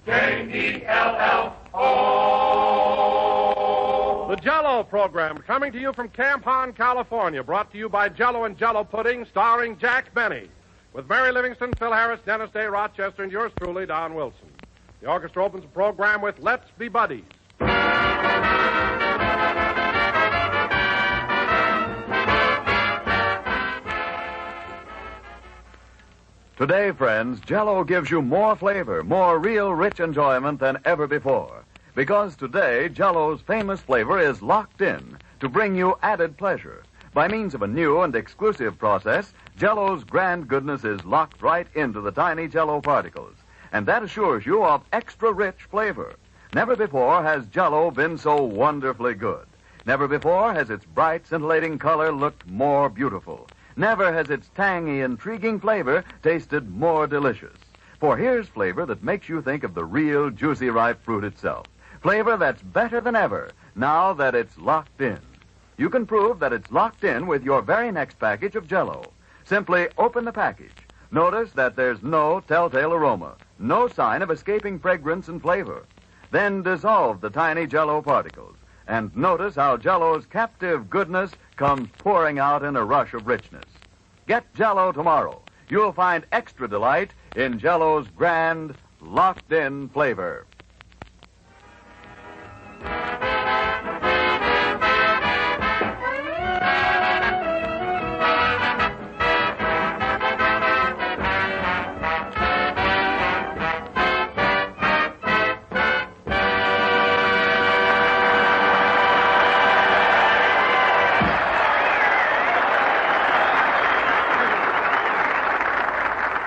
JELLO. The JELLO program, coming to you from Camp Hahn, California, brought to you by JELLO and JELLO Pudding, starring Jack Benny, with Mary Livingston, Phil Harris, Dennis Day, Rochester, and yours truly, Don Wilson. The orchestra opens the program with Let's Be Buddies. Today, friends, JELLO gives you more flavor, more real rich enjoyment than ever before. Because today, JELLO's famous flavor is locked in to bring you added pleasure. By means of a new and exclusive process, JELLO's grand goodness is locked right into the tiny JELLO particles. And that assures you of extra rich flavor. Never before has JELLO been so wonderfully good. Never before has its bright, scintillating color looked more beautiful. Never has its tangy, intriguing flavor tasted more delicious. For here's flavor that makes you think of the real, juicy, ripe fruit itself. Flavor that's better than ever, now that it's locked in. You can prove that it's locked in with your very next package of JELLO. Simply open the package. Notice that there's no telltale aroma, no sign of escaping fragrance and flavor. Then dissolve the tiny JELLO particles. And notice how JELLO's captive goodness comes pouring out in a rush of richness. Get JELLO tomorrow. You'll find extra delight in JELLO's grand, locked-in flavor.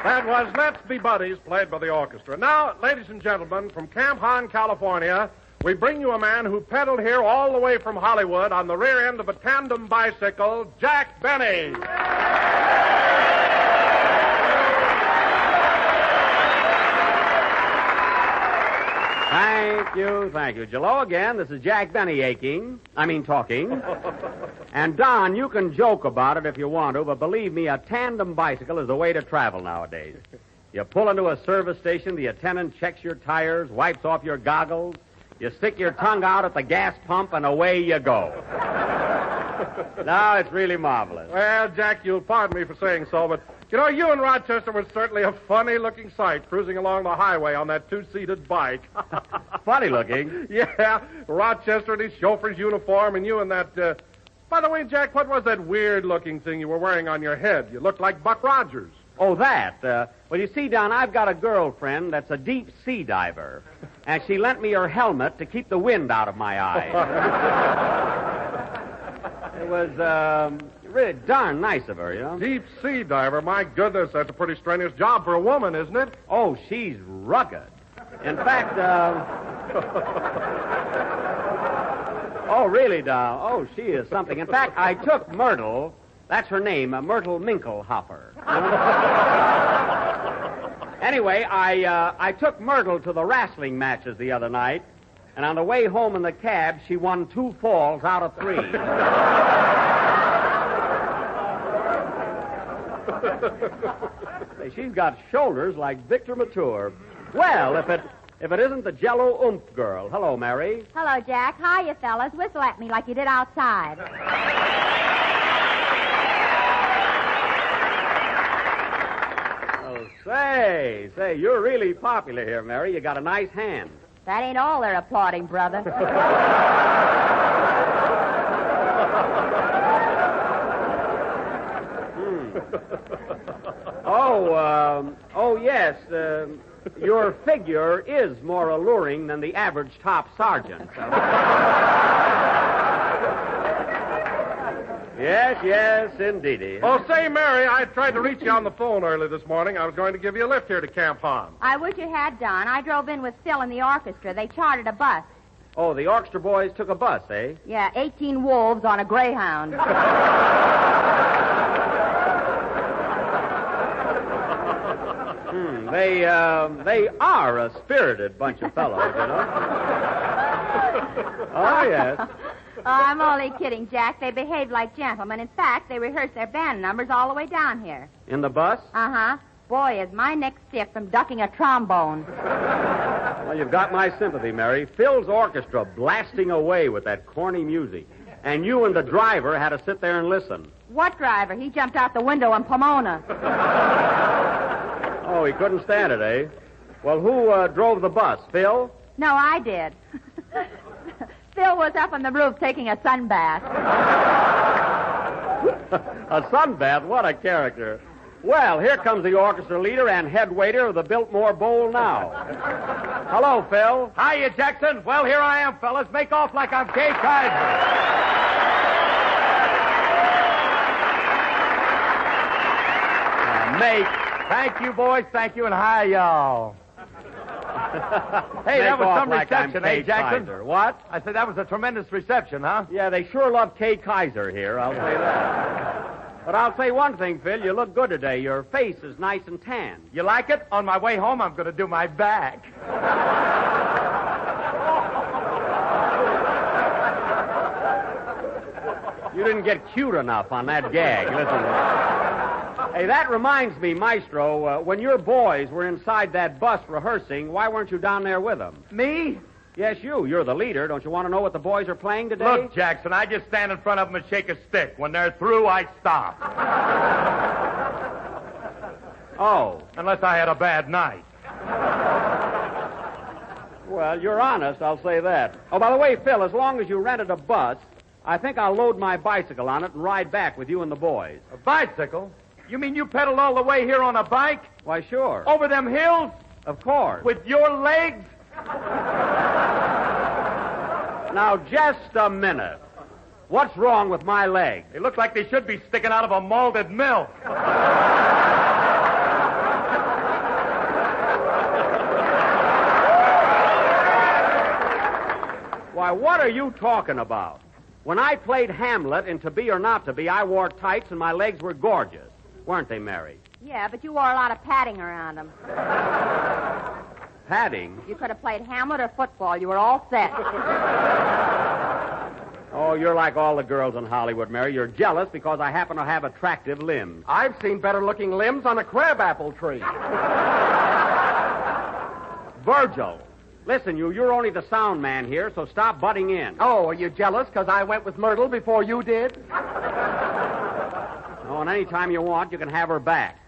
That was Let's Be Buddies, played by the orchestra. Now, ladies and gentlemen, from Camp Hahn, California, we bring you a man who pedaled here all the way from Hollywood on the rear end of a tandem bicycle, Jack Benny. Thank you. Jello again. This is Jack Benny talking. And Don, you can joke about it if you want to, but believe me, a tandem bicycle is the way to travel nowadays. You pull into a service station, the attendant checks your tires, wipes off your goggles, you stick your tongue out at the gas pump, and away you go. Now, it's really marvelous. Well, Jack, you'll pardon me for saying so, but, you in Rochester were certainly a funny-looking sight cruising along the highway on that two-seated bike. Funny-looking? Yeah, Rochester in his chauffeur's uniform, and you in that... By the way, Jack, what was that weird-looking thing you were wearing on your head? You looked like Buck Rogers. Oh, that? Well, you see, Don, I've got a girlfriend that's a deep-sea diver, and she lent me her helmet to keep the wind out of my eyes. It was really darn nice of her, Deep-sea diver? My goodness, that's a pretty strenuous job for a woman, isn't it? Oh, she's rugged. In fact, oh, really, Don? Oh, she is something. In fact, I took Myrtle, that's her name, Myrtle Minkelhopper. Anyway, I took Myrtle to the wrestling matches the other night, and on the way home in the cab, she won 2 falls out of 3. She's got shoulders like Victor Mature. Well, if it isn't the Jello Oomph girl. Hello, Mary. Hello, Jack. Hiya, fellas. Whistle at me like you did outside. Oh, say, you're really popular here, Mary. You got a nice hand. That ain't all they're applauding, brother. Oh, yes. Your figure is more alluring than the average top sergeant. Yes, indeedy. Oh, say, Mary, I tried to reach you on the phone early this morning. I was going to give you a lift here to Camp Hahn. I wish you had, Don. I drove in with Phil and the orchestra. They chartered a bus. Oh, the orchestra boys took a bus, eh? Yeah, 18 wolves on a Greyhound. They are a spirited bunch of fellows, Oh, yes. Oh, I'm only kidding, Jack. They behave like gentlemen. In fact, they rehearse their band numbers all the way down here. In the bus? Uh-huh. Boy, is my neck stiff from ducking a trombone. Well, you've got my sympathy, Mary. Phil's orchestra blasting away with that corny music. And you and the driver had to sit there and listen. What driver? He jumped out the window in Pomona. Oh, he couldn't stand it, eh? Well, who drove the bus? Phil? No, I did. Phil was up on the roof taking a sunbath. A sunbath? What a character. Well, here comes the orchestra leader and head waiter of the Biltmore Bowl now. Hello, Phil. Hiya, Jackson. Well, here I am, fellas. Make off like I'm Kay Kaiser. Make. Thank you, boys. Thank you, and hi, y'all. Hey, that was some like reception, eh, Jackson? Kaiser. What? I said that was a tremendous reception, huh? Yeah, they sure love Kay Kaiser here, I'll say that. But I'll say one thing, Phil. You look good today. Your face is nice and tan. You like it? On my way home, I'm going to do my back. You didn't get cute enough on that gag. Listen. Hey, that reminds me, Maestro, when your boys were inside that bus rehearsing, why weren't you down there with them? Me? Yes, you. You're the leader. Don't you want to know what the boys are playing today? Look, Jackson, I just stand in front of them and shake a stick. When they're through, I stop. Oh. Unless I had a bad night. Well, you're honest, I'll say that. Oh, by the way, Phil, as long as you rented a bus, I think I'll load my bicycle on it and ride back with you and the boys. A bicycle? You mean you pedaled all the way here on a bike? Why, sure. Over them hills? Of course. With your legs? Now, just a minute. What's wrong with my legs? They look like they should be sticking out of a malted milk. Why, what are you talking about? When I played Hamlet in To Be or Not to Be, I wore tights and my legs were gorgeous. Weren't they, Mary? Yeah, but you wore a lot of padding around them. Padding? You could have played Hamlet or football. You were all set. Oh, you're like all the girls in Hollywood, Mary. You're jealous because I happen to have attractive limbs. I've seen better-looking limbs on a crabapple tree. Virgil, listen, you're only the sound man here, so stop butting in. Oh, are you jealous because I went with Myrtle before you did? Oh, and any time you want, you can have her back.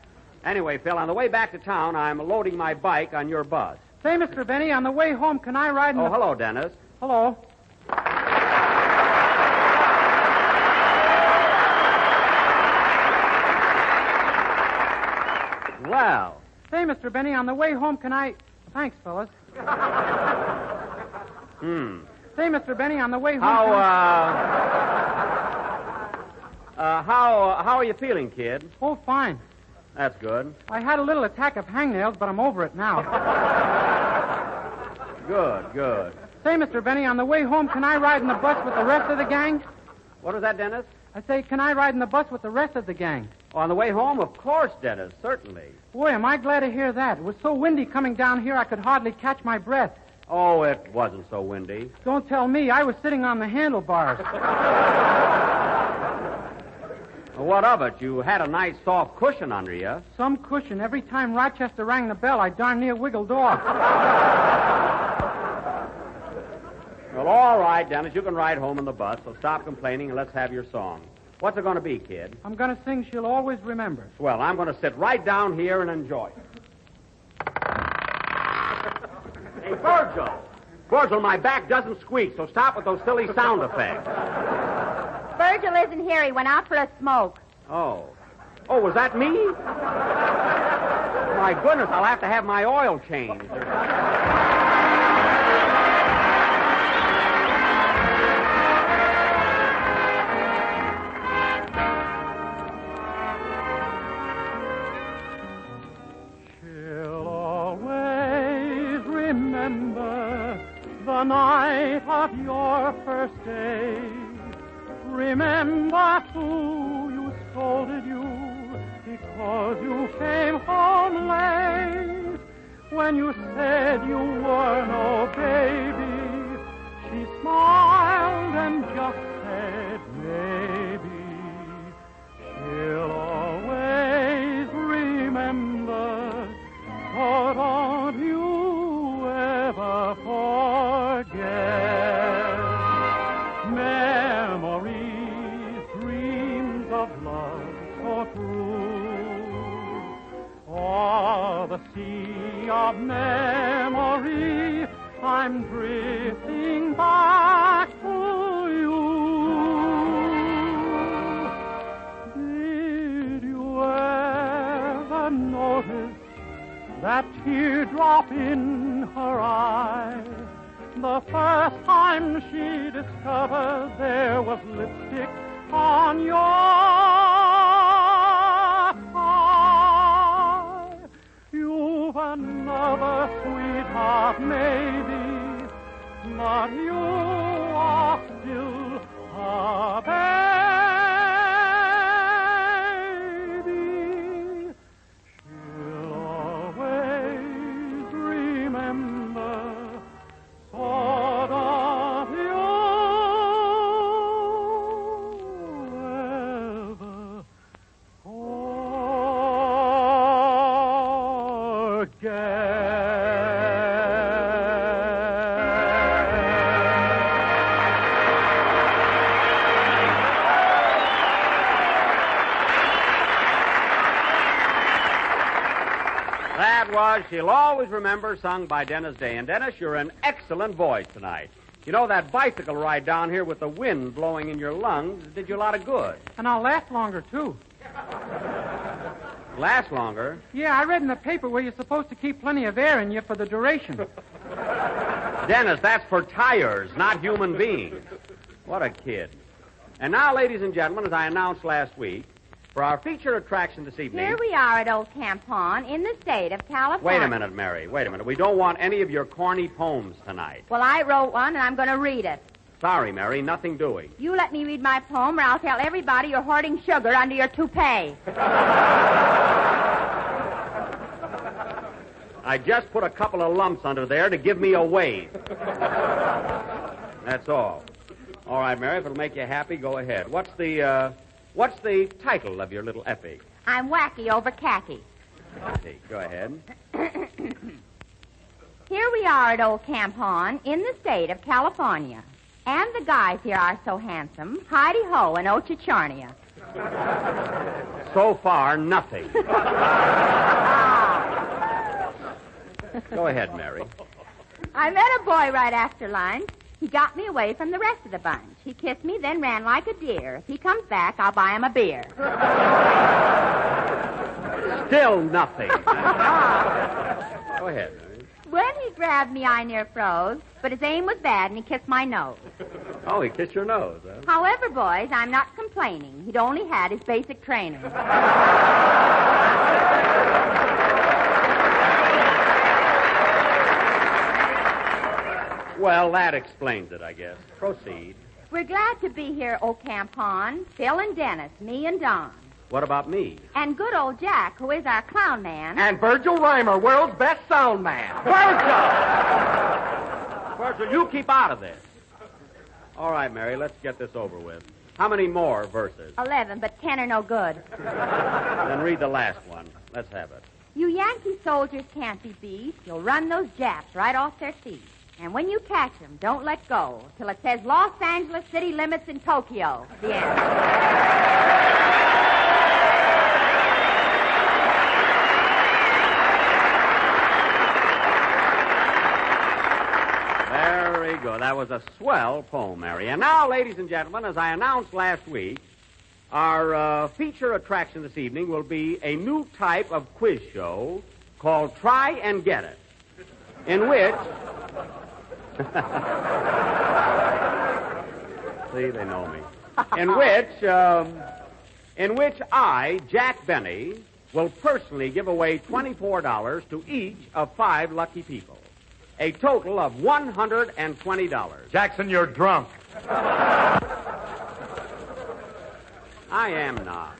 Anyway, Phil, on the way back to town, I'm loading my bike on your bus. Say, Mr. Benny, on the way home, can I ride in Oh, hello, Dennis. Hello. Well. Say, Mr. Benny, on the way home, can I... Thanks, fellas. Say, Mr. Benny, on the way home... How are you feeling, kid? Oh, fine. That's good. I had a little attack of hangnails, but I'm over it now. Good. Say, Mr. Benny, on the way home, can I ride in the bus with the rest of the gang? What is that, Dennis? I say, can I ride in the bus with the rest of the gang? Oh, on the way home, of course, Dennis, certainly. Boy, am I glad to hear that. It was so windy coming down here, I could hardly catch my breath. Oh, it wasn't so windy. Don't tell me. I was sitting on the handlebars. Well, what of it? You had a nice soft cushion under you. Some cushion. Every time Rochester rang the bell, I darn near wiggled off. Well, all right, Dennis, you can ride home in the bus, so stop complaining and let's have your song. What's it going to be, kid? I'm going to sing She'll Always Remember. Well, I'm going to sit right down here and enjoy it. Hey, Virgil! Virgil, my back doesn't squeak, so stop with those silly sound effects. Virgil isn't here. He went out for a smoke. Oh. Oh, was that me? My goodness, I'll have to have my oil changed. She'll always remember the night of your first day. Remember who you scolded you because you came home late. When you said you were no baby, she smiled and just said maybe. She'll always remember, so don't you ever of memory, I'm drifting back to you. Did you ever notice that teardrop in her eye? The first time she discovered there was lipstick on your eye. You've another sweetheart, maybe, but you are still a baby. She'll always remember thought of you ever That was She'll Always Remember, sung by Dennis Day. And, Dennis, you're an excellent voice tonight. You know, that bicycle ride down here with the wind blowing in your lungs did you a lot of good. And I'll last longer, too. Last longer? Yeah, I read in the paper where you're supposed to keep plenty of air in you for the duration. Dennis, that's for tires, not human beings. What a kid. And now, ladies and gentlemen, as I announced last week, for our feature attraction this evening... Here we are at Old Camp Pond in the state of California. Wait a minute, Mary. Wait a minute. We don't want any of your corny poems tonight. Well, I wrote one, and I'm going to read it. Sorry, Mary. Nothing doing. You let me read my poem, or I'll tell everybody you're hoarding sugar under your toupee. I just put a couple of lumps under there to give me a wave. That's all. All right, Mary, if it'll make you happy, go ahead. What's the title of your little epic? I'm wacky over khaki. Okay, go ahead. Here we are at Old Camp Pond in the state of California. And the guys here are so handsome. Heidi-ho and Ochicharnia. So far, nothing. Go ahead, Mary. I met a boy right after lunch. He got me away from the rest of the bunch. He kissed me, then ran like a deer. If he comes back, I'll buy him a beer. Still nothing. Go ahead, Mary. When he grabbed me, I near froze, but his aim was bad, and he kissed my nose. Oh, he kissed your nose, huh? However, boys, I'm not complaining. He'd only had his basic training. Well, that explains it, I guess. Proceed. We're glad to be here, Old Camp Pond. Phil and Dennis, me and Don. What about me? And good old Jack, who is our clown man. And Virgil Reimer, world's best sound man. Virgil, you keep out of this. All right, Mary, let's get this over with. How many more verses? 11, but 10 are no good. Then read the last one. Let's have it. You Yankee soldiers can't be beat. You'll run those Japs right off their feet. And when you catch them, don't let go till it says Los Angeles city limits in Tokyo. The end. Very good. That was a swell poem, Mary. And now, ladies and gentlemen, as I announced last week, our feature attraction this evening will be a new type of quiz show called Try and Get It, in which... See, they know me. In which I, Jack Benny, will personally give away $24 to each of 5 lucky people. A total of $120. Jackson, you're drunk. I am not.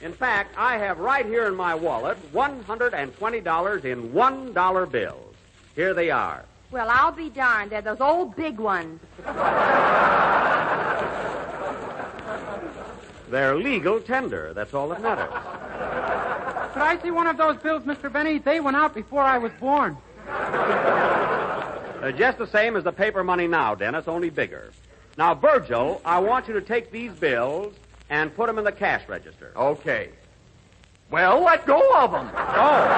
In fact, I have right here in my wallet $120 in $1 bills. Here they are. Well, I'll be darned. They're those old big ones. They're legal tender. That's all that matters. Could I see one of those bills, Mr. Benny? They went out before I was born. They're just the same as the paper money now, Dennis, only bigger. Now, Virgil, I want you to take these bills and put them in the cash register. Okay. Well, let go of them. Oh.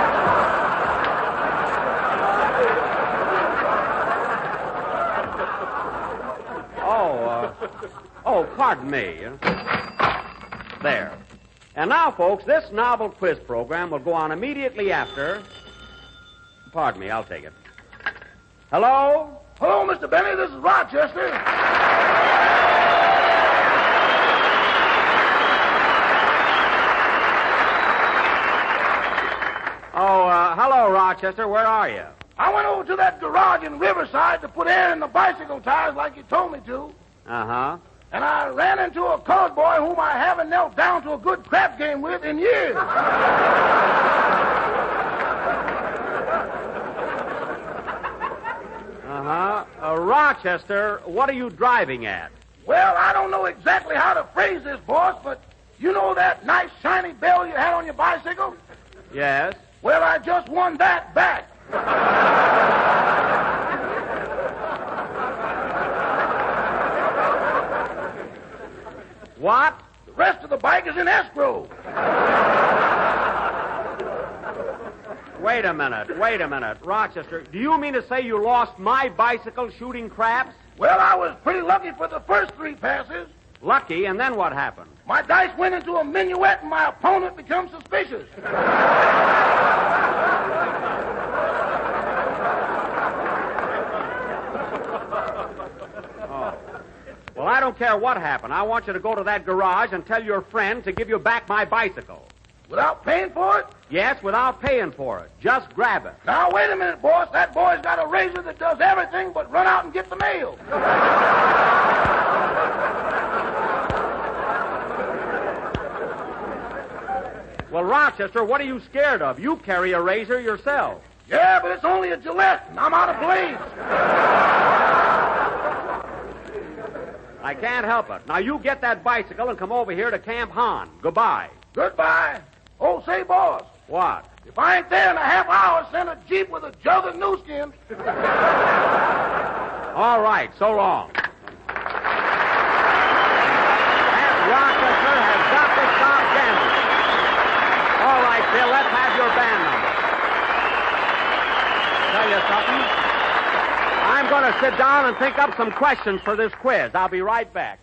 Oh, pardon me. There. And now, folks, this novel quiz program will go on immediately after... Pardon me, I'll take it. Hello? Hello, Mr. Benny. This is Rochester. Hello, Rochester. Where are you? I went over to that garage in Riverside to put air in the bicycle tires like you told me to. Uh-huh. And I ran into a colored boy whom I haven't knelt down to a good crap game with in years. Rochester, what are you driving at? Well, I don't know exactly how to phrase this, boss, but you know that nice shiny bell you had on your bicycle? Yes. Well, I just won that back. What? The rest of the bike is in escrow. Wait a minute. Rochester, do you mean to say you lost my bicycle shooting craps? Well, I was pretty lucky for the first 3 passes. Lucky, and then what happened? My dice went into a minuet and my opponent became suspicious. Well, I don't care what happened. I want you to go to that garage and tell your friend to give you back my bicycle. Without paying for it? Yes, without paying for it. Just grab it. Now, wait a minute, boss. That boy's got a razor that does everything but run out and get the mail. Well, Rochester, what are you scared of? You carry a razor yourself. Yeah, but it's only a Gillette, and I'm out of blades. I can't help it. Now, you get that bicycle and come over here to Camp Han. Goodbye. Goodbye. Oh, say, boss. What? If I ain't there in a half hour, send a Jeep with a jug of new skins. All right, so long. And Rochester has got to stop gambling. All right, Phil, let's have your band number. Tell you something. I'm going to sit down and think up some questions for this quiz. I'll be right back.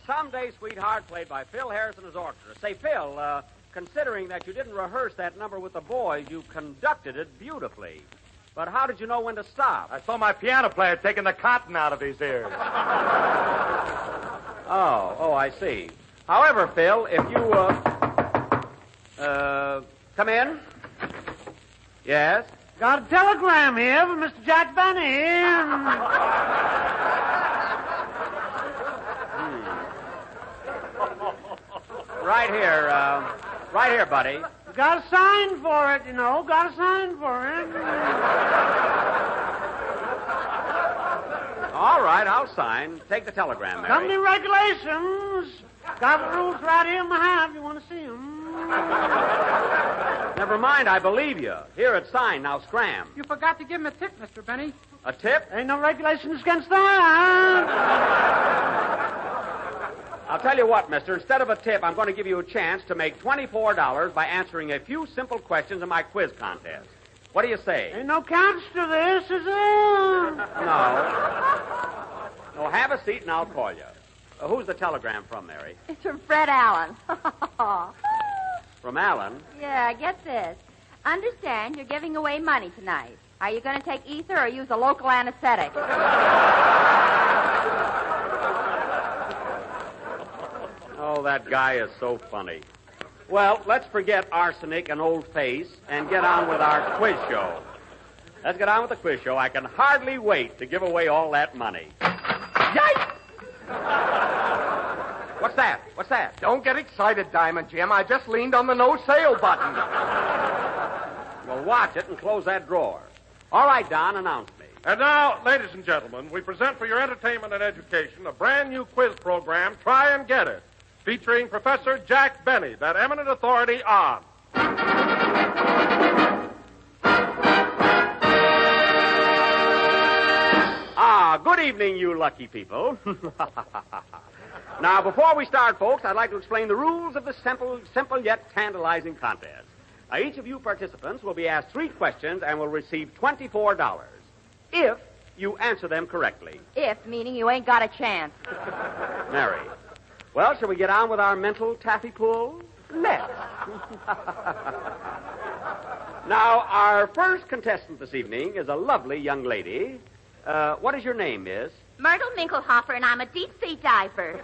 Someday, Sweetheart, played by Phil Harris and his orchestra. Say, Phil, considering that you didn't rehearse that number with the boys, you conducted it beautifully. But how did you know when to stop? I saw my piano player taking the cotton out of his ears. Oh, I see. However, Phil, if you, come in. Yes? Got a telegram here from Mr. Jack Benny. Right here, buddy. Got a sign for it, you know. Got a sign for it. All right, I'll sign. Take the telegram, Mary. Company regulations. Got the rules right here in my hand if you want to see them. Never mind, I believe you. Here, it's signed. Now scram. You forgot to give him a tip, Mr. Benny. A tip? Ain't no regulations against that. I'll tell you what, mister. Instead of a tip, I'm going to give you a chance to make $24 by answering a few simple questions in my quiz contest. What do you say? Ain't no catch to this, is there? No, have a seat and I'll call you. Who's the telegram from, Mary? It's from Fred Allen. From Alan? Yeah, get this. Understand you're giving away money tonight. Are you going to take ether or use a local anesthetic? Oh, that guy is so funny. Well, let's forget arsenic and old face and get on with our quiz show. Let's get on with the quiz show. I can hardly wait to give away all that money. Yikes! What's that? What's that? Don't get excited, Diamond Jim. I just leaned on the no sale button. Well, watch it and close that drawer. All right, Don, announce me. And now, ladies and gentlemen, we present for your entertainment and education a brand new quiz program, Try and Get It, featuring Professor Jack Benny, that eminent authority on... Good evening, you lucky people. Now, before we start, folks, I'd like to explain the rules of the simple yet tantalizing contest. Each of you participants will be asked 3 questions and will receive $24 if you answer them correctly. If, meaning you ain't got a chance. Mary. Well, shall we get on with our mental taffy pull? Let's. Now, our first contestant this evening is a lovely young lady. What is your name, miss? Myrtle Minkelhofer, and I'm a deep-sea diver.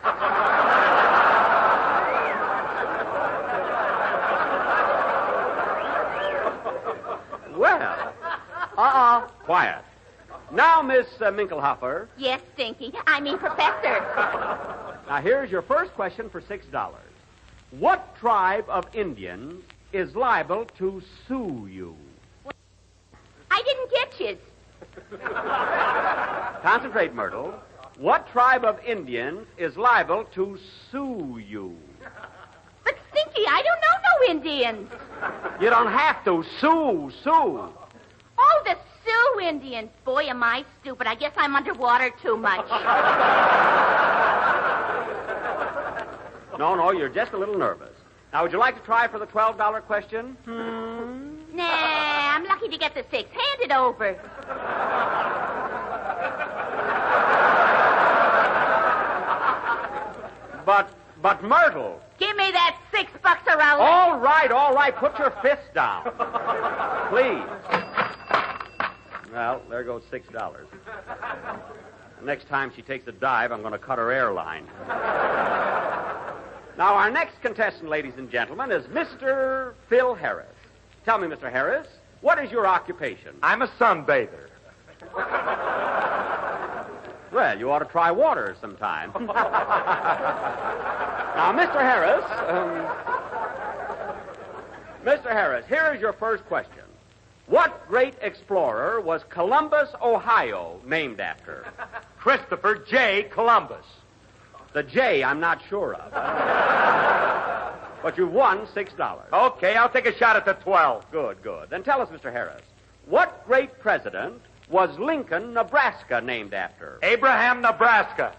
Well. Uh-oh. Quiet. Now, Miss Minkelhofer. Yes, Stinky. I mean, Professor. Now, here's your first question for $6. What tribe of Indians is liable to sue you? I didn't get you. Concentrate, Myrtle. What tribe of Indians is liable to sue you? But, Stinky, I don't know no Indians. You don't have to. Sue. Oh, the Sioux Indians. Boy, am I stupid. I guess I'm underwater too much. No, you're just a little nervous. Now, would you like to try for the $12 question? Nah, I'm lucky to get the 6. Hand it over. But Myrtle. Give me that $6 or I'll... All right. Put your fist down. Please. Well, there goes $6. Next time she takes a dive, I'm going to cut her airline. Now, our next contestant, ladies and gentlemen, is Mr. Phil Harris. Tell me, Mr. Harris, what is your occupation? I'm a sunbather. Well, you ought to try water sometime. Now, Mr. Harris, here is your first question. What great explorer was Columbus, Ohio, named after? Christopher J. Columbus. The J, I'm not sure of. But you've won $6. Okay, I'll take a shot at the 12. Good. Then tell us, Mr. Harris, what great president was Lincoln, Nebraska, named after? Abraham, Nebraska.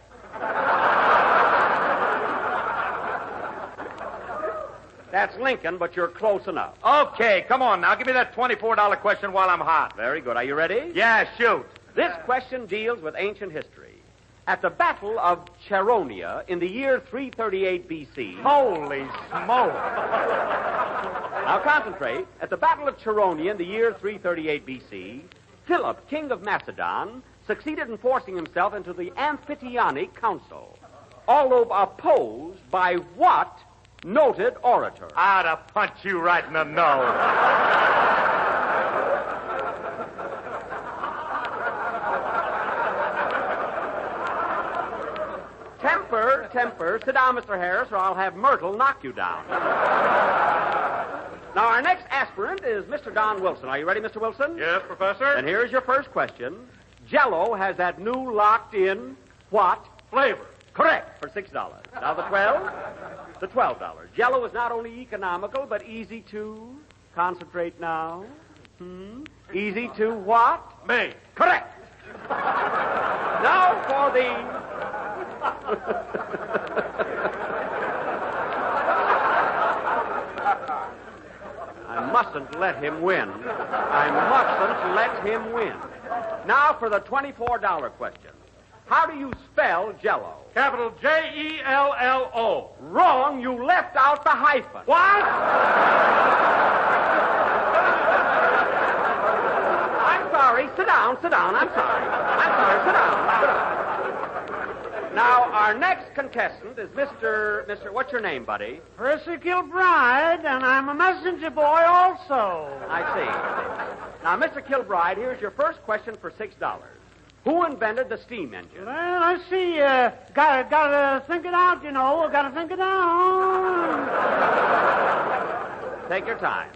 That's Lincoln, but you're close enough. Okay, come on now. Give me that $24 question while I'm hot. Very good. Are you ready? Yeah, shoot. This question deals with ancient history. At the Battle of Charonia in the year 338 B.C. Holy smoke. Now concentrate. At the Battle of Charonia in the year 338 B.C., Philip, king of Macedon, succeeded in forcing himself into the Amphictyonic Council, although opposed by what noted orator? I'd have punched you right in the nose. Temper. Sit down, Mr. Harris, or I'll have Myrtle knock you down. Now, our next aspirant is Mr. Don Wilson. Are you ready, Mr. Wilson? Yes, Professor? And here's your first question. JELLO has that new locked-in what? Flavor. Correct, for $6. Now, the 12? The $12. JELLO is not only economical, but easy to... Concentrate now. Easy to what? Me. Correct. Now for the... I mustn't let him win. Now for the $24 question. How do you spell JELLO? capital Jello. Wrong. You left out the hyphen. What? I'm sorry. Sit down. I'm sorry. Sit down. Now, our next contestant is Mr. What's your name, buddy? Percy Kilbride, and I'm a messenger boy also. I see. Now, Mr. Kilbride, here's your first question for $6. Who invented the steam engine? Well, I see. Gotta think it out, you know. Gotta think it out. Take your time.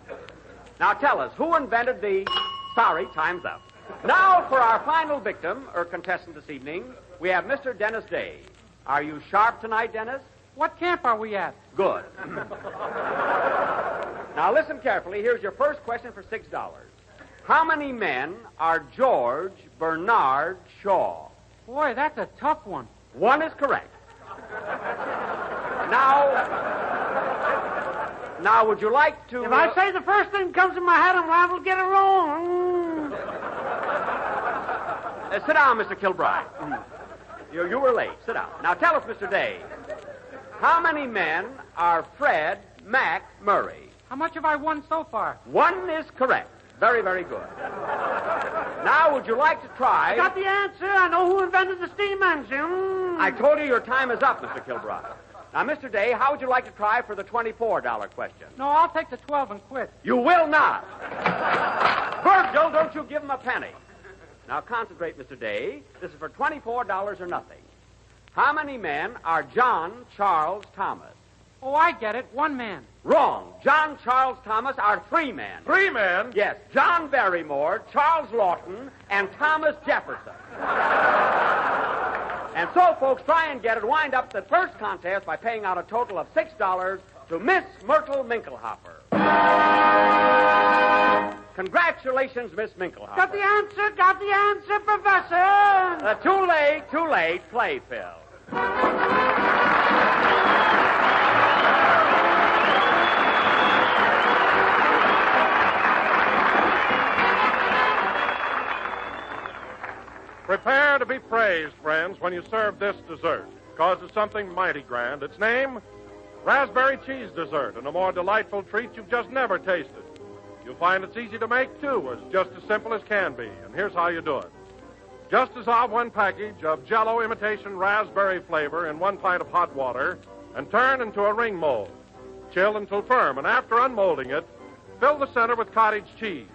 Now, tell us, who invented the... Sorry, time's up. Now, for our final victim, or contestant this evening, we have Mr. Dennis Day. Are you sharp tonight, Dennis? What camp are we at? Good. Now, listen carefully. Here's your first question for $6. How many men are George Bernard Shaw? Boy, that's a tough one. One is correct. Now, would you like to... If I say the first thing that comes in my head, I'm liable to get it wrong. Sit down, Mr. Kilbride. You were late. Sit down. Now, tell us, Mr. Day, how many men are Fred Mac Murray? How much have I won so far? One is correct. Very, very good. Now, would you like to try... I got the answer. I know who invented the steam engine. I told you your time is up, Mr. Kilbride. Now, Mr. Day, how would you like to try for the $24 question? No, I'll take the 12 and quit. You will not. Virgil, don't you give him a penny. Now, concentrate, Mr. Day. This is for $24 or nothing. How many men are John Charles Thomas? Oh, I get it. One man. Wrong. John Charles Thomas are 3 men. 3 men? Yes. John Barrymore, Charles Lawton, and Thomas Jefferson. And so, folks, try and get it. Wind up the first contest by paying out a total of $6 to Miss Myrtle Minklehopper. Congratulations, Miss Minklehopper. Got the answer, Professor. Too late. Play, Phil. Prepare to be praised, friends, when you serve this dessert, because it's something mighty grand. Its name, raspberry cheese dessert, and a more delightful treat you've just never tasted. You'll find it's easy to make, too. It's just as simple as can be, and here's how you do it. Just dissolve 1 package of JELLO imitation raspberry flavor in 1 pint of hot water and turn into a ring mold. Chill until firm, and after unmolding it, fill the center with cottage cheese.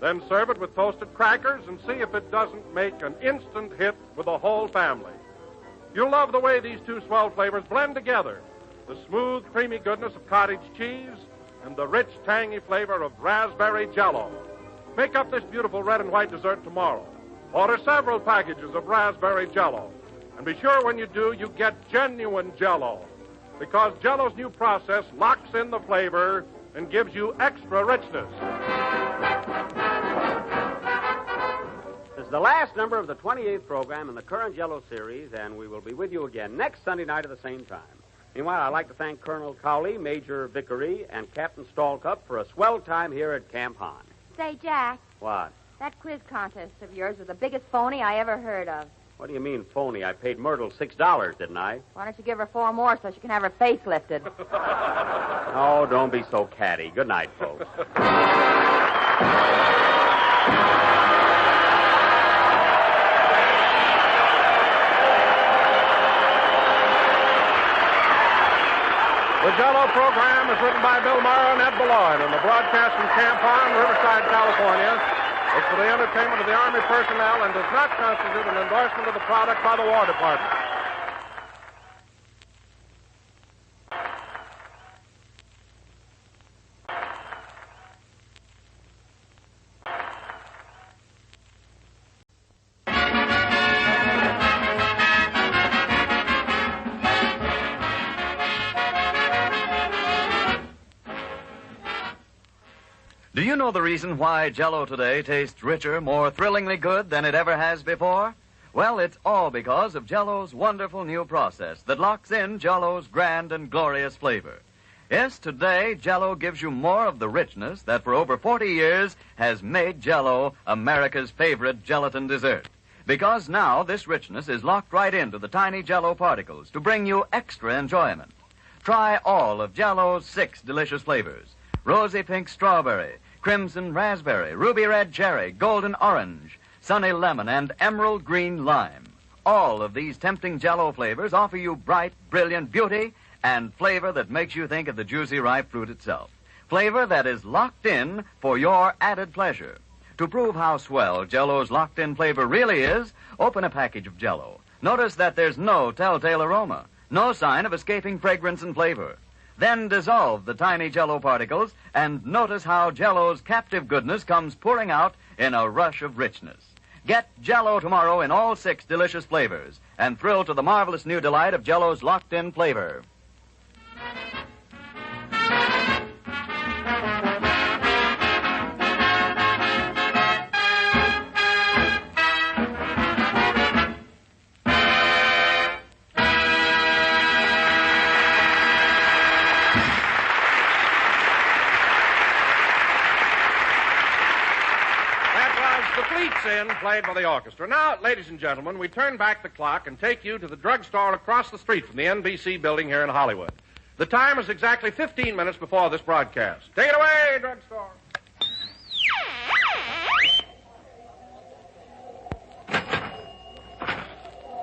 Then serve it with toasted crackers and see if it doesn't make an instant hit with the whole family. You'll love the way these 2 swell flavors blend together. The smooth, creamy goodness of cottage cheese and the rich, tangy flavor of raspberry JELLO. Make up this beautiful red and white dessert tomorrow. Order several packages of raspberry JELLO. And be sure when you do, you get genuine JELLO. Because JELLO's new process locks in the flavor and gives you extra richness. This is the last number of the 28th program in the current JELLO series, and we will be with you again next Sunday night at the same time. Meanwhile, I'd like to thank Colonel Cowley, Major Vickery, and Captain Stallcup for a swell time here at Camp Hahn. Say, Jack, What? that quiz contest of yours was the biggest phony I ever heard of. What do you mean, phony? I paid Myrtle $6, didn't I? Why don't you give her 4 more so she can have her face lifted? Oh, don't be so catty. Good night, folks. The JELLO program is written by Bill Morrow and Ed Beloit, and the broadcast from Camp Hahn, Riverside, California. It's for the entertainment of the Army personnel and does not constitute an endorsement of the product by the War Department. Do you know the reason why JELLO today tastes richer, more thrillingly good than it ever has before? Well, it's all because of JELLO's wonderful new process that locks in JELLO's grand and glorious flavor. Yes, today, JELLO gives you more of the richness that for over 40 years has made JELLO America's favorite gelatin dessert. Because now this richness is locked right into the tiny Jello particles to bring you extra enjoyment. Try all of Jello's 6 delicious flavors. Rosy pink strawberry, crimson raspberry, ruby red cherry, golden orange, sunny lemon, and emerald green lime. All of these tempting Jello flavors offer you bright, brilliant beauty and flavor that makes you think of the juicy ripe fruit itself. Flavor that is locked in for your added pleasure. To prove how swell Jello's locked-in flavor really is, open a package of Jello. Notice that there's no telltale aroma, no sign of escaping fragrance and flavor. Then dissolve the tiny Jello particles and notice how Jello's captive goodness comes pouring out in a rush of richness. Get Jello tomorrow in all 6 delicious flavors and thrill to the marvelous new delight of Jello's locked-in flavor. Played by the orchestra. Now, ladies and gentlemen, we turn back the clock and take you to the drugstore across the street from the NBC building here in Hollywood. The time is exactly 15 minutes before this broadcast. Take it away, drugstore.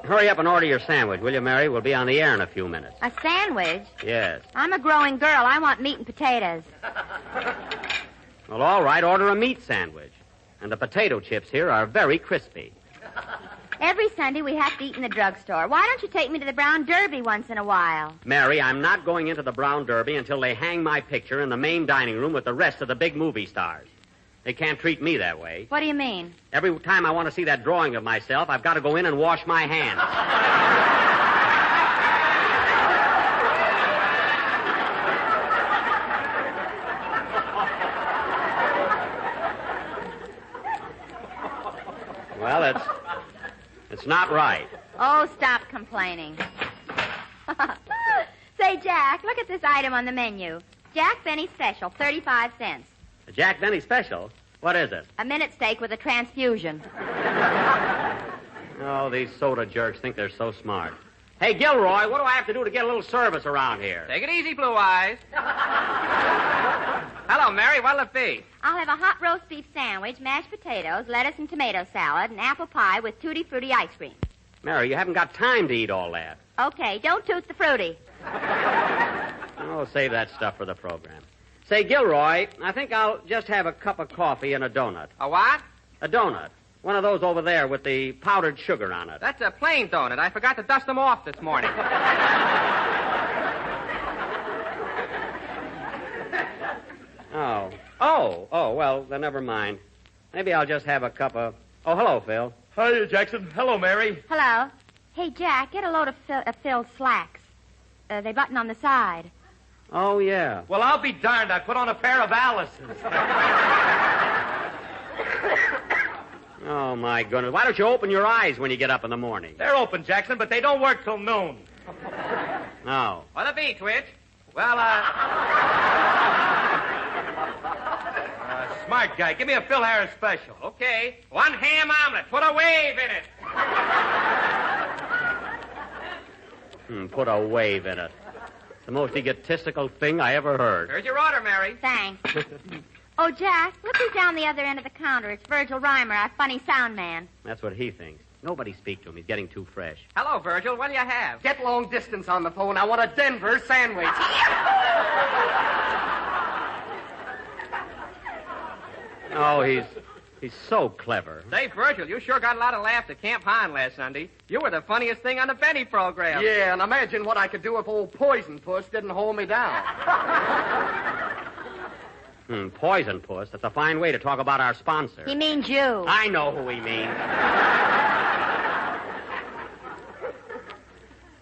Hurry up and order your sandwich, will you, Mary? We'll be on the air in a few minutes. A sandwich? Yes. I'm a growing girl. I want meat and potatoes. Well, all right, order a meat sandwich. And the potato chips here are very crispy. Every Sunday we have to eat in the drugstore. Why don't you take me to the Brown Derby once in a while? Mary, I'm not going into the Brown Derby until they hang my picture in the main dining room with the rest of the big movie stars. They can't treat me that way. What do you mean? Every time I want to see that drawing of myself, I've got to go in and wash my hands. Well, it's not right. Oh, stop complaining. Say, Jack, look at this item on the menu. Jack Benny Special, 35 cents. A Jack Benny Special? What is it? A minute steak with a transfusion. Oh, these soda jerks think they're so smart. Hey, Gilroy, what do I have to do to get a little service around here? Take it easy, Blue Eyes. Hello, Mary. What'll it be? I'll have a hot roast beef sandwich, mashed potatoes, lettuce and tomato salad, and apple pie with tutti frutti ice cream. Mary, you haven't got time to eat all that. Okay, don't toot the fruity. Oh, save that stuff for the program. Say, Gilroy, I think I'll just have a cup of coffee and a donut. A what? A donut. One of those over there with the powdered sugar on it. That's a plain donut. I forgot to dust them off this morning. Oh, well, then never mind. Maybe I'll just have a cup of... Oh, hello, Phil. Hiya, Jackson. Hello, Mary. Hello. Hey, Jack, get a load of Phil's slacks. They button on the side. Oh, yeah. Well, I'll be darned. I put on a pair of Alice's. Oh, my goodness. Why don't you open your eyes when you get up in the morning? They're open, Jackson, but they don't work till noon. No. What'll it be, Twitch? Well, smart guy. Give me a Phil Harris special. Okay. 1 ham omelet. Put a wave in it. Put a wave in it. It's the most egotistical thing I ever heard. Here's your order, Mary. Thanks. Oh, Jack, look who's down the other end of the counter. It's Virgil Reimer, our funny sound man. That's what he thinks. Nobody speak to him. He's getting too fresh. Hello, Virgil. What do you have? Get long distance on the phone. I want a Denver sandwich. Oh, he's so clever. Say, Virgil, you sure got a lot of laughs at Camp Hahn last Sunday. You were the funniest thing on the Benny program. Yeah, and imagine what I could do if old Poison Puss didn't hold me down. Poison Puss. That's a fine way to talk about our sponsor. He means you. I know who he means.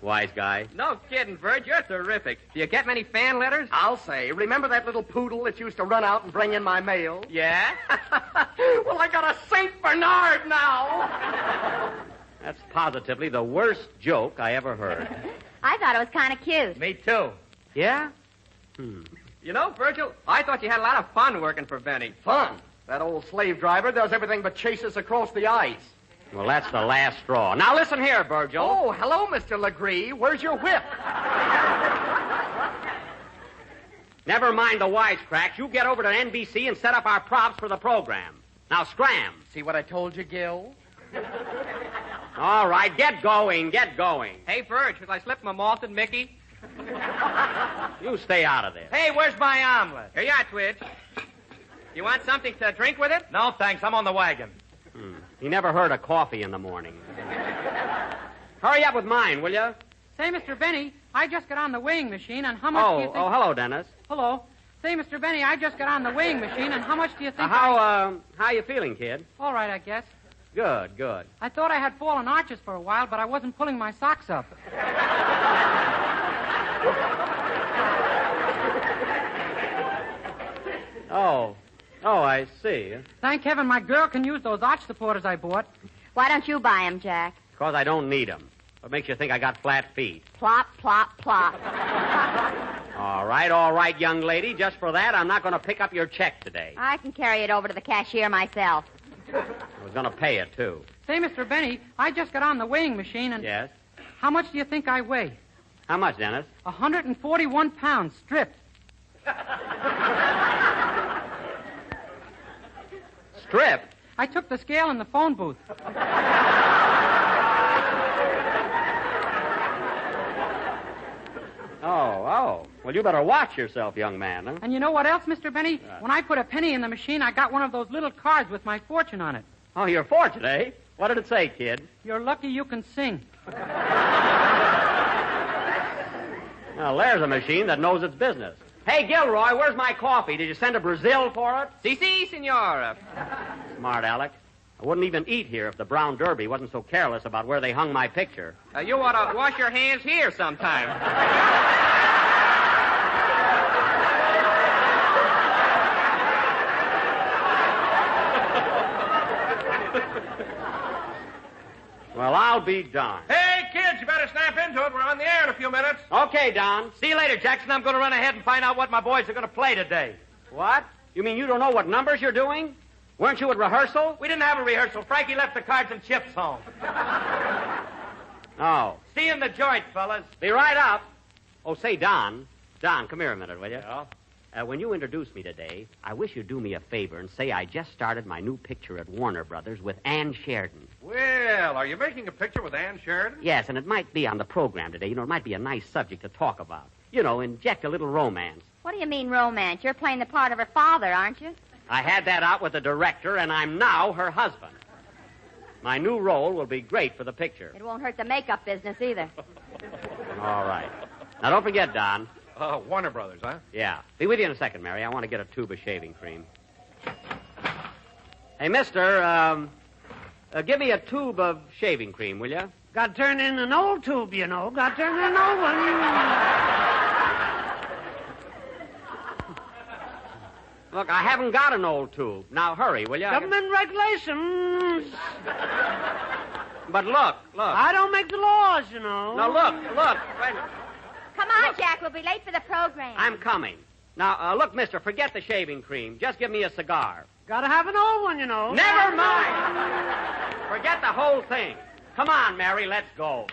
Wise guy. No kidding, Virg. You're terrific. Do you get many fan letters? I'll say. Remember that little poodle that used to run out and bring in my mail? Yeah? Well, I got a St. Bernard now. That's positively the worst joke I ever heard. I thought it was kind of cute. Me too. Yeah? You know, Virgil, I thought you had a lot of fun working for Benny. Fun? That old slave driver does everything but chase us across the ice. Well, that's the last straw. Now, listen here, Virgil. Oh, hello, Mr. Legree. Where's your whip? Never mind the wisecracks. You get over to NBC and set up our props for the program. Now, scram. See what I told you, Gil? All right, get going, get going. Hey, Virg, should I slip my malted Mickey? You stay out of this. Hey, where's my omelet? Here you are, Twitch. You want something to drink with it? No, thanks. I'm on the wagon. He never heard of coffee in the morning. Hurry up with mine, will you? Say, Mr. Benny, I just got on the weighing machine, and how much do you think... Oh, hello, Dennis. Hello. Say, Mr. Benny, I just got on the weighing machine, and how much do you think How you feeling, kid? All right, I guess. Good, good. I thought I had fallen arches for a while, but I wasn't pulling my socks up. Oh, I see. Thank heaven my girl can use those arch supporters I bought. Why don't you buy 'em, Jack? Because I don't need them. What makes you think I got flat feet? Plop, plop, plop. All right, young lady. Just for that, I'm not going to pick up your check today. I can carry it over to the cashier myself. I was going to pay it, too. Say, Mr. Benny, I just got on the weighing machine, and... Yes? How much do you think I weigh? How much, Dennis? 141 pounds, stripped. Stripped? I took the scale in the phone booth. Oh. Well, you better watch yourself, young man, huh? And you know what else, Mr. Benny? When I put a penny in the machine, I got one of those little cards with my fortune on it. Oh, your fortune, eh? What did it say, kid? You're lucky you can sing. Well, there's a machine that knows its business. Hey, Gilroy, where's my coffee? Did you send to Brazil for it? Si, senora. Smart Alec. I wouldn't even eat here if the Brown Derby wasn't so careless about where they hung my picture. You ought to wash your hands here sometime. Well, I'll be darned. Hey, kids, you better snap into it. We're on the air in a few minutes. Okay, Don. See you later, Jackson. I'm going to run ahead and find out what my boys are going to play today. What? You mean you don't know what numbers you're doing? Weren't you at rehearsal? We didn't have a rehearsal. Frankie left the cards and chips home. Oh. See you in the joint, fellas. Be right up. Oh, say, Don. Don, come here a minute, will you? Yeah? When you introduce me today, I wish you'd do me a favor and say I just started my new picture at Warner Brothers with Ann Sheridan. Well, are you making a picture with Ann Sheridan? Yes, and it might be on the program today. You know, it might be a nice subject to talk about. You know, inject a little romance. What do you mean romance? You're playing the part of her father, aren't you? I had that out with the director, and I'm now her husband. My new role will be great for the picture. It won't hurt the makeup business either. All right. Now, don't forget, Don. Warner Brothers, huh? Yeah. Be with you in a second, Mary. I want to get a tube of shaving cream. Hey, mister, give me a tube of shaving cream, will you? Got to turn in an old tube, you know. Got to turn in an old one. Look, I haven't got an old tube. Now, hurry, will you? Government regulations. But look. I don't make the laws, you know. Now, look. Wait. Come on, Jack. We'll be late for the program. I'm coming. Now, look, mister, forget the shaving cream. Just give me a cigar. Got to have an old one, you know. Never mind. Forget the whole thing. Come on, Mary, let's go.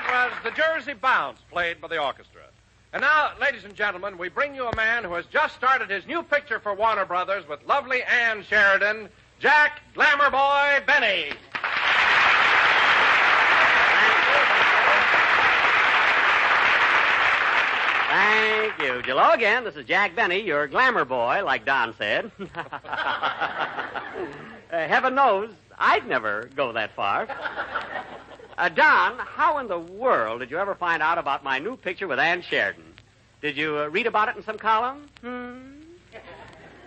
was the Jersey Bounce, played by the orchestra. And now, ladies and gentlemen, we bring you a man who has just started his new picture for Warner Brothers with lovely Ann Sheridan, Jack Glamour Boy Benny. Thank you. Jello again. This is Jack Benny, your glamour boy, like Don said. Heaven knows I'd never go that far. Don, how in the world did you ever find out about my new picture with Ann Sheridan? Did you read about it in some column?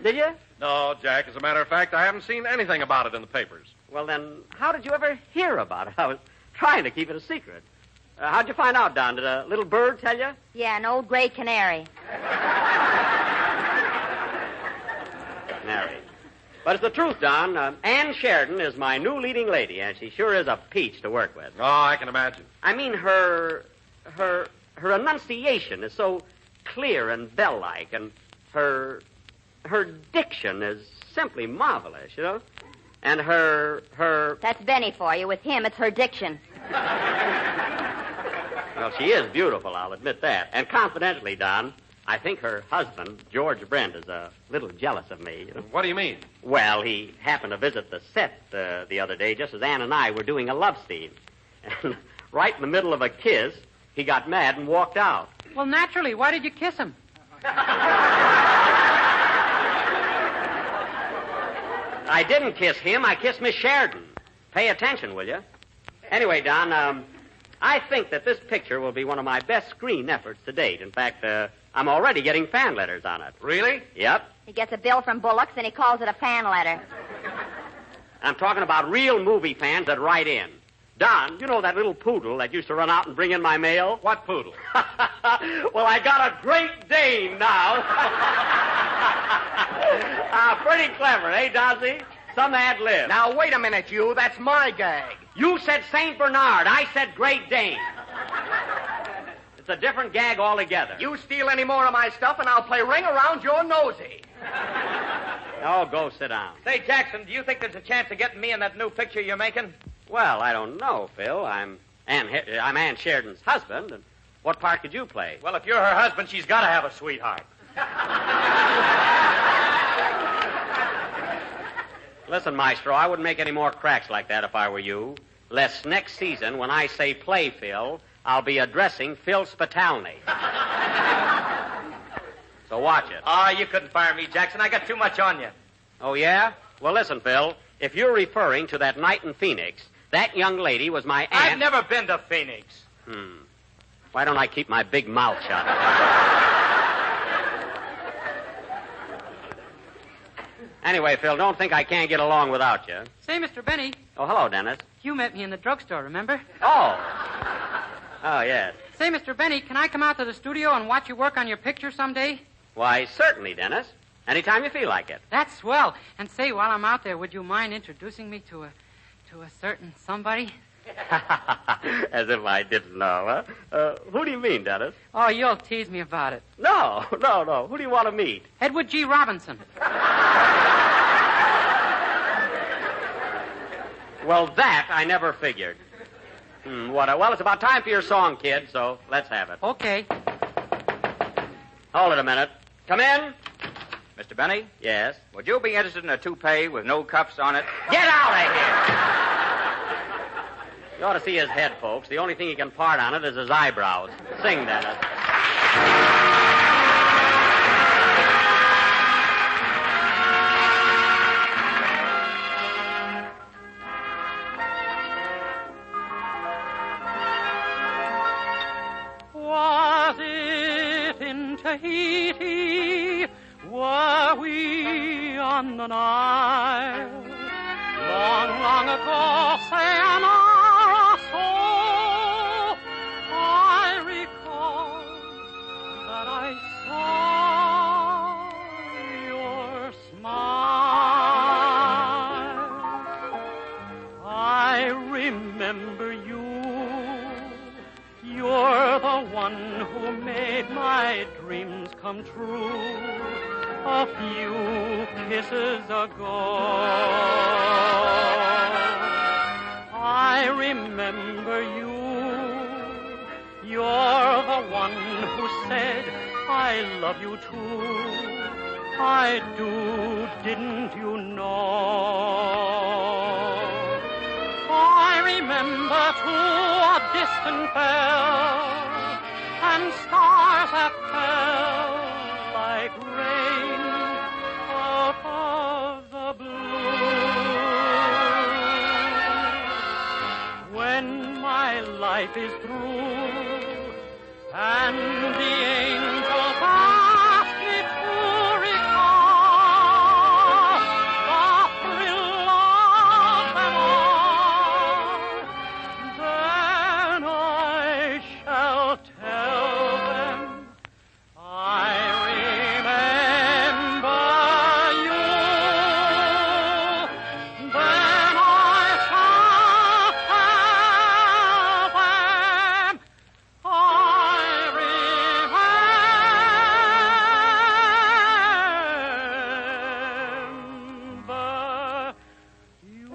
Did you? No, Jack. As a matter of fact, I haven't seen anything about it in the papers. Well, then, how did you ever hear about it? I was trying to keep it a secret. How'd you find out, Don? Did a little bird tell you? Yeah, an old gray canary. Canary. But it's the truth, Don. Ann Sheridan is my new leading lady, and she sure is a peach to work with. Oh, I can imagine. I mean, her enunciation is so clear and bell-like, and her diction is simply marvelous, you know? And her... That's Benny for you. With him, it's her diction. Well, she is beautiful, I'll admit that. And confidentially, Don, I think her husband, George Brent, is a little jealous of me. You know? What do you mean? Well, he happened to visit the set the other day just as Ann and I were doing a love scene. And right in the middle of a kiss, he got mad and walked out. Well, naturally. Why did you kiss him? I didn't kiss him. I kissed Miss Sheridan. Pay attention, will you? Anyway, Don, I think that this picture will be one of my best screen efforts to date. In fact, I'm already getting fan letters on it. Really? Yep. He gets a bill from Bullock's and he calls it a fan letter. I'm talking about real movie fans that write in. Don, you know that little poodle that used to run out and bring in my mail? What poodle? Well, I got a Great Dane now. Pretty clever, eh, Dozzy? Some ad lib. Now, wait a minute, you. That's my gag. You said St. Bernard. I said Great Dane. It's a different gag altogether. You steal any more of my stuff, and I'll play ring around your nosy. Oh, go sit down. Say, Jackson, do you think there's a chance of getting me in that new picture you're making? Well, I don't know, Phil. I'm Ann Sheridan's husband, and what part could you play? Well, if you're her husband, she's got to have a sweetheart. Listen, Maestro, I wouldn't make any more cracks like that if I were you. Lest next season, when I say play Phil, I'll be addressing Phil Spitalny. So watch it. Oh, you couldn't fire me, Jackson. I got too much on you. Oh, yeah? Well, listen, Phil. If you're referring to that night in Phoenix, that young lady was my aunt. I've never been to Phoenix. Why don't I keep my big mouth shut? Anyway, Phil, don't think I can't get along without you. Say, Mr. Benny. Oh, hello, Dennis. You met me in the drugstore, remember? Oh, yes. Say, Mr. Benny, can I come out to the studio and watch you work on your picture someday? Why, certainly, Dennis. Anytime you feel like it. That's swell. And say, while I'm out there, would you mind introducing me to a certain somebody? As if I didn't know, huh? Who do you mean, Dennis? Oh, you'll tease me about it. No. Who do you want to meet? Edward G. Robinson. Well, that I never figured. Well, it's about time for your song, kid, so let's have it. Okay. Hold it a minute. Come in. Mr. Benny? Yes? Would you be interested in a toupee with no cuffs on it? Get out of here! You ought to see his head, folks. The only thing he can part on it is his eyebrows. Sing, Dennis. Was it in Tahiti? Were we on the Nile? Long, long ago, sayonara, so I recall that I saw your smile. I remember you. You're the one who made my dreams come true a few kisses ago. I remember you. You're the one who said, I love you too. I do, didn't you know? I remember too a distant bell and stars that fell like rain out of the blue. When my life is through and the angels ask me to recall the thrill of them all, then I shall tell them I remember you. Then I shall tell them I remember you.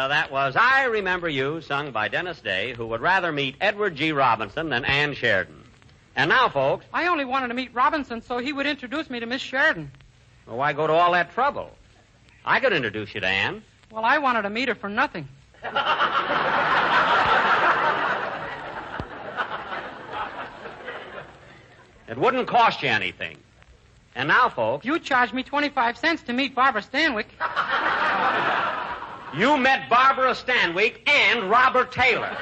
That was I Remember You, sung by Dennis Day, who would rather meet Edward G. Robinson than Ann Sheridan. And now, folks, I only wanted to meet Robinson so he would introduce me to Miss Sheridan. well, why go to all that trouble? I could introduce you to Ann. Well, I wanted to meet her for nothing. It wouldn't cost you anything. And now, folks, You charged me 25 cents to meet Barbara Stanwyck. you met Barbara Stanwyck and Robert Taylor.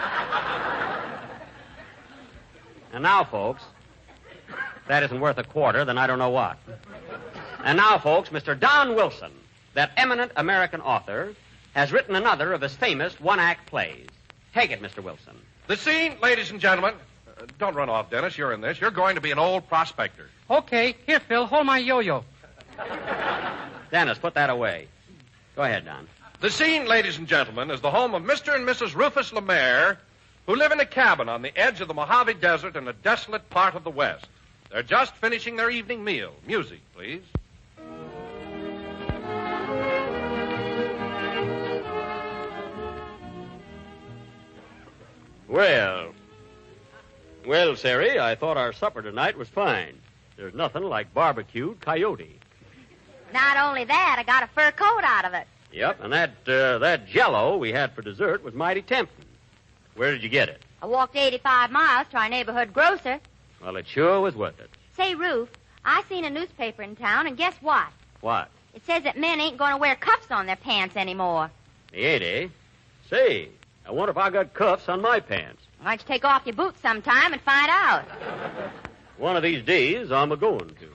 And now, folks, if that isn't worth a quarter, then I don't know what. And now, folks, Mr. Don Wilson, that eminent American author, has written another of his famous one-act plays. Take it, Mr. Wilson. The scene, ladies and gentlemen. Don't run off, Dennis. You're in this. You're going to be an old prospector. Okay, here, Phil, hold my yo-yo. Dennis, put that away. Go ahead, Don. The scene, ladies and gentlemen, is the home of Mr. and Mrs. Rufus Lemaire, who live in a cabin on the edge of the Mojave Desert in a desolate part of the West. They're just finishing their evening meal. Music, please. Well, Sari, I thought our supper tonight was fine. There's nothing like barbecued coyote. Not only that, I got a fur coat out of it. Yep, and that JELLO we had for dessert was mighty tempting. Where did you get it? I walked 85 miles to our neighborhood grocer. Well, it sure was worth it. Say, Ruth, I seen a newspaper in town, and guess what? What? It says that men ain't going to wear cuffs on their pants anymore. They ain't, eh? Say, I wonder if I got cuffs on my pants. Why don't you take off your boots sometime and find out? One of these days, I'm a-going to.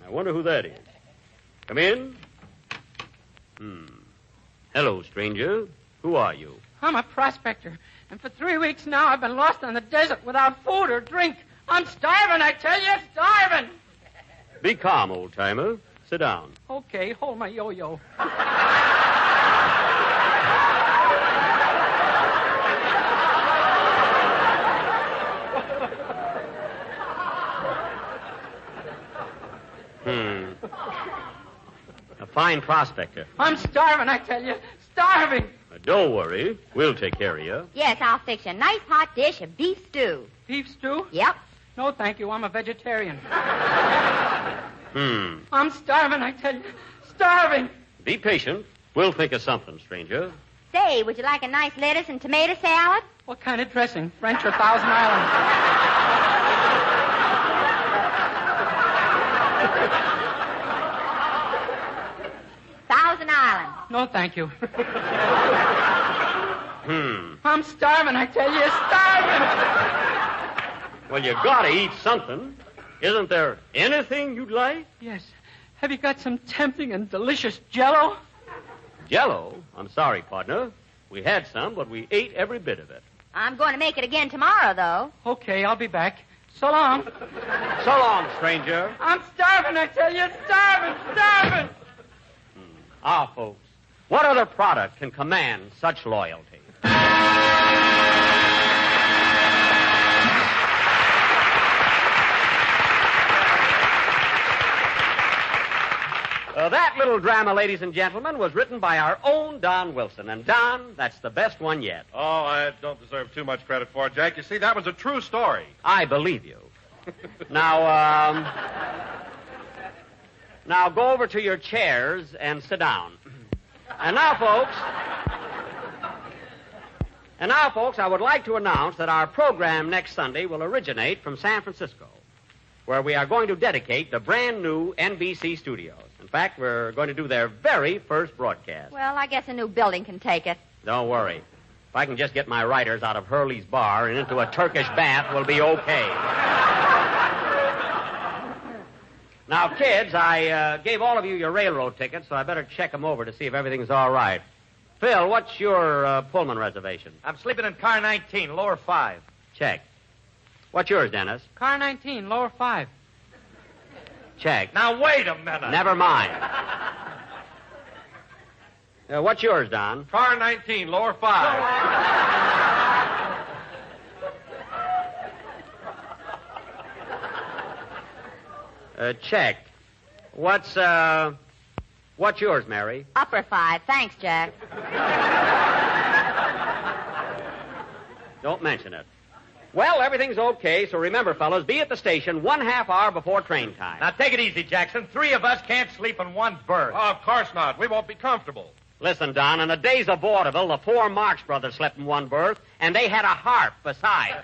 I wonder who that is. Come in. Hello, stranger. Who are you? I'm a prospector, and for 3 weeks now I've been lost on the desert without food or drink. I'm starving, I tell you, starving. Be calm, old-timer. Sit down. Okay, hold my yo-yo. A fine prospector. I'm starving, I tell you, starving. Don't worry. We'll take care of you. Yes, I'll fix you a nice hot dish of beef stew. Beef stew? Yep. No, thank you. I'm a vegetarian. I'm starving, I tell you. Starving. Be patient. We'll think of something, stranger. Say, would you like a nice lettuce and tomato salad? What kind of dressing? French or Thousand Island? Thousand Island. No, thank you. I'm starving, I tell you, starving. Well, you gotta eat something. Isn't there anything you'd like? Yes. Have you got some tempting and delicious JELLO? JELLO? I'm sorry, partner. We had some, but we ate every bit of it. I'm going to make it again tomorrow, though. Okay, I'll be back. So long. So long, stranger. I'm starving, I tell you. Starving. Ah, folks, what other product can command such loyalty? That little drama, ladies and gentlemen, was written by our own Don Wilson. And, Don, that's the best one yet. Oh, I don't deserve too much credit for it, Jack. You see, that was a true story. I believe you. Now go over to your chairs and sit down. And now, folks, I would like to announce that our program next Sunday will originate from San Francisco, where we are going to dedicate the brand new NBC studios. In fact, we're going to do their very first broadcast. Well, I guess a new building can take it. Don't worry. If I can just get my writers out of Hurley's bar and into a Turkish bath, we'll be okay. Now, kids, I gave all of you your railroad tickets, so I better check them over to see if everything's all right. Phil, what's your Pullman reservation? I'm sleeping in car 19, lower 5. Check. What's yours, Dennis? Car 19, lower 5. Check. Now, wait a minute. Never mind. What's yours, Don? Car 19, lower 5. Check. What's yours, Mary? Upper 5. Thanks, Jack. Don't mention it. Well, everything's okay, so remember, fellas, be at the station 1/2 hour before train time. Now, take it easy, Jackson. 3 of us can't sleep in one berth. Oh, of course not. We won't be comfortable. Listen, Don, in the days of vaudeville, the 4 Marx brothers slept in one berth, and they had a harp besides.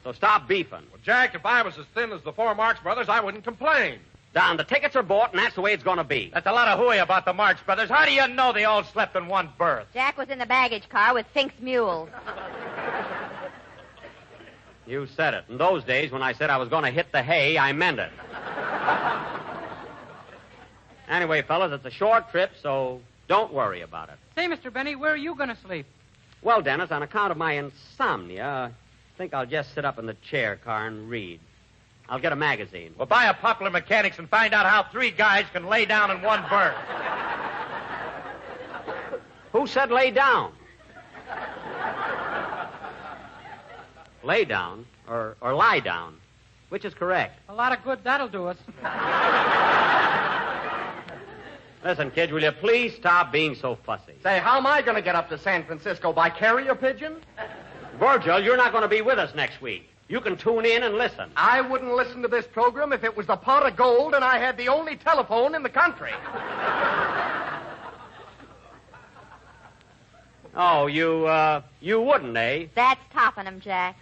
So stop beefing. Well, Jack, if I was as thin as the 4 Marx brothers, I wouldn't complain. Don, the tickets are bought, and that's the way it's going to be. That's a lot of hooey about the Marx brothers. How do you know they all slept in one berth? Jack was in the baggage car with Fink's mules. You said it. In those days, when I said I was going to hit the hay, I meant it. Anyway, fellas, it's a short trip, so don't worry about it. Say, Mr. Benny, where are you going to sleep? Well, Dennis, on account of my insomnia, I think I'll just sit up in the chair car and read. I'll get a magazine. Well, buy a Popular Mechanics and find out how 3 guys can lay down in one berth. Who said lay down? Lay down or lie down? Which is correct? A lot of good that'll do us. Listen, kids, will you please stop being so fussy? Say, how am I going to get up to San Francisco? By carrier pigeon? Virgil, you're not going to be with us next week. You can tune in and listen. I wouldn't listen to this program if it was the pot of gold and I had the only telephone in the country. Oh, you wouldn't, eh? That's topping him, Jack.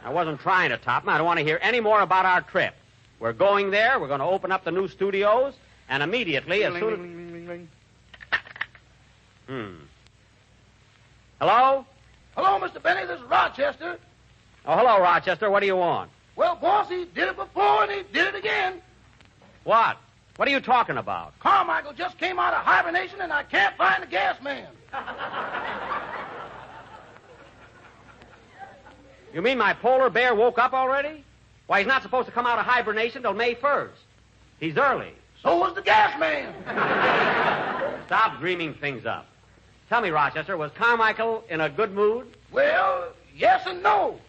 I wasn't trying to top him. I don't want to hear any more about our trip. We're going there. We're going to open up the new studios, and immediately, as soon as... Hello? Hello, Mr. Benny. This is Rochester. Oh, hello, Rochester. What do you want? Well, boss, he did it before and he did it again. What? What are you talking about? Carmichael just came out of hibernation and I can't find the gas man. You mean my polar bear woke up already? Why, he's not supposed to come out of hibernation till May 1st. He's early. So was the gas man. Stop dreaming things up. Tell me, Rochester, was Carmichael in a good mood? Well, yes and no.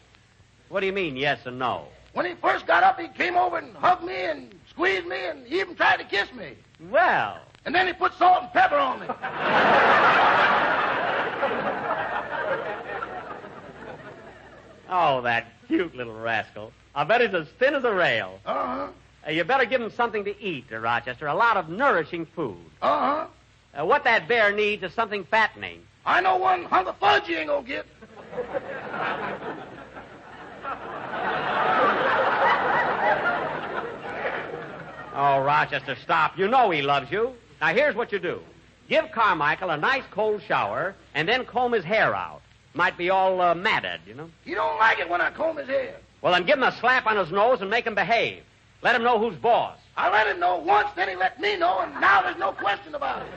What do you mean, yes and no? When he first got up, he came over and hugged me and squeezed me and he even tried to kiss me. Well. And then he put salt and pepper on me. Oh, that cute little rascal. I bet he's as thin as a rail. Uh-huh. You better give him something to eat, Rochester. A lot of nourishing food. Uh-huh. What that bear needs is something fattening. I know one hunk of fudge you ain't gonna get. Oh, Rochester, stop. You know he loves you. Now, here's what you do. Give Carmichael a nice cold shower and then comb his hair out. Might be all matted, you know. He don't like it when I comb his hair. Well, then give him a slap on his nose and make him behave. Let him know who's boss. I let him know once, then he let me know, and now there's no question about it.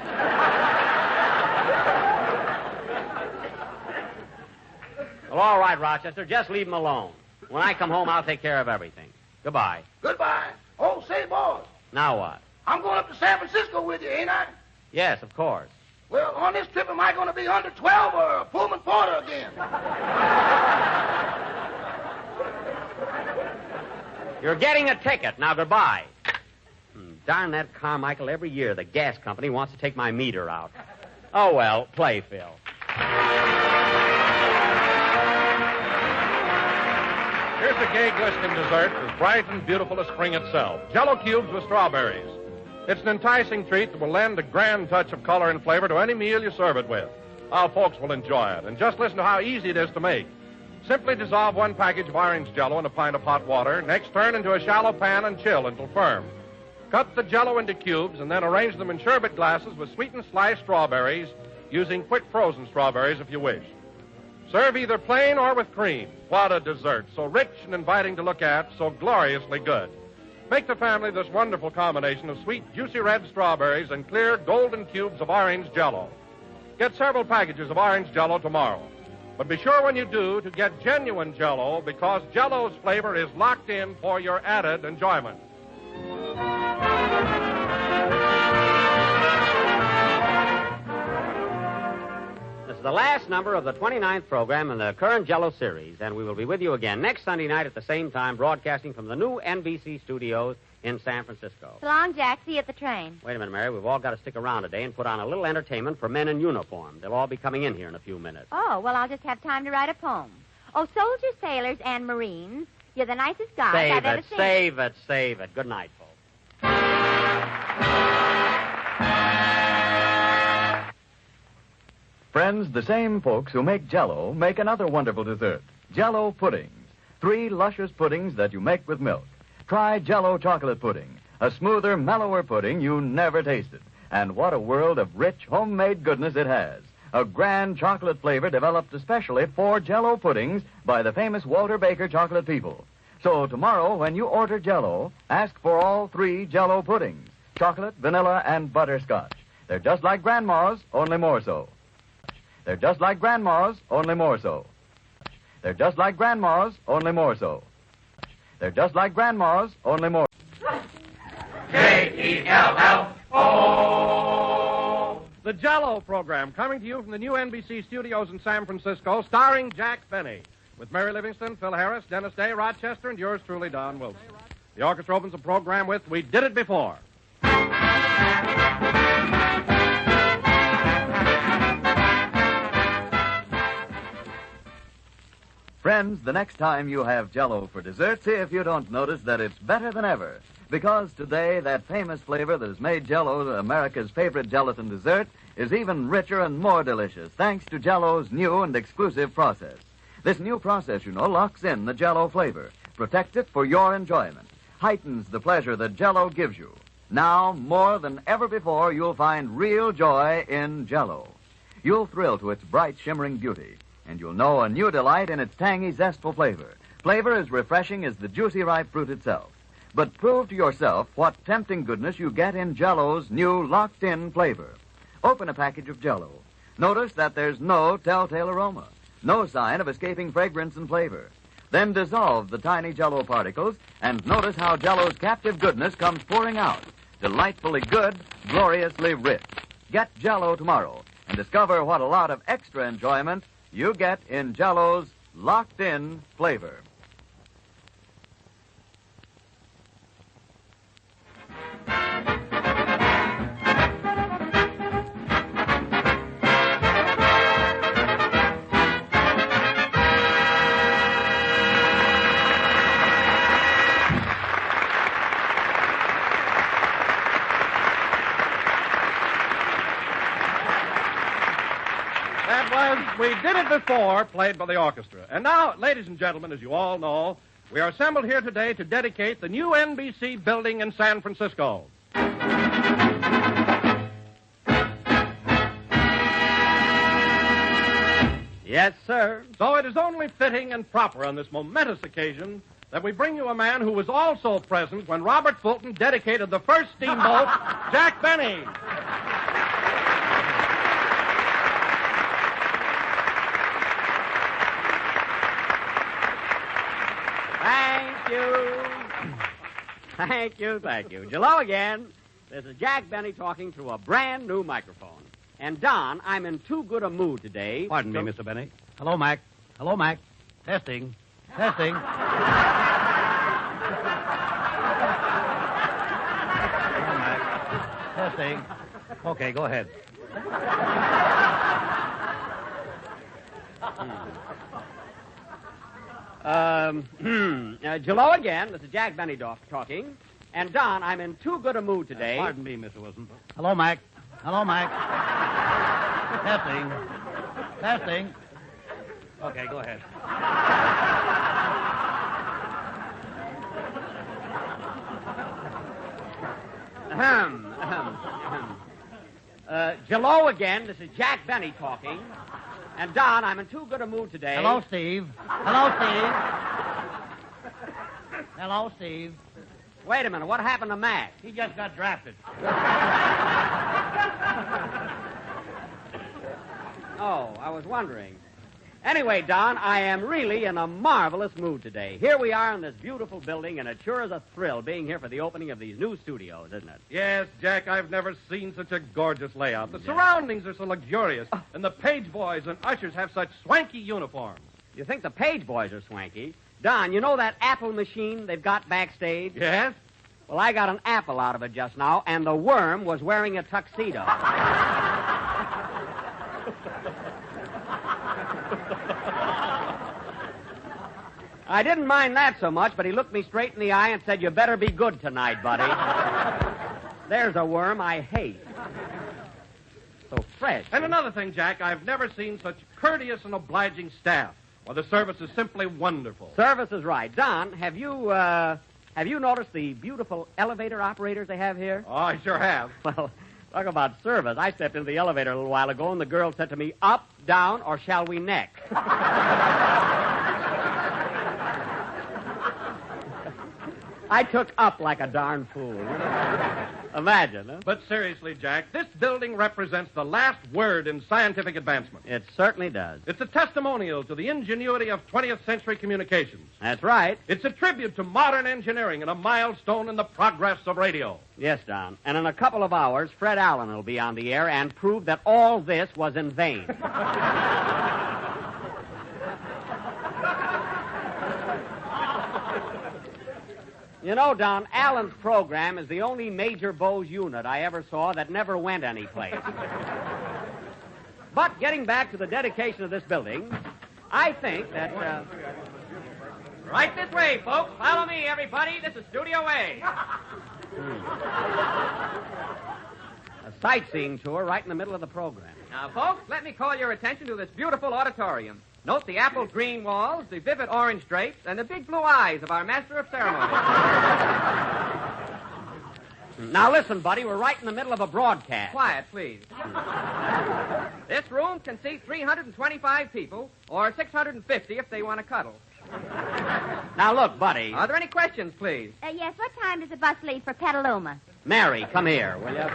Well, all right, Rochester. Just leave him alone. When I come home, I'll take care of everything. Goodbye. Goodbye. Oh, say, boys, Now what? I'm going up to San Francisco with you, ain't I? Yes, of course. Well, on this trip, am I going to be under 12 or a Pullman Porter again? You're getting a ticket. Now, goodbye. Darn that Carmichael. Every year, the gas company wants to take my meter out. Oh, well, play, Phil. Here's a gay glistening dessert as bright and beautiful as spring itself. Jello cubes with strawberries. It's an enticing treat that will lend a grand touch of color and flavor to any meal you serve it with. Our folks will enjoy it. And just listen to how easy it is to make. Simply dissolve 1 package of orange Jello in a pint of hot water. Next, turn into a shallow pan and chill until firm. Cut the Jello into cubes and then arrange them in sherbet glasses with sweetened sliced strawberries, using quick frozen strawberries if you wish. Serve either plain or with cream. What a dessert. So rich and inviting to look at, so gloriously good. Make the family this wonderful combination of sweet, juicy red strawberries and clear, golden cubes of orange Jello. Get several packages of orange Jello tomorrow. But be sure when you do to get genuine Jello, because Jello's flavor is locked in for your added enjoyment. This is the last number of the 29th program in the current Jello series, and we will be with you again next Sunday night at the same time, broadcasting from the new NBC studios in San Francisco. So long, Jack. See you at the train. Wait a minute, Mary. We've all got to stick around today and put on a little entertainment for men in uniform. They'll all be coming in here in a few minutes. Oh, well, I'll just have time to write a poem. Oh, soldiers, sailors, and Marines, you're the nicest guys I've ever seen. Save it. Good night, folks. Friends, the same folks who make Jello make another wonderful dessert, Jello puddings. 3 luscious puddings that you make with milk. Try Jello chocolate pudding, a smoother, mellower pudding you never tasted. And what a world of rich, homemade goodness it has. A grand chocolate flavor developed especially for Jello puddings by the famous Walter Baker chocolate people. So tomorrow, when you order Jello, ask for all 3 Jello puddings, chocolate, vanilla, and butterscotch. They're just like Grandma's, only more so. They're just like Grandma's, only more so. They're just like Grandma's, only more so. They're just like Grandma's, only more. Jello. The Jello program, coming to you from the new NBC studios in San Francisco, starring Jack Benny, with Mary Livingston, Phil Harris, Dennis Day, Rochester, and yours truly, Don Wilson. The orchestra opens the program with "We Did It Before." Friends, the next time you have Jello for dessert, see if you don't notice that it's better than ever. Because today, that famous flavor that has made Jello America's favorite gelatin dessert is even richer and more delicious, thanks to Jello's new and exclusive process. This new process, locks in the Jello flavor, protects it for your enjoyment, heightens the pleasure that Jello gives you. Now, more than ever before, you'll find real joy in Jello. You'll thrill to its bright, shimmering beauty. And you'll know a new delight in its tangy, zestful flavor. Flavor as refreshing as the juicy, ripe fruit itself. But prove to yourself what tempting goodness you get in Jello's new locked-in flavor. Open a package of Jello. Notice that there's no telltale aroma, no sign of escaping fragrance and flavor. Then dissolve the tiny Jello particles and notice how Jello's captive goodness comes pouring out. Delightfully good, gloriously rich. Get Jello tomorrow and discover what a lot of extra enjoyment you get in Jello's locked-in flavor. We Did It Before, played by the orchestra. And now, ladies and gentlemen, as you all know, we are assembled here today to dedicate the new NBC building in San Francisco. Yes, sir. So it is only fitting and proper on this momentous occasion that we bring you a man who was also present when Robert Fulton dedicated the first steamboat, Jack Benny. you. Thank you. Jello again. This is Jack Benny talking through a brand new microphone. And, Don, I'm in too good a mood today. Pardon me, Mr. Benny. Hello, Mac. Testing. Hello, Mac. Testing. Okay, go ahead. Jello again. This is Jack Benny talking. And, Don, I'm in too good a mood today. Pardon me, Mr. Wilson. Hello, Mac. Testing. Okay, go ahead. Jello again. This is Jack Benny talking. And, Don, I'm in too good a mood today. Hello, Steve. Wait a minute. What happened to Mac? He just got drafted. Oh, I was wondering. Anyway, Don, I am really in a marvelous mood today. Here we are in this beautiful building, and it sure is a thrill being here for the opening of these new studios, isn't it? Yes, Jack, I've never seen such a gorgeous layout. The surroundings are so luxurious, and the page boys and ushers have such swanky uniforms. You think the page boys are swanky? Don, you know that apple machine they've got backstage? Yes? Well, I got an apple out of it just now, and the worm was wearing a tuxedo. I didn't mind that so much, but he looked me straight in the eye and said, "You better be good tonight, buddy." There's a worm I hate. So fresh. And another thing, Jack, I've never seen such courteous and obliging staff. Well, the service is simply wonderful. Service is right. Don, have you noticed the beautiful elevator operators they have here? Oh, I sure have. Well, talk about service. I stepped into the elevator a little while ago, and the girl said to me, "Up, down, or shall we neck?" I took up like a darn fool. Imagine, huh? But seriously, Jack, this building represents the last word in scientific advancement. It certainly does. It's a testimonial to the ingenuity of 20th century communications. That's right. It's a tribute to modern engineering and a milestone in the progress of radio. Yes, Don. And in a couple of hours, Fred Allen will be on the air and prove that all this was in vain. You know, Don, Allen's program is the only major Bose unit I ever saw that never went anyplace. But getting back to the dedication of this building, I think that... Right this way, folks. Follow me, everybody. This is Studio A. A sightseeing tour right in the middle of the program. Now, folks, let me call your attention to this beautiful auditorium. Note the apple green walls, the vivid orange drapes, and the big blue eyes of our master of ceremonies. Now listen, buddy, we're right in the middle of a broadcast. Quiet, please. This room can seat 325 people, or 650 if they want to cuddle. Now look, buddy. Are there any questions, please? Yes, what time does the bus leave for Petaluma? Mary, come here, will you?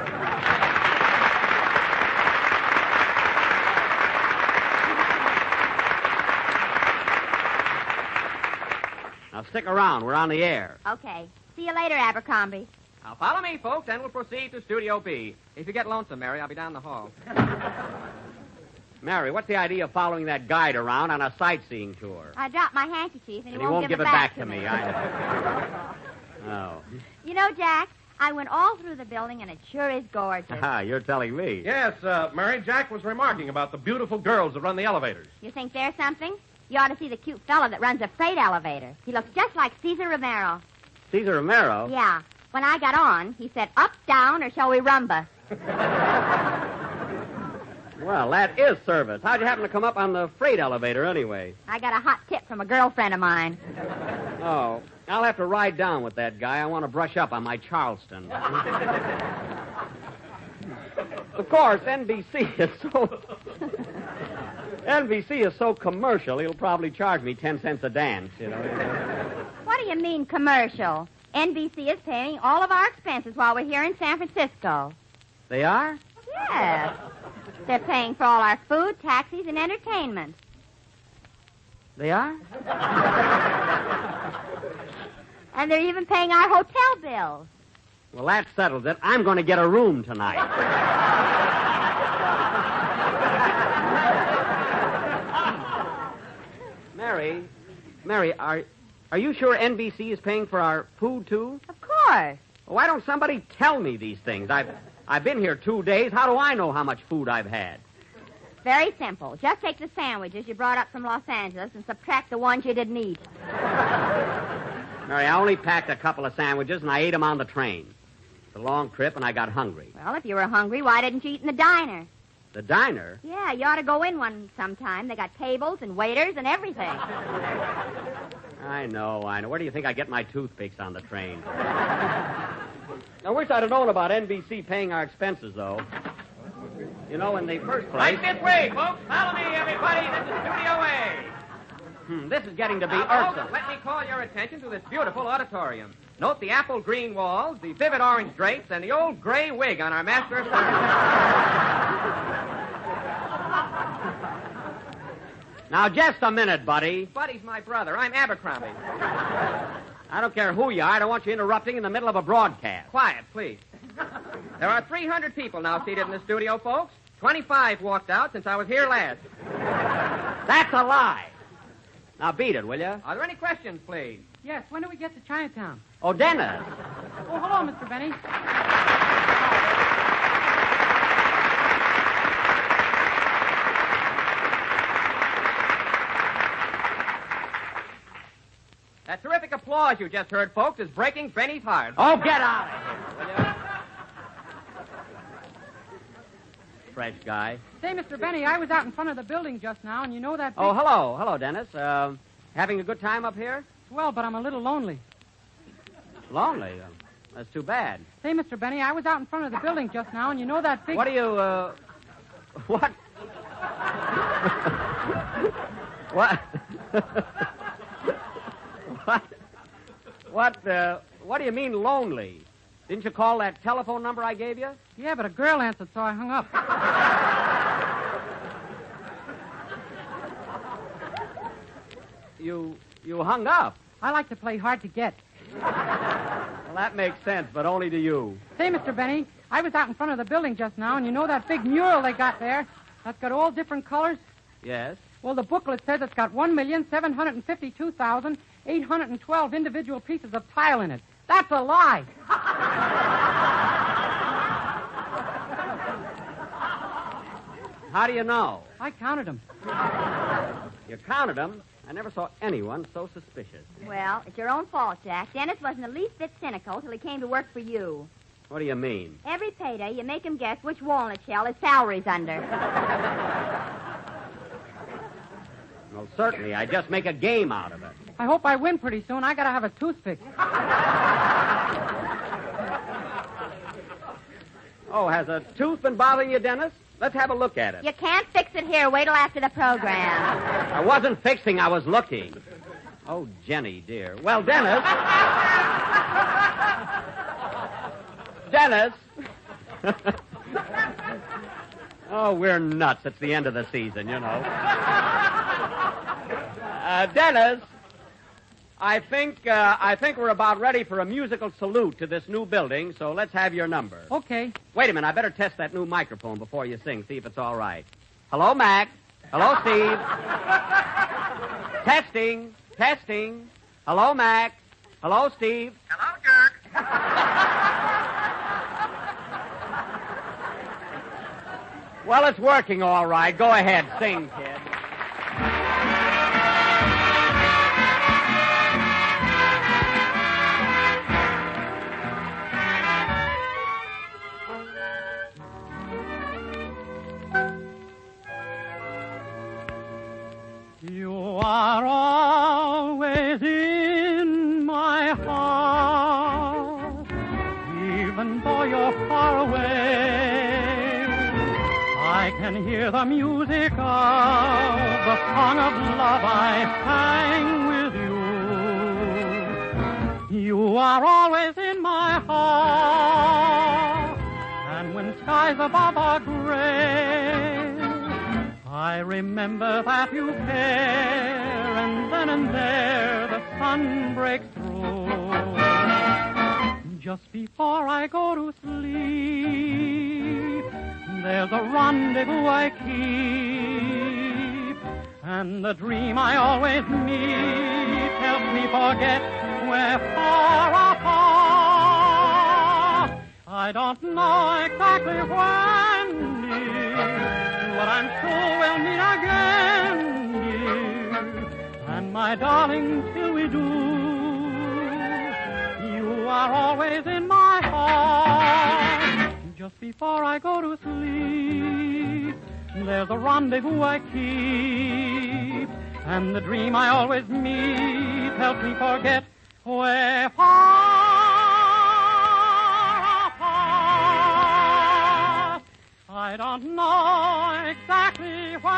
Now, stick around. We're on the air. Okay. See you later, Abercrombie. Now, follow me, folks, and we'll proceed to Studio B. If you get lonesome, Mary, I'll be down the hall. Mary, what's the idea of following that guide around on a sightseeing tour? I dropped my handkerchief, and he won't give it back to me. I know. Oh. You know, Jack, I went all through the building, and it sure is gorgeous. You're telling me. Yes, Mary, Jack was remarking about the beautiful girls that run the elevators. You think there's something? You ought to see the cute fellow that runs a freight elevator. He looks just like Cesar Romero. Cesar Romero? Yeah. When I got on, he said, "Up, down, or shall we rumba?" Well, that is service. How'd you happen to come up on the freight elevator anyway? I got a hot tip from a girlfriend of mine. Oh, I'll have to ride down with that guy. I want to brush up on my Charleston. Of course, NBC is so commercial, he'll probably charge me 10 cents a dance, you know. What do you mean, commercial? NBC is paying all of our expenses while we're here in San Francisco. They are? Yes. They're paying for all our food, taxis, and entertainment. They are? And they're even paying our hotel bills. Well, that settles it. I'm going to get a room tonight. Mary, are you sure NBC is paying for our food, too? Of course. Why don't somebody tell me these things? I've been here 2 days. How do I know how much food I've had? Very simple. Just take the sandwiches you brought up from Los Angeles and subtract the ones you didn't eat. Mary, I only packed a couple of sandwiches, and I ate them on the train. It's a long trip, and I got hungry. Well, if you were hungry, why didn't you eat in the diner? The diner? Yeah, you ought to go in one sometime. They got tables and waiters and everything. I know. Where do you think I get my toothpicks on the train? I wish I'd have known about NBC paying our expenses, though. You know, in the first place... Right this way, folks. Follow me, everybody. This is Studio A. This is getting to be Now, irksome. folks, let me call your attention to this beautiful auditorium. Note the apple green walls, the vivid orange drapes, and the old gray wig on our master of Now, just a minute, Buddy. Buddy's my brother. I'm Abercrombie. I don't care who you are. I don't want you interrupting in the middle of a broadcast. Quiet, please. There are 300 people now seated in the studio, folks. 25 walked out since I was here last. That's a lie. Now, beat it, will you? Are there any questions, please? Yes, when do we get to Chinatown? Oh, Dennis. Oh, hello, Mr. Benny. That terrific applause you just heard, folks, is breaking Benny's heart. Oh, get out of here, will you? Fresh guy. Say, Mr. Benny, I was out in front of the building just now, and you know that... Oh, hello. Hello, Dennis. Having a good time up here? Well, but I'm a little lonely. Lonely? That's too bad. Say, Mr. Benny, I was out in front of the building just now, and you know that big... What do you, What? What? What do you mean lonely? Didn't you call that telephone number I gave you? Yeah, but a girl answered, so I hung up. You hung up? I like to play hard to get. Well, that makes sense, but only to you. Say, Mr. Benny, I was out in front of the building just now, and you know that big mural they got there? That's got all different colors? Yes? Well, the booklet says it's got 1,752,812 individual pieces of tile in it. That's a lie. How do you know? I counted them. You counted them? I never saw anyone so suspicious. Well, it's your own fault, Jack. Dennis wasn't the least bit cynical till he came to work for you. What do you mean? Every payday, you make him guess which walnut shell his salary's under. Well, certainly. I just make a game out of it. I hope I win pretty soon. I gotta have a toothpick. Oh, has a tooth been bothering you, Dennis? Let's have a look at it. You can't fix it here. Wait till after the program. I wasn't fixing, I was looking. Oh, Jenny, dear. Well, Dennis. Dennis. Oh, we're nuts. It's the end of the season, you know. Dennis, I think we're about ready for a musical salute to this new building, so let's have your number. Okay. Wait a minute. I better test that new microphone before you sing, see if it's all right. Hello, Mac. Hello, Steve. Testing. Testing. Hello, Mac. Hello, Steve. Hello, Dirk. Well, it's working all right. Go ahead. Sing, kid. You are always in my heart, even though you're far away. I can hear the music of the song of love I sang with you. You are always in my heart, and when skies above are gray, I remember that you care, and then and there the sun breaks through. Just before I go to sleep, there's a rendezvous I keep, and the dream I always meet helps me forget we're far apart. I don't know exactly when, dear, but I'm sure we'll meet again, dear. And my darling, till we do, you are always in my heart. Just before I go to sleep, there's a rendezvous I keep, and the dream I always meet helps me forget we're far apart. I don't know exactly when,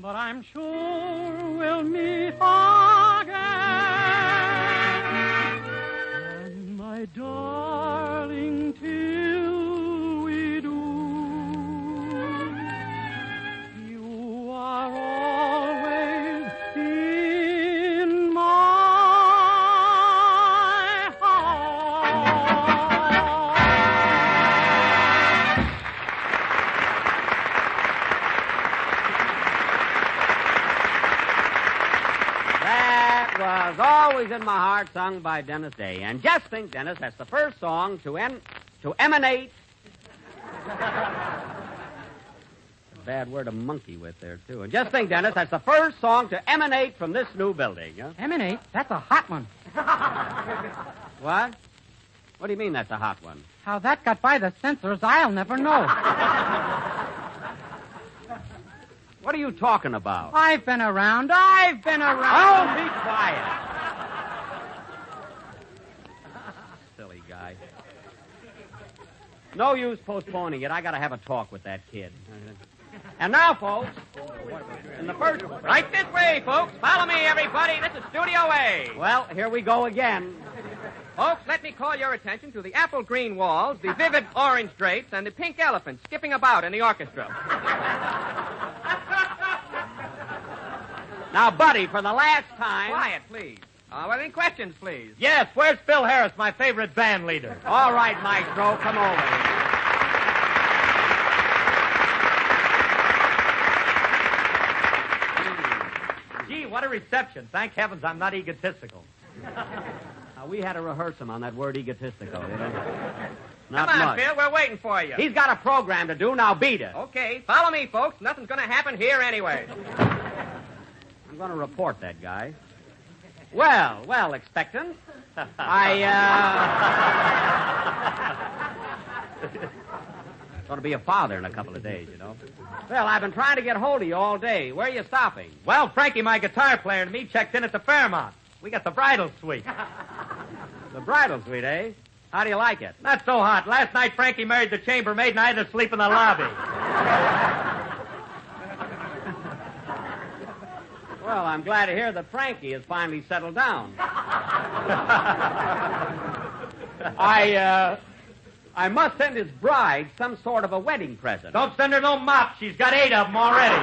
but I'm sure we'll meet again. And my darling, till we do, you are always in my Was Always in My Heart, sung by Dennis Day. And just think, Dennis, that's the first song to emanate. Bad word to monkey with there, too. And just think, Dennis, that's the first song to emanate from this new building. Huh? Emanate? That's a hot one. What? What do you mean that's a hot one? How that got by the censors, I'll never know. What are you talking about? I've been around. Oh, be quiet. Silly guy. No use postponing it. I got to have a talk with that kid. And now, folks, in the first... Right this way, folks. Follow me, everybody. This is Studio A. Well, here we go again. Folks, let me call your attention to the apple green walls, the vivid orange drapes, and the pink elephant skipping about in the orchestra. Now, Buddy, for the last time... Quiet, please. Any questions, please? Yes, where's Phil Harris, my favorite band leader? All right, Maestro, come over. Gee, what a reception. Thank heavens I'm not egotistical. We had to rehearse him on that word egotistical, you know. Come on, Phil, we're waiting for you. He's got a program to do, now beat it. Okay, follow me, folks. Nothing's going to happen here anyway. I'm going to report that guy. Well, expectant. Going to be a father in a couple of days, you know. Well, I've been trying to get hold of you all day. Where are you stopping? Well, Frankie, my guitar player, and me checked in at the Fairmont. We got the bridal suite. The bridal suite, eh? How do you like it? Not so hot. Last night, Frankie married the chambermaid, and I had to sleep in the lobby. Well, I'm glad to hear that Frankie has finally settled down. I must send his bride some sort of a wedding present. Don't send her no mop. She's got 8 of them already.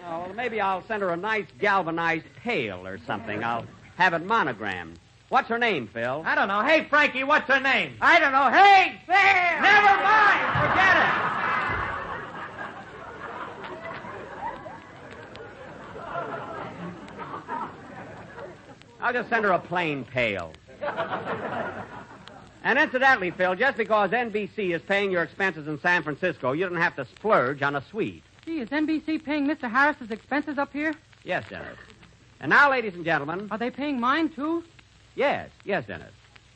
Well, maybe I'll send her a nice galvanized pail or something. I'll have it monogrammed. What's her name, Phil? I don't know. Hey, Frankie, what's her name? I don't know. Hey, Sam! Never mind. Forget it. I'll just send her a plain pail. And incidentally, Phil, just because NBC is paying your expenses in San Francisco, you don't have to splurge on a suite. Gee, is NBC paying Mr. Harris's expenses up here? Yes, Dennis. And now, ladies and gentlemen... Are they paying mine, too? Yes, Dennis.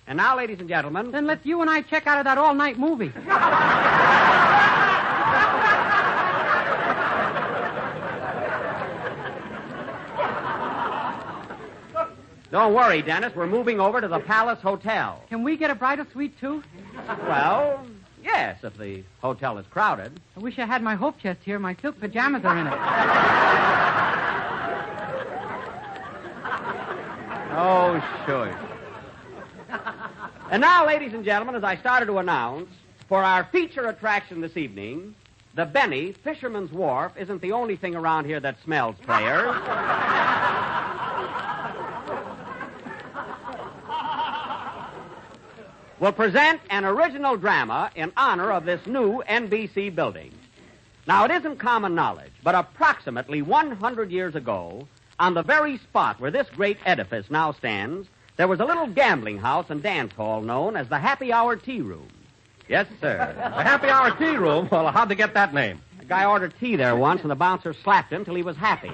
And now, ladies and gentlemen... Then let's you and I check out of that all-night movie. Don't worry, Dennis. We're moving over to the Palace Hotel. Can we get a bridal suite, too? Well, yes, if the hotel is crowded. I wish I had my hope chest here. My silk pajamas are in it. Oh, sure. And now, ladies and gentlemen, as I started to announce, for our feature attraction this evening, The Benny, Fisherman's Wharf, isn't the only thing around here that smells, players. Will present an original drama in honor of this new NBC building. Now, it isn't common knowledge, but approximately 100 years ago, on the very spot where this great edifice now stands, there was a little gambling house and dance hall known as the Happy Hour Tea Room. Yes, sir. The Happy Hour Tea Room? Well, how'd they get that name? A guy ordered tea there once, and the bouncer slapped him till he was happy.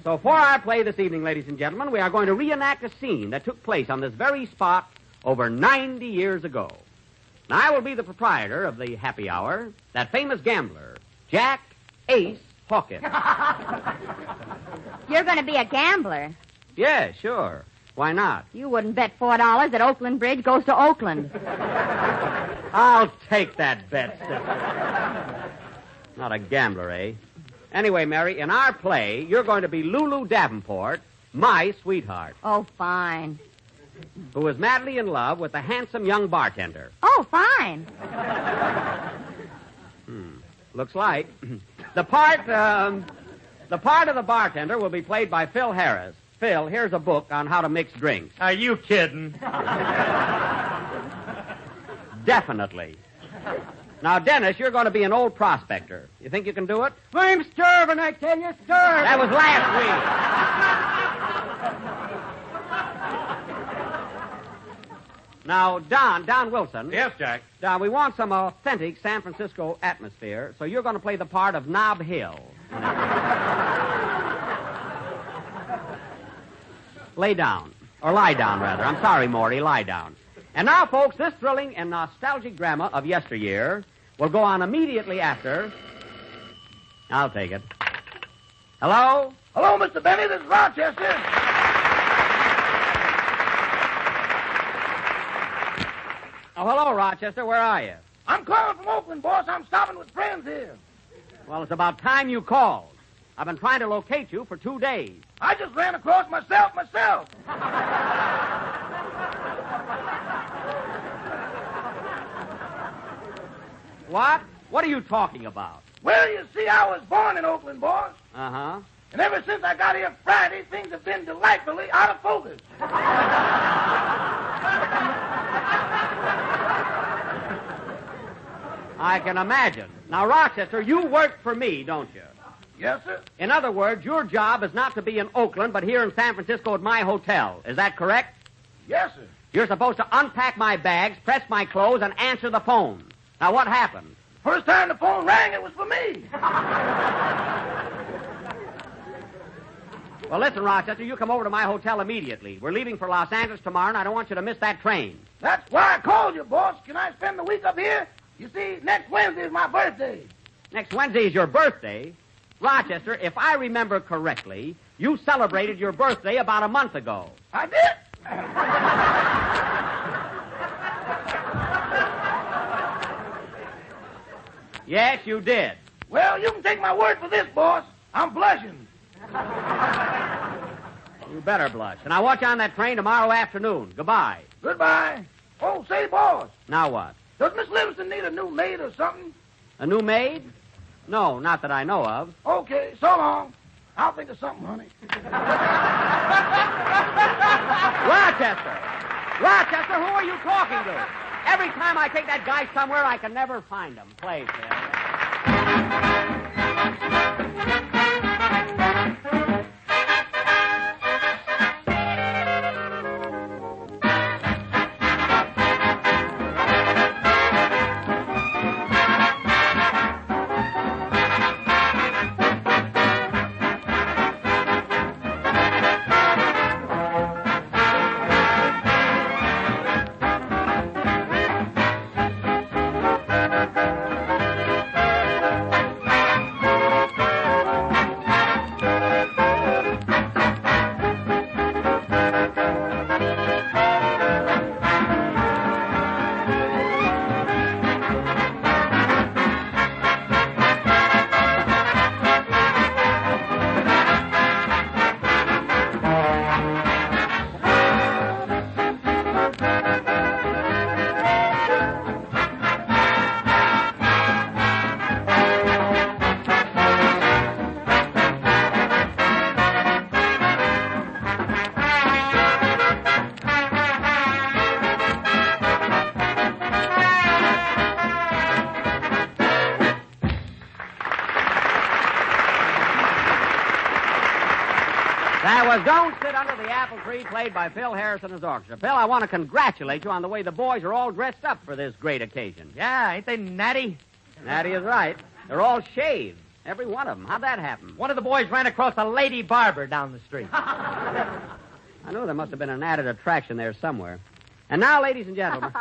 So for our play this evening, ladies and gentlemen, we are going to reenact a scene that took place on this very spot over 90 years ago. Now, I will be the proprietor of the Happy Hour, that famous gambler, Jack Ace Hawkins. You're going to be a gambler. Yeah, sure. Why not? You wouldn't bet $4 that Oakland Bridge goes to Oakland. I'll take that bet, sister. Not a gambler, eh? Anyway, Mary, in our play, you're going to be Lulu Davenport, my sweetheart. Oh, fine. Who is madly in love with the handsome young bartender. Oh, fine. Looks like. The part of the bartender will be played by Phil Harris. Phil, here's a book on how to mix drinks. Are you kidding? Definitely. Now, Dennis, you're going to be an old prospector. You think you can do it? I'm starving, I tell you, starving. That was last week. Now, Don Wilson. Yes, Jack. Don, we want some authentic San Francisco atmosphere, so you're going to play the part of Nob Hill. Lay down. Or lie down, rather. I'm sorry, Morty. Lie down. And now, folks, this thrilling and nostalgic drama of yesteryear will go on immediately after... I'll take it. Hello? Hello, Mr. Benny. This is Rochester. Oh, hello, Rochester. Where are you? I'm calling from Oakland, boss. I'm stopping with friends here. Well, it's about time you called. I've been trying to locate you for 2 days. I just ran across myself. What? What are you talking about? Well, you see, I was born in Oakland, boss. Uh-huh. And ever since I got here Friday, things have been delightfully out of focus. I can imagine. Now, Rochester, you work for me, don't you? Yes, sir. In other words, your job is not to be in Oakland, but here in San Francisco at my hotel. Is that correct? Yes, sir. You're supposed to unpack my bags, press my clothes, and answer the phone. Now, what happened? First time the phone rang, it was for me. Well, listen, Rochester, you come over to my hotel immediately. We're leaving for Los Angeles tomorrow, and I don't want you to miss that train. That's why I called you, boss. Can I spend the week up here? You see, next Wednesday is my birthday. Next Wednesday is your birthday? Rochester, if I remember correctly, you celebrated your birthday about a month ago. I did? Yes, you did. Well, you can take my word for this, boss. I'm blushing. You better blush. And I'll watch you on that train tomorrow afternoon. Goodbye. Goodbye. Oh, say, boss. Now what? Does Miss Livingston need a new maid or something? A new maid? No, not that I know of. Okay, so long. I'll think of something, honey. Rochester! Rochester, who are you talking to? Every time I take that guy somewhere, I can never find him. Play, Phil. That was Don't Sit Under the Apple Tree, played by Phil Harris and his orchestra. Phil, I want to congratulate you on the way the boys are all dressed up for this great occasion. Yeah, ain't they natty? Natty is right. They're all shaved, every one of them. How'd that happen? One of the boys ran across a lady barber down the street. I knew there must have been an added attraction there somewhere. And now, ladies and gentlemen.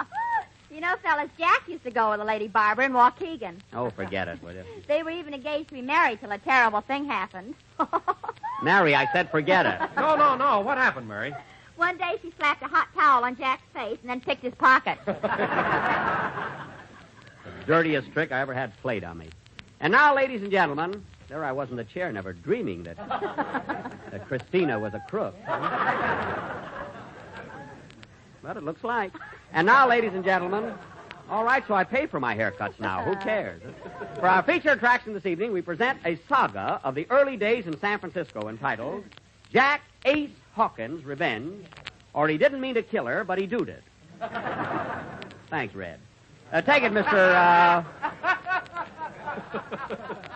You know, fellas, Jack used to go with a lady barber in Waukegan. Oh, forget it, will you? They were even engaged to be married till a terrible thing happened. Mary, I said forget it. No. What happened, Mary? One day she slapped a hot towel on Jack's face and then picked his pocket. The dirtiest trick I ever had played on me. And now, ladies and gentlemen, there I was in the chair, never dreaming that Christina was a crook. But it looks like. And now, ladies and gentlemen, all right, so I pay for my haircuts now. Who cares? For our feature attraction this evening, we present a saga of the early days in San Francisco entitled Jack Ace Hawkins' Revenge, or He Didn't Mean to Kill Her, but He Doed It. Thanks, Red. Take it, Mr.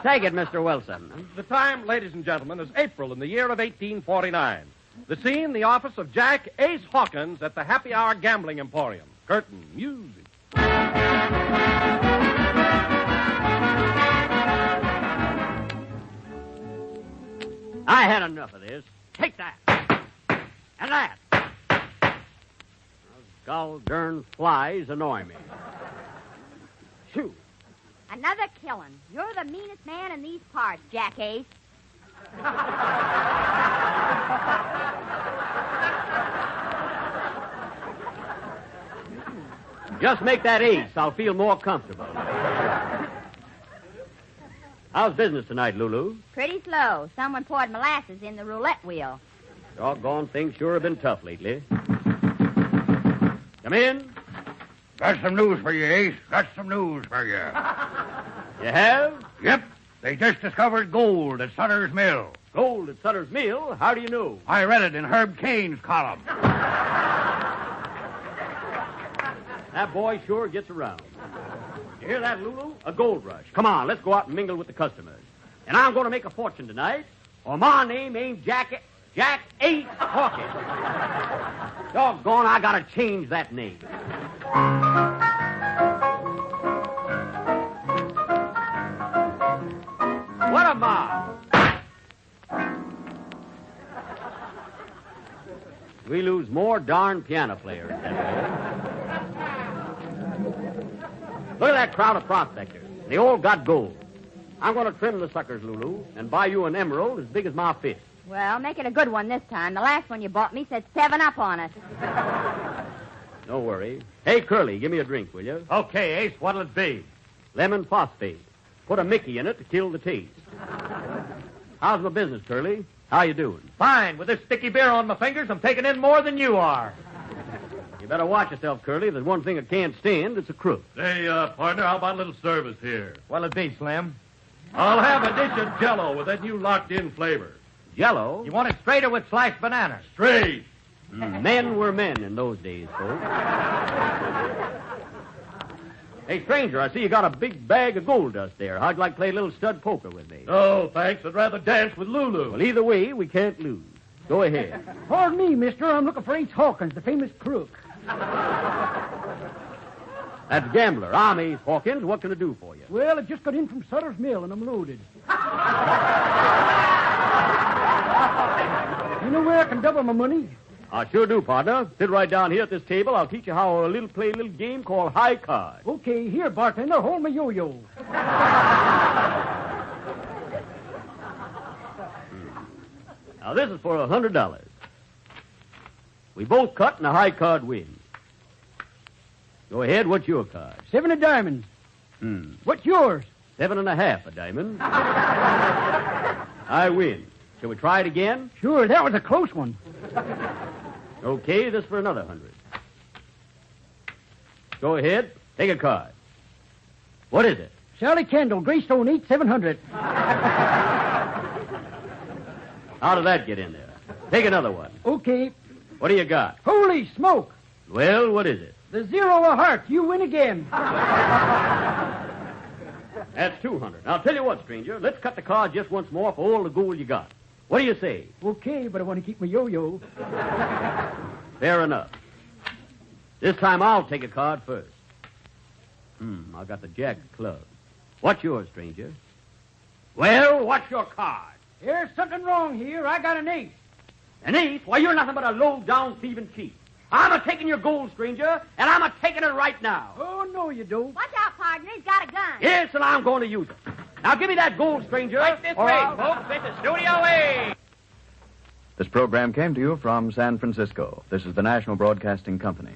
Take it, Mr. Wilson. The time, ladies and gentlemen, is April in the year of 1849. The scene, the office of Jack Ace Hawkins at the Happy Hour Gambling Emporium. Curtain, music. I had enough of this. Take that. And that. Those gall-darn flies annoy me. Shoo. Another killing. You're the meanest man in these parts, Jack Ace. Just make that ace. I'll feel more comfortable. How's business tonight, Lulu? Pretty slow. Someone poured molasses in the roulette wheel. Doggone things sure have been tough lately. Come in. Got some news for you, Ace. Got some news for you. You have? Yep. They just discovered gold at Sutter's Mill. Gold at Sutter's Mill? How do you know? I read it in Herb Cain's column. That boy sure gets around. You hear that, Lulu? A gold rush. Come on, let's go out and mingle with the customers. And I'm going to make a fortune tonight, or my name ain't Jack Ace Hawkins. Doggone, I got to change that name. What am I? We lose more darn piano players that way. Look at that crowd of prospectors. They all got gold. I'm going to trim the suckers, Lulu, and buy you an emerald as big as my fist. Well, make it a good one this time. The last one you bought me said 7 Up on it. Don't worry. Hey, Curly, give me a drink, will you? Okay, Ace, what'll it be? Lemon phosphate. Put a Mickey in it to kill the taste. How's my business, Curly? How you doing? Fine. With this sticky beer on my fingers, I'm taking in more than you are. You better watch yourself, Curly. If there's one thing I can't stand, it's a crook. Hey, partner, how about a little service here? What'll it be, Slim? I'll have a dish of Jello with that new locked-in flavor. Jello? You want it straight or with sliced bananas? Straight. Men were men in those days, folks. Hey, stranger, I see you got a big bag of gold dust there. How'd you like to play a little stud poker with me? Oh, thanks. I'd rather dance with Lulu. Well, either way, we can't lose. Go ahead. Pardon me, mister. I'm looking for Ace Hawkins, the famous crook. That's Gambler. I'm Ace Hawkins. What can I do for you? Well, I just got in from Sutter's Mill, and I'm loaded. You know where I can double my money? I sure do, partner. Sit right down here at this table. I'll teach you how to play a little game called high card. Okay, here, bartender, hold my yo-yo. Now, this is for $100. We both cut, and the high card wins. Go ahead. What's your card? 7 of diamonds. What's yours? 7.5 a diamond. I win. Shall we try it again? Sure, that was a close one. Okay, this for another 100. Go ahead. Take a card. What is it? Sally Kendall, Greystone 8700. How did that get in there? Take another one. Okay. What do you got? Holy smoke. Well, what is it? The 0 of hearts. You win again. That's 200. Now, I'll tell you what, stranger. Let's cut the cards just once more for all the gold you got. What do you say? Okay, but I want to keep my yo-yo. Fair enough. This time I'll take a card first. I got the jack of clubs. What's yours, stranger? Well, what's your card? There's something wrong here. I got an ace. An ace? Why, you're nothing but a low-down thieving cheat. I'm a-taking your gold, stranger, and I'm a-taking it right now. Oh, no, you don't. Watch out, partner. He's got a gun. Yes, and I'm going to use it. Now, give me that gold, stranger. Right this or way, I'll- folks. This is Studio A. This program came to you from San Francisco. This is the National Broadcasting Company.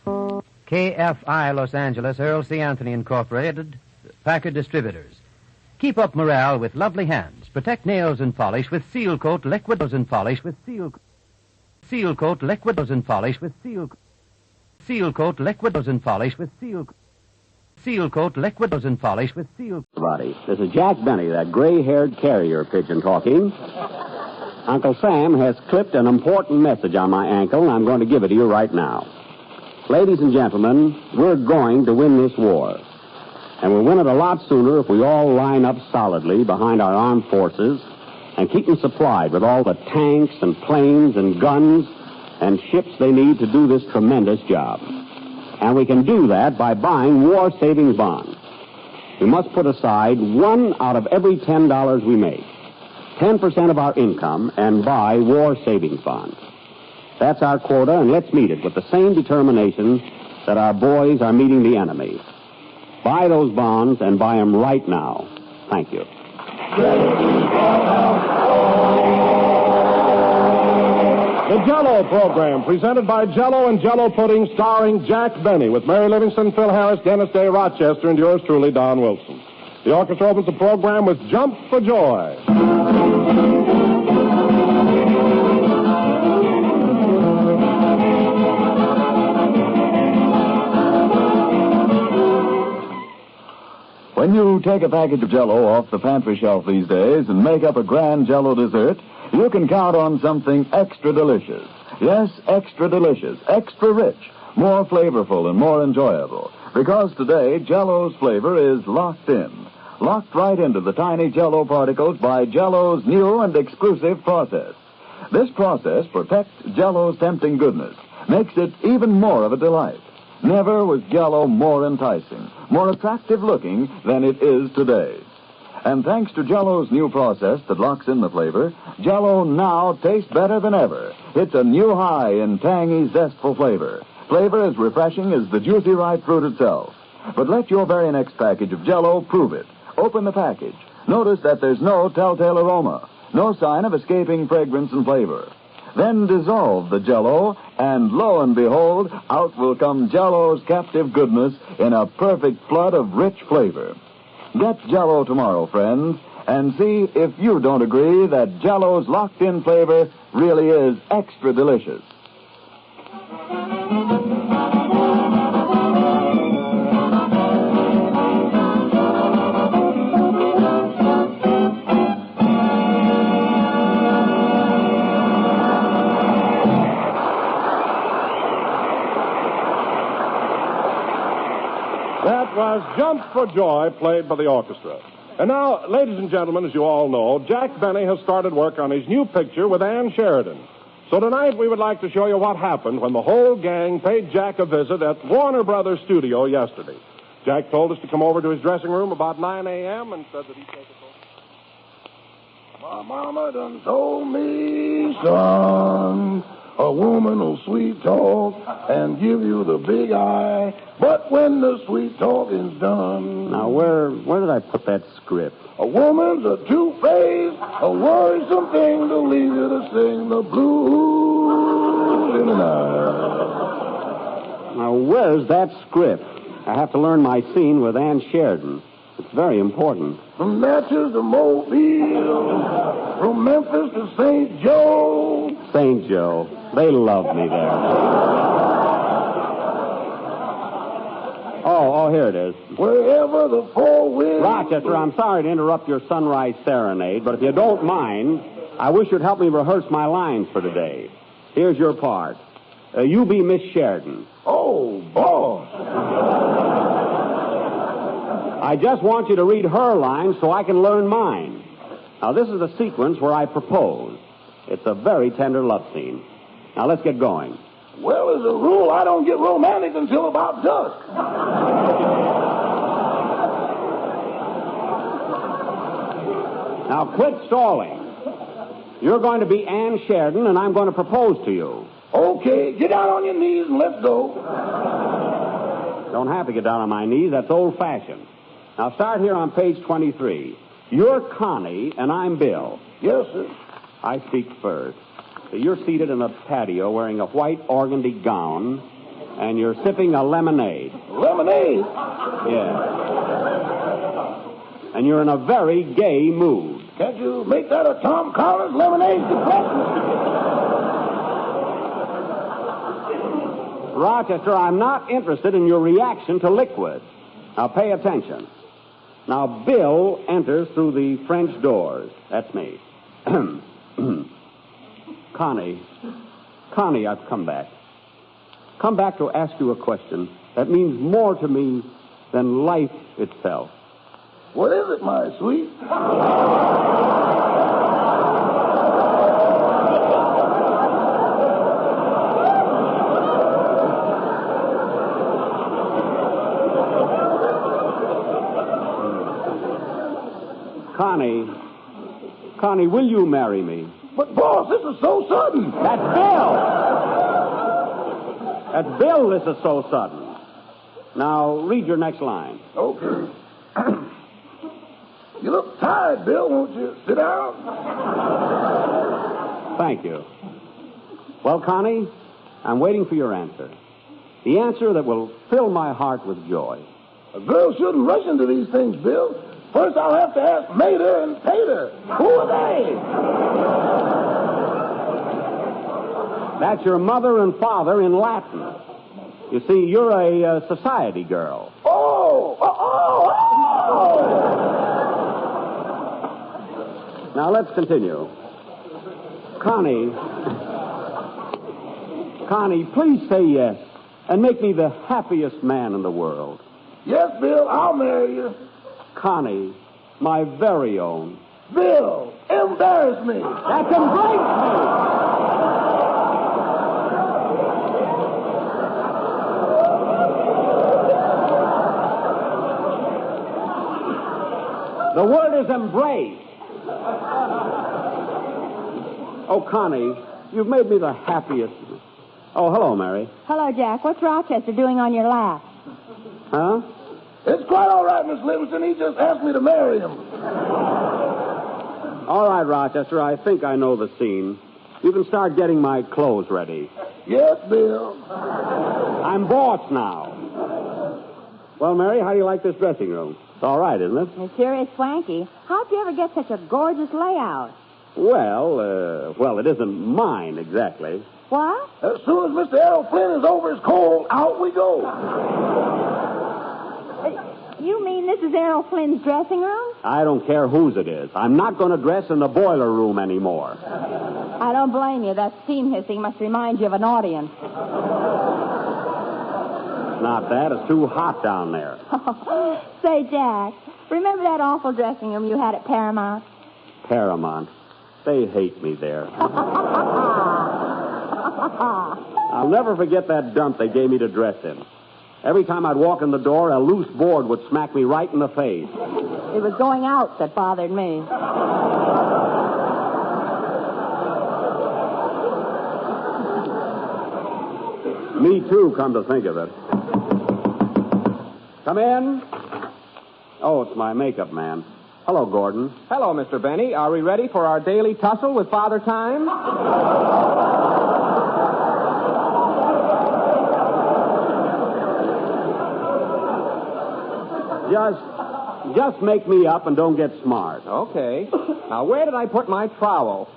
KFI Los Angeles, Earl C. Anthony Incorporated, Packard Distributors. Keep up morale with lovely hands. Protect nails and polish with Seal Coat liquids and polish with Seal Coat liquids and polish with Seal Coat liquids and polish with Seal Coat liquids and polish with Seal. Everybody, this is Jack Benny, that gray-haired carrier pigeon talking. Uncle Sam has clipped an important message on my ankle, and I'm going to give it to you right now. Ladies and gentlemen, we're going to win this war. And we'll win it a lot sooner if we all line up solidly behind our armed forces and keep them supplied with all the tanks and planes and guns and ships they need to do this tremendous job. And we can do that by buying war savings bonds. We must put aside 1 out of every $10 we make, 10% of our income, and buy war savings bonds. That's our quota, and let's meet it with the same determination that our boys are meeting the enemy. Buy those bonds and buy them right now. Thank you. The JELLO program, presented by JELLO and JELLO Pudding, starring Jack Benny, with Mary Livingston, Phil Harris, Dennis Day, Rochester, and yours truly, Don Wilson. The orchestra opens the program with Jump for Joy. When you take a package of Jell-O off the pantry shelf these days and make up a grand Jell-O dessert, you can count on something extra delicious. Yes, extra delicious, extra rich, more flavorful and more enjoyable. Because today, Jell-O's flavor is locked in. Locked right into the tiny Jell-O particles by Jell-O's new and exclusive process. This process protects Jell-O's tempting goodness, makes it even more of a delight. Never was Jell-O more enticing, more attractive looking than it is today. And thanks to Jell-O's new process that locks in the flavor, Jell-O now tastes better than ever. It's a new high in tangy, zestful flavor. Flavor as refreshing as the juicy ripe fruit itself. But let your very next package of Jell-O prove it. Open the package. Notice that there's no telltale aroma, no sign of escaping fragrance and flavor. Then dissolve the Jell-O, and lo and behold, out will come Jell-O's captive goodness in a perfect flood of rich flavor. Get Jell-O tomorrow, friends, and see if you don't agree that Jell-O's locked-in flavor really is extra delicious. That was Jump for Joy, played by the orchestra. And now, ladies and gentlemen, as you all know, Jack Benny has started work on his new picture with Ann Sheridan. So tonight we would like to show you what happened when the whole gang paid Jack a visit at Warner Brothers Studio yesterday. Jack told us to come over to his dressing room about 9 a.m. and said that he'd take us over. My mama done told me, son, a woman will sweet talk and give you the big eye, but when the sweet talking's done... Now, where did I put that script? A woman's a two-faced, a worrisome thing to leave you to sing the blues in the night. Now, where's that script? I have to learn my scene with Ann Sheridan. It's very important. From Natchez to Mobile, from Memphis to St. Joe. St. Joe. They love me there. Oh, here it is. Wherever the four winds... Rochester, I'm sorry to interrupt your sunrise serenade, but if you don't mind, I wish you'd help me rehearse my lines for today. Here's your part. You be Miss Sheridan. Oh, boss. I just want you to read her lines so I can learn mine. Now, this is the sequence where I propose. It's a very tender love scene. Now, let's get going. Well, as a rule, I don't get romantic until about dusk. Now, quit stalling. You're going to be Ann Sheridan, and I'm going to propose to you. Okay, get down on your knees and let's go. Don't have to get down on my knees. That's old-fashioned. Now, start here on page 23. You're Connie, and I'm Bill. Yes, sir. I speak first. So you're seated in a patio wearing a white organdy gown, and you're sipping a lemonade. Lemonade? Yeah. And you're in a very gay mood. Can't you make that a Tom Collins lemonade depression? Rochester, I'm not interested in your reaction to liquid. Now, pay attention. Now, Bill enters through the French doors. That's me. Connie, I've come back. Come back to ask you a question that means more to me than life itself. What is it, my sweet? Connie, will you marry me? But, boss, this is so sudden. That's Bill. That's Bill, this is so sudden. Now, read your next line. Okay. You look tired, Bill. Won't you sit down? Thank you. Well, Connie, I'm waiting for your answer. The answer that will fill my heart with joy. A girl shouldn't rush into these things, Bill. First, I'll have to ask Mater and Tater. Who are they? That's your mother and father in Latin. You see, you're a society girl. Oh! Now, let's continue. Connie, please say yes and make me the happiest man in the world. Yes, Bill, I'll marry you. Connie, my very own. Bill, embarrass me. That's embrace me. The word is embrace. Oh, Connie, you've made me the happiest. Oh, hello, Mary. Hello, Jack. What's Rochester doing on your lap? Huh? It's quite all right, Miss Livingston. He just asked me to marry him. All right, Rochester, I think I know the scene. You can start getting my clothes ready. Yes, Bill. I'm boss now. Well, Mary, how do you like this dressing room? It's all right, isn't it? It sure is swanky. How'd you ever get such a gorgeous layout? Well, it isn't mine exactly. What? As soon as Mr. Errol Flynn is over his cold, out we go. You mean this is Errol Flynn's dressing room? I don't care whose it is. I'm not going to dress in the boiler room anymore. I don't blame you. That steam hissing must remind you of an audience. Not that. It's too hot down there. Say, Jack, remember that awful dressing room you had at Paramount? Paramount. They hate me there. I'll never forget that dump they gave me to dress in. Every time I'd walk in the door, a loose board would smack me right in the face. It was going out that bothered me. Me too, come to think of it. Come in. Oh, it's my makeup man. Hello, Gordon. Hello, Mr. Benny. Are we ready for our daily tussle with Father Time? Just make me up and don't get smart. Okay. Now, where did I put my trowel?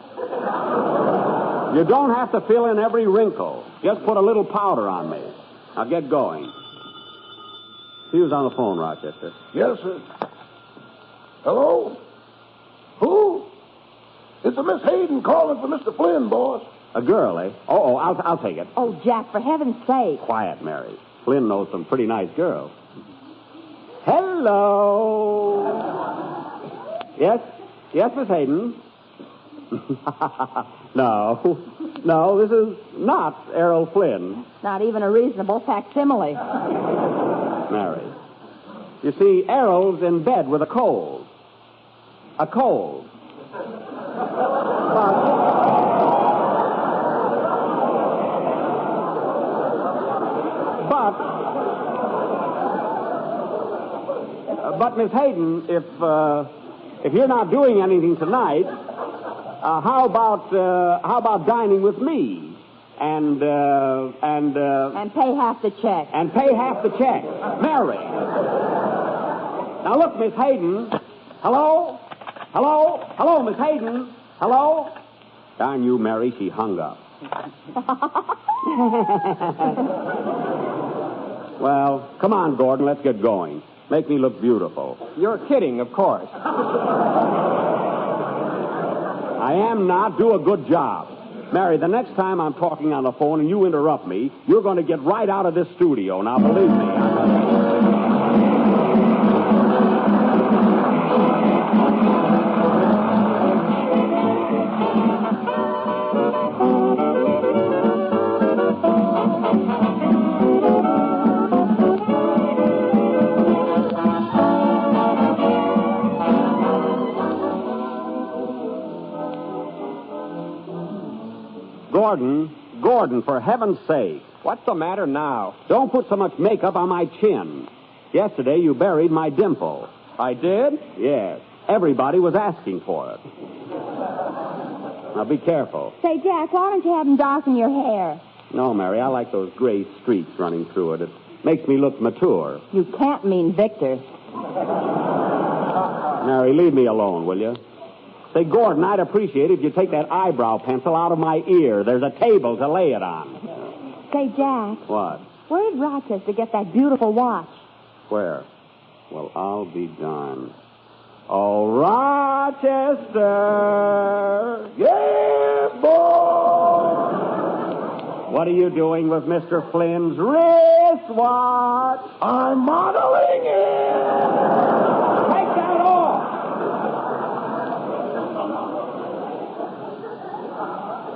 You don't have to fill in every wrinkle. Just put a little powder on me. Now, get going. He was on the phone, Rochester. Yes, sir. Hello? Who? It's a Miss Hayden calling for Mr. Flynn, boss. A girl, eh? I'll take it. Oh, Jack, for heaven's sake. Quiet, Mary. Flynn knows some pretty nice Hello. Yes, Yes, Miss Hayden? No, this is not Errol Flynn. Not even a reasonable facsimile. Mary. You see, Errol's in bed with a cold. A cold. But Miss Hayden, if you're not doing anything tonight, how about dining with me and pay half the check. And pay half the check, Mary. Now look, Miss Hayden. Hello, Miss Hayden. Hello. Darn you, Mary. She hung up. Well, come on, Gordon. Let's get going. Make me look beautiful. You're kidding, of course. I am not. Do a good job. Mary, the next time I'm talking on the phone and you interrupt me, you're going to get right out of this studio. Now, believe me. Gordon, for heaven's sake. What's the matter now? Don't put so much makeup on my chin. Yesterday you buried my dimple. I did? Yes. Everybody was asking for it. Now be careful. Say, Jack, why don't you have him darken your hair? No, Mary, I like those gray streaks running through it. It makes me look mature. You can't mean Victor. Mary, leave me alone, will you? Say, Gordon, I'd appreciate it if you take that eyebrow pencil out of my ear. There's a table to lay it on. Say, Jack. What? Where did Rochester get that beautiful watch? Where? Well, I'll be darned. Oh, Rochester! Yes, boy! What are you doing with Mr. Flynn's wristwatch? I'm modeling it! Take that off!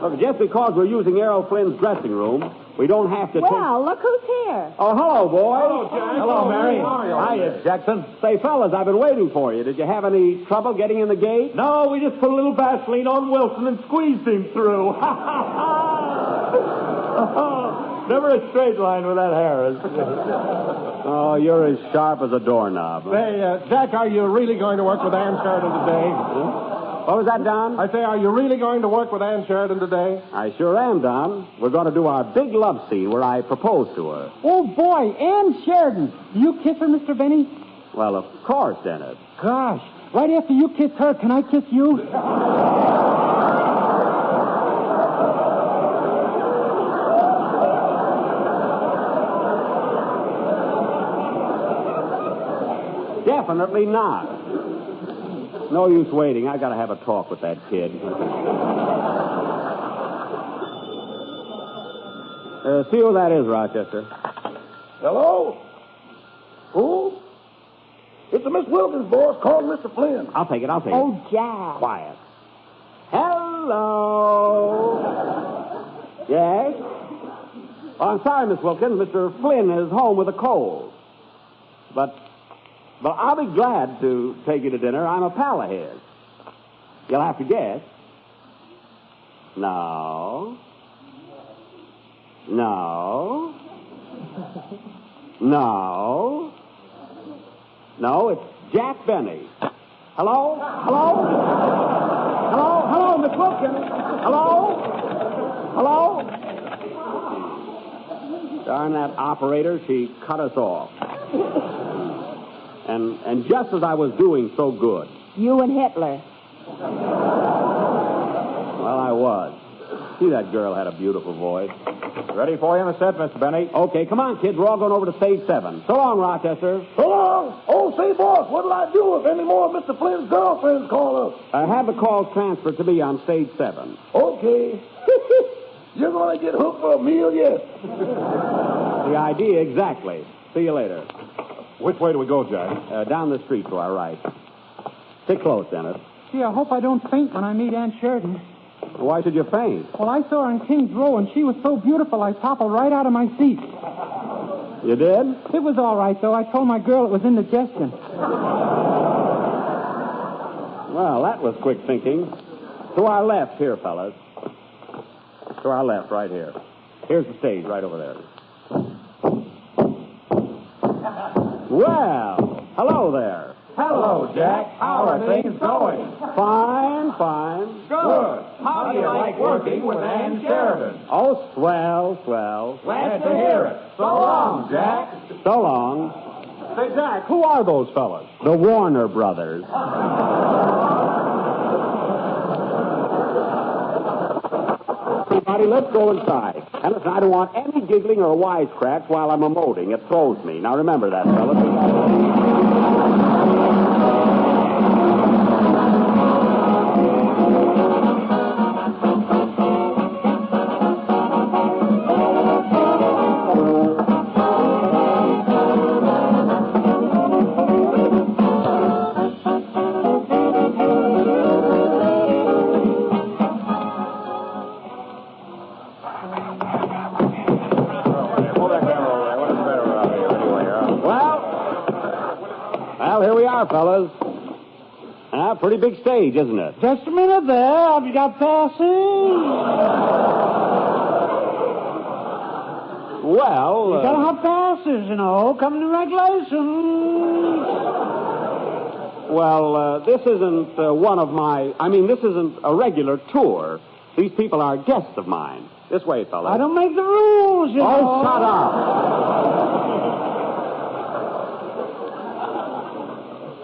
Look, just because we're using Errol Flynn's dressing room, we don't have to Well, look who's here. Oh, hello, boy. Hello, Jack. Hello, Mary. Hiya, Jackson. Say, fellas, I've been waiting for you. Did you have any trouble getting in the gate? No, we just put a little Vaseline on Wilson and squeezed him through. Never a straight line with that Harris. Oh, you're as sharp as a doorknob. Hey, Jack, are you really going to work with Ann Sheridan today? What was that, Don? I say, are you really going to work with Ann Sheridan today? I sure am, Don. We're going to do our big love scene where I propose to her. Oh, boy, Ann Sheridan. You kiss her, Mr. Benny? Well, of course, Dennis. Gosh, right after you kiss her, can I kiss you? Definitely not. No use waiting. I got to have a talk with that kid. See who that is, Rochester. Hello? Who? It's a Miss Wilkins, boss. Call Mr. Flynn. I'll take it. Oh, Jack. Quiet. Hello. Yes? Oh, I'm sorry, Miss Wilkins. Mr. Flynn is home with a cold. But I'll be glad to take you to dinner. I'm a pal of his. You'll have to guess. No. No. No. No, it's Jack Benny. Hello? Hello? Hello? Hello, Miss Wilkins? Hello? Hello? Darn that operator, she cut us off. And just as I was doing so good. You and Hitler. Well, I was. See, that girl had a beautiful voice. Ready for you in a set, Mr. Benny? Okay, come on, kids. We're all going over to stage 7. So long, Rochester. So long. Oh, say, boss, what'll I do if any more of Mr. Flynn's girlfriends call up? Have the calls transferred to me on stage 7. Okay. You're going to get hooked for a meal yet. The idea, exactly. See you later. Which way do we go, Jack? Down the street to our right. Stick close, Dennis. Gee, I hope I don't faint when I meet Aunt Sheridan. Why should you faint? Well, I saw her in King's Row, and she was so beautiful I toppled right out of my seat. You did? It was all right, though. I told my girl it was indigestion. Well, that was quick thinking. To our left here, fellas. To our left, right here. Here's the stage, right over there. Well, hello there. Hello, Jack. How are things going? Fine, fine. Good. How do you like working with Ann Sheridan? Oh, swell, swell. Glad to hear it. So long, Jack. So long. Say, Jack, who are those fellas? The Warner Brothers. Everybody, let's go inside. And listen, I don't want any giggling or wisecracks while I'm emoting. It throws me. Now remember that, fellas. Well, here we are, fellas. Pretty big stage, isn't it? Just a minute there. Have you got passes? Well, You gotta have passes, you know. Coming to regulations. Well, this isn't this isn't a regular tour. These people are guests of mine. This way, fellas. I don't make the rules, you know. Oh, shut up.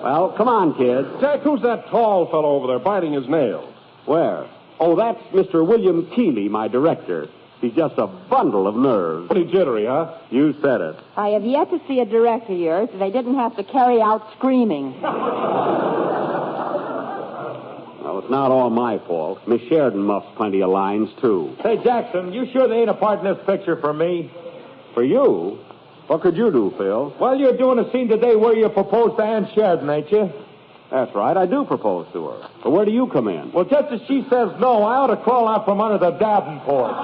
Well, come on, kids. Jack, who's that tall fellow over there biting his nails? Where? Oh, that's Mr. William Keeley, my director. He's just a bundle of nerves. Pretty jittery, huh? You said it. I have yet to see a director of yours that they didn't have to carry out screaming. Well, it's not all my fault. Miss Sheridan muffs plenty of lines, too. Say, Jackson, you sure they ain't a part in this picture for me? For you? What could you do, Phil? Well, you're doing a scene today where you propose to Aunt Sheridan, ain't you? That's right, I do propose to her. But where do you come in? Well, just as she says no, I ought to crawl out from under the Davenport.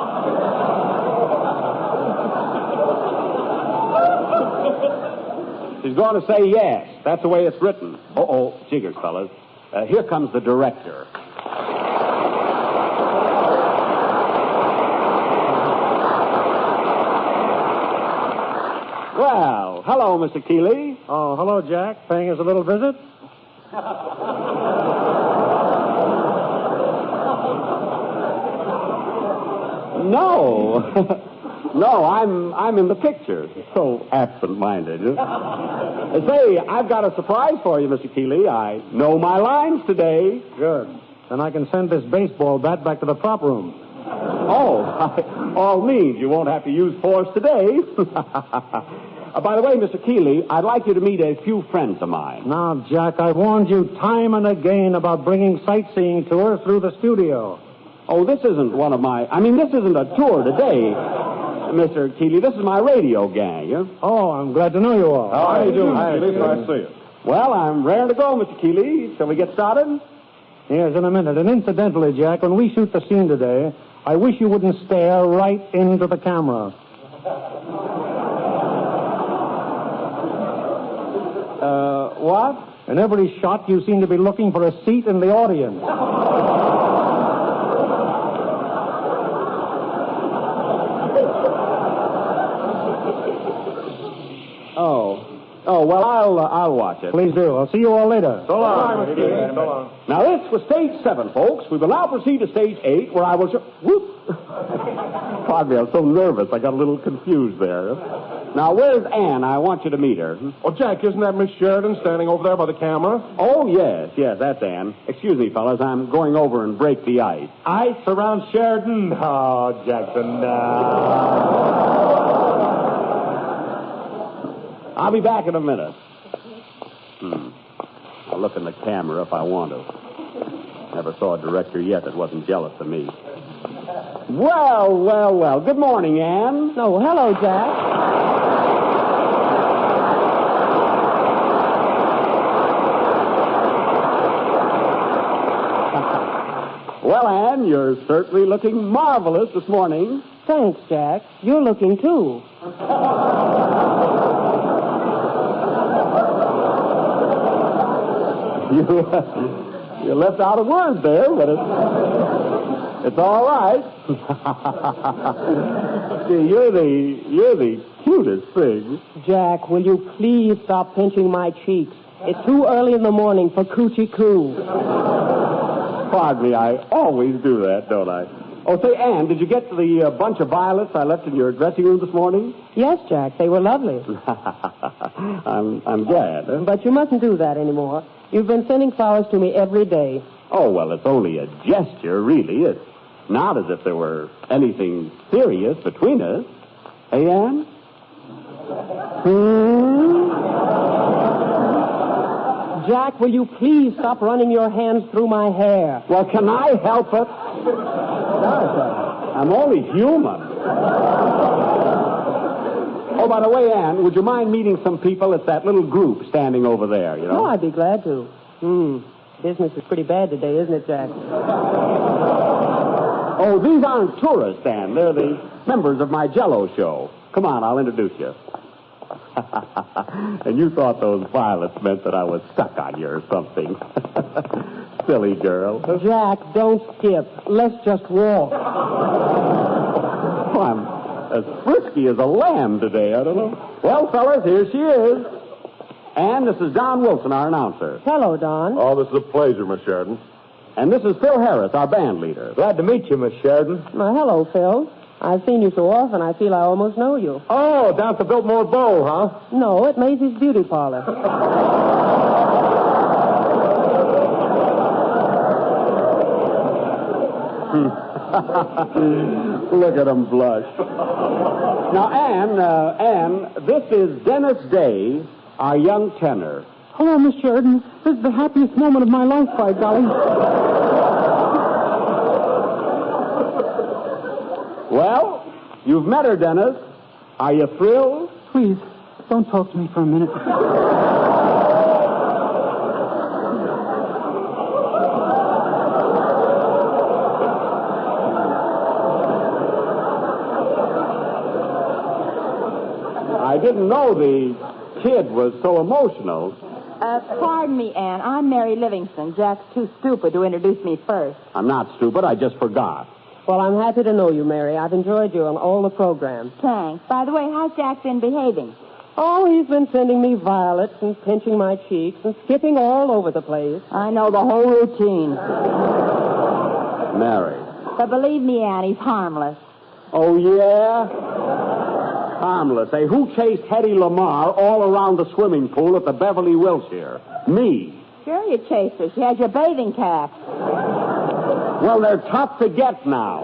She's going to say yes. That's the way it's written. Uh-oh, jiggers, fellas. Here comes the director. Well, hello, Mr. Keeley. Oh, hello, Jack. Paying us a little visit? No. No, I'm in the picture. So absent-minded. Say, I've got a surprise for you, Mr. Keeley. I know my lines today. Good. Then I can send this baseball bat back to the prop room. Oh, by all means, you won't have to use force today. By the way, Mr. Keeley, I'd like you to meet a few friends of mine. Now, Jack, I've warned you time and again about bringing sightseeing tours through the studio. Oh, this isn't one of my... this isn't a tour today, Mr. Keeley. This is my radio gang, huh? Oh, I'm glad to know you all. How do you do, Mr. Keeley? I see you. Well, I'm raring to go, Mr. Keeley. Shall we get started? Yes, in a minute. And incidentally, Jack, when we shoot the scene today, I wish you wouldn't stare right into the camera. What? In every shot, you seem to be looking for a seat in the audience. Oh, well, I'll watch it. Please do. I'll see you all later. So long. So long. Now, this was stage 7, folks. We will now proceed to stage 8, where I will show... Whoop! Pardon me, I'm so nervous. I got a little confused there. Now, where's Ann? I want you to meet her. Oh, Jack, isn't that Miss Sheridan standing over there by the camera? Oh, yes, that's Ann. Excuse me, fellas. I'm going over and break the ice. Ice around Sheridan? Oh, Jackson, I'll be back in a minute. I'll look in the camera if I want to. Never saw a director yet that wasn't jealous of me. Well. Good morning, Ann. Oh, hello, Jack. Well, Anne, you're certainly looking marvelous this morning. Thanks, Jack. You're looking, too. You left out a word there, but it's all right. See, you're the cutest thing. Jack, will you please stop pinching my cheeks? It's too early in the morning for coochie coo. Pardon me, I always do that, don't I? Oh, say, Anne, did you get the bunch of violets I left in your dressing room this morning? Yes, Jack, they were lovely. I'm glad. Huh? But you mustn't do that anymore. You've been sending flowers to me every day. Oh, well, it's only a gesture, really. It's not as if there were anything serious between us. Hey, Anne? Jack, will you please stop running your hands through my hair? Well, can I help it? I'm only human. Oh, by the way, Anne, would you mind meeting some people? It's that little group standing over there, you know? Oh, I'd be glad to. Business is pretty bad today, isn't it, Jack? Oh, these aren't tourists, Anne. They're the members of my JELLO show. Come on, I'll introduce you. And you thought those violets meant that I was stuck on you or something. Silly girl. Jack, don't skip. Let's just walk. Oh, I'm as frisky as a lamb today, I don't know. Well, fellas, here she is. And this is Don Wilson, our announcer. Hello, Don. Oh, this is a pleasure, Miss Sheridan. And this is Phil Harris, our band leader. Glad to meet you, Miss Sheridan. Hello, Phil. I've seen you so often, I feel I almost know you. Oh, down at the Biltmore Bow, huh? No, at Maisie's Beauty Parlor. Look at him blush. Now, Anne, this is Dennis Day, our young tenor. Hello, Miss Sheridan. This is the happiest moment of my life, by golly. Well, you've met her, Dennis. Are you thrilled? Please, don't talk to me for a minute. I didn't know the kid was so emotional. Pardon me, Anne. I'm Mary Livingston. Jack's too stupid to introduce me first. I'm not stupid. I just forgot. Well, I'm happy to know you, Mary. I've enjoyed you on all the programs. Thanks. By the way, how's Jack been behaving? Oh, he's been sending me violets and pinching my cheeks and skipping all over the place. I know the whole routine. Mary. But believe me, Anne, he's harmless. Oh, yeah? Harmless. Hey, who chased Hedy Lamarr all around the swimming pool at the Beverly Wilshire? Me. Sure you chased her. She had your bathing cap. Well, they're tough to get now.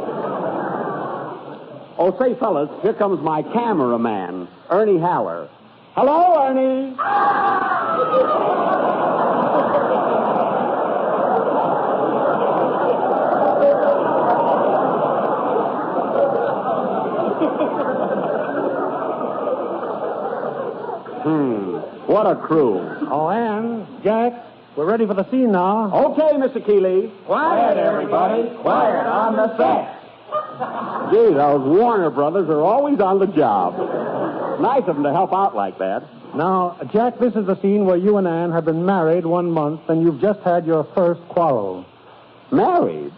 Oh, say, fellas, here comes my cameraman, Ernie Haller. Hello, Ernie. What a crew. Oh, Anne, Jack, we're ready for the scene now. Okay, Mr. Keeley. Quiet, everybody. Quiet on the set. Gee, those Warner brothers are always on the job. Nice of them to help out like that. Now, Jack, this is the scene where you and Anne have been married 1 month and you've just had your first quarrel. Married?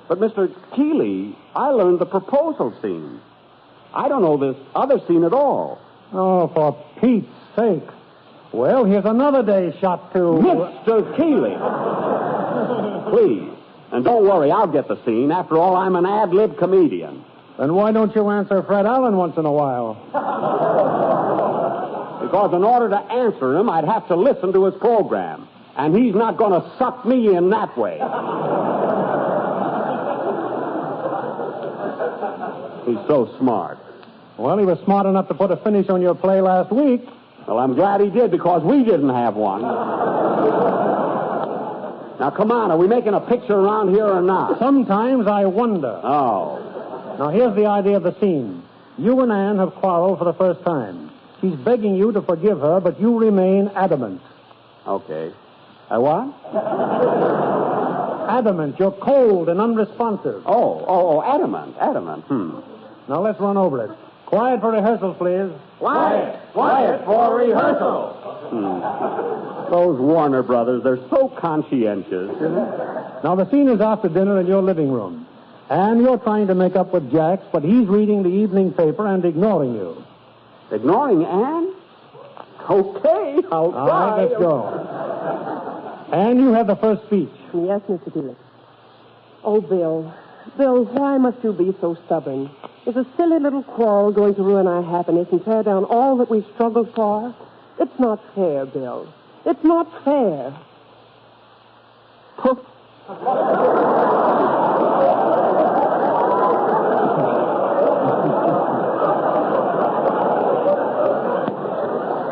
But, Mr. Keeley, I learned the proposal scene. I don't know this other scene at all. Oh, for Pete's sake. Well, here's another day shot to... Mr. Keeley! Please. And don't worry, I'll get the scene. After all, I'm an ad-lib comedian. Then why don't you answer Fred Allen once in a while? Because in order to answer him, I'd have to listen to his program. And he's not going to suck me in that way. He's so smart. Well, he was smart enough to put a finish on your play last week. Well, I'm glad he did, because we didn't have one. Now, come on, are we making a picture around here or not? Sometimes I wonder. Oh. Now, here's the idea of the scene. You and Anne have quarreled for the first time. She's begging you to forgive her, but you remain adamant. Okay. What? adamant. You're cold and unresponsive. Adamant. Now let's run over it. Quiet for rehearsals, please. Quiet for rehearsal. Those Warner brothers, they're so conscientious. Now, the scene is after dinner in your living room. And you're trying to make up with Jack, but he's reading the evening paper and ignoring you. Ignoring Anne? Okay, I'll try. All right, let's go. And you have the first speech. Yes, Mr. Felix. Oh, Bill. Bill, why must you be so stubborn? Is a silly little quarrel going to ruin our happiness and tear down all that we've struggled for? It's not fair, Bill. It's not fair.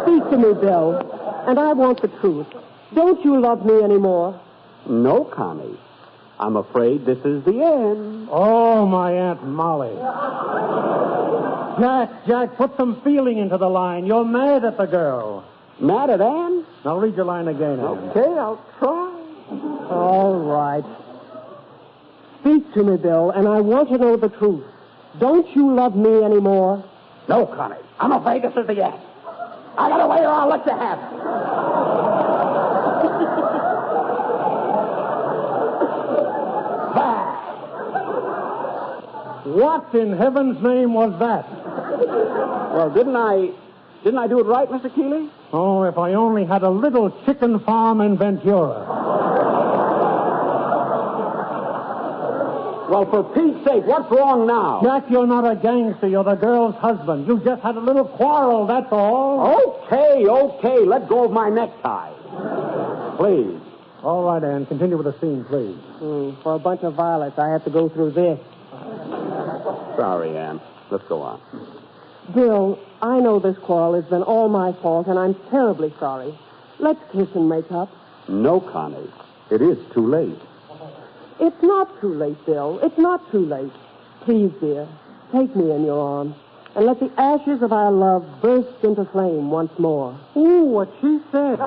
Speak to me, Bill, and I want the truth. Don't you love me anymore? No, Connie. I'm afraid this is the end. Oh, my Aunt Molly. Jack, put some feeling into the line. You're mad at the girl. Mad at Anne? Now read your line again, Anne. Okay, I'll try. All right. Speak to me, Bill, and I want to know the truth. Don't you love me anymore? No, Connie. I'm afraid this is the end. I got a way or I'll let you have it. What in heaven's name was that? Well, didn't I do it right, Mr. Keeley? Oh, if I only had a little chicken farm in Ventura. Well, for Pete's sake, what's wrong now? Jack, you're not a gangster. You're the girl's husband. You just had a little quarrel, that's all. Okay. Let go of my necktie. Please. All right, Anne. Continue with the scene, please. For a bunch of violets, I have to go through this. Sorry, Anne. Let's go on. Bill, I know this quarrel has been all my fault, and I'm terribly sorry. Let's kiss and make up. No, Connie. It is too late. It's not too late, Bill. It's not too late. Please, dear, take me in your arms and let the ashes of our love burst into flame once more. Ooh, what she said.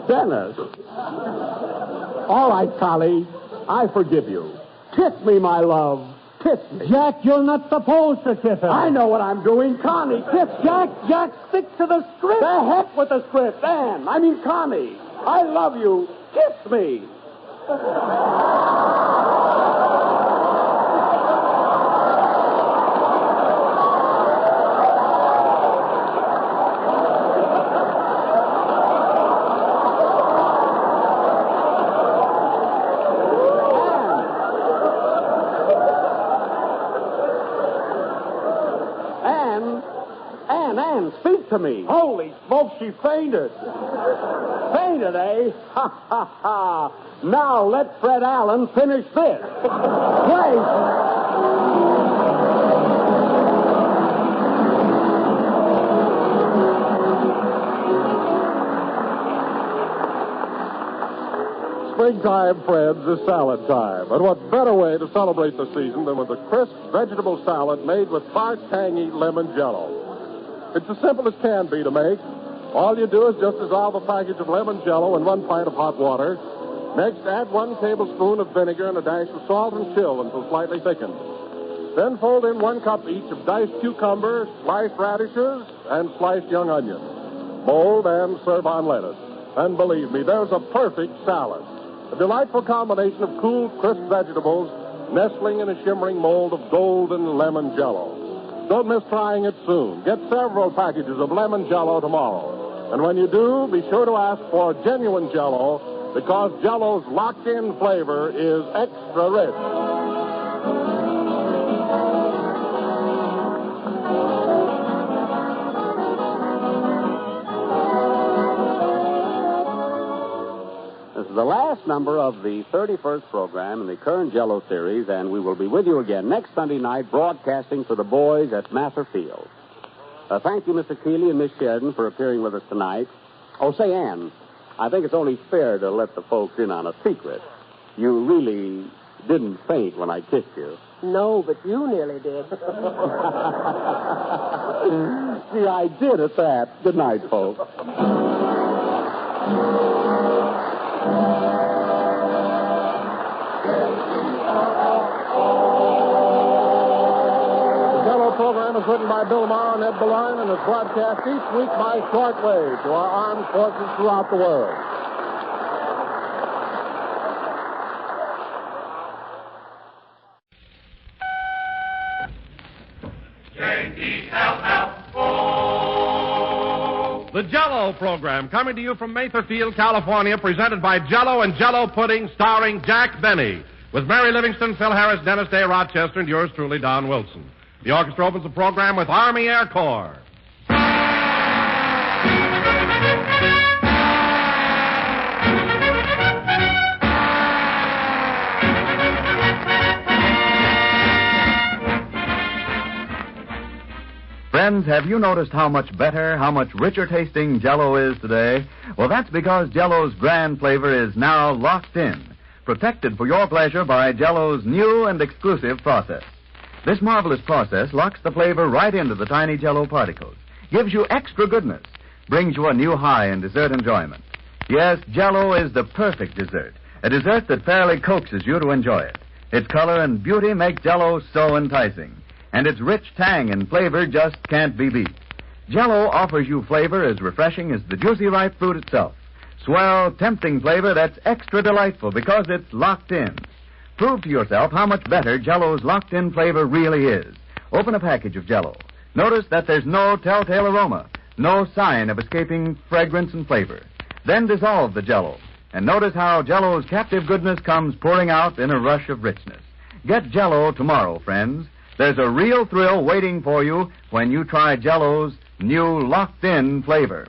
Dennis. All right, Connie. I forgive you. Kiss me, my love. Kiss me. Jack, you're not supposed to kiss her. I know what I'm doing. Connie, kiss Jack, stick to the script. The heck with the script. Connie. I love you. Kiss me. Anne, speak to me. Holy smoke, she fainted. Fainted, eh? Ha, ha, ha. Now let Fred Allen finish this. Play. Springtime, friends, is salad time. And what better way to celebrate the season than with a crisp vegetable salad made with tart, tangy lemon Jello. It's as simple as can be to make. All you do is just dissolve a package of lemon Jello in 1 pint of hot water. Next, add 1 tablespoon of vinegar and a dash of salt and chill until slightly thickened. Then fold in 1 cup each of diced cucumber, sliced radishes, and sliced young onion. Mold and serve on lettuce. And believe me, there's a perfect salad. A delightful combination of cool, crisp vegetables nestling in a shimmering mold of golden lemon Jello. Don't miss trying it soon. Get several packages of lemon Jello tomorrow. And when you do, be sure to ask for genuine Jello, because Jello's locked-in flavor is extra rich. This is the last number of the 31st program in the current Jello series, and we will be with you again next Sunday night broadcasting for the boys at Mather Field. Thank you, Mr. Keeley and Miss Sheridan, for appearing with us tonight. Oh, say, Anne, I think it's only fair to let the folks in on a secret. You really didn't faint when I kissed you. No, but you nearly did. See, I did at that. Good night, folks. The JELLO program is written by Bill Maher and Ed Beline and is broadcast each week by shortwave to our armed forces throughout the world. The JELLO program, coming to you from Matherfield, California, presented by JELLO and JELLO Pudding, starring Jack Benny, with Mary Livingston, Phil Harris, Dennis Day, Rochester, and yours truly, Don Wilson. The orchestra opens the program with Army Air Corps. Friends, have you noticed how much better, how much richer tasting JELLO is today? Well, that's because JELLO's grand flavor is now locked in, protected for your pleasure by JELLO's new and exclusive process. This marvelous process locks the flavor right into the tiny JELLO particles, gives you extra goodness, brings you a new high in dessert enjoyment. Yes, JELLO is the perfect dessert, a dessert that fairly coaxes you to enjoy it. Its color and beauty make JELLO so enticing, and its rich tang and flavor just can't be beat. JELLO offers you flavor as refreshing as the juicy ripe fruit itself. Swell, tempting flavor that's extra delightful because it's locked in. Prove to yourself how much better JELLO's locked-in flavor really is. Open a package of JELLO. Notice that there's no telltale aroma, no sign of escaping fragrance and flavor. Then dissolve the JELLO, and notice how JELLO's captive goodness comes pouring out in a rush of richness. Get JELLO tomorrow, friends. There's a real thrill waiting for you when you try JELLO's new locked-in flavor.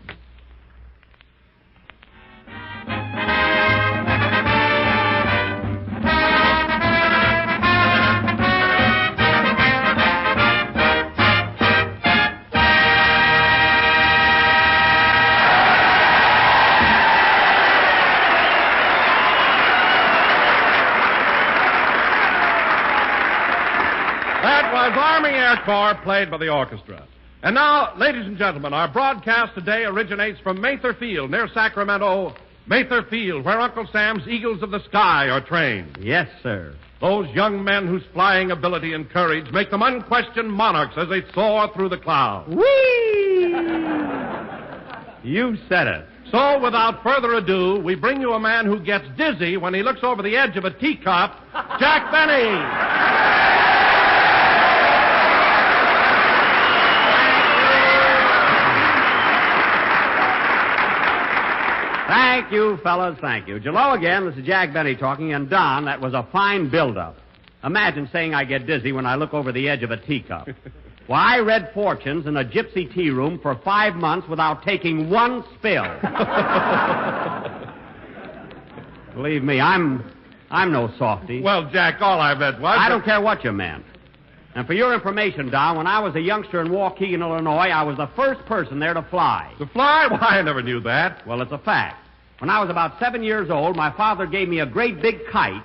Army Air Corps, played by the orchestra. And now, ladies and gentlemen, our broadcast today originates from Matherfield, near Sacramento. Matherfield, where Uncle Sam's Eagles of the Sky are trained. Yes, sir. Those young men whose flying ability and courage make them unquestioned monarchs as they soar through the clouds. Whee! You said it. So, without further ado, we bring you a man who gets dizzy when he looks over the edge of a teacup, Jack Benny. Thank you, fellas, thank you. Jello again, this is Jack Benny talking, and Don, that was a fine build-up. Imagine saying I get dizzy when I look over the edge of a teacup. Why, I read fortunes in a gypsy tea room for 5 months without taking one spill. Believe me, I'm no softy. Well, Jack, all I meant was... I don't care what you meant. And for your information, Don, when I was a youngster in Waukegan, Illinois, I was the first person there to fly. To fly? Why, I never knew that. Well, it's a fact. When I was about 7 years old, my father gave me a great big kite.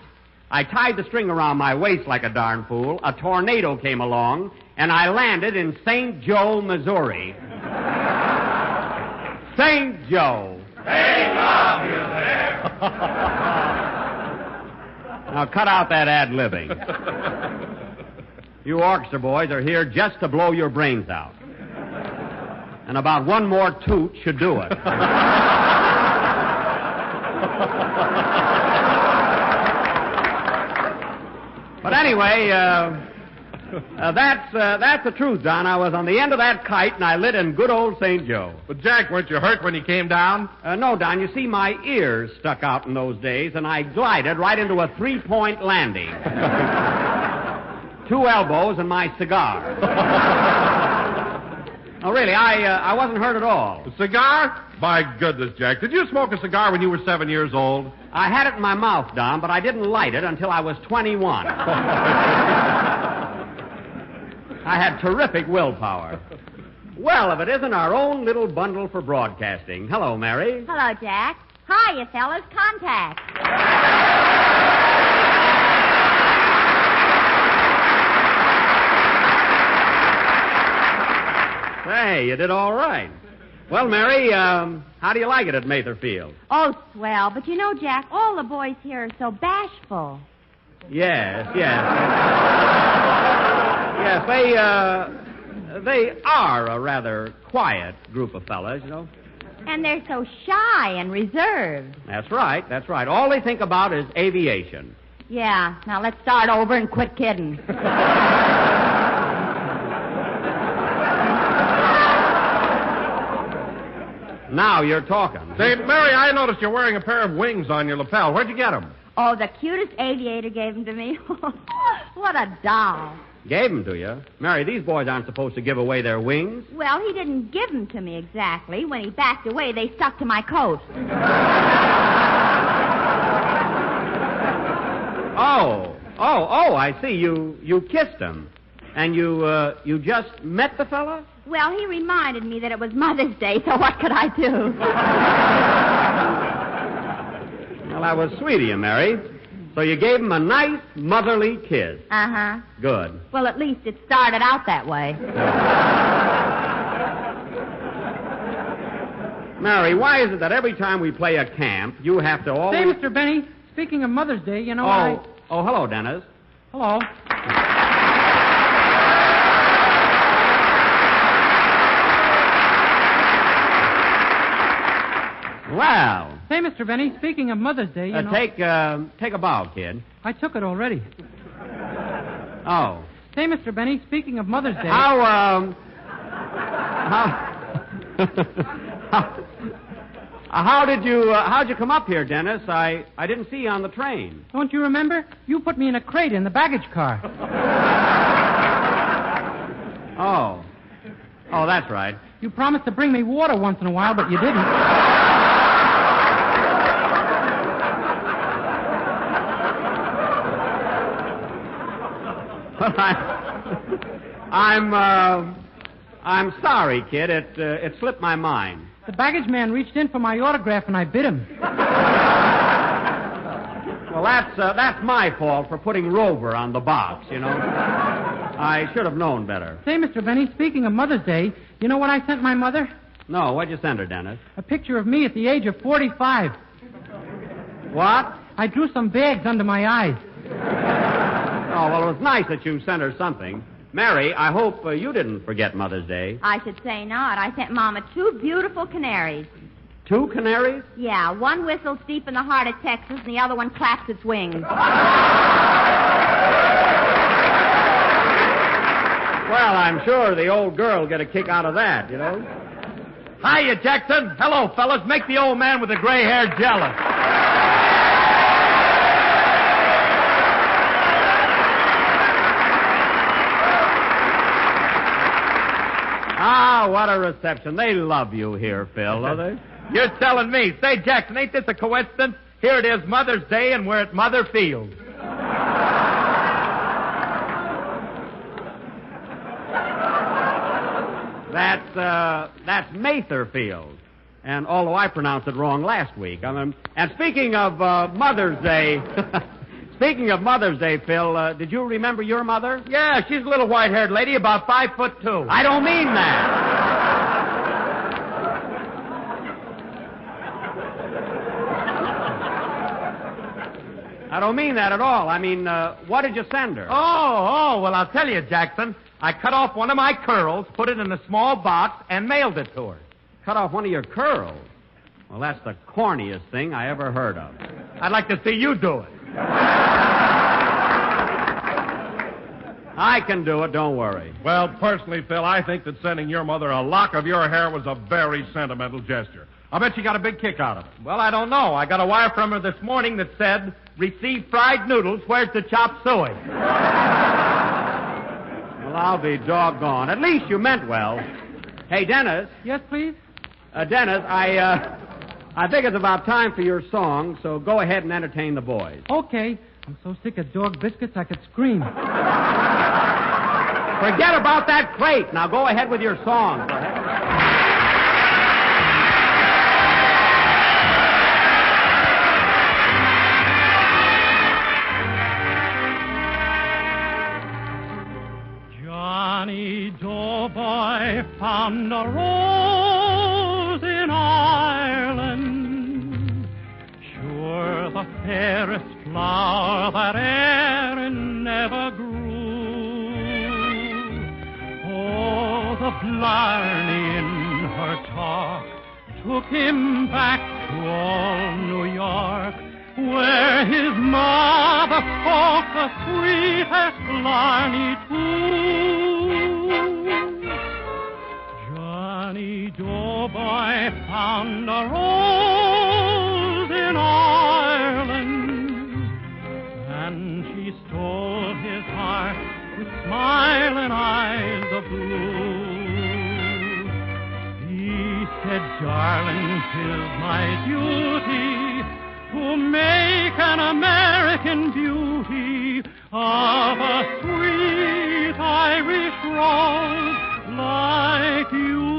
I tied the string around my waist like a darn fool. A tornado came along, and I landed in St. Joe, Missouri. St. Joe. They love you there. Now, cut out that ad-libbing. You orchestra boys are here just to blow your brains out. And about one more toot should do it. But anyway, that's the truth, Don. I was on the end of that kite, and I lit in good old St. Joe. But, Jack, weren't you hurt when you came down? No, Don. You see, my ears stuck out in those days, and I glided right into a 3-point landing. 2 elbows and my cigar. No, really, I wasn't hurt at all. A cigar? My goodness, Jack. Did you smoke a cigar when you were 7 years old? I had it in my mouth, Don, but I didn't light it until I was 21. I had terrific willpower. Well, if it isn't our own little bundle for broadcasting. Hello, Mary. Hello, Jack. Hi, you fellas. Contact. Hey, you did all right. Well, Mary, how do you like it at Matherfield? Oh, swell. But you know, Jack, all the boys here are so bashful. Yes. Yes, they are a rather quiet group of fellas, you know. And they're so shy and reserved. That's right. All they think about is aviation. Yeah. Now let's start over and quit kidding. Now you're talking. Say, Mary, I noticed you're wearing a pair of wings on your lapel. Where'd you get them? Oh, the cutest aviator gave them to me. What a doll. Gave them to you? Mary, these boys aren't supposed to give away their wings. Well, he didn't give them to me exactly. When he backed away, they stuck to my coat. Oh, I see. You kissed him. And you just met the fella? Well, he reminded me that it was Mother's Day, so what could I do? Well, that was sweet of you, Mary. So you gave him a nice motherly kiss. Uh-huh. Good. Well, at least it started out that way. Mary, why is it that every time we play a camp, you have to always... Say, Mr. Benny, speaking of Mother's Day, you know Oh, hello, Dennis. Hello. Well. Say, Mr. Benny, speaking of Mother's Day, you know... Take a bow, kid. I took it already. Oh. Say, Mr. Benny, speaking of Mother's Day... How'd you come up here, Dennis? I didn't see you on the train. Don't you remember? You put me in a crate in the baggage car. Oh, that's right. You promised to bring me water once in a while, but you didn't. I'm sorry, kid. It slipped my mind. The baggage man reached in for my autograph, and I bit him. Well, that's my fault for putting Rover on the box, you know. I should have known better. Say, Mr. Benny, speaking of Mother's Day, you know what I sent my mother? No, what'd you send her, Dennis? A picture of me at the age of 45. What? I drew some bags under my eyes. Oh, well, it was nice that you sent her something. Mary, I hope you didn't forget Mother's Day. I should say not. I sent Mama 2 beautiful canaries. 2 canaries? Yeah, one whistles deep in the heart of Texas, and the other one claps its wings. Well, I'm sure the old girl will get a kick out of that, you know. Hiya, Jackson. Hello, fellas. Make the old man with the gray hair jealous. Ah, what a reception. They love you here, Phil, don't they? You're telling me. Say, Jackson, ain't this a coincidence? Here it is Mother's Day, and we're at Motherfield. That's Matherfield. And although I pronounced it wrong last week. And speaking of Mother's Day... Speaking of Mother's Day, Phil, did you remember your mother? Yeah, she's a little white-haired lady, about 5'2". I don't mean that. I don't mean that at all. I mean, what did you send her? Oh, well, I'll tell you, Jackson. I cut off one of my curls, put it in a small box, and mailed it to her. Cut off one of your curls? Well, that's the corniest thing I ever heard of. I'd like to see you do it. I can do it, don't worry. Well, personally, Phil, I think that sending your mother a lock of your hair was a very sentimental gesture. I bet you got a big kick out of it. Well, I don't know. I got a wire from her this morning that said, "Received fried noodles. Where's the chop suey?" Well, I'll be doggone. At least you meant well. Hey, Dennis. Yes, please? Dennis, I think it's about time for your song, so go ahead and entertain the boys. Okay. I'm so sick of dog biscuits I could scream. Forget about that crate. Now go ahead with your song. Johnny Doughboy found found a rose in Ireland, sure the fairest flower that Erin never grew. Oh, the blarney in her talk took him back to old New York, where his mother spoke the sweetest blarney too. Johnny Doughboy found a rose in Ireland, and she stole his heart with smiling eyes of blue. He said, darling, 'tis my duty to make an American beauty of a sweet Irish rose like you.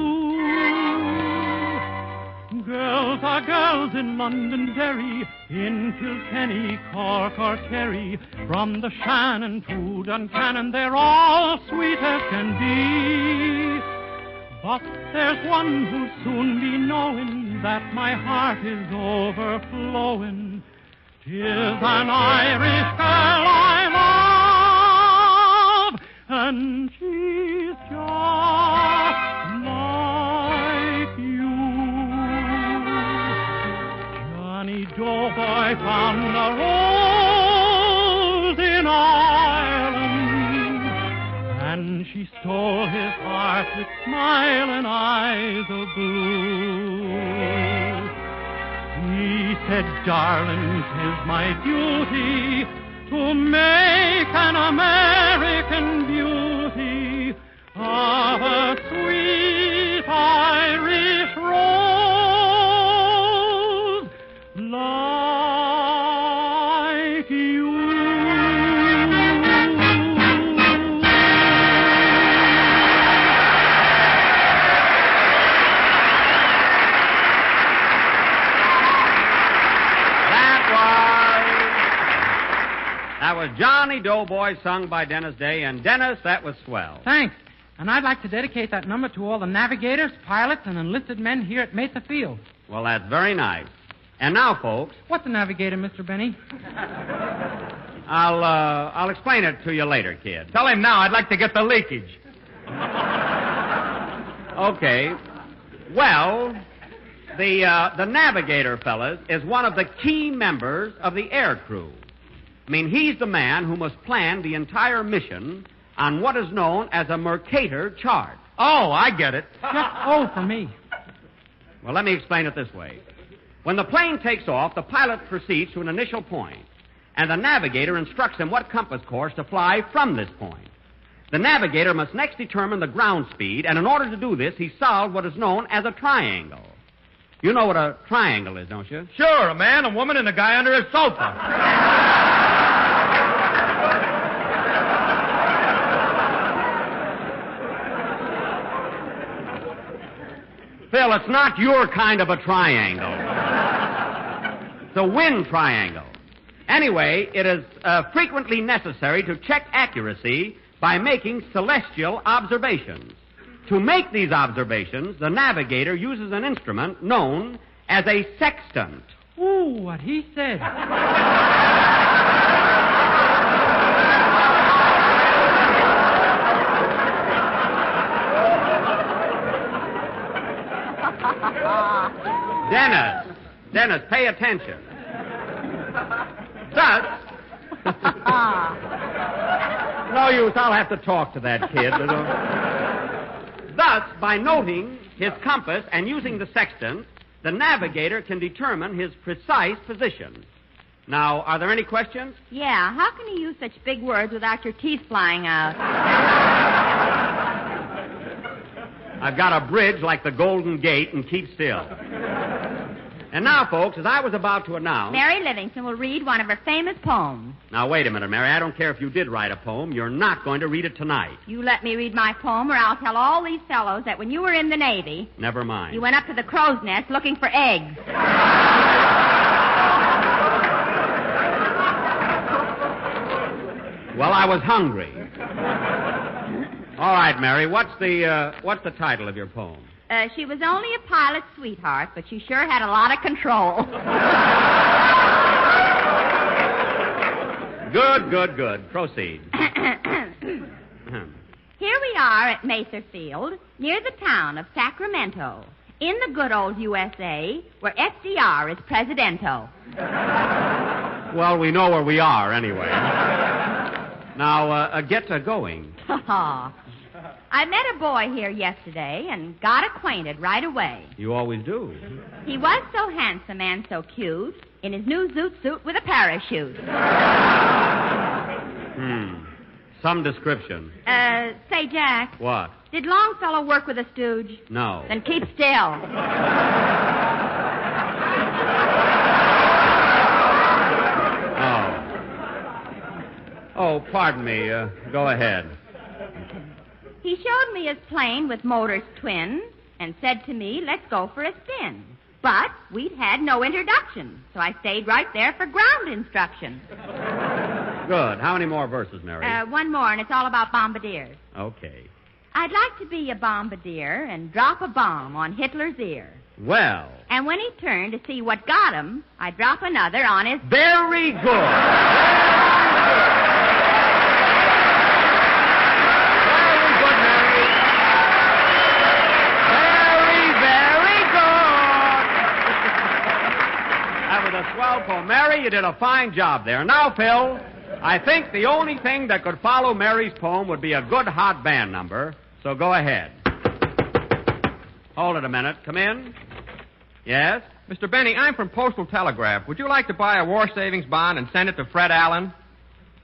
Girls are girls in Londonderry, in Kilkenny, Cork or Kerry, from the Shannon to Duncannon, they're all sweet as can be. But there's one who'll soon be knowing that my heart is overflowing. 'Tis an Irish girl I love, and she's just like you. Johnny Doughboy found a rose in Ireland, and she stole his heart with smiling eyes of blue. He said, darling, 'tis my duty to make an American beauty of a sweet Irish rose like you. That was Johnny Doughboy, sung by Dennis Day. And Dennis, that was swell. Thanks. And I'd like to dedicate that number to all the navigators, pilots, and enlisted men here at Mesa Field. Well, that's very nice. And now, folks, What's a navigator, Mr. Benny? I'll explain it to you later, kid. Tell him now. I'd like to get the leakage. Okay. Well, the navigator, fellas, is one of the key members of the air crew. I mean, he's the man who must plan the entire mission on what is known as a Mercator chart. Oh, I get it. Just O for me. Well, let me explain it this way. When the plane takes off, the pilot proceeds to an initial point, and the navigator instructs him what compass course to fly from this point. The navigator must next determine the ground speed, and in order to do this, he solved what is known as a triangle. You know what a triangle is, don't you? Sure, a man, a woman, and a guy under his sofa. Phil, it's not your kind of a triangle. It's a wind triangle. Anyway, it is frequently necessary to check accuracy by making celestial observations. To make these observations, the navigator uses an instrument known as a sextant. Ooh, what he said. Dennis, pay attention. Thus, no use, I'll have to talk to that kid. Thus, by noting his compass and using the sextant, the navigator can determine his precise position. Now, are there any questions? Yeah, how can you use such big words without your teeth flying out? I've got a bridge like the Golden Gate, and keep still. And now, folks, as I was about to announce... Mary Livingston will read one of her famous poems. Now, wait a minute, Mary. I don't care if you did write a poem. You're not going to read it tonight. You let me read my poem, or I'll tell all these fellows that when you were in the Navy... Never mind. You went up to the crow's nest looking for eggs. Well, I was hungry. All right, Mary. What's the title of your poem? She was only a pilot's sweetheart, but she sure had a lot of control. Good. Proceed. Here we are at Mather Field, near the town of Sacramento, in the good old USA, where FDR is presidento. Well, we know where we are, anyway. Now, get to going. I met a boy here yesterday and got acquainted right away. You always do. He was so handsome and so cute, in his new zoot suit with a parachute. Some description. Say, Jack. What? Did Longfellow work with a stooge? No. Then keep still. Oh, pardon me. Go ahead. He showed me his plane with motors twin and said to me, let's go for a spin. But we'd had no introduction, so I stayed right there for ground instruction. Good. How many more verses, Mary? One more, and it's all about bombardiers. Okay. I'd like to be a bombardier and drop a bomb on Hitler's ear. Well. And when he turned to see what got him, I'd drop another on his... Very good. A swell poem. Mary, you did a fine job there. Now, Phil, I think the only thing that could follow Mary's poem would be a good hot band number, so go ahead. Hold it a minute. Come in. Yes? Mr. Benny, I'm from Postal Telegraph. Would you like to buy a war savings bond and send it to Fred Allen?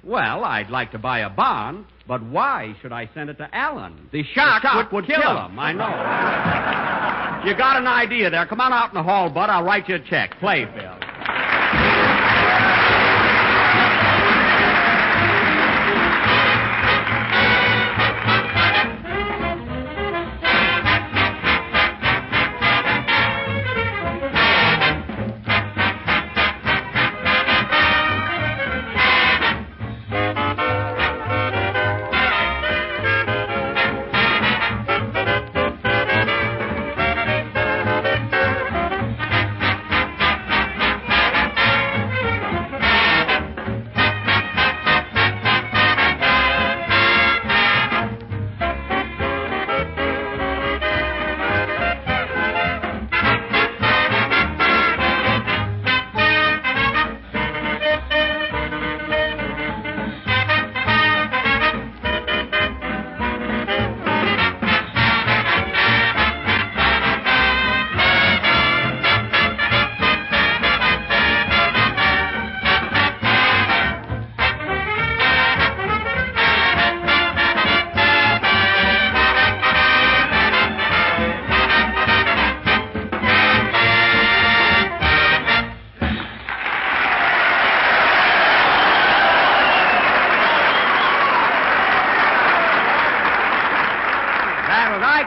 Well, I'd like to buy a bond, but why should I send it to Allen? The shock would kill him. I know. You got an idea there. Come on out in the hall, Bud. I'll write you a check. Play, Phil.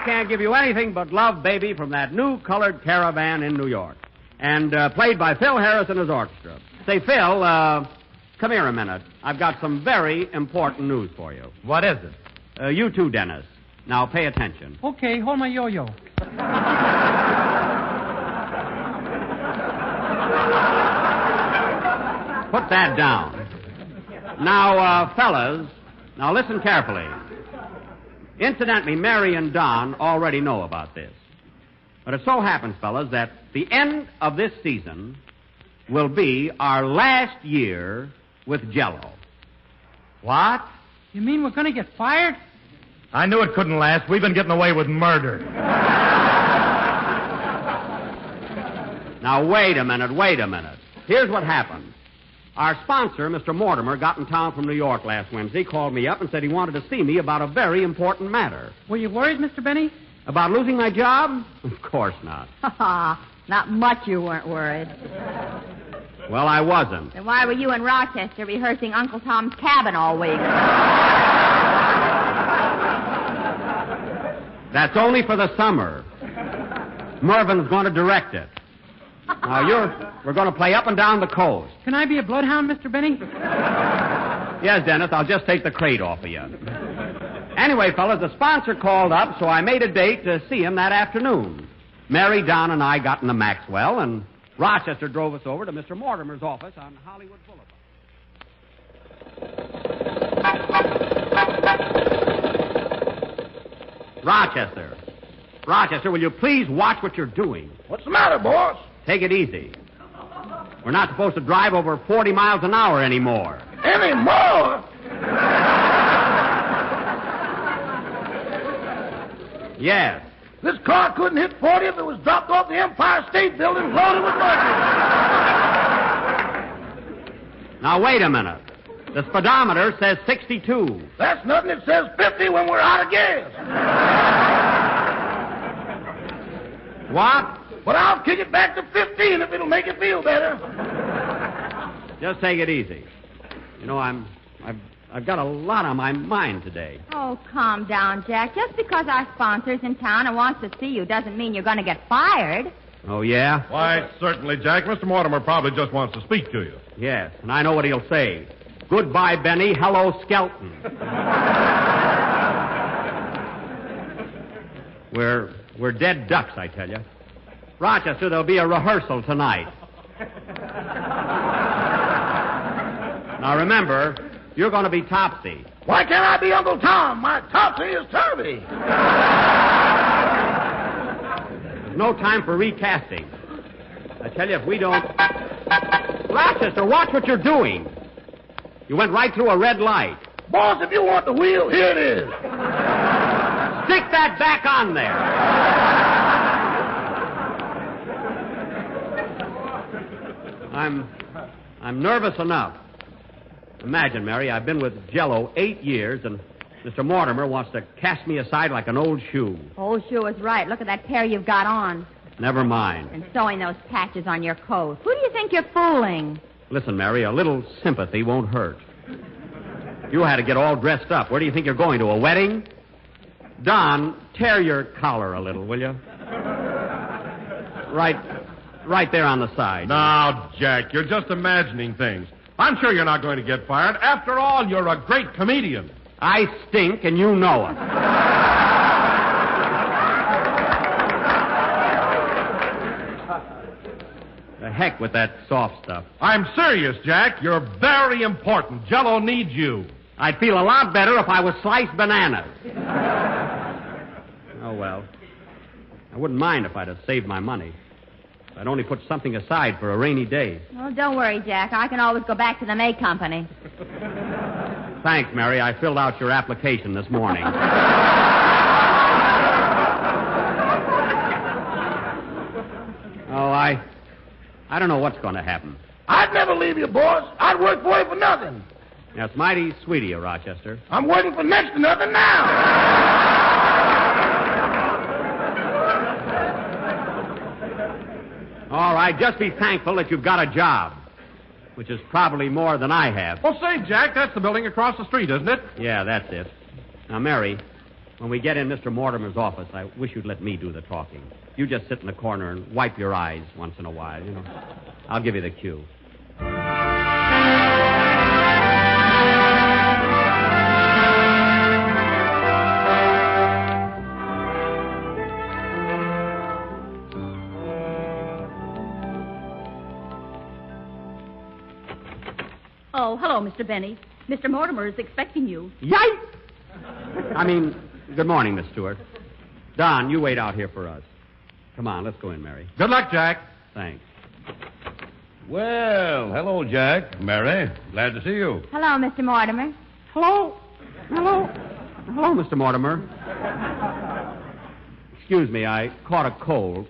Can't give you anything but Love Baby from that new colored caravan in New York. And played by Phil Harris and his orchestra. Say, Phil, come here a minute. I've got some very important news for you. What is it? You too, Dennis. Now pay attention. Okay, hold my yo-yo. Put that down. Now, fellas, now listen carefully. Incidentally, Mary and Don already know about this. But it so happens, fellas, that the end of this season will be our last year with JELLO. What? You mean we're going to get fired? I knew it couldn't last. We've been getting away with murder. Now, wait a minute. Here's what happened. Our sponsor, Mr. Mortimer, got in town from New York last Wednesday, called me up and said he wanted to see me about a very important matter. Were you worried, Mr. Benny? About losing my job? Of course not. Not much you weren't worried. Well, I wasn't. Then why were you in Rochester rehearsing Uncle Tom's Cabin all week? That's only for the summer. Mervin's going to direct it. Now, we're going to play up and down the coast. Can I be a bloodhound, Mr. Benny? Yes, Dennis, I'll just take the crate off of you. Anyway, fellas, the sponsor called up, so I made a date to see him that afternoon. Mary, Don, and I got in the Maxwell, and Rochester drove us over to Mr. Mortimer's office on Hollywood Boulevard. Rochester, will you please watch what you're doing? What's the matter, boss? Take it easy. We're not supposed to drive over 40 miles an hour anymore. Anymore? Yes. This car couldn't hit 40 if it was dropped off the Empire State Building loaded with luggage. Now, wait a minute. The speedometer says 62. That's nothing. It says 50 when we're out of gas. What? But I'll kick it back to 15 if it'll make you feel better. Just take it easy. You know, I've got a lot on my mind today. Oh, calm down, Jack. Just because our sponsor's in town and wants to see you doesn't mean you're going to get fired. Oh, yeah? Why, certainly, Jack. Mr. Mortimer probably just wants to speak to you. Yes, and I know what he'll say. Goodbye, Benny. Hello, Skelton. We're dead ducks, I tell you. Rochester, there'll be a rehearsal tonight. Now, remember, you're going to be Topsy. Why can't I be Uncle Tom? My Topsy is Turvy. There's no time for recasting. I tell you, if we don't... Rochester, watch what you're doing. You went right through a red light. Boss, if you want the wheel, here it is. Stick that back on there. I'm nervous enough. Imagine, Mary, I've been with JELLO 8 years, and Mr. Mortimer wants to cast me aside like an old shoe. Old shoe is right. Look at that pair you've got on. Never mind. And sewing those patches on your coat. Who do you think you're fooling? Listen, Mary, a little sympathy won't hurt. You had to get all dressed up. Where do you think you're going, to a wedding? Don, tear your collar a little, will you? Right there on the side. Now, Jack, you're just imagining things. I'm sure you're not going to get fired. After all, you're a great comedian. I stink, and you know it. The heck with that soft stuff. I'm serious, Jack. You're very important. JELLO needs you. I'd feel a lot better if I was sliced bananas. Oh, well. I wouldn't mind if I'd have saved my money. I'd only put something aside for a rainy day. Oh, don't worry, Jack. I can always go back to the May Company. Thanks, Mary. I filled out your application this morning. Oh, I don't know what's going to happen. I'd never leave you, boss. I'd work for you for nothing. That's mighty sweet of you, Rochester. I'm working for next to nothing now. All right, just be thankful that you've got a job, which is probably more than I have. Well, say, Jack, that's the building across the street, isn't it? Yeah, that's it. Now, Mary, when we get in Mr. Mortimer's office, I wish you'd let me do the talking. You just sit in the corner and wipe your eyes once in a while, you know. I'll give you the cue. Oh, hello, Mr. Benny. Mr. Mortimer is expecting you. Good morning, Miss Stewart. Don, you wait out here for us. Come on, let's go in, Mary. Good luck, Jack. Thanks. Well, hello, Jack. Mary, glad to see you. Hello, Mr. Mortimer. Hello, Mr. Mortimer. Excuse me, I caught a cold.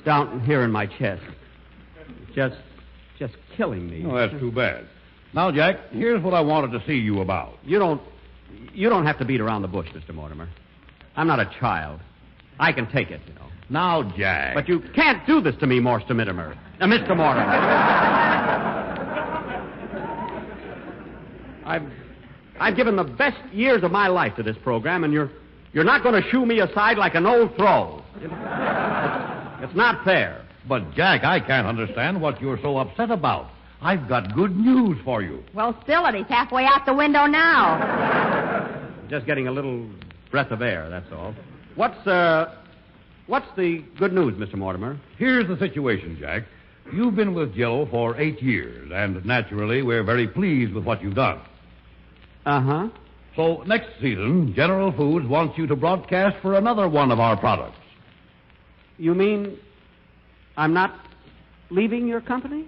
Down here in my chest. Just killing me. Oh, that's too bad. Now, Jack, here's what I wanted to see you about. You don't have to beat around the bush, Mr. Mortimer. I'm not a child. I can take it, you know. Now, Jack. But you can't do this to me, Mr. Mortimer. Mr. Mortimer. I've given the best years of my life to this program, and you're not going to shoo me aside like an old throw. It's not fair. But, Jack, I can't understand what you're so upset about. I've got good news for you. Well, spill it. He's halfway out the window now. Just getting a little breath of air, that's all. What's the good news, Mr. Mortimer? Here's the situation, Jack. You've been with JELLO for 8 years, and naturally, we're very pleased with what you've done. Uh-huh. So next season, General Foods wants you to broadcast for another one of our products. You mean I'm not leaving your company?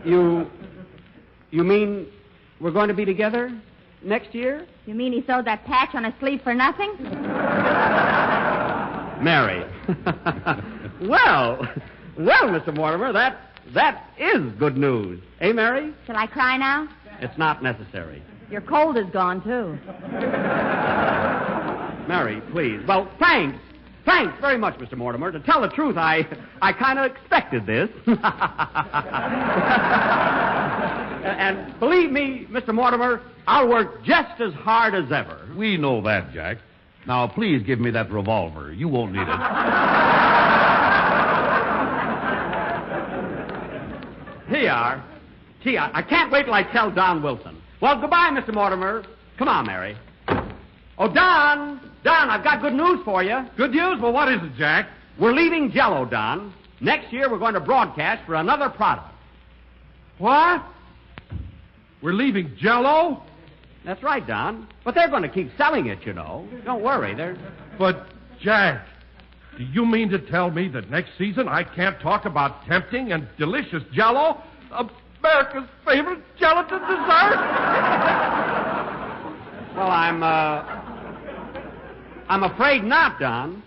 You mean we're going to be together next year? You mean he sewed that patch on his sleeve for nothing? Mary. Well, Mr. Mortimer, that is good news. Eh, Mary? Shall I cry now? It's not necessary. Your cold is gone, too. Mary, please. Well, thanks. Thanks very much, Mr. Mortimer. To tell the truth, I kind of expected this. And believe me, Mr. Mortimer, I'll work just as hard as ever. We know that, Jack. Now, please give me that revolver. You won't need it. Here you are. Gee, I can't wait till I tell Don Wilson. Well, goodbye, Mr. Mortimer. Come on, Mary. Oh, Don, I've got good news for you. Good news? Well, what is it, Jack? We're leaving JELLO, Don. Next year, we're going to broadcast for another product. What? We're leaving JELLO? That's right, Don. But they're going to keep selling it, you know. Don't worry, they're... But, Jack, do you mean to tell me that next season I can't talk about tempting and delicious JELLO? America's favorite gelatin dessert? Well, I'm afraid not, Don.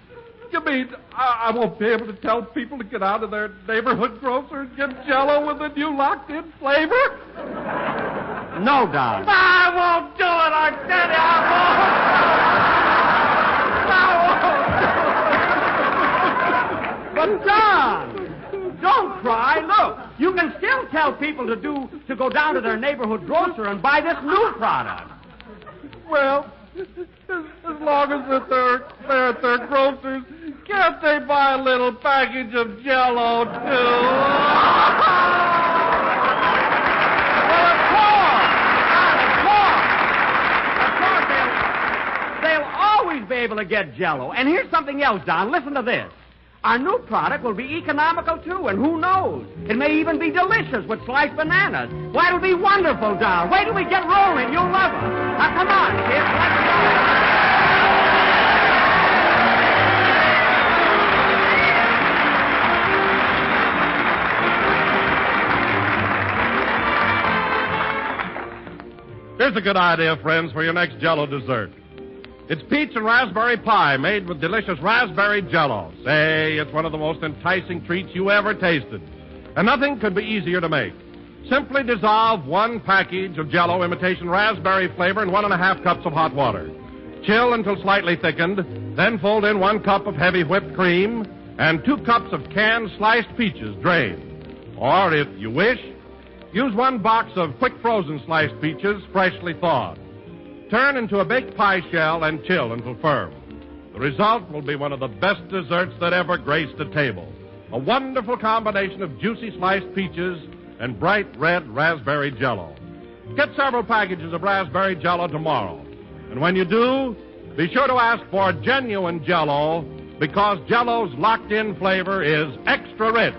You mean I won't be able to tell people to get out of their neighborhood grocer and get JELLO with a new locked-in flavor? No, Don. I won't do it, I tell you, I won't. But, Don, don't cry. Look, you can still tell people to go down to their neighborhood grocer and buy this new product. Well, as long as they're at their grocers, can't they buy a little package of JELLO, too? Well, of course, they'll always be able to get JELLO. And here's something else, Don. Listen to this. Our new product will be economical, too, and who knows? It may even be delicious with sliced bananas. Why, it'll be wonderful, Don. Wait till we get rolling. You'll love it. Now, come on, kids. Let's go. Here's a good idea, friends, for your next JELLO dessert. It's peach and raspberry pie made with delicious raspberry JELLO. Say, it's one of the most enticing treats you ever tasted. And nothing could be easier to make. Simply dissolve 1 package of JELLO imitation raspberry flavor in 1.5 cups of hot water. Chill until slightly thickened, then fold in 1 cup of heavy whipped cream and 2 cups of canned sliced peaches drained. Or, if you wish, use 1 box of quick frozen sliced peaches freshly thawed. Turn into a baked pie shell and chill until firm. The result will be one of the best desserts that ever graced a table. A wonderful combination of juicy sliced peaches and bright red raspberry JELLO. Get several packages of raspberry JELLO tomorrow. And when you do, be sure to ask for genuine JELLO, because JELLO's locked-in flavor is extra rich.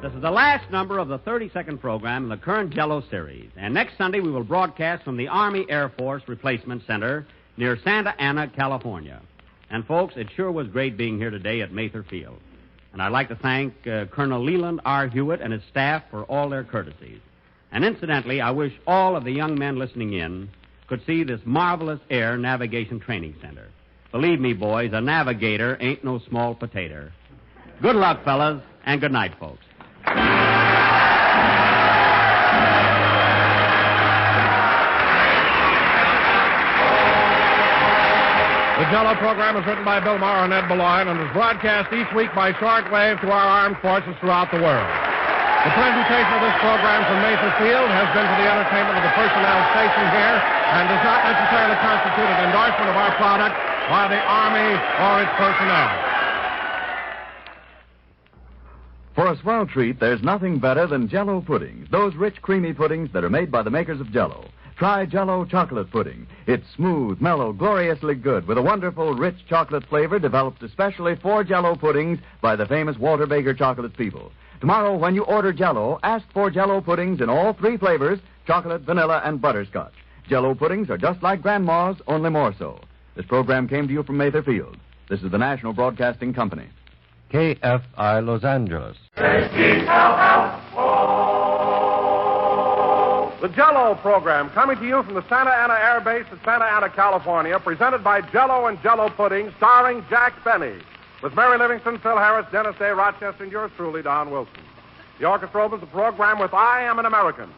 This is the last number of the 32nd program in the current JELLO series. And next Sunday, we will broadcast from the Army Air Force Replacement Center near Santa Ana, California. And, folks, it sure was great being here today at Mather Field. And I'd like to thank Colonel Leland R. Hewitt and his staff for all their courtesies. And incidentally, I wish all of the young men listening in could see this marvelous air navigation training center. Believe me, boys, a navigator ain't no small potato. Good luck, fellas, and good night, folks. The JELLO program is written by Bill Maher and Ed Beloin and is broadcast each week by shortwave to our armed forces throughout the world. The presentation of this program from Mather Field has been for the entertainment of the personnel stationed here and does not necessarily constitute an endorsement of our product by the Army or its personnel. For a swell treat, there's nothing better than JELLO puddings, those rich, creamy puddings that are made by the makers of JELLO. Try JELLO chocolate pudding. It's smooth, mellow, gloriously good, with a wonderful, rich chocolate flavor developed especially for JELLO puddings by the famous Walter Baker chocolate people. Tomorrow, when you order JELLO, ask for JELLO puddings in all three flavors, chocolate, vanilla, and butterscotch. JELLO puddings are just like Grandma's, only more so. This program came to you from Mather Field. This is the National Broadcasting Company. KFI Los Angeles. The JELLO program, coming to you from the Santa Ana Air Base at Santa Ana, California, presented by JELLO and JELLO Pudding, starring Jack Benny, with Mary Livingston, Phil Harris, Dennis Day, Rochester, and yours truly, Don Wilson. The orchestra opens the program with I Am an American.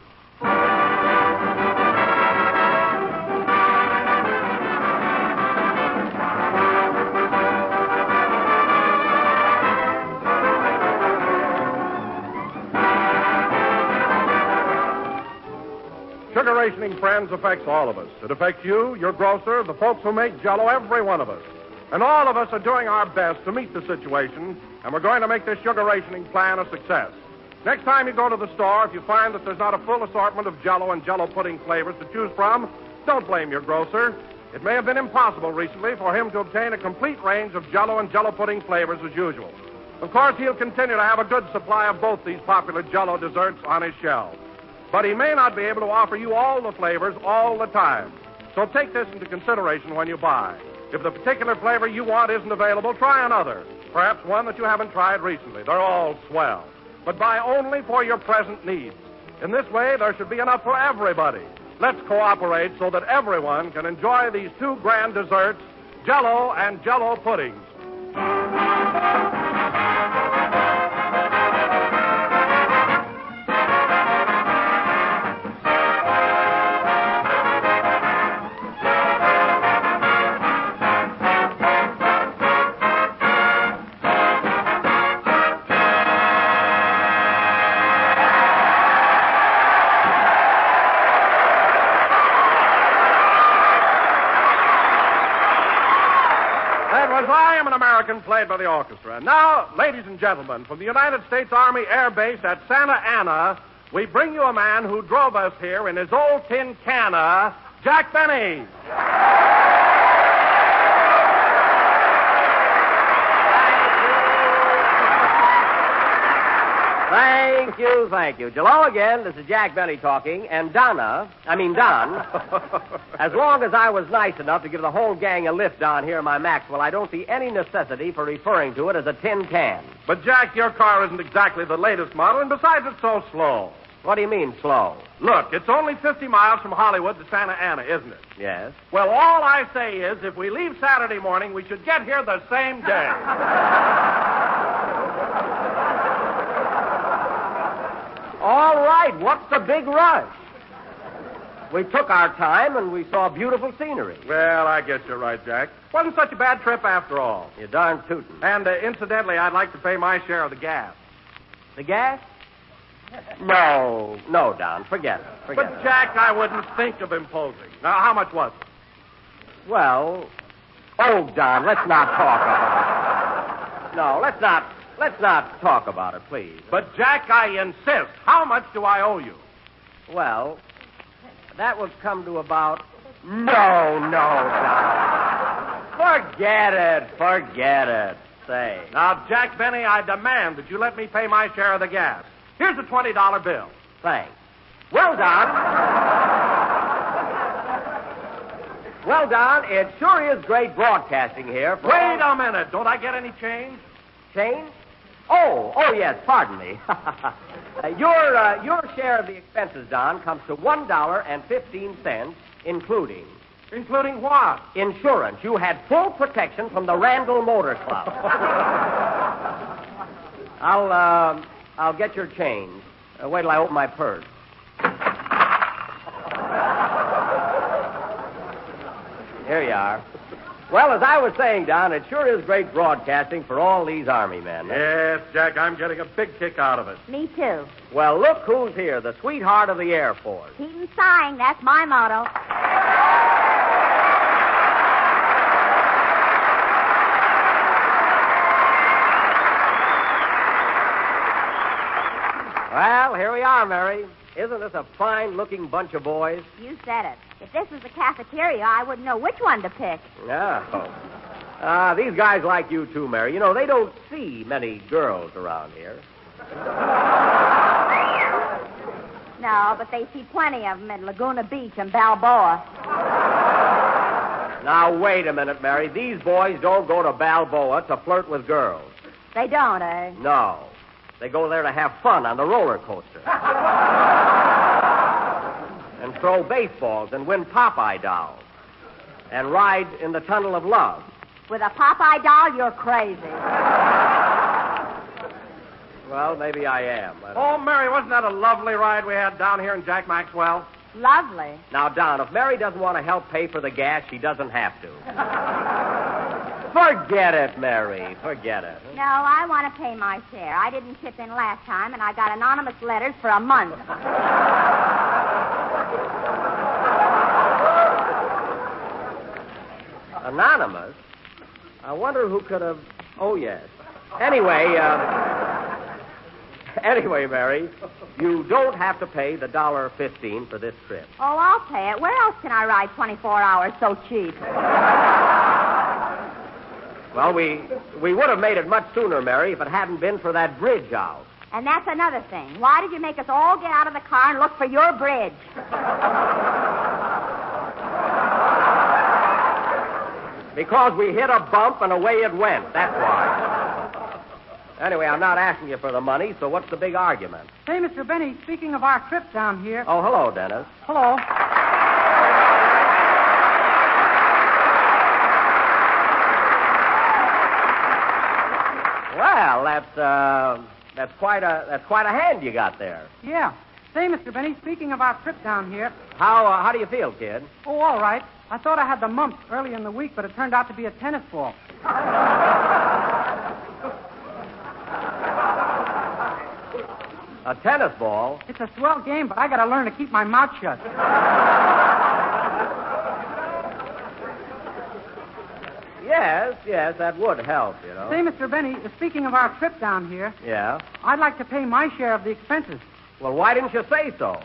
Sugar rationing, friends, affects all of us. It affects you, your grocer, the folks who make JELLO, every one of us. And all of us are doing our best to meet the situation, and we're going to make this sugar rationing plan a success. Next time you go to the store, if you find that there's not a full assortment of JELLO and JELLO pudding flavors to choose from, don't blame your grocer. It may have been impossible recently for him to obtain a complete range of JELLO and JELLO pudding flavors as usual. Of course, he'll continue to have a good supply of both these popular JELLO desserts on his shelves. But he may not be able to offer you all the flavors all the time. So take this into consideration when you buy. If the particular flavor you want isn't available, try another. Perhaps one that you haven't tried recently. They're all swell. But buy only for your present needs. In this way, there should be enough for everybody. Let's cooperate so that everyone can enjoy these two grand desserts, JELLO and JELLO puddings. I Am an American, played by the orchestra. And now, ladies and gentlemen, from the United States Army Air Base at Santa Ana, we bring you a man who drove us here in his old tin canna, Jack Benny. Thank you. Jello again, this is Jack Benny talking, and Don, as long as I was nice enough to give the whole gang a lift down here in my Maxwell, I don't see any necessity for referring to it as a tin can. But, Jack, your car isn't exactly the latest model, and besides, it's so slow. What do you mean, slow? Look, it's only 50 miles from Hollywood to Santa Ana, isn't it? Yes. Well, all I say is, if we leave Saturday morning, we should get here the same day. All right, what's the big rush? We took our time and we saw beautiful scenery. Well, I guess you're right, Jack. Wasn't such a bad trip after all. You're darn tootin'. And incidentally, I'd like to pay my share of the gas. The gas? No, Don, forget it. But, Jack, I wouldn't think of imposing. Now, how much was it? Well, Don, let's not talk about it. No, let's not talk about it, please. But, Jack, I insist. How much do I owe you? Well, that would come to about... No, Don. Forget it. Say. Now, Jack Benny, I demand that you let me pay my share of the gas. Here's a $20 bill. Thanks. Well, Don, it sure is great broadcasting here. Wait a minute. Don't I get any change? Change? Oh, yes, pardon me. Your share of the expenses, Don, comes to $1.15, including... Including what? Insurance. You had full protection from the Randall Motor Club. I'll get your change. Wait till I open my purse. Here you are. Well, as I was saying, Don, it sure is great broadcasting for all these Army men. Yes, Jack, I'm getting a big kick out of it. Me too. Well, look who's here, the sweetheart of the Air Force. Keep 'em sighing, that's my motto. Well, here we are, Mary. Isn't this a fine-looking bunch of boys? You said it. If this was the cafeteria, I wouldn't know which one to pick. Yeah. These guys like you, too, Mary. You know, they don't see many girls around here. No, but they see plenty of them at Laguna Beach and Balboa. Now, wait a minute, Mary. These boys don't go to Balboa to flirt with girls. They don't, eh? No. They go there to have fun on the roller coaster. And throw baseballs and win Popeye dolls. And ride in the Tunnel of Love. With a Popeye doll, you're crazy. Well, maybe I am. Oh, Mary, wasn't that a lovely ride we had down here in Jack Maxwell? Lovely. Now, Don, if Mary doesn't want to help pay for the gas, she doesn't have to. Forget it, Mary. Forget it. No, I want to pay my share. I didn't chip in last time, and I got anonymous letters for a month. Anonymous? I wonder who could have... Oh, yes. Anyway, Mary, you don't have to pay the $1.15 for this trip. Oh, I'll pay it. Where else can I ride 24 hours so cheap? Well, we would have made it much sooner, Mary, if it hadn't been for that bridge out. And that's another thing. Why did you make us all get out of the car and look for your bridge? Because we hit a bump and away it went. That's why. Anyway, I'm not asking you for the money, so what's the big argument? Say, Mr. Benny, speaking of our trip down here... Oh, hello, Dennis. Hello. Well, that's quite a hand you got there. Yeah. Say, Mr. Benny, speaking of our trip down here... How do you feel, kid? Oh, all right. I thought I had the mumps early in the week, but it turned out to be a tennis ball. A tennis ball? It's a swell game, but I got to learn to keep my mouth shut. Yes, that would help, you know. Say, Mr. Benny, speaking of our trip down here... Yeah? I'd like to pay my share of the expenses. Well, why didn't you say so?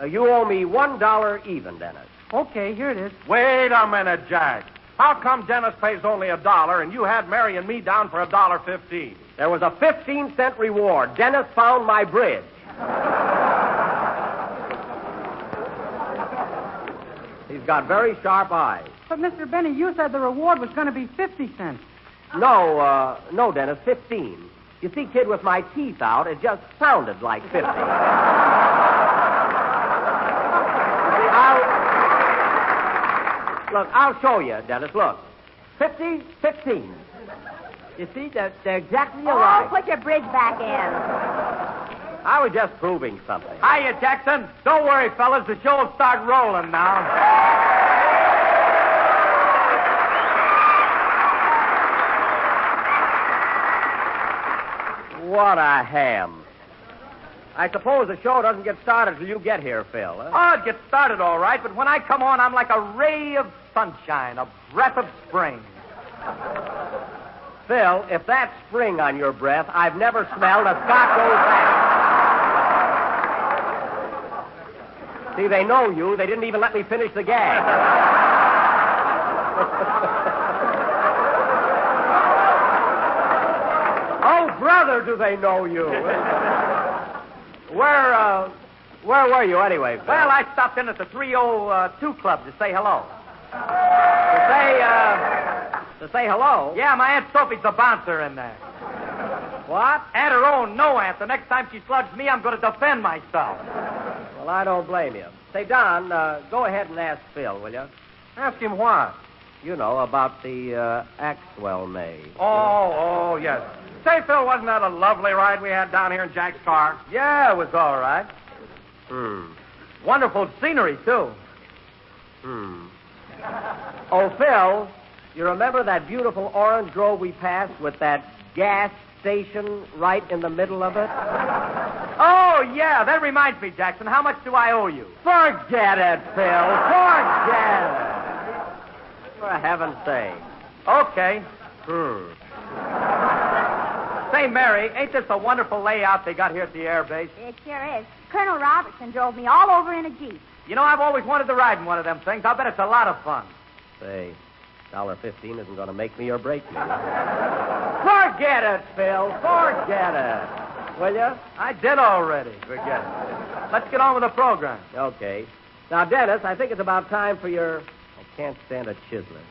You owe me $1 even, Dennis. Okay, here it is. Wait a minute, Jack. How come Dennis pays only $1 and you had Mary and me down for $1.15? There was a 15-cent reward. Dennis found my bridge. He's got very sharp eyes. But, Mr. Benny, you said the reward was going to be 50 cents. No, Dennis, 15. You see, kid, with my teeth out, it just sounded like 50. I'll show you, Dennis. Look. 50, 15. You see, they're exactly alike. Oh, put your bridge back in. I was just proving something. Hiya, Jackson. Don't worry, fellas. The show will start rolling now. What a ham. I suppose the show doesn't get started till you get here, Phil. Huh? Oh, it gets started all right, but when I come on, I'm like a ray of sunshine, a breath of spring. Phil, if that's spring on your breath, I've never smelled a Scotch old fashioned. See, they know you. They didn't even let me finish the gag. Oh, brother, do they know you? Where were you anyway, Phil? Well, I stopped in at the 302 Club to say hello. To say hello? Yeah, my Aunt Sophie's the bouncer in there. What? Aunt her own, no, Aunt. The next time she slugs me, I'm going to defend myself. Well, I don't blame you. Say, Don, go ahead and ask Phil, will you? Ask him what? You know, about the Maxwell maid. Oh, yes. Say, Phil, wasn't that a lovely ride we had down here in Jack's car? Yeah, it was all right. Wonderful scenery, too. Oh, Phil, you remember that beautiful orange grove we passed with that gas station right in the middle of it? Oh, yeah, that reminds me, Jackson. How much do I owe you? Forget it, Phil. Forget it. For heaven's sake. Okay. Hmm. Say, Mary, ain't this a wonderful layout they got here at the air base? It sure is. Colonel Robertson drove me all over in a Jeep. You know, I've always wanted to ride in one of them things. I'll bet it's a lot of fun. Say, $1.15 isn't going to make me or break me. Forget it, Phil. Forget it. Will you? I did already. Forget it. Let's get on with the program. Okay. Now, Dennis, I think it's about time for your... I can't stand a chiseler.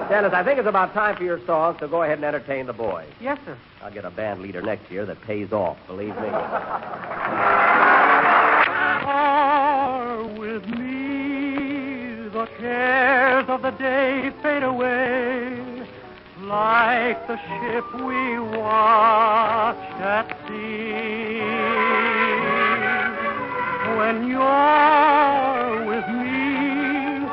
Dennis, I think it's about time for your song, so go ahead and entertain the boys. Yes, sir. I'll get a band leader next year that pays off, believe me. Are with me, the cares of the day fade away, like the ship we watch at sea. When you're with me,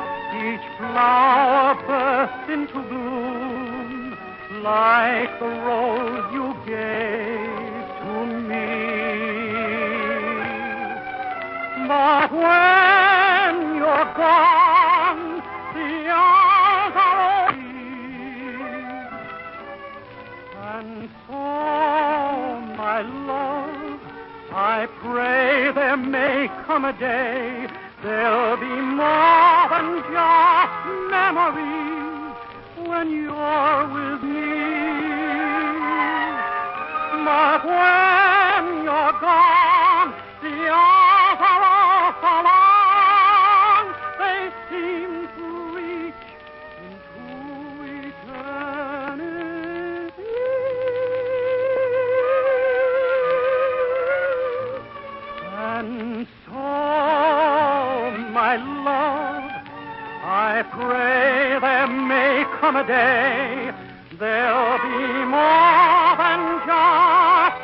each flower bursts into bloom, like the rose you gave to me. But when you're gone, the hours are over. And so, my love, I pray there may come a day there'll be more than just memories when you're with me. But when you're gone, the hours are all so long, they seem to reach into eternity. And so, my love, I pray there may come a day there'll be more than just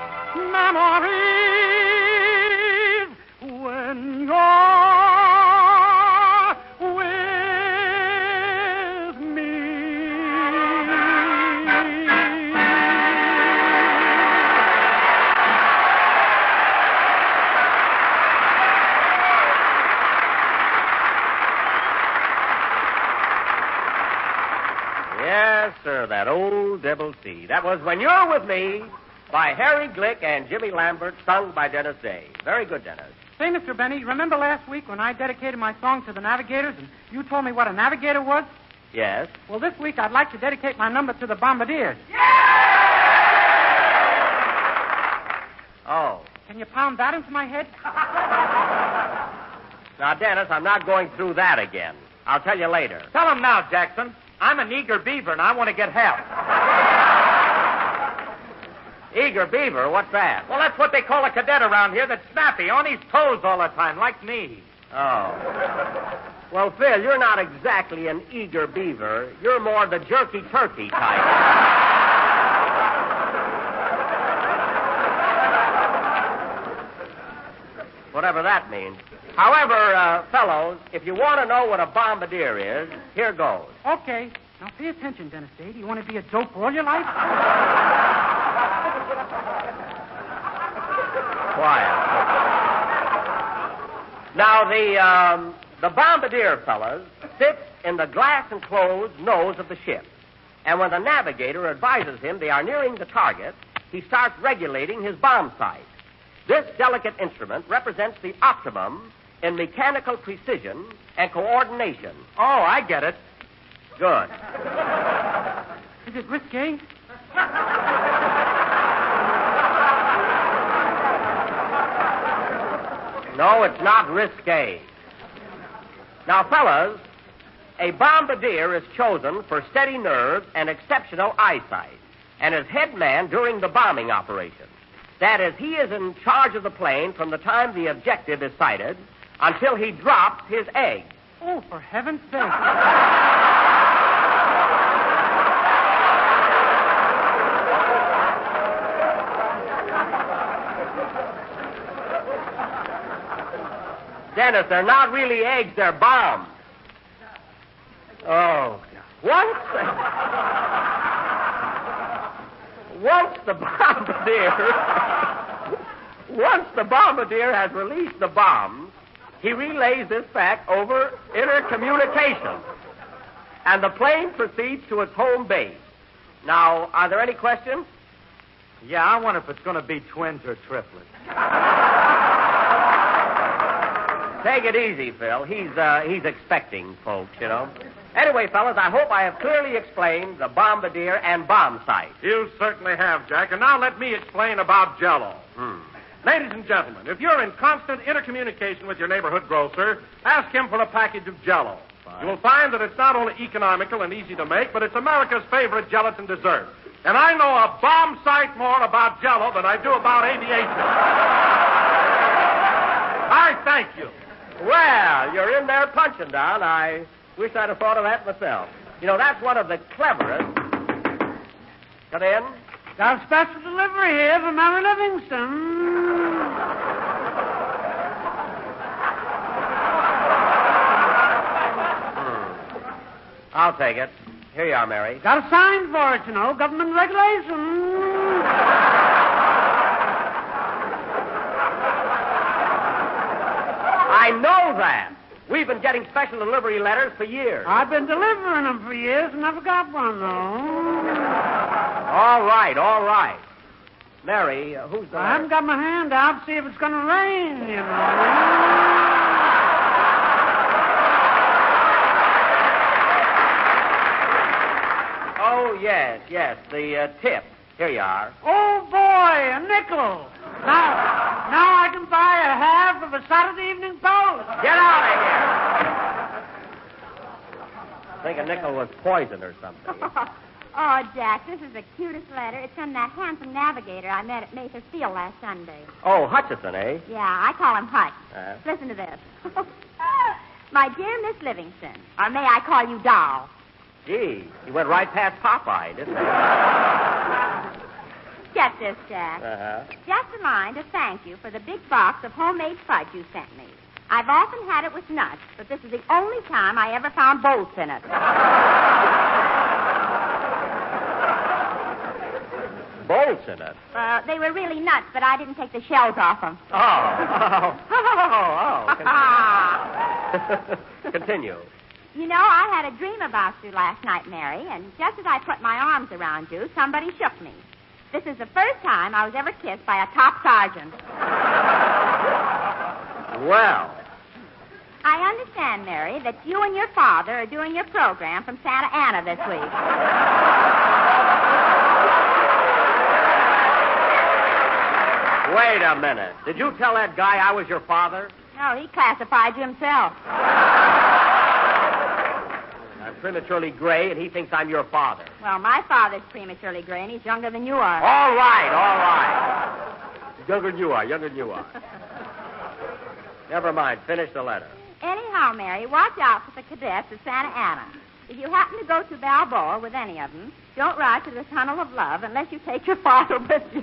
memories when you're with me. Yes, sir, that old Devil C. That was When You're With Me by Harry Glick and Jimmy Lambert, sung by Dennis Day. Very good, Dennis. Say, Mr. Benny, remember last week when I dedicated my song to the navigators and you told me what a navigator was? Yes? Well, this week I'd like to dedicate my number to the bombardiers. Oh. Can you pound that into my head? Now, Dennis, I'm not going through that again. I'll tell you later. Tell him now, Jackson. I'm an eager beaver, and I want to get help. Eager beaver? What's that? Well, that's what they call a cadet around here that's snappy, on his toes all the time, like me. Oh. Well, Phil, you're not exactly an eager beaver. You're more the jerky turkey type. Whatever that means. However, fellows, if you want to know what a bombardier is, here goes. Okay. Now, pay attention, Dennis Day. Do you want to be a dope all your life? Quiet. Now, the bombardier, fellas, sits in the glass-enclosed nose of the ship. And when the navigator advises him they are nearing the target, he starts regulating his bomb sight. This delicate instrument represents the optimum in mechanical precision and coordination. Oh, I get it. Good. Is it risque? No, it's not risque. Now, fellas, a bombardier is chosen for steady nerves and exceptional eyesight, and is head man during the bombing operation. That is, he is in charge of the plane from the time the objective is sighted until he drops his egg. Oh, for heaven's sake. Dennis, they're not really eggs, they're bombs. Oh, once the bombardier has released the bombs, he relays this fact over intercommunication, and the plane proceeds to its home base. Now, are there any questions? Yeah, I wonder if it's going to be twins or triplets. Take it easy, Phil. He's expecting folks, you know. Anyway, fellas, I hope I have clearly explained the bombardier and bomb sight. You certainly have, Jack. And now let me explain about Jello. Ladies and gentlemen, if you're in constant intercommunication with your neighborhood grocer, ask him for a package of Jello. You will find that it's not only economical and easy to make, but it's America's favorite gelatin dessert. And I know a bomb sight more about Jello than I do about aviation. I thank you. Well, you're in there punching, Don. I wish I'd have thought of that myself. You know, that's one of the cleverest. Come in. Got a special delivery here from Mary Livingston. I'll take it. Here you are, Mary. Got a sign for it, you know, government regulation. I know that. We've been getting special delivery letters for years. I've been delivering them for years and never got one, though. All right, all right. Mary, who's the I haven't got my hand out to see if it's going to rain, you know. Oh, yes, the tip. Here you are. Oh, boy, a nickel. Now I can buy a half of a Saturday Evening Post. Get out of here. I think a nickel was poison or something. Oh, Jack, this is the cutest letter. It's from that handsome navigator I met at Mathers Field last Sunday. Oh, Hutchison, eh? Yeah, I call him Hutch. Listen to this. My dear Miss Livingston, or may I call you Doll? Gee, you went right past Popeye, didn't you? Get this, Jack. Just a line to thank you for the big box of homemade fudge you sent me. I've often had it with nuts, but this is the only time I ever found bolts in it. Bolts in it? They were really nuts, but I didn't take the shells off them. Continue. You know, I had a dream about you last night, Mary, and just as I put my arms around you, somebody shook me. This is the first time I was ever kissed by a top sergeant. Well. I understand, Mary, that you and your father are doing your program from Santa Ana this week. Wait a minute. Did you tell that guy I was your father? No, he classified you himself. I'm prematurely gray, and he thinks I'm your father. Well, my father's prematurely gray, and he's younger than you are. All right. Younger than you are. Never mind. Finish the letter. Anyhow, Mary, watch out for the cadets at Santa Ana. If you happen to go to Balboa with any of them, don't ride to the Tunnel of Love unless you take your father with you.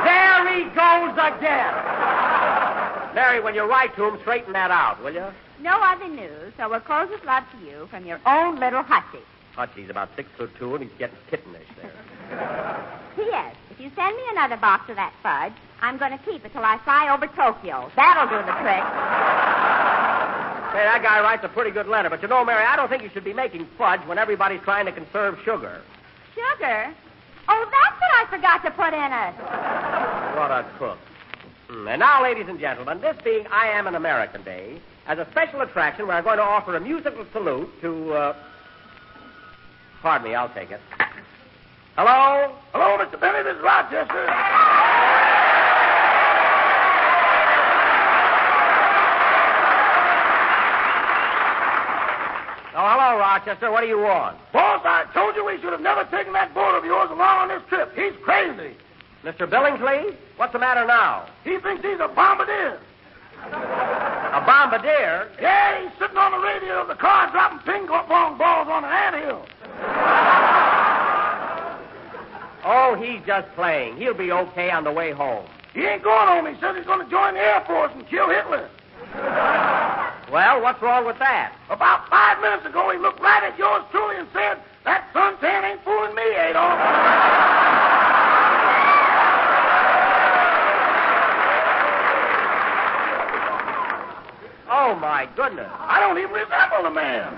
There he goes again. Mary, when you write to him, straighten that out, will you? No other news, so we'll close with love to you from your own little Hutchie. Hutchie's about 6'2", and he's getting kittenish there. P.S. If you send me another box of that fudge, I'm going to keep it till I fly over Tokyo. That'll do the trick. Hey, that guy writes a pretty good letter, but you know, Mary, I don't think you should be making fudge when everybody's trying to conserve sugar. Sugar? Oh, that's what I forgot to put in it. What a cook. And now, ladies and gentlemen, this being I Am an American Day, as a special attraction, we're going to offer a musical salute to, Pardon me, I'll take it. Hello? Hello, Mr. Benny, this is Rochester. Oh, hello, Rochester. What do you want? Boss, I told you we should have never taken that boy of yours along on this trip. He's crazy. Mr. Billingsley? What's the matter now? He thinks he's a bombardier. A bombardier? Yeah, he's sitting on the radio of the car dropping ping-pong balls on an anthill. Oh, he's just playing. He'll be okay on the way home. He ain't going home. He says he's going to join the Air Force and kill Hitler. Well, what's wrong with that? About 5 minutes ago, he looked right at yours truly and said, "That suntan ain't fooling me, Adolf." Oh, my goodness. I don't even resemble the man.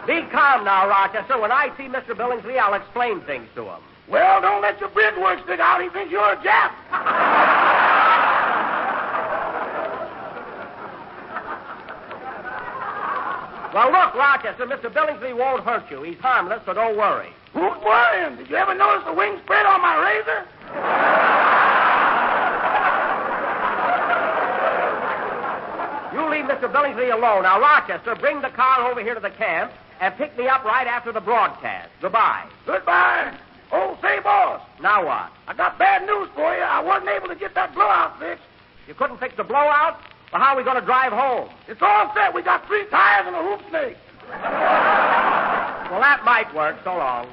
Be calm now, Rochester. When I see Mr. Billingsley, I'll explain things to him. Well, don't let your bridge work stick out. He thinks you're a Jap. Well, look, Rochester, Mr. Billingsley won't hurt you. He's harmless, so don't worry. Who's worrying? Did you ever notice the wing spread on my razor? You leave Mr. Billingsley alone. Now, Rochester, bring the car over here to the camp and pick me up right after the broadcast. Goodbye. Goodbye. Oh, say, boss. Now what? I got bad news for you. I wasn't able to get that blowout fixed. You couldn't fix the blowout? Well, how are we going to drive home? It's all set. We got 3 tires and a hoop snake. Well, that might work. So long.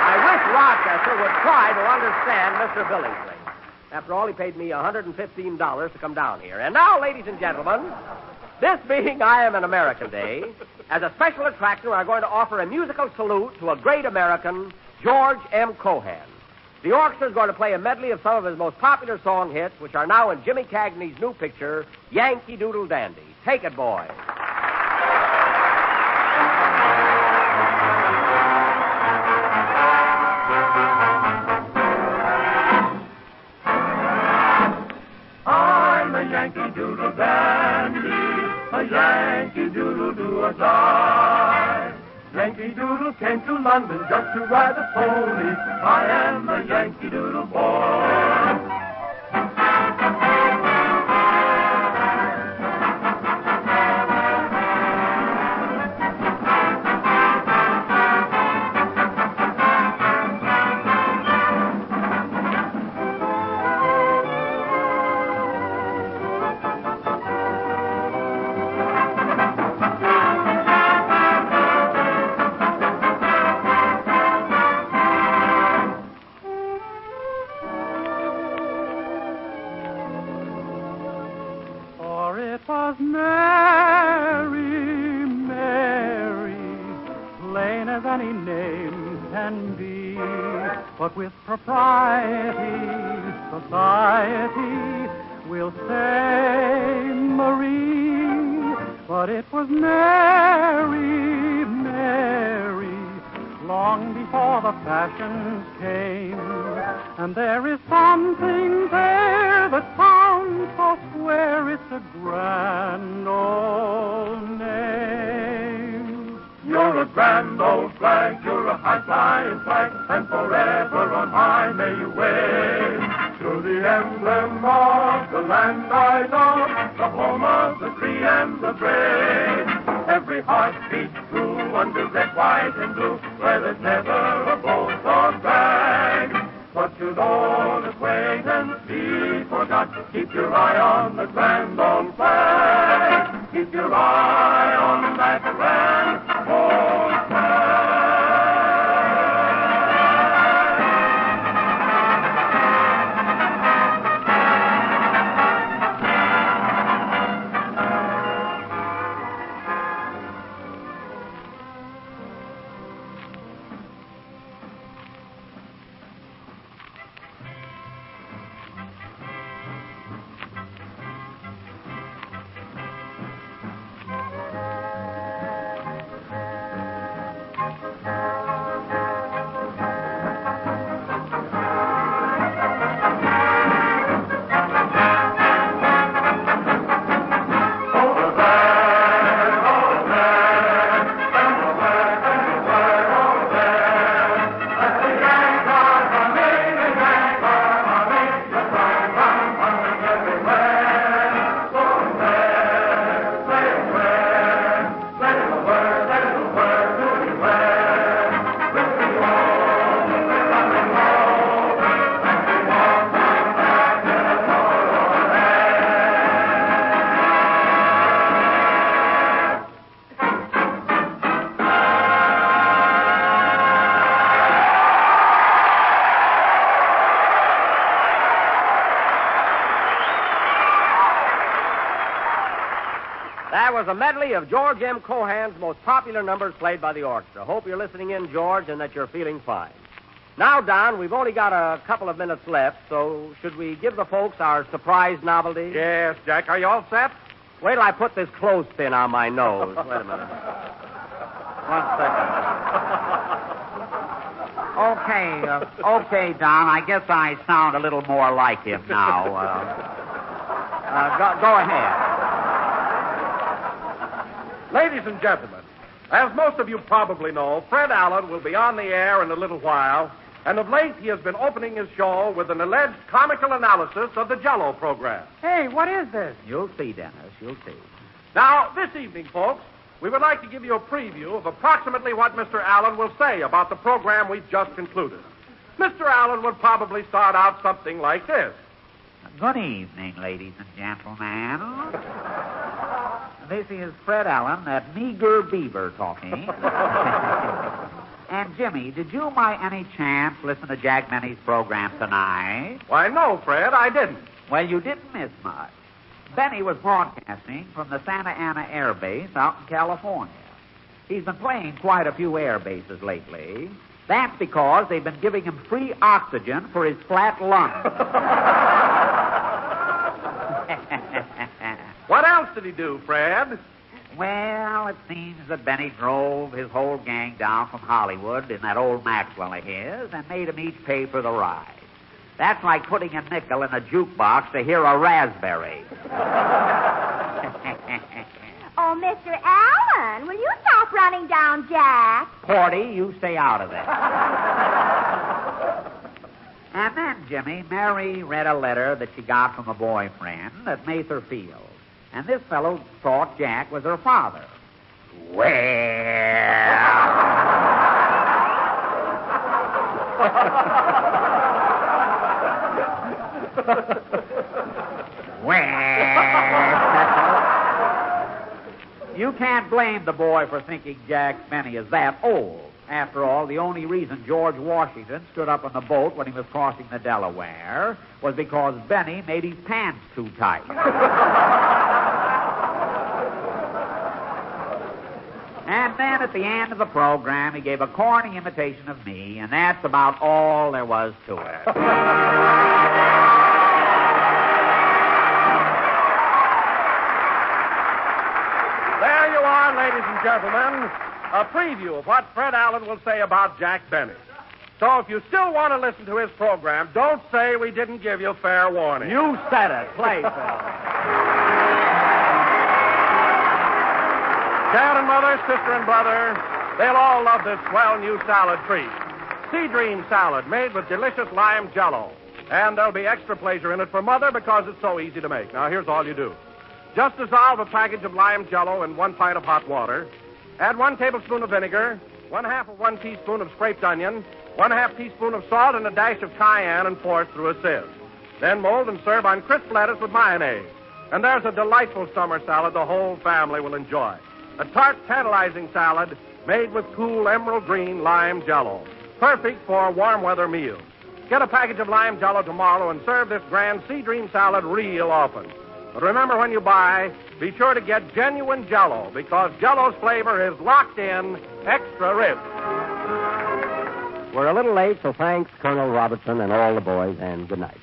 I wish Rochester would try to understand Mr. Billingsley. After all, he paid me $115 to come down here. And now, ladies and gentlemen, this being I Am an American Day, as a special attraction, we are going to offer a musical salute to a great American, George M. Cohan. The orchestra is going to play a medley of some of his most popular song hits, which are now in Jimmy Cagney's new picture, Yankee Doodle Dandy. Take it, boys. I'm a Yankee Doodle Dandy, a Yankee Doodle do a die. Yankee Doodle came to London just to ride a pony. I am a Yankee Doodle boy. But with propriety, society will say Marie. But it was Mary, Mary, long before the fashions came. And there is something there that sounds so square, it's a grand old name. You're a grand old flag, you're a high-flying flag, and forever on high may you wave. To the emblem of the land I love, the home of the free and the brave. Every heart beats true under red, white, and blue, where there's never a boast or brag. But should old acquaintance be forgot, keep your eye on the grand old flag. Keep your eye on that grand old flag. That was a medley of George M. Cohan's most popular numbers played by the orchestra. Hope you're listening in, George, and that you're feeling fine. Now, Don, we've only got a couple of minutes left, so should we give the folks our surprise novelty? Yes, Jack. Are you all set? Wait till I put this clothespin on my nose. Wait a minute. 1 second. Okay, Don. I guess I sound a little more like him now. Go ahead. Ladies and gentlemen, as most of you probably know, Fred Allen will be on the air in a little while, and of late he has been opening his show with an alleged comical analysis of the JELLO program. Hey, what is this? You'll see, Dennis. You'll see. Now, this evening, folks, we would like to give you a preview of approximately what Mr. Allen will say about the program we've just concluded. Mr. Allen would probably start out something like this. Good evening, ladies and gentlemen. This is Fred Allen, that meager beaver talking. And, Jimmy, did you by any chance listen to Jack Benny's program tonight? Why, no, Fred, I didn't. Well, you didn't miss much. Benny was broadcasting from the Santa Ana Air Base out in California. He's been playing quite a few air bases lately. That's because they've been giving him free oxygen for his flat lungs. What else did he do, Fred? Well, it seems that Benny drove his whole gang down from Hollywood in that old Maxwell of his and made them each pay for the ride. That's like putting a nickel in a jukebox to hear a raspberry. Oh, Mr. Allen, will you stop running down Jack? Porty, you stay out of it. And then, Jimmy, Mary read a letter that she got from a boyfriend at Mather Field. And this fellow thought Jack was her father. You can't blame the boy for thinking Jack Benny is that old. After all, the only reason George Washington stood up on the boat when he was crossing the Delaware was because Benny made his pants too tight. And then at the end of the program, he gave a corny imitation of me, and that's about all there was to it. There you are, ladies and gentlemen, a preview of what Fred Allen will say about Jack Benny. So if you still want to listen to his program, don't say we didn't give you fair warning. You said it. Play, Phil. Dad and mother, sister and brother, they'll all love this swell new salad treat. Sea Dream salad made with delicious lime jello. And there'll be extra pleasure in it for mother because it's so easy to make. Now, here's all you do. Just dissolve a package of lime jello in 1 pint of hot water. Add 1 tablespoon of vinegar, 1/2 of 1 teaspoon of scraped onion, 1/2 teaspoon of salt, and a dash of cayenne, and pour it through a sieve. Then mold and serve on crisp lettuce with mayonnaise. And there's a delightful summer salad the whole family will enjoy. A tart, tantalizing salad made with cool emerald green lime jello. Perfect for warm weather meals. Get a package of lime jello tomorrow and serve this grand Sea Dream salad real often. But remember, when you buy, be sure to get genuine jello, because jello's flavor is locked in, extra rich. We're a little late, so thanks, Colonel Robertson and all the boys, and good night.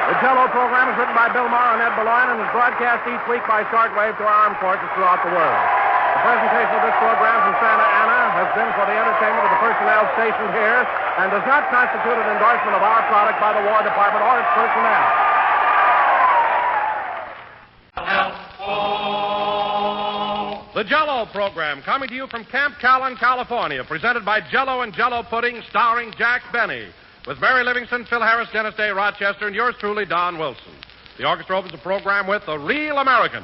The JELLO program is written by Bill Maher and Ed Beloin and is broadcast each week by shortwave to our armed forces throughout the world. The presentation of this program from Santa Ana has been for the entertainment of the personnel stationed here and does not constitute an endorsement of our product by the War Department or its personnel. The JELLO program, coming to you from Camp Callan, California, presented by JELLO and JELLO Pudding, starring Jack Benny, with Mary Livingston, Phil Harris, Dennis Day, Rochester, and yours truly, Don Wilson. The orchestra opens the program with The Real American.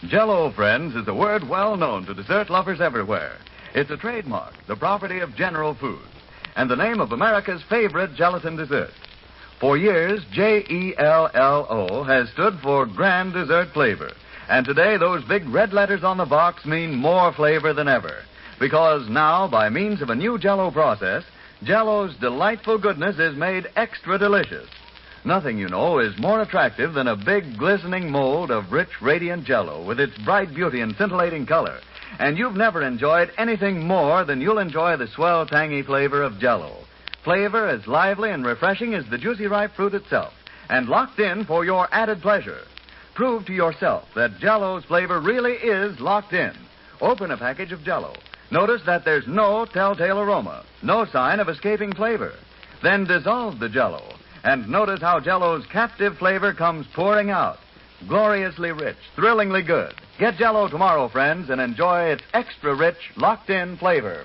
JELLO, friends, is a word well known to dessert lovers everywhere. It's a trademark, the property of General Foods, and the name of America's favorite gelatin dessert. For years, JELLO has stood for Grand Dessert Flavor. And today, those big red letters on the box mean more flavor than ever. Because now, by means of a new JELLO process, JELLO's delightful goodness is made extra delicious. Nothing, you know, is more attractive than a big, glistening mold of rich, radiant Jell-O with its bright beauty and scintillating color. And you've never enjoyed anything more than you'll enjoy the swell, tangy flavor of Jell-O. Flavor as lively and refreshing as the juicy ripe fruit itself, and locked in for your added pleasure. Prove to yourself that Jell-O's flavor really is locked in. Open a package of Jell-O. Notice that there's no telltale aroma, no sign of escaping flavor. Then dissolve the Jell-O, and notice how Jell-O's captive flavor comes pouring out. Gloriously rich, thrillingly good. Get Jell-O tomorrow, friends, and enjoy its extra rich, locked-in flavor.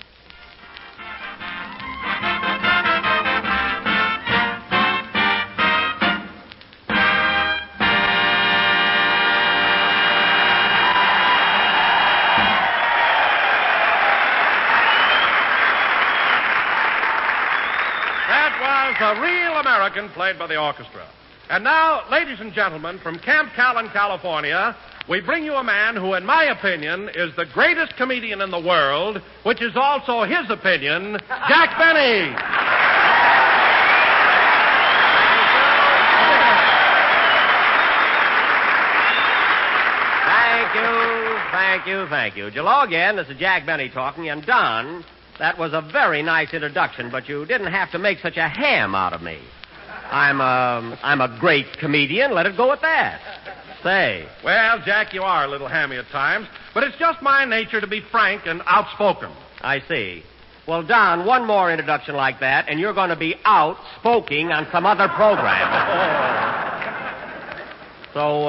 A real American played by the orchestra. And now, ladies and gentlemen, from Camp Callan, California, we bring you a man who, in my opinion, is the greatest comedian in the world, which is also his opinion, Jack Benny. Thank you. Jello again, this is Jack Benny talking, and Don, that was a very nice introduction, but you didn't have to make such a ham out of me. I'm a great comedian. Let it go at that. Say. Well, Jack, you are a little hammy at times, but it's just my nature to be frank and outspoken. I see. Well, Don, one more introduction like that, and you're going to be outspoken on some other program. So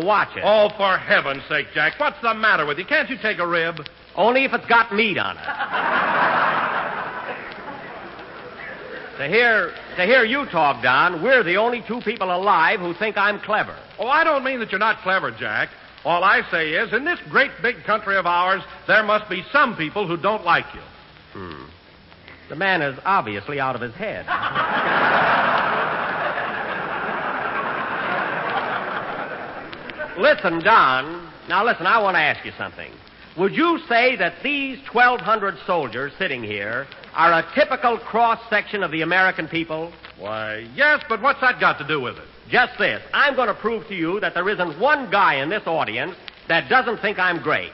watch it. Oh, for heaven's sake, Jack, what's the matter with you? Can't you take a rib? Only if it's got meat on it. To hear you talk, Don, we're the only two people alive who think I'm clever. Oh, I don't mean that you're not clever, Jack. All I say is, in this great big country of ours, there must be some people who don't like you. The man is obviously out of his head. Listen, Don. Now, listen, I want to ask you something. Would you say that these 1,200 soldiers sitting here are a typical cross-section of the American people? Why, yes, but what's that got to do with it? Just this. I'm going to prove to you that there isn't one guy in this audience that doesn't think I'm great.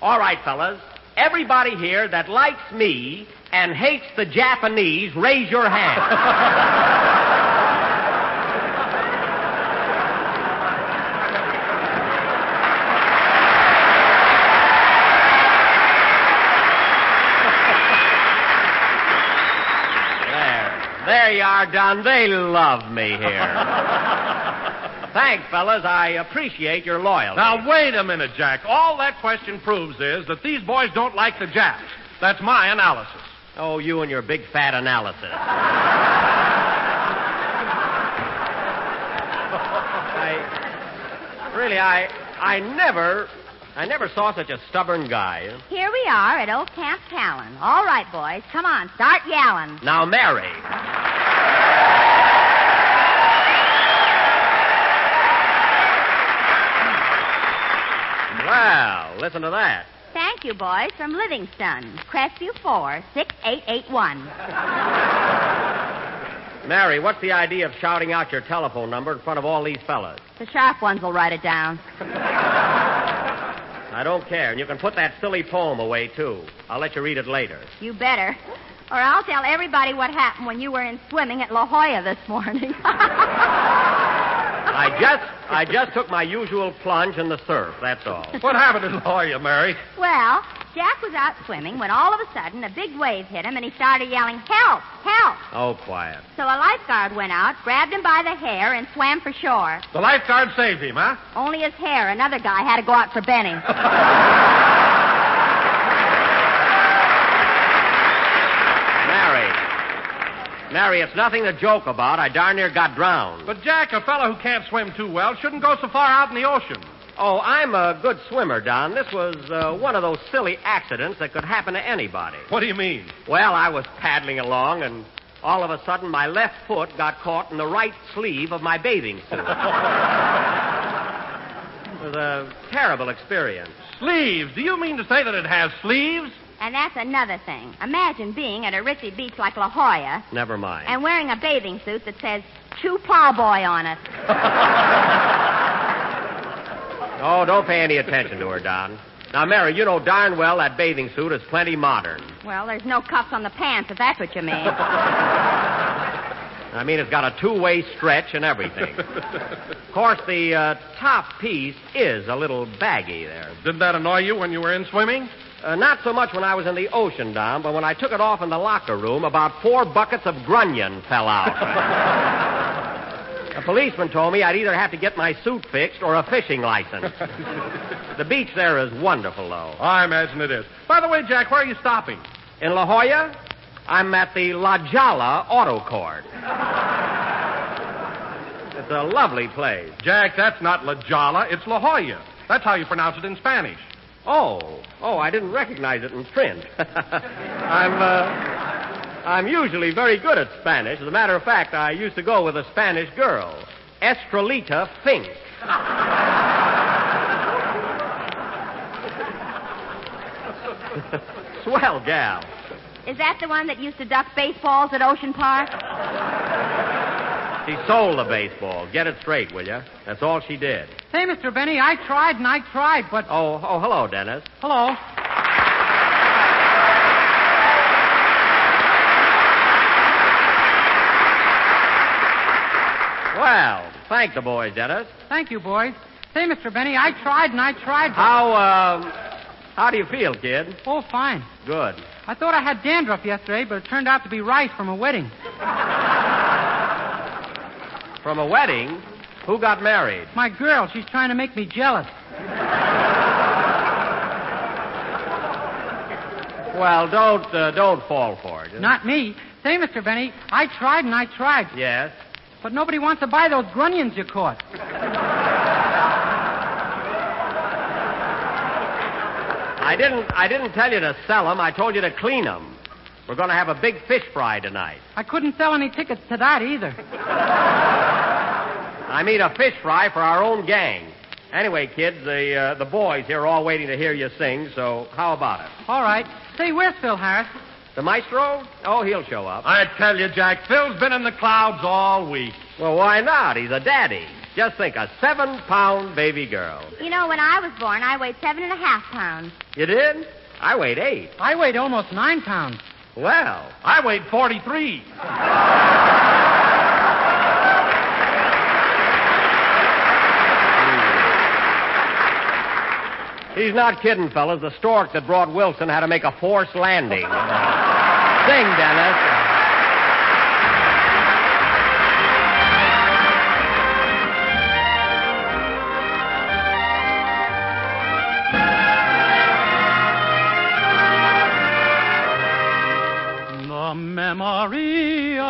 All right, fellas. Everybody here that likes me and hates the Japanese, raise your hand. There you are, Don. They love me here. Thanks, fellas. I appreciate your loyalty. Now, wait a minute, Jack. All that question proves is that these boys don't like the Japs. That's my analysis. Oh, you and your big fat analysis. I never saw such a stubborn guy. Here we are at old Camp Callan. All right, boys. Come on, start yelling. Now, Mary. Well, listen to that. Thank you, boys, from Livingston. Crestview 46881. Mary, what's the idea of shouting out your telephone number in front of all these fellas? The sharp ones will write it down. I don't care. And you can put that silly poem away, too. I'll let you read it later. You better. Or I'll tell everybody what happened when you were in swimming at La Jolla this morning. I just took my usual plunge in the surf, that's all. What happened in La Jolla, Mary? Well, Jack was out swimming when all of a sudden a big wave hit him and he started yelling, "Help! Help!" Oh, quiet. So a lifeguard went out, grabbed him by the hair, and swam for shore. The lifeguard saved him, huh? Only his hair. Another guy had to go out for Benny. Mary, it's nothing to joke about. I darn near got drowned. But, Jack, a fellow who can't swim too well shouldn't go so far out in the ocean. Oh, I'm a good swimmer, Don. This was one of those silly accidents that could happen to anybody. What do you mean? Well, I was paddling along, and all of a sudden my left foot got caught in the right sleeve of my bathing suit. It was a terrible experience. Sleeves? Do you mean to say that it has sleeves? And that's another thing. Imagine being at a ritzy beach like La Jolla Never mind. and wearing a bathing suit that says Chew Pawboy on it. Oh, don't pay any attention to her, Don. Now, Mary, you know darn well that bathing suit is plenty modern. Well, there's no cuffs on the pants, if that's what you mean. I mean, it's got a two-way stretch and everything. Of course, the top piece is a little baggy there. Didn't that annoy you when you were in swimming? Not so much when I was in the ocean, Don, but when I took it off in the locker room, about 4 buckets of grunion fell out. A policeman told me I'd either have to get my suit fixed or a fishing license. The beach there is wonderful, though. I imagine it is. By the way, Jack, where are you stopping? In La Jolla, I'm at the La Jolla Auto Court. It's a lovely place. Jack, that's not La Jolla, it's La Jolla. That's how you pronounce it in Spanish. Oh, I didn't recognize it in print. I'm usually very good at Spanish. As a matter of fact, I used to go with a Spanish girl, Estrelita Fink. Swell gal. Is that the one that used to duck baseballs at Ocean Park? She sold the baseball. Get it straight, will you? That's all she did. Say, Mr. Benny, I tried, but... Oh, hello, Dennis. Hello. Well, thank the boys, Dennis. Thank you, boys. Say, Mr. Benny, I tried, but... How do you feel, kid? Oh, fine. Good. I thought I had dandruff yesterday, but it turned out to be rice from a wedding. From a wedding? Who got married? My girl. She's trying to make me jealous. Well, don't fall for it. Not me. Say, Mr. Benny, I tried. Yes? But nobody wants to buy those grunions you caught. I didn't tell you to sell them. I told you to clean them. We're going to have a big fish fry tonight. I couldn't sell any tickets to that either. I mean a fish fry for our own gang. Anyway, kids, the boys here are all waiting to hear you sing, so how about it? All right. Say, where's Phil Harris? The maestro? Oh, he'll show up. I tell you, Jack, Phil's been in the clouds all week. Well, why not? He's a daddy. Just think, a 7-pound baby girl. You know, when I was born, I weighed 7.5 pounds. You did? I weighed 8. I weighed almost 9 pounds. Well, I weighed 43. He's not kidding, fellas. The stork that brought Wilson had to make a forced landing. Sing, Dennis. The memory of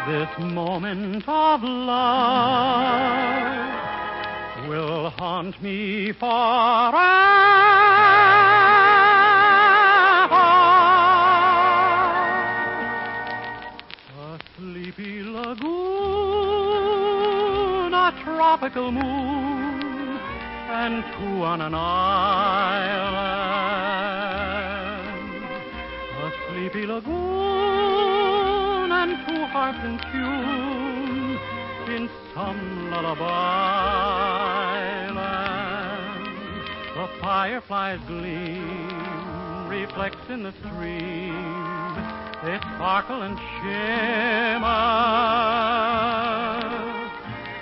this moment of love will haunt me forever. A sleepy lagoon, a tropical moon, and 2 on an island. A sleepy lagoon and 2 hearts in tune in some lullaby land. The fireflies gleam, reflects in the stream. They sparkle and shimmer.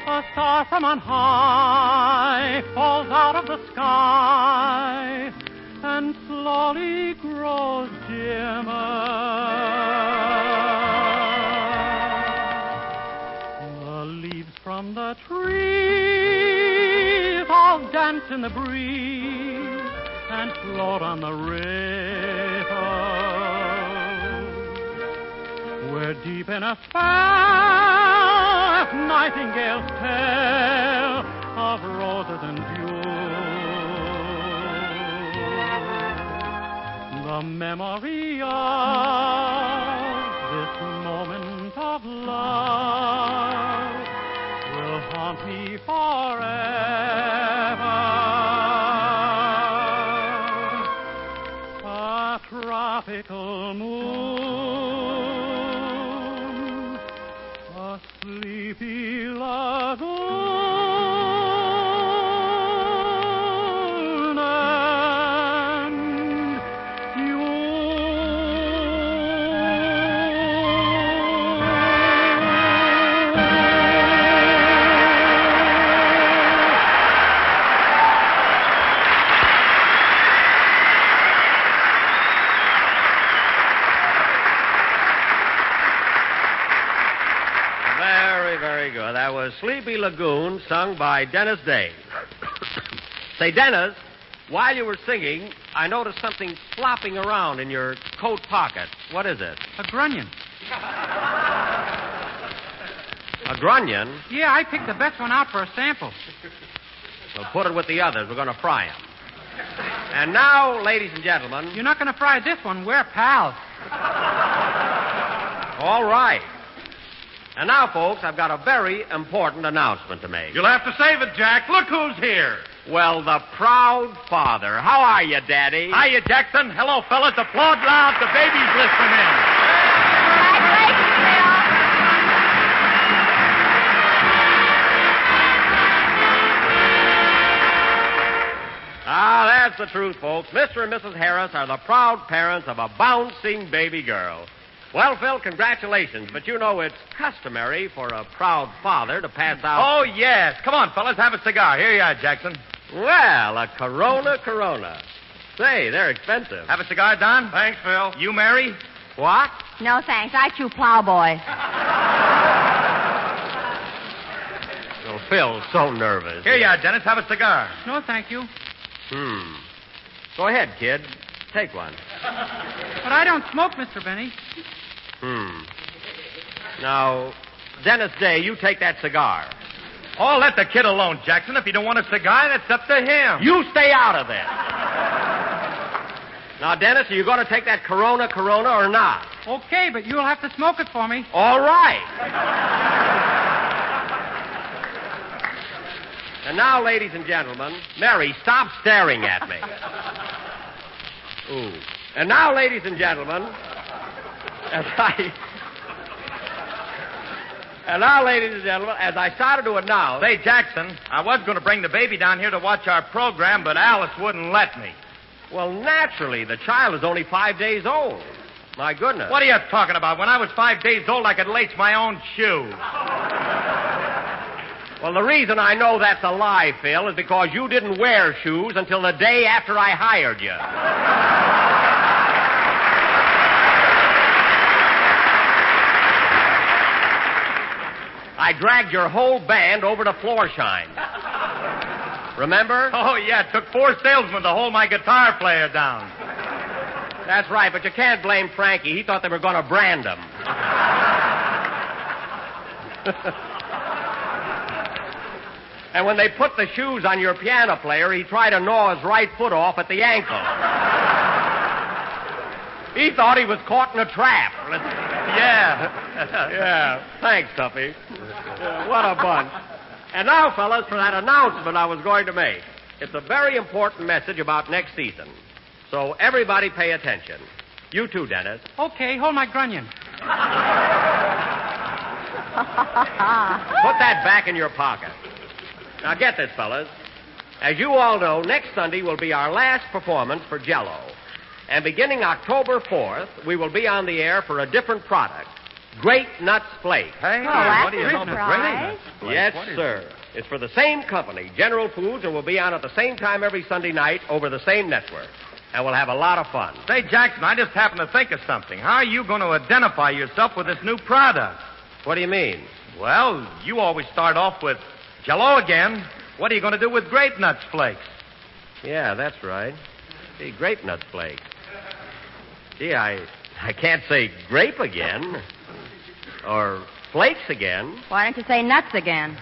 A star from on high falls out of the sky and slowly grows dimmer. The leaves from the trees all dance in the breeze and float on the river. We're deep in a spell of nightingales tell of roses and dew. The memory of this moment of love will haunt me forever. tropical moon, a sleepy lagoon, and you. Very good. That was Sleepy Lagoon, sung by Dennis Day. Say, Dennis, while you were singing, I noticed something flopping around in your coat pocket. What is it? A grunion. A grunion? Yeah, I picked the best one out for a sample. Well, put it with the others. We're going to fry them. And now, ladies and gentlemen... You're not going to fry this one. We're pals. All right. And now, folks, I've got a very important announcement to make. You'll have to save it, Jack. Look who's here. Well, the proud father. How are you, Daddy? Hiya, Jackson. Hello, fellas. Applaud loud. The baby's listening in. Ah, that's the truth, folks. Mr. and Mrs. Harris are the proud parents of a bouncing baby girl. Well, Phil, congratulations, but you know it's customary for a proud father to pass out... Oh, yes. Come on, fellas, have a cigar. Here you are, Jackson. Well, a Corona. Say, they're expensive. Have a cigar, Don? Thanks, Phil. You, Mary? What? No, thanks. I chew plowboy. Oh, Phil's so nervous. Here you are, Dennis. Have a cigar. No, thank you. Go ahead, kid. Take one. But I don't smoke, Mr. Benny. Now, Dennis Day, you take that cigar. Oh, let the kid alone, Jackson. If you don't want a cigar, that's up to him. You stay out of this. Now, Dennis, are you going to take that Corona or not? Okay, but you'll have to smoke it for me. All right. And now, ladies and gentlemen, Mary, stop staring at me. Ooh. And now, ladies and gentlemen, as I started to announce... Say, Jackson, I was going to bring the baby down here to watch our program, but Alice wouldn't let me. Well, naturally, the child is only 5 days old. My goodness. What are you talking about? When I was 5 days old, I could lace my own shoes. Well, the reason I know that's a lie, Phil, is because you didn't wear shoes until the day after I hired you. I dragged your whole band over to Floorshine. Remember? Oh, yeah. It took 4 salesmen to hold my guitar player down. That's right, but you can't blame Frankie. He thought they were going to brand him. And when they put the shoes on your piano player, he tried to gnaw his right foot off at the ankle. He thought he was caught in a trap. Yeah. Thanks, Tuffy. What a bunch. And now, fellas, for that announcement I was going to make. It's a very important message about next season. So everybody pay attention. You too, Dennis. Okay, hold my grunion. Put that back in your pocket. Now, get this, fellas. As you all know, next Sunday will be our last performance for JELLO. And beginning October 4th, we will be on the air for a different product, Great Nuts Flakes. Hey, what do you know about Great Nuts Flakes? Yes, sir. It's for the same company, General Foods, and will be on at the same time every Sunday night over the same network. And we'll have a lot of fun. Say, Jackson, I just happened to think of something. How are you going to identify yourself with this new product? What do you mean? Well, you always start off with JELLO again. What are you going to do with Great Nuts Flakes? Yeah, that's right. Gee, Grape Nuts Flakes. Gee, I can't say grape again. Or flakes again. Why don't you say nuts again?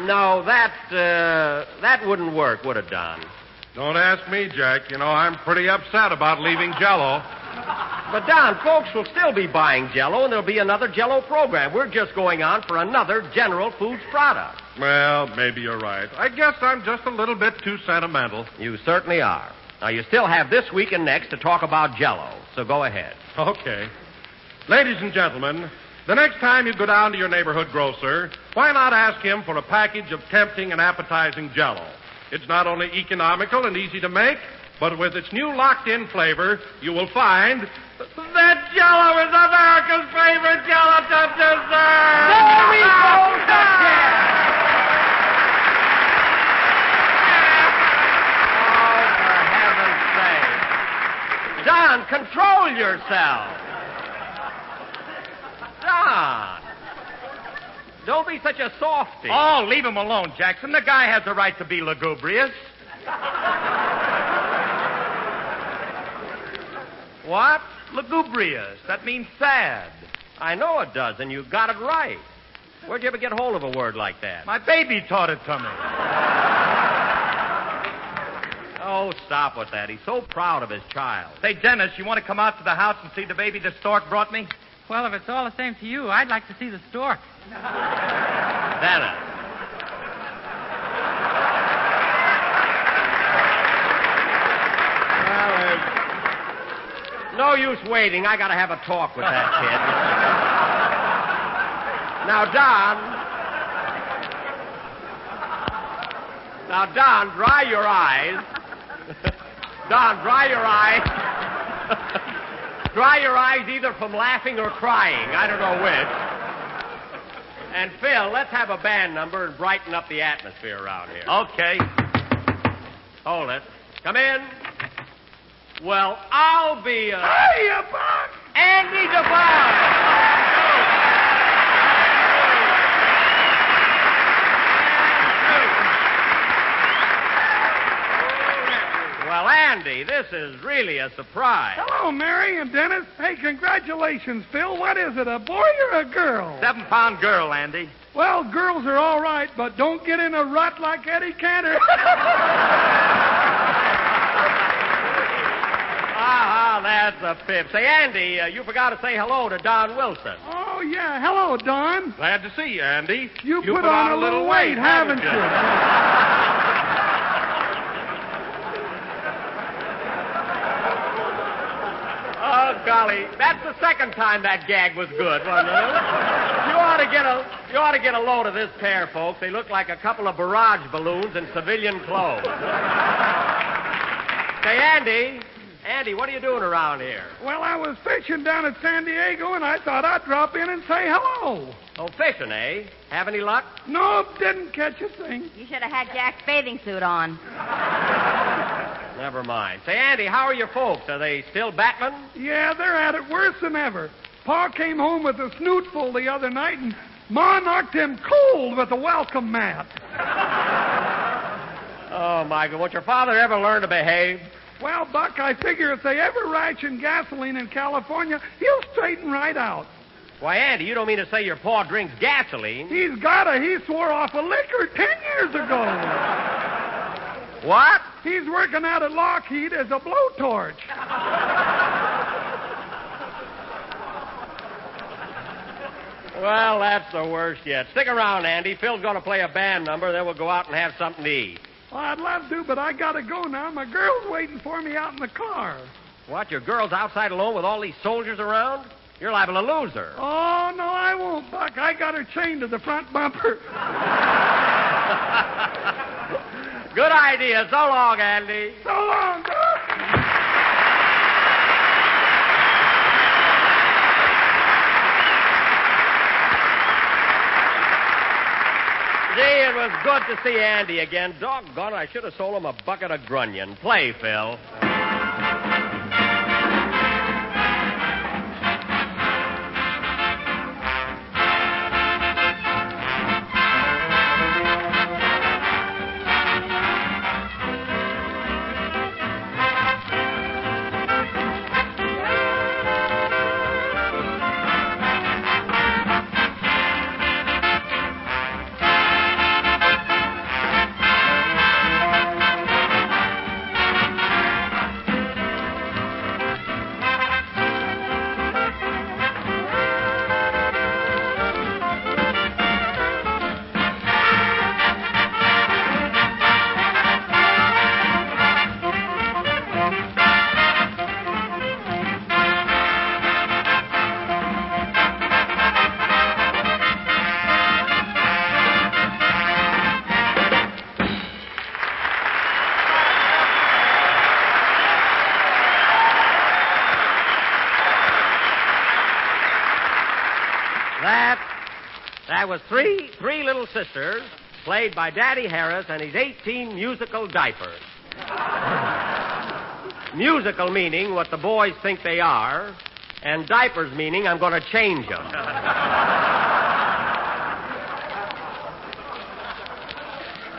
No, that wouldn't work, would it, Don? Don't ask me, Jack. You know, I'm pretty upset about leaving JELLO. But, Don, folks will still be buying Jell-O, and there'll be another Jell-O program. We're just going on for another General Foods product. Well, maybe you're right. I guess I'm just a little bit too sentimental. You certainly are. Now, you still have this week and next to talk about Jell-O, so go ahead. Okay. Ladies and gentlemen, the next time you go down to your neighborhood grocer, why not ask him for a package of tempting and appetizing Jell-O? It's not only economical and easy to make, but with its new locked-in flavor, you will find that Jell-O is America's favorite gelatin dessert. There we go, again. Oh, for heaven's sake. Don, control yourself. Don. Don't be such a softy. Oh, leave him alone, Jackson. The guy has the right to be lugubrious. What? Lugubrious. That means sad. I know it does, and you got it right. Where'd you ever get hold of a word like that? My baby taught it to me. Oh, stop with that. He's so proud of his child. Say, Dennis, you want to come out to the house and see the baby the stork brought me? Well, if it's all the same to you, I'd like to see the stork. Dennis. No use waiting. I got to have a talk with that kid. Now, Don, dry your eyes. Don, dry your eyes. Dry your eyes either from laughing or crying. I don't know which. And, Phil, let's have a band number and brighten up the atmosphere around here. Okay. Hold it. Come in. Well, I'll be a... Hey, Buck! Andy DeBarge! Well, Andy, this is really a surprise. Hello, Mary and Dennis. Hey, congratulations, Phil. What is it, a boy or a girl? 7-pound girl, Andy. Well, girls are all right, but don't get in a rut like Eddie Cantor. That's a pip. Say, Andy, you forgot to say hello to Don Wilson. Oh, yeah. Hello, Don. Glad to see you, Andy. You put on a little weight, haven't you? Oh, golly. That's the second time that gag was good, wasn't it? You ought to get a load of this pair, folks. They look like a couple of barrage balloons in civilian clothes. Say, Andy, what are you doing around here? Well, I was fishing down at San Diego, and I thought I'd drop in and say hello. Oh, fishing, eh? Have any luck? Nope, didn't catch a thing. You should have had Jack's bathing suit on. Never mind. Say, Andy, how are your folks? Are they still battling? Yeah, they're at it worse than ever. Pa came home with a snootful the other night, and Ma knocked him cold with a welcome mat. Oh, Michael, won't your father ever learn to behave? Well, Buck, I figure if they ever ration gasoline in California, he'll straighten right out. Why, Andy, you don't mean to say your pa drinks gasoline? He's gotta. He swore off a liquor 10 years ago. What? He's working out at Lockheed as a blowtorch. Well, that's the worst yet. Stick around, Andy. Phil's going to play a band number, then we'll go out and have something to eat. Well, I'd love to, but I gotta go now. My girl's waiting for me out in the car. What, your girl's outside alone with all these soldiers around? You're liable to lose her. Oh, no, I won't, Buck. I got her chained to the front bumper. Good idea. So long, Andy. So long, Buck. Gee, it was good to see Andy again. Doggone it, I should have sold him a bucket of grunion. Play, Phil. That was three little sisters, played by Daddy Harris and his 18 musical diapers. Musical meaning what the boys think they are, and diapers meaning I'm going to change them.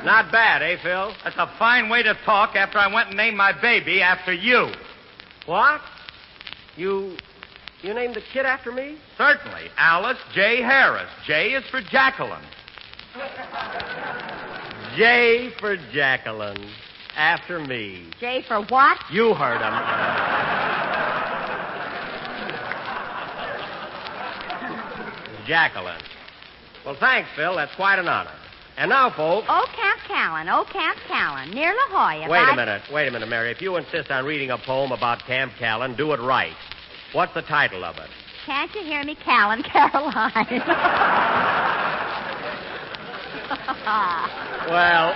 Not bad, eh, Phil? That's a fine way to talk after I went and named my baby after you. What? You named the kid after me? Certainly. Alice J. Harris. J is for Jacqueline. J for Jacqueline. After me. J for what? You heard him. Jacqueline. Well, thanks, Phil. That's quite an honor. And now, folks... Oh, Camp Callan, near La Jolla. Wait a minute, Mary. If you insist on reading a poem about Camp Callan, do it right. What's the title of it? Can't you hear me, Callan, Caroline? Well,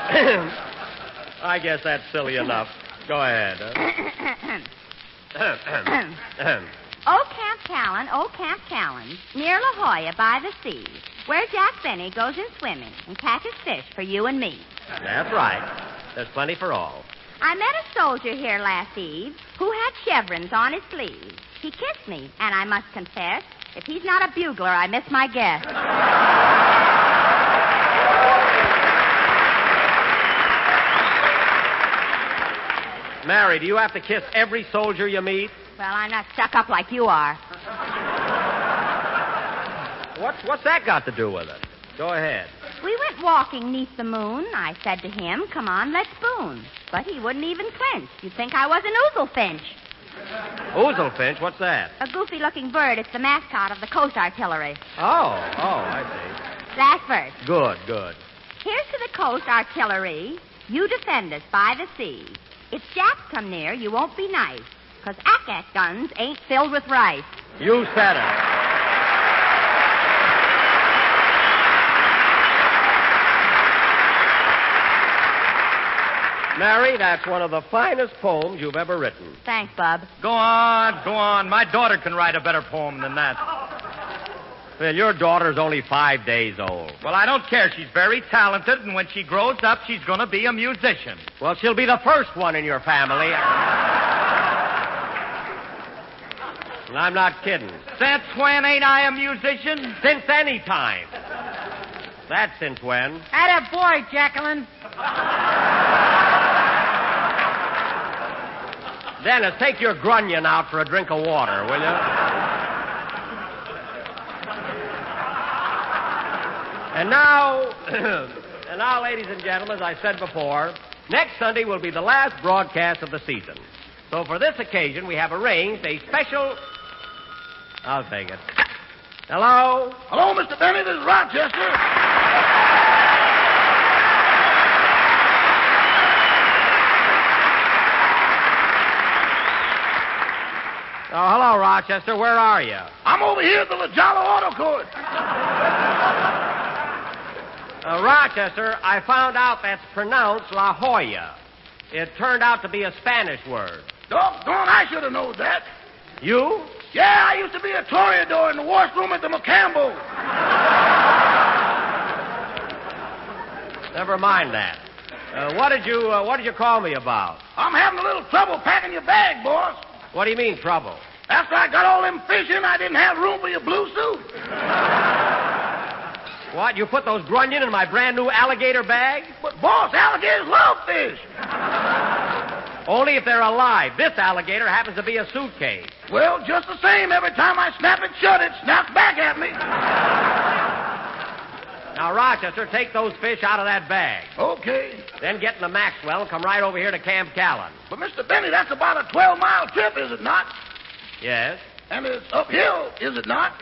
I guess that's silly enough. Go ahead. Oh, Camp Callan, near La Jolla by the sea, where Jack Benny goes in swimming and catches fish for you and me. That's right. There's plenty for all. I met a soldier here last eve who had chevrons on his sleeves. He kissed me, and I must confess, if he's not a bugler, I miss my guess. Mary, do you have to kiss every soldier you meet? Well, I'm not stuck up like you are. What's that got to do with it? Go ahead. We went walking 'neath the moon. I said to him, come on, let's spoon. But he wouldn't even flinch. You'd think I was an oozlefinch. Oozlefinch? What's that? A goofy-looking bird. It's the mascot of the Coast Artillery. Oh, I see. Last verse. Good. Here's to the Coast Artillery. You defend us by the sea. If Japs come near, you won't be nice. 'Cause ack-ack guns ain't filled with rice. You said it. Mary, that's one of the finest poems you've ever written. Thanks, Bub. Go on. My daughter can write a better poem than that. Well, your daughter's only 5 days old. Well, I don't care. She's very talented, and when she grows up, she's going to be a musician. Well, she'll be the first one in your family. And I'm not kidding. Since when ain't I a musician? Since any time. That's since when? Atta boy, Jacqueline. Dennis, take your grunion out for a drink of water, will you? And now, ladies and gentlemen, as I said before, next Sunday will be the last broadcast of the season. So for this occasion, we have arranged a special... I'll take it. Hello? Hello, Mr. Benny. This is Rochester. Oh, hello, Rochester. Where are you? I'm over here at the JELLO Auto Court. Rochester, I found out that's pronounced La Jolla. It turned out to be a Spanish word. Doggone, I should have known that. You? Yeah, I used to be a toreador in the washroom at the McCampbell. Never mind that. What did you call me about? I'm having a little trouble packing your bag, boss. What do you mean, trouble? After I got all them fish in, I didn't have room for your blue suit. What? You put those grunion in my brand new alligator bag? But, boss, alligators love fish. Only if they're alive. This alligator happens to be a suitcase. Well, just the same, every time I snap it shut, it snaps back at me. Now, Rochester, take those fish out of that bag. Okay. Then get in the Maxwell and come right over here to Camp Callan. But, Mr. Benny, that's about a 12-mile trip, is it not? Yes. And it's uphill, is it not?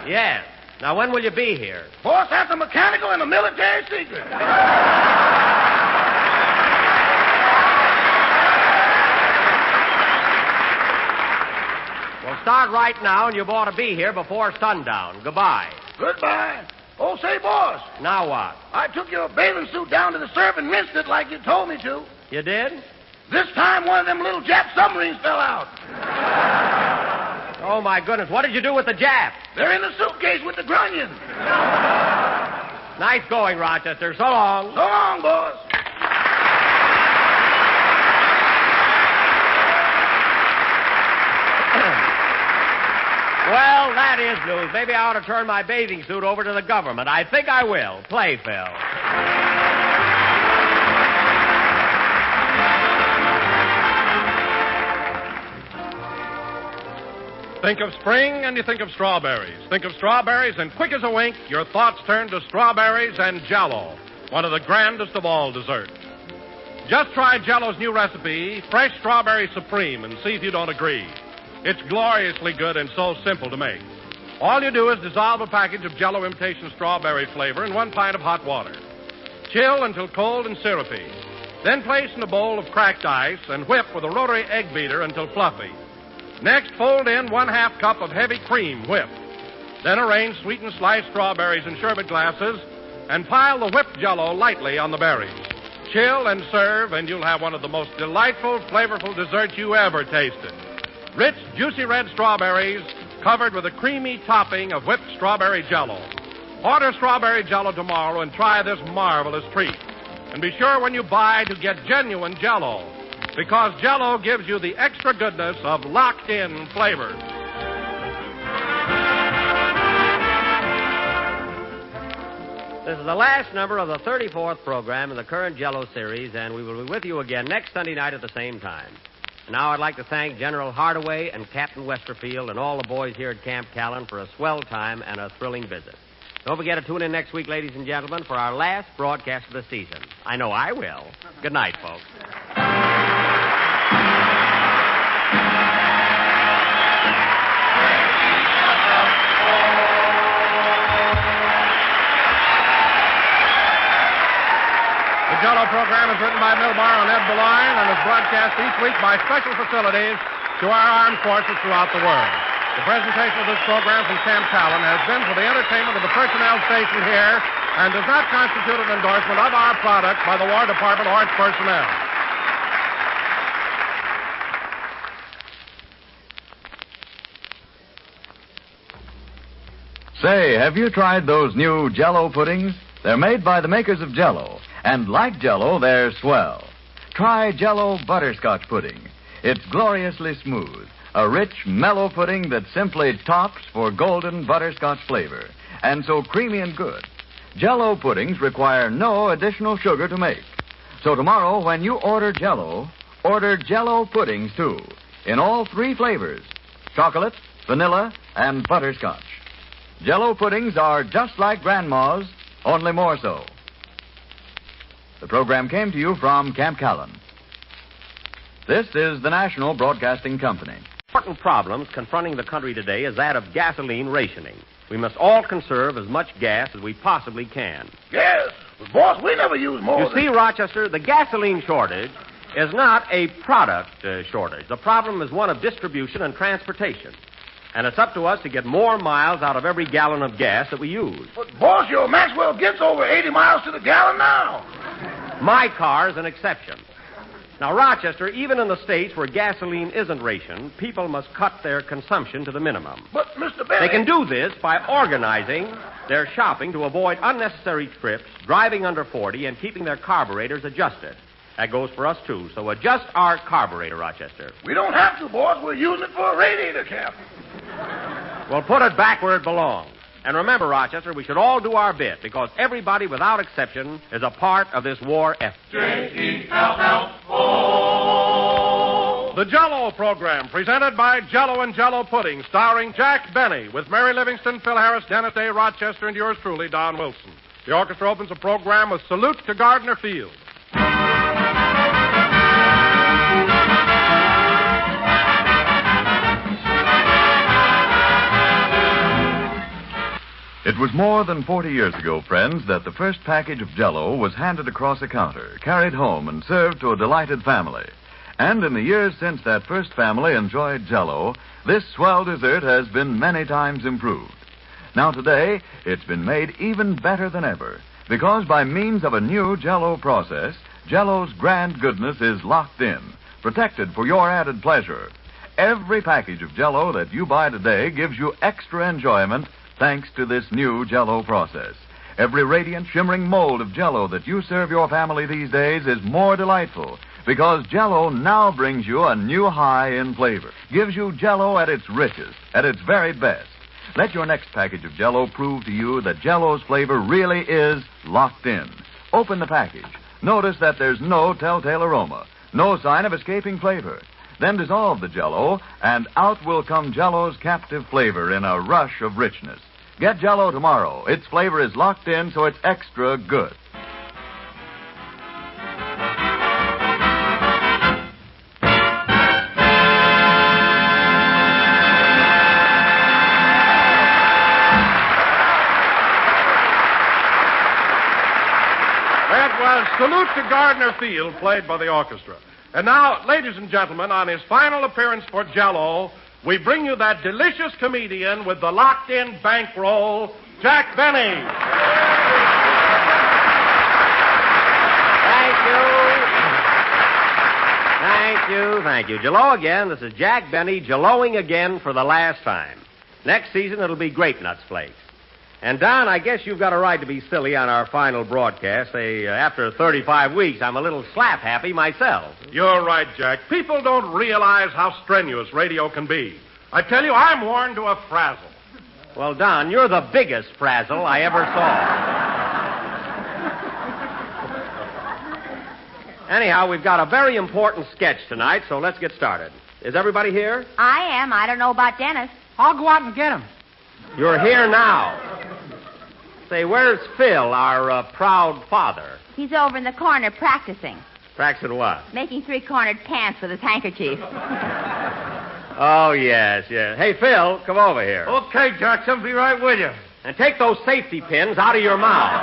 Yes. Now, when will you be here? Boss, that's a mechanical and a military secret. Well, start right now, and you ought to be here before sundown. Goodbye. Goodbye. Oh, say, boss. Now what? I took your bathing suit down to the surf and rinsed it like you told me to. You did? This time, one of them little Jap submarines fell out. Oh, my goodness. What did you do with the Japs? They're in the suitcase with the grunions. Nice going, Rochester. So long. So long, boys. Well, that is news. Maybe I ought to turn my bathing suit over to the government. I think I will. Play, Phil. Think of spring and you think of strawberries. Think of strawberries and quick as a wink, your thoughts turn to strawberries and JELLO, one of the grandest of all desserts. Just try JELLO's new recipe, Fresh Strawberry Supreme, and see if you don't agree. It's gloriously good and so simple to make. All you do is dissolve a package of JELLO imitation strawberry flavor in 1 pint of hot water. Chill until cold and syrupy. Then place in a bowl of cracked ice and whip with a rotary egg beater until fluffy. Next, fold in 1/2 cup of heavy cream whipped. Then arrange sweetened sliced strawberries in sherbet glasses and pile the whipped JELLO lightly on the berries. Chill and serve, and you'll have one of the most delightful, flavorful desserts you ever tasted. Rich, juicy red strawberries covered with a creamy topping of whipped strawberry JELLO. Order strawberry JELLO tomorrow and try this marvelous treat. And be sure when you buy to get genuine JELLO, because JELLO gives you the extra goodness of locked-in flavors. This is the last number of the 34th program in the current JELLO series, and we will be with you again next Sunday night at the same time. And now I'd like to thank General Hardaway and Captain Westerfield and all the boys here at Camp Callan for a swell time and a thrilling visit. Don't forget to tune in next week, ladies and gentlemen, for our last broadcast of the season. I know I will. Good night, folks. The JELLO program is written by Milbar and Ed Beloin and is broadcast each week by special facilities to our armed forces throughout the world. The presentation of this program from Camp Callan has been for the entertainment of the personnel stationed here and does not constitute an endorsement of our product by the War Department or its personnel. Say, have you tried those new JELLO puddings? They're made by the makers of JELLO, and like JELLO, they're swell. Try JELLO Butterscotch Pudding. It's gloriously smooth, a rich, mellow pudding that simply tops for golden butterscotch flavor, and so creamy and good. JELLO puddings require no additional sugar to make. So tomorrow, when you order JELLO, order JELLO puddings, too, in all 3 flavors, chocolate, vanilla, and butterscotch. JELLO puddings are just like Grandma's, only more so. The program came to you from Camp Callan. This is the National Broadcasting Company. Important problems confronting the country today is that of gasoline rationing. We must all conserve as much gas as we possibly can. Yes, but boss, we never use more. You see, Rochester, the gasoline shortage is not a product shortage. The problem is one of distribution and transportation. And it's up to us to get more miles out of every gallon of gas that we use. But, boss, your Maxwell gets over 80 miles to the gallon now. My car is an exception. Now, Rochester, even in the states where gasoline isn't rationed, people must cut their consumption to the minimum. But, Mr. Benny... They can do this by organizing their shopping to avoid unnecessary trips, driving under 40, and keeping their carburetors adjusted. That goes for us, too. So adjust our carburetor, Rochester. We don't have to, boss. We're using it for a radiator cap. Well, put it back where it belongs. And remember, Rochester, we should all do our bit, because everybody, without exception, is a part of this war effort. J-E-L-L-O. The JELLO program, presented by JELLO and JELLO Pudding, starring Jack Benny, with Mary Livingston, Phil Harris, Dennis Day, Rochester, and yours truly, Don Wilson. The orchestra opens the program with Salute to Gardner Field. It was more than 40 years ago, friends, that the first package of JELLO was handed across a counter, carried home, and served to a delighted family. And in the years since that first family enjoyed JELLO, this swell dessert has been many times improved. Now today, it's been made even better than ever, because by means of a new JELLO process, JELLO's grand goodness is locked in, protected for your added pleasure. every package of Jell-O that you buy today gives you extra enjoyment thanks to this new Jell-O process. Every radiant, shimmering mold of Jell-O that you serve your family these days is more delightful because Jell-O now brings you a new high in flavor. Gives you Jell-O at its richest, at its very best. Let your next package of Jell-O prove to you that Jell-O's flavor really is locked in. Open the package. Notice that there's no telltale aroma, no sign of escaping flavor. Then dissolve the Jell-O, and out will come Jell-O's captive flavor in a rush of richness. Get Jell-O tomorrow. Its flavor is locked in, so it's extra good. That was Salute to Gardner Field, played by the orchestra. And now, ladies and gentlemen, on his final appearance for Jell-O, we bring you that delicious comedian with the locked-in bankroll, Jack Benny. Thank you. Jello again. This is Jack Benny, Jelloing again for the last time. Next season, it'll be Grape Nuts Flakes. And, Don, I guess you've got a right to be silly on our final broadcast. Say, after 35 weeks, I'm a little slap-happy myself. You're right, Jack. People don't realize how strenuous radio can be. I tell you, I'm worn to a frazzle. Well, Don, you're the biggest frazzle I ever saw. Anyhow, we've got a very important sketch tonight, so let's get started. Is everybody here? I am. I don't know about Dennis. I'll go out and get him. You're here now. Say, where's Phil, our proud father? He's over in the corner practicing. Practicing what? Making three-cornered pants with his handkerchief. Oh, yes. Hey, Phil, come over here. Okay, Jack, I'll be right with you. And take those safety pins out of your mouth.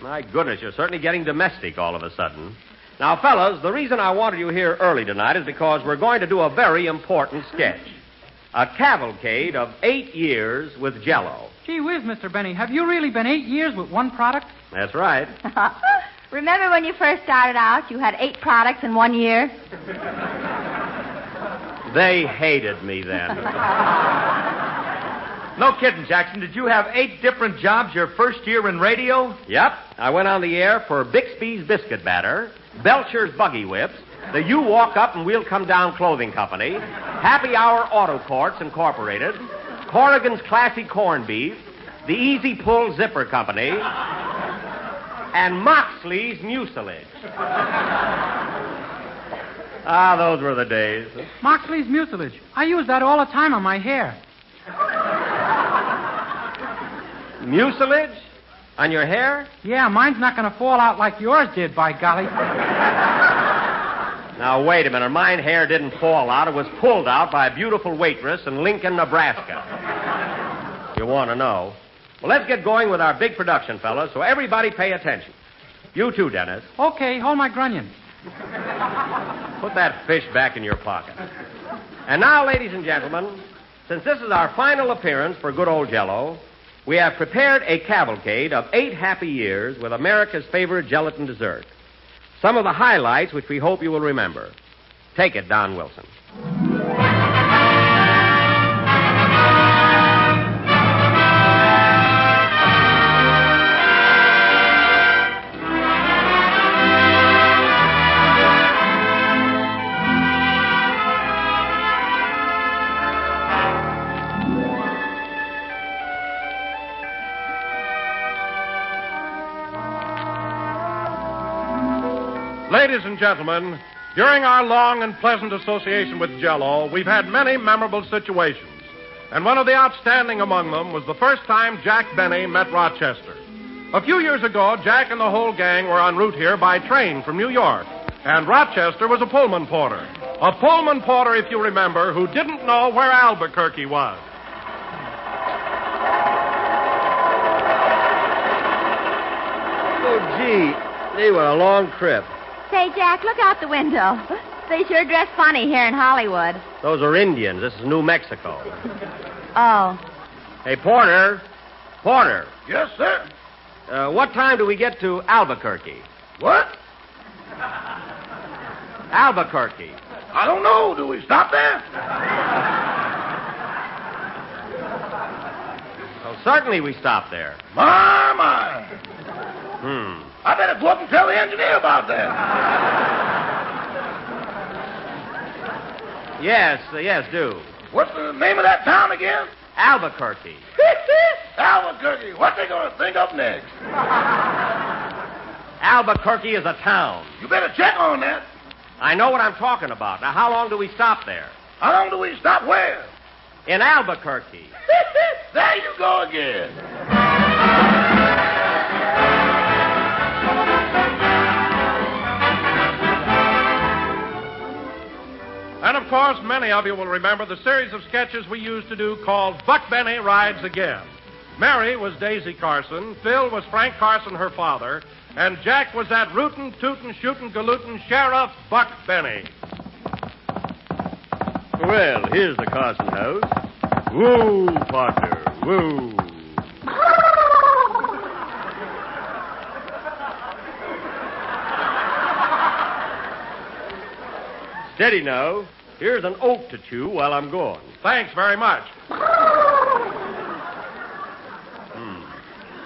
My goodness, you're certainly getting domestic all of a sudden. Now, fellas, the reason I wanted you here early tonight is because we're going to do a very important sketch. A cavalcade of 8 years with Jell-O. Gee whiz, Mr. Benny, have you really been 8 years with one product? That's right. Remember when you first started out, you had 8 products in 1 year? They hated me then. No kidding, Jackson. Did you have 8 different jobs your first year in radio? Yep. I went on the air for Bixby's Biscuit Batter, Belcher's Buggy Whips, the You Walk Up and We'll Come Down Clothing Company, Happy Hour Auto Courts Incorporated, Corrigan's Classy Corned Beef, the Easy Pull Zipper Company, and Moxley's Mucilage. Those were the days. Moxley's Mucilage. I use that all the time on my hair. Mucilage? On your hair? Yeah, mine's not going to fall out like yours did, by golly. Now, wait a minute. Mine hair didn't fall out. It was pulled out by a beautiful waitress in Lincoln, Nebraska. You want to know. Well, let's get going with our big production, fellas, so everybody pay attention. You too, Dennis. Okay, hold my grunion. Put that fish back in your pocket. And now, ladies and gentlemen, since this is our final appearance for good old Jell-O, we have prepared a cavalcade of 8 happy years with America's favorite gelatin dessert. Some of the highlights which we hope you will remember. Take it, Don Wilson. Ladies and gentlemen, during our long and pleasant association with Jell-O, we've had many memorable situations. And one of the outstanding among them was the first time Jack Benny met Rochester. A few years ago, Jack and the whole gang were en route here by train from New York. And Rochester was a Pullman porter. A Pullman porter, if you remember, who didn't know where Albuquerque was. Oh, gee. They were a long trip. Say, Jack, look out the window. They sure dress funny here in Hollywood. Those are Indians. This is New Mexico. Oh. Hey, Porter. Porter. Yes, sir. What time do we get to Albuquerque? What? Albuquerque. I don't know. Do we stop there? Well, certainly we stop there. My. I better go up and tell the engineer about that. Yes, do. What's the name of that town again? Albuquerque. Albuquerque. What they going to think of next? Albuquerque is a town. You better check on that. I know what I'm talking about. Now, how long do we stop there? How long do we stop where? In Albuquerque. There you go again. And, of course, many of you will remember the series of sketches we used to do called Buck Benny Rides Again. Mary was Daisy Carson, Phil was Frank Carson, her father, and Jack was that rootin', tootin', shootin', galootin' Sheriff Buck Benny. Well, here's the Carson house. Woo, partner, woo. Steady now. Here's an oak to chew while I'm gone. Thanks very much.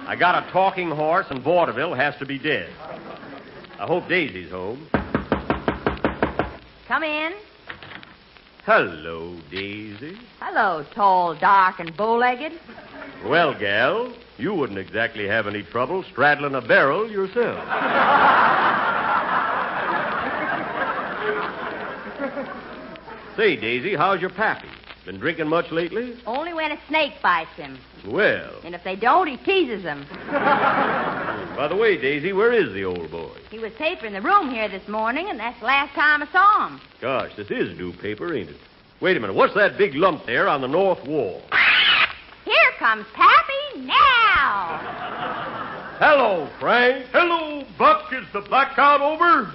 I got a talking horse, and vaudeville has to be dead. I hope Daisy's home. Come in. Hello, Daisy. Hello, tall, dark, and bow-legged. Well, gal, you wouldn't exactly have any trouble straddling a barrel yourself. Say, Daisy, how's your pappy? Been drinking much lately? Only when a snake bites him. Well. And if they don't, he teases them. By the way, Daisy, where is the old boy? He was papering the room here this morning, and that's the last time I saw him. Gosh, this is new paper, ain't it? Wait a minute. What's that big lump there on the north wall? Here comes Pappy now. Hello, Frank. Hello, Buck. Is the blackout over?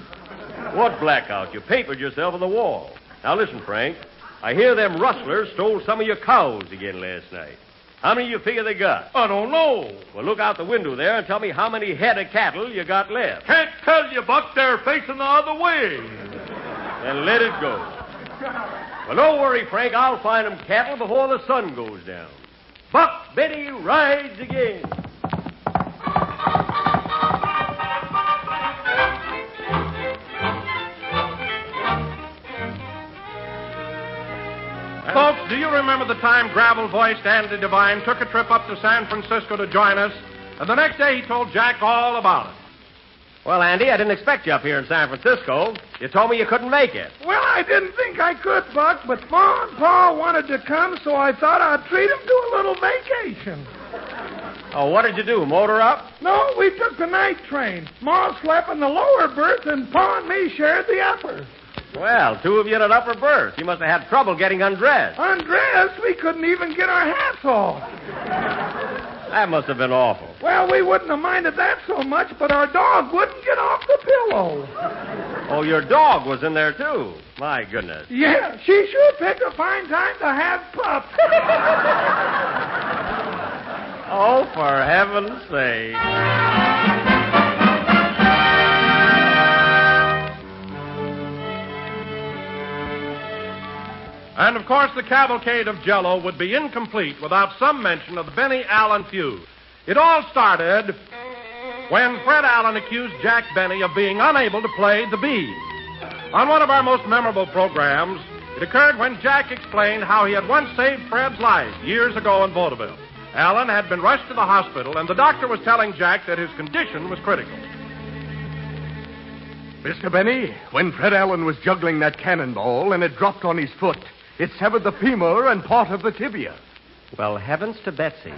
What blackout? You papered yourself on the wall. Now, listen, Frank. I hear them rustlers stole some of your cows again last night. How many you figure they got? I don't know. Well, look out the window there and tell me how many head of cattle you got left. Can't tell you, Buck. They're facing the other way. Then let it go. Well, don't worry, Frank. I'll find them cattle before the sun goes down. Buck Benny rides again. Folks, do you remember the time gravel-voiced Andy Devine took a trip up to San Francisco to join us? And the next day he told Jack all about it. Well, Andy, I didn't expect you up here in San Francisco. You told me you couldn't make it. Well, I didn't think I could, Buck, but Ma and Pa wanted to come, so I thought I'd treat them to a little vacation. Oh, what did you do, motor up? No, we took the night train. Ma slept in the lower berth, and Pa and me shared the upper. Well, two of you in an upper berth. You must have had trouble getting undressed. Undressed? We couldn't even get our hats off. That must have been awful. Well, we wouldn't have minded that so much, but our dog wouldn't get off the pillow. Oh, your dog was in there, too. My goodness. Yeah, she sure picked a fine time to have pup. Oh, for heaven's sake. And, of course, the cavalcade of JELLO would be incomplete without some mention of the Benny Allen feud. It all started when Fred Allen accused Jack Benny of being unable to play the bees. On one of our most memorable programs, it occurred when Jack explained how he had once saved Fred's life years ago in vaudeville. Allen had been rushed to the hospital, and the doctor was telling Jack that his condition was critical. Mr. Benny, when Fred Allen was juggling that cannonball and it dropped on his foot, it severed the femur and part of the tibia. Well, heavens to Betsy.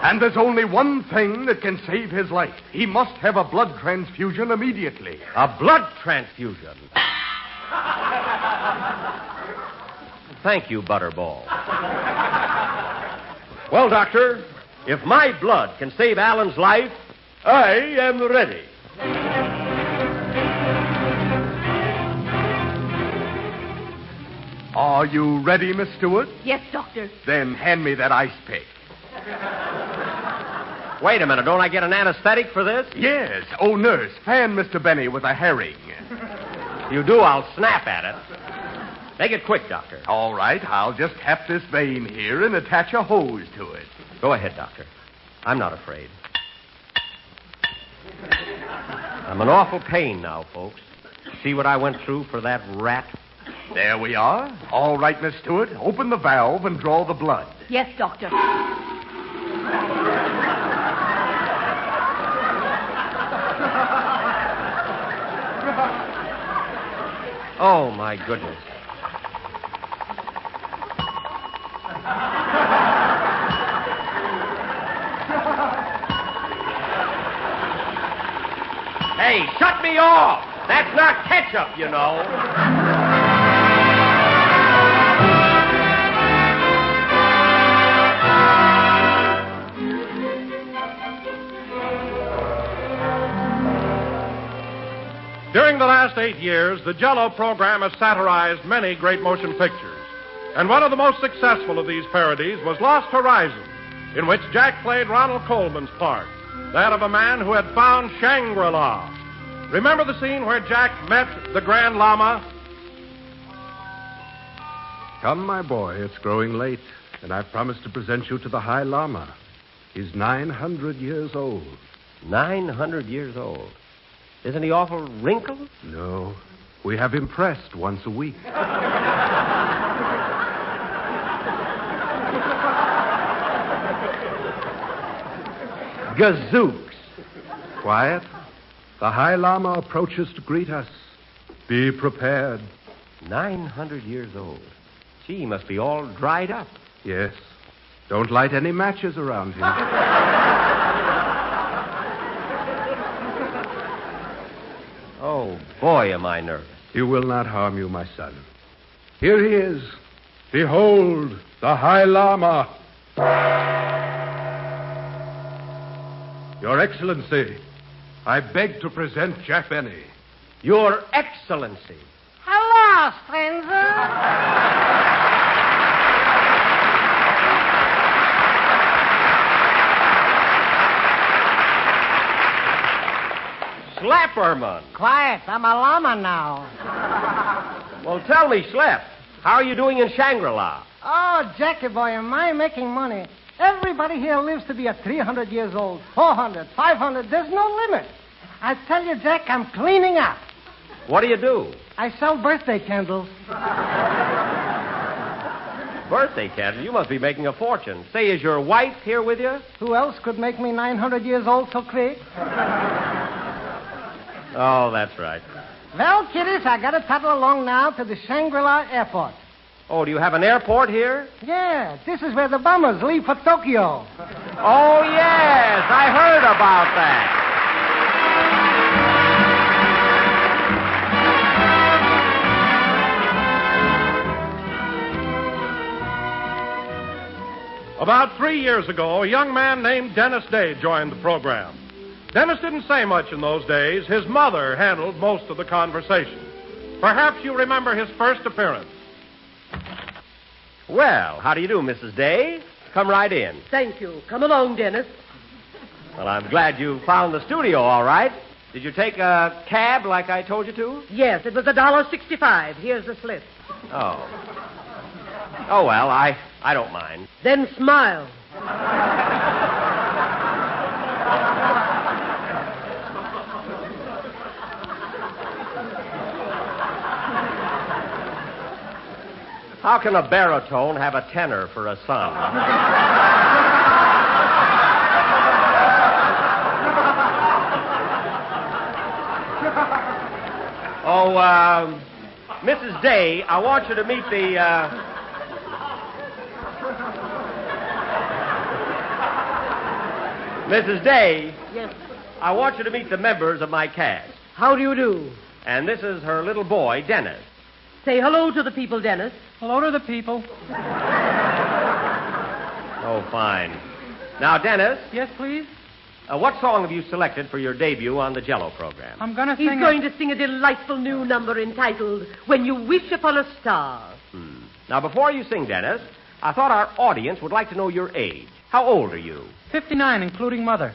And there's only one thing that can save his life. He must have a blood transfusion immediately. A blood transfusion? Thank you, Butterball. Well, Doctor, if my blood can save Alan's life, I am ready. Are you ready, Miss Stewart? Yes, Doctor. Then hand me that ice pick. Wait a minute. Don't I get an anesthetic for this? Yes. Oh, nurse, fan Mr. Benny with a herring. If you do, I'll snap at it. Make it quick, Doctor. All right, I'll just tap this vein here and attach a hose to it. Go ahead, Doctor. I'm not afraid. I'm in awful pain now, folks. See what I went through for that rat? There we are. All right, Miss Stewart. Open the valve and draw the blood. Yes, Doctor. Oh, my goodness. Hey, shut me off! That's not ketchup, you know. During the last 8 years, the JELLO program has satirized many great motion pictures. And one of the most successful of these parodies was Lost Horizon, in which Jack played Ronald Coleman's part, that of a man who had found Shangri-La. Remember the scene where Jack met the Grand Lama? Come, my boy, it's growing late, and I've promised to present you to the High Lama. He's 900 years old. 900 years old. Isn't he awful wrinkled? No. We have him pressed once a week. Gazooks. Quiet. The High Lama approaches to greet us. Be prepared. 900 years old. Gee, he must be all dried up. Yes. Don't light any matches around him. Oh, boy, am I nervous. He will not harm you, my son. Here he is. Behold, the High Lama. Your Excellency, I beg to present Jack Benny. Your Excellency. Hello, stranger. Slapperman. Quiet, I'm a llama now. Well, tell me, Slap, how are you doing in Shangri-La? Oh, Jackie boy, am I making money? Everybody here lives to be 300 years old, 400, 500. There's no limit. I tell you, Jack, I'm cleaning up. What do you do? I sell birthday candles. Birthday candles? You must be making a fortune. Say, is your wife here with you? Who else could make me 900 years old so quick? Oh, that's right. Well, kiddies, I gotta toddle along now to the Shangri-La airport. Oh, do you have an airport here? Yeah, this is where the bummers leave for Tokyo. Oh, yes, I heard about that. About 3 years ago, a young man named Dennis Day joined the program. Dennis didn't say much in those days. His mother handled most of the conversation. Perhaps you remember his first appearance. Well, how do you do, Mrs. Day? Come right in. Thank you. Come along, Dennis. Well, I'm glad you found the studio all right. Did you take a cab like I told you to? Yes, it was $1.65. Here's the slip. Oh. Oh, well, I don't mind. Then smile. How can a baritone have a tenor for a son? Oh, Mrs. Day, I want you to meet the, Mrs. Day. Yes. I want you to meet the members of my cast. How do you do? And this is her little boy, Dennis. Say hello to the people, Dennis. Hello to the people. Oh, fine. Now, Dennis. Yes, please? What song have you selected for your debut on the JELLO program? I'm going to He's sing going to sing a delightful new number entitled When You Wish Upon a Star. Now, before you sing, Dennis, I thought our audience would like to know your age. How old are you? 59, including mother.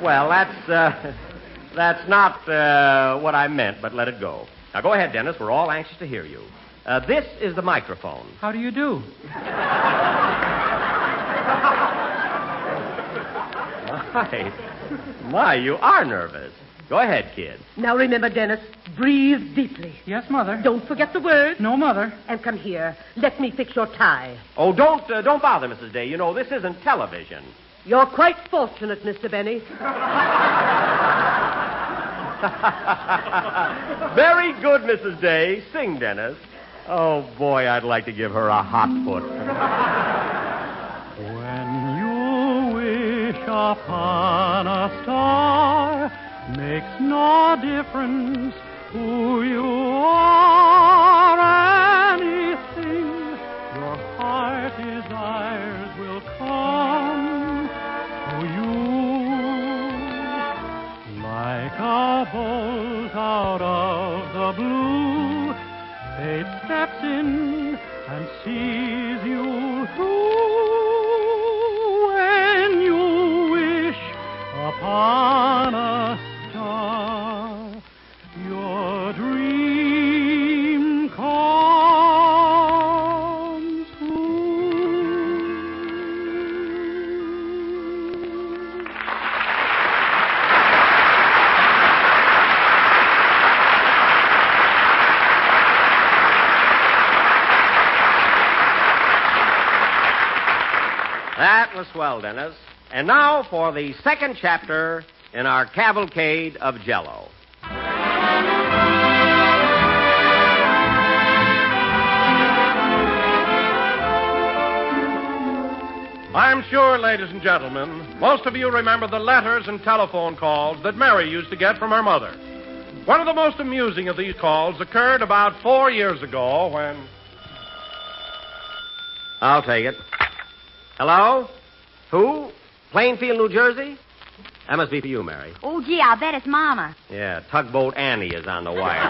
Well, that's not what I meant, but let it go. Now, go ahead, Dennis. We're all anxious to hear you. This is the microphone. How do you do? My, you are nervous. Go ahead, kid. Now remember, Dennis, breathe deeply. Yes, Mother. Don't forget the words. No, Mother. And come here. Let me fix your tie. Oh, don't bother, Mrs. Day. You know, this isn't television. You're quite fortunate, Mr. Benny. Very good, Mrs. Day. Sing, Dennis. Oh, boy, I'd like to give her a hot foot. When you wish upon a star, makes no difference who you are. Anything your heart desires will come to you. Like a bolt out of the blue, fate steps in and sees you through. When you wish upon a star, your dream comes true. That was swell, Dennis. And now for the second chapter in our cavalcade of JELLO. I'm sure, ladies and gentlemen, most of you remember the letters and telephone calls that Mary used to get from her mother. One of the most amusing of these calls occurred about 4 years ago when... I'll take it. Hello? Who? Plainfield, New Jersey? That must be for you, Mary. Oh, gee, I'll bet it's Mama. Yeah, Tugboat Annie is on the wire.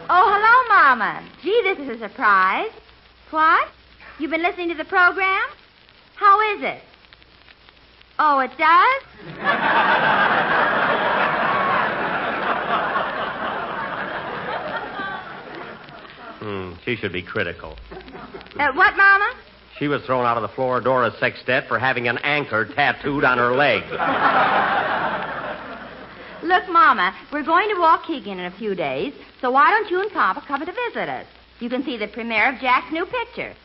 Oh, hello, Mama. Gee, this is a surprise. What? You've been listening to the program? How is it? Oh, it does? She should be critical. What, Mama? She was thrown out of the Floridora Sextet for having an anchor tattooed on her leg. Look, Mama, we're going to Waukegan in a few days, so why don't you and Papa come to visit us? You can see the premiere of Jack's new picture.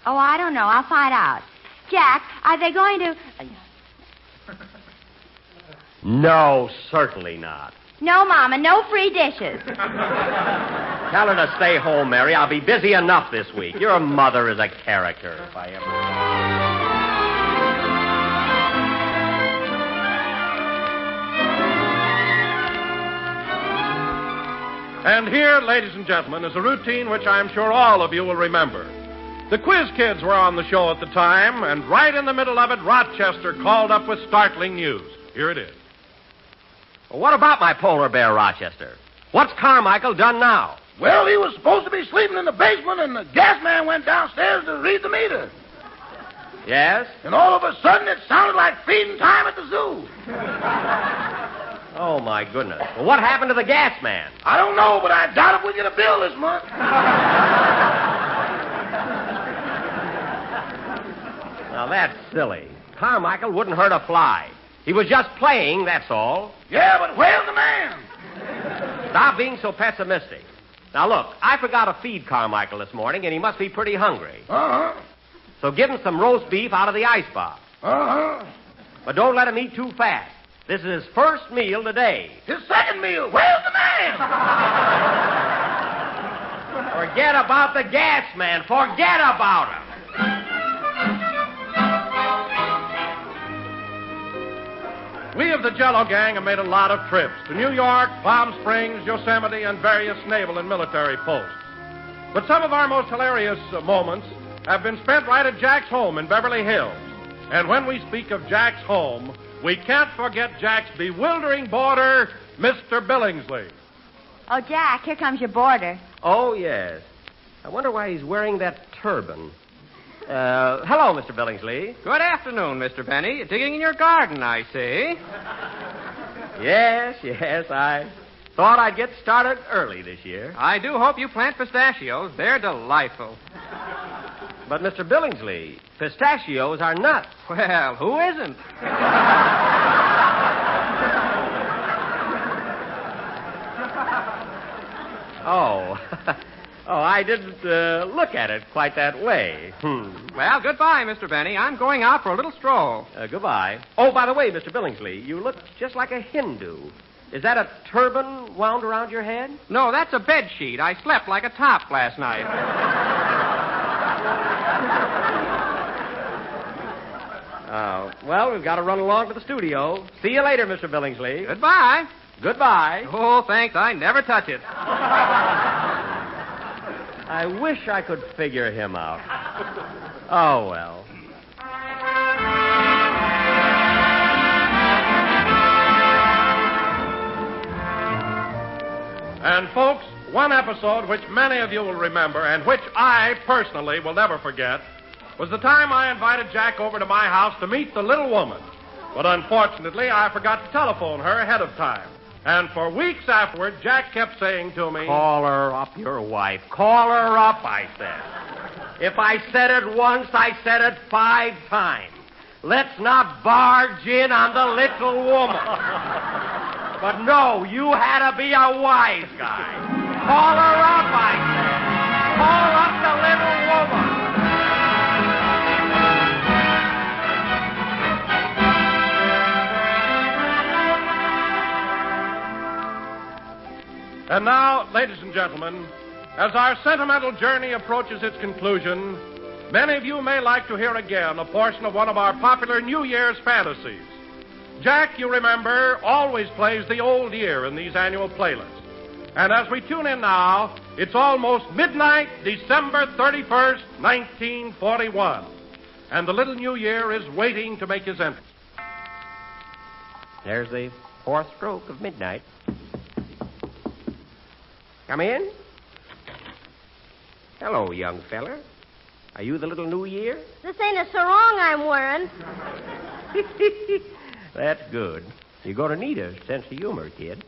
Oh, I don't know. I'll find out. Jack, are they going to... No, certainly not. No, Mama, no free dishes. Tell her to stay home, Mary. I'll be busy enough this week. Your mother is a character, if I ever... And here, ladies and gentlemen, is a routine which I'm sure all of you will remember. The Quiz Kids were on the show at the time, and right in the middle of it, Rochester called up with startling news. Here it is. Well, what about my polar bear, Rochester? What's Carmichael done now? Well, he was supposed to be sleeping in the basement, and the gas man went downstairs to read the meter. Yes? And all of a sudden, it sounded like feeding time at the zoo. Oh, my goodness. Well, what happened to the gas man? I don't know, but I doubt if we get a bill this month. Now, that's silly. Carmichael wouldn't hurt a fly. He was just playing, that's all. Yeah, but where's the man? Stop being so pessimistic. Now, look, I forgot to feed Carmichael this morning, and he must be pretty hungry. Uh-huh. So give him some roast beef out of the icebox. Uh-huh. But don't let him eat too fast. This is his first meal today. His second meal. Where's the man? Forget about the gas man. Forget about him. We of the JELLO gang have made a lot of trips to New York, Palm Springs, Yosemite, and various naval and military posts. But some of our most hilarious moments have been spent right at Jack's home in Beverly Hills. And when we speak of Jack's home, we can't forget Jack's bewildering boarder, Mr. Billingsley. Oh, Jack, here comes your boarder. Oh, yes. I wonder why he's wearing that turban. Hello, Mr. Billingsley. Good afternoon, Mr. Benny. Digging in your garden, I see. Yes, I thought I'd get started early this year. I do hope you plant pistachios. They're delightful. But, Mr. Billingsley, pistachios are nuts. Well, who isn't? Oh, I didn't look at it quite that way. Well, goodbye, Mr. Benny. I'm going out for a little stroll. Goodbye. Oh, by the way, Mr. Billingsley, you look just like a Hindu. Is that a turban wound around your head? No, that's a bed sheet. I slept like a top last night. Well, we've got to run along to the studio. See you later, Mr. Billingsley. Goodbye. Goodbye. Oh, thanks. I never touch it. I wish I could figure him out. Oh, well. And, folks, one episode which many of you will remember and which I personally will never forget was the time I invited Jack over to my house to meet the little woman. But unfortunately, I forgot to telephone her ahead of time. And for weeks afterward, Jack kept saying to me... Call her up, your wife. Call her up, I said. If I said it once, I said it 5 times. Let's not barge in on the little woman. But no, you had to be a wise guy. Call her up, I said. Call up the little woman. And now, ladies and gentlemen, as our sentimental journey approaches its conclusion, many of you may like to hear again a portion of one of our popular New Year's fantasies. Jack, you remember, always plays the old year in these annual playlists. And as we tune in now, it's almost midnight, December 31st, 1941. And the little new year is waiting to make his entrance. There's the 4th stroke of midnight. Come in. Hello, young feller. Are you the little New Year? This ain't a sarong I'm wearing. That's good. You're going to need a sense of humor, kid.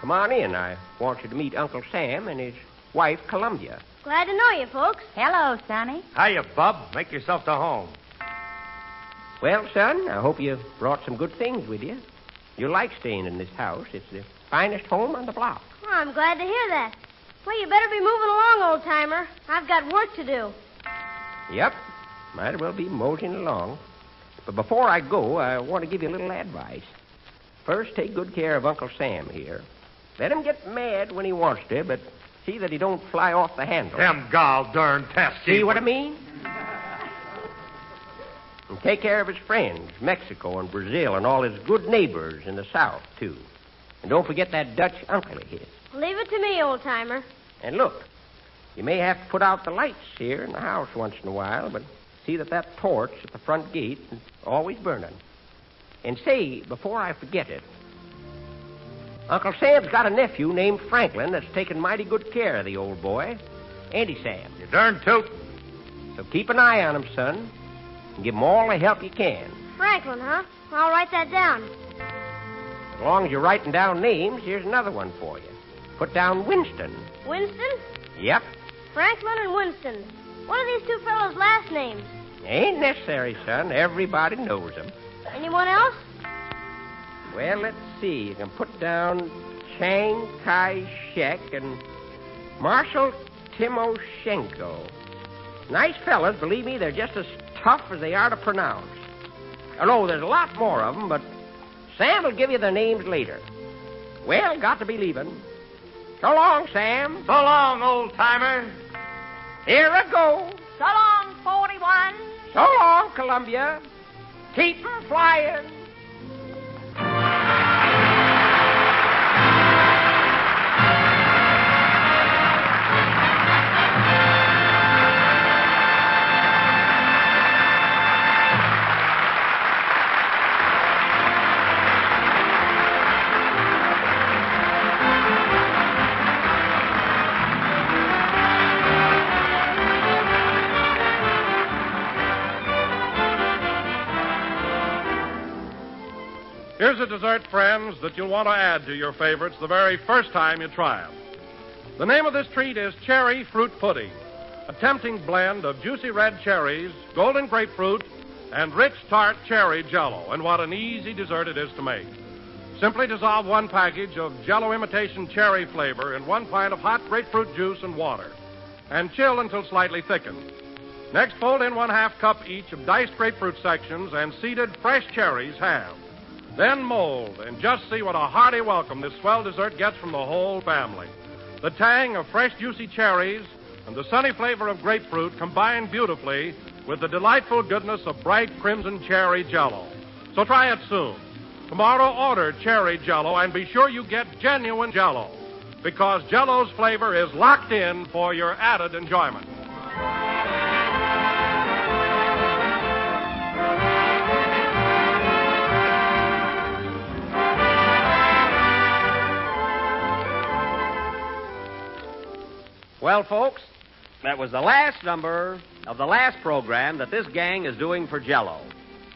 Come on in. I want you to meet Uncle Sam and his wife, Columbia. Glad to know you, folks. Hello, Sonny. Hiya, Bub. Make yourself to home. Well, son, I hope you brought some good things with you. You'll like staying in this house. It's the finest home on the block. Oh, I'm glad to hear that. Well, you better be moving along, old-timer. I've got work to do. Yep. Might as well be moseying along. But before I go, I want to give you a little advice. First, take good care of Uncle Sam here. Let him get mad when he wants to, but see that he don't fly off the handle. Them gall-darn tests. See what I mean? And take care of his friends, Mexico and Brazil, and all his good neighbors in the South, too. And don't forget that Dutch uncle of his. Leave it to me, old-timer. And look, you may have to put out the lights here in the house once in a while, but see that torch at the front gate is always burning. And say, before I forget it, Uncle Sam's got a nephew named Franklin that's taken mighty good care of the old boy. Ain't he, Sam? You darn toot. So keep an eye on him, son, and give him all the help you can. Franklin, huh? I'll write that down. As long as you're writing down names, here's another one for you. Put down Winston. Winston? Yep. Franklin and Winston. What are these two fellows' last names? Ain't necessary, son. Everybody knows them. Anyone else? Well, let's see. You can put down Chiang Kai-shek and Marshal Timoshenko. Nice fellas, believe me, they're just as tough as they are to pronounce. Oh, no, there's a lot more of them, but Sam will give you their names later. Well, got to be leaving. So long, Sam. So long, old-timer. Here I go. So long, 41. So long, Columbia. Keep 'em flying. Here's a dessert, friends, that you'll want to add to your favorites the very first time you try it. The name of this treat is Cherry Fruit Pudding, a tempting blend of juicy red cherries, golden grapefruit, and rich tart cherry JELLO. And what an easy dessert it is to make. Simply dissolve 1 package of JELLO imitation cherry flavor in 1 pint of hot grapefruit juice and water, and chill until slightly thickened. Next, fold in 1/2 cup each of diced grapefruit sections and seeded fresh cherries halved. Then mold, and just see what a hearty welcome this swell dessert gets from the whole family. The tang of fresh, juicy cherries and the sunny flavor of grapefruit combine beautifully with the delightful goodness of bright crimson cherry JELLO. So try it soon. Tomorrow, order cherry JELLO, and be sure you get genuine JELLO, because JELLO's flavor is locked in for your added enjoyment. Well, folks, that was the last number of the last program that this gang is doing for JELLO.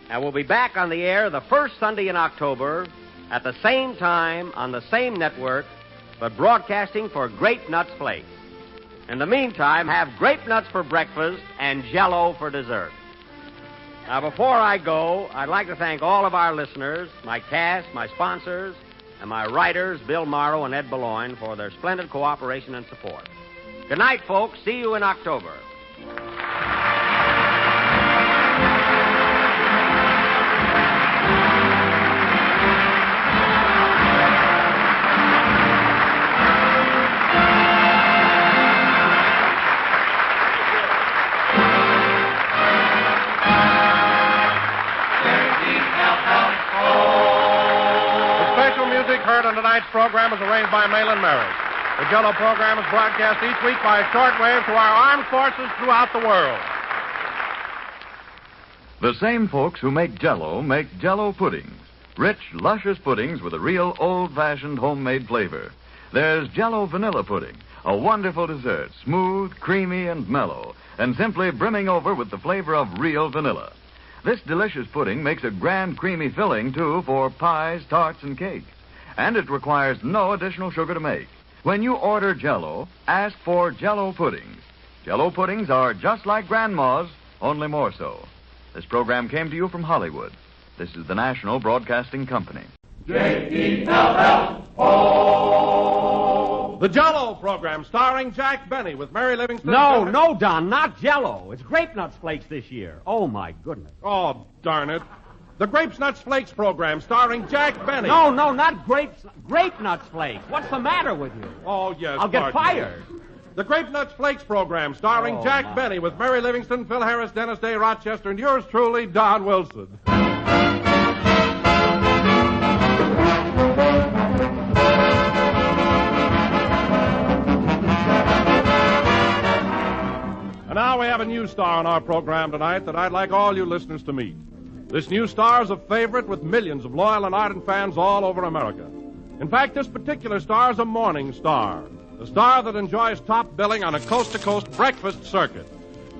And we'll be back on the air the first Sunday in October at the same time on the same network, but broadcasting for Grape Nuts Flakes. In the meantime, have Grape Nuts for breakfast and JELLO for dessert. Now, before I go, I'd like to thank all of our listeners, my cast, my sponsors, and my writers, Bill Morrow and Ed Boulogne, for their splendid cooperation and support. Good night, folks. See you in October. Heard on tonight's program is arranged by Malin Merritt. The JELLO program is broadcast each week by shortwave to our armed forces throughout the world. The same folks who make JELLO make JELLO puddings. Rich, luscious puddings with a real old-fashioned homemade flavor. There's JELLO vanilla pudding, a wonderful dessert, smooth, creamy, and mellow, and simply brimming over with the flavor of real vanilla. This delicious pudding makes a grand creamy filling, too, for pies, tarts, and cake. And it requires no additional sugar to make. When you order JELLO, ask for JELLO puddings. JELLO puddings are just like Grandma's, only more so. This program came to you from Hollywood. This is the National Broadcasting Company. JELLO! The JELLO program starring Jack Benny with Mary Livingston. No, Don, not JELLO. It's Grape Nuts Flakes this year. Oh, my goodness. Oh, darn it. The Grape Nuts Flakes program starring Jack Benny. No, not Grape Nuts Flakes. What's the matter with you? Oh, yes. I'll get fired. The Grape Nuts Flakes program starring Jack Benny with Mary Livingston, Phil Harris, Dennis Day, Rochester, and yours truly, Don Wilson. And now we have a new star on our program tonight that I'd like all you listeners to meet. This new star is a favorite with millions of loyal and ardent fans all over America. In fact, this particular star is a morning star, a star that enjoys top billing on a coast-to-coast breakfast circuit.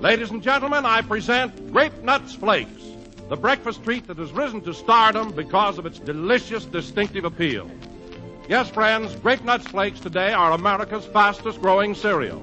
Ladies and gentlemen, I present Grape Nuts Flakes, the breakfast treat that has risen to stardom because of its delicious, distinctive appeal. Yes, friends, Grape Nuts Flakes today are America's fastest-growing cereal,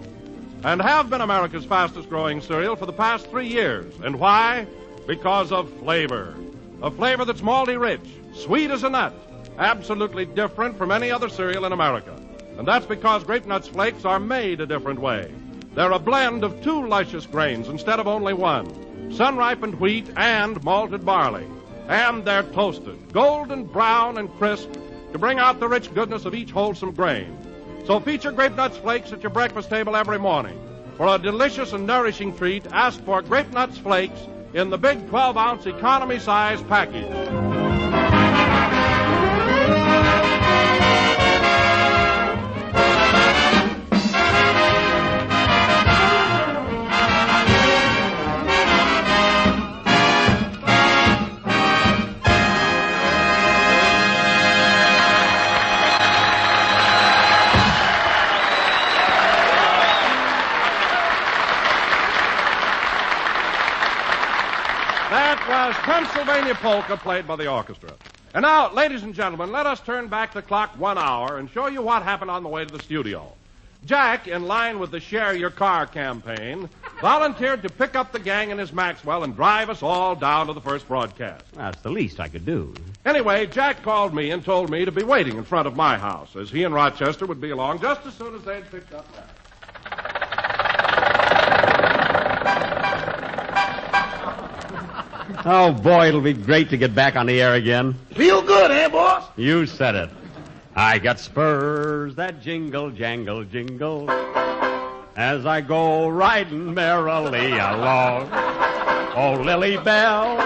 and have been America's fastest-growing cereal for the past 3 years. And why? Because of flavor. A flavor that's malty rich, sweet as a nut, absolutely different from any other cereal in America. And that's because Grape Nuts Flakes are made a different way. They're a blend of 2 luscious grains instead of only 1, sun-ripened wheat and malted barley. And they're toasted, golden brown and crisp, to bring out the rich goodness of each wholesome grain. So feature Grape Nuts Flakes at your breakfast table every morning. For a delicious and nourishing treat, ask for Grape Nuts Flakes in the big 12-ounce economy-size package. That was Pennsylvania Polka, played by the orchestra. And now, ladies and gentlemen, let us turn back the clock 1 hour and show you what happened on the way to the studio. Jack, in line with the Share Your Car campaign, volunteered to pick up the gang in his Maxwell and drive us all down to the first broadcast. That's the least I could do. Anyway, Jack called me and told me to be waiting in front of my house, as he and Rochester would be along just as soon as they'd picked up that. Oh, boy, it'll be great to get back on the air again. Feel good, eh, boss? You said it. I got spurs that jingle, jangle, jingle as I go riding merrily along. Oh, Lily Bell.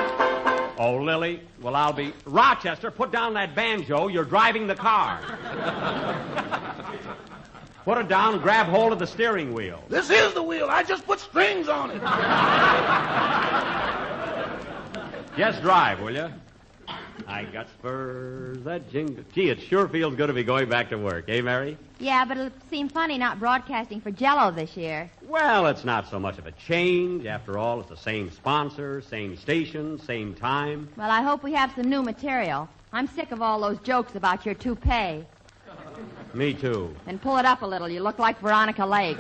Oh, Lily. Well, I'll be... Rochester, put down that banjo. You're driving the car. Put it down and grab hold of the steering wheel. This is the wheel. I just put strings on it. Just drive, will you? I got spurs that jingle. Gee, it sure feels good to be going back to work, eh, Mary? Yeah, but it'll seem funny not broadcasting for JELLO this year. Well, it's not so much of a change. After all, it's the same sponsor, same station, same time. Well, I hope we have some new material. I'm sick of all those jokes about your toupee. Me too. Then pull it up a little. You look like Veronica Lake.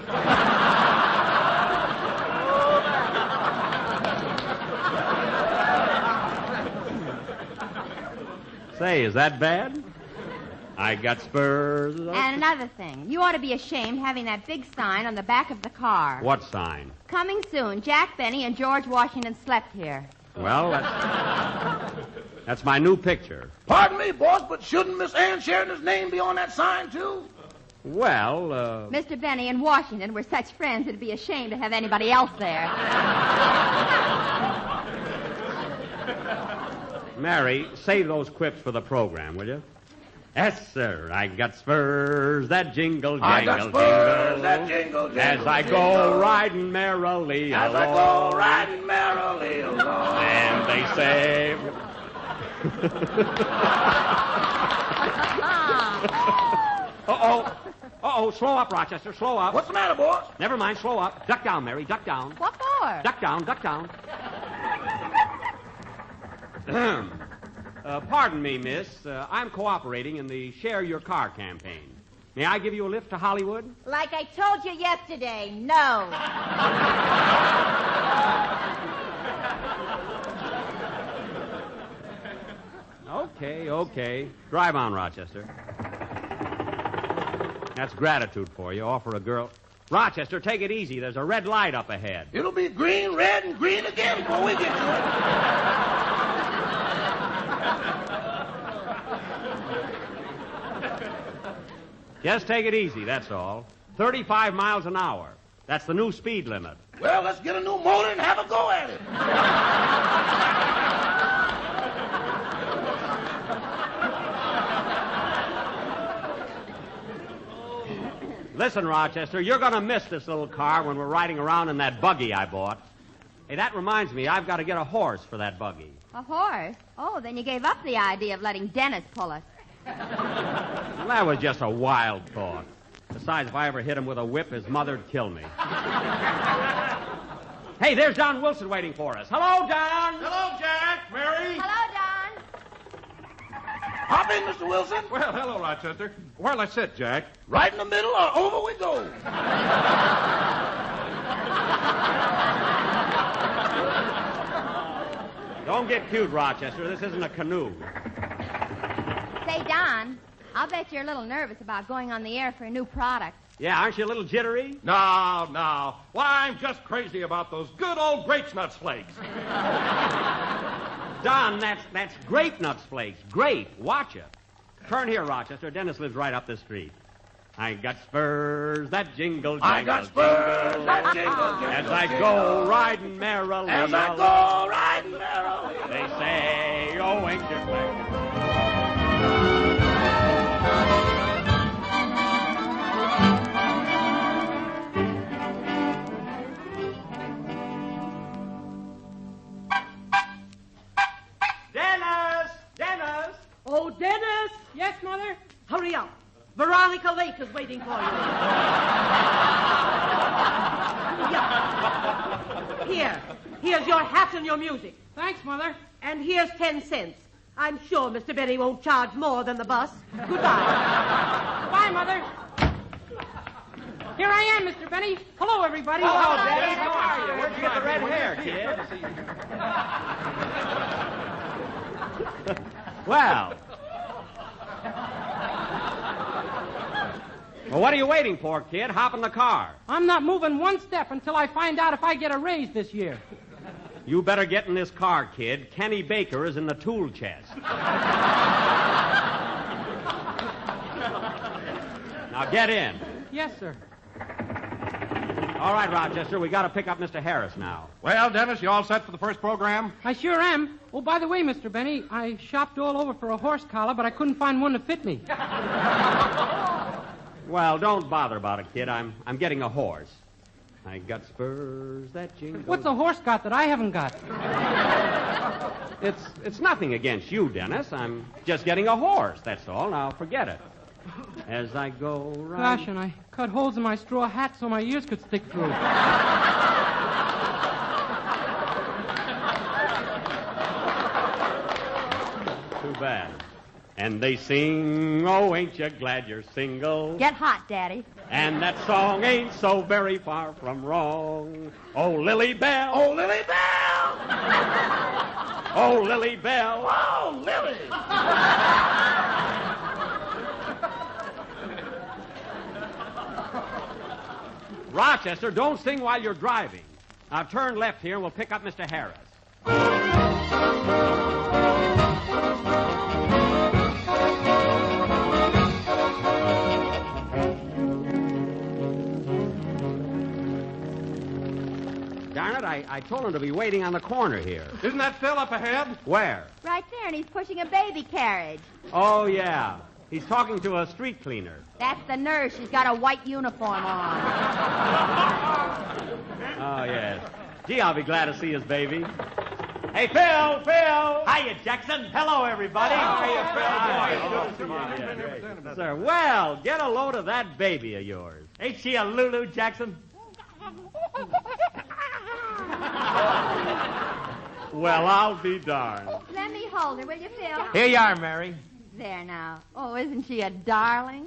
Say, is that bad? I got spurs. And another thing. You ought to be ashamed having that big sign on the back of the car. What sign? Coming soon. Jack Benny and George Washington slept here. Well, that's my new picture. Pardon me, boss, but shouldn't Miss Ann Sheridan's name be on that sign, too? Well, Mr. Benny and Washington were such friends it'd be a shame to have anybody else there. Mary, save those quips for the program, will you? Yes, sir. I got spurs that jingle, jangle, I got spurs that jingle, jingle, as I jingle. go riding merrily along. As I go riding merrily along. And they say... Uh-oh, slow up, Rochester, slow up. What's the matter, boss? Never mind, slow up. Duck down, Mary, duck down. What for? Duck down, duck down. Pardon me, miss. I'm cooperating in the Share Your Car campaign. May I give you a lift to Hollywood? Like I told you yesterday, no. Okay. Drive on, Rochester. That's gratitude for you. Offer a girl... Rochester, take it easy. There's a red light up ahead. It'll be green, red, and green again before we get to it. Just take it easy, that's all. 35 miles an hour. That's the new speed limit. Well, let's get a new motor and have a go at it. Listen, Rochester, you're going to miss this little car when we're riding around in that buggy I bought. Hey, that reminds me, I've got to get a horse for that buggy. A horse? Oh, then you gave up the idea of letting Dennis pull it. Well, that was just a wild thought. Besides, if I ever hit him with a whip, his mother'd kill me. Hey, there's Don Wilson waiting for us. Hello, Don. Hello, Jack. Mary. Hello, Don. Hop in, Mr. Wilson. Well, hello, Rochester. Where'll I sit, Jack? Right in the middle or over we go. Don't get cute, Rochester. This isn't a canoe. Say, Don, I'll bet you're a little nervous about going on the air for a new product. Yeah, aren't you a little jittery? No. Why, I'm just crazy about those good old grape nuts flakes. Don, that's grape nuts flakes. Great. Watch it. Turn here, Rochester. Dennis lives right up the street. I got spurs that jingle, jingle, I got spurs that jingle, jingle, as I jingle. go riding merrily. As I go riding merrily. They say, oh, ain't you glad? Dennis! Oh, Dennis! Yes, Mother? Hurry up. Veronica Lake is waiting for you. Yeah. Here's your hat and your music. Thanks, Mother. And here's 10 cents. I'm sure Mr. Benny won't charge more than the bus. Goodbye. Bye, Mother. Here I am, Mr. Benny. Hello, everybody. Hello, Daddy. How are you? Where'd you get the red hair, kid? Well, what are you waiting for, kid? Hop in the car. I'm not moving one step until I find out if I get a raise this year. You better get in this car, kid. Kenny Baker is in the tool chest. Now get in. Yes, sir. All right, Rochester, we got to pick up Mr. Harris now. Well, Dennis, you all set for the first program? I sure am. Oh, by the way, Mr. Benny, I shopped all over for a horse collar, but I couldn't find one to fit me. Well, don't bother about it, kid. I'm getting a horse. I got spurs that jingle. What's a horse got that I haven't got? It's nothing against you, Dennis. I'm just getting a horse, that's all. Now, forget it. As I go round... Gosh, and I cut holes in my straw hat so my ears could stick through. Too bad. And they sing, oh, ain't you glad you're single? Get hot, Daddy. And that song ain't so very far from wrong. Oh, Lily Bell. Oh, Lily Bell! Oh, Lily Bell. Oh, Lily! Rochester, don't sing while you're driving. Now turn left here and we'll pick up Mr. Harris. Darn it, I told him to be waiting on the corner here. Isn't that Phil up ahead? Where? Right there, and he's pushing a baby carriage. Oh, yeah. He's talking to a street cleaner. That's the nurse. She's got a white uniform on. Oh, yes. Gee, I'll be glad to see his baby. Hey, Phil! Hiya, Jackson. Hello, everybody. Hi, Sir, well, get a load of that baby of yours. Ain't she a Lulu, Jackson? Well, I'll be darned. Let me hold her, will you, Phil? Here you are, Mary. There now. Oh, isn't she a darling?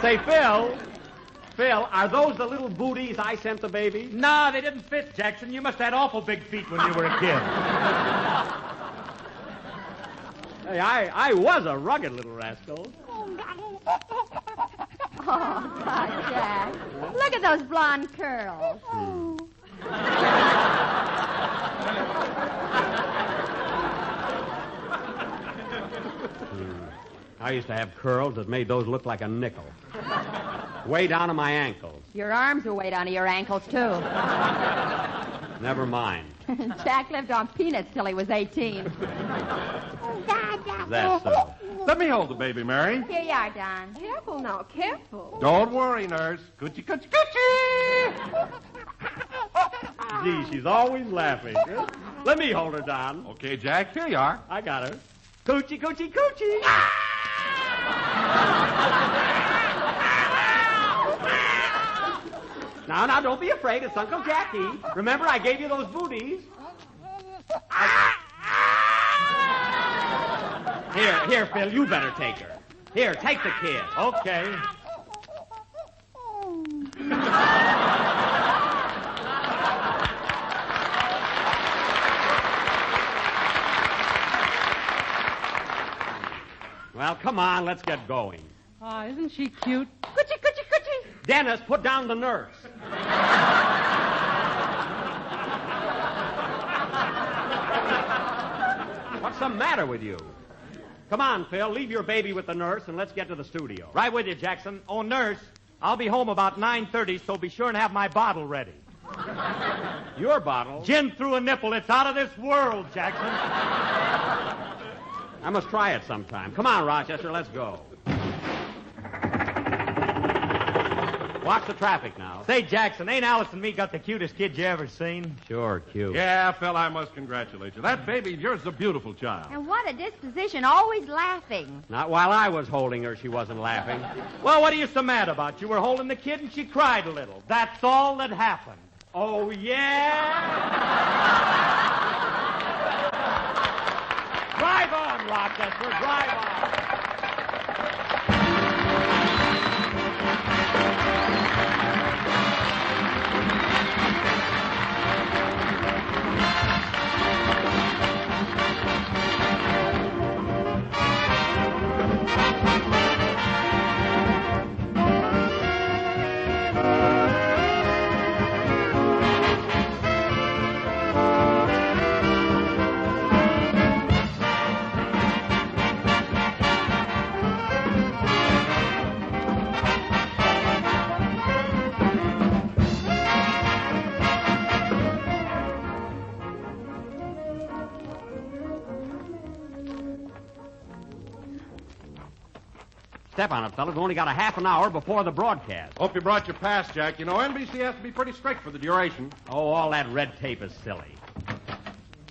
Say, Phil, are those the little booties I sent the baby? No, they didn't fit, Jackson. You must have had awful big feet when you were a kid. Hey, I was a rugged little rascal. Oh, God, Jack. Look at those blonde curls. I used to have curls that made those look like a nickel. Way down to my ankles. Your arms were way down to your ankles, too. Never mind. Jack lived on peanuts till he was 18. That's so. Let me hold the baby, Mary. Here you are, Don. Careful now, careful. Don't worry, nurse. Coochie, coochie, coochie! Gee, she's always laughing. Let me hold her, Don. Okay, Jack, here you are. I got her. Coochie, coochie, coochie. Now, don't be afraid. It's Uncle Jackie. Remember, I gave you those booties. Here, Phil, you better take her. Here, take the kid. Okay. Well, come on, let's get going. Ah, isn't she cute? Coochie, coochie, coochie. Dennis, put down the nurse. What's the matter with you? Come on, Phil, leave your baby with the nurse and let's get to the studio. Right with you, Jackson. Oh, nurse, I'll be home about 9:30, so be sure and have my bottle ready. Your bottle? Gin through a nipple. It's out of this world, Jackson. I must try it sometime. Come on, Rochester, let's go. Watch the traffic now. Say, Jackson, ain't Alice and me got the cutest kid you ever seen? Sure, cute. Yeah, Phil, I must congratulate you. That baby of yours is a beautiful child. And what a disposition, always laughing. Not while I was holding her, she wasn't laughing. Well, what are you so mad about? You were holding the kid and she cried a little. That's all that happened. Oh, yeah? Drive on, Rochester, drive on. Step on it, fellas. We've only got a half an hour before the broadcast. Hope you brought your pass, Jack. You know, NBC has to be pretty strict for the duration. Oh, all that red tape is silly.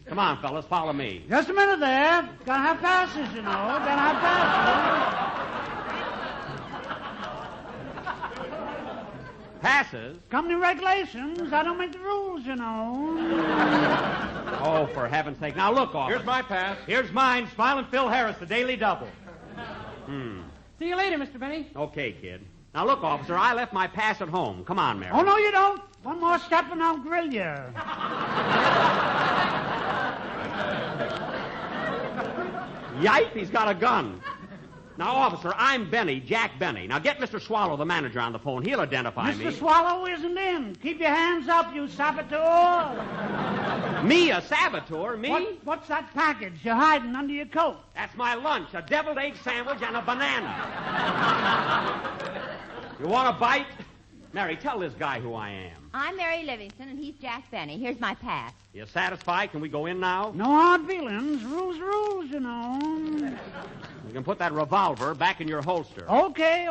Come on, fellas, follow me. Just a minute there. Gotta have passes, you know. Gotta have passes. Passes? Company regulations. I don't make the rules, you know. Oh, for heaven's sake. Now, look, officer. Here's my pass. Here's mine, Smiling Phil Harris, the Daily Double. See you later, Mr. Benny. Okay, kid. Now, look, officer, I left my pass at home. Come on, Mary. Oh, no, you don't. One more step and I'll grill you. Yipe, he's got a gun. Now, officer, I'm Benny, Jack Benny. Now, get Mr. Swallow, the manager, on the phone. He'll identify me. Mr. Swallow isn't in. Keep your hands up, you saboteur. Me, a saboteur? Me? What's that package you're hiding under your coat? That's my lunch, a deviled egg sandwich and a banana. You want a bite? Mary, tell this guy who I am. I'm Mary Livingston, and he's Jack Benny. Here's my pass. You satisfied? Can we go in now? No hard feelings. Rules, you know. You can put that revolver back in your holster. Okay.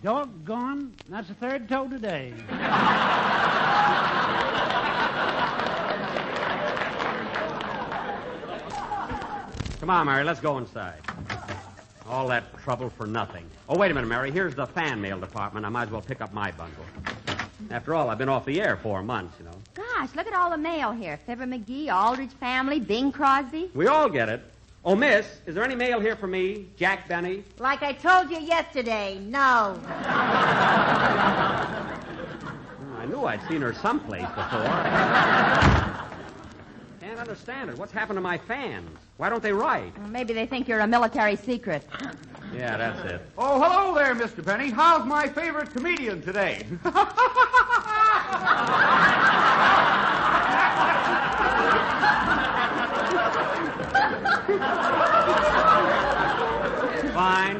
Doggone. That's the third toe today. Come on, Mary, let's go inside. All that trouble for nothing. Oh, wait a minute, Mary. Here's the fan mail department. I might as well pick up my bundle. After all, I've been off the air 4 months, you know. Gosh, look at all the mail here. Fibber McGee, Aldrich family, Bing Crosby. We all get it. Oh, miss, is there any mail here for me, Jack Benny? Like I told you yesterday, no. I knew I'd seen her someplace before. Can't understand it. What's happened to my fans? Why don't they write? Well, maybe they think you're a military secret. Yeah, that's it. Oh, hello there, Mr. Benny. How's my favorite comedian today?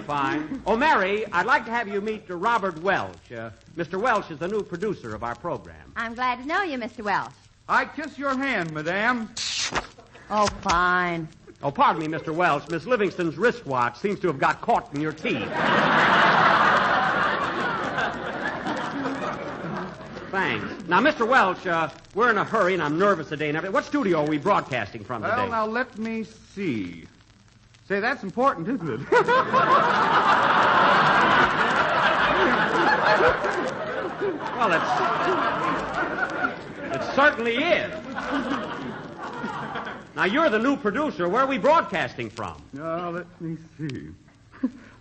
Fine. Oh, Mary, I'd like to have you meet Robert Welch. Mr. Welch is the new producer of our program. I'm glad to know you, Mr. Welch. I kiss your hand, madame. Oh, fine. Oh, pardon me, Mr. Welch. Miss Livingston's wristwatch seems to have got caught in your teeth. Thanks. Now, Mr. Welch, we're in a hurry, and I'm nervous today and everything. What studio are we broadcasting from today? Well, now, let me see. Say, that's important, isn't it? Well, it certainly is. Now, you're the new producer. Where are we broadcasting from? Now, let me see.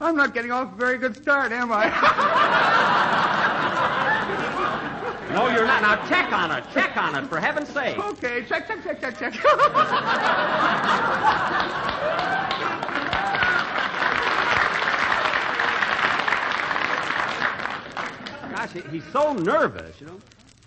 I'm not getting off a very good start, am I? No, you're not. Now, check on it. Check on it, for heaven's sake. Okay, check. Gosh, he's so nervous, you know.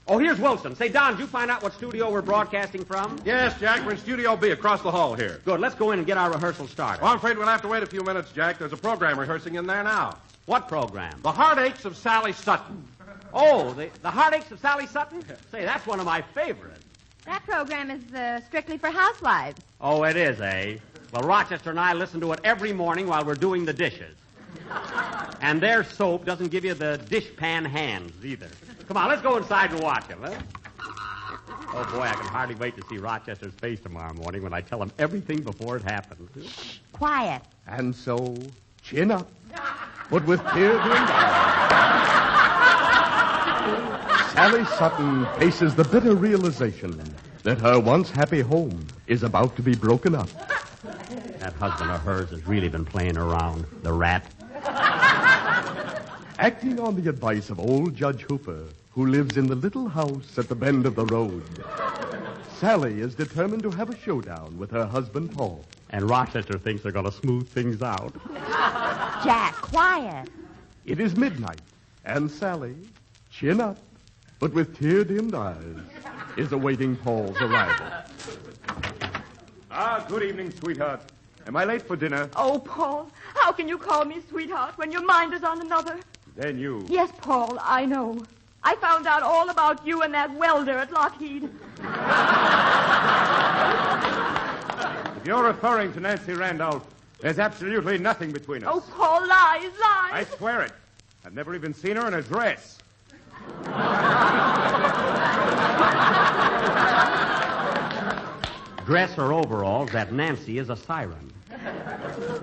Oh, here's Wilson. Say, Don, did you find out what studio we're broadcasting from? Yes, Jack. We're in Studio B across the hall here. Good. Let's go in and get our rehearsal started. Well, I'm afraid we'll have to wait a few minutes, Jack. There's a program rehearsing in there now. What program? The Heartaches of Sally Sutton. Oh, the Heartaches of Sally Sutton? Say, that's one of my favorites. That program is strictly for housewives. Oh, it is, eh? Well, Rochester and I listen to it every morning while we're doing the dishes. And their soap doesn't give you the dishpan hands, either. Come on, let's go inside and watch them, huh? Oh, boy, I can hardly wait to see Rochester's face tomorrow morning when I tell him everything before it happens. Shh, quiet. And so, chin up, but with tears in the eyes. Sally Sutton faces the bitter realization that her once happy home is about to be broken up. That husband of hers has really been playing around, the rat. Acting on the advice of old Judge Hooper, who lives in the little house at the bend of the road, Sally is determined to have a showdown with her husband, Paul. And Rochester thinks they're going to smooth things out. Jack, quiet. It is midnight, and Sally, chin up, but with tear-dimmed eyes, is awaiting Paul's arrival. Good evening, sweetheart. Am I late for dinner? Oh, Paul, how can you call me sweetheart when your mind is on another? Then you. Yes, Paul, I know. I found out all about you and that welder at Lockheed. If you're referring to Nancy Randolph, there's absolutely nothing between us. Oh, Paul, lies. I swear it. I've never even seen her in a dress. Dress or overalls, that Nancy is a siren.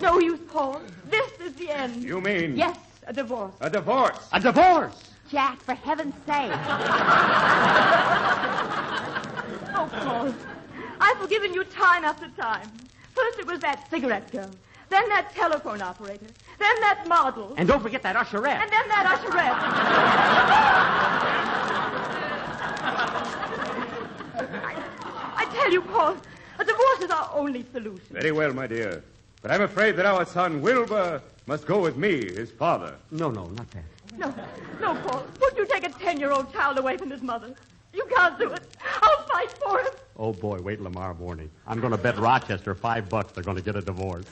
No use, Paul. This is the end. You mean? Yes, a divorce. A divorce. A divorce! Jack, for heaven's sake. Oh, Paul, I've forgiven you time after time. First it was that cigarette girl, then that telephone operator, then that model. And don't forget that usherette. And then that usherette. I tell you, Paul, a divorce is our only solution. Very well, my dear. But I'm afraid that our son, Wilbur, must go with me, his father. No, not that. No, Paul. Would you take a 10-year-old child away from his mother? You can't do it. I'll fight for him. Oh, boy, wait till tomorrow morning. I'm going to bet Rochester $5 they're going to get a divorce.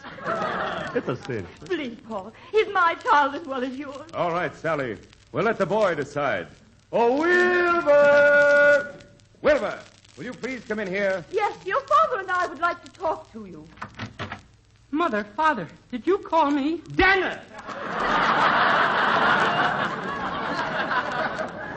It's a cinch. Please, Paul. He's my child as well as yours. All right, Sally. We'll let the boy decide. Oh, Wilbur! Wilbur, will you please come in here? Yes, your father and I would like to talk to you. Mother, Father, did you call me? Dennis!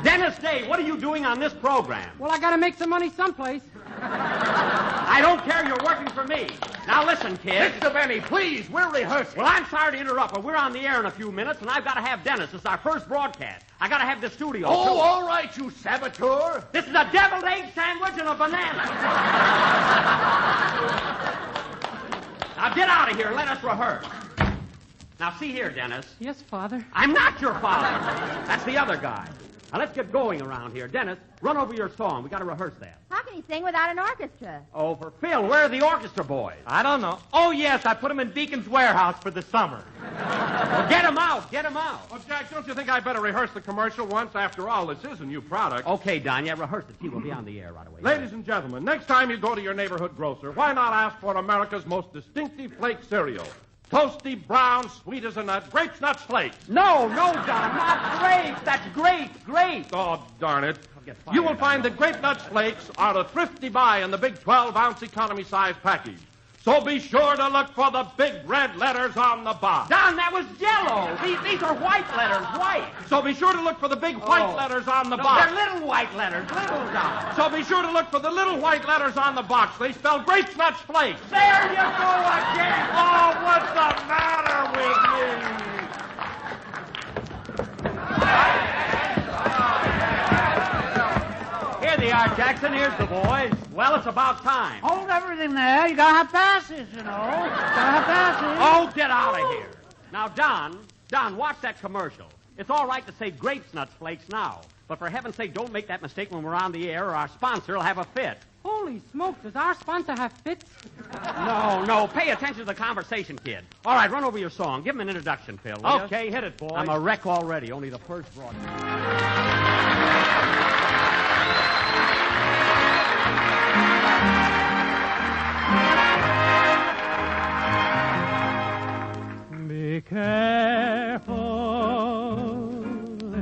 Dennis Day, what are you doing on this program? Well, I got to make some money someplace. I don't care. You're working for me. Now, listen, kid. Mr. Benny, please, we're rehearsing. Well, I'm sorry to interrupt, but we're on the air in a few minutes, and I've got to have Dennis. It's our first broadcast. I got to have the studio. Oh, too. all right, you saboteur. This is a deviled egg sandwich and a banana. Now, get out of here and let us rehearse. Now, see here, Dennis. Yes, Father. I'm not your father. That's the other guy. Now, let's get going around here. Dennis, run over your song. We got to rehearse that. How can he sing without an orchestra? Oh, for Phil, where are the orchestra boys? I don't know. Oh, yes, I put them in Deacon's warehouse for the summer. Well, get them out. Get them out. Oh, Jack, don't you think I better rehearse the commercial once? After all, this is a new product. Okay, Don, yeah, rehearse it. We'll be on the air right away. Ladies and gentlemen, next time you go to your neighborhood grocer, why not ask for America's most distinctive flake cereal? Toasty, brown, sweet as a nut, grapes, nuts, flakes. No, Don, not grapes. That's grapes. Oh, darn it. You will find that Grape Nuts Flakes are a thrifty buy in the big 12-ounce economy size package. So be sure to look for the big red letters on the box. Don, that was JELLO. These are white letters, white. So be sure to look for the big white letters on the box. They're little white letters, little, Don. So be sure to look for the little white letters on the box. They spell Grapes, Nuts, Flakes. There you go again. Oh, what's the matter with me? Here they are, Jackson. Here's the boys. Well, it's about time. Hold everything there. You gotta have passes, you know. Gotta have passes. Oh, get out of here. Now, Don, watch that commercial. It's all right to say Grapes, Nuts, Flakes now. But for heaven's sake, don't make that mistake when we're on the air or our sponsor will have a fit. Holy smokes, does our sponsor have fits? No. Pay attention to the conversation, kid. All right, run over your song. Give him an introduction, Phil. Okay, hit it, boy. I'm a wreck already. Only the first broadcast. Be careful,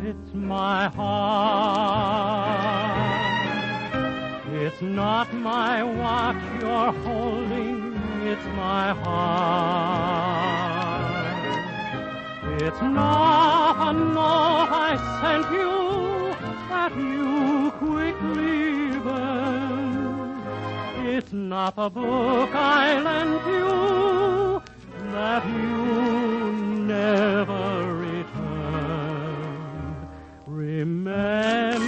it's my heart. It's not my watch you're holding, it's my heart. It's not a note I sent you that you quickly burned. It's not a book I lent you that you never returned. Remember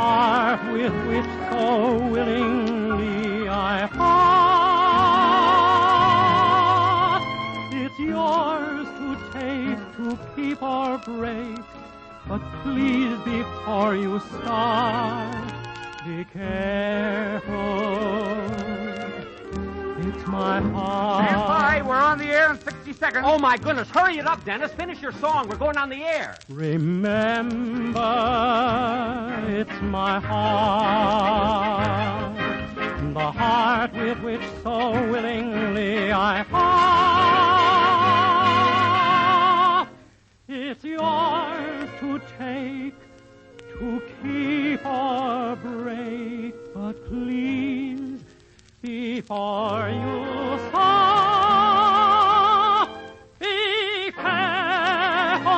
heart with which so willingly I fought. It's yours to take, to keep or break. But please, before you start, be careful. It's my heart. Stand by. We're on the air in 60 seconds. Oh, my goodness. Hurry it up, Dennis. Finish your song. We're going on the air. Remember, it's my heart, the heart with which so willingly I fought. It's yours to take, to keep or break, but please, before you stop, be careful.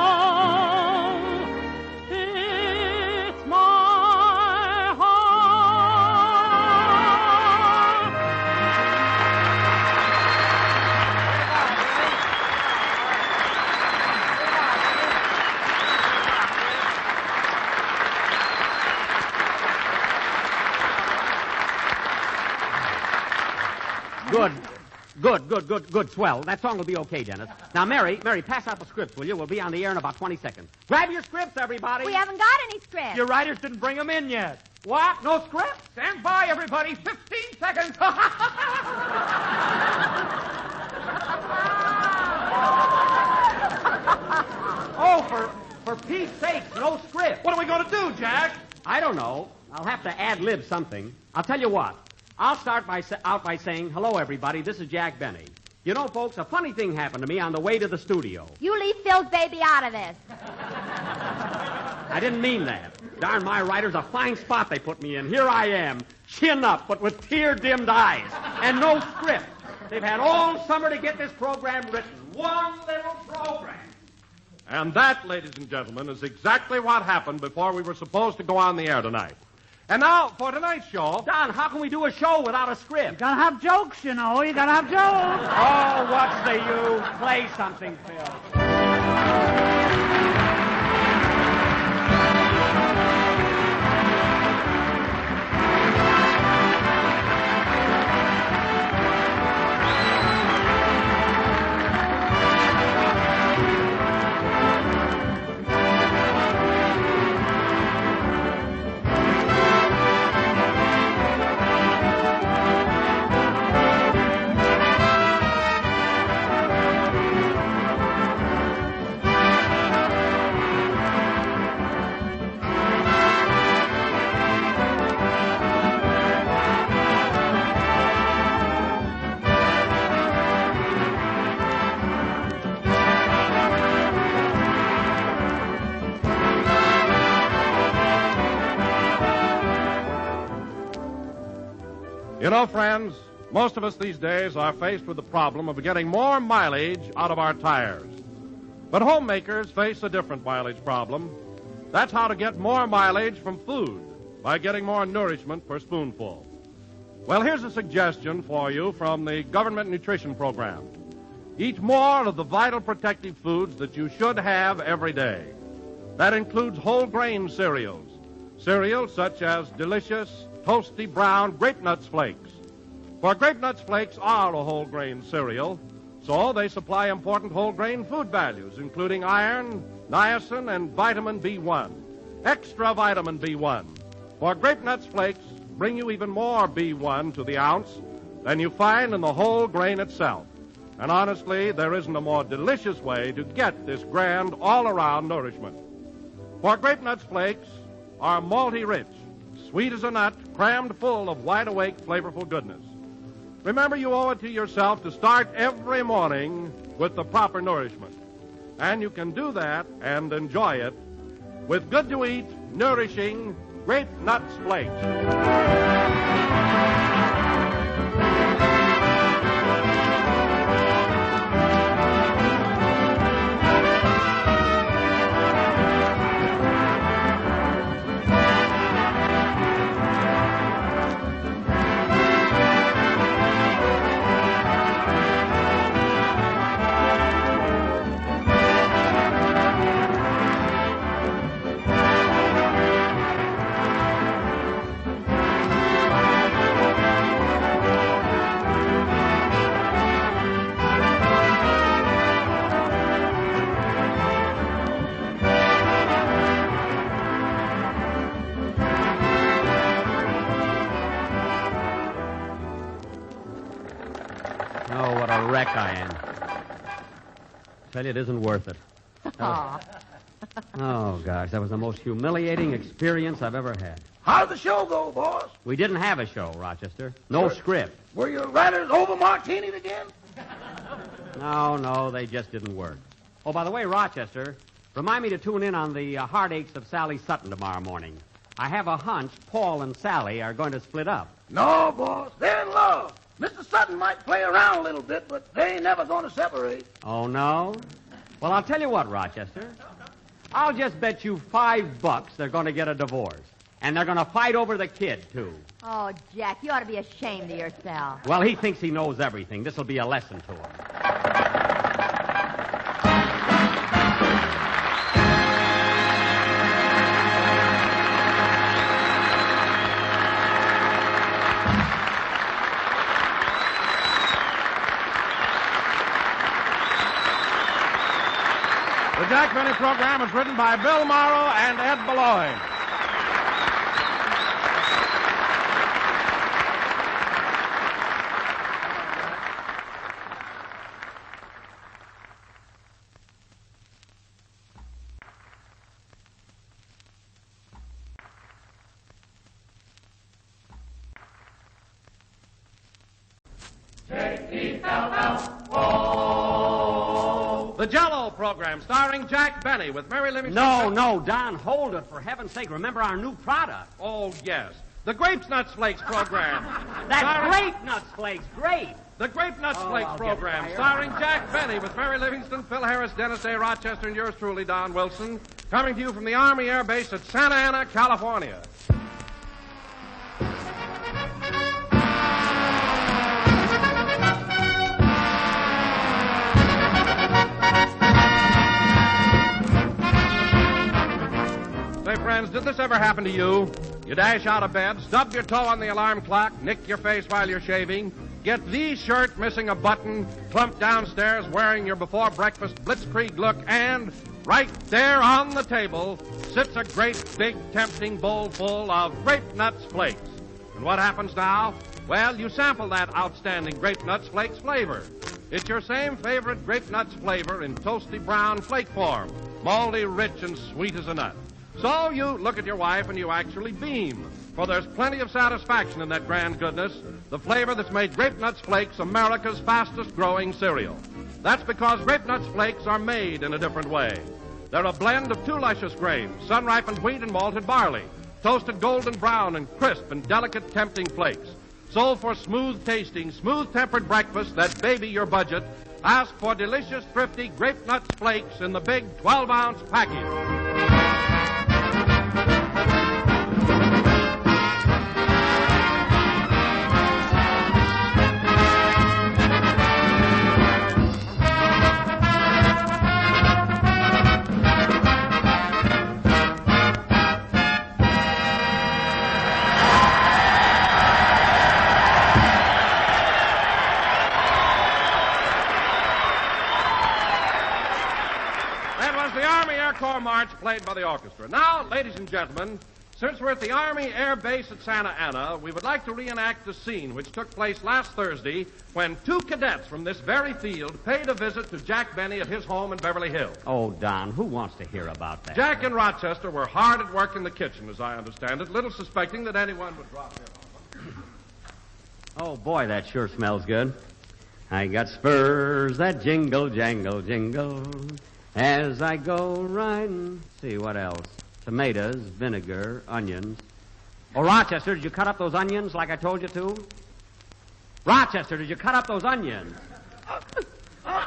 It's my heart. Good, swell. That song will be okay, Dennis. Now, Mary, pass out the scripts, will you? We'll be on the air in about 20 seconds. Grab your scripts, everybody. We haven't got any scripts. Your writers didn't bring them in yet. What? No scripts? Stand by, everybody. 15 seconds. Oh, for Pete's sake, no script. What are we going to do, Jack? I don't know. I'll have to ad-lib something. I'll tell you what. I'll start out by saying, hello, everybody. This is Jack Benny. You know, folks, a funny thing happened to me on the way to the studio. You leave Phil's baby out of this. I didn't mean that. Darn my writers, a fine spot they put me in. Here I am, chin up, but with tear-dimmed eyes, and no script. They've had all summer to get this program written. One little program. And that, ladies and gentlemen, is exactly what happened before we were supposed to go on the air tonight. And now, for tonight's show... Don, how can we do a show without a script? You gotta have jokes, you know. You gotta have jokes. Oh, what's the use? Play something, Phil. You know, friends, most of us these days are faced with the problem of getting more mileage out of our tires. But homemakers face a different mileage problem. That's how to get more mileage from food by getting more nourishment per spoonful. Well, here's a suggestion for you from the government nutrition program. Eat more of the vital protective foods that you should have every day. That includes whole grain cereals. Cereals such as delicious, toasty brown Grape Nuts Flakes. For Grape Nuts Flakes are a whole grain cereal, so they supply important whole grain food values, including iron, niacin, and vitamin B1. Extra vitamin B1. For Grape Nuts Flakes bring you even more B1 to the ounce than you find in the whole grain itself. And honestly, there isn't a more delicious way to get this grand all-around nourishment. For Grape Nuts Flakes are malty-rich, sweet as a nut, crammed full of wide-awake, flavorful goodness. Remember, you owe it to yourself to start every morning with the proper nourishment. And you can do that and enjoy it with good-to-eat, nourishing Grape Nuts Flakes. wreck I am. Tell you, it isn't worth it. Oh, gosh, that was the most humiliating experience I've ever had. How did the show go, boss? We didn't have a show, Rochester. No script. Were your writers over martinis again? No, they just didn't work. Oh, by the way, Rochester, remind me to tune in on the heartaches of Sally Sutton tomorrow morning. I have a hunch Paul and Sally are going to split up. No, boss. They're in love. Mr. Sutton might play around a little bit, but they ain't never going to separate. Oh, no? Well, I'll tell you what, Rochester. I'll just bet you $5 they're going to get a divorce. And they're going to fight over the kid, too. Oh, Jack, you ought to be ashamed of yourself. Well, he thinks he knows everything. This will be a lesson to him. The Jack Benny program is written by Bill Morrow and Ed Beloin. The JELLO program, starring Jack Benny with Mary Livingston. No, Don, hold it, for heaven's sake. Remember our new product. Oh, yes. The Grape Nuts Flakes program. That's Grape Nuts Flakes, great. The Grape Nuts Flakes program, starring Jack Benny with Mary Livingston, Phil Harris, Dennis A. Rochester, and yours truly, Don Wilson, coming to you from the Army Air Base at Santa Ana, California. Say, friends, did this ever happen to you? You dash out of bed, stub your toe on the alarm clock, nick your face while you're shaving, get the shirt missing a button, plump downstairs wearing your before-breakfast blitzkrieg look, and right there on the table sits a great, big, tempting bowl full of Grape Nuts Flakes. And what happens now? Well, you sample that outstanding Grape Nuts Flakes flavor. It's your same favorite Grape Nuts flavor in toasty brown flake form, malty, rich, and sweet as a nut. So you look at your wife and you actually beam, for there's plenty of satisfaction in that grand goodness, the flavor that's made Grape Nuts Flakes America's fastest-growing cereal. That's because Grape Nuts Flakes are made in a different way. They're a blend of two luscious grains, sun-ripened wheat and malted barley, toasted golden brown and crisp and delicate, tempting flakes. So for smooth-tasting, smooth-tempered breakfast that baby your budget, ask for delicious, thrifty Grape Nuts Flakes in the big 12-ounce package. March played by the orchestra. Now, ladies and gentlemen, since we're at the Army Air Base at Santa Ana, we would like to reenact a scene which took place last Thursday when two cadets from this very field paid a visit to Jack Benny at his home in Beverly Hills. Oh, Don, who wants to hear about that? Jack and Rochester were hard at work in the kitchen, as I understand it, little suspecting that anyone would drop in. Oh, boy, that sure smells good. I got spurs that jingle, jangle, jingle. As I go riding, see what else? Tomatoes, vinegar, onions. Oh, Rochester, did you cut up those onions like I told you to? Rochester, did you cut up those onions? I'm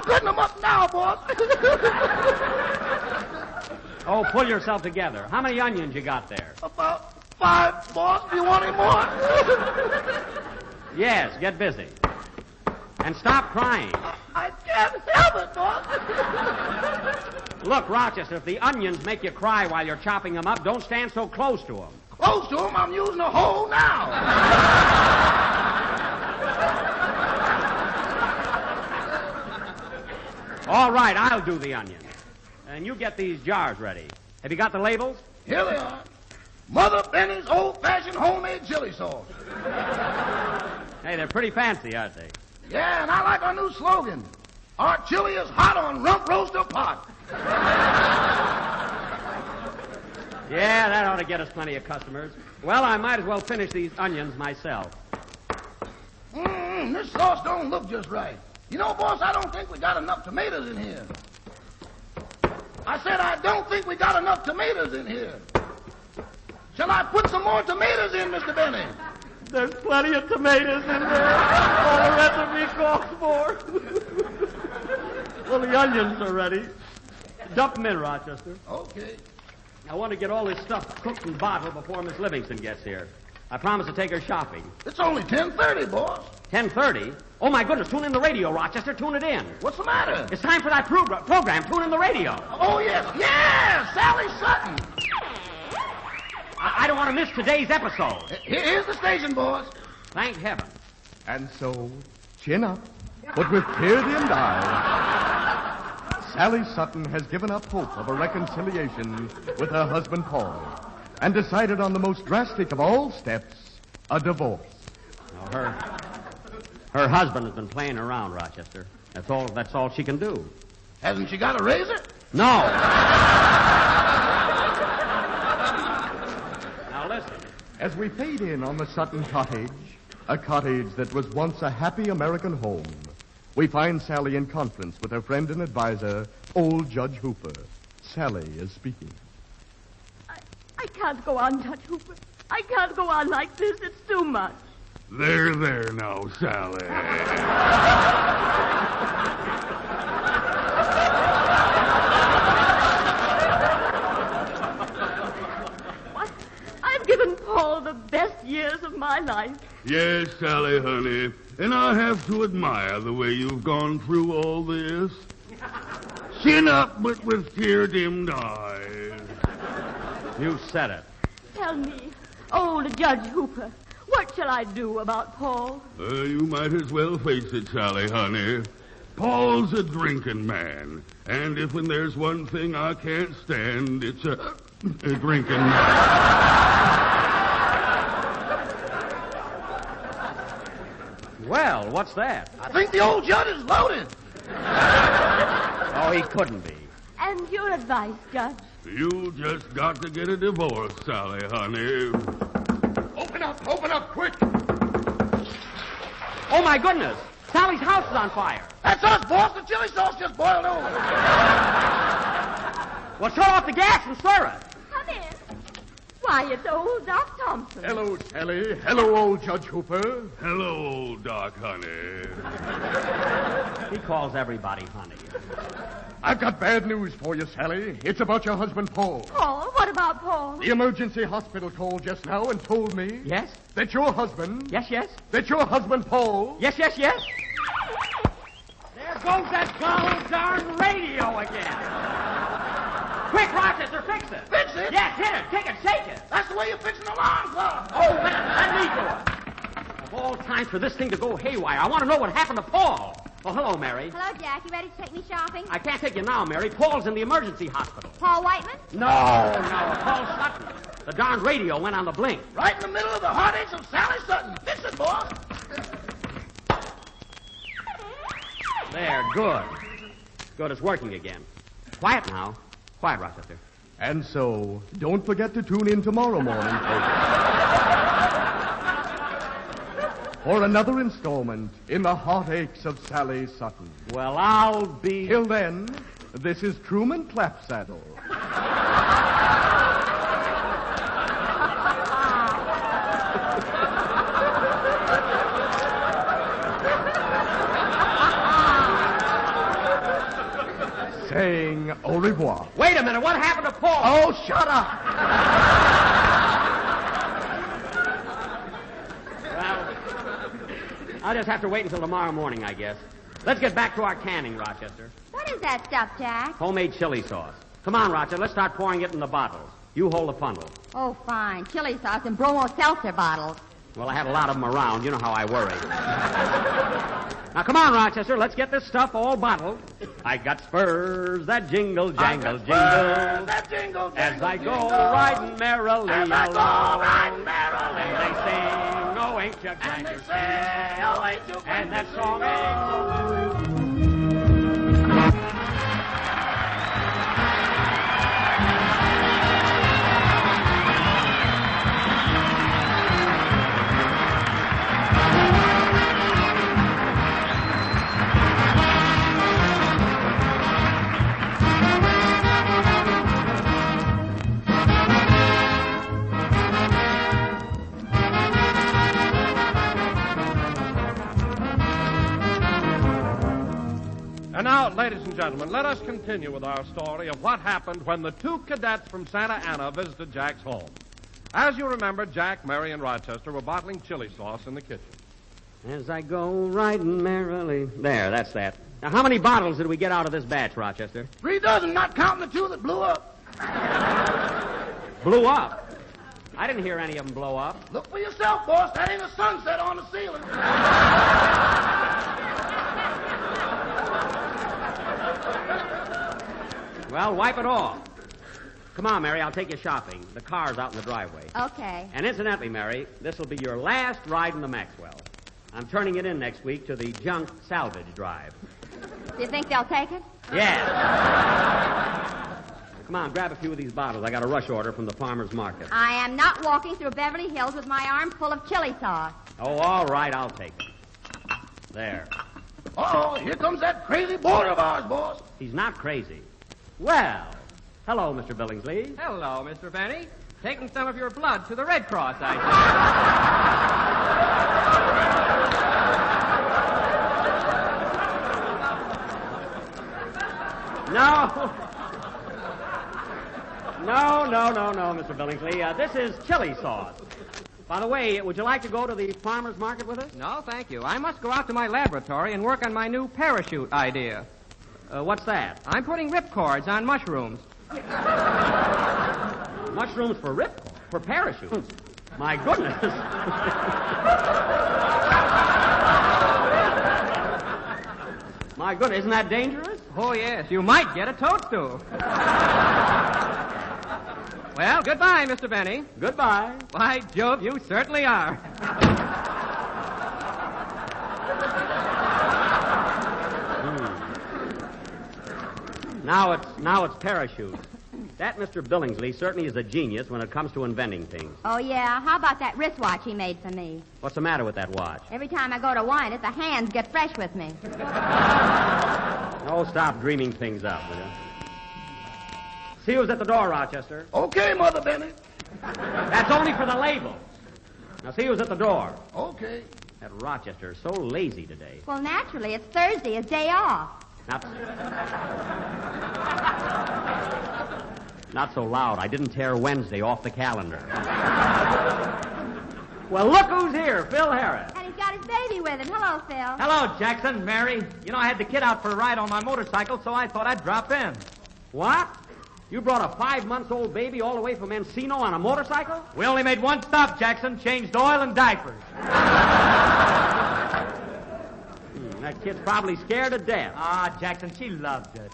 cutting them up now, boss. Oh, pull yourself together. How many onions you got there? About 5, boss. Do you want any more? Yes, get busy. And stop crying. I can't help it, boss. Look, Rochester, if the onions make you cry while you're chopping them up, don't stand so close to them. Close to them? I'm using a hoe now. All right, I'll do the onions. And you get these jars ready. Have you got the labels? Here they are. Mother Benny's old-fashioned homemade chili sauce. Hey, they're pretty fancy, aren't they? Yeah, and I like our new slogan. Our chili is hot on rump roaster pot. Yeah, that ought to get us plenty of customers. Well, I might as well finish these onions myself. This sauce don't look just right. You know, boss, I don't think we got enough tomatoes in here. I said I don't think we got enough tomatoes in here. Shall I put some more tomatoes in, Mr. Benny? There's plenty of tomatoes in there. All the recipe calls for. Well, the onions are ready. Dump them in, Rochester. Okay. I want to get all this stuff cooked and bottled before Miss Livingston gets here. I promised to take her shopping. It's only 10:30, boss. 10:30? Oh, my goodness. Tune in the radio, Rochester. Tune it in. What's the matter? It's time for that program. Tune in the radio. Oh, yes. Yeah, Sally Sutton. I don't want to miss today's episode. Here's the station, boss. Thank heaven. And so, chin up, but with tear-dimmed eyes, Sally Sutton has given up hope of a reconciliation with her husband, Paul, and decided on the most drastic of all steps, a divorce. Now, her husband has been playing around, Rochester. That's all she can do. Hasn't she got a razor? No. As we fade in on the Sutton cottage, a cottage that was once a happy American home, we find Sally in conference with her friend and advisor, old Judge Hooper. Sally is speaking. I can't go on, Judge Hooper. I can't go on like this. It's too much. There now, Sally. I've given Paul the best years of my life. Yes, Sally, honey. And I have to admire the way you've gone through all this. Chin up, but with tear-dimmed eyes. You said it. Tell me, old Judge Hooper, what shall I do about Paul? You might as well face it, Sally, honey. Paul's a drinking man. And if there's one thing I can't stand, it's a drinking man. Well, what's that? I think the old judge is loaded. Oh, he couldn't be. And your advice, Judge? You just got to get a divorce, Sally, honey. Open up, quick. Oh, my goodness. Sally's house is on fire. That's us, boss. The chili sauce just boiled over. Well, shut off the gas and stir it. Come in. Why, it's old Doc Thompson. Hello, Sally. Hello, old Judge Hooper. Hello, old Doc, honey. He calls everybody honey. I've got bad news for you, Sally. It's about your husband, Paul. Paul? What about Paul? The emergency hospital called just now and told me... Yes? That your husband... Yes. That your husband, Paul... Yes. There goes that darn radio again. Quick, Rochester, fix it. Fix it? Yes, hit it, kick it, shake it. That's the way you fix an alarm clock. Oh, let me do it. Of all times for this thing to go haywire, I want to know what happened to Paul. Oh, hello, Mary. Hello, Jack. You ready to take me shopping? I can't take you now, Mary. Paul's in the emergency hospital. Paul Whiteman? No, Paul Sutton. The darn radio went on the blink. Right in the middle of the heartaches of Sally Sutton. Fix it, boss. There, good. Good, it's working again. Quiet now. Quiet, Rochester. And so, don't forget to tune in tomorrow morning, folks, for another installment in the heartaches of Sally Sutton. Well, I'll be... Till then, this is Truman Clapsaddle. Saying au revoir. Wait a minute, what happened to Paul? Oh, shut up! Well, I'll just have to wait until tomorrow morning, I guess. Let's get back to our canning, Rochester. What is that stuff, Jack? Homemade chili sauce. Come on, Rochester, let's start pouring it in the bottles. You hold the funnel. Oh, fine. Chili sauce and bromo seltzer bottles. Well, I had a lot of them around. You know how I worry. Now, come on, Rochester. Let's get this stuff all bottled. I got spurs that jingle, jangle, jingle. That jingle, as I go jingle. riding merrily As I go riding merrily and they sing, oh, ain't you glad And they you're say, oh, ain't you glad And that you're song And now, ladies and gentlemen, let us continue with our story of what happened when the two cadets from Santa Ana visited Jack's home. As you remember, Jack, Mary, and Rochester were bottling chili sauce in the kitchen. As I go riding merrily. There, that's that. Now, how many bottles did we get out of this batch, Rochester? 3 dozen, not counting the 2 that blew up. Blew up? I didn't hear any of them blow up. Look for yourself, boss. That ain't a sunset on the ceiling. Well, wipe it off. Come on, Mary, I'll take you shopping. The car's out in the driveway. Okay. And incidentally, Mary, this will be your last ride in the Maxwell. I'm turning it in next week to the junk salvage drive. Do you think they'll take it? Yes. Come on, grab a few of these bottles. I got a rush order from the farmer's market. I am not walking through Beverly Hills with my arms full of chili sauce. Oh, all right, I'll take it. There. Uh-oh, here comes that crazy boarder of ours, boss. He's not crazy. Well, hello, Mr. Billingsley. Hello, Mr. Benny. Taking some of your blood to the Red Cross, No, Mr. Billingsley. This is chili sauce. By the way, would you like to go to the farmer's market with us? No, thank you. I must go out to my laboratory and work on my new parachute idea. What's that? I'm putting ripcords on mushrooms. Mushrooms for for parachutes? My goodness. My goodness, isn't that dangerous? Oh, yes, you might get a toadstool. Well, goodbye, Mr. Benny. Goodbye. By Jove, you certainly are. Now it's parachutes. That Mr. Billingsley certainly is a genius when it comes to inventing things. Oh, yeah? How about that wristwatch he made for me? What's the matter with that watch? Every time I go to wind it, the hands get fresh with me. Oh, stop dreaming things up, will you? See who's at the door, Rochester. Okay, Mother Bennett. That's only for the labels. Now see who's at the door. Okay. That Rochester is so lazy today. Well, naturally, it's Thursday, his day off. Not so loud. I didn't tear Wednesday off the calendar. Well, look who's here, Phil Harris. And he's got his baby with him. Hello, Phil. Hello, Jackson, Mary. You know, I had the kid out for a ride on my motorcycle, so I thought I'd drop in. What? You brought a 5-month-old baby all the way from Encino on a motorcycle? We only made one stop, Jackson. Changed oil and diapers. That kid's probably scared to death. Ah, Jackson, she loved it.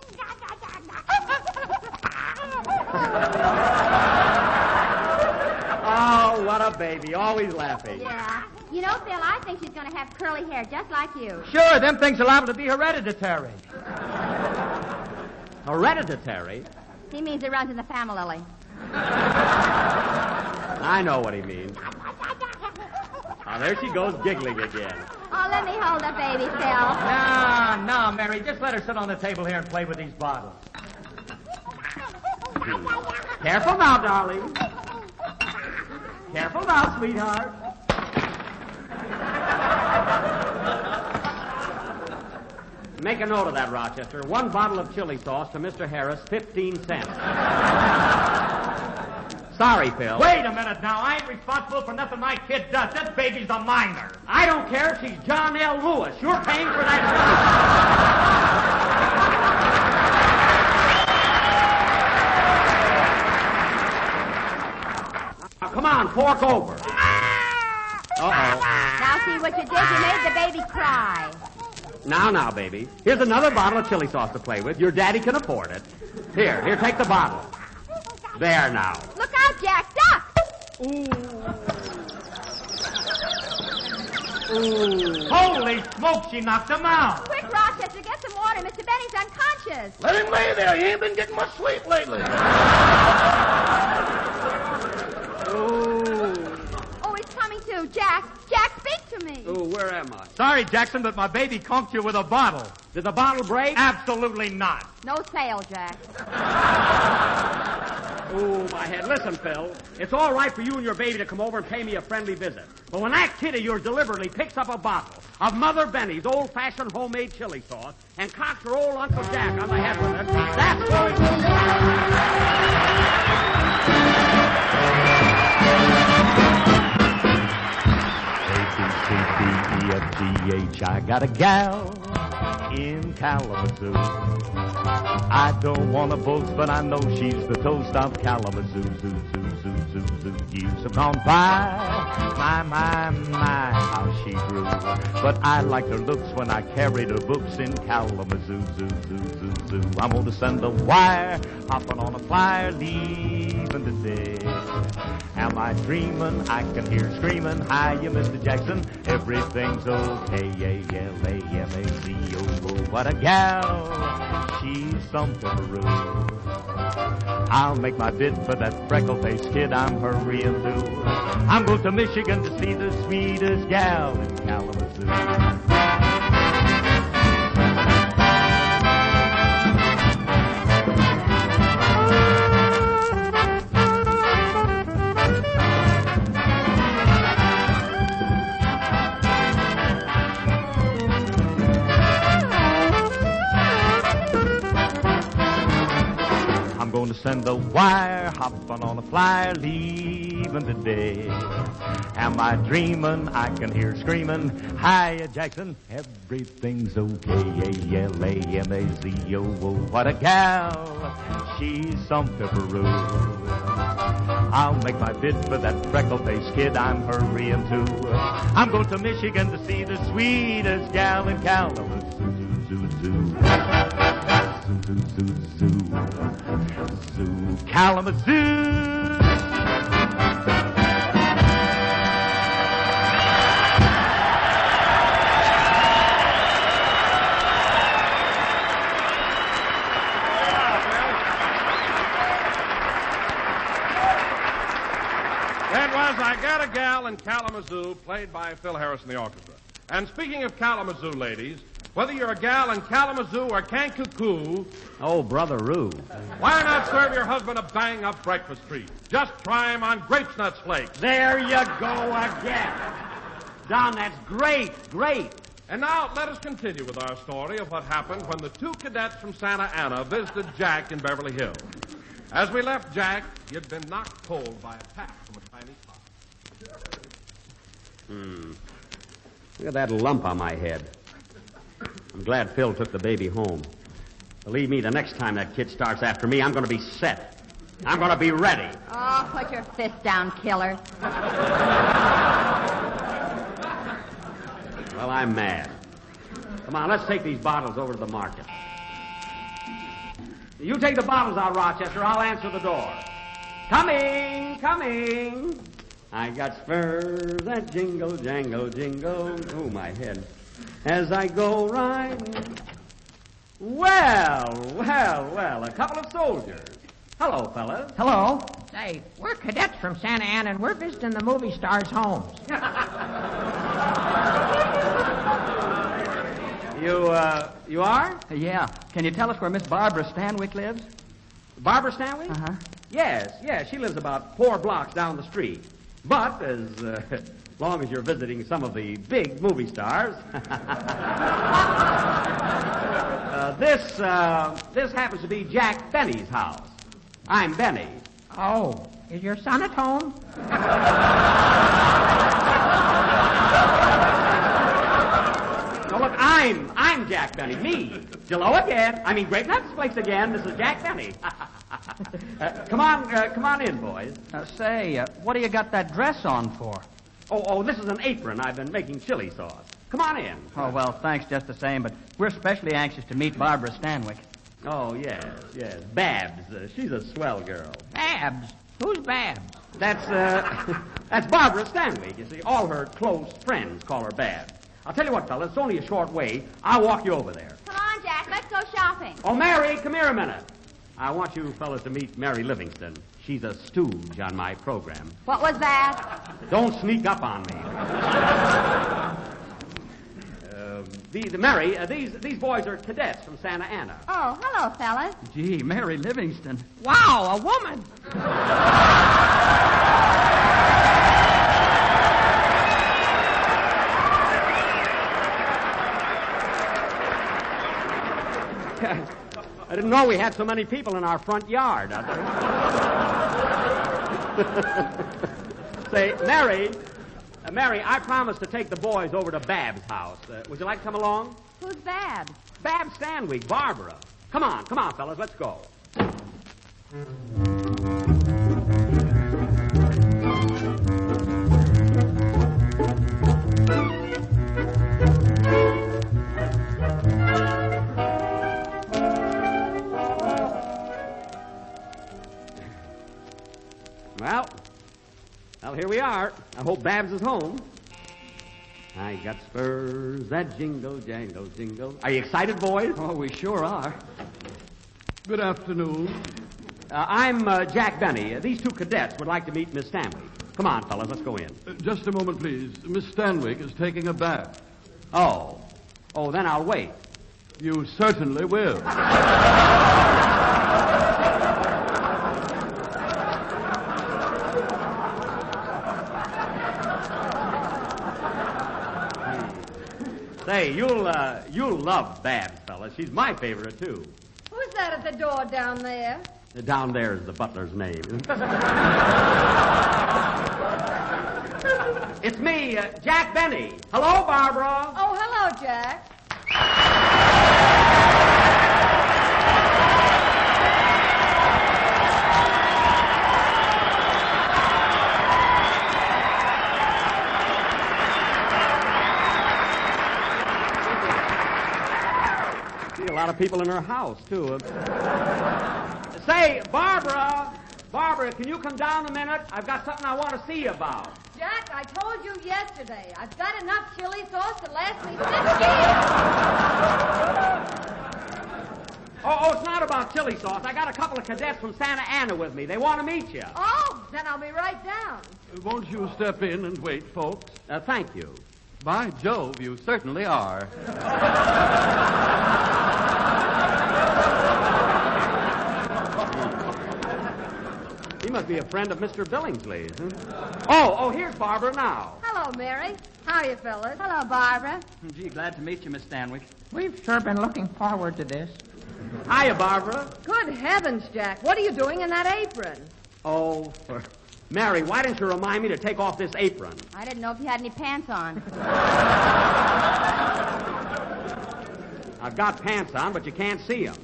Oh, what a baby. Always laughing. Yeah. You know, Phil, I think she's going to have curly hair just like you. Sure, them things are liable to be hereditary. Hereditary? He means it runs in the family. I know what he means. Oh, there she goes giggling again. Oh, let me hold the baby, Phil. No, Mary. Just let her sit on the table here and play with these bottles. Careful now, darling. Careful now, sweetheart. Make a note of that, Rochester. 1 bottle of chili sauce to Mr. Harris, 15 cents. Sorry, Phil. Wait a minute now. I ain't responsible for nothing my kid does. This baby's a minor. I don't care if she's John L. Lewis. You're paying for that. Now, come on, fork over. Uh-oh. Now see what you did. You made the baby cry. Now, baby. Here's another bottle of chili sauce to play with. Your daddy can afford it. Here, take the bottle. There now. Look out, Jack. Duck! Ooh. Ooh. Holy smoke, she knocked him out. Quick, Rochester, get some water. Mr. Benny's unconscious. Let him lay there. He ain't been getting much sleep lately. Oh, he's coming to. Jack, speak to me. Oh, where am I? Sorry, Jackson, but my baby conked you with a bottle. Did the bottle break? Absolutely not. No sale, Jack. Oh, my head. Listen, Phil. It's all right for you and your baby to come over and pay me a friendly visit. But when that kid of yours deliberately picks up a bottle of Mother Benny's old-fashioned homemade chili sauce and cocks her old Uncle Jack on the head with it, that's going to... A-B-C-D-E-F-G-H. I got a gal in Kalamazoo. I don't want to boast, but I know she's the toast of Kalamazoo. Zoo, zoo, zoo, zoo, zoo. Years have gone by. My, how she grew. But I liked her looks when I carried her books in Kalamazoo. Zoo, zoo, zoo, zoo. I'm going to send a wire, hopping on a flyer, leaving today. Am I dreaming? I can hear screaming. Hiya, Mr. Jackson. Everything's okay. A-L-A-M-A-Z-O. What a gal. She's some pepperoo. I'll make my bid for that freckle-faced kid I'm hurrying to. I'm going to Michigan to see the sweetest gal in Kalamazoo. Send a wire, hopping on a flyer, leaving today. Am I dreaming? I can hear screaming. Hiya, Jackson. Everything's okay. A-L-A-M-A-Z-O. What a gal. She's some pepperoo. I'll make my bid for that freckle-faced kid I'm hurrying to. I'm going to Michigan to see the sweetest gal in Kalamazoo. Zoo, zoo, zoo. Zoo, zoo, zoo. Zoo, Kalamazoo. That was I Got a Gal in Kalamazoo, played by Phil Harris and the orchestra. And speaking of Kalamazoo, ladies, whether you're a gal in Kalamazoo or Kankakoo... Oh, Brother Roo. Why not serve your husband a bang-up breakfast treat? Just try him on Grapes Nuts Flakes. There you go again. Don, that's great. And now let us continue with our story of what happened when the two cadets from Santa Ana visited Jack in Beverly Hills. As we left Jack, he had been knocked cold by a tap from a tiny pot. Look at that lump on my head. I'm glad Phil took the baby home. Believe me, the next time that kid starts after me, I'm going to be set. I'm going to be ready. Oh, put your fist down, killer. Well, I'm mad. Come on, let's take these bottles over to the market. You take the bottles out, Rochester. I'll answer the door. Coming. I got spurs that jingle, jangle, jingle. Oh, my head. As I go riding. Well, a couple of soldiers. Hello, fellas. Hello. Say, we're cadets from Santa Ana, and we're visiting the movie stars' homes. You are? Yeah. Can you tell us where Miss Barbara Stanwyck lives? Barbara Stanwyck? Uh-huh. Yes. She lives about 4 blocks down the street. But as long as you're visiting some of the big movie stars, this happens to be Jack Benny's house. I'm Benny. Oh, is your son at home? No, look, I'm Jack Benny. Me. JELLO again. I mean, Grape Nuts Flakes again. This is Jack Benny. Come on in, boys. Say, what do you got that dress on for? Oh, this is an apron. I've been making chili sauce. Come on in. Oh, well, thanks just the same, but we're especially anxious to meet Barbara Stanwyck. Oh, yes. Babs. She's a swell girl. Babs? Who's Babs? That's Barbara Stanwyck. You see, all her close friends call her Babs. I'll tell you what, fellas, it's only a short way. I'll walk you over there. Come on, Jack. Let's go shopping. Oh, Mary, come here a minute. I want you fellas to meet Mary Livingston. She's a stooge on my program. What was that? Don't sneak up on me. Mary, these boys are cadets from Santa Ana. Oh, hello, fellas. Gee, Mary Livingston. Wow, a woman. I didn't know we had so many people in our front yard. Say, Mary, I promised to take the boys over to Bab's house. Would you like to come along? Who's Babs? Babs Stanwyck, Barbara. Come on, fellas, let's go. Well, here we are. I hope Babs is home. I got spurs that jingle, jangle, jingle. Are you excited, boys? Oh, we sure are. Good afternoon. I'm Jack Benny. These two cadets would like to meet Miss Stanwyck. Come on, fellas, let's go in. Just a moment, please. Miss Stanwyck is taking a bath. Oh, then I'll wait. You certainly will. Say, you'll love Babs, fellas. She's my favorite, too. Who's that at the door down there? Down there is the butler's name. It's me, Jack Benny. Hello, Barbara. Oh, hello, Jack. A lot of people in her house, too. Say, Barbara, can you come down a minute? I've got something I want to see you about. Jack, I told you yesterday. I've got enough chili sauce to last me 6 years. Oh, it's not about chili sauce. I got a couple of cadets from Santa Ana with me. They want to meet you. Oh, then I'll be right down. Won't you step in and wait, folks? Thank you. By Jove, you certainly are. He must be a friend of Mr. Billingsley's. Huh? Oh, here's Barbara now. Hello, Mary. How are you, fellas? Hello, Barbara. Gee, glad to meet you, Miss Stanwyck. We've sure been looking forward to this. Hiya, Barbara. Good heavens, Jack. What are you doing in that apron? Oh, Mary, why didn't you remind me to take off this apron? I didn't know if you had any pants on. I've got pants on, but you can't see them.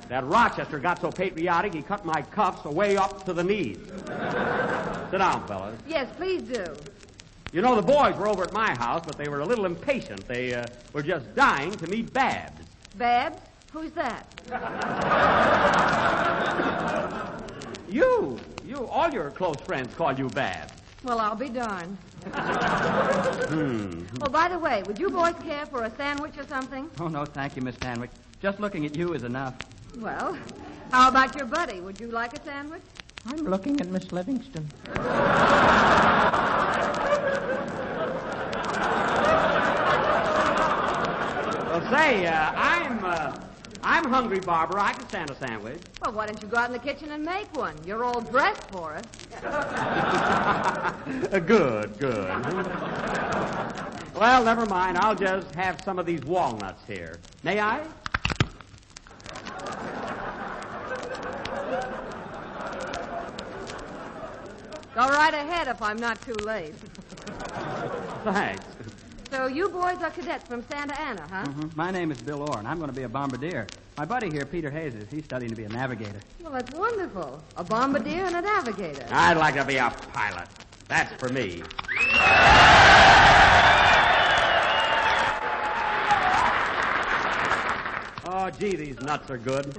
That Rochester got so patriotic, he cut my cuffs way up to the knees. Sit down, fellas. Yes, please do. You know, the boys were over at my house, but they were a little impatient. They were just dying to meet Babs. Babs? Who's that? You, all your close friends call you Babs. Well, I'll be darned. Oh, by the way, would you boys care for a sandwich or something? Oh, no, thank you, Miss Stanwyck. Just looking at you is enough. Well, how about your buddy? Would you like a sandwich? I'm looking at Miss Livingston. Well, say, I'm hungry, Barbara. I can stand a sandwich. Well, why don't you go out in the kitchen and make one? You're all dressed for it. Good. Well, never mind. I'll just have some of these walnuts here. May I? Go right ahead if I'm not too late. Thanks. So you boys are cadets from Santa Ana, huh? Mm-hmm. My name is Bill Orr, and I'm going to be a bombardier. My buddy here, Peter Hayes, he's studying to be a navigator. Well, that's wonderful. A bombardier and a navigator. I'd like to be a pilot. That's for me. Oh, gee, these nuts are good.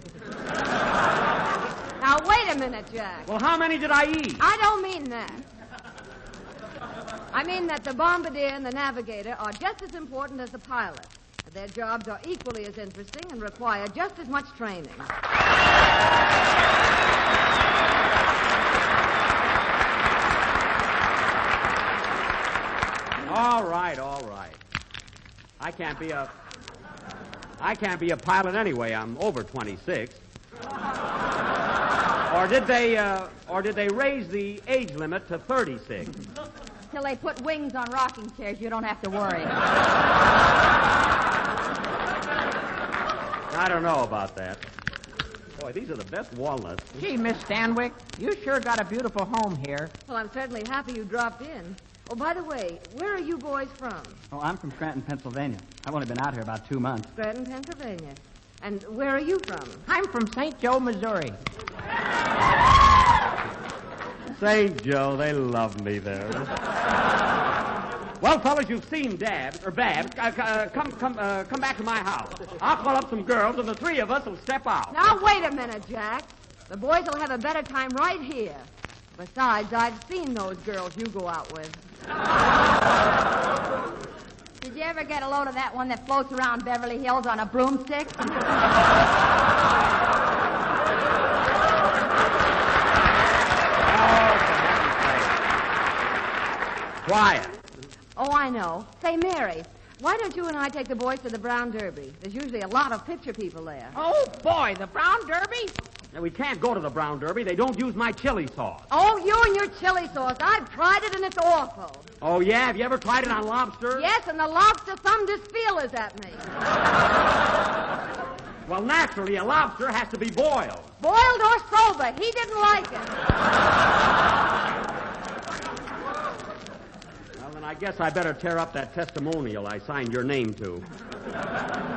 Now, wait a minute, Jack. Well, how many did I eat? I don't mean that. I mean that the bombardier and the navigator are just as important as the pilot. Their jobs are equally as interesting and require just as much training. All right. I can't be a pilot anyway. I'm over 26. Or did they raise the age limit to 36? Till they put wings on rocking chairs, you don't have to worry. I don't know about that. Boy, these are the best walnuts. Gee, Miss Stanwyck, you sure got a beautiful home here. Well, I'm certainly happy you dropped in. Oh, by the way, where are you boys from? Oh, I'm from Scranton, Pennsylvania. I've only been out here about 2 months. Scranton, Pennsylvania. And where are you from? I'm from St. Joe, Missouri. St. Joe, they love me there. Well, fellas, you've seen Babs. Come back to my house. I'll call up some girls, and the three of us will step out. Now, wait a minute, Jack. The boys will have a better time right here. Besides, I've seen those girls you go out with. Did you ever get a load of that one that floats around Beverly Hills on a broomstick? Quiet. Oh, I know. Say, Mary, why don't you and I take the boys to the Brown Derby? There's usually a lot of picture people there. Oh, boy, the Brown Derby? Now, we can't go to the Brown Derby. They don't use my chili sauce. Oh, you and your chili sauce. I've tried it, and it's awful. Oh, yeah? Have you ever tried it on lobster? Yes, and the lobster thumbed his feelers at me. Well, naturally, a lobster has to be boiled. Boiled or sober. He didn't like it. Well, then I guess I better tear up that testimonial I signed your name to.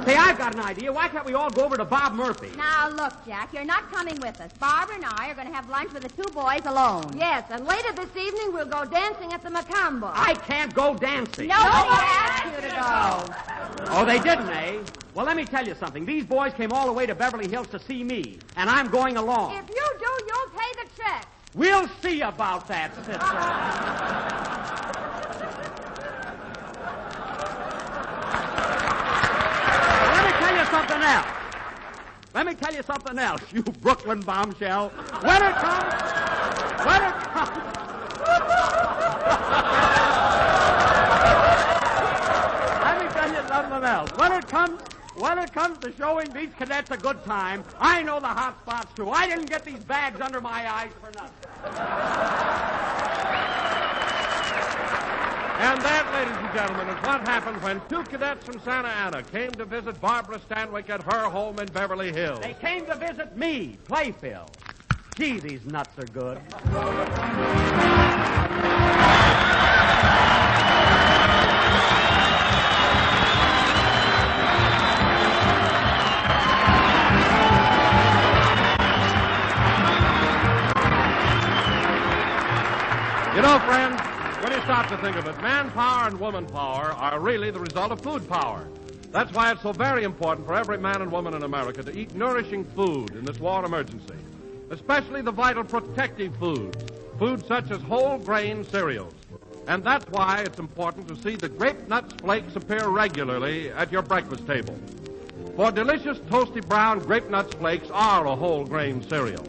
Say, I've got an idea. Why can't we all go over to Bob Murphy? Now, look, Jack, you're not coming with us. Barbara and I are going to have lunch with the two boys alone. Yes, and later this evening we'll go dancing at the Macambo. I can't go dancing. Nobody asked you to go. Oh, they didn't, eh? Well, let me tell you something. These boys came all the way to Beverly Hills to see me, and I'm going along. If you do, you'll pay the check. We'll see about that, sister. Let me tell you something else, you Brooklyn bombshell. When it comes. Let me tell you something else. When it comes to showing these cadets a good time, I know the hot spots too. I didn't get these bags under my eyes for nothing. And that, ladies and gentlemen, is what happened when two cadets from Santa Ana came to visit Barbara Stanwyck at her home in Beverly Hills. They came to visit me, Playfill. Gee, these nuts are good. You know, friends, when you stop to think of it, manpower and woman power are really the result of food power. That's why it's so very important for every man and woman in America to eat nourishing food in this war emergency, especially the vital protective foods such as whole grain cereals. And that's why it's important to see the Grape Nuts Flakes appear regularly at your breakfast table. For delicious toasty brown Grape Nuts Flakes are a whole grain cereal.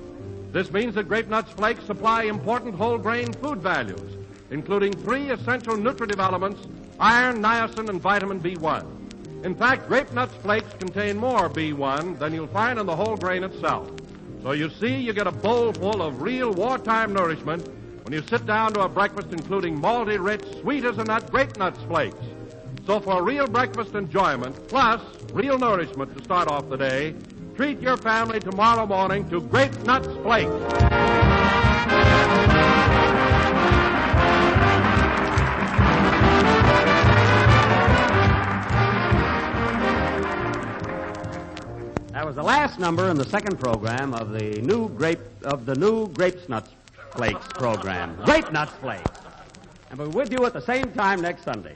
This means that Grape Nuts Flakes supply important whole grain food values, including 3 essential nutritive elements, iron, niacin, and vitamin B1. In fact, Grape Nuts Flakes contain more B1 than you'll find in the whole grain itself. So you see, you get a bowl full of real wartime nourishment when you sit down to a breakfast including malty, rich, sweet as a nut Grape Nuts Flakes. So for real breakfast enjoyment, plus real nourishment to start off the day, treat your family tomorrow morning to Grape Nuts Flakes. That was the last number in the second program of the new Grape Nuts Flakes program. Grape Nuts Flakes. And we're with you at the same time next Sunday.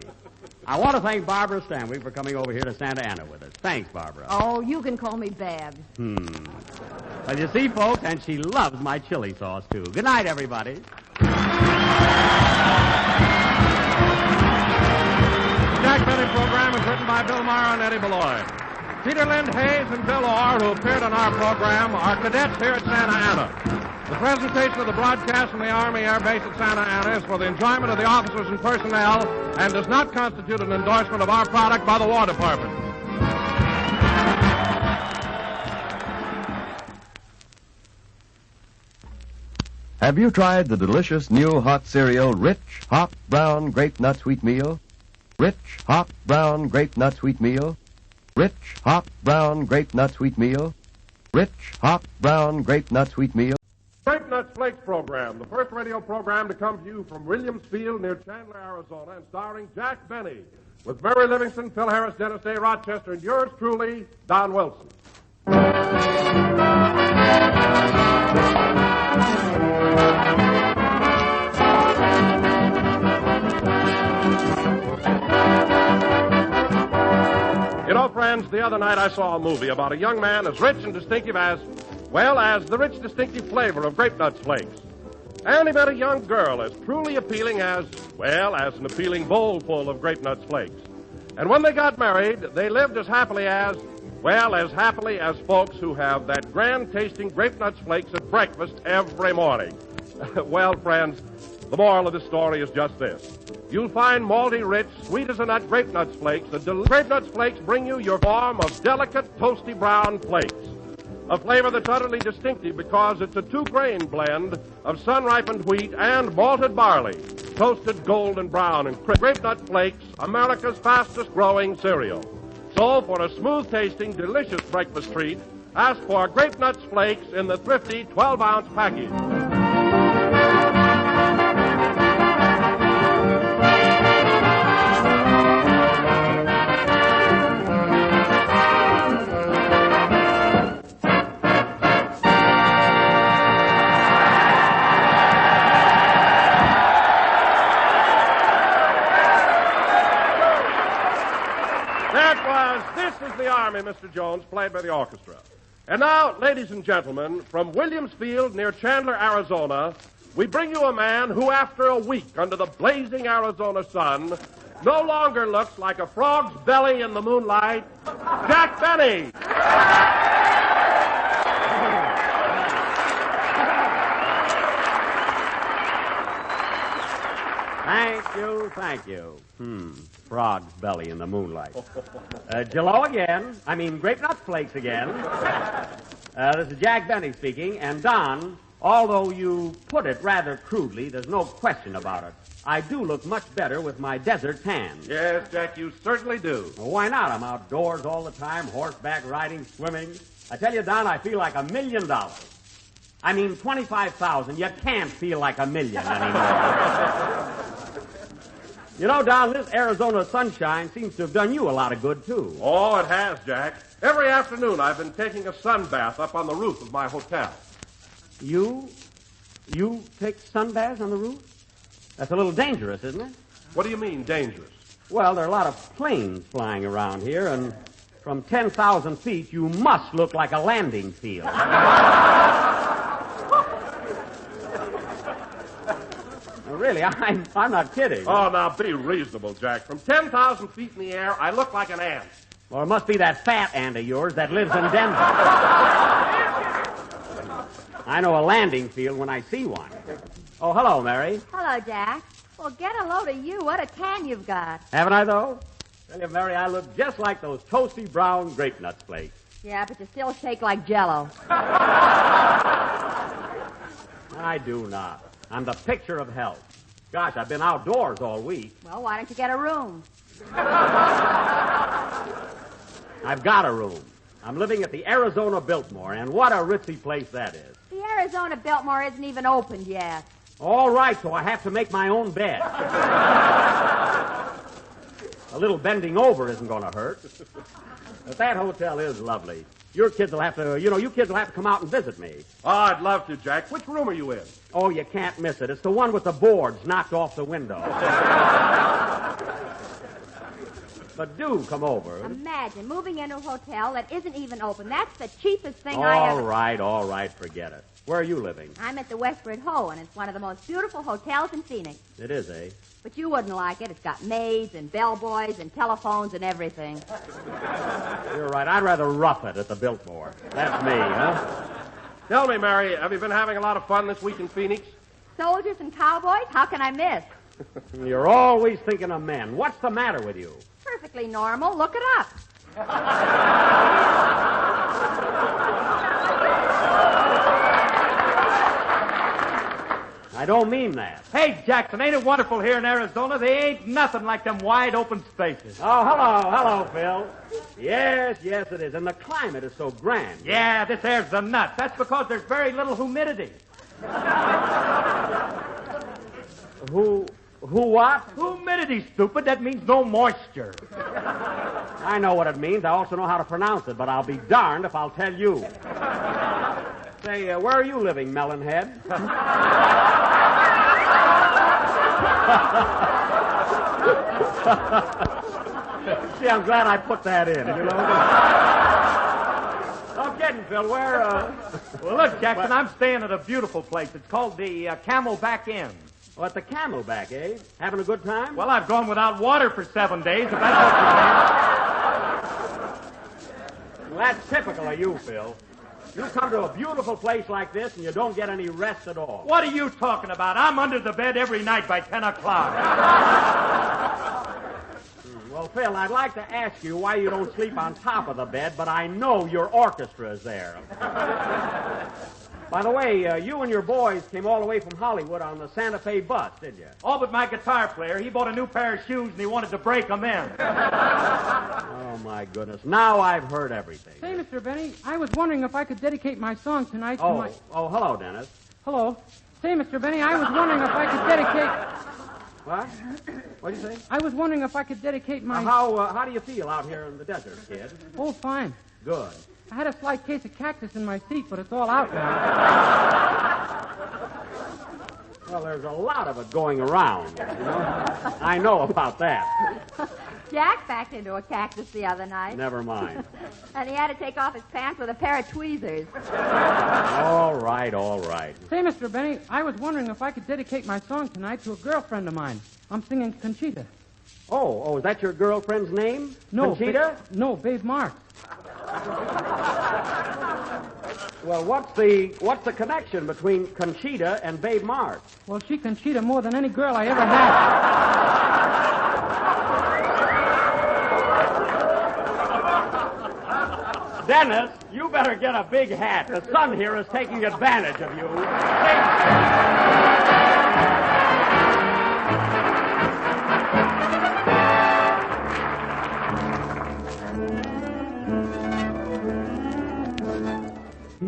I want to thank Barbara Stanwyck for coming over here to Santa Ana with us. Thanks, Barbara. Oh, you can call me Babs. Well, you see, folks, and she loves my chili sauce, too. Good night, everybody. The Jack Benny program is written by Bill Maher and Eddie Beloit. Peter Lind Hayes and Bill Orr, who appeared on our program, are cadets here at Santa Ana. The presentation of the broadcast from the Army Air Base at Santa Ana is for the enjoyment of the officers and personnel and does not constitute an endorsement of our product by the War Department. Have you tried the delicious new hot cereal, Rich Hot Brown Grape Nut Sweet Meal? Rich Hot Brown Grape Nut Sweet Meal? Rich Hot Brown Grape Nut Sweet Meal? Rich Hot Brown Grape Nut Sweet Meal? Grape Nuts Flakes program, the first radio program to come to you from Williams Field near Chandler, Arizona, and starring Jack Benny, with Mary Livingston, Phil Harris, Dennis Day, Rochester, and yours truly, Don Wilson. You know, friends, the other night I saw a movie about a young man as rich and distinctive as the rich, distinctive flavor of Grape Nuts Flakes. And he met a young girl as truly appealing as an appealing bowl full of Grape Nuts Flakes. And when they got married, they lived as happily as folks who have that grand-tasting Grape Nuts Flakes at breakfast every morning. Well, friends, the moral of this story is just this. You'll find malty, rich, sweet-as-a-nut Grape Nuts Flakes. The Grape Nuts Flakes bring you your form of delicate, toasty brown flakes. A flavor that's utterly distinctive because it's a two-grain blend of sun-ripened wheat and malted barley, toasted golden brown and crisp. Grape Nut Flakes, America's fastest-growing cereal. So, for a smooth-tasting, delicious breakfast treat, ask for Grape Nuts Flakes in the thrifty 12-ounce package. Mr. Jones, played by the orchestra. And now, ladies and gentlemen, from Williams Field near Chandler, Arizona, we bring you a man who, after a week under the blazing Arizona sun, no longer looks like a frog's belly in the moonlight, Jack Benny. Thank you. Frog's belly in the moonlight. JELLO again. Grape Nut Flakes again. This is Jack Benny speaking. And Don, although you put it rather crudely, there's no question about it. I do look much better with my desert tan. Yes, Jack, you certainly do. Well, why not? I'm outdoors all the time, horseback riding, swimming. I tell you, Don, I feel like $1 million. 25,000. You can't feel like $1 million anymore. You know, Don, this Arizona sunshine seems to have done you a lot of good, too. Oh, it has, Jack. Every afternoon I've been taking a sun bath up on the roof of my hotel. You take sun baths on the roof? That's a little dangerous, isn't it? What do you mean, dangerous? Well, there are a lot of planes flying around here, and from 10,000 feet, you must look like a landing field. Really, I'm not kidding. Oh, now be reasonable, Jack. From 10,000 feet in the air, I look like an ant. Well, it must be that fat ant of yours that lives in Denver. I know a landing field when I see one. Oh, hello, Mary. Hello, Jack. Well, get a load of you. What a tan you've got. Haven't I, though? Tell you, Mary, I look just like those toasty brown Grape Nuts Flakes. Yeah, but you still shake like Jello. I do not. I'm the picture of health. Gosh, I've been outdoors all week. Well, why don't you get a room? I've got a room. I'm living at the Arizona Biltmore, and what a ritzy place that is. The Arizona Biltmore isn't even opened yet. All right, so I have to make my own bed. A little bending over isn't going to hurt. But that hotel is lovely. You kids will have to come out and visit me. Oh, I'd love to, Jack. Which room are you in? Oh, you can't miss it. It's the one with the boards knocked off the window. But do come over. Imagine moving into a hotel that isn't even open. That's the cheapest thing I ever... All right, forget it. Where are you living? I'm at the Westward Ho, and it's one of the most beautiful hotels in Phoenix. It is, eh? But you wouldn't like it. It's got maids and bellboys and telephones and everything. You're right. I'd rather rough it at the Biltmore. That's me, huh? Tell me, Mary, have you been having a lot of fun this week in Phoenix? Soldiers and cowboys? How can I miss? You're always thinking of men. What's the matter with you? Perfectly normal. Look it up. I don't mean that. Hey, Jackson, ain't it wonderful here in Arizona? They ain't nothing like them wide open spaces. Oh, hello, Phil. Yes, it is. And the climate is so grand. Yeah, this air's the nut. That's because there's very little humidity. Who what? Humidity, stupid. That means no moisture. I know what it means. I also know how to pronounce it, but I'll be darned if I'll tell you. Say, where are you living, Melonhead? See, I'm glad I put that in, you know. No kidding, Phil. Where, Well, look, Jackson, I'm staying at a beautiful place. It's called the Camelback Inn. Oh, at the Camelback, eh? Having a good time? Well, I've gone without water for 7 days, if that's what you mean. Well, that's typical of you, Phil. You come to a beautiful place like this and you don't get any rest at all. What are you talking about? I'm under the bed every night by 10 o'clock. Well, Phil, I'd like to ask you why you don't sleep on top of the bed, but I know your orchestra is there. By the way, you and your boys came all the way from Hollywood on the Santa Fe bus, did you? All but my guitar player. He bought a new pair of shoes and he wanted to break them in. Oh, my goodness. Now I've heard everything. Say, Mr. Benny, I was wondering if I could dedicate my song tonight to my... Oh, hello, Dennis. Hello. Say, Mr. Benny, I was wondering if I could dedicate... What? What'd you say? I was wondering if I could dedicate my... How do you feel out here in the desert, kid? Oh, fine. Good. I had a slight case of cactus in my seat, but it's all out now. Well, there's a lot of it going around, you know. I know about that. Jack backed into a cactus the other night. Never mind. And he had to take off his pants with a pair of tweezers. All right. Say, Mr. Benny, I was wondering if I could dedicate my song tonight to a girlfriend of mine. I'm singing Conchita. Oh, is that your girlfriend's name? No. Conchita? No, Babe Marks. Well, what's the connection between Conchita and Babe Marks? Well, she Conchita more than any girl I ever had. Dennis, you better get a big hat. The sun here is taking advantage of you.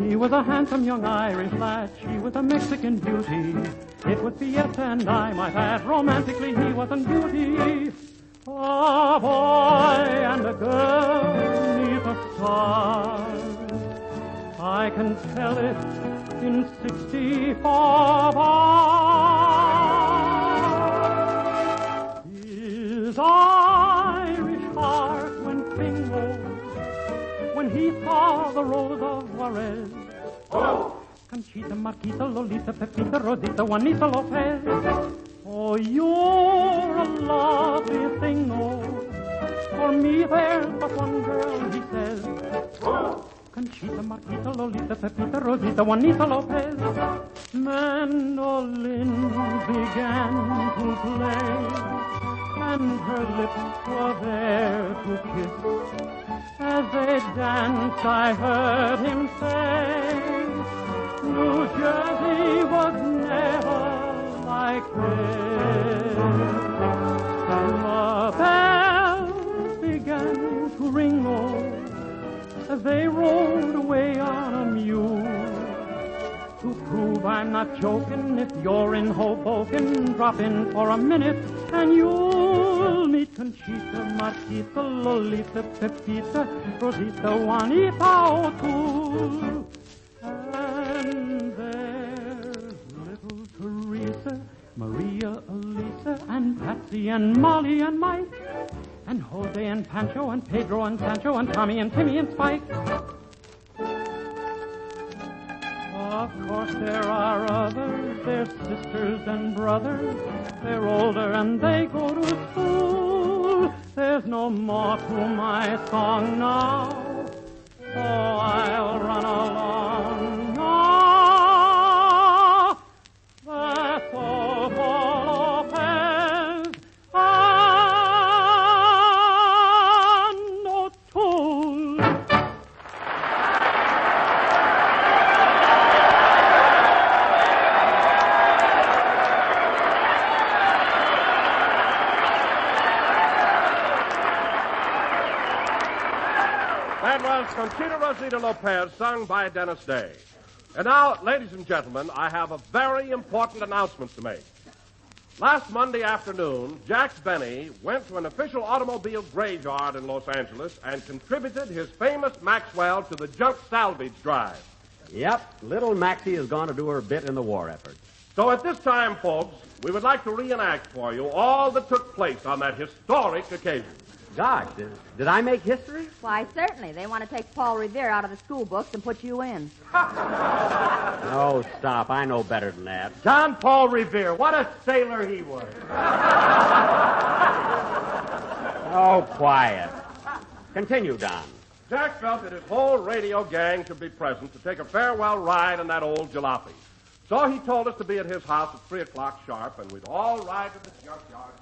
He was a handsome young Irish lad, she was a Mexican beauty. It was Fiesta and I might add, romantically he was in beauty. A boy and a girl neath the stars, I can tell it in 64 bars. His Irish heart went bingo when he saw the Rose of Juarez. Oh! Conchita, Marquita, Lolita, Pepita, Rosita, Juanita Lopez. Oh, you're a lovely thing, oh. For me there's but one girl, he says. Oh! Conchita, Marquita, Lolita, Pepita, Rosita, Juanita Lopez. Mandolin began to play, and her lips were there to kiss. As they danced, I heard him say, New Jersey was never like this. The bells began to ring, oh, as they rode away on a mule. To prove I'm not joking, if you're in Hoboken, drop in for a minute, and you'll meet Conchita, Marquita, Lolita, Pepita, Rosita, Juanita O'Toole. And there's little Teresa, Maria, Elisa, and Patsy, and Molly, and Mike. and Jose and Pancho and Pedro and Sancho and Tommy and Timmy and Spike. Of course there are others, they're sisters and brothers. They're older and they go to school. There's no more to my song now, so I'll run along now. That's all for Lopez and O'Toole. That was Conchita Rosita Lopez, sung by Dennis Day. And now, ladies and gentlemen, I have a very important announcement to make. Last Monday afternoon, Jack Benny went to an official automobile graveyard in Los Angeles and contributed his famous Maxwell to the junk salvage drive. Yep, little Maxie is going to do her bit in the war effort. So at this time, folks, we would like to reenact for you all that took place on that historic occasion. Gosh, did I make history? Why, certainly. They want to take Paul Revere out of the school books and put you in. Oh, stop. I know better than that. John Paul Revere, what a sailor he was. Oh, quiet. Continue, Don. Jack felt that his whole radio gang should be present to take a farewell ride in that old jalopy. So he told us to be at his house at 3 o'clock sharp, and we'd all ride to the junkyard.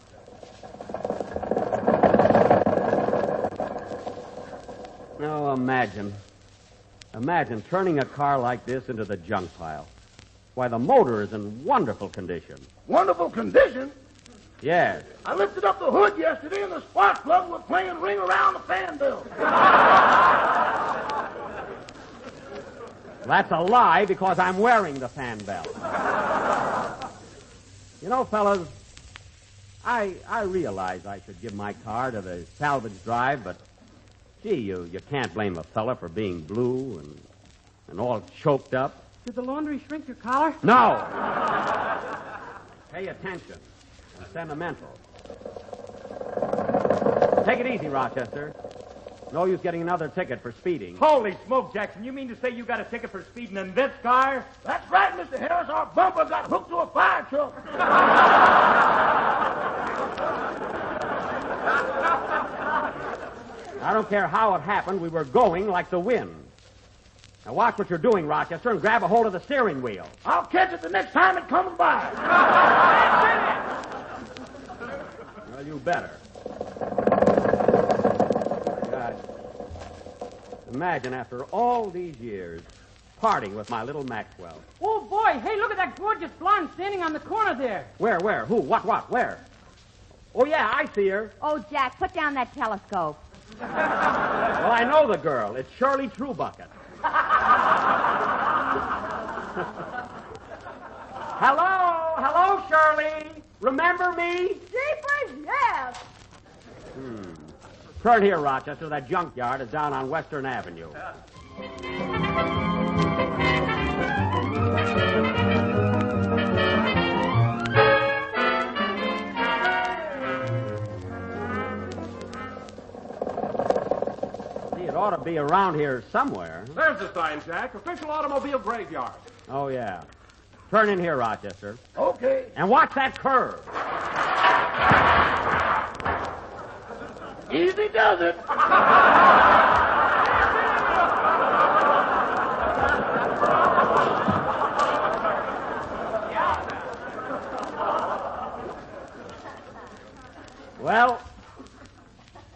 Now, imagine turning a car like this into the junk pile. Why, the motor is in wonderful condition. Wonderful condition? Yes. I lifted up the hood yesterday and the spark plug was playing Ring Around the Fan Belt. That's a lie because I'm wearing the fan belt. You know, fellas, I realize I should give my car to the salvage drive, but gee, you can't blame a fella for being blue and all choked up. Did the laundry shrink your collar? No. Pay attention. And sentimental. Take it easy, Rochester. No use getting another ticket for speeding. Holy smoke, Jackson. You mean to say you got a ticket for speeding in this car? That's right, Mr. Harris. Our bumper got hooked to a fire truck. I don't care how it happened. We were going like the wind. Now watch what you're doing, Rochester, and grab a hold of the steering wheel. I'll catch it the next time it comes by. Well, you better. God. Imagine after all these years parting with my little Maxwell. Oh, boy. Hey, look at that gorgeous blonde standing on the corner there. Where? Who? What? Where? Oh, yeah, I see her. Oh, Jack, put down that telescope. Well, I know the girl. It's Shirley Truebucket. Hello, Shirley. Remember me? Jeepers, yes. Turn here, Rochester. That junkyard is down on Western Avenue. It ought to be around here somewhere. There's the sign, Jack. Official automobile graveyard. Oh, yeah. Turn in here, Rochester. Okay. And watch that curve. Easy does it.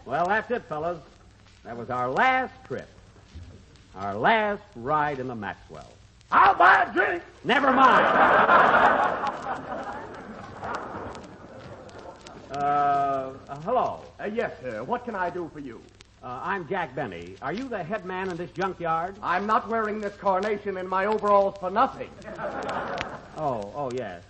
Well, that's it, fellas. That was our last trip. Our last ride in the Maxwell. I'll buy a drink. Never mind. Hello. Yes, sir. What can I do for you? I'm Jack Benny. Are you the head man in this junkyard? I'm not wearing this carnation in my overalls for nothing. Oh, yes.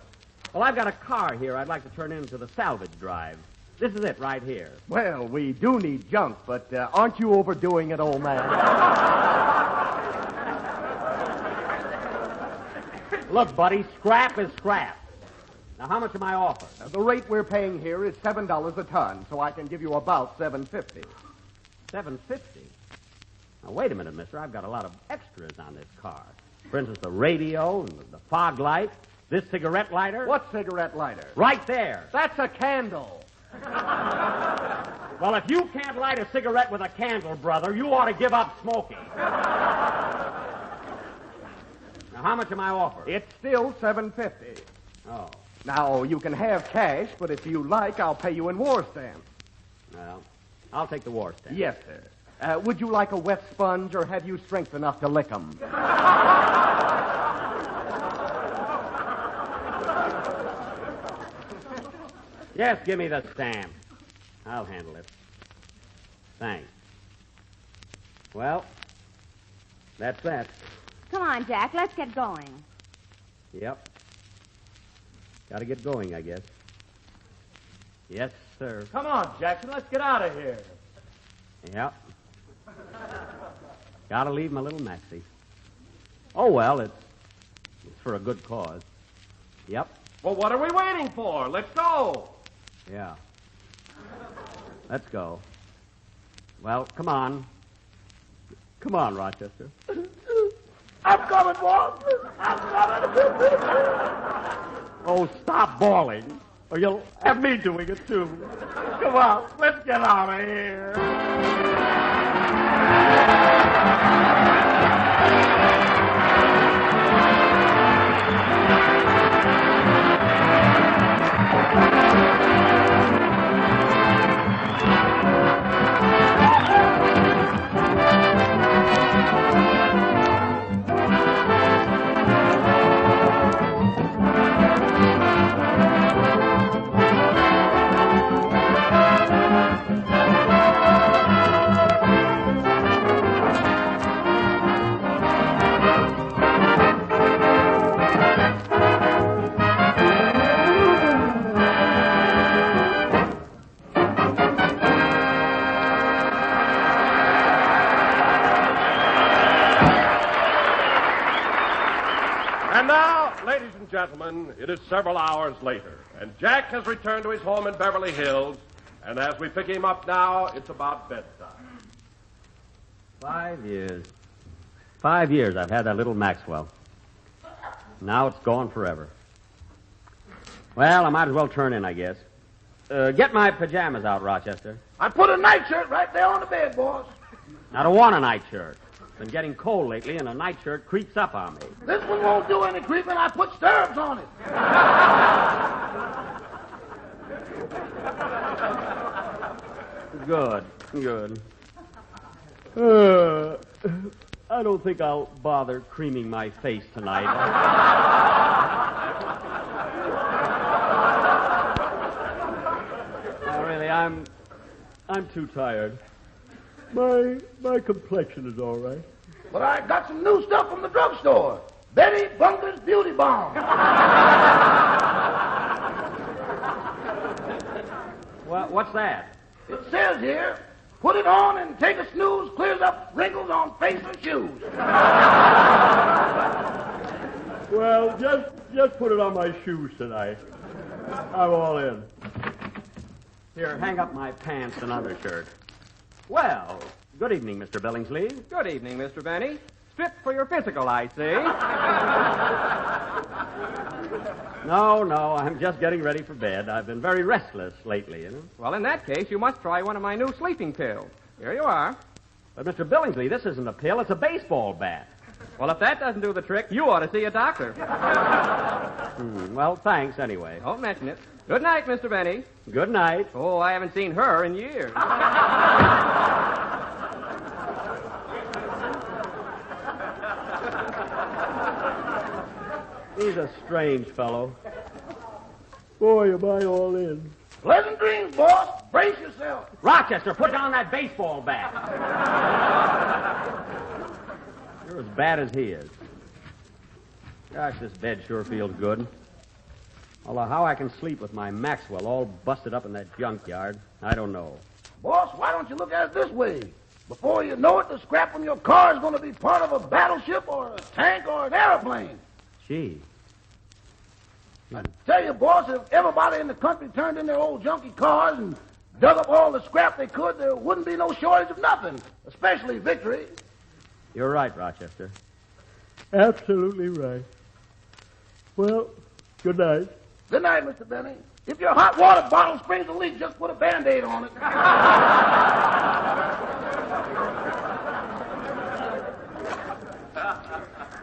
Well, I've got a car here I'd like to turn into the salvage drive. This is it right here. Well, we do need junk, but aren't you overdoing it, old man? Look, buddy, scrap is scrap. Now, how much am I offered? The rate we're paying here is $7 a ton, so I can give you about $7.50. $7.50? Now, wait a minute, mister. I've got a lot of extras on this car. For instance, the radio and the fog light, this cigarette lighter. What cigarette lighter? Right there. That's a candle. Well, if you can't light a cigarette with a candle, brother, you ought to give up smoking. Now, how much am I offered? It's still $7.50. Oh. Now, you can have cash, but if you like, I'll pay you in war stamps. Well, I'll take the war stamp. Yes, sir. Would you like a wet sponge, or have you strength enough to lick 'em? Yes, give me the stamp. I'll handle it. Thanks. Well, that's that. Come on, Jack. Let's get going. Yep. Gotta get going, I guess. Yes, sir. Come on, Jackson. Let's get out of here. Yep. Gotta leave my little Maxie. Oh, well, it's for a good cause. Yep. Well, what are we waiting for? Let's go. Yeah. Let's go. Well, come on. Come on, Rochester. I'm coming, boss. I'm coming. Oh, stop bawling, or you'll have me doing it, too. Come on. Let's get out of here. And now, ladies and gentlemen, it is several hours later, and Jack has returned to his home in Beverly Hills, and as we pick him up now, it's about bedtime. 5 years. 5 years I've had that little Maxwell. Now it's gone forever. Well, I might as well turn in, I guess. Get my pajamas out, Rochester. I put a nightshirt right there on the bed, boss. I don't want a nightshirt. Been getting cold lately, and a nightshirt creeps up on me. This one won't do any creeping. I put stirrups on it. Good. I don't think I'll bother creaming my face tonight. Really, I'm too tired. My complexion is all right. But I got some new stuff from the drugstore. Betty Bunker's Beauty Balm. What's that? It says here, put it on and take a snooze, clears up wrinkles on face and shoes. Well, just put it on my shoes tonight. I'm all in. Here, hang up my pants and undershirt. Well, good evening, Mr. Billingsley. Good evening, Mr. Benny. Stripped for your physical, I see. No, I'm just getting ready for bed. I've been very restless lately, you know. Well, in that case, you must try one of my new sleeping pills. Here you are. But, Mr. Billingsley, this isn't a pill, it's a baseball bat. Well, if that doesn't do the trick, you ought to see a doctor. Well, thanks anyway. Don't mention it. Good night, Mr. Benny. Good night. Oh, I haven't seen her in years. He's a strange fellow. Boy, am I all in. Pleasant dreams, boss. Brace yourself. Rochester, put down that baseball bat. You're as bad as he is. Gosh, this bed sure feels good. Although how I can sleep with my Maxwell all busted up in that junkyard, I don't know. Boss, why don't you look at it this way? Before you know it, the scrap from your car is going to be part of a battleship or a tank or an airplane. Gee. I tell you, boss, if everybody in the country turned in their old junky cars and dug up all the scrap they could, there wouldn't be no shortage of nothing, especially victory. You're right, Rochester. Absolutely right. Well, good night. Good night, Mr. Benny. If your hot water bottle springs a leak, just put a Band-Aid on it.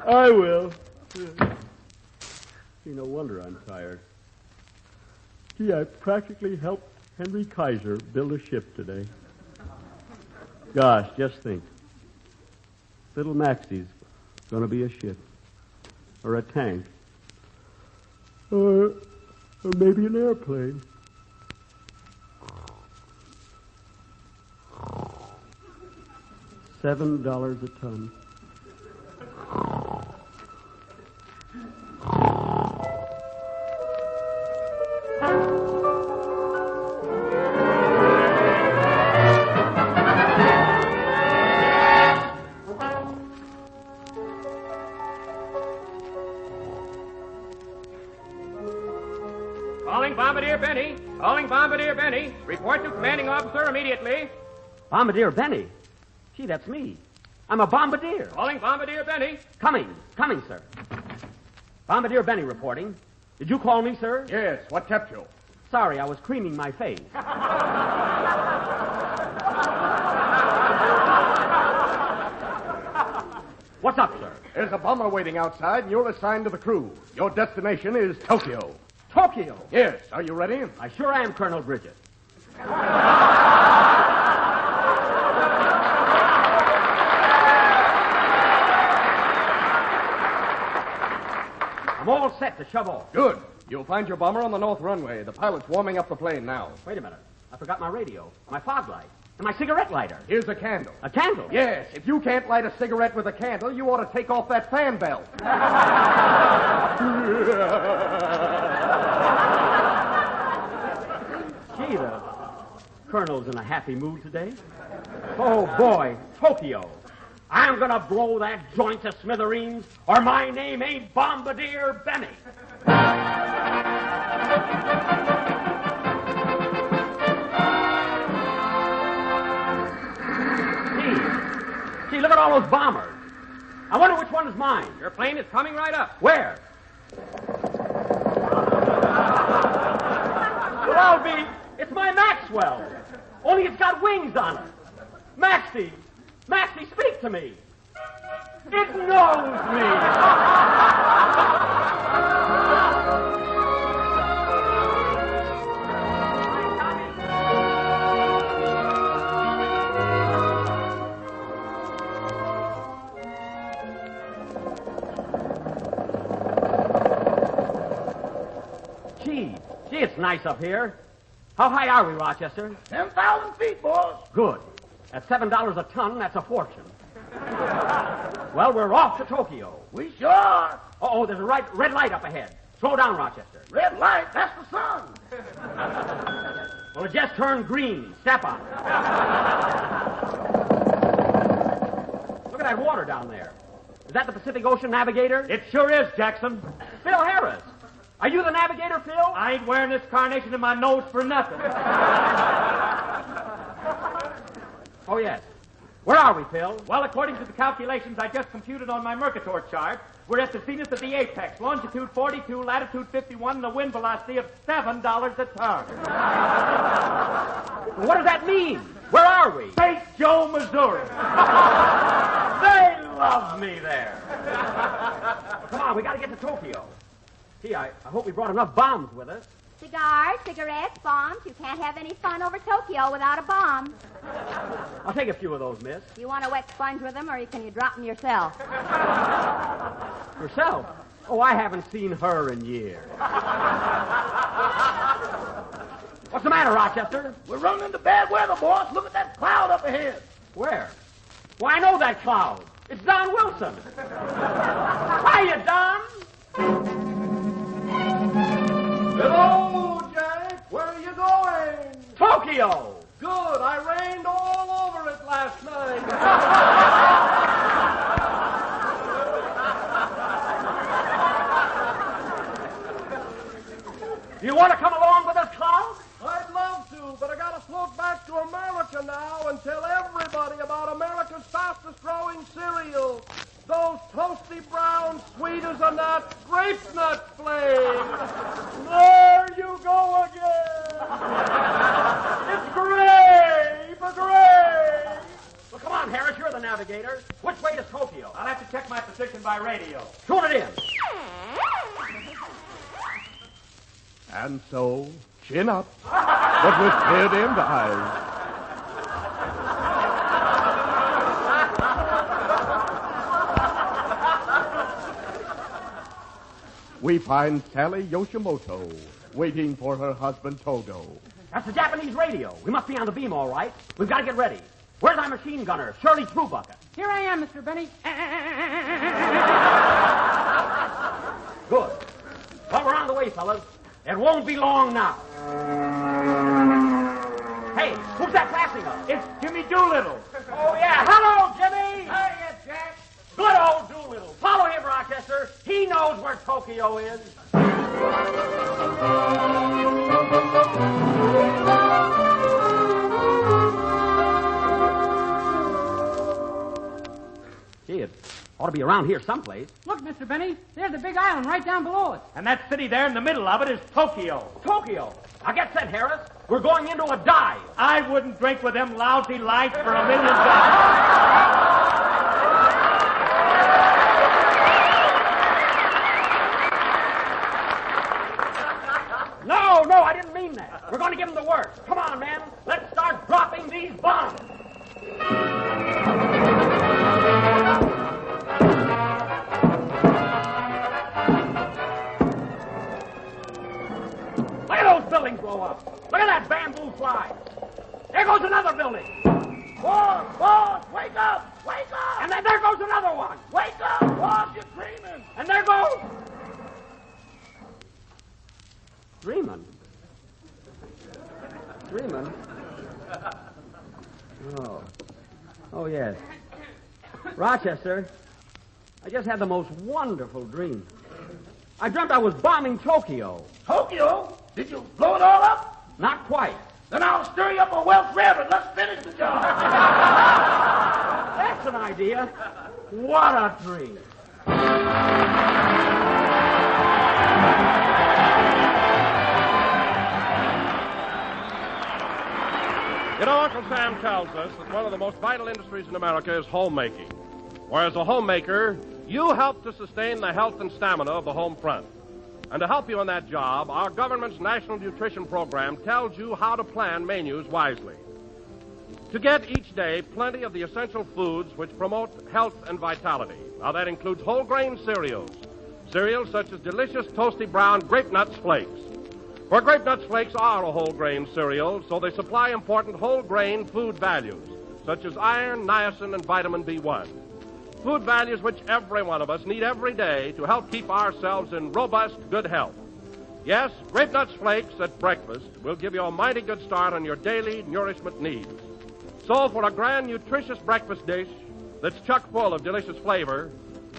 I will. See, no wonder I'm tired. Gee, I practically helped Henry Kaiser build a ship today. Gosh, just think. Little Maxie's going to be a ship. Or a tank. Or maybe an airplane. $7 a ton. Calling Bombardier Benny. Calling Bombardier Benny. Report to commanding officer immediately. Bombardier Benny? Gee, that's me. I'm a bombardier. Calling Bombardier Benny. Coming, sir. Bombardier Benny reporting. Did you call me, sir? Yes, what kept you? Sorry, I was creaming my face. What's up, sir? There's a bomber waiting outside, and you're assigned to the crew. Your destination is Tokyo. Tokyo? Yes. Are you ready? I sure am, Colonel Bridget. I'm all set to shove off. Good. You'll find your bomber on the north runway. The pilot's warming up the plane now. Wait a minute. I forgot my radio, my fog light, and my cigarette lighter. Here's a candle. A candle? Yes. If you can't light a cigarette with a candle, you ought to take off that fan belt. Gee, the Colonel's in a happy mood today. Oh, boy, Tokyo. I'm gonna blow that joint to smithereens, or my name ain't Bombardier Benny. Gee, look at all those bombers. I wonder which one is mine. Your plane is coming right up. Where? Well, I'll be... It's my Maxwell. Only it's got wings on it. Maxie, speak to me. It knows me. Gee, it's nice up here. How high are we, Rochester? 10,000 feet, boss. Good. At $7 a ton, that's a fortune. Well, we're off to Tokyo. We sure are. Oh, there's a red light up ahead. Slow down, Rochester. Red light? That's the sun. Well, it just turned green. Step on it. Look at that water down there. Is that the Pacific Ocean navigator? It sure is, Jackson. Phil Harris. Are you the navigator, Phil? I ain't wearing this carnation in my nose for nothing. Oh, yes. Where are we, Phil? Well, according to the calculations I just computed on my Mercator chart, we're at the zenith of the apex, longitude 42, latitude 51, and a wind velocity of $7 a ton. What does that mean? Where are we? St. Joe, Missouri. They love me there. Come on, we got to get to Tokyo. Gee, I hope we brought enough bombs with us. Cigars, cigarettes, bombs. You can't have any fun over Tokyo without a bomb. I'll take a few of those, miss. You want a wet sponge with them, or can you drop them yourself? Yourself? Oh, I haven't seen her in years. What's the matter, Rochester? We're running into bad weather, boss. Look at that cloud up ahead. Where? Why, I know that cloud. It's Don Wilson. Hiya, Don. Hello, Jack. Where are you going? Tokyo. Good. I rained all over it last night. superstition by radio. Tune it in. And so, chin up, but with tear-dimmed eyes. We find Sally Yoshimoto waiting for her husband Togo. That's the Japanese radio. We must be on the beam, all right. We've got to get ready. Where's our machine gunner, Shirley Truebucket? Here I am, Mr. Benny. Good. Well, we're on the way, fellas. It won't be long now. Hey, who's that passing us? It's Jimmy Doolittle. Oh, yeah. Hello, Jimmy. Hiya, Jack. Good old Doolittle. Follow him, Rochester. He knows where Tokyo is. Gee, it ought to be around here someplace. Look, Mr. Benny, there's a big island right down below us. And that city there in the middle of it is Tokyo. Tokyo. Now get set, Harris. We're going into a dive. I wouldn't drink with them lousy lights for $1 million. No, I didn't mean that. We're going to give them the works. Come on, men. Let's start dropping these bombs. Look at those buildings blow up. Look at that bamboo fly. There goes another building. Boss, wake up! Wake up! And then there goes another one. Wake up! Boss, you're dreaming! And there goes... Dreaming? Oh, yes. Rochester, I just had the most wonderful dream. I dreamt I was bombing Tokyo. Tokyo? Did you blow it all up? Not quite. Then I'll stir you up a Welsh rabbit. Let's finish the job. That's an idea. What a dream. You know, Uncle Sam tells us that one of the most vital industries in America is homemaking. Whereas a homemaker, you help to sustain the health and stamina of the home front. And to help you in that job, our government's National Nutrition Program tells you how to plan menus wisely. To get each day plenty of the essential foods which promote health and vitality. Now, that includes whole grain cereals. Cereals such as delicious toasty brown Grape Nuts Flakes. For Grape Nuts Flakes are a whole grain cereal, so they supply important whole grain food values, such as iron, niacin, and vitamin B1. Food values which every one of us need every day to help keep ourselves in robust, good health. Yes, Grape Nuts Flakes at breakfast will give you a mighty good start on your daily nourishment needs. So for a grand, nutritious breakfast dish that's chock full of delicious flavor,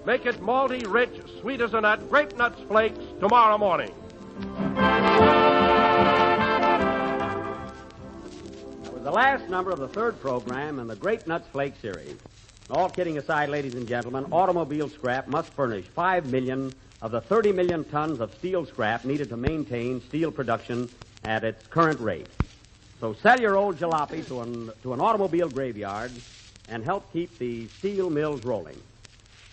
make it malty, rich, sweet as a nut Grape Nuts Flakes tomorrow morning. That was the last number of the third program in the Grape Nuts Flake series. All kidding aside, ladies and gentlemen, automobile scrap must furnish 5 million of the 30 million tons of steel scrap needed to maintain steel production at its current rate. So sell your old jalopy to an automobile graveyard and help keep the steel mills rolling.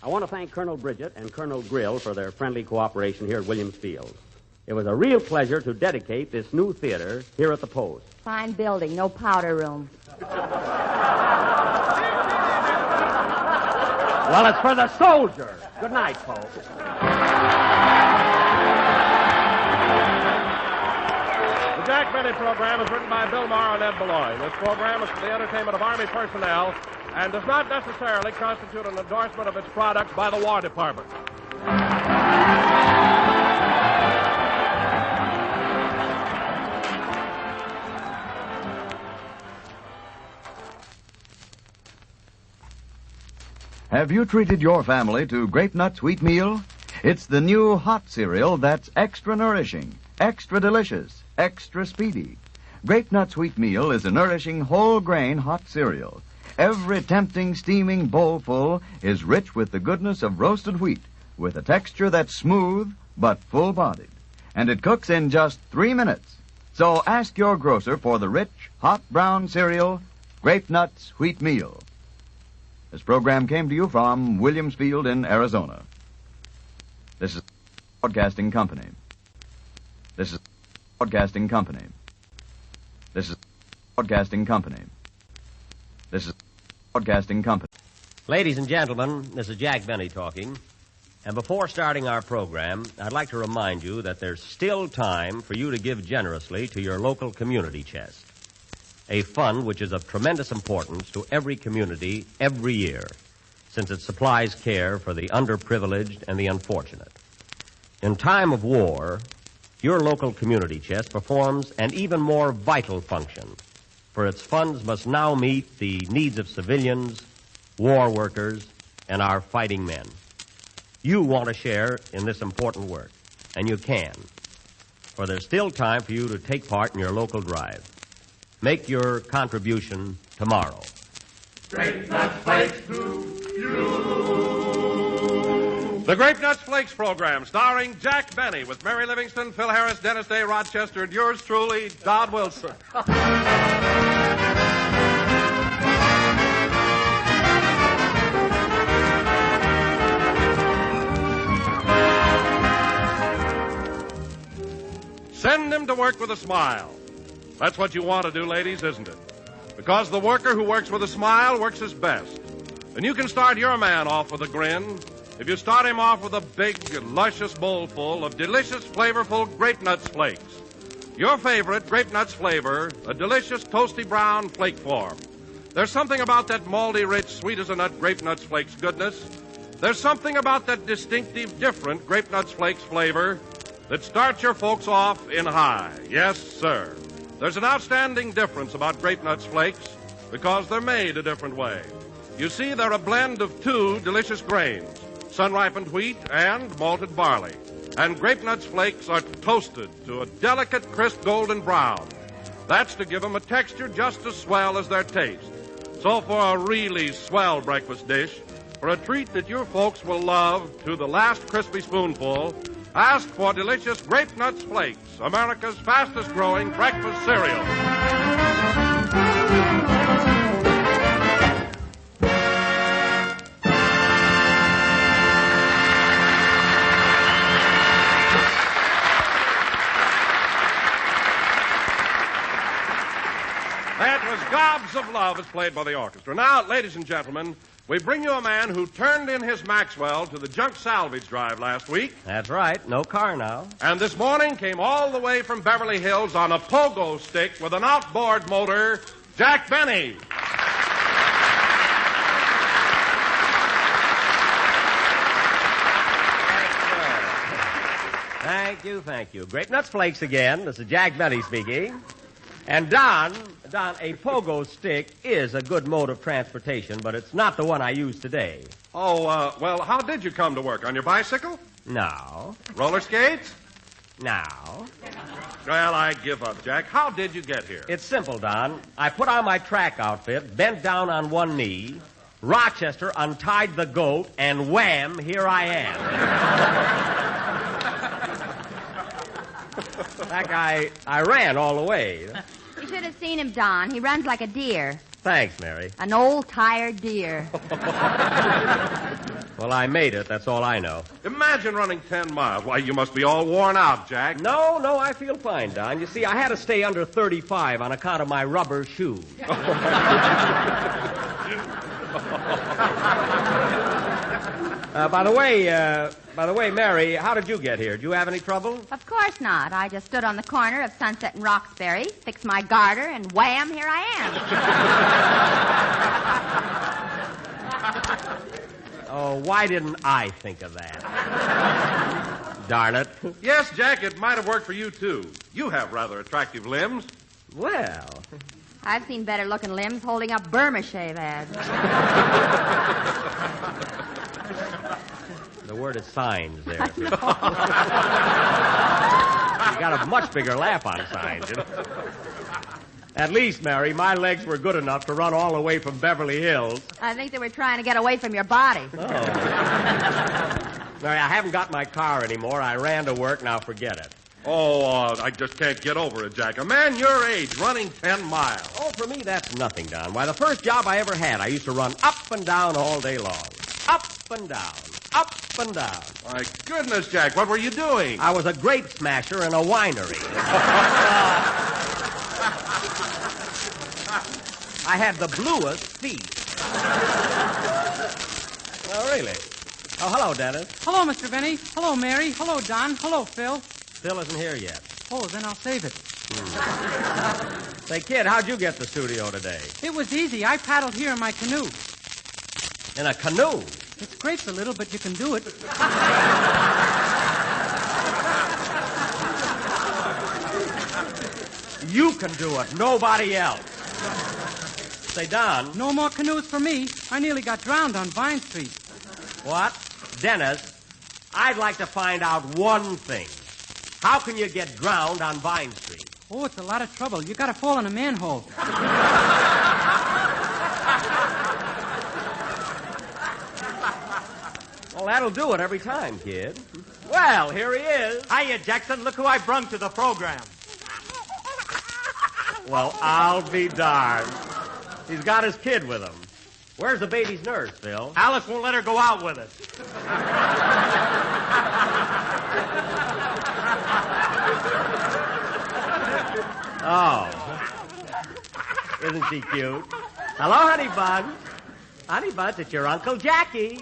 I want to thank Colonel Bridget and Colonel Grill for their friendly cooperation here at Williams Field. It was a real pleasure to dedicate this new theater here at the Post. Fine building, no powder room. Well, it's for the soldier. Good night, folks. The Jack Benny program is written by Bill Maher and Ed Beloy. This program is for the entertainment of Army personnel and does not necessarily constitute an endorsement of its products by the War Department. Have you treated your family to Grape Nuts Wheat Meal? It's the new hot cereal that's extra nourishing, extra delicious, extra speedy. Grape Nuts Wheat Meal is a nourishing whole grain hot cereal. Every tempting, steaming bowlful is rich with the goodness of roasted wheat, with a texture that's smooth but full-bodied. And it cooks in just 3 minutes. So ask your grocer for the rich, hot brown cereal, Grape Nuts Wheat Meal. This program came to you from Williamsfield in Arizona. This is Broadcasting Company. This is Broadcasting Company. This is Broadcasting Company. This is Broadcasting Company. Ladies and gentlemen, this is Jack Benny talking. And before starting our program, I'd like to remind you that there's still time for you to give generously to your local community chest, a fund which is of tremendous importance to every community every year, since it supplies care for the underprivileged and the unfortunate. In time of war, your local community chest performs an even more vital function, for its funds must now meet the needs of civilians, war workers, and our fighting men. You want to share in this important work, and you can, for there's still time for you to take part in your local drive. Make your contribution tomorrow. Grape Nuts Flakes to you. The Grape Nuts Flakes program, starring Jack Benny with Mary Livingston, Phil Harris, Dennis Day, Rochester, and yours truly, Don Wilson. Send him to work with a smile. That's what you want to do, ladies, isn't it? Because the worker who works with a smile works his best. And you can start your man off with a grin if you start him off with a big, luscious bowlful of delicious, flavorful Grape Nuts Flakes. Your favorite Grape Nuts flavor, a delicious, toasty brown flake form. There's something about that malty, rich, sweet-as-a-nut Grape Nuts Flakes goodness. There's something about that distinctive, different Grape Nuts Flakes flavor that starts your folks off in high. Yes, sir. There's an outstanding difference about Grape Nuts Flakes because they're made a different way. You see, they're a blend of two delicious grains, sun-ripened wheat and malted barley. And Grape Nuts Flakes are toasted to a delicate, crisp golden brown. That's to give them a texture just as swell as their taste. So for a really swell breakfast dish, for a treat that your folks will love to the last crispy spoonful, ask for delicious Grape Nuts Flakes, America's fastest-growing breakfast cereal. That was Gobs of Love as played by the orchestra. Now, ladies and gentlemen, we bring you a man who turned in his Maxwell to the junk salvage drive last week. That's right. No car now. And this morning came all the way from Beverly Hills on a pogo stick with an outboard motor, Jack Benny. Thank you. Grape Nuts Flakes again. This is Jack Benny speaking. And Don, a pogo stick is a good mode of transportation, but it's not the one I use today. Oh, well, how did you come to work? On your bicycle? No. Roller skates? No. Well, I give up, Jack. How did you get here? It's simple, Don. I put on my track outfit, bent down on one knee, Rochester untied the goat, and wham, here I am. In fact, I ran all the way. You should have seen him, Don. He runs like a deer. Thanks, Mary. An old, tired deer. Well, I made it. That's all I know. Imagine running 10 miles. Why, you must be all worn out, Jack. No, I feel fine, Don. You see, I had to stay under 35 on account of my rubber shoes. By the way, Mary, how did you get here? Did you have any trouble? Of course not. I just stood on the corner of Sunset and Roxbury, fixed my garter, and wham, here I am. Oh, why didn't I think of that? Darn it. Yes, Jack, it might have worked for you, too. You have rather attractive limbs. Well, I've seen better-looking limbs holding up Burma shave ads. The word is signs there. You got a much bigger laugh on signs, you know. At least, Mary, my legs were good enough to run all the way from Beverly Hills. I think they were trying to get away from your body. Oh. Mary, I haven't got my car anymore. I ran to work. Now forget it. Oh, I just can't get over it, Jack. A man your age running 10 miles. Oh, for me, that's nothing, Don. Why, the first job I ever had, I used to run up and down all day long. Up and down. Up and down. My goodness, Jack, what were you doing? I was a grape smasher in a winery. I had the bluest feet. Oh, really? Oh, hello, Dennis. Hello, Mr. Benny. Hello, Mary. Hello, Don. Hello, Phil. Phil isn't here yet. Oh, then I'll save it. Say, kid, how'd you get to the studio today? It was easy. I paddled here in my canoe. In a canoe? It scrapes a little, but you can do it. You can do it. Nobody else. Say, Don. No more canoes for me. I nearly got drowned on Vine Street. What? Dennis, I'd like to find out one thing. How can you get drowned on Vine Street? Oh, it's a lot of trouble. You gotta fall in a manhole. Well, that'll do it every time, kid. Well, here he is. Hiya, Jackson. Look who I brung to the program. Well, I'll be darned. He's got his kid with him. Where's the baby's nurse, Phil? Alice won't let her go out with us. Oh. Isn't she cute? Hello, Honey Buns. Honey Buns, it's your Uncle Jackie.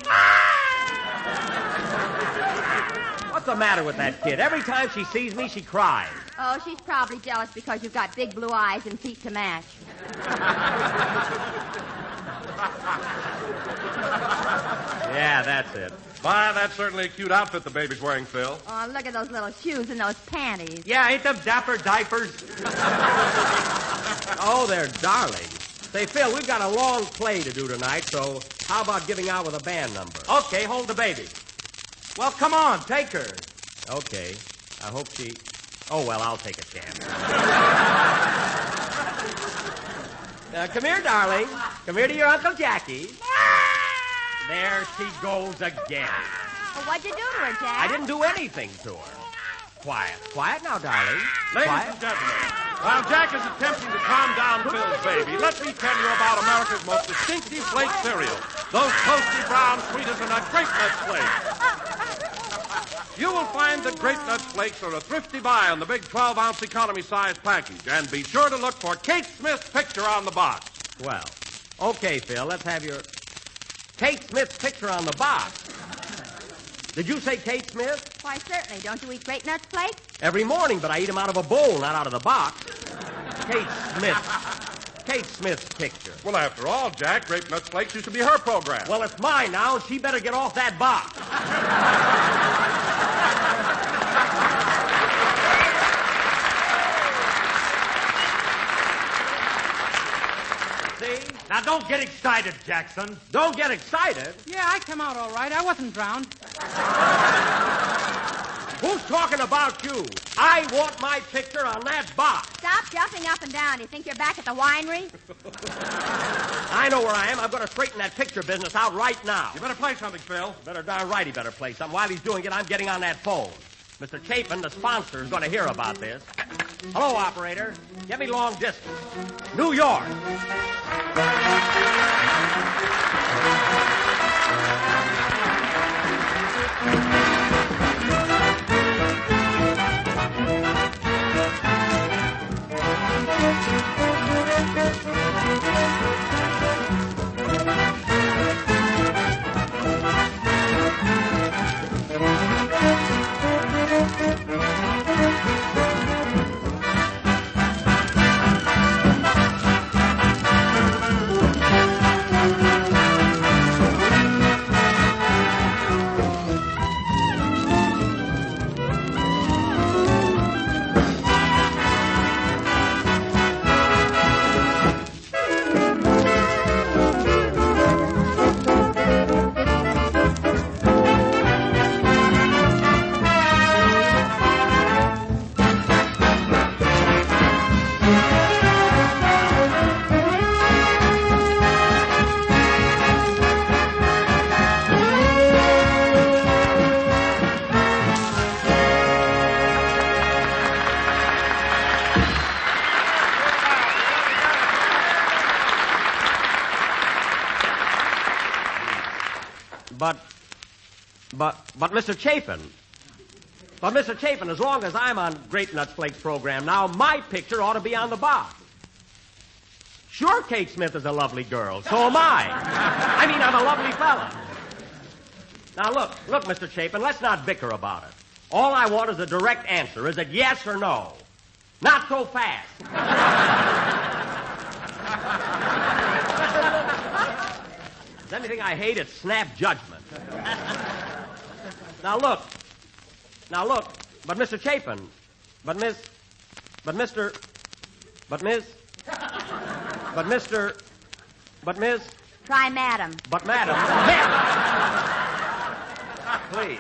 What's the matter with that kid? Every time she sees me, she cries. Oh, she's probably jealous because you've got big blue eyes and feet to match. Yeah, that's it. My, that's certainly a cute outfit the baby's wearing, Phil. Oh, look at those little shoes and those panties. Yeah, ain't them dapper diapers? Oh, they're darling. Say, Phil, we've got a long play to do tonight, so how about giving out with a band number? Okay, hold the baby. Well, come on, take her. Okay. I hope she... Oh, well, I'll take a chance. Come here, darling. Come here to your Uncle Jackie. There she goes again. Well, what'd you do to her, Jack? I didn't do anything to her. Quiet. Quiet now, darling. Ladies Quiet. and gentlemen, while Jack is attempting to calm down Phil's baby, let me tell you about America's most distinctive flake cereal. Those toasty brown sweeters and a Grape Nuts flakes. You will find that Grape Nuts flakes are a thrifty buy on the big 12-ounce economy-size package. And be sure to look for Kate Smith's picture on the box. Well, okay, Phil, let's have your... Kate Smith's picture on the box. Did you say Kate Smith? Why, certainly. Don't you eat Grape Nuts flakes? Every morning, but I eat them out of a bowl, not out of the box. Kate Smith. Kate Smith's picture. Well, after all, Jack, Grape Nuts flakes used to be her program. Well, it's mine now, and she better get off that box. See? Now, don't get excited, Jackson. Don't get excited. Yeah, I came out all right. I wasn't drowned. Who's talking about you? I want my picture on that box. Stop jumping up and down. Do you think you're back at the winery? I know where I am. I'm going to straighten that picture business out right now. You better play something, Phil. Better darn right he better play something. While he's doing it, I'm getting on that phone. Mr. Chapin, the sponsor, is going to hear about this. Hello, operator. Get me long distance. New York. But, Mr. Chapin. But, Mr. Chapin, as long as I'm on Grape Nuts Flakes program now, my picture ought to be on the box. Sure, Kate Smith is a lovely girl. So am I. I mean, I'm a lovely fella. Now, look, Mr. Chapin, let's not bicker about it. All I want is a direct answer. Is it yes or no? Not so fast. If there's anything I hate, it's snap judgment. Now, look. But, Mr. Chapin. But, Miss. Try Madam. But, Madam. Please.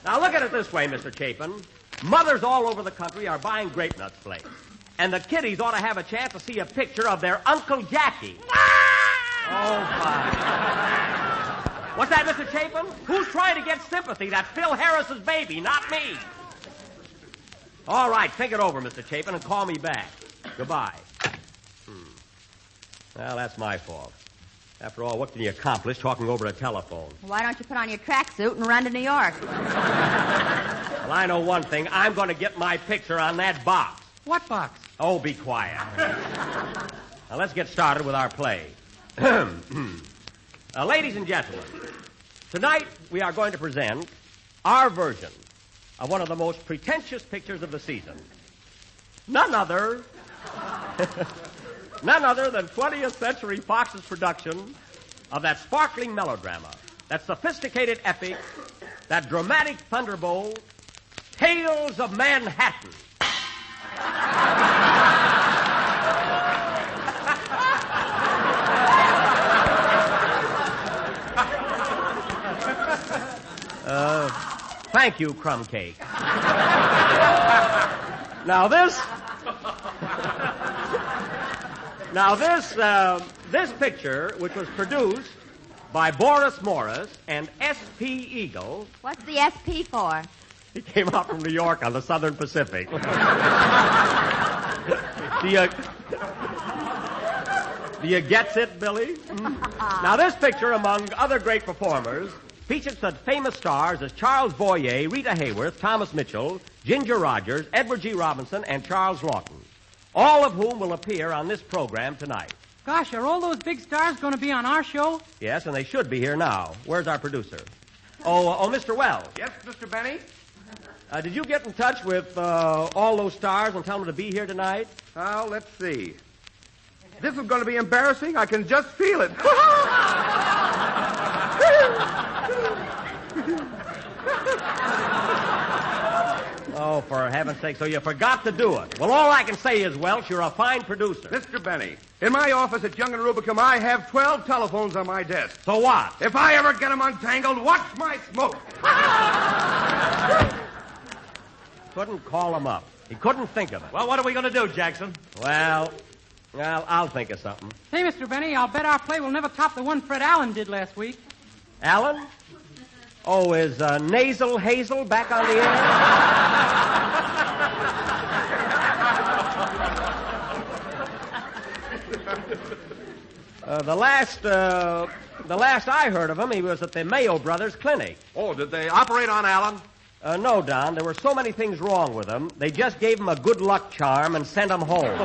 Now, look at it this way, Mr. Chapin. Mothers all over the country are buying Grape Nuts Flakes. And the kiddies ought to have a chance to see a picture of their Uncle Jackie. Oh, fine. What's that, Mr. Chapin? Who's trying to get sympathy? That's Phil Harris's baby, not me. All right, think it over, Mr. Chapin, and call me back. Goodbye. Well, that's my fault. After all, what can you accomplish talking over a telephone? Why don't you put on your tracksuit and run to New York? Well, I know one thing. I'm going to get my picture on that box. What box? Oh, be quiet. Now, let's get started with our play. Ladies and gentlemen, tonight we are going to present our version of one of the most pretentious pictures of the season. None other than 20th Century Fox's production of that sparkling melodrama, that sophisticated epic, that dramatic thunderbolt, Tales of Manhattan. Thank you, Crumb Cake. Now this picture, which was produced by Boris Morris and S.P. Eagle. What's the SP for? He came out from New York on the Southern Pacific. Do you get it, Billy? Now, this picture, among other great performers, featured such famous stars as Charles Boyer, Rita Hayworth, Thomas Mitchell, Ginger Rogers, Edward G. Robinson, and Charles Lawton, all of whom will appear on this program tonight. Gosh, are all those big stars going to be on our show? Yes, and they should be here now. Where's our producer? Oh, Mr. Wells. Yes, Mr. Benny? Did you get in touch with all those stars and tell them to be here tonight? Well, let's see. This is going to be embarrassing. I can just feel it. Oh, for heaven's sake, so you forgot to do it. Well, all I can say is, Welch, you're a fine producer. Mr. Benny, in my office at Young and Rubicam, I have 12 telephones on my desk. So what? If I ever get them untangled, watch my smoke. Couldn't call him up. He couldn't think of it. Well, what are we going to do, Jackson? Well, I'll think of something. Say, Mr. Benny, I'll bet our play will never top the one Fred Allen did last week. Allen? Oh, is Nasal Hazel back on the air? The last I heard of him, he was at the Mayo Brothers Clinic. Oh, did they operate on Allen? No, Don. There were so many things wrong with him, they just gave him a good luck charm and sent him home.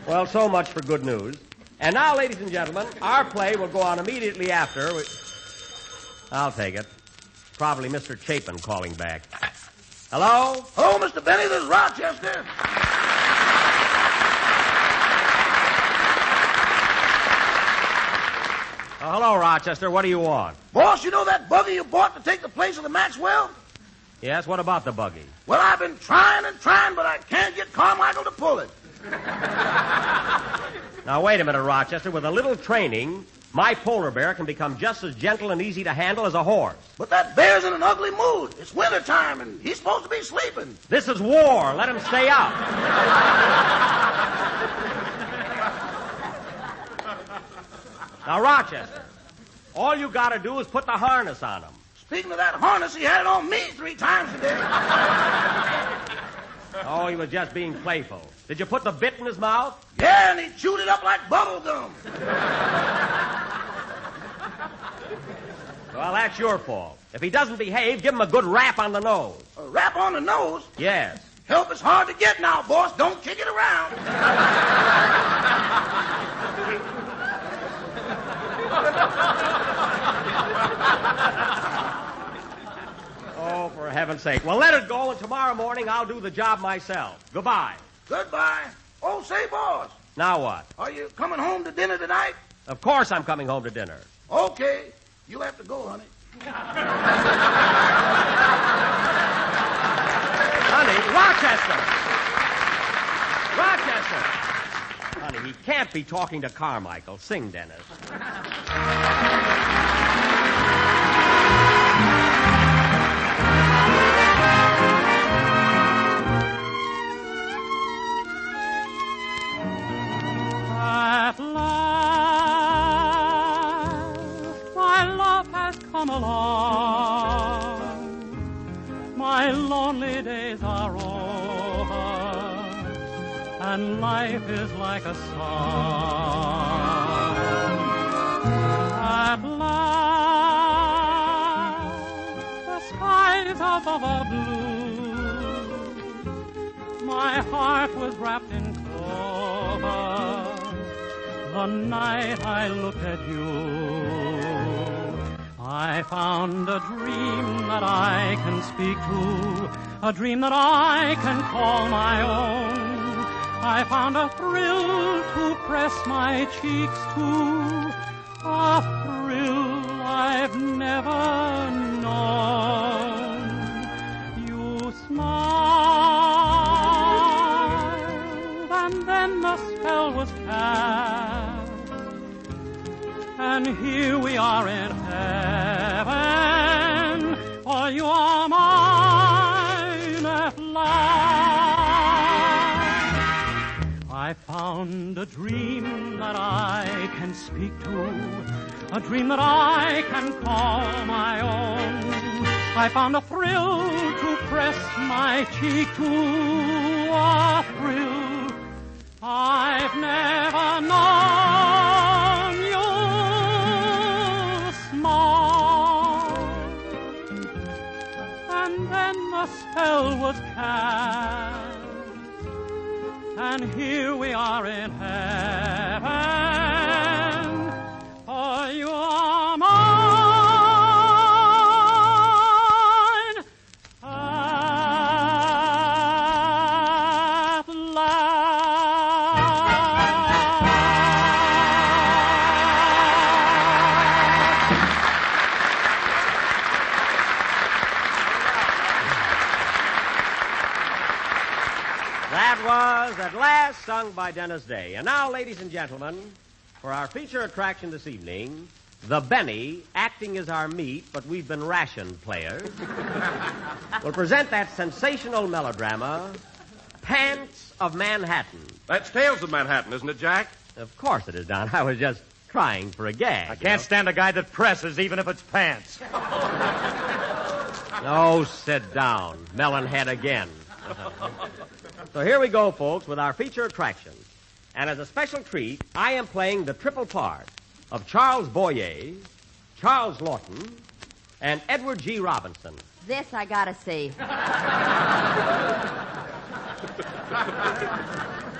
Well, so much for good news. And now, ladies and gentlemen, our play will go on immediately after. I'll take it. Probably Mr. Chapin calling back. Hello? Hello, Mr. Benny. This is Rochester. Hello, Rochester. What do you want? Boss, you know that buggy you bought to take the place of the Maxwell? Yes, what about the buggy? Well, I've been trying, but I can't get Carmichael to pull it. Now, wait a minute, Rochester. With a little training, my polar bear can become just as gentle and easy to handle as a horse. But that bear's in an ugly mood. It's wintertime, and he's supposed to be sleeping. This is war. Let him stay out. Now, Rochester, all you got to do is put the harness on him. Speaking of that harness, he had it on me 3 times today. Oh, he was just being playful. Did you put the bit in his mouth? Yeah, and he chewed it up like bubble gum. Well, that's your fault. If he doesn't behave, give him a good rap on the nose. A rap on the nose? Yes. Help is hard to get now, boss. Don't kick it around. Oh, for heaven's sake. Well, let it go, and tomorrow morning I'll do the job myself. Goodbye. Goodbye. Oh, say, boss. Now what? Are you coming home to dinner tonight? Of course I'm coming home to dinner. Okay. You have to go, honey. Honey, Rochester! Honey, he can't be talking to Carmichael. Sing, Dennis. At last, my love has come along. My lonely days are over, and life is like a song. At last, the skies above are blue. My heart was wrapped in clover the night I looked at you. I found a dream that I can speak to, a dream that I can call my own. I found a thrill to press my cheeks to, a thrill I've never known. You smiled, and then the spell was cast. And here we are in heaven, for you are mine at last. I found a dream that I can speak to, a dream that I can call my own. I found a thrill to press my cheek to, a thrill I've never known. You smiled, and then the spell was cast, and here we are in heaven, for you are mine at That was At Last, sung by Dennis Day. And now, ladies and gentlemen, for our feature attraction this evening, the Benny, acting as our meat, but we've been ration players, will present that sensational melodrama, Pants of Manhattan. That's Tales of Manhattan, isn't it, Jack? Of course it is, Don. I was just trying for a gag. I can't stand a guy that presses, even if it's pants. Oh, sit down. Melonhead again. So here we go, folks, with our feature attraction. And as a special treat, I am playing the triple part of Charles Boyer, Charles Lawton, and Edward G. Robinson. This I gotta see.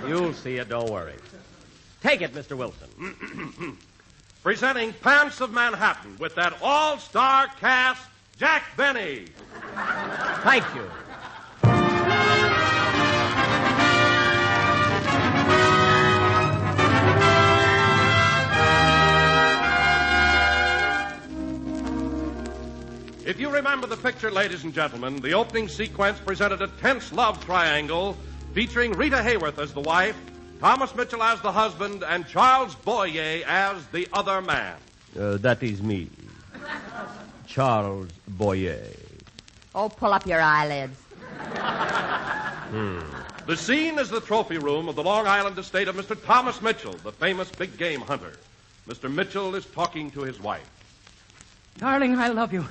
You'll see it, don't worry. Take it, Mr. Wilson. Presenting Pants of Manhattan with that all-star cast, Jack Benny. Thank you. If you remember the picture, ladies and gentlemen, the opening sequence presented a tense love triangle featuring Rita Hayworth as the wife, Thomas Mitchell as the husband, and Charles Boyer as the other man. That is me, Charles Boyer. Oh, pull up your eyelids. The scene is the trophy room of the Long Island estate of Mr. Thomas Mitchell, the famous big game hunter. Mr. Mitchell is talking to his wife. Darling, I love you.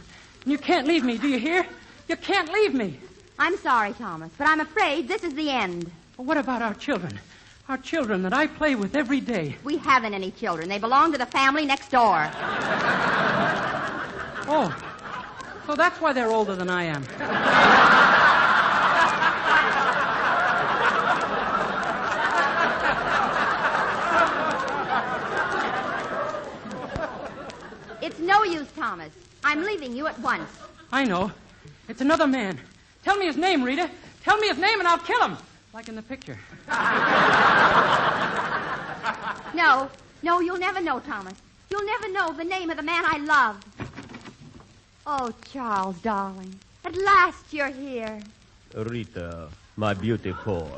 You can't leave me, do you hear? You can't leave me. I'm sorry, Thomas, but I'm afraid this is the end. Well, what about our children? Our children that I play with every day. We haven't any children. They belong to the family next door. Oh, so that's why they're older than I am. It's no use, Thomas. I'm leaving you at once. I know. It's another man. Tell me his name, Rita. Tell me his name and I'll kill him. Like in the picture. No, you'll never know, Thomas. You'll never know the name of the man I love. Oh, Charles, darling. At last you're here. Rita, my beautiful.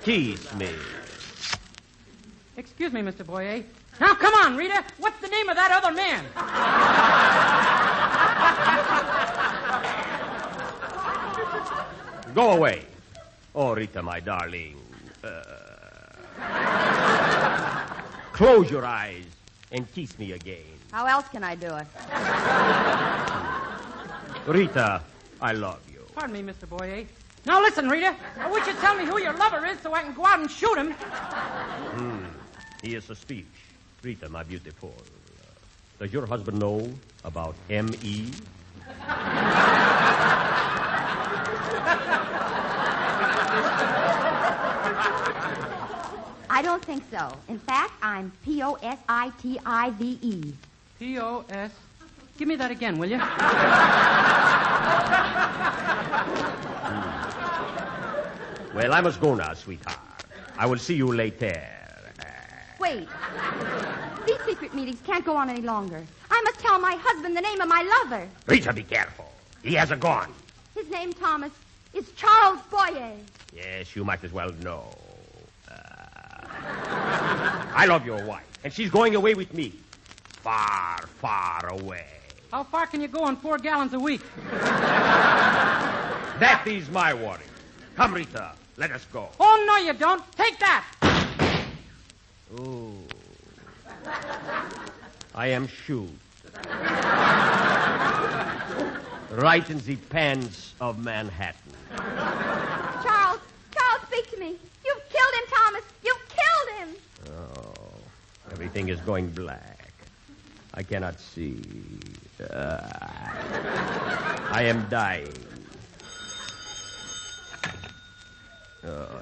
Kiss me. Excuse me, Mr. Boyer. Now, come on, Rita. What's the name of that other man? Go away. Oh, Rita, my darling. Close your eyes and kiss me again. How else can I do it? Rita, I love you. Pardon me, Mr. Boyer. Now, listen, Rita. I wish you'd tell me who your lover is so I can go out and shoot him. He is a speech. Rita, my beautiful. Does your husband know about M.E.? I don't think so. In fact, I'm P-O-S-I-T-I-V-E. P-O-S... Give me that again, will you? Well, I must go now, sweetheart. I will see you later. Wait. These secret meetings can't go on any longer. I must tell my husband the name of my lover. Rita, be careful. He has a gun. His name, Thomas, is Charles Boyer. Yes, you might as well know. I love your wife, and she's going away with me. Far, far away. How far can you go on 4 gallons a week? That is my worry. Come, Rita, let us go. Oh, no, you don't. Take that. Ooh. I am shoot. Right in the pants of Manhattan. Charles, speak to me. You've killed him, Thomas. You've killed him. Oh, everything is going black. I cannot see. I am dying.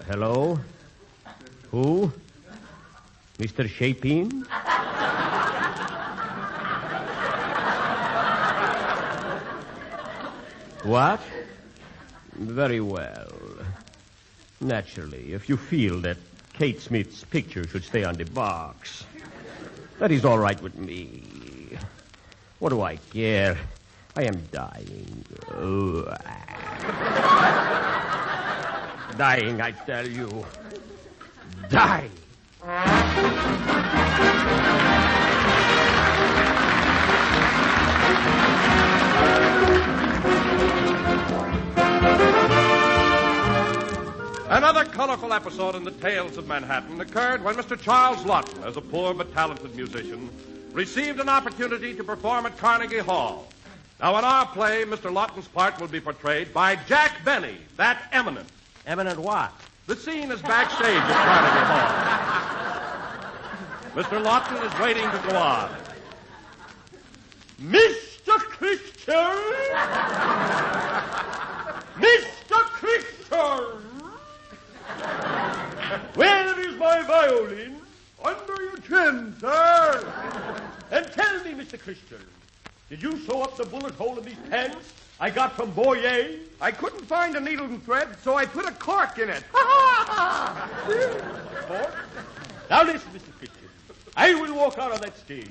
Hello? Who? Mr. Shapin? What? Very well. Naturally, if you feel that Kate Smith's picture should stay on the box, that is all right with me. What do I care? I am dying. Dying, I tell you. Dying. Another colorful episode in the tales of Manhattan occurred when Mr. Charles Lawton, as a poor but talented musician, received an opportunity to perform at Carnegie Hall. Now, in our play, Mr. Lawton's part will be portrayed by Jack Benny, that eminent. Eminent what? The scene is backstage at Carnegie Hall. Mr. Lawton is waiting to go on. Mr. Christian! Mr. Christian! Where is my violin? Under your chin, sir. And tell me, Mr. Christian, did you sew up the bullet hole in these pants I got from Boyer? I couldn't find a needle and thread, so I put a cork in it. Cork? Now listen, Mr. Christian. I will walk out on that stage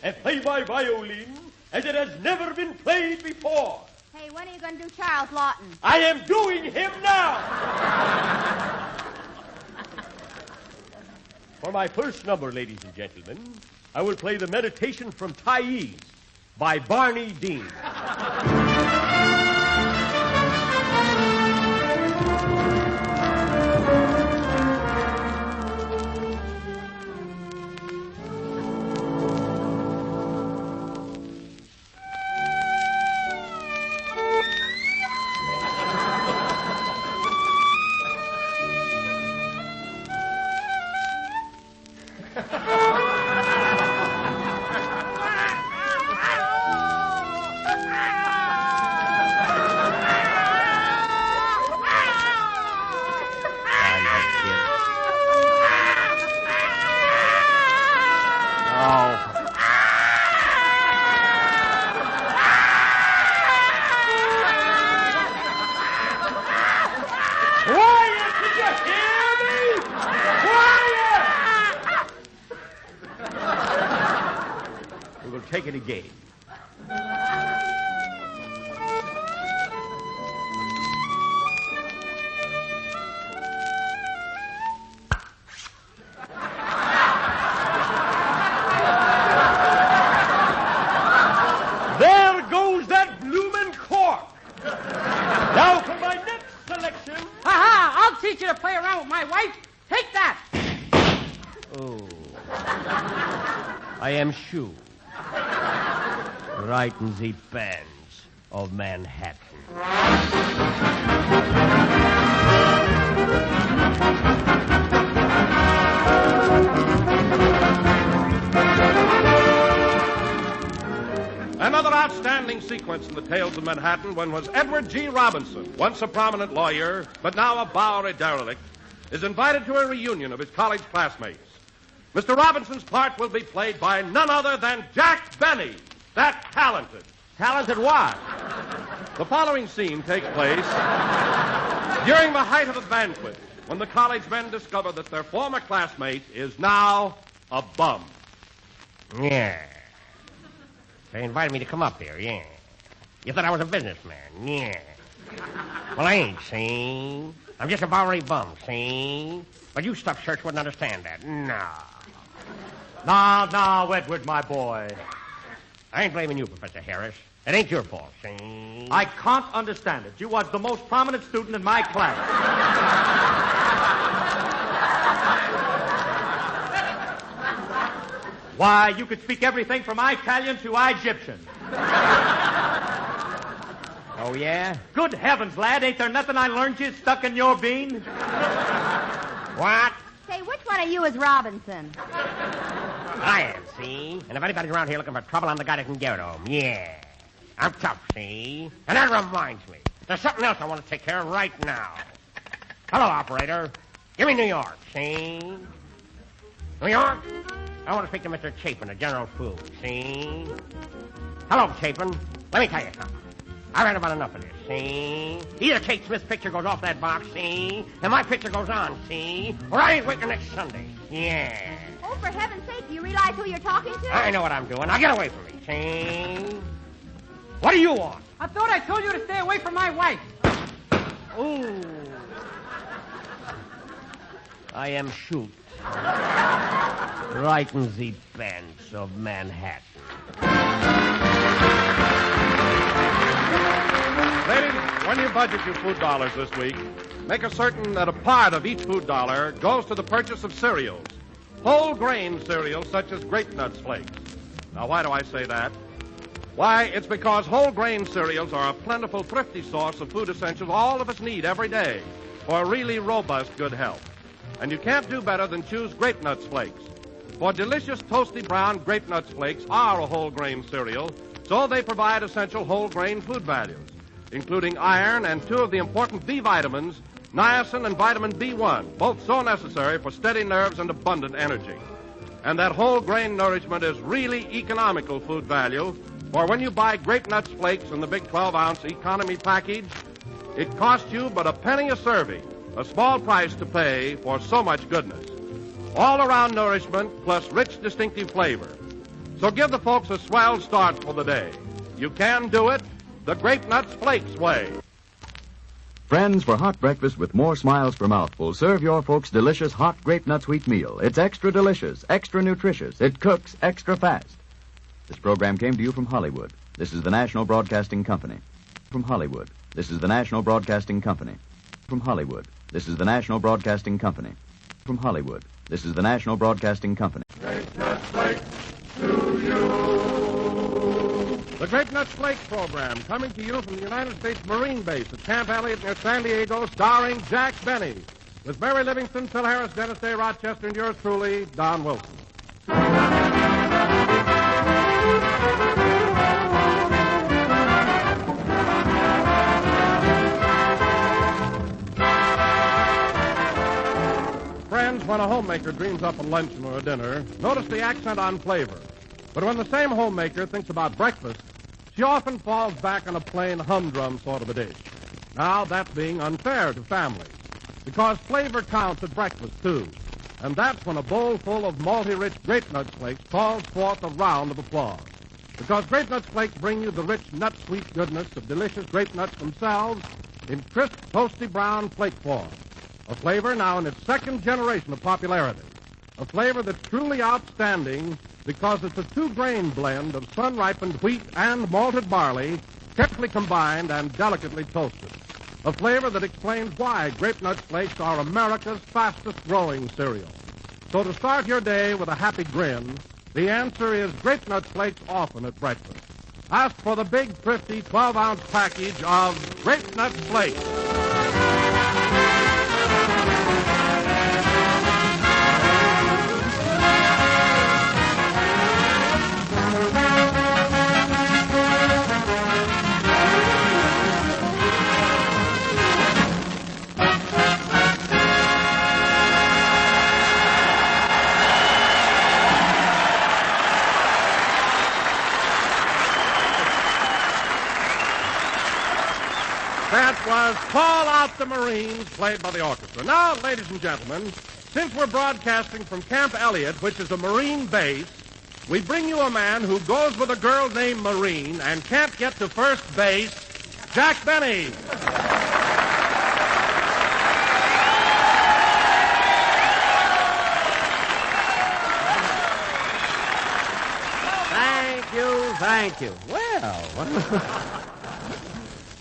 and play my violin as it has never been played before. Hey, when are you going to do Charles Lawton? I am doing him now. For my first number, ladies and gentlemen, I will play the Meditation from Thais by Barney Dean. Quiet! Did you hear me? Quiet! We will take it again. There goes that bloomin' cork. Now for my next selection. Ha! I'll teach you to play around with my wife. Take that. Oh. I am Shu. Right in the bands of Manhattan. Another outstanding sequence in the tales of Manhattan was Edward G. Robinson, once a prominent lawyer, but now a Bowery derelict, is invited to a reunion of his college classmates. Mr. Robinson's part will be played by none other than Jack Benny, that talented. Talented what? The following scene takes place during the height of a banquet when the college men discover that their former classmate is now a bum. Yeah. They invited me to come up here, yeah. You thought I was a businessman, yeah. Well, I ain't, see? I'm just a Bowery bum, see? But you stuffed shirts wouldn't understand that. No. Now, Edward, my boy. I ain't blaming you, Professor Harris. It ain't your fault, see? I can't understand it. You was the most prominent student in my class. Why, you could speak everything from Italian to Egyptian. Oh, yeah? Good heavens, lad, ain't there nothing I learned you stuck in your bean? What? Say, which one of you is Robinson? I am, see? And if anybody's around here looking for trouble, I'm the guy that can get it home. Yeah. I'm tough, see? And that reminds me. There's something else I want to take care of right now. Hello, operator. Give me New York, see? New York? I want to speak to Mr. Chapin at General Foods, see? Hello, Chapin. Let me tell you something. I read about enough of this, see? Either Kate Smith's picture goes off that box, see? And my picture goes on, see? Or I ain't working next Sunday. Yeah. Oh, for heaven's sake, do you realize who you're talking to? I know what I'm doing. Now get away from me, see? What do you want? I thought I told you to stay away from my wife. Ooh. I am shoot. Right in the bands of Manhattan. Ladies, when you budget your food dollars this week, make a certain that a part of each food dollar goes to the purchase of cereals. Whole grain cereals such as Grape Nuts Flakes. Now, why do I say that? Why, it's because whole grain cereals are a plentiful, thrifty source of food essentials all of us need every day for really robust good health. And you can't do better than choose Grape Nuts Flakes. For delicious, toasty brown Grape Nuts Flakes are a whole grain cereal, so they provide essential whole grain food values, including iron and two of the important B vitamins, niacin and vitamin B1, both so necessary for steady nerves and abundant energy. And that whole grain nourishment is really economical food value, for when you buy Grape Nuts Flakes in the big 12-ounce economy package, it costs you but a penny a serving, a small price to pay for so much goodness. All-around nourishment plus rich, distinctive flavor. So give the folks a swell start for the day. You can do it the Grape Nuts Flakes way. Friends, for hot breakfast with more smiles per mouthful, serve your folks delicious hot Grape Nuts wheat meal. It's extra delicious, extra nutritious. It cooks extra fast. This program came to you from Hollywood. This is the National Broadcasting Company. From Hollywood, this is the National Broadcasting Company. From Hollywood, this is the National Broadcasting Company. From Hollywood, this is the National Broadcasting Company. Grape Nuts Flakes to you. The Grape Nuts Flakes program coming to you from the United States Marine Base at Camp Elliott near San Diego, starring Jack Benny, with Mary Livingston, Phil Harris, Dennis Day, Rochester, and yours truly, Don Wilson. Friends, when a homemaker dreams up a luncheon or a dinner, notice the accent on flavor. But when the same homemaker thinks about breakfast, she often falls back on a plain humdrum sort of a dish. Now, that's being unfair to families, because flavor counts at breakfast, too. And that's when a bowl full of malty-rich Grape Nuts Flakes calls forth a round of applause. Because Grape Nuts Flakes bring you the rich, nut-sweet goodness of delicious grape nuts themselves in crisp, toasty brown flake form. A flavor now in its second generation of popularity. A flavor that's truly outstanding because it's a two-grain blend of sun-ripened wheat and malted barley, carefully combined and delicately toasted. A flavor that explains why Grape Nuts Flakes are America's fastest-growing cereal. So to start your day with a happy grin, the answer is Grape Nuts Flakes often at breakfast. Ask for the big, thrifty 12-ounce package of Grape Nuts Flakes. That was Call Out the Marines, played by the orchestra. Now, ladies and gentlemen, since we're broadcasting from Camp Elliott, which is a Marine base, we bring you a man who goes with a girl named Marine and can't get to first base, Jack Benny. Thank you. Well,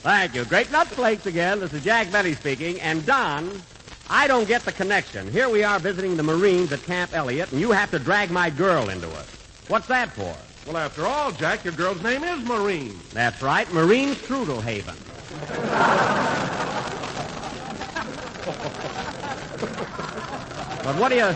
thank you. Grape Nuts Flakes again. This is Jack Benny speaking. And, Don, I don't get the connection. Here we are visiting the Marines at Camp Elliott, and you have to drag my girl into it. What's that for? Well, after all, Jack, your girl's name is Marine. That's right, Marine Strudelhaven. But what do you...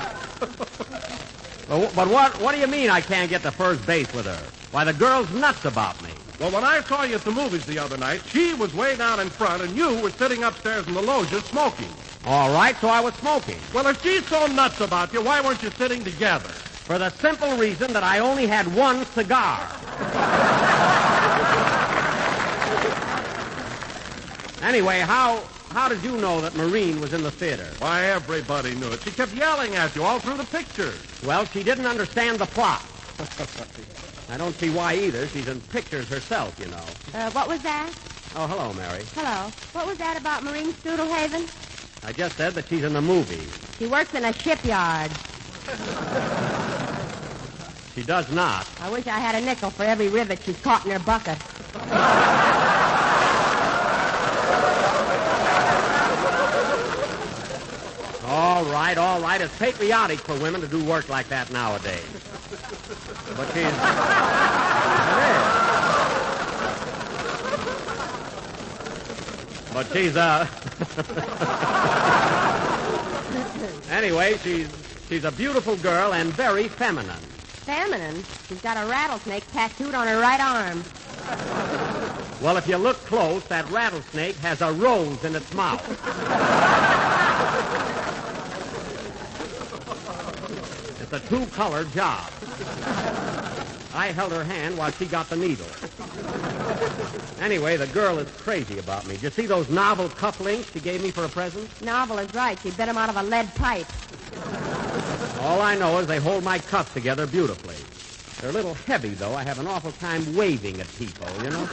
But what do you mean I can't get to first base with her? Why, the girl's nuts about me. Well, when I saw you at the movies the other night, she was way down in front, and you were sitting upstairs in the loges smoking. All right, so I was smoking. Well, if she's so nuts about you, why weren't you sitting together? For the simple reason that I only had one cigar. Anyway, how did you know that Marine was in the theater? Why, everybody knew it. She kept yelling at you all through the pictures. Well, she didn't understand the plot. I don't see why either. She's in pictures herself, you know. What was that? Oh, hello, Mary. Hello. What was that about Marine Strudelhaven? I just said that she's in the movie. She works in a shipyard. She does not. I wish I had a nickel for every rivet she's caught in her bucket. All right. It's patriotic for women to do work like that nowadays. But she's... But she's, Anyway, she's a beautiful girl and very feminine. Feminine? She's got a rattlesnake tattooed on her right arm. Well, if you look close, that rattlesnake has a rose in its mouth. It's a two-color job. I held her hand while she got the needle. Anyway, the girl is crazy about me. Did you see those novel cufflinks she gave me for a present? Novel is right. She bit them out of a lead pipe. All I know is they hold my cuffs together beautifully. They're a little heavy, though. I have an awful time waving at people, you know?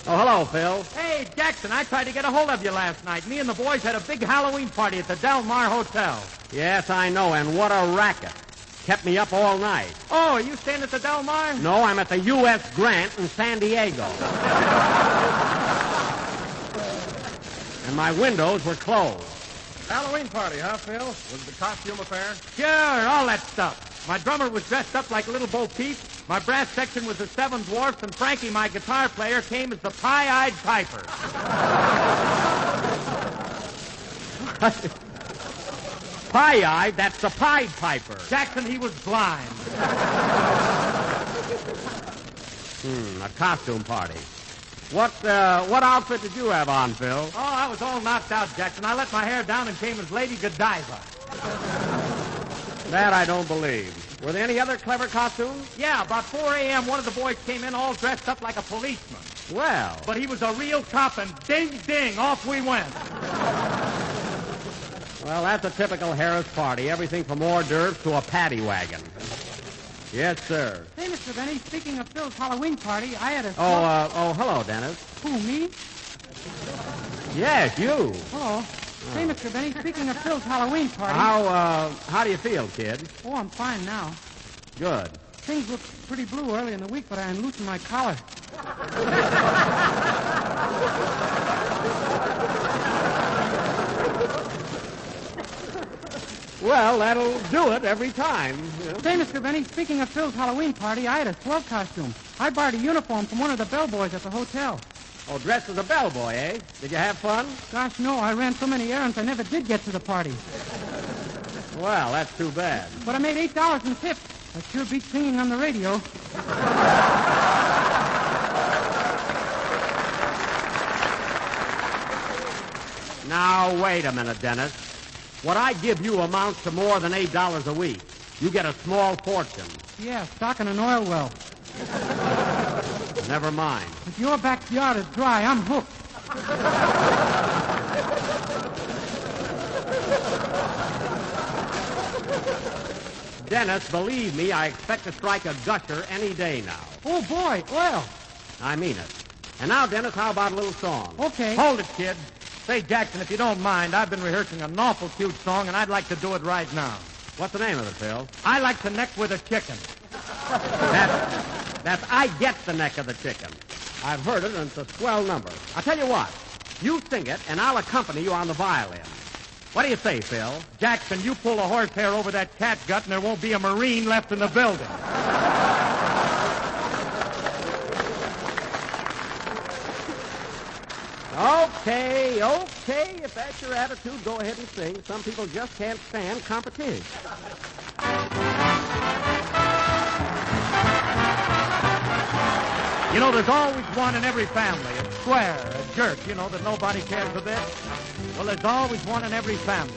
Oh, hello, Phil. Hey, Jackson, I tried to get a hold of you last night. Me and the boys had a big Halloween party at the Del Mar Hotel. Yes, I know, and what a racket. Kept me up all night. Oh, are you staying at the Del Mar? No, I'm at the U.S. Grant in San Diego. And my windows were closed. Halloween party, huh, Phil? Was the costume affair? Sure, all that stuff. My drummer was dressed up like Little Bo Peep. My brass section was the Seven Dwarfs, and Frankie, my guitar player, came as the Pie-Eyed Piper. Pie-eyed? That's the Pied Piper. Jackson, he was blind. A costume party. What outfit did you have on, Phil? Oh, I was all knocked out, Jackson. I let my hair down and came as Lady Godiva. That I don't believe. Were there any other clever costumes? Yeah, about 4 a.m., one of the boys came in all dressed up like a policeman. Well. But he was a real cop, and ding, ding, off we went. Well, that's a typical Harris party. Everything from hors d'oeuvres to a paddy wagon. Yes, sir. Say, Mr. Benny, speaking of Phil's Halloween party, I had a... Hello, Dennis. Who, me? Yes, you. Hello. Say, Mr. Benny, speaking of Phil's Halloween party... How do you feel, kid? Oh, I'm fine now. Good. Things looked pretty blue early in the week, but I unloosened my collar. Well, that'll do it every time. You know. Say, Mr. Benny, speaking of Phil's Halloween party, I had a swell costume. I borrowed a uniform from one of the bellboys at the hotel. Oh, dressed as a bellboy, eh? Did you have fun? Gosh, no. I ran so many errands I never did get to the party. Well, that's too bad. But I made $8 in tips. I sure beat singing on the radio. Now, wait a minute, Dennis. What I give you amounts to more than $8 a week. You get a small fortune. Yeah, stock in an oil well. Never mind. If your backyard is dry, I'm hooked. Dennis, believe me, I expect to strike a gusher any day now. Oh, boy, oil. I mean it. And now, Dennis, how about a little song? Okay. Hold it, kid. Say, Jackson, if you don't mind, I've been rehearsing an awful cute song, and I'd like to do it right now. What's the name of it, Phil? I like to neck with a chicken. That's I Get the Neck of the Chicken. I've heard it, and it's a swell number. I'll tell you what. You sing it, and I'll accompany you on the violin. What do you say, Phil? Jackson, you pull a horsehair over that catgut, and there won't be a Marine left in the building. Okay, if that's your attitude, go ahead and sing. Some people just can't stand competition. You know, there's always one in every family, a square, a jerk, that nobody cares a bit. Well, there's always one in every family.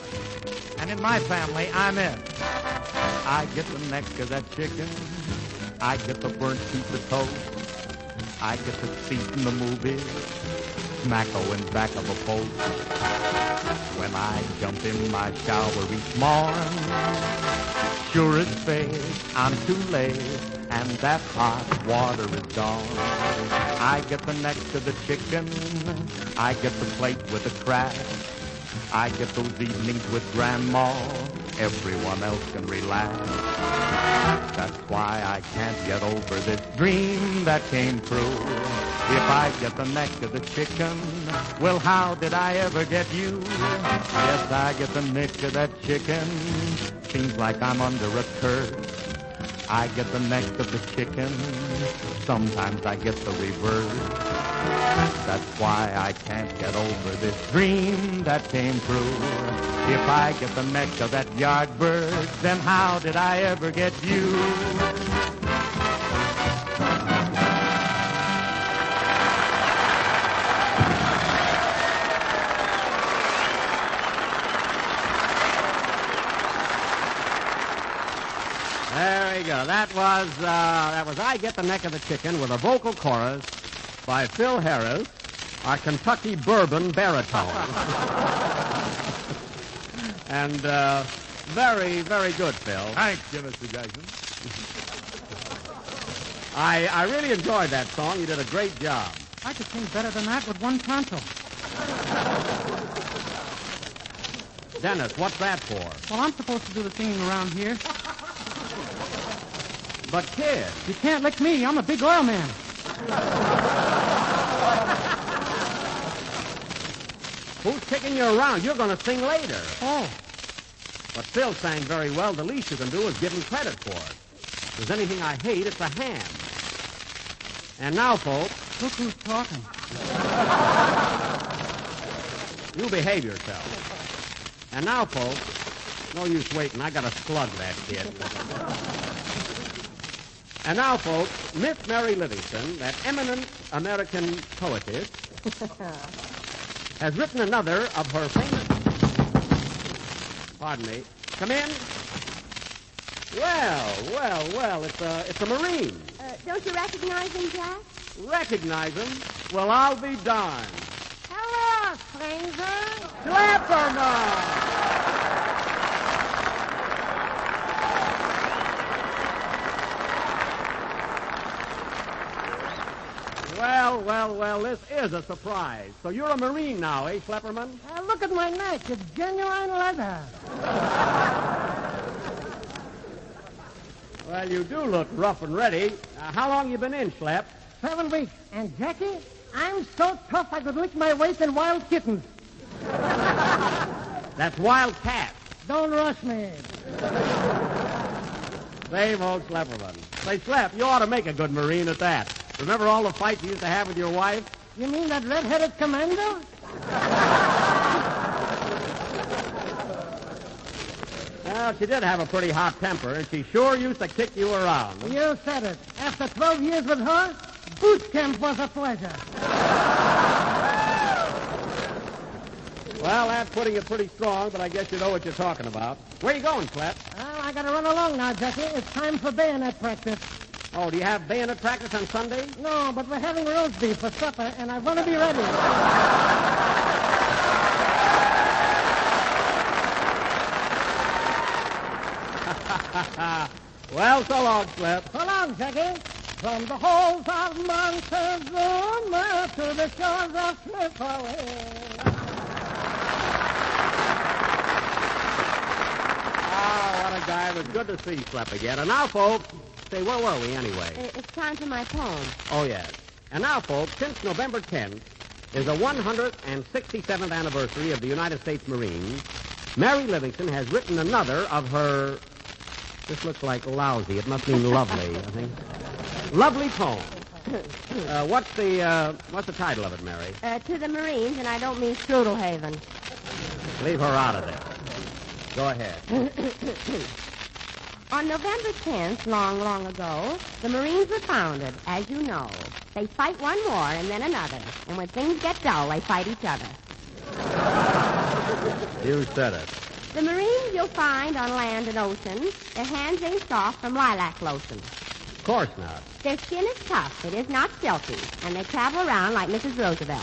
And in my family, I'm it. I get the neck of that chicken. I get the burnt piece of toast. I get the seat in the movie. Smacko in back of a post. When I jump in my shower each morn, sure as fate, I'm too late, and that hot water is gone. I get the neck of the chicken. I get the plate with the crack. I get those evenings with Grandma. Everyone else can relax. That's why I can't get over this dream that came true. If I get the neck of the chicken, well, how did I ever get you? Yes, I get the neck of that chicken. Seems like I'm under a curse. I get the neck of the chicken. Sometimes I get the reverse. That's why I can't get over this dream that came true. If I get the neck of that yard bird, then how did I ever get you? There you go. That was I Get the Neck of the Chicken with a vocal chorus by Phil Harris, our Kentucky bourbon baritone. And very, very good, Phil. Thanks, Mr. Jackson. I really enjoyed that song. You did a great job. I could sing better than that with one tonsil. Dennis, what's that for? Well, I'm supposed to do the singing around here. But, kid... You can't lick me. I'm a big oil man. Who's kicking you around? You're going to sing later. Oh. But Phil sang very well. The least you can do is give him credit for it. If there's anything I hate, it's a ham. And now, folks... Look who's talking. You behave yourself. And now, folks... No use waiting. I got to slug that kid. And now, folks, Miss Mary Livingston, that eminent American poetess, has written another of her famous... Pardon me. Come in. Well, it's a Marine. Don't you recognize him, Jack? Recognize him? Well, I'll be darned. Hello, stranger. Slapperman! Well, this is a surprise. So you're a Marine now, eh, Schlepperman? Look at my neck. It's genuine leather. Well, you do look rough and ready. How long you been in, Schlepp? 7 weeks. And, Jackie, I'm so tough I could lick my weight in wild kittens. That's wild cat. Don't rush me. Same old Schlepperman. Say, Schlepp, you ought to make a good Marine at that. Remember all the fights you used to have with your wife? You mean that red-headed commando? Well, she did have a pretty hot temper, and she sure used to kick you around. You said it. After 12 years with her, boot camp was a pleasure. Well, that's putting it pretty strong, but I guess you know what you're talking about. Where you going, Schlepp? Well, I gotta run along now, Jackie. It's time for bayonet practice. Oh, do you have bayonet practice on Sunday? No, but we're having roast beef for supper, and I want to be ready. Well, so long, Schlepp. So long, Jackie. From the halls of Montezuma to the shores of Tripoli. Oh, what a guy. It was good to see Schlepp again. And now, folks, say, where were we anyway? It's time for my poem. Oh, yes. And now, folks, since November 10th is the 167th anniversary of the United States Marines, Mary Livingston has written another of her... This looks like lousy. It must mean lovely, I think. Lovely poem. What's the title of it, Mary? To the Marines, and I don't mean Strudelhaven. Leave her out of there. Go ahead. On November 10th, long, long ago, the Marines were founded, as you know. They fight one war and then another, and when things get dull, they fight each other. You said it. The Marines you'll find on land and ocean, their hands ain't soft from lilac lotion. Of course not. Their skin is tough, it is not silky, and they travel around like Mrs. Roosevelt.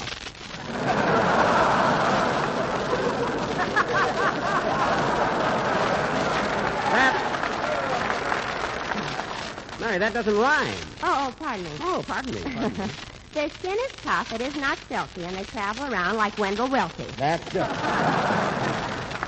Mary, that doesn't rhyme. Oh, pardon me. Oh, pardon me. Their skin is tough, it is not silky, and they travel around like Wendell Welty. That's good.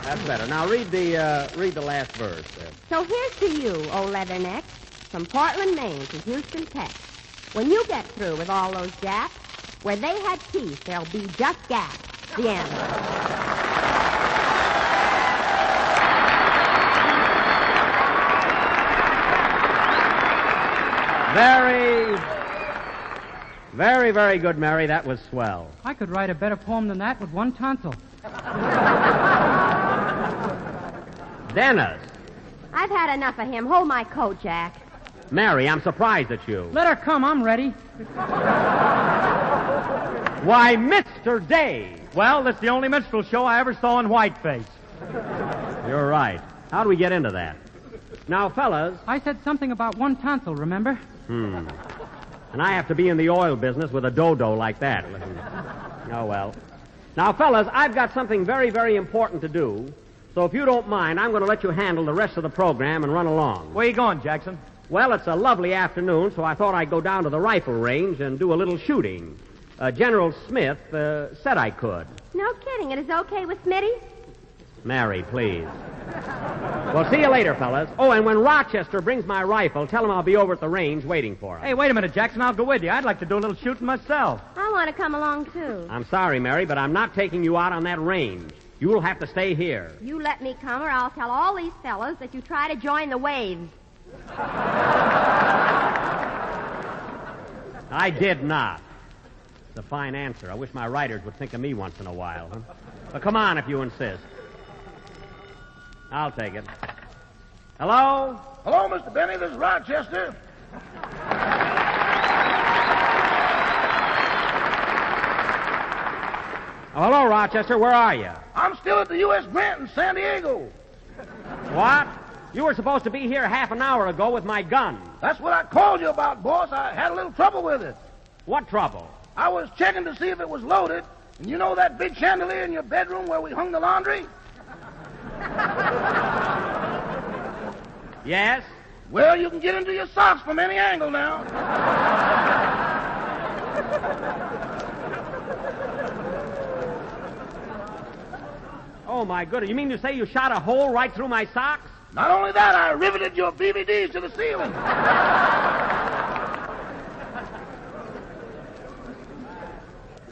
That's better. Now read the last verse. So here's to you, old leatherneck, from Portland, Maine to Houston, Texas. When you get through with all those Japs, where they had teeth, there'll be just gaps. The end. Very, very good, Mary. That was swell. I could write a better poem than that with one tonsil. Dennis. I've had enough of him. Hold my coat, Jack. Mary, I'm surprised at you. Let her come. I'm ready. Why, Mr. Day. Well, that's the only minstrel show I ever saw in whiteface. You're right. How do we get into that? Now, fellas. I said something about one tonsil, remember? And I have to be in the oil business with a dodo like that. Oh, well. Now, fellas, I've got something very, very important to do. So if you don't mind, I'm going to let you handle the rest of the program and run along. Where you going, Jackson? Well, it's a lovely afternoon, so I thought I'd go down to the rifle range and do a little shooting. General Smith said I could. No kidding. It is okay with Smitty? Mary, please. Well, see you later, fellas. Oh, and when Rochester brings my rifle, tell him I'll be over at the range waiting for him. Hey, wait a minute, Jackson. I'll go with you. I'd like to do a little shooting myself. I want to come along, too. I'm sorry, Mary, but I'm not taking you out on that range. You'll have to stay here. You let me come, or I'll tell all these fellows that you try to join the waves. I did not. It's a fine answer. I wish my writers would think of me once in a while, huh? But come on if you insist. I'll take it. Hello? Hello, Mr. Benny. This is Rochester. Oh, hello, Rochester. Where are you? I'm still at the U.S. Grant in San Diego. What? You were supposed to be here half an hour ago with my gun. That's what I called you about, boss. I had a little trouble with it. What trouble? I was checking to see if it was loaded. And you know that big chandelier in your bedroom where we hung the laundry? Yes? Well, you can get into your socks from any angle now. Oh, my goodness. You mean to say you shot a hole right through my socks? Not only that, I riveted your BVDs to the ceiling.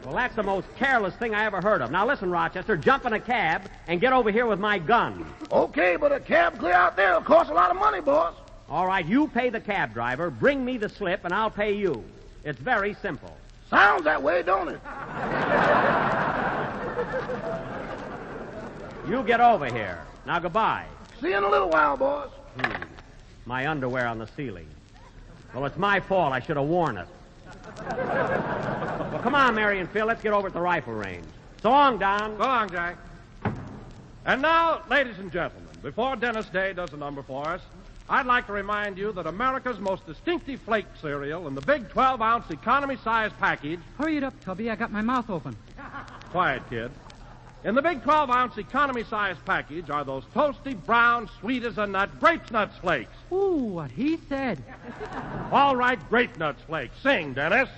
Well, that's the most careless thing I ever heard of. Now, listen, Rochester, jump in a cab and get over here with my gun. Okay, but a cab clear out there will cost a lot of money, boss. All right, you pay the cab driver, bring me the slip, and I'll pay you. It's very simple. Sounds that way, don't it? You get over here. Now, goodbye. See you in a little while, boss. My underwear on the ceiling. Well, it's my fault. I should have worn it. Well, come on, Mary and Phil. Let's get over at the rifle range. So long, Don. So long, Jack. And now, ladies and gentlemen, before Dennis Day does a number for us, I'd like to remind you that America's most distinctive flake cereal in the big 12-ounce economy-size package... Hurry it up, Tubby. I got my mouth open. Quiet, kid. In the big 12-ounce economy-size package are those toasty, brown, sweet as a nut Grape Nuts flakes. Ooh, what he said. All right, Grape Nuts flakes. Sing, Dennis.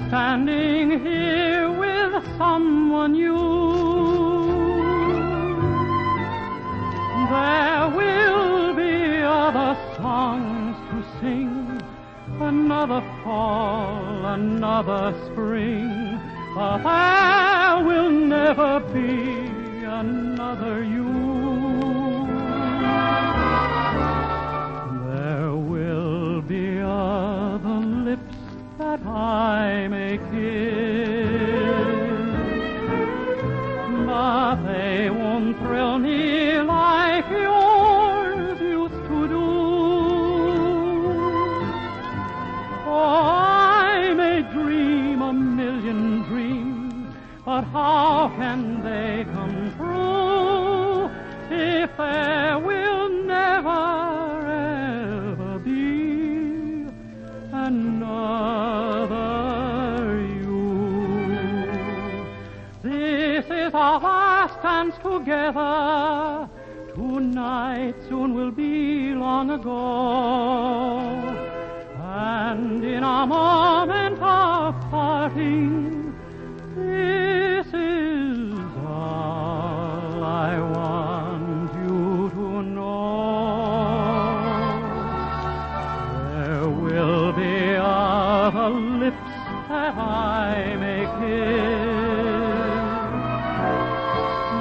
Standing here with someone new, there will be other songs to sing, another fall, another spring, but there will never be another you. There will be other lips that I may kiss, but they won't thrill me like yours used to do. Oh, I may dream a million dreams, but how can they come true if there will never ever be another you? This is our last dance together. Tonight soon will be long ago, and in a moment of parting, this is all I want you to know. There will be other lips that I may kiss,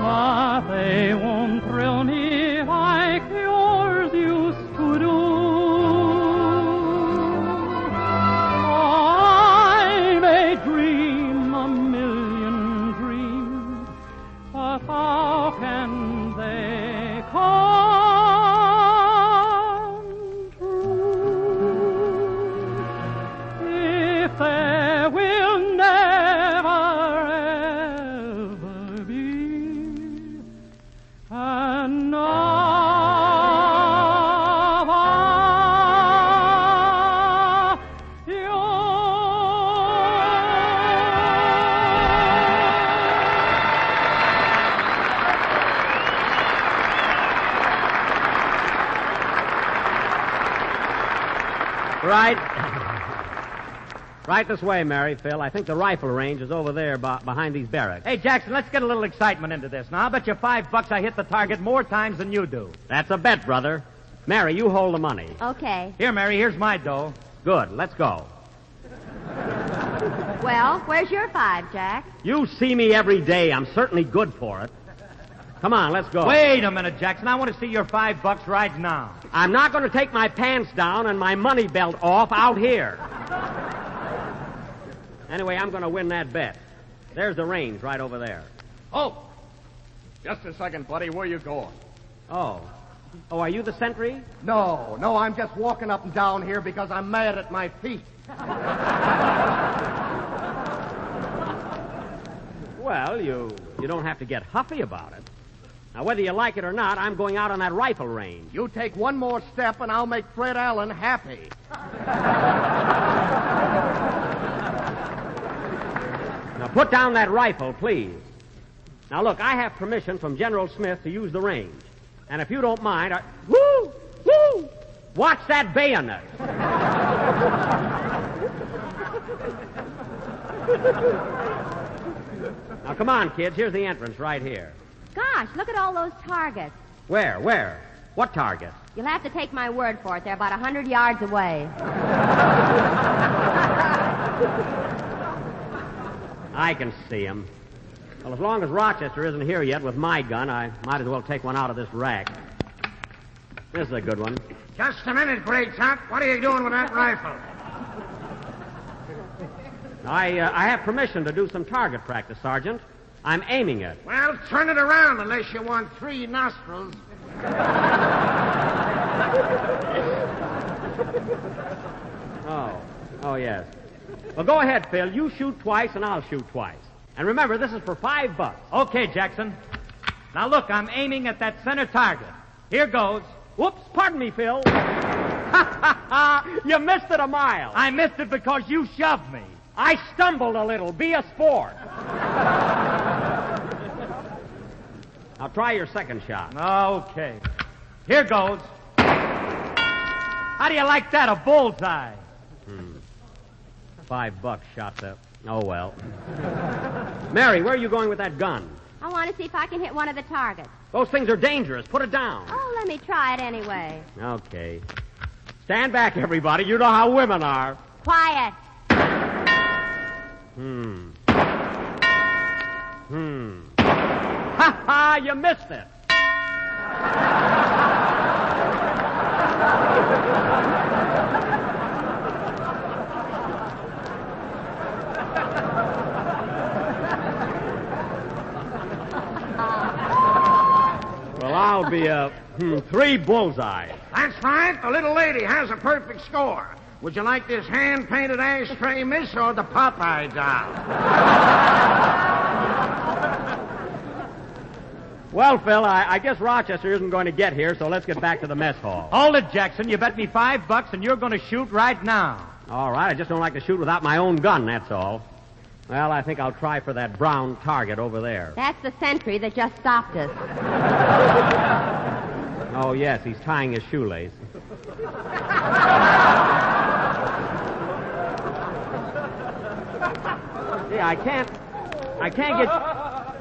but they won't thrill me like yours used to do. I may dream a million dreams, but how can they come true if there will never ever be another you? Right. Right this way, Mary, Phil. I think the rifle range is over there behind these barracks. Hey, Jackson, let's get a little excitement into this. Now, I'll bet you $5 I hit the target more times than you do. That's a bet, brother. Mary, you hold the money. Okay. Here, Mary, here's my dough. Good. Let's go. Well, where's your 5, Jack? You see me every day. I'm certainly good for it. Come on, let's go. Wait a minute, Jackson. I want to see your $5 right now. I'm not going to take my pants down and my money belt off out here. Anyway, I'm going to win that bet. There's the range right over there. Oh, just a second, buddy. Where you going? Oh. Oh, are you the sentry? No, I'm just walking up and down here because I'm mad at my feet. Well, you don't have to get huffy about it. Now, whether you like it or not, I'm going out on that rifle range. You take one more step and I'll make Fred Allen happy. Now, put down that rifle, please. Now, look, I have permission from General Smith to use the range. And if you don't mind, woo! Watch that bayonet. Now, come on, kids. Here's the entrance right here. Gosh, look at all those targets. Where? What target? You'll have to take my word for it. They're about 100 yards away. I can see him. Well, as long as Rochester isn't here yet with my gun, I might as well take one out of this rack. This is a good one. Just a minute, Great Top. What are you doing with that rifle? I have permission to do some target practice, Sergeant. I'm aiming it. Well, turn it around unless you want 3 nostrils. Oh, yes. Well, go ahead, Phil. You shoot twice, and I'll shoot twice. And remember, this is for $5. Okay, Jackson. Now, look, I'm aiming at that center target. Here goes. Whoops, pardon me, Phil. You missed it a mile. I missed it because you shoved me. I stumbled a little. Be a sport. Now, try your second shot. Okay. Here goes. How do you like that, a bullseye? $5 shot there. Oh, well. Mary, where are you going with that gun? I want to see if I can hit one of the targets. Those things are dangerous. Put it down. Oh, let me try it anyway. Okay. Stand back, everybody. You know how women are. Quiet. Ha ha! You missed it. Well, I'll be 3 bullseyes. That's right. The little lady has a perfect score. Would you like this hand-painted ashtray, miss, or the Popeye doll? Well, Phil, I guess Rochester isn't going to get here, so let's get back to the mess hall. Hold it, Jackson. You bet me $5 and you're going to shoot right now. All right, I just don't like to shoot without my own gun, that's all. Well, I think I'll try for that brown target over there. That's the sentry that just stopped us. Oh, yes, he's tying his shoelace. Yeah, I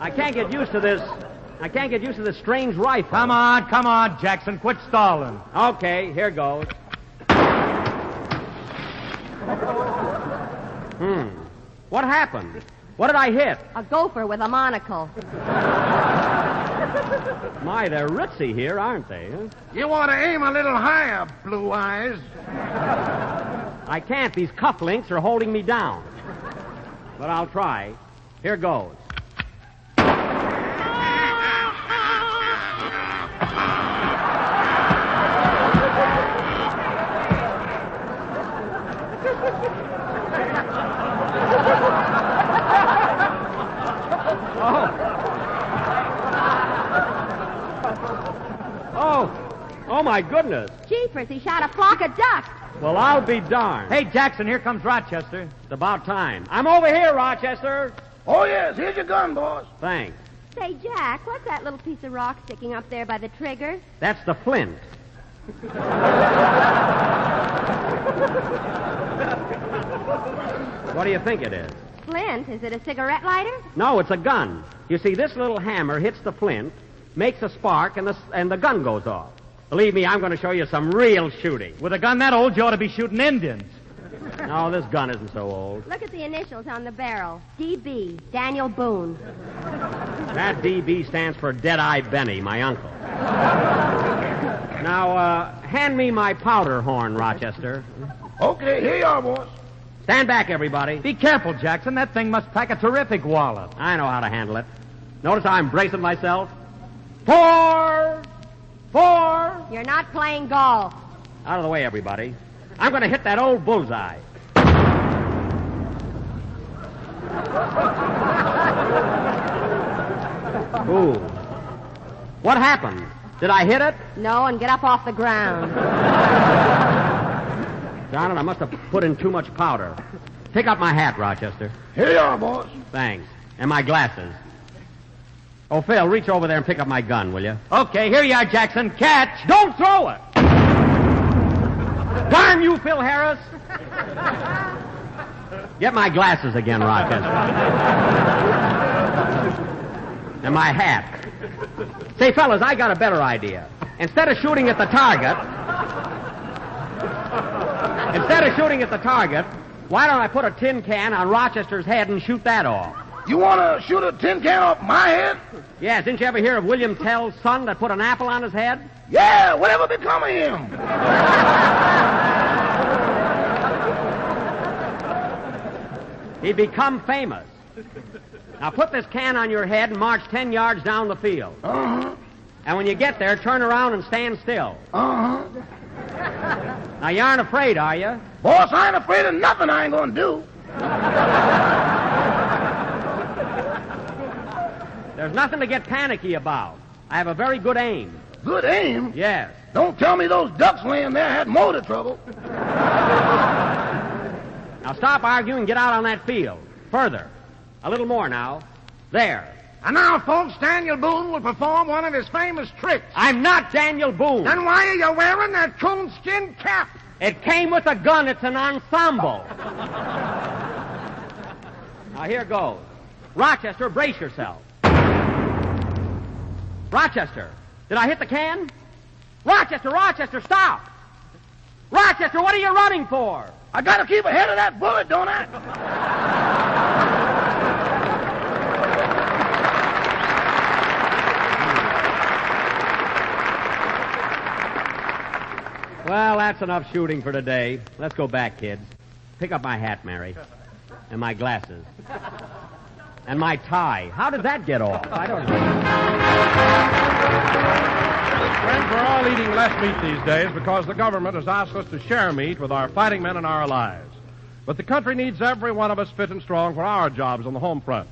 can't get used to this. I can't get used to this strange rifle. Come on, Jackson. Quit stalling. Okay, here goes. What happened? What did I hit? A gopher with a monocle. My, they're ritzy here, aren't they? Huh? You want to aim a little higher, Blue Eyes. I can't. These cufflinks are holding me down. But I'll try. Here goes. Oh, my goodness. Jeepers, he shot a flock of ducks. Well, I'll be darned. Hey, Jackson, here comes Rochester. It's about time. I'm over here, Rochester. Oh, yes. Here's your gun, boss. Thanks. Say, Jack, what's that little piece of rock sticking up there by the trigger? That's the flint. What do you think it is? Flint? Is it a cigarette lighter? No, it's a gun. You see, this little hammer hits the flint, makes a spark, and the gun goes off. Believe me, I'm going to show you some real shooting. With a gun that old, you ought to be shooting Indians. No, this gun isn't so old. Look at the initials on the barrel. DB, Daniel Boone. That DB stands for Dead-Eye Benny, my uncle. Now, hand me my powder horn, Rochester. Okay, here you are, boss. Stand back, everybody. Be careful, Jackson. That thing must pack a terrific wallop. I know how to handle it. Notice how I'm bracing myself? 4! 4! You're not playing golf. Out of the way, everybody. I'm going to hit that old bullseye. Ooh. What happened? Did I hit it? No, and get up off the ground. Darn it, I must have put in too much powder. Pick up my hat, Rochester. Here you are, boss. Thanks. And my glasses. Oh, Phil, reach over there and pick up my gun, will you? Okay, here you are, Jackson. Catch! Don't throw it! Darn you, Phil Harris! Get my glasses again, Rochester. And my hat. Say, fellas, I got a better idea. Instead of shooting at the target, why don't I put a tin can on Rochester's head and shoot that off? You want to shoot a tin can off my head? Yeah, didn't you ever hear of William Tell's son that put an apple on his head? Yeah, whatever become of him? He'd become famous. Now put this can on your head and march 10 yards down the field. Uh-huh. And when you get there, turn around and stand still. Uh-huh. Now, you aren't afraid, are you? Boss, I ain't afraid of nothing I ain't gonna do. There's nothing to get panicky about. I have a very good aim. Good aim? Yes. Don't tell me those ducks laying there had motor trouble. Now, stop arguing and get out on that field. Further. A little more now. There. And now, folks, Daniel Boone will perform one of his famous tricks. I'm not Daniel Boone. Then why are you wearing that coonskin cap? It came with a gun. It's an ensemble. Now, here goes. Rochester, brace yourself. Rochester, did I hit the can? Rochester, stop! Rochester, what are you running for? I gotta keep ahead of that bullet, don't I? Well, that's enough shooting for today. Let's go back, kids. Pick up my hat, Mary. And my glasses. And my tie. How did that get off? I don't know. Friends, we're all eating less meat these days because the government has asked us to share meat with our fighting men and our allies. But the country needs every one of us fit and strong for our jobs on the home front.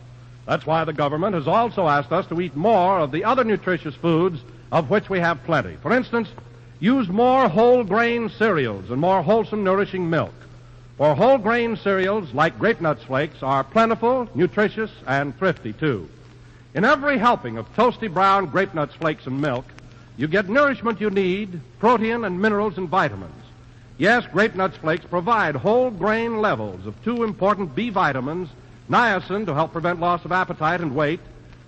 That's why the government has also asked us to eat more of the other nutritious foods of which we have plenty. For instance, use more whole grain cereals and more wholesome, nourishing milk. For whole grain cereals, like Grape Nuts Flakes, are plentiful, nutritious, and thrifty, too. In every helping of toasty brown Grape Nuts Flakes and milk, you get nourishment you need, protein and minerals and vitamins. Yes, Grape Nuts Flakes provide whole grain levels of two important B vitamins, niacin to help prevent loss of appetite and weight,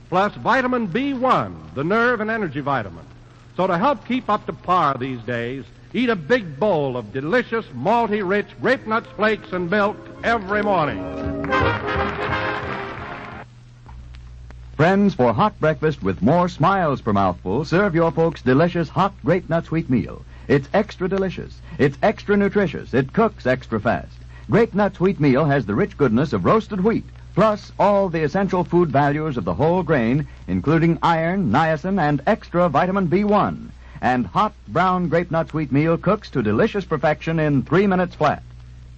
plus vitamin B1, the nerve and energy vitamin. So to help keep up to par these days, eat a big bowl of delicious, malty-rich Grape Nuts Flakes and milk every morning. Friends, for hot breakfast with more smiles per mouthful, serve your folks delicious hot Grape Nuts Wheat Meal. It's extra delicious. It's extra nutritious. It cooks extra fast. Grape Nuts Wheat Meal has the rich goodness of roasted wheat, plus all the essential food values of the whole grain, including iron, niacin, and extra vitamin B1. And hot brown Grape Nuts Wheat Meal cooks to delicious perfection in 3 minutes flat.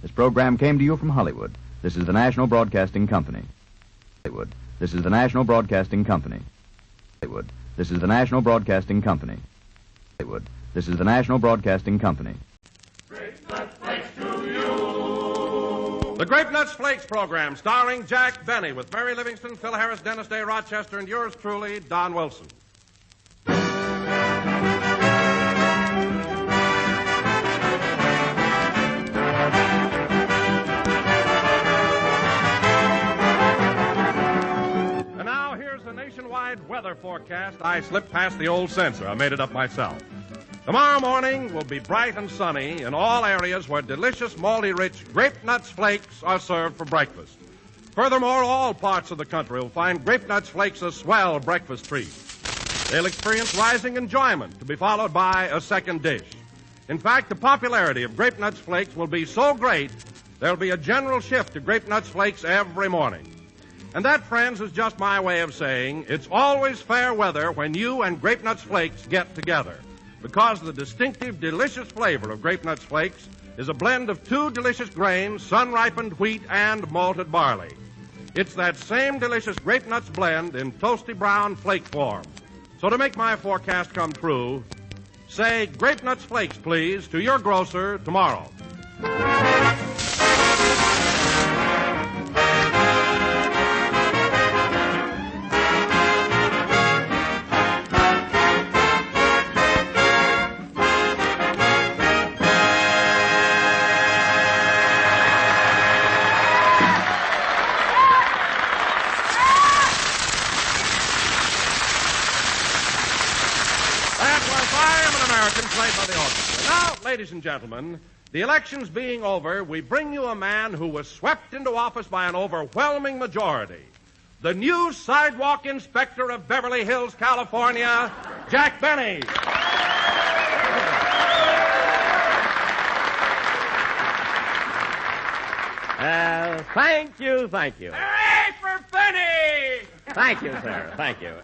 This program came to you from Hollywood. This is the National Broadcasting Company. Hollywood. This is the National Broadcasting Company. Hollywood. This is the National Broadcasting Company. Hollywood. This is the National Broadcasting Company. The Grape Nuts Flakes program, starring Jack Benny, with Mary Livingston, Phil Harris, Dennis Day, Rochester, and yours truly, Don Wilson. And now, here's the nationwide weather forecast. I slipped past the old censor. I made it up myself. Tomorrow morning will be bright and sunny in all areas where delicious, malty-rich Grape Nuts Flakes are served for breakfast. Furthermore, all parts of the country will find Grape Nuts Flakes a swell breakfast treat. They'll experience rising enjoyment to be followed by a second dish. In fact, the popularity of Grape Nuts Flakes will be so great there'll be a general shift to Grape Nuts Flakes every morning. And that, friends, is just my way of saying it's always fair weather when you and Grape Nuts Flakes get together. Because the distinctive, delicious flavor of Grape Nuts Flakes is a blend of two delicious grains, sun-ripened wheat and malted barley. It's that same delicious Grape Nuts blend in toasty brown flake form. So to make my forecast come true, say Grape Nuts Flakes, please, to your grocer tomorrow. Played by the orchestra. Now, ladies and gentlemen, the elections being over, we bring you a man who was swept into office by an overwhelming majority. The new sidewalk inspector of Beverly Hills, California, Jack Benny. Thank you, thank you. Hooray for Benny! Thank you, sir. Thank you.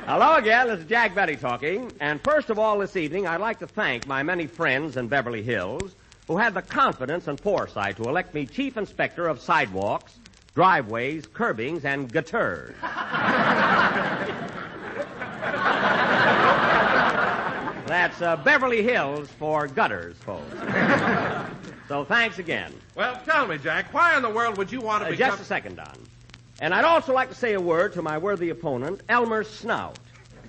Hello again, this is Jack Benny talking. And first of all this evening, I'd like to thank my many friends in Beverly Hills who had the confidence and foresight to elect me chief inspector of sidewalks, driveways, curbings, and gutters. That's Beverly Hills for gutters, folks. So thanks again. Well, tell me, Jack, why in the world would you want to become... Just a second, Don. And I'd also like to say a word to my worthy opponent, Elmer Snout.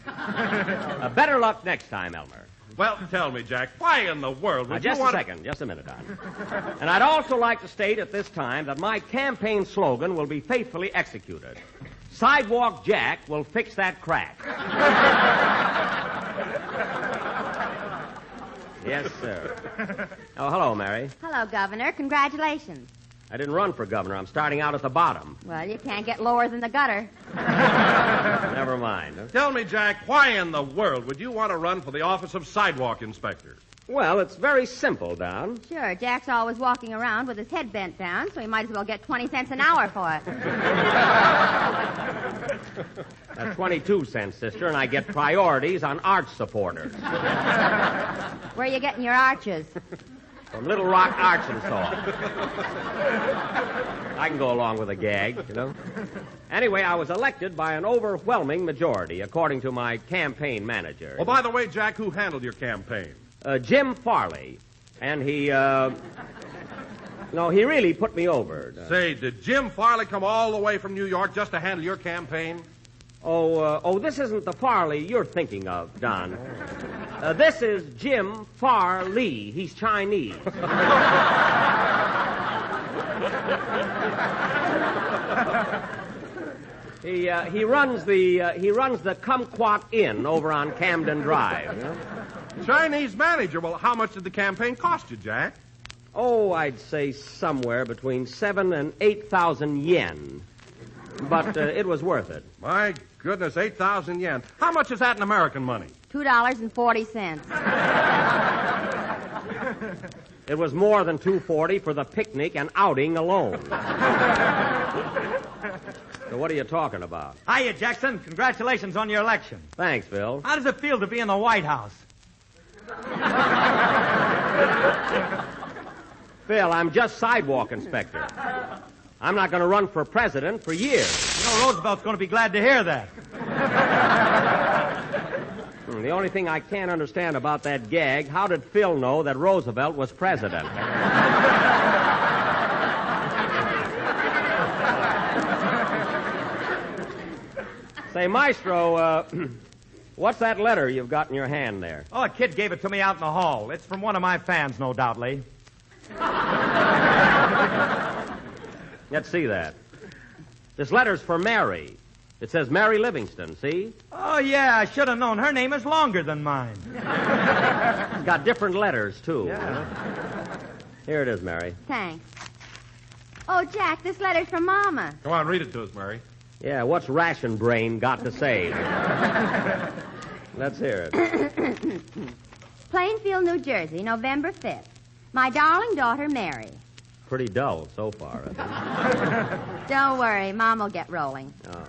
Better luck next time, Elmer. Well, tell me, Jack, why in the world would you want... Just a second, just a minute, Don. And I'd also like to state at this time that my campaign slogan will be faithfully executed. Sidewalk Jack will fix that crack. Yes, sir. Oh, hello, Mary. Hello, Governor. Congratulations. I didn't run for governor. I'm starting out at the bottom. Well, you can't get lower than the gutter. Never mind. Tell me, Jack, why in the world would you want to run for the office of sidewalk inspector? Well, it's very simple, Don. Sure, Jack's always walking around with his head bent down, so he might as well get 20 cents an hour for it. That's 22 cents, sister, and I get priorities on arch supporters. Where are you getting your arches? From Little Rock, Arkansas. I can go along with a gag, you know. Anyway, I was elected by an overwhelming majority, according to my campaign manager. Oh, by the way, Jack, who handled your campaign? Jim Farley. And he, no, he really put me over. Say, did Jim Farley come all the way from New York just to handle your campaign? This isn't the Farley you're thinking of, Don. This is Jim Farley. He's Chinese. He runs the Kumquat Inn over on Camden Drive. You know? Chinese manager. Well, how much did the campaign cost you, Jack? Oh, I'd say somewhere between 7,000 and 8,000 yen. But it was worth it. My goodness, 8,000 yen. How much is that in American money? $2.40. It was more than $2.40 for the picnic and outing alone. So what are you talking about? Hiya, Jackson. Congratulations on your election. Thanks, Bill. How does it feel to be in the White House? Phil, I'm just sidewalk inspector. I'm not going to run for president for years. You know, Roosevelt's going to be glad to hear that. The only thing I can't understand about that gag, how did Phil know that Roosevelt was president? Say, Maestro, what's that letter you've got in your hand there? Oh, a kid gave it to me out in the hall. It's from one of my fans, no doubt, Lee. Let's see that. This letter's for Mary. It says Mary Livingston, see? Oh, yeah, I should have known. Her name is longer than mine. It's got different letters, too. Yeah. You know? Here it is, Mary. Thanks. Oh, Jack, this letter's from Mama. Come on, read it to us, Mary. Yeah, what's Ration Brain got to say? Let's hear it. Plainfield, New Jersey, November 5th. My darling daughter, Mary. Pretty dull so far, I think. Don't worry, Mom will get rolling. Oh.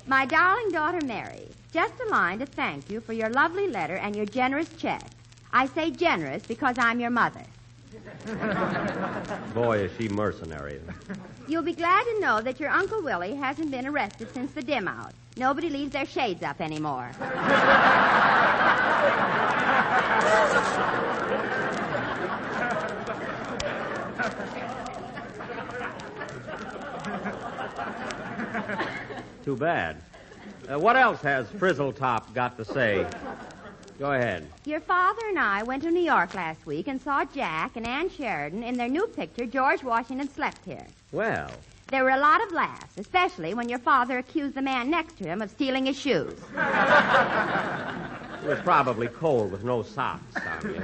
My darling daughter, Mary, just a line to thank you for your lovely letter and your generous check. I say generous because I'm your mother. Boy, is she mercenary. You'll be glad to know that your Uncle Willie hasn't been arrested since the dim out. Nobody leaves their shades up anymore. Too bad. What else has Frizzletop got to say? Go ahead. Your father and I went to New York last week and saw Jack and Ann Sheridan in their new picture, George Washington Slept Here. Well, There were a lot of laughs, especially when your father accused the man next to him of stealing his shoes. it was probably cold with no socks on you.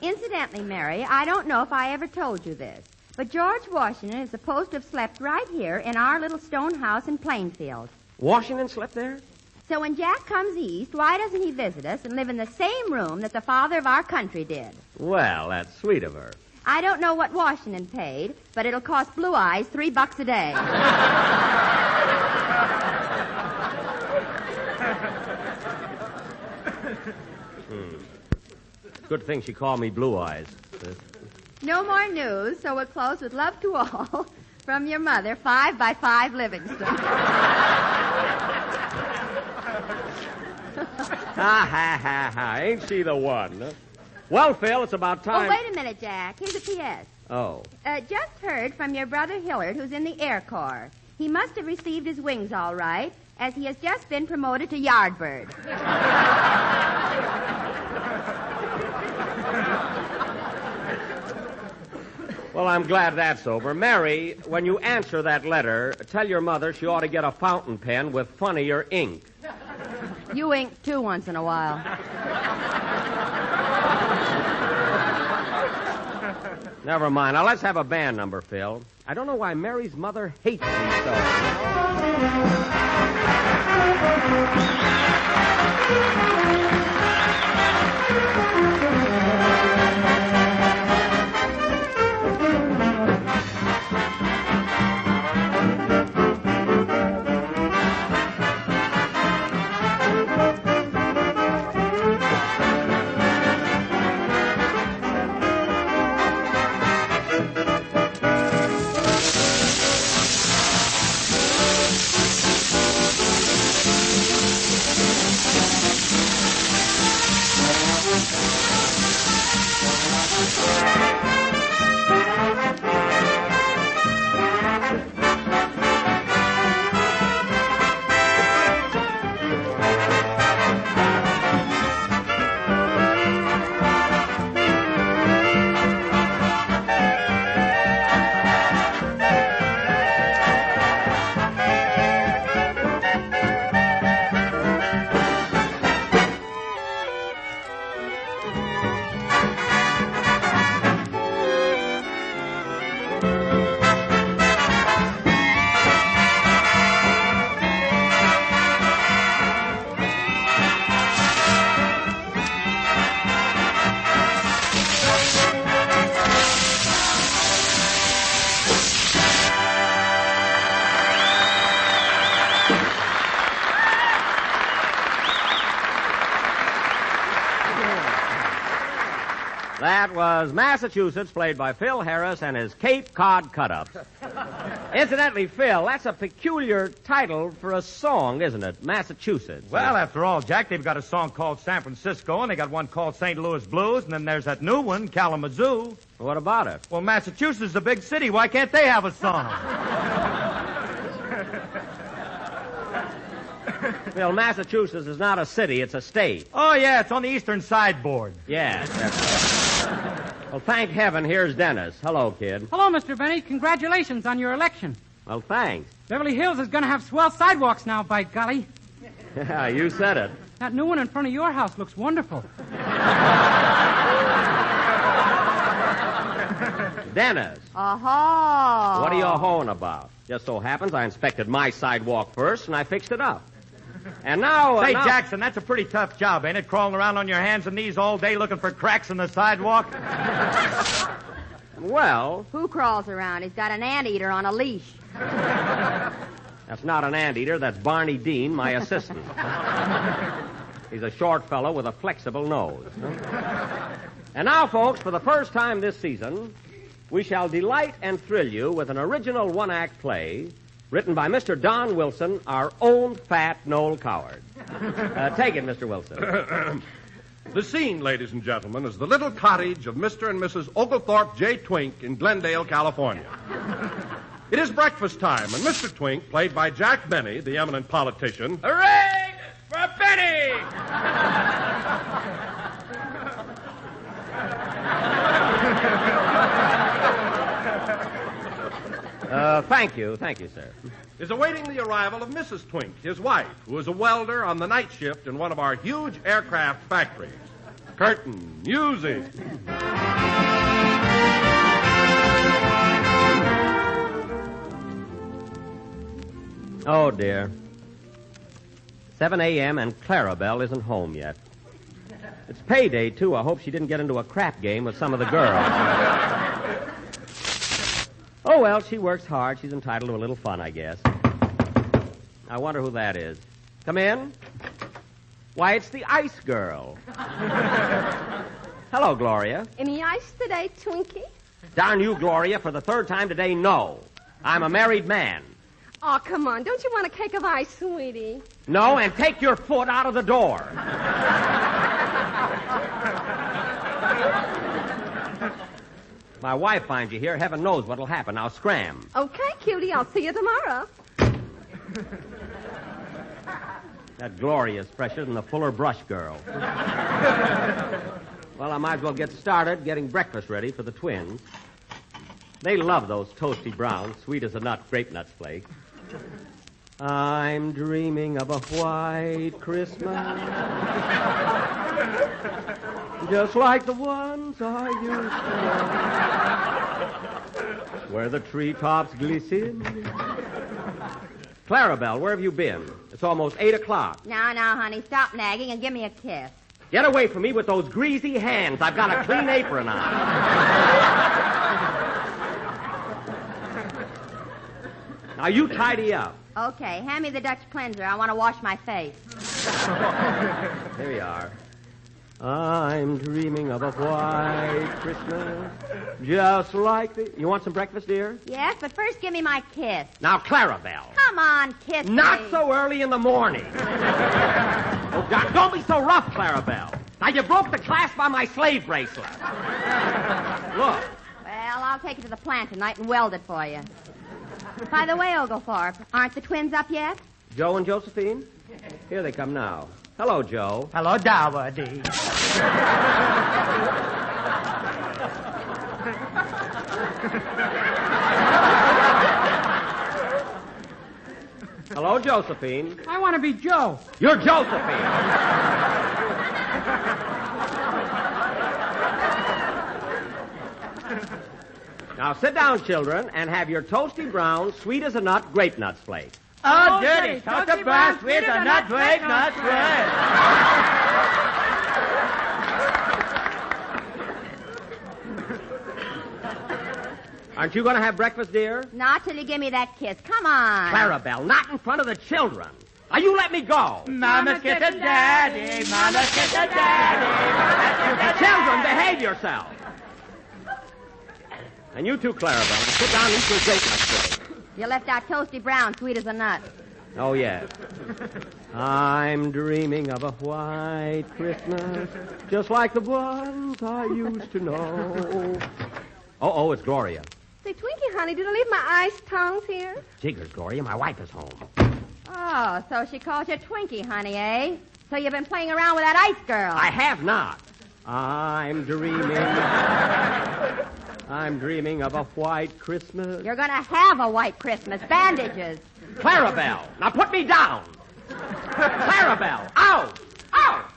Incidentally, Mary, I don't know if I ever told you this, but George Washington is supposed to have slept right here in our little stone house in Plainfield. Washington slept there? So when Jack comes east, why doesn't he visit us and live in the same room that the father of our country did? Well, that's sweet of her. I don't know what Washington paid, but it'll cost Blue Eyes $3 a day. Good thing she called me Blue Eyes. No more news, so we'll close with love to all from your mother, 5 by 5 Livingston. Ha, ha, ha, ha. Ain't she the one? Huh? Well, Phil, it's about time. Oh, wait a minute, Jack. Here's a P.S. Oh. Just heard from your brother Hillard, who's in the Air Corps. He must have received his wings all right, as he has just been promoted to Yardbird. Well, I'm glad that's over. Mary, when you answer that letter, tell your mother she ought to get a fountain pen with funnier ink. You ink, too, once in a while. Never mind. Now, let's have a band number, Phil. I don't know why Mary's mother hates me so. That was Massachusetts, played by Phil Harris and his Cape Cod cut-ups. Incidentally, Phil, that's a peculiar title for a song, isn't it? Massachusetts. Well, after all, Jack, they've got a song called San Francisco, and they got one called St. Louis Blues, and then there's that new one, Kalamazoo. What about it? Well, Massachusetts is a big city. Why can't they have a song? Phil, Massachusetts is not a city, it's a state. Oh, yeah, it's on the eastern sideboard. Yes, that's right. Well, thank heaven, here's Dennis. Hello, kid. Hello, Mr. Benny. Congratulations on your election. Well, thanks. Beverly Hills is going to have swell sidewalks now, by golly. Yeah, you said it. That new one in front of your house looks wonderful. Dennis. Aha. What are you hoeing about? Just so happens I inspected my sidewalk first, and I fixed it up. And now... Say, now- Jackson, that's a pretty tough job, ain't it? Crawling around on your hands and knees all day looking for cracks in the sidewalk? Well, Who crawls around? He's got an anteater on a leash. that's not an anteater. That's Barney Dean, my assistant. He's a short fellow with a flexible nose. And now, folks, for the first time this season, we shall delight and thrill you with an original one-act play written by Mr. Don Wilson, our own fat Noel Coward. Take it, Mr. Wilson. The scene, ladies and gentlemen, is the little cottage of Mr. and Mrs. Oglethorpe J. Twink in Glendale, California. It is breakfast time, and Mr. Twink, played by Jack Benny, the eminent politician, Hooray for Benny! Thank you, sir. is awaiting the arrival of Mrs. Twink, his wife, who is a welder on the night shift in one of our huge aircraft factories. Curtain, music. Oh, dear. 7 a.m. and Clarabelle isn't home yet. It's payday, too. I hope she didn't get into a crap game with some of the girls. Oh, well, she works hard. She's entitled to a little fun, I guess. I wonder who that is. Come in. Why, it's the Ice Girl. Hello, Gloria. Any ice today, Twinkie? Darn you, Gloria, for the third time today, no. I'm a married man. Oh, come on. Don't you want a cake of ice, sweetie? No, and take your foot out of the door. My wife finds you here. Heaven knows what'll happen. Now, scram. Okay, cutie. I'll see you tomorrow. That Gloria's fresher than the Fuller Brush girl. Well, I might as well get started getting breakfast ready for the twins. They love those toasty browns, sweet as a nut, grape nuts flake. I'm dreaming of a white Christmas, just like the ones I used to know, where the treetops glisten. Clarabelle, where have you been? It's almost 8 o'clock. Now, honey, stop nagging and give me a kiss. Get away from me with those greasy hands. I've got a clean apron on. Now, you tidy up. Okay, hand me the Dutch cleanser. I want to wash my face. Here we are. I'm dreaming of a white Christmas, just like the... You want some breakfast, dear? Yes, but first give me my kiss. Now, Clarabelle. Come on, kiss me. Not so early in the morning. Oh, God, don't be so rough, Clarabelle. Now, you broke the clasp on my slave bracelet. Look. Well, I'll take it to the plant tonight and weld it for you. By the way, Oglethorpe, aren't the twins up yet? Joe and Josephine? Here they come now. Hello, Joe. Hello, Dowdy. Hello, Josephine. I want to be Joe. You're Josephine. Now, sit down, children, and have your toasty brown, sweet as a nut, grape nuts flake. Oh, dirty. Toasty brown, sweet as a nut, grape nuts flake. Aren't you going to have breakfast, dear? Not till you give me that kiss. Come on. Clarabelle, not in front of the children. Now, you let me go. Mama's kiss a daddy. Mama's kiss a daddy. Children, behave yourself. And you too, Clarabelle. Now sit down and eat your grape nuts flake. You left out toasty brown, sweet as a nut. Oh, yes. I'm dreaming of a white Christmas, just like the ones I used to know. Oh, it's Gloria. Say, Twinkie, honey, did I leave my ice tongs here? Jiggers, Gloria, my wife is home. Oh, so she calls you Twinkie, honey, eh? So you've been playing around with that ice girl. I have not. I'm dreaming of a white Christmas. You're going to have a white Christmas. Bandages. Clarabelle, now put me down. Clarabelle, out! Out!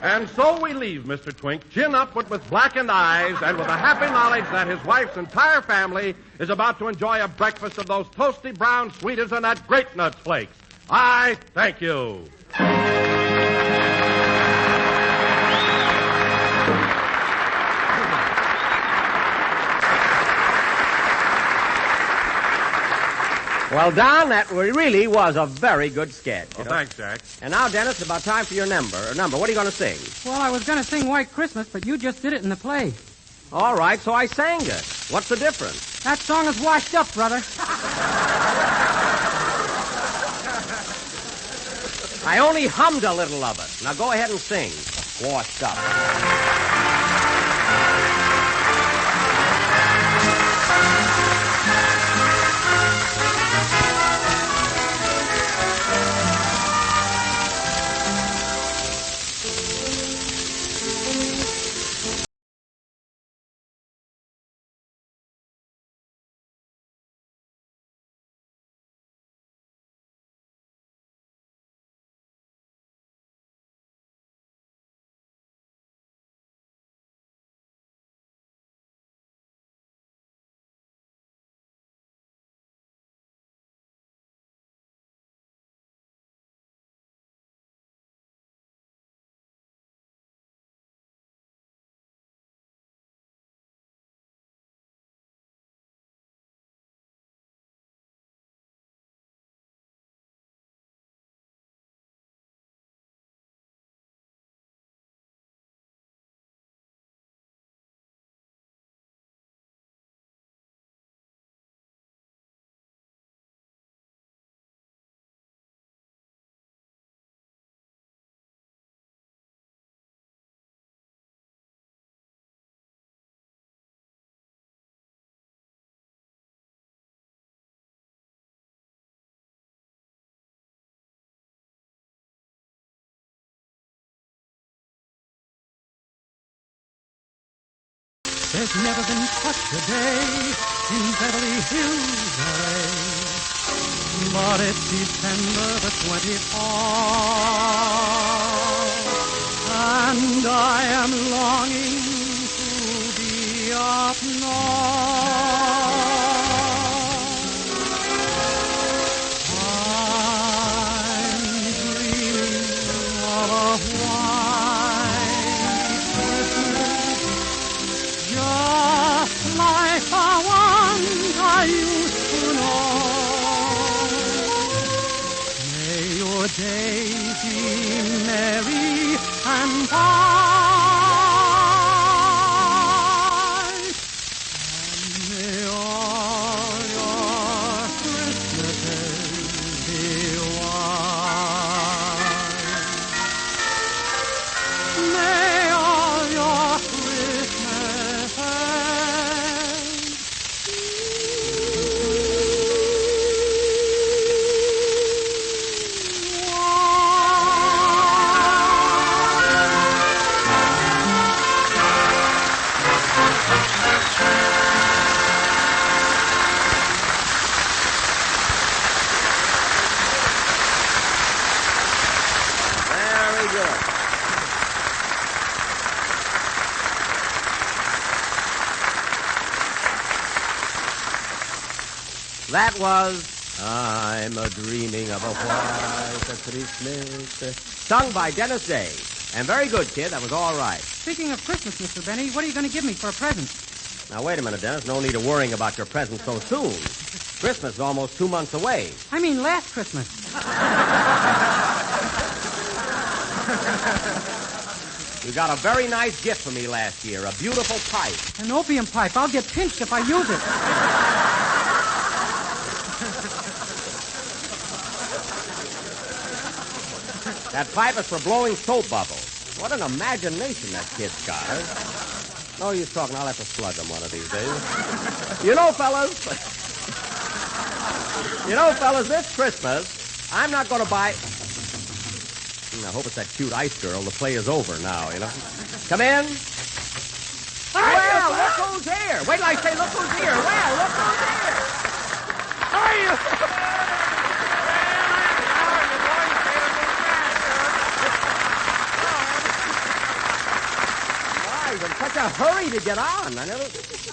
And so we leave Mr. Twink, chin up but with blackened eyes and with a happy knowledge that his wife's entire family is about to enjoy a breakfast of those toasty brown, sweet as a nut, grape nuts flakes. I thank you. Well, Don, that really was a very good sketch. Oh, thanks, Jack. And now, Dennis, it's about time for your number. What are you going to sing? Well, I was going to sing White Christmas, but you just did it in the play. All right, so I sang it. What's the difference? That song is washed up, brother. I only hummed a little of it. Now go ahead and sing. Washed up. There's never been such a day in Beverly Hills, LA. But it's December the 24th, and I am longing to be up north. I'm dreaming of a white Christmas, just like the ones I used to know. May your days be merry and bright, and may all your Christmases be white. May all your Very good. That was I'm a dreaming of a white Christmas, sung by Dennis Day. And very good, kid. That was all right. Speaking of Christmas, Mr. Benny, what are you going to give me for a present? Now, wait a minute, Dennis. No need of worrying about your present so soon. Christmas is almost 2 months away. I mean last Christmas. You got a very nice gift for me last year, a beautiful pipe. An opium pipe. I'll get pinched if I use it. That pipe is for blowing soap bubbles. What an imagination that kid's got, huh? No use talking. I'll have to slug him one of these days. You know, fellas, this Christmas, I'm not going to buy... I hope it's that cute ice girl. The play is over now, you know. Come in. Well, look who's here. Wait till I say look who's here. Well, look who's here. Why, you're in such a hurry to get on. I never...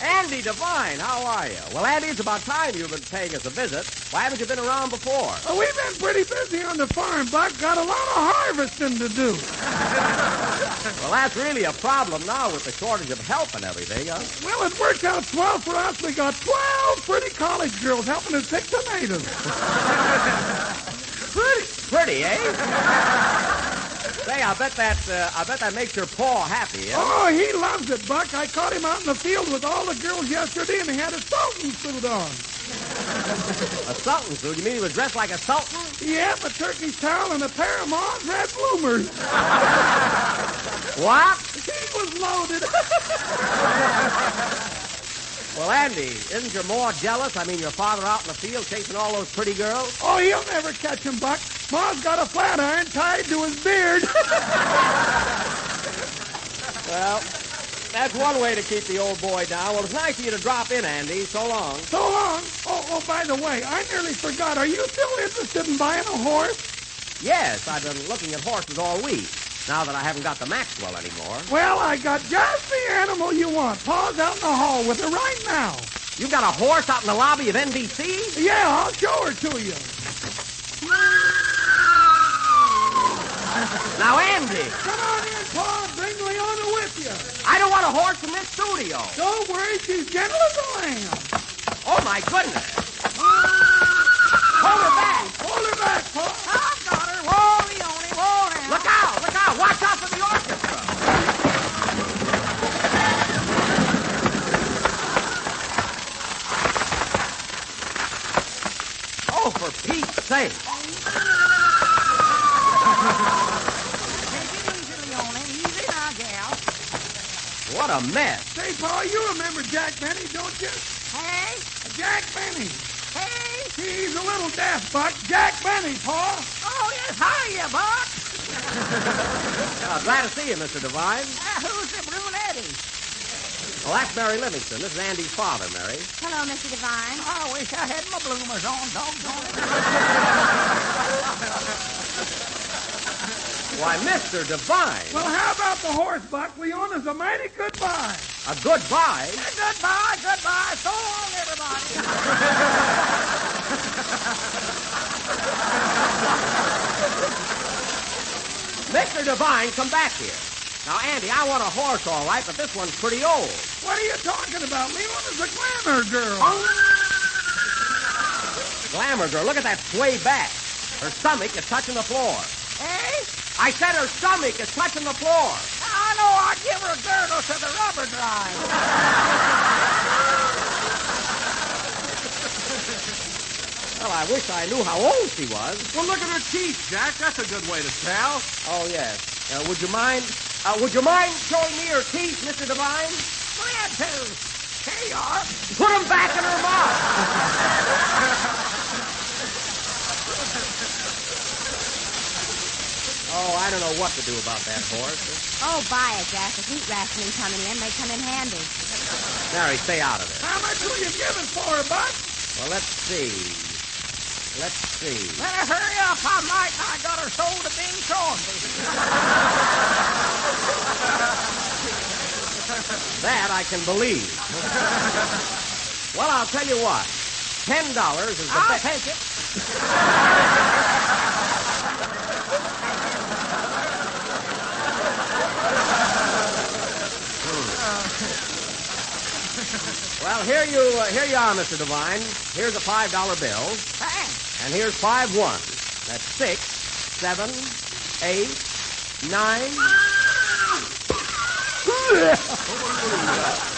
Andy Devine, how are you? Well, Andy, it's about time you've been paying us a visit. Why haven't you been around before? Oh, we've been pretty busy on the farm, Buck. Got a lot of harvesting to do. Well, that's really a problem now with the shortage of help and everything, huh? Well, it worked out swell for us. We got 12 pretty college girls helping us pick tomatoes. Pretty, eh? Say, I bet that makes your pa happy, eh? Oh, he loves it, Buck. I caught him out in the field with all the girls yesterday, and he had a sultan suit on. A sultan suit? You mean he was dressed like a sultan? Yeah, a turkey towel and a pair of Ma's red bloomers. What? He was loaded. Well, Andy, isn't your ma jealous? I mean, your father out in the field chasing all those pretty girls? Oh, he'll never catch him, Buck. Ma's got a flat iron tied to his beard. Well, that's one way to keep the old boy down. Well, it's nice of you to drop in, Andy. So long. So long. Oh, by the way, I nearly forgot. Are you still interested in buying a horse? Yes, I've been looking at horses all week, now that I haven't got the Maxwell anymore. Well, I got just the animal you want. Pa's out in the hall with her right now. You've got a horse out in the lobby of NBC? Yeah, I'll show her to you. Now, Andy. Come on in, Pa. Bring Leona with you. I don't want a horse in this studio. Don't worry. She's gentle as a lamb. Oh, my goodness. Hold her back. Hold her back, Pa. I've got her. Whoa, Leone, whoa now. Look out, look out. Watch out for the orchestra. Oh, for Pete's sake. What a mess. Say, Pa, you remember Jack Benny, don't you? Hey? Jack Benny. Hey? He's a little deaf, Buck. Jack Benny, Pa. Oh, yes. Hiya, Buck. Glad to see you, Mr. Devine. Who's the brunette? Well, that's Mary Livingston. This is Andy's father, Mary. Hello, Mr. Devine. I wish I had my bloomers on, doggone it. Why, Mr. Devine. Well, how about the horse, Buck? Leona's a mighty good buy. A good buy? Goodbye, goodbye. So long, everybody. Mr. Devine, come back here. Now, Andy, I want a horse, all right, but this one's pretty old. What are you talking about? Leona's a glamour girl. Glamour girl, look at that sway back. Her stomach is touching the floor. Hey? I said her stomach is touching the floor. I know. I'd give her a girdle to the rubber drive. Well, I wish I knew how old she was. Well, look at her teeth, Jack. That's a good way to tell. Oh, yes. Would you mind showing me her teeth, Mr. Devine? Glad to. Here you are. Put them back in her mouth. Oh, I don't know what to do about that horse. Oh, buy it, Jack. The heat rationing coming in may come in handy. Mary, stay out of it. How much will you give it for her, Buck? Well, let's see. Better hurry up. I got her sold to Bing Crosby. That I can believe. Well, I'll tell you what. $10 is the best. I'll take it. Well, here you are, Mr. Devine. Here's a $5 bill. Thanks. And here's 5 ones. That's 6, 7, 8, 9.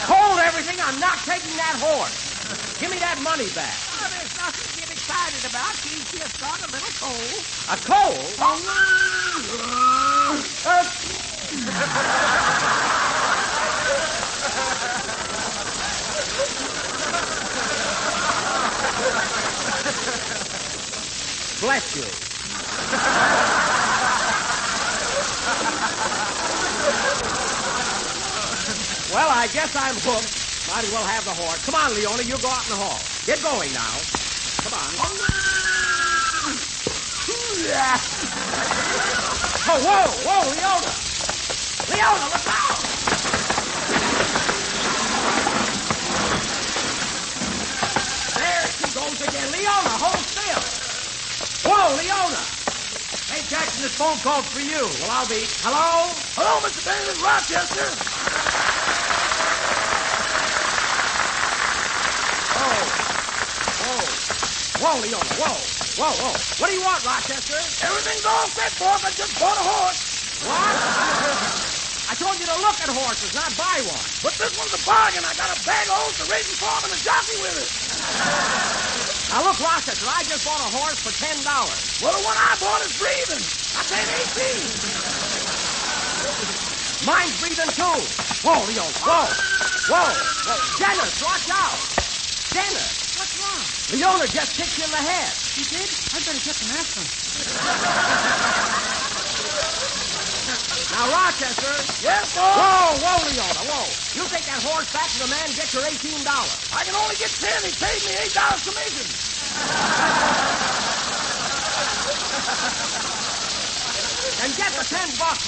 Hold everything. I'm not taking that horse. Give me that money back. Oh, there's nothing to get excited about. She's just got a little cold. A cold? Bless you. Well, I guess I'm hooked. Might as well have the horse. Come on, Leona, you go out in the hall. Get going now. Come on. Oh, whoa, Leona. Leona, look out. There she goes phones again. Leona, hold still. Whoa, Leona. Hey, Jackson, this phone call's for you. Well, I'll be. Hello? Hello, Mr. Benny, this is Rochester. Whoa, Leona, whoa. What do you want, Rochester? Everything's all set, boss. I just bought a horse. What? I told you to look at horses, not buy one. But this one's a bargain. I got a bag of oats, a racing form, and a jockey with it. Now, look, Rochester, I just bought a horse for $10. Well, the one I bought is breathing. I paid 18. Mine's breathing, too. Whoa, Leona, whoa. Dennis, watch out. Dennis. What's wrong? Leona just kicked you in the head. She did? I better get some aspirin. Now, Rochester. Yes, boss? Whoa, Leona, whoa. You take that horse back to the man and get your $18. I can only get 10. He paid me $8 commission. And get the $10.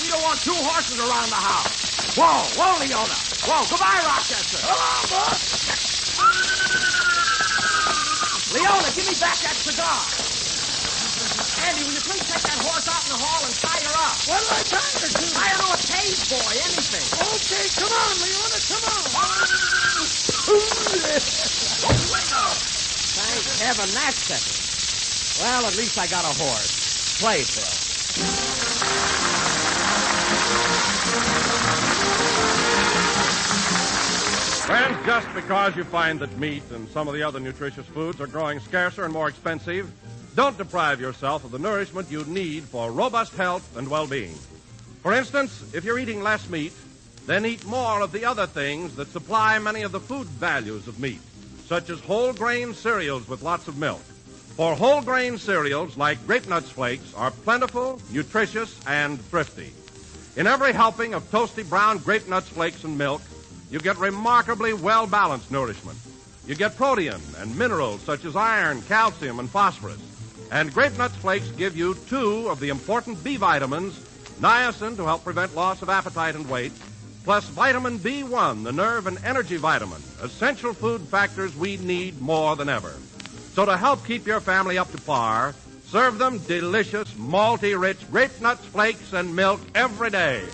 We don't want two horses around the house. Whoa, Leona. Whoa, goodbye, Rochester. So long, boss. Leona, give me back that cigar. Andy, will you please take that horse out in the hall and tie her up? What do I tie her to? Tie her to a cage, boy, anything. Okay, come on, Leona, come on. Thank heaven that's settled. Well, at least I got a horse. Play, Phil. Friends, just because you find that meat and some of the other nutritious foods are growing scarcer and more expensive, don't deprive yourself of the nourishment you need for robust health and well-being. For instance, if you're eating less meat, then eat more of the other things that supply many of the food values of meat, such as whole grain cereals with lots of milk. For whole grain cereals like Grape Nuts Flakes are plentiful, nutritious, and thrifty. In every helping of toasty brown Grape Nuts Flakes and milk, you get remarkably well-balanced nourishment. You get protein and minerals such as iron, calcium, and phosphorus. And Grape Nuts Flakes give you 2 of the important B vitamins, niacin to help prevent loss of appetite and weight, plus vitamin B1, the nerve and energy vitamin, essential food factors we need more than ever. So to help keep your family up to par, serve them delicious, malty-rich Grape Nuts Flakes and milk every day.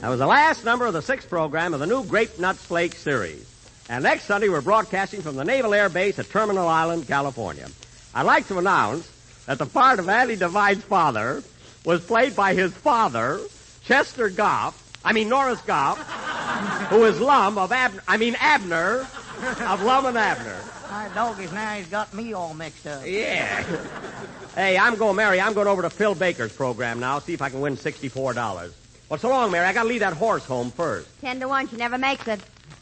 That was the last number of the 6th program of the new Grape Nuts Flakes series. And next Sunday, we're broadcasting from the Naval Air Base at Terminal Island, California. I'd like to announce that the part of Andy Devine's father was played by his father, Norris Goff, who is Abner of Lum and Abner. My doggies, now he's got me all mixed up. Yeah. Hey, Mary, I'm going over to Phil Baker's program now, see if I can win $64. Well, so long, Mary. I got to leave that horse home first. 10 to 1. She never makes it.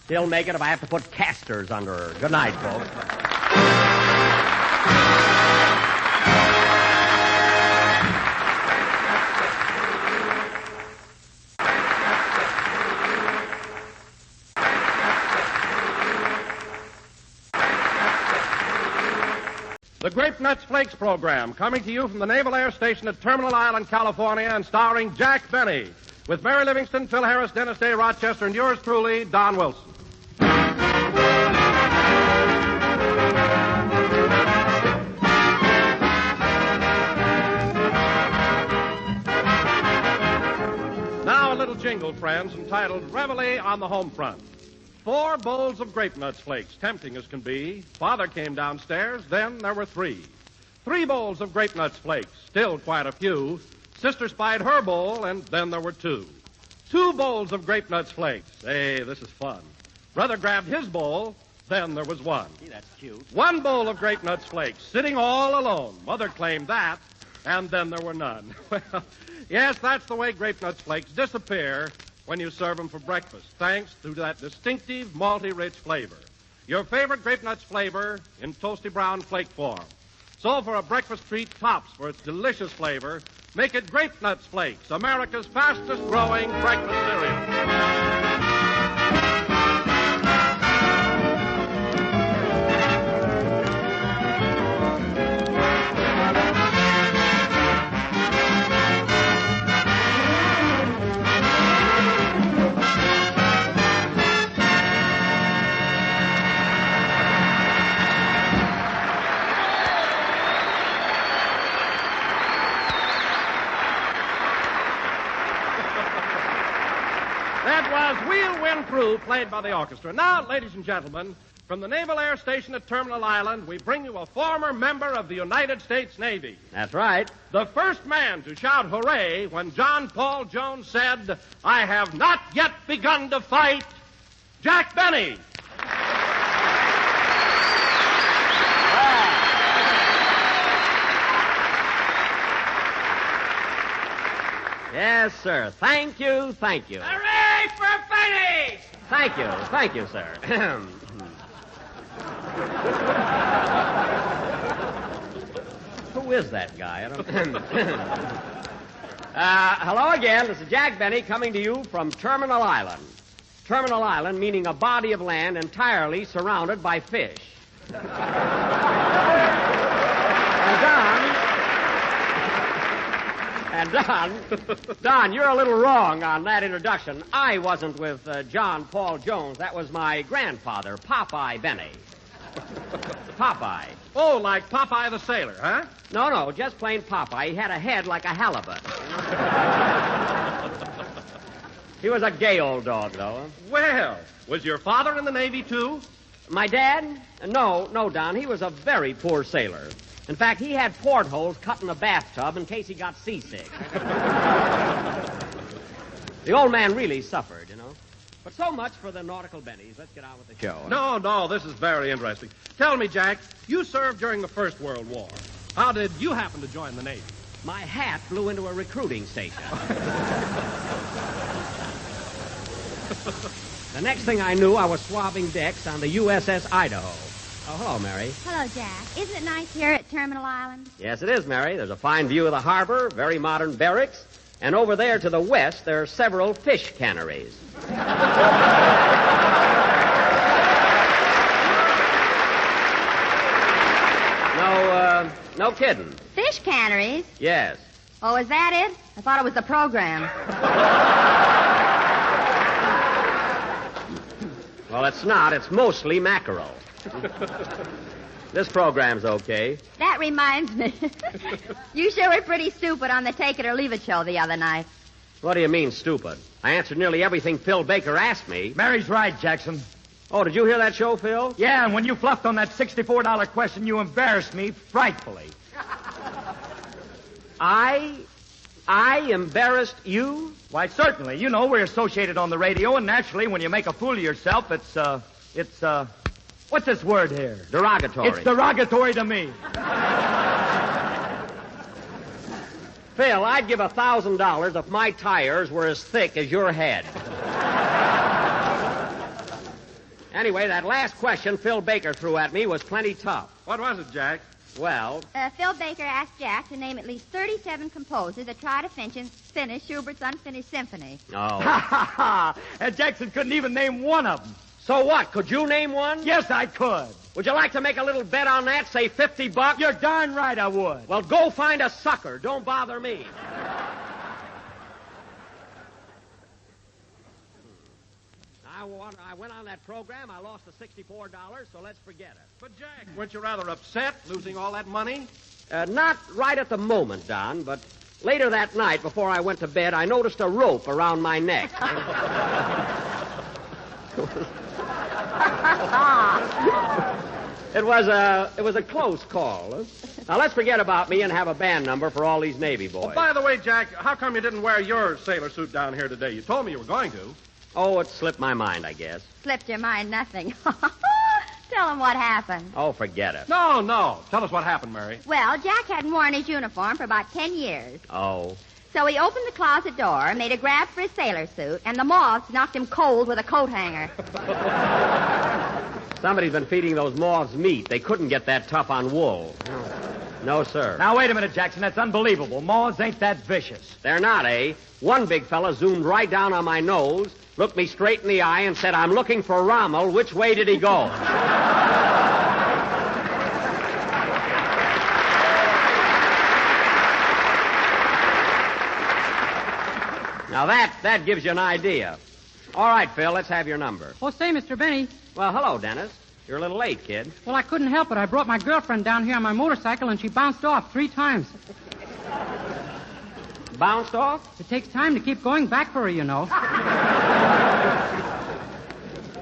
She'll make it if I have to put casters under her. Good night, folks. The Grape Nuts Flakes program, coming to you from the Naval Air Station at Terminal Island, California, and starring Jack Benny, with Mary Livingston, Phil Harris, Dennis Day, Rochester, and yours truly, Don Wilson. Now a little jingle, friends, entitled Reveille on the Home Front. 4 bowls of Grape Nuts Flakes, tempting as can be. Father came downstairs, then there were 3. 3 bowls of Grape Nuts Flakes, still quite a few. Sister spied her bowl, and then there were 2. 2 bowls of Grape Nuts Flakes. Hey, this is fun. Brother grabbed his bowl, then there was 1. Gee, that's cute. 1 bowl of Grape Nuts Flakes, sitting all alone. Mother claimed that, and then there were none. Well, yes, that's the way Grape Nuts Flakes disappear when you serve them for breakfast, thanks to that distinctive, malty-rich flavor. Your favorite Grape Nuts flavor in toasty brown flake form. So for a breakfast treat tops for its delicious flavor, make it Grape Nuts Flakes, America's fastest-growing breakfast cereal. was We'll Win Through, played by the orchestra. Now, ladies and gentlemen, from the Naval Air Station at Terminal Island, we bring you a former member of the United States Navy. That's right. The first man to shout hooray when John Paul Jones said, I have not yet begun to fight, Jack Benny. Yes, sir. Thank you, thank you. Hooray for Benny! Thank you, sir. Who is that guy? I don't... hello again. This is Jack Benny coming to you from Terminal Island. Terminal Island meaning a body of land entirely surrounded by fish. Don, you're a little wrong on that introduction. I wasn't with John Paul Jones. That was my grandfather, Popeye Benny. Popeye. Oh, like Popeye the Sailor, huh? No, just plain Popeye. He had a head like a halibut. He was a gay old dog, though. Well, was your father in the Navy, too? My dad? No, Don. He was a very poor sailor. In fact, he had portholes cut in a bathtub in case he got seasick. The old man really suffered, you know. But so much for the nautical bennies. Let's get on with the show. No, this is very interesting. Tell me, Jack, you served during the First World War. How did you happen to join the Navy? My hat flew into a recruiting station. The next thing I knew, I was swabbing decks on the USS Idaho. Oh, hello, Mary. Hello, Jack. Isn't it nice here at Terminal Island? Yes, it is, Mary. There's a fine view of the harbor, very modern barracks, and over there to the west, there are several fish canneries. No kidding. Fish canneries? Yes. Oh, is that it? I thought it was the program. Well, it's not. It's mostly mackerel. This program's okay. That reminds me. You sure were pretty stupid on the Take It or Leave It show the other night. What do you mean, stupid? I answered nearly everything Phil Baker asked me. Mary's right, Jackson. Oh, did you hear that show, Phil? Yeah, and when you fluffed on that $64 question, you embarrassed me frightfully. I embarrassed you? Why, certainly. You know, we're associated on the radio, and naturally, when you make a fool of yourself, it's what's this word here? Derogatory. It's derogatory to me. Phil, I'd give $1,000 if my tires were as thick as your head. Anyway, that last question Phil Baker threw at me was plenty tough. What was it, Jack? Well... Phil Baker asked Jack to name at least 37 composers that try to finish Schubert's Unfinished Symphony. Oh. And Jackson couldn't even name one of them. So what? Could you name one? Yes, I could. Would you like to make a little bet on that? Say $50? You're darn right I would. Well, go find a sucker. Don't bother me. I went on that program. I lost the $64, so let's forget it. But, Jack, weren't you rather upset losing all that money? Not right at the moment, Don, but later that night before I went to bed, I noticed a rope around my neck. It was a close call. Now, let's forget about me and have a band number for all these Navy boys. Oh, by the way, Jack, how come you didn't wear your sailor suit down here today? You told me you were going to. Oh, it slipped my mind, I guess. Slipped your mind nothing. Tell him what happened. Oh, forget it. No. Tell us what happened, Mary. Well, Jack hadn't worn his uniform for about 10 years. Oh. So he opened the closet door, made a grab for his sailor suit, and the moths knocked him cold with a coat hanger. Somebody's been feeding those moths meat. They couldn't get that tough on wool. No, sir. Now, wait a minute, Jackson. That's unbelievable. Moths ain't that vicious. They're not, eh? One big fella zoomed right down on my nose, looked me straight in the eye, and said, I'm looking for Rommel. Which way did he go? Now, that gives you an idea. All right, Phil, let's have your number. Oh, say, Mr. Benny. Well, hello, Dennis. You're a little late, kid. Well, I couldn't help it. I brought my girlfriend down here on my motorcycle, and she bounced off 3 times. Bounced off? It takes time to keep going back for her, you know.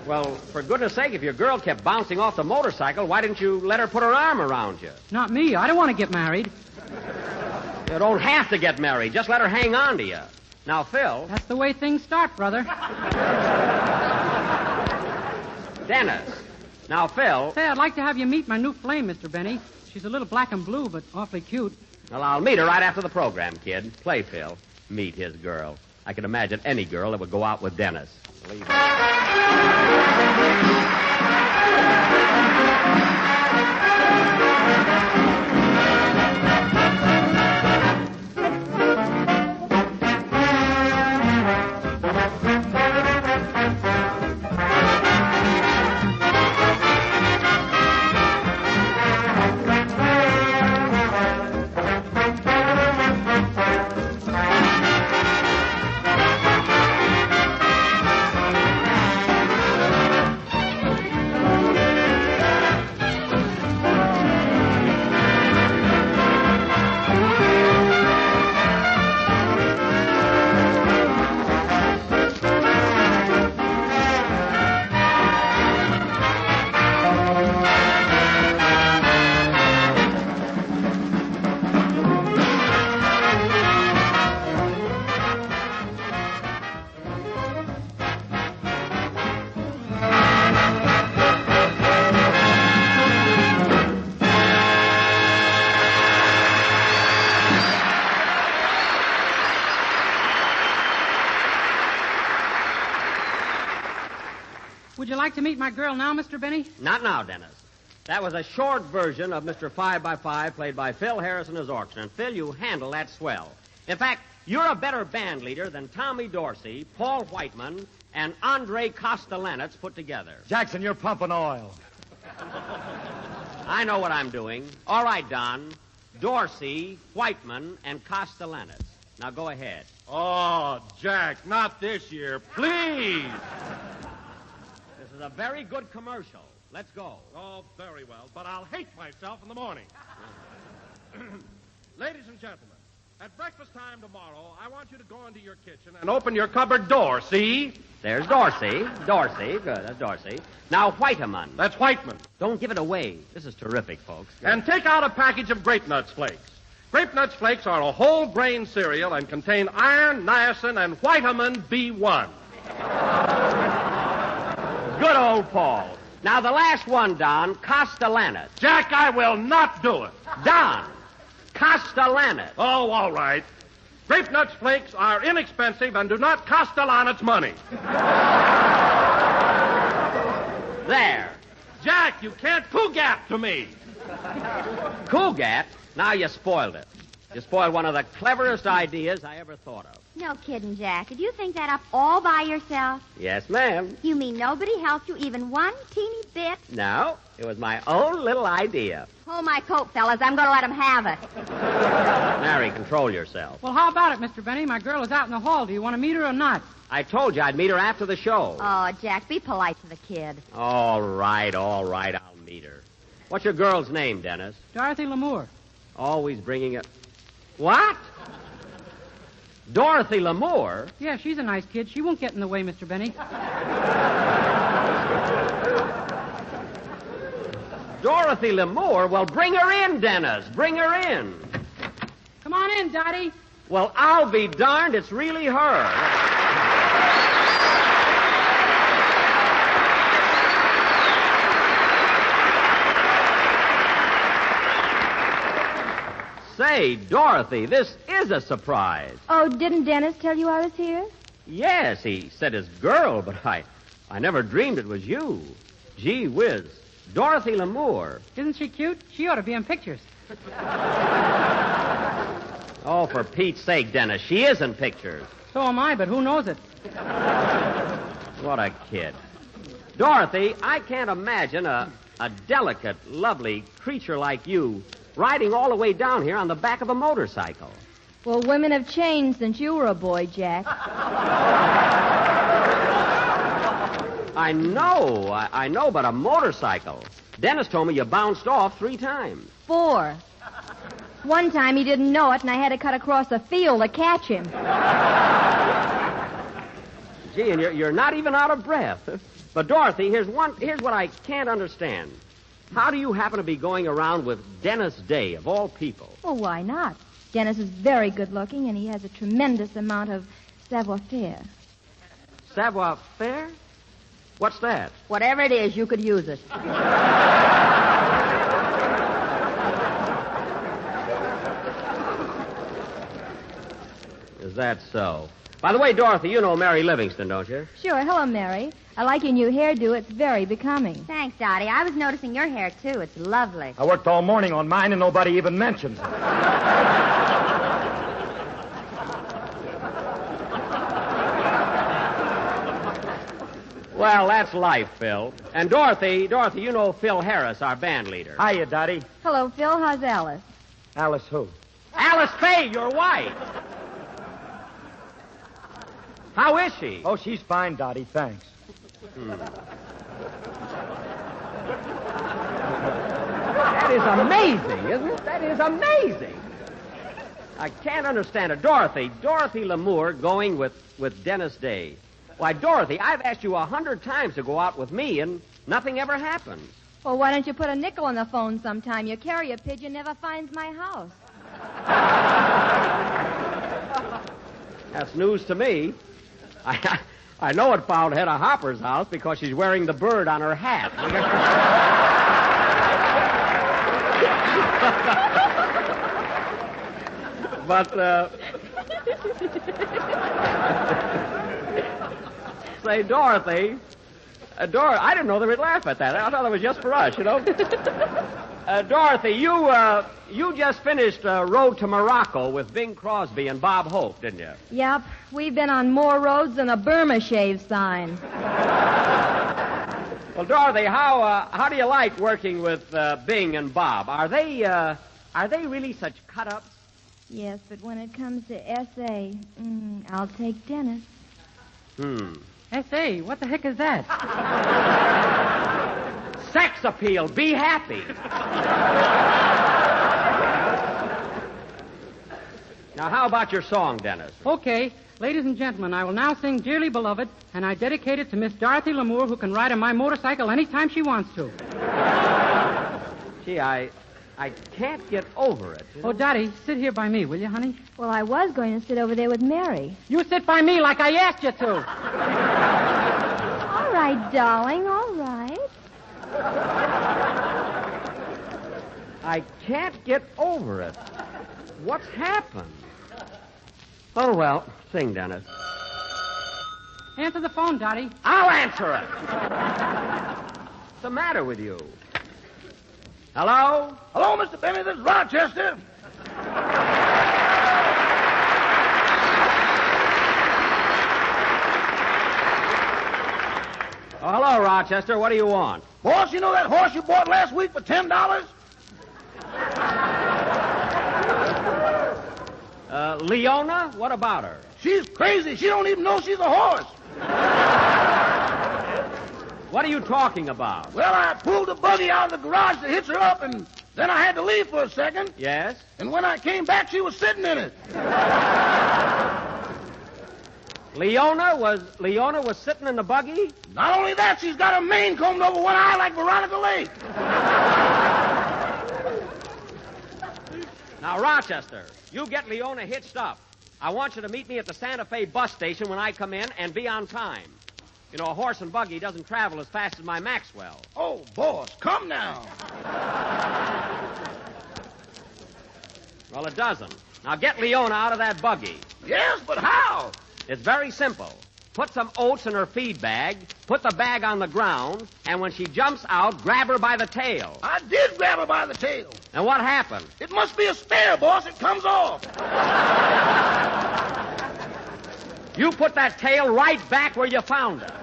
Well, for goodness sake, if your girl kept bouncing off the motorcycle, why didn't you let her put her arm around you? Not me. I don't want to get married. You don't have to get married. Just let her hang on to you. Now, Phil. That's the way things start, brother. Dennis. Now, Phil. Say, I'd like to have you meet my new flame, Mr. Benny. She's a little black and blue, but awfully cute. Well, I'll meet her right after the program, kid. Play, Phil. Meet his girl. I can imagine any girl that would go out with Dennis. Believe me. Would you like to meet my girl now, Mr. Benny? Not now, Dennis. That was a short version of Mr. 5x5 played by Phil Harris and his orchestra. And, Phil, you handle that swell. In fact, you're a better band leader than Tommy Dorsey, Paul Whiteman, and Andre Kostelanetz put together. Jackson, you're pumping oil. I know what I'm doing. All right, Don. Dorsey, Whiteman, and Kostelanetz. Now go ahead. Oh, Jack, not this year. Please. This is a very good commercial. Let's go. Oh, very well, but I'll hate myself in the morning. Ladies and gentlemen, at breakfast time tomorrow, I want you to go into your kitchen and open your cupboard door, see? There's Dorsey. Dorsey. Good, that's Dorsey. Now, Whiteman. That's Whiteman. Don't give it away. This is terrific, folks. And take out a package of Grape Nuts Flakes. Grape Nuts Flakes are a whole grain cereal and contain iron, niacin, and Whiteman B1. Good old Paul. Now, the last one, Don, Kostelanetz. Jack, I will not do it. Don, Kostelanetz. Oh, all right. Grape Nuts Flakes are inexpensive and do not Kostelanetz money. There. Jack, you can't Cougat to me. Cougat? Now you spoiled it. You spoiled one of the cleverest ideas I ever thought of. No kidding, Jack. Did you think that up all by yourself? Yes, ma'am. You mean nobody helped you even one teeny bit? No, it was my own little idea. Hold my coat, fellas. I'm going to let him have it. Mary, control yourself. Well, how about it, Mr. Benny? My girl is out in the hall. Do you want to meet her or not? I told you I'd meet her after the show. Oh, Jack, be polite to the kid. All right, I'll meet her. What's your girl's name, Dennis? Dorothy Lamour. Always bringing it. What? Dorothy Lamour? Yeah, she's a nice kid. She won't get in the way, Mr. Benny. Dorothy Lamour? Well, bring her in, Dennis. Bring her in. Come on in, Dottie. Well, I'll be darned. It's really her. Say, Dorothy, this is a surprise. Oh, didn't Dennis tell you I was here? Yes, he said his girl, but I never dreamed it was you. Gee whiz. Dorothy Lamour. Isn't she cute? She ought to be in pictures. Oh, for Pete's sake, Dennis, she is in pictures. So am I, but who knows it? What a kid. Dorothy, I can't imagine a delicate, lovely creature like you riding all the way down here on the back of a motorcycle. Well, women have changed since you were a boy, Jack. I know, but a motorcycle. Dennis told me you bounced off 3 times. 4. One time he didn't know it, and I had to cut across the field to catch him. Gee, and you're not even out of breath. But, Dorothy, here's what I can't understand. How do you happen to be going around with Dennis Day, of all people? Well, why not? Dennis is very good looking, and he has a tremendous amount of savoir-faire. Savoir-faire? What's that? Whatever it is, you could use it. Is that so? By the way, Dorothy, you know Mary Livingston, don't you? Sure. Hello, Mary. I like your new hairdo. It's very becoming. Thanks, Dottie. I was noticing your hair, too. It's lovely. I worked all morning on mine, and nobody even mentions it. Well, that's life, Phil. And Dorothy, you know Phil Harris, our band leader. Hiya, Dottie. Hello, Phil. How's Alice? Alice who? Alice Faye, your wife. How is she? Oh, she's fine, Dottie. Thanks. That is amazing, isn't it? That is amazing. I can't understand it. Dorothy Lamour going with Dennis Day. Why, Dorothy, I've asked you 100 times to go out with me, and nothing ever happens. Well, why don't you put a nickel on the phone sometime? Your carrier pigeon never finds my house. That's news to me. I know it found Hedda Hopper's house because she's wearing the bird on her hat. But, say, Dorothy, I didn't know they would laugh at that. I thought it was just for us, you know. Dorothy, you just finished Road to Morocco with Bing Crosby and Bob Hope, didn't you? Yep. We've been on more roads than a Burma shave sign. Well, Dorothy, how do you like working with Bing and Bob? Are they really such cut-ups? Yes, but when it comes to S.A., I'll take Dennis. S.A., what the heck is that? Sex appeal. Be happy. Now, how about your song, Dennis? Okay. Ladies and gentlemen, I will now sing Dearly Beloved, and I dedicate it to Miss Dorothy Lamour, who can ride on my motorcycle anytime she wants to. Gee, I can't get over it. Oh, Dottie, sit here by me, will you, honey? Well, I was going to sit over there with Mary. You sit by me like I asked you to. All right, darling, all right. I can't get over it. What's happened? Oh, well, sing, Dennis. Answer the phone, Dottie. I'll answer it. What's the matter with you? Hello? Hello, Mr. Benny. This is Rochester. Oh, hello, Rochester. What do you want? Boss, you know that horse you bought last week for $10? Leona? What about her? She's crazy. She don't even know she's a horse. What are you talking about? Well, I pulled the buggy out of the garage to hitch her up, and then I had to leave for a second. Yes? And when I came back, she was sitting in it. Leona was sitting in the buggy? Not only that, she's got her mane combed over one eye like Veronica Lake. Now, Rochester, you get Leona hitched up. I want you to meet me at the Santa Fe bus station when I come in and be on time. You know, a horse and buggy doesn't travel as fast as my Maxwell. Oh, boss, come now. Well, it doesn't. Now, get Leona out of that buggy. Yes, but how? It's very simple. Put some oats in her feed bag, put the bag on the ground, and when she jumps out, grab her by the tail. I did grab her by the tail. And what happened? It must be a spare, boss. It comes off. You put that tail right back where you found her.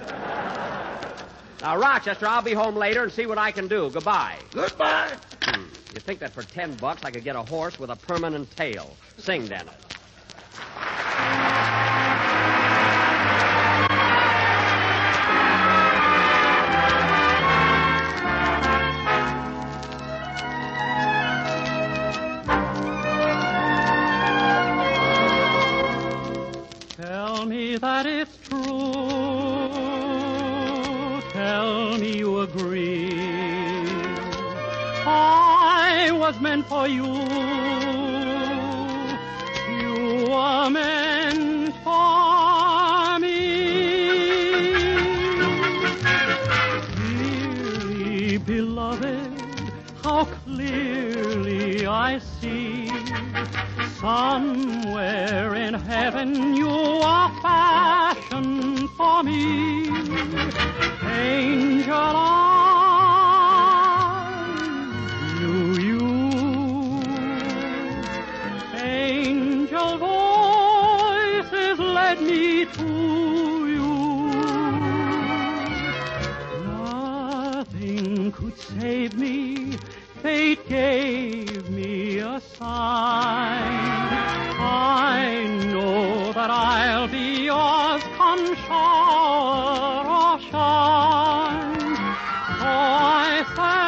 Now, Rochester, I'll be home later and see what I can do. Goodbye. Goodbye. You think that for $10 I could get a horse with a permanent tail? Sing, Dennis. Tell me that it's true. was meant for you. You were meant for me. Dearly beloved, how clearly I see. Somewhere in heaven you are fashioned for me. Angel eyes knew you. Angel voices led me to you. Nothing could save me. Fate gave me a sign. I know that I'll be yours, come shower or shine. So I sang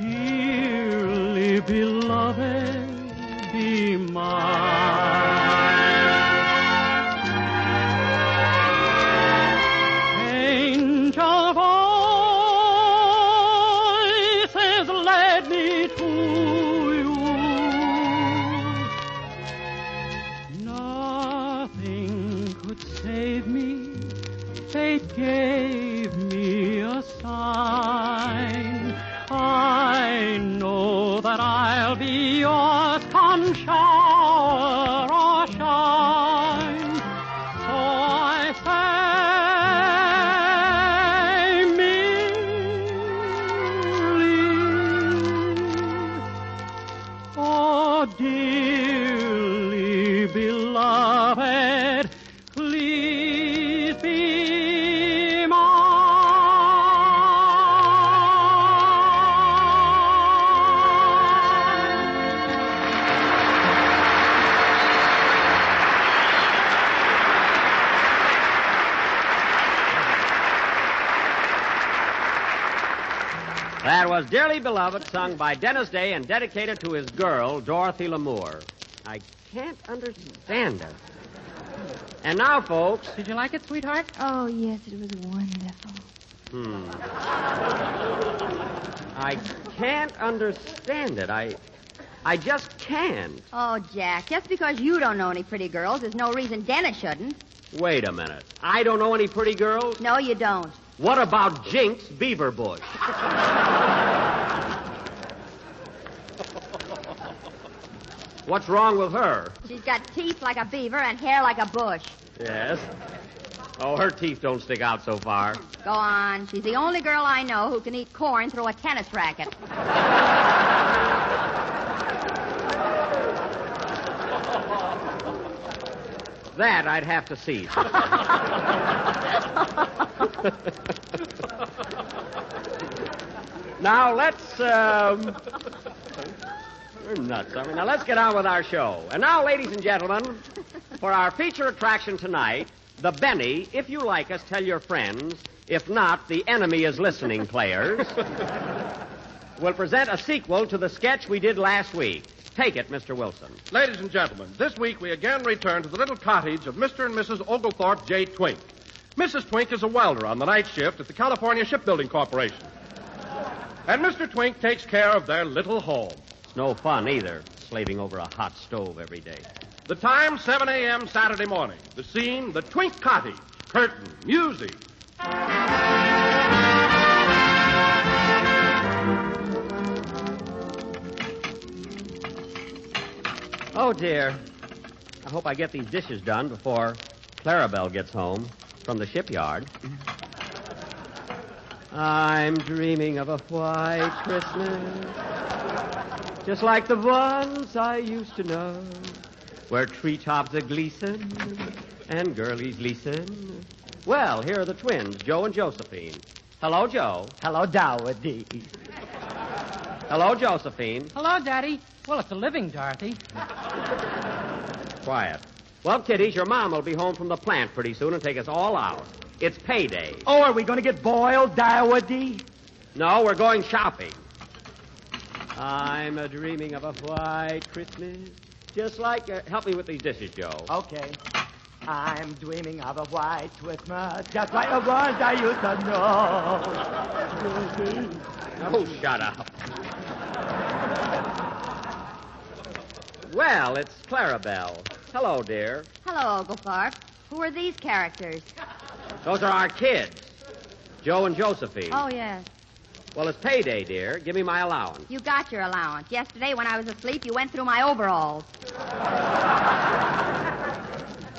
dearly beloved, be mine. Angel voices led me to you. Nothing could save me. Fate gave me a sign. I know that I'll be yours, come shower or shine. So I sang merely, oh dearly beloved, please be mine. That was Dearly Beloved, sung by Dennis Day and dedicated to his girl, Dorothy Lamour. I can't understand her. And now, folks... Did you like it, sweetheart? Oh, yes, it was wonderful. I can't understand it. I just can't. Oh, Jack, just because you don't know any pretty girls, there's no reason Dennis shouldn't. Wait a minute. I don't know any pretty girls? No, you don't. What about Jinx Beaverbush? What's wrong with her? She's got teeth like a beaver and hair like a bush. Yes. Oh, her teeth don't stick out so far. Go on. She's the only girl I know who can eat corn through a tennis racket. That I'd have to see. Now, let's, we're nuts. I mean, now let's get on with our show. And now, ladies and gentlemen, for our feature attraction tonight, the Benny, If You Like Us, Tell Your Friends. If not, the Enemy Is Listening players will present a sequel to the sketch we did last week. Take it, Mr. Wilson. Ladies and gentlemen, this week we again return to the little cottage of Mr. and Mrs. Oglethorpe J. Twink. Mrs. Twink is a welder on the night shift at the California Shipbuilding Corporation. And Mr. Twink takes care of their little home. It's no fun either, slaving over a hot stove every day. The time, 7 a.m. Saturday morning. The scene, the Twink cottage. Curtain, music. Oh, dear. I hope I get these dishes done before Clarabelle gets home from the shipyard. I'm dreaming of a white Christmas, just like the ones I used to know, where treetops are gleasin' and girlies leasin'. Well, here are the twins, Joe and Josephine. Hello, Joe. Hello, Dowdy. Hello, Josephine. Hello, Daddy. Well, it's a living, Dorothy. Quiet. Well, kiddies, your mom will be home from the plant pretty soon and take us all out. It's payday. Oh, are we going to get boiled, Dowdy? No, we're going shopping. I'm a-dreaming of a white Christmas, just like... help me with these dishes, Joe. Okay. I'm dreaming of a white Christmas, just like the ones I used to know. Oh, shut up. Well, it's Clarabelle. Hello, dear. Hello, Oglethorpe. Who are these characters? Those are our kids, Joe and Josephine. Oh, yes. Well, it's payday, dear. Give me my allowance. You got your allowance. Yesterday, when I was asleep, you went through my overalls.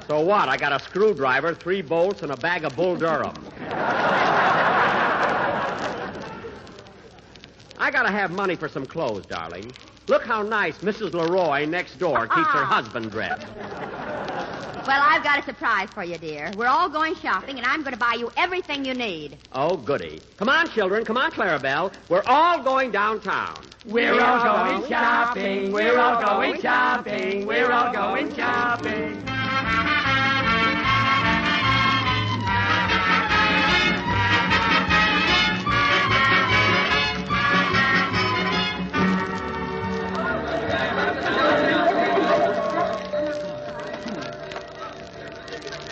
So what? I got a screwdriver, 3 bolts, and a bag of Bull Durham. I gotta have money for some clothes, darling. Look how nice Mrs. Leroy next door keeps her husband dressed. Well, I've got a surprise for you, dear. We're all going shopping, and I'm going to buy you everything you need. Oh, goody. Come on, children. Come on, Clarabelle. We're all going downtown. We're all going shopping. We're all going shopping. We're all going shopping.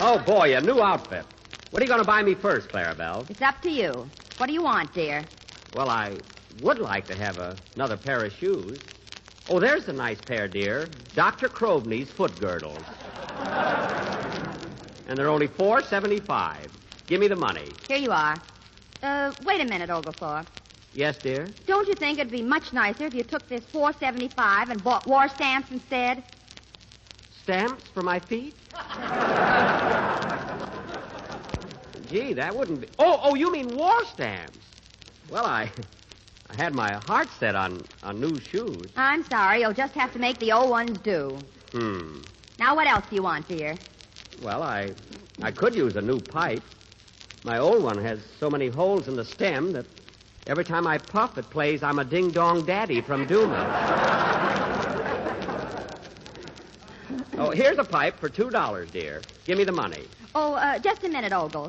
Oh, boy, a new outfit. What are you going to buy me first, Clarabelle? It's up to you. What do you want, dear? Well, I would like to have another pair of shoes. Oh, there's a nice pair, dear. Dr. Croveney's foot girdles. And they're only $4.75. Give me the money. Here you are. Wait a minute, Oglethorpe. Yes, dear? Don't you think it'd be much nicer if you took this $4.75 and bought war stamps instead? Stamps for my feet? Gee, that wouldn't be... Oh, you mean war stamps. Well, I had my heart set on new shoes. I'm sorry. You'll just have to make the old ones do. Now, what else do you want, dear? Well, I could use a new pipe. My old one has so many holes in the stem that every time I puff, it plays I'm a ding-dong daddy from Duma. Oh, here's a pipe for $2, dear. Give me the money. Oh, just a minute, Ogle.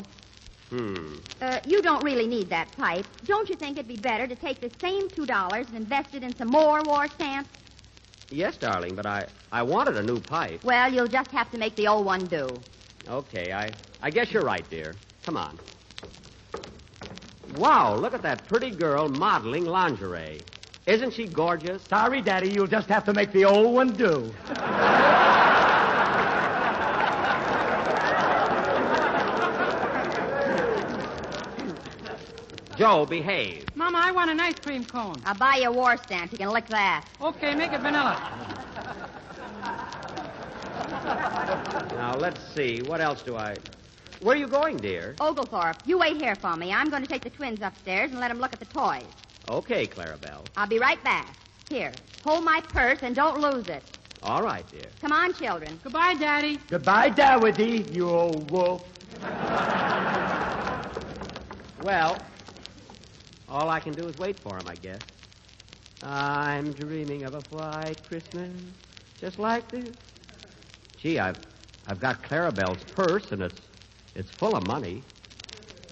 You don't really need that pipe. Don't you think it'd be better to take the same $2 and invest it in some more war stamps? Yes, darling, but I wanted a new pipe. Well, you'll just have to make the old one do. Okay, I guess you're right, dear. Come on. Wow, look at that pretty girl modeling lingerie. Isn't she gorgeous? Sorry, Daddy, you'll just have to make the old one do. Joe, behave. Mama, I want an ice cream cone. I'll buy you a war stamp. You can lick that. Okay, make it vanilla. Now, let's see. What else do I... Where are you going, dear? Oglethorpe, you wait here for me. I'm going to take the twins upstairs and let them look at the toys. Okay, Clarabelle. I'll be right back. Here, hold my purse and don't lose it. All right, dear. Come on, children. Goodbye, Daddy. Goodbye, Dowdy, you old wolf. Well, all I can do is wait for him, I guess. I'm dreaming of a white Christmas, just like this. Gee, I've got Clarabelle's purse, and it's full of money,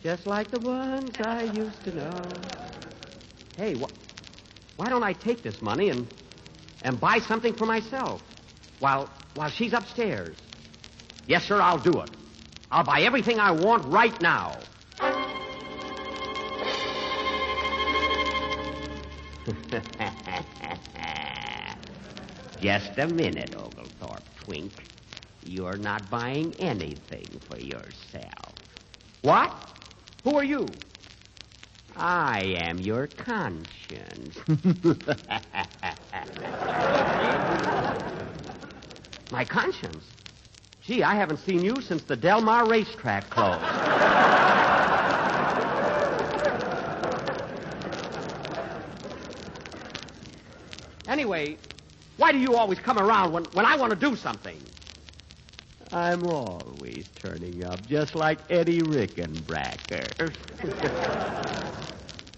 just like the ones I used to know. Hey, why don't I take this money and buy something for myself while she's upstairs? Yes, sir, I'll do it. I'll buy everything I want right now. Just a minute, Oglethorpe, Twink. You're not buying anything for yourself. What? Who are you? I am your conscience. My conscience? Gee, I haven't seen you since the Del Mar racetrack closed. Anyway, why do you always come around when I want to do something? I'm always turning up, just like Eddie Rickenbacker.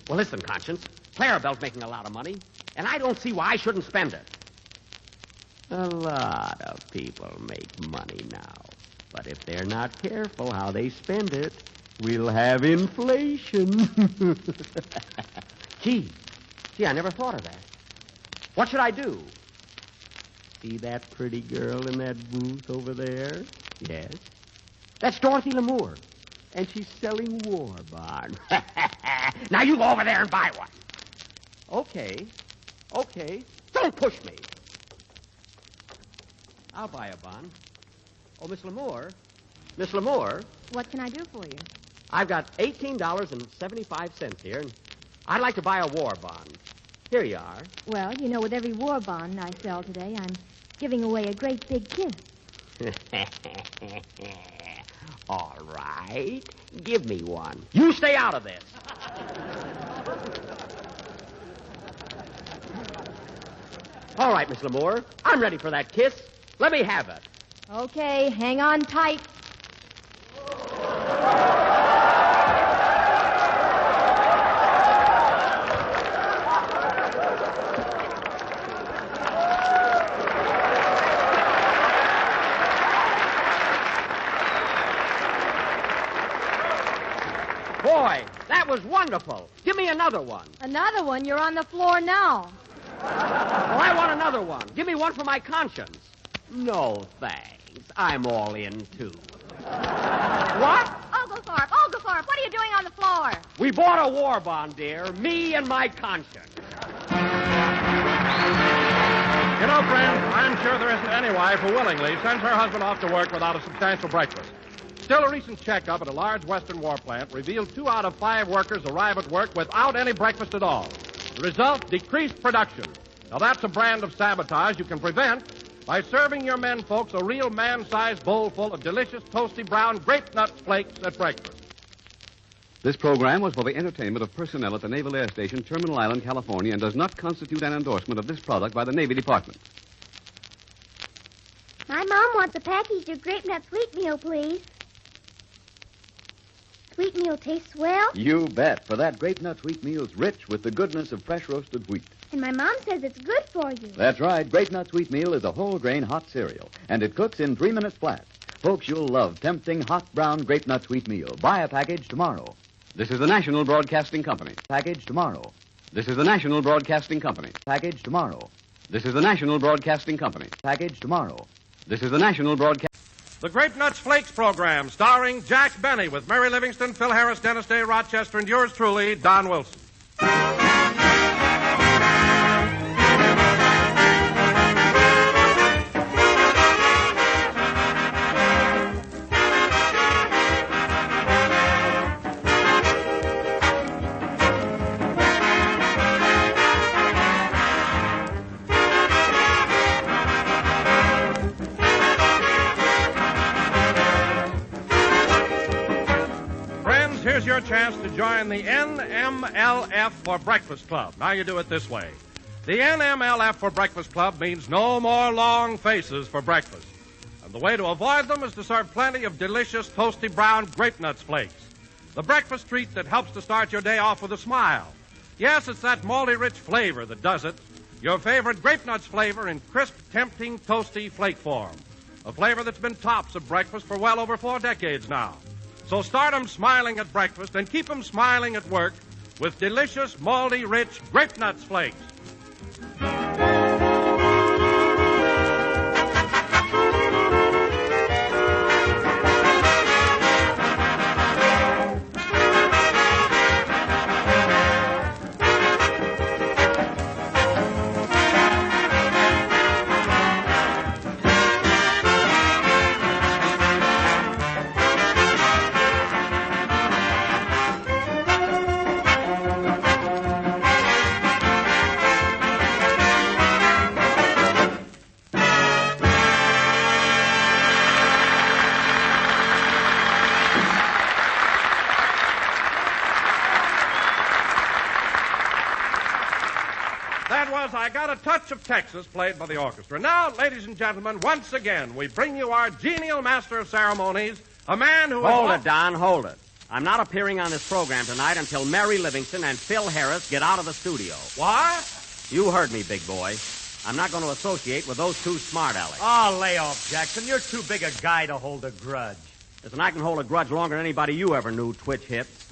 Well, listen, Conscience. Clarabelle's making a lot of money, and I don't see why I shouldn't spend it. A lot of people make money now, but if they're not careful how they spend it, we'll have inflation. Gee, I never thought of that. What should I do? See that pretty girl in that booth over there? Yes. That's Dorothy Lamour. And she's selling war bonds. Now you go over there and buy one. Okay. Don't push me. I'll buy a bond. Oh, Miss Lamour. Miss Lamour. What can I do for you? I've got $18.75 here, and I'd like to buy a war bond. Here you are. Well, you know, with every war bond I sell today, I'm giving away a great big kiss. All right. Give me one. You stay out of this. All right, Miss Lamour. I'm ready for that kiss. Let me have it. Okay, hang on tight. Boy, that was wonderful. Give me another one. Another one? You're on the floor now. Well, I want another one. Give me one for my conscience. No, thanks. I'm all in, too. What? Oglethorpe, what are you doing on the floor? We bought a war bond, dear. Me and my conscience. You know, friends, I'm sure there isn't any wife who willingly sends her husband off to work without a substantial breakfast. Still, a recent checkup at a large Western war plant revealed 2 out of 5 workers arrive at work without any breakfast at all. The result, decreased production. Now, that's a brand of sabotage you can prevent by serving your men folks a real man-sized bowl full of delicious, toasty brown grape nut flakes at breakfast. This program was for the entertainment of personnel at the Naval Air Station, Terminal Island, California, and does not constitute an endorsement of this product by the Navy Department. My mom wants a package of grape nut sweet meal, please. Sweet meal tastes swell. You bet, for that grape nut sweet meal's rich with the goodness of fresh roasted wheat. And my mom says it's good for you. That's right. Grape Nut Sweet Meal is a whole grain hot cereal, and it cooks in 3 minutes flat. Folks, you'll love tempting hot brown Grape Nut Sweet Meal. Buy a package tomorrow. This is the National Broadcasting Company. Package tomorrow. This is the National Broadcasting Company. Package tomorrow. This is the National Broadcasting Company. Package tomorrow. This is the National Broadcasting... The Grape Nuts Flakes program, starring Jack Benny with Mary Livingston, Phil Harris, Dennis Day, Rochester, and yours truly, Don Wilson. Here's your chance to join the NMLF for Breakfast Club. Now you do it this way. The NMLF for Breakfast Club means no more long faces for breakfast. And the way to avoid them is to serve plenty of delicious, toasty brown grape nuts flakes. The breakfast treat that helps to start your day off with a smile. Yes, it's that malty rich flavor that does it. Your favorite grape nuts flavor in crisp, tempting, toasty flake form. A flavor that's been tops of breakfast for well over 4 decades now. So start 'em smiling at breakfast and keep 'em smiling at work with delicious, malty, rich grape nuts flakes. I Got a Touch of Texas, played by the orchestra. Now, ladies and gentlemen, once again, we bring you our genial master of ceremonies, a man who... Hold it, Don, hold it. I'm not appearing on this program tonight until Mary Livingston and Phil Harris get out of the studio. What? You heard me, big boy. I'm not going to associate with those 2 smart alecks. Oh, lay off, Jackson. You're too big a guy to hold a grudge. Listen, I can hold a grudge longer than anybody you ever knew, Twitch Hips.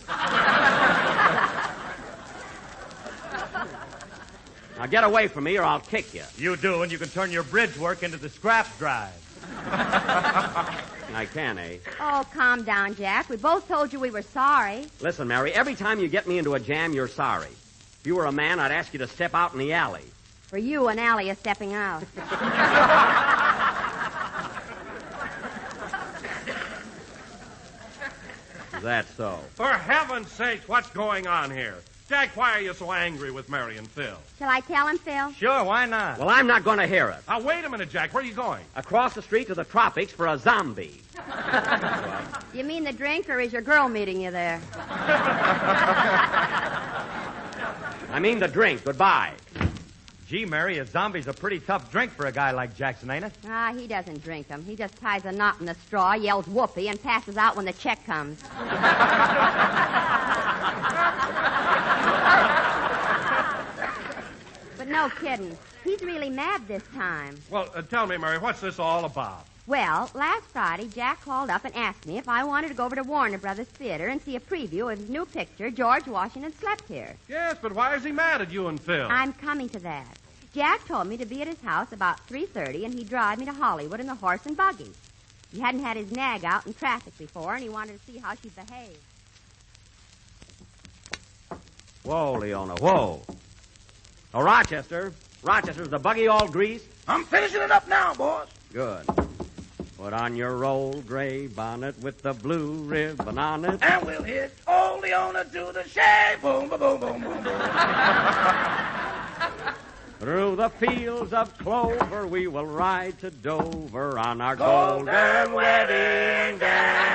Now get away from me or I'll kick you. You do, and you can turn your bridge work into the scrap drive. I can, eh? Oh, calm down, Jack. We both told you we were sorry. Listen, Mary, every time you get me into a jam, you're sorry. If you were a man, I'd ask you to step out in the alley. For you, an alley is stepping out. Is that so? For heaven's sake, what's going on here? Jack, why are you so angry with Mary and Phil? Shall I tell him, Phil? Sure, why not? Well, I'm not going to hear it. Now, wait a minute, Jack. Where are you going? Across the street to the tropics for a zombie. You mean the drink, or is your girl meeting you there? I mean the drink. Goodbye. Gee, Mary, a zombie's a pretty tough drink for a guy like Jackson, ain't it? Ah, he doesn't drink them. He just ties a knot in the straw, yells whoopee, and passes out when the check comes. But no kidding. He's really mad this time. Well, tell me, Mary, what's this all about? Well, last Friday, Jack called up and asked me if I wanted to go over to Warner Brothers Theater and see a preview of his new picture, George Washington Slept Here. Yes, but why is he mad at you and Phil? I'm coming to that. Jack told me to be at his house about 3:30, and he'd drive me to Hollywood in the horse and buggy. He hadn't had his nag out in traffic before, and he wanted to see how she'd behave. Whoa, Leona, whoa. Oh, Rochester. Rochester's the buggy all greased? I'm finishing it up now, boss. Good. Put on your old gray bonnet with the blue ribbon on it. And we'll hit old Leona to the shade. Boom, boom, boom, boom, boom, boom. Through the fields of clover we will ride to Dover on our golden wedding day.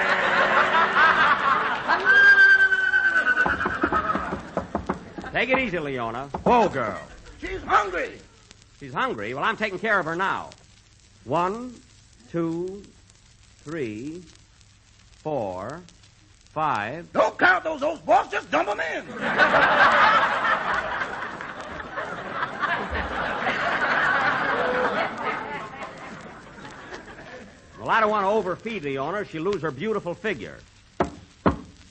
Take it easy, Leona. Whoa, girl. She's hungry. She's hungry? Well, I'm taking care of her now. 1, 2, 3, 4, 5. Don't count those oats, boss. Just dump them in. Well, I don't want to overfeed Leona. She'll lose her beautiful figure.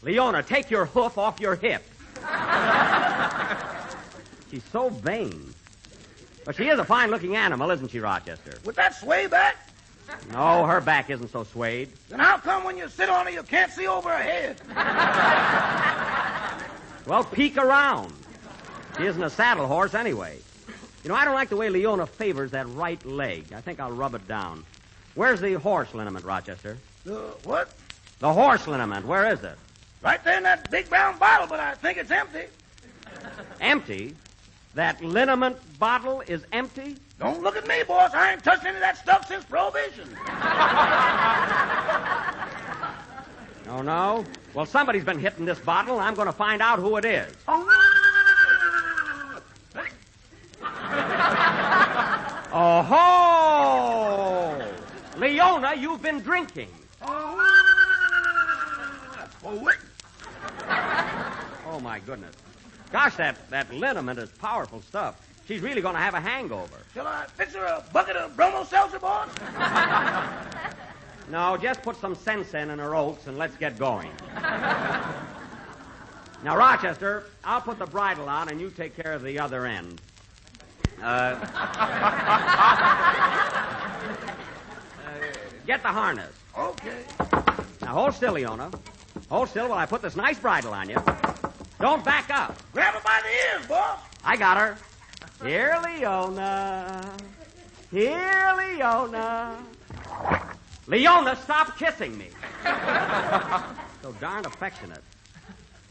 Leona, take your hoof off your hip. She's so vain. But she is a fine-looking animal, isn't she, Rochester? With that sway back? No, her back isn't so swayed. Then how come when you sit on her, you can't see over her head? Well, peek around. She isn't a saddle horse anyway. You know, I don't like the way Leona favors that right leg. I think I'll rub it down. Where's the horse liniment, Rochester? What? The horse liniment. Where is it? Right there in that big brown bottle, but I think it's empty. Empty? That liniment bottle is empty? Don't look at me, boss. I ain't touched any of that stuff since Prohibition. Oh, no? Well, somebody's been hitting this bottle, and I'm going to find out who it is. Oh-ho! Leona, you've been drinking. Oh, my goodness. Gosh, that liniment is powerful stuff. She's really going to have a hangover. Shall I fix her a bucket of bromo seltzer, boss? No, just put some sense in her oats and let's get going. Now, Rochester, I'll put the bridle on and you take care of the other end. Get the harness. Okay. Now, hold still, Leona. Hold still while I put this nice bridle on you. Don't back up. Grab her by the ears, boss. I got her. Here, Leona. Here, Leona. Leona, stop kissing me. So darned affectionate.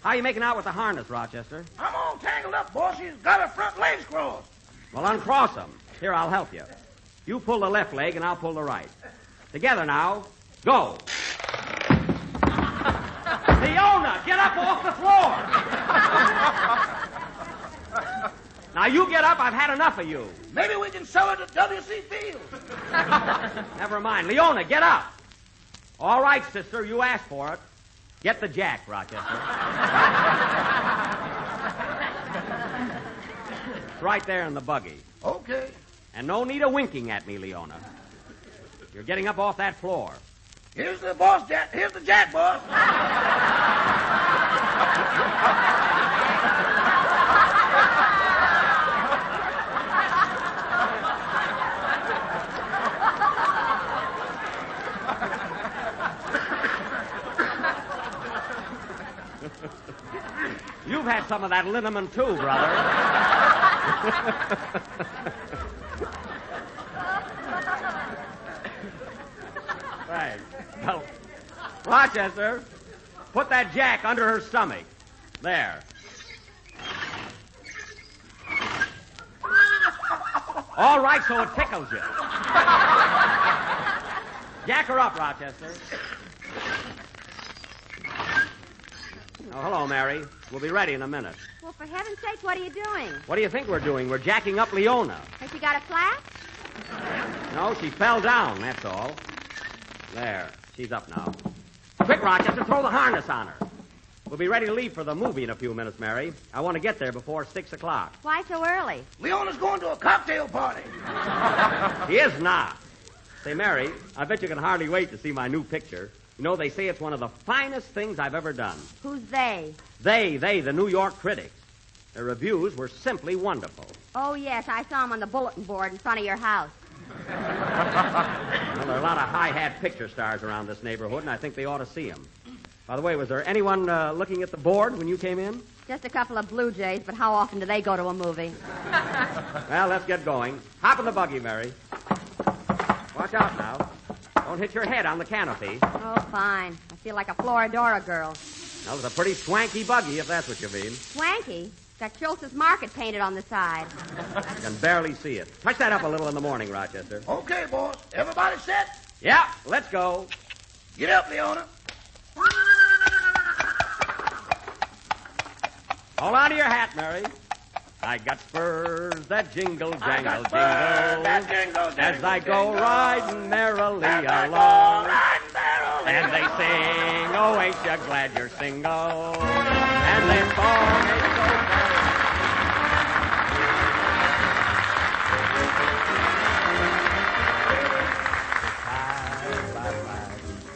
How are you making out with the harness, Rochester? I'm all tangled up, boss. She's got her front legs crossed. Well, uncross them. Here, I'll help you. You pull the left leg and I'll pull the right. Together now. Go. Leona, get up off the floor. Now, you get up. I've had enough of you. Maybe we can sell her to W.C. Fields. Never mind. Leona, get up. All right, sister, you asked for it. Get the jack, Rochester. It's right there in the buggy. Okay. And no need of winking at me, Leona. You're getting up off that floor. Here's the boss, Jack. Here's the jack, boss. want some of that liniment, too, brother. Thanks. Well, Rochester, put that Jack under her stomach. There. All right, so it tickles you. Jack her up, Rochester. Oh, hello, Mary. We'll be ready in a minute. Well, for heaven's sake, what are you doing? What do you think we're doing? We're jacking up Leona. Has she got a flat? No, she fell down, that's all. There. She's up now. Quick, Rochester, throw the harness on her. We'll be ready to leave for the movie in a few minutes, Mary. I want to get there before 6 o'clock. Why so early? Leona's going to a cocktail party. She is not. Say, Mary, I bet you can hardly wait to see my new picture. You know, they say it's one of the finest things I've ever done. Who's they? They, the New York critics. Their reviews were simply wonderful. Oh, yes, I saw them on the bulletin board in front of your house. Well, there are a lot of high-hat picture stars around this neighborhood, and I think they ought to see them. By the way, was there anyone looking at the board when you came in? Just a couple of Blue Jays, but how often do they go to a movie? Well, let's get going. Hop in the buggy, Mary. Watch out now. Don't hit your head on the canopy. Oh, fine. I feel like a Floridora girl. That was a pretty swanky buggy, if that's what you mean. Swanky? Got Schultz's Market painted on the side. I can barely see it. Touch that up a little in the morning, Rochester. Okay, boss. Everybody set? Yeah, let's go. Get up, Leona. Hold on to your hat, Mary. I got spurs that jingle, jangle, jingle. As I go riding merrily along. And they sing, oh, ain't you glad you're single? And they song ain't so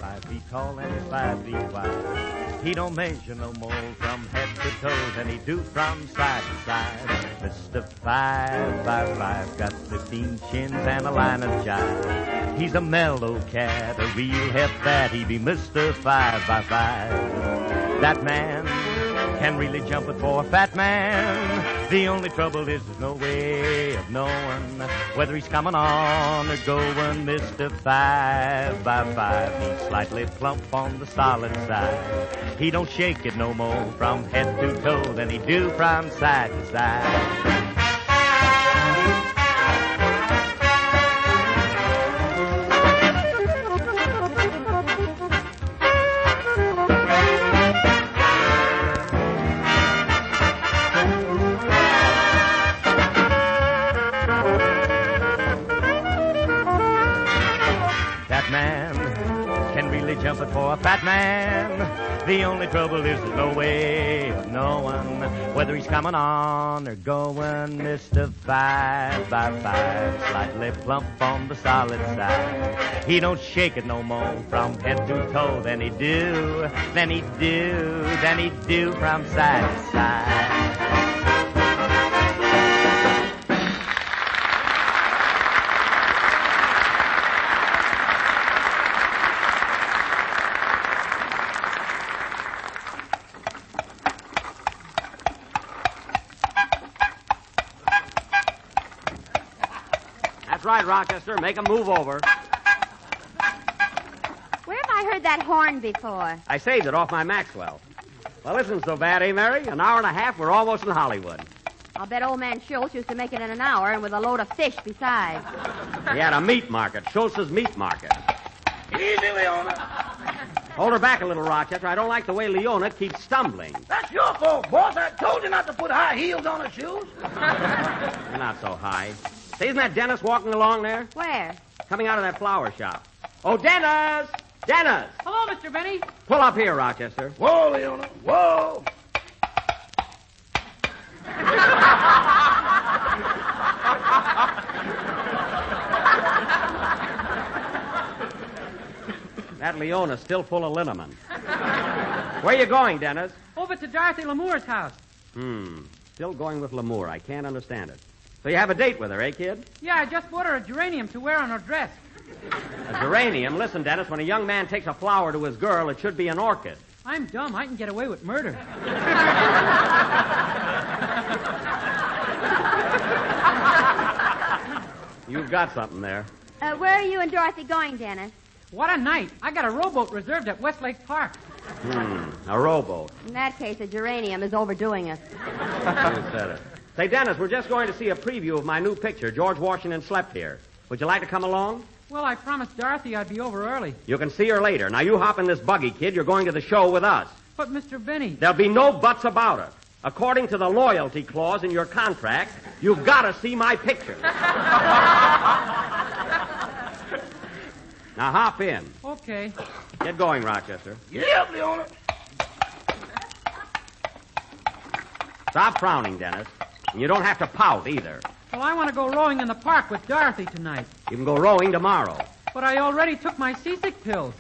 Five feet tall and 5 feet wide. He don't measure no more from head to toe than he do from side to side. Mr. 555 got 15 chins and a line of jive. He's a mellow cat, a real hep bat. He be Mr. 555. That man can really jump it for a fat man. The only trouble is there's no way of knowing whether he's coming on or going. Mr. 555, he's slightly plump on the solid side. He don't shake it no more from head to toe than he do from side to side. Jumping for a fat man. The only trouble is there's no way of knowing whether he's coming on or going. Mr. 555, slightly plump on the solid side. He don't shake it no more from head to toe than he do from side to side. That's right, Rochester. Make him move over. Where have I heard that horn before? I saved it off my Maxwell. Well, isn't so bad, eh, Mary? An hour and a half, we're almost in Hollywood. I'll bet old man Schultz used to make it in an hour and with a load of fish besides. He had a meat market, Schultz's meat market. Easy, Leona. Hold her back a little, Rochester. I don't like the way Leona keeps stumbling. That's your fault, boss. I told you not to put high heels on her shoes. You're not so high. Say, isn't that Dennis walking along there? Where? Coming out of that flower shop. Oh, Dennis! Dennis! Hello, Mr. Benny. Pull up here, Rochester. Whoa, Leona. Whoa. That Leona's still full of liniment. Where you going, Dennis? Over to Dorothy Lamour's house. Still going with Lamour. I can't understand it. So you have a date with her, eh, kid? Yeah, I just bought her a geranium to wear on her dress. A geranium? Listen, Dennis, when a young man takes a flower to his girl, it should be an orchid. I'm dumb. I can get away with murder. You've got something there. Where are you and Dorothy going, Dennis? What a night. I got a rowboat reserved at Westlake Park. A rowboat. In that case, a geranium is overdoing us. You said it. Say, Dennis, we're just going to see a preview of my new picture, George Washington Slept Here. Would you like to come along? Well, I promised Dorothy I'd be over early. You can see her later. Now, you hop in this buggy, kid. You're going to the show with us. But, Mr. Benny... There'll be no buts about it. According to the loyalty clause in your contract, you've got to see my picture. Now, hop in. Okay. Get going, Rochester. Yep, Leona. Stop frowning, Dennis. And you don't have to pout, either. Well, I want to go rowing in the park with Dorothy tonight. You can go rowing tomorrow. But I already took my seasick pills.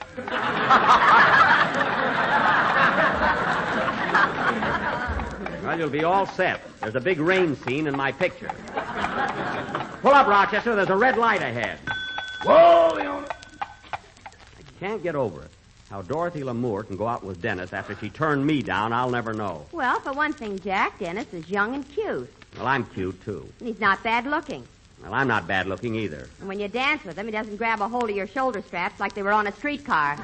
Well, you'll be all set. There's a big rain scene in my picture. Pull up, Rochester. There's a red light ahead. Whoa, Leona. I can't get over it. How Dorothy Lamour can go out with Dennis after she turned me down, I'll never know. Well, for one thing, Jack, Dennis is young and cute. Well, I'm cute, too. And he's not bad looking. Well, I'm not bad looking either. And when you dance with him, he doesn't grab a hold of your shoulder straps like they were on a streetcar.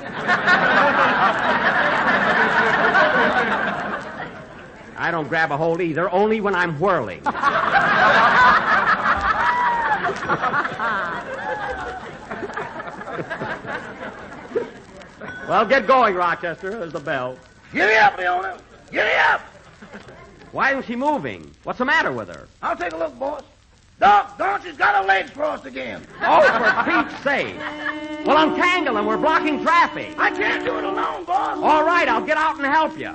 I don't grab a hold either, only when I'm whirling. Well, get going, Rochester. There's the bell. Giddy up, Leona. Giddy up. Why isn't she moving? What's the matter with her? I'll take a look, boss. Doggone, she's got her legs crossed again. Oh, for Pete's sake. Well, untangle them. We're blocking traffic. I can't do it alone, boss. All right, I'll get out and help you.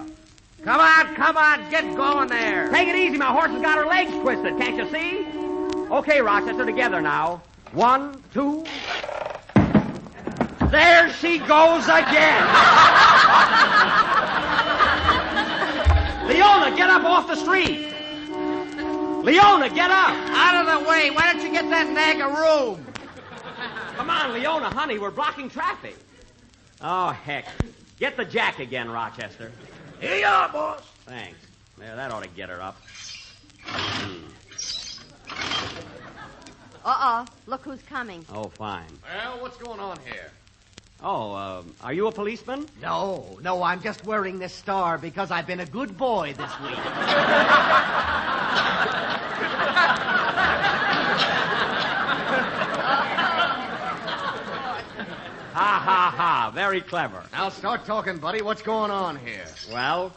Come on, get going there. Take it easy. My horse has got her legs twisted. Can't you see? Okay, Rochester, together now. 1, 2. There she goes again. Leona, get up off the street. Leona, get up. Out of the way. Why don't you get that nag a room? Come on, Leona, honey. We're blocking traffic. Oh, heck. Get the jack again, Rochester. Here you are, boss. Thanks. There, that ought to get her up. Uh-oh. Look who's coming. Oh, fine. Well, what's going on here? Oh, are you a policeman? No, I'm just wearing this star because I've been a good boy this week. Ha. Very clever. Now start talking, buddy. What's going on here? Well,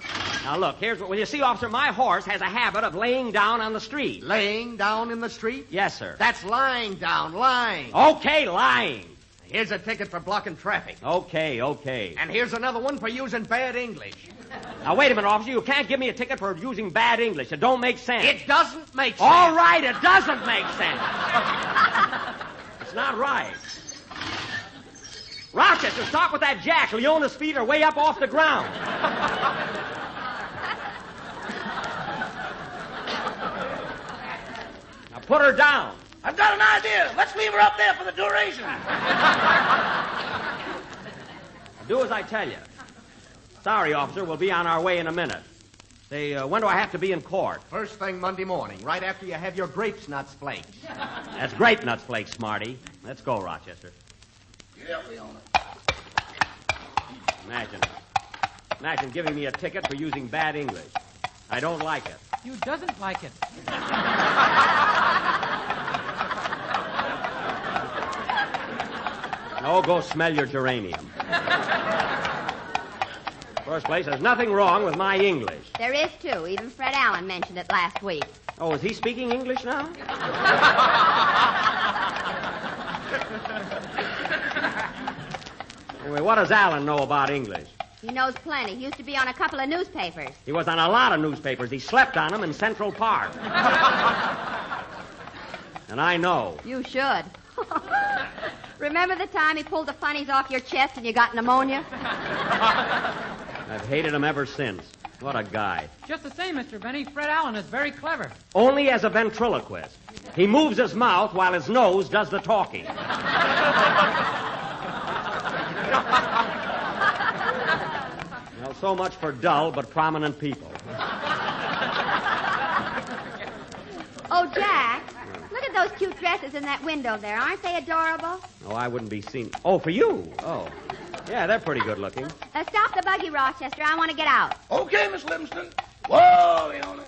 now look, here's what... Well, you see, officer, my horse has a habit of laying down on the street. Laying down in the street? Yes, sir. That's lying down, lying. Okay, lying. Here's a ticket for blocking traffic. Okay. And here's another one for using bad English. Now, wait a minute, officer. You can't give me a ticket for using bad English. It don't make sense. It doesn't make sense. All right, it doesn't make sense. It's not right. Rochester, stop with that jack. Leona's feet are way up off the ground. Now, put her down. I've got an idea. Let's leave her up there for the duration. Do as I tell you. Sorry, officer. We'll be on our way in a minute. Say, when do I have to be in court? First thing Monday morning, right after you have your grapes nuts flakes. That's grape nuts flakes, Smarty. Let's go, Rochester. Yeah, Leona. Imagine giving me a ticket for using bad English. I don't like it. You doesn't like it. Oh, go smell your geranium. First place, there's nothing wrong with my English. There is, too. Even Fred Allen mentioned it last week. Oh, is he speaking English now? Anyway, what does Allen know about English? He knows plenty. He used to be on a couple of newspapers. He was on a lot of newspapers. He slept on them in Central Park. And I know. You should. Remember the time he pulled the funnies off your chest and you got pneumonia? I've hated him ever since. What a guy. Just the same, Mr. Benny, Fred Allen is very clever. Only as a ventriloquist. He moves his mouth while his nose does the talking. Well, so much for dull but prominent people. Oh, Jack, look at those cute dresses in that window there. Aren't they adorable? Oh, I wouldn't be seen. Oh, for you? Oh. Yeah, they're pretty good looking. Stop the buggy, Rochester. I want to get out. Okay, Miss Livingston. Whoa, Leona.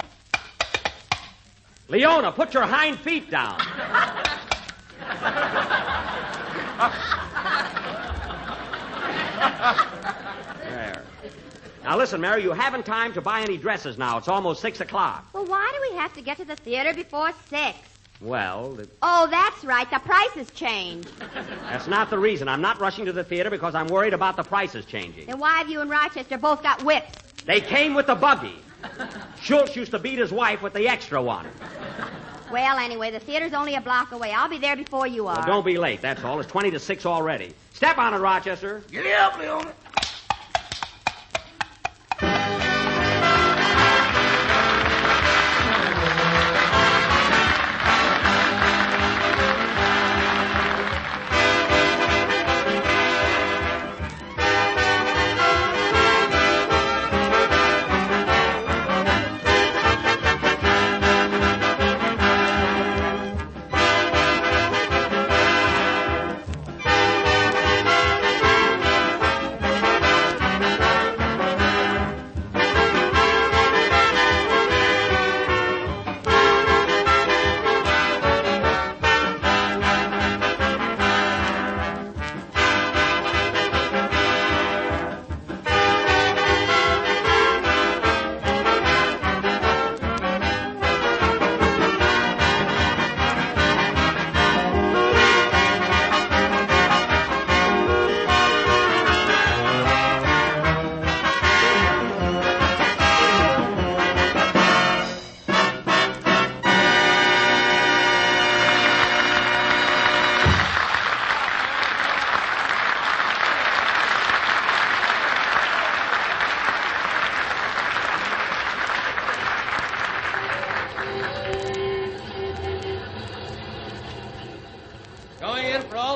Leona, put your hind feet down. There. Now, listen, Mary, you haven't time to buy any dresses now. It's almost 6 o'clock. Well, why do we have to get to the theater before 6? Well, Oh, that's right. The prices change. that's not the reason. I'm not rushing to the theater because I'm worried about the prices changing. Then why have you and Rochester both got whips? They came with the buggy. Schultz used to beat his wife with the extra one. Well, anyway, the theater's only a block away. I'll be there before you are. Well, don't be late, that's all. It's 20 to 6 already. Step on it, Rochester. Giddy up, Leona.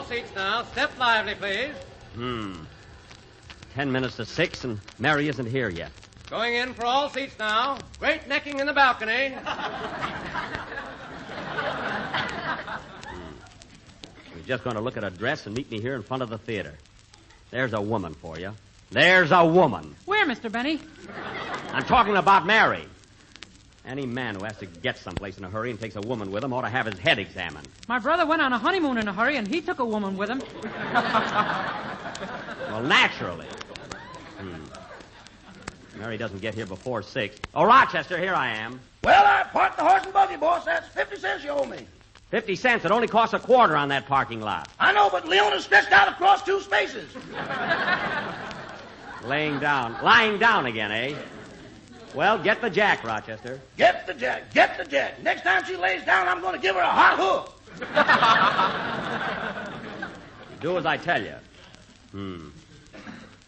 Seats now. Step lively, please. 10 minutes to 6, and Mary isn't here yet. Going in for all seats now. Great necking in the balcony. He's just going to look at a dress and meet me here in front of the theater. There's a woman for you. There's a woman. Where, Mr. Benny? I'm talking about Mary. Any man who has to get someplace in a hurry and takes a woman with him ought to have his head examined. My brother went on a honeymoon in a hurry, and he took a woman with him. Well, naturally. Mary doesn't get here before 6. Oh, Rochester, here I am. Well, I parked the horse and buggy, boss. That's 50 cents you owe me. 50 cents. It only costs a quarter on that parking lot. I know, but Leona's stretched out across 2 spaces. Lying down again, eh? Well, get the jack, Rochester. Get the jack. Next time she lays down, I'm going to give her a hot hook. Do as I tell you.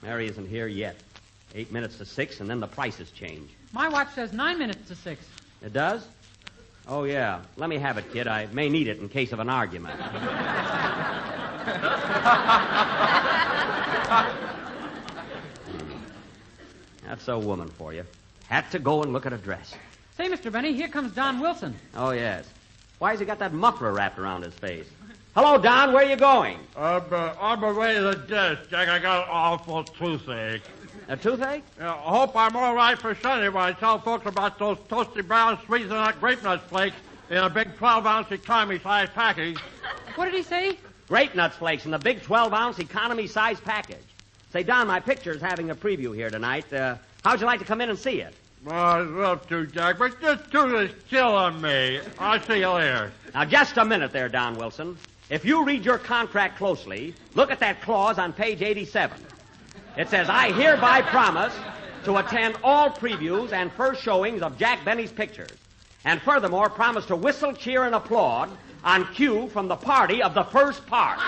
Mary isn't here yet. 8 minutes to 6, and then the prices change. My watch says 9 minutes to 6. It does? Oh, yeah. Let me have it, kid. I may need it in case of an argument. That's a woman for you. Had to go and look at a dress. Say, Mr. Benny, here comes Don Wilson. Oh, yes. Why has he got that muffler wrapped around his face? Hello, Don. Where are you going? On my way to the desk, Jack. I got an awful toothache. A toothache? I hope I'm all right for Sunday when I tell folks about those toasty brown sweets and nut grape nuts flakes in a big 12-ounce economy-sized package. What did he say? Grape nuts flakes in the big 12-ounce economy-sized package. Say, Don, my picture's having a preview here tonight. How'd you like to come in and see it? Oh, I'd love to, Jack, but this tooth is killing me. I'll see you later. Now, just a minute there, Don Wilson. If you read your contract closely, look at that clause on page 87. It says, I hereby promise to attend all previews and first showings of Jack Benny's pictures. And furthermore, promise to whistle, cheer, and applaud on cue from the party of the first part.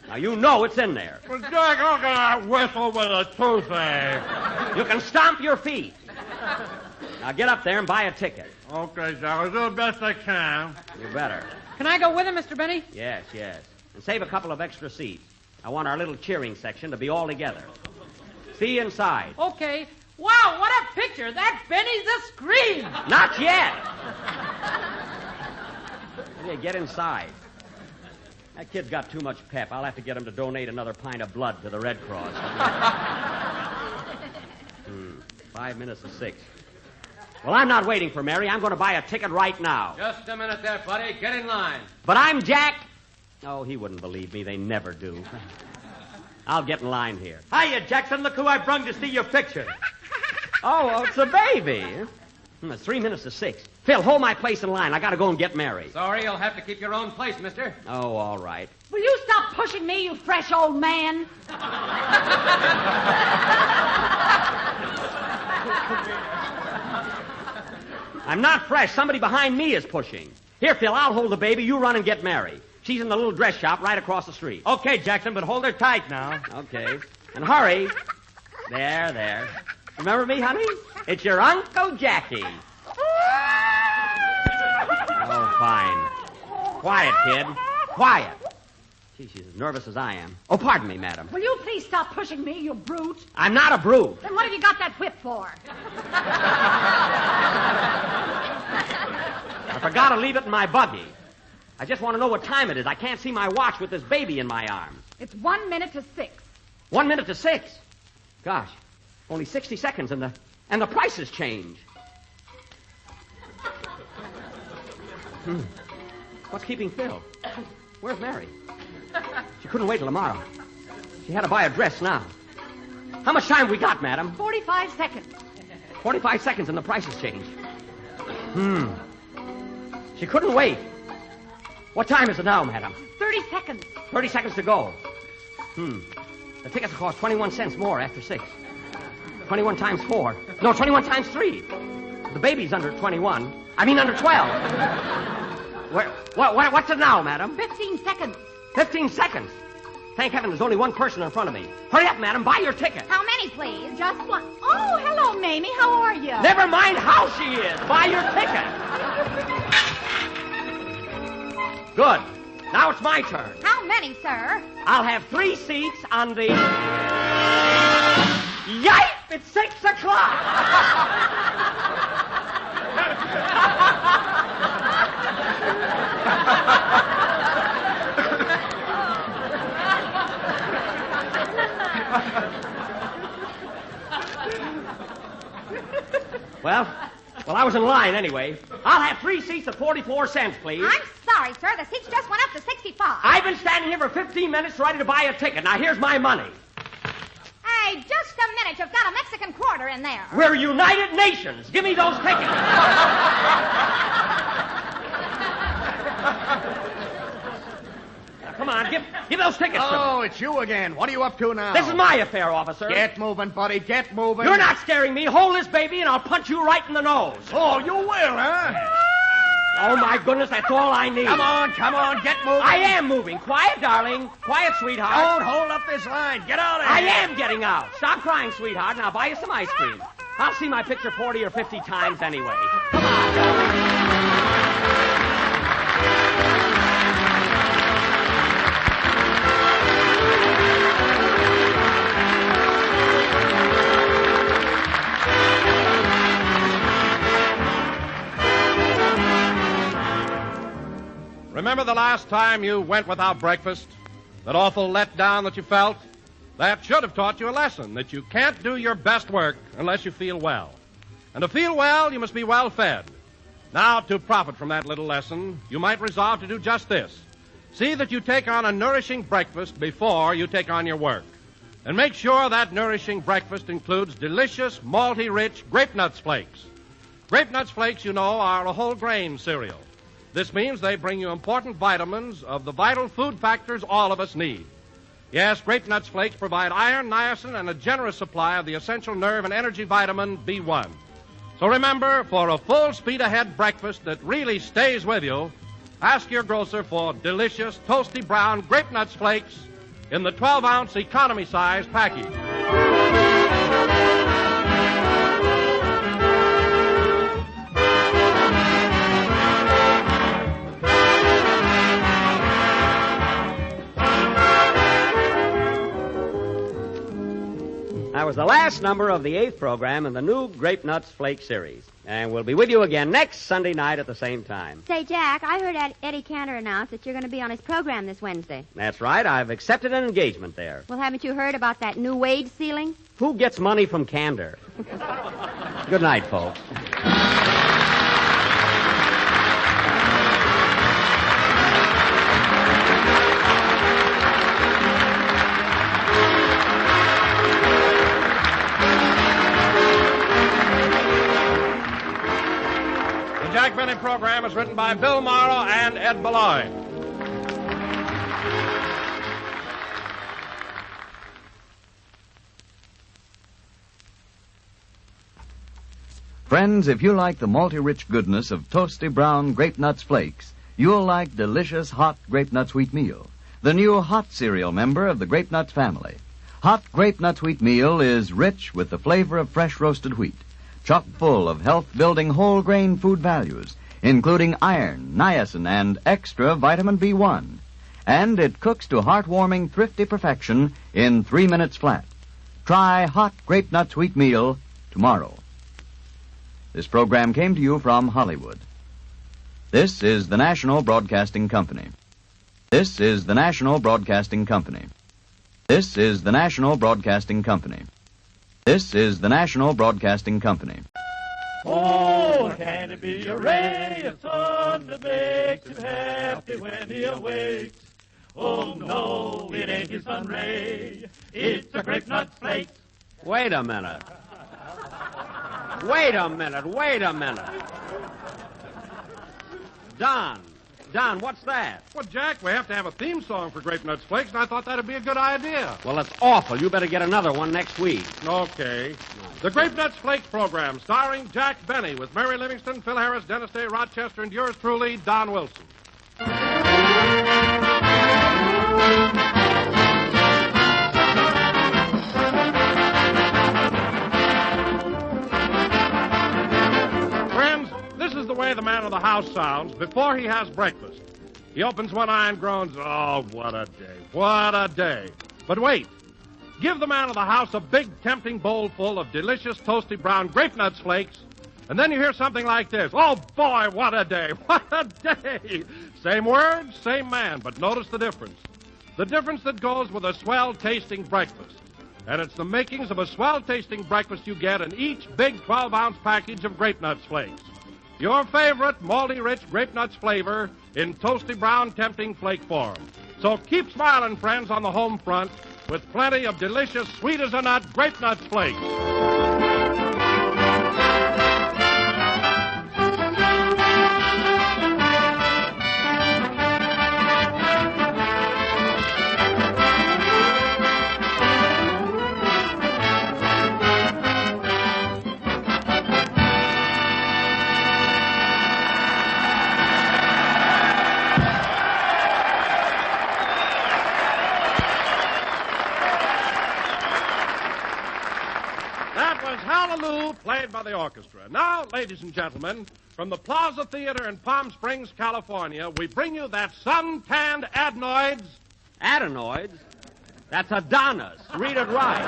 Now, you know it's in there. But, Jack, how can I whistle with a toothache? You can stomp your feet. Now, get up there and buy a ticket. Okay, Jack. I'll do the best I can. You better. Can I go with him, Mr. Benny? Yes. And save a couple of extra seats. I want our little cheering section to be all together. See you inside. Okay. Wow, what a picture. That Benny's a scream. Not yet. Yeah, get inside. That kid's got too much pep. I'll have to get him to donate another pint of blood to the Red Cross. 5 minutes to 6. Well, I'm not waiting for Mary. I'm going to buy a ticket right now. Just a minute there, buddy. Get in line. But I'm Jack. Oh, he wouldn't believe me. They never do. I'll get in line here. Hiya, Jackson. Look who I brung to see your picture. Oh, it's a baby. It's 3 minutes to 6. Phil, hold my place in line. I got to go and get Mary. Sorry, you'll have to keep your own place, mister. Oh, all right. Will you stop pushing me, you fresh old man? I'm not fresh. Somebody behind me is pushing. Here, Phil, I'll hold the baby. You run and get Mary. She's in the little dress shop right across the street. Okay, Jackson, but hold her tight now. Okay. And hurry. There. Remember me, honey? It's your Uncle Jackie. Oh, fine. Quiet, kid. Quiet. Gee, she's as nervous as I am. Oh, pardon me, madam. Will you please stop pushing me, you brute? I'm not a brute. Then what have you got that whip for? I forgot to leave it in my buggy. I just want to know what time it is. I can't see my watch with this baby in my arms. It's 1 minute to 6. 1 minute to 6? Gosh, only 60 seconds and the prices change. What's keeping Phil? Where's Mary? She couldn't wait till tomorrow. She had to buy a dress now. How much time we got, madam? 45 seconds. 45 seconds and the prices change. She couldn't wait. What time is it now, madam? 30 seconds. 30 seconds to go. The tickets will cost 21 cents more after 6. 21 times 4. No, 21 times 3. The baby's under 21. I mean under 12. What's it now, madam? 15 seconds. 15 seconds? Thank heaven there's only one person in front of me. Hurry up, madam. Buy your ticket. How many, please? Just one. Oh, hello, Mamie. How are you? Never mind how she is. Buy your ticket. Good. Now it's my turn. How many, sir? I'll have 3 seats on the... Yipe! It's 6 o'clock! Well, I was in line anyway. I'll have 3 seats at 44 cents, please. I'm sorry, sir. The seats just went up to 65. I've been standing here for 15 minutes ready to buy a ticket. Now, here's my money. Hey, just a minute. You've got a Mexican quarter in there. We're United Nations. Give me those tickets. Now, come on, give those tickets to me. Oh, it's you again. What are you up to now? This is my affair, officer. Get moving, buddy. Get moving. You're not scaring me. Hold this baby and I'll punch you right in the nose. Oh, you will, huh? Oh, my goodness, that's all I need. Come on, get moving. I am moving. Quiet, darling. Quiet, sweetheart. Don't hold up this line. Get out of here. I am getting out. Stop crying, sweetheart, and I'll buy you some ice cream. I'll see my picture 40 or 50 times anyway. Come on, darling. Remember the last time you went without breakfast? That awful letdown that you felt? That should have taught you a lesson, that you can't do your best work unless you feel well. And to feel well, you must be well fed. Now, to profit from that little lesson, you might resolve to do just this. See that you take on a nourishing breakfast before you take on your work. And make sure that nourishing breakfast includes delicious, malty-rich Grape Nuts Flakes. Grape Nuts Flakes, you know, are a whole grain cereal. This means they bring you important vitamins of the vital food factors all of us need. Yes, Grape Nuts Flakes provide iron, niacin, and a generous supply of the essential nerve and energy vitamin B1. So remember, for a full speed-ahead breakfast that really stays with you, ask your grocer for delicious, toasty brown Grape Nuts Flakes in the 12-ounce economy-size package. I was the last number of the 8th program in the new Grape Nuts Flake series. And we'll be with you again next Sunday night at the same time. Say, Jack, I heard Eddie Cantor announce that you're going to be on his program this Wednesday. That's right. I've accepted an engagement there. Well, haven't you heard about that new wage ceiling? Who gets money from Candor? Good night, folks. The Jack Benny program is written by Bill Morrow and Ed Beloy. Friends, if you like the malty-rich goodness of toasty brown Grape Nuts Flakes, you'll like delicious hot Grape Nuts Wheat Meal, the new hot cereal member of the Grape Nuts family. Hot Grape Nuts Wheat Meal is rich with the flavor of fresh roasted wheat, chock full of health-building whole grain food values, including iron, niacin, and extra vitamin B1. And it cooks to heartwarming, thrifty perfection in 3 minutes flat. Try hot Grape Nuts Wheat Meal tomorrow. This program came to you from Hollywood. This is the National Broadcasting Company. This is the National Broadcasting Company. This is the National Broadcasting Company. This is the National Broadcasting Company. Oh, can it be a ray of sun that makes him happy when he awakes? Oh, no, it ain't his sun ray. It's a Grape Nuts Flakes. Wait a minute. Wait a minute. Don, what's that? Well, Jack, we have to have a theme song for Grape Nuts Flakes, and I thought that'd be a good idea. Well, it's awful. You better get another one next week. Okay. The Grape Nuts Flakes program, starring Jack Benny, with Mary Livingston, Phil Harris, Dennis Day, Rochester, and yours truly, Don Wilson. This is the way the man of the house sounds before he has breakfast. He opens one eye and groans, oh, what a day, what a day. But wait, give the man of the house a big, tempting bowl full of delicious, toasty brown Grape Nuts Flakes, and then you hear something like this. Oh, boy, what a day, what a day. Same words, same man, but notice the difference. The difference that goes with a swell-tasting breakfast. And it's the makings of a swell-tasting breakfast you get in each big 12-ounce package of Grape Nuts Flakes. Your favorite malty-rich Grape Nuts flavor in toasty brown, tempting flake form. So keep smiling, friends, on the home front with plenty of delicious, sweet-as-a-nut Grape Nuts Flakes. Hallelujah, played by the orchestra. Now, ladies and gentlemen, from the Plaza Theater in Palm Springs, California, we bring you that sun-tanned adenoids. Adenoids? That's Adonis. Read it right.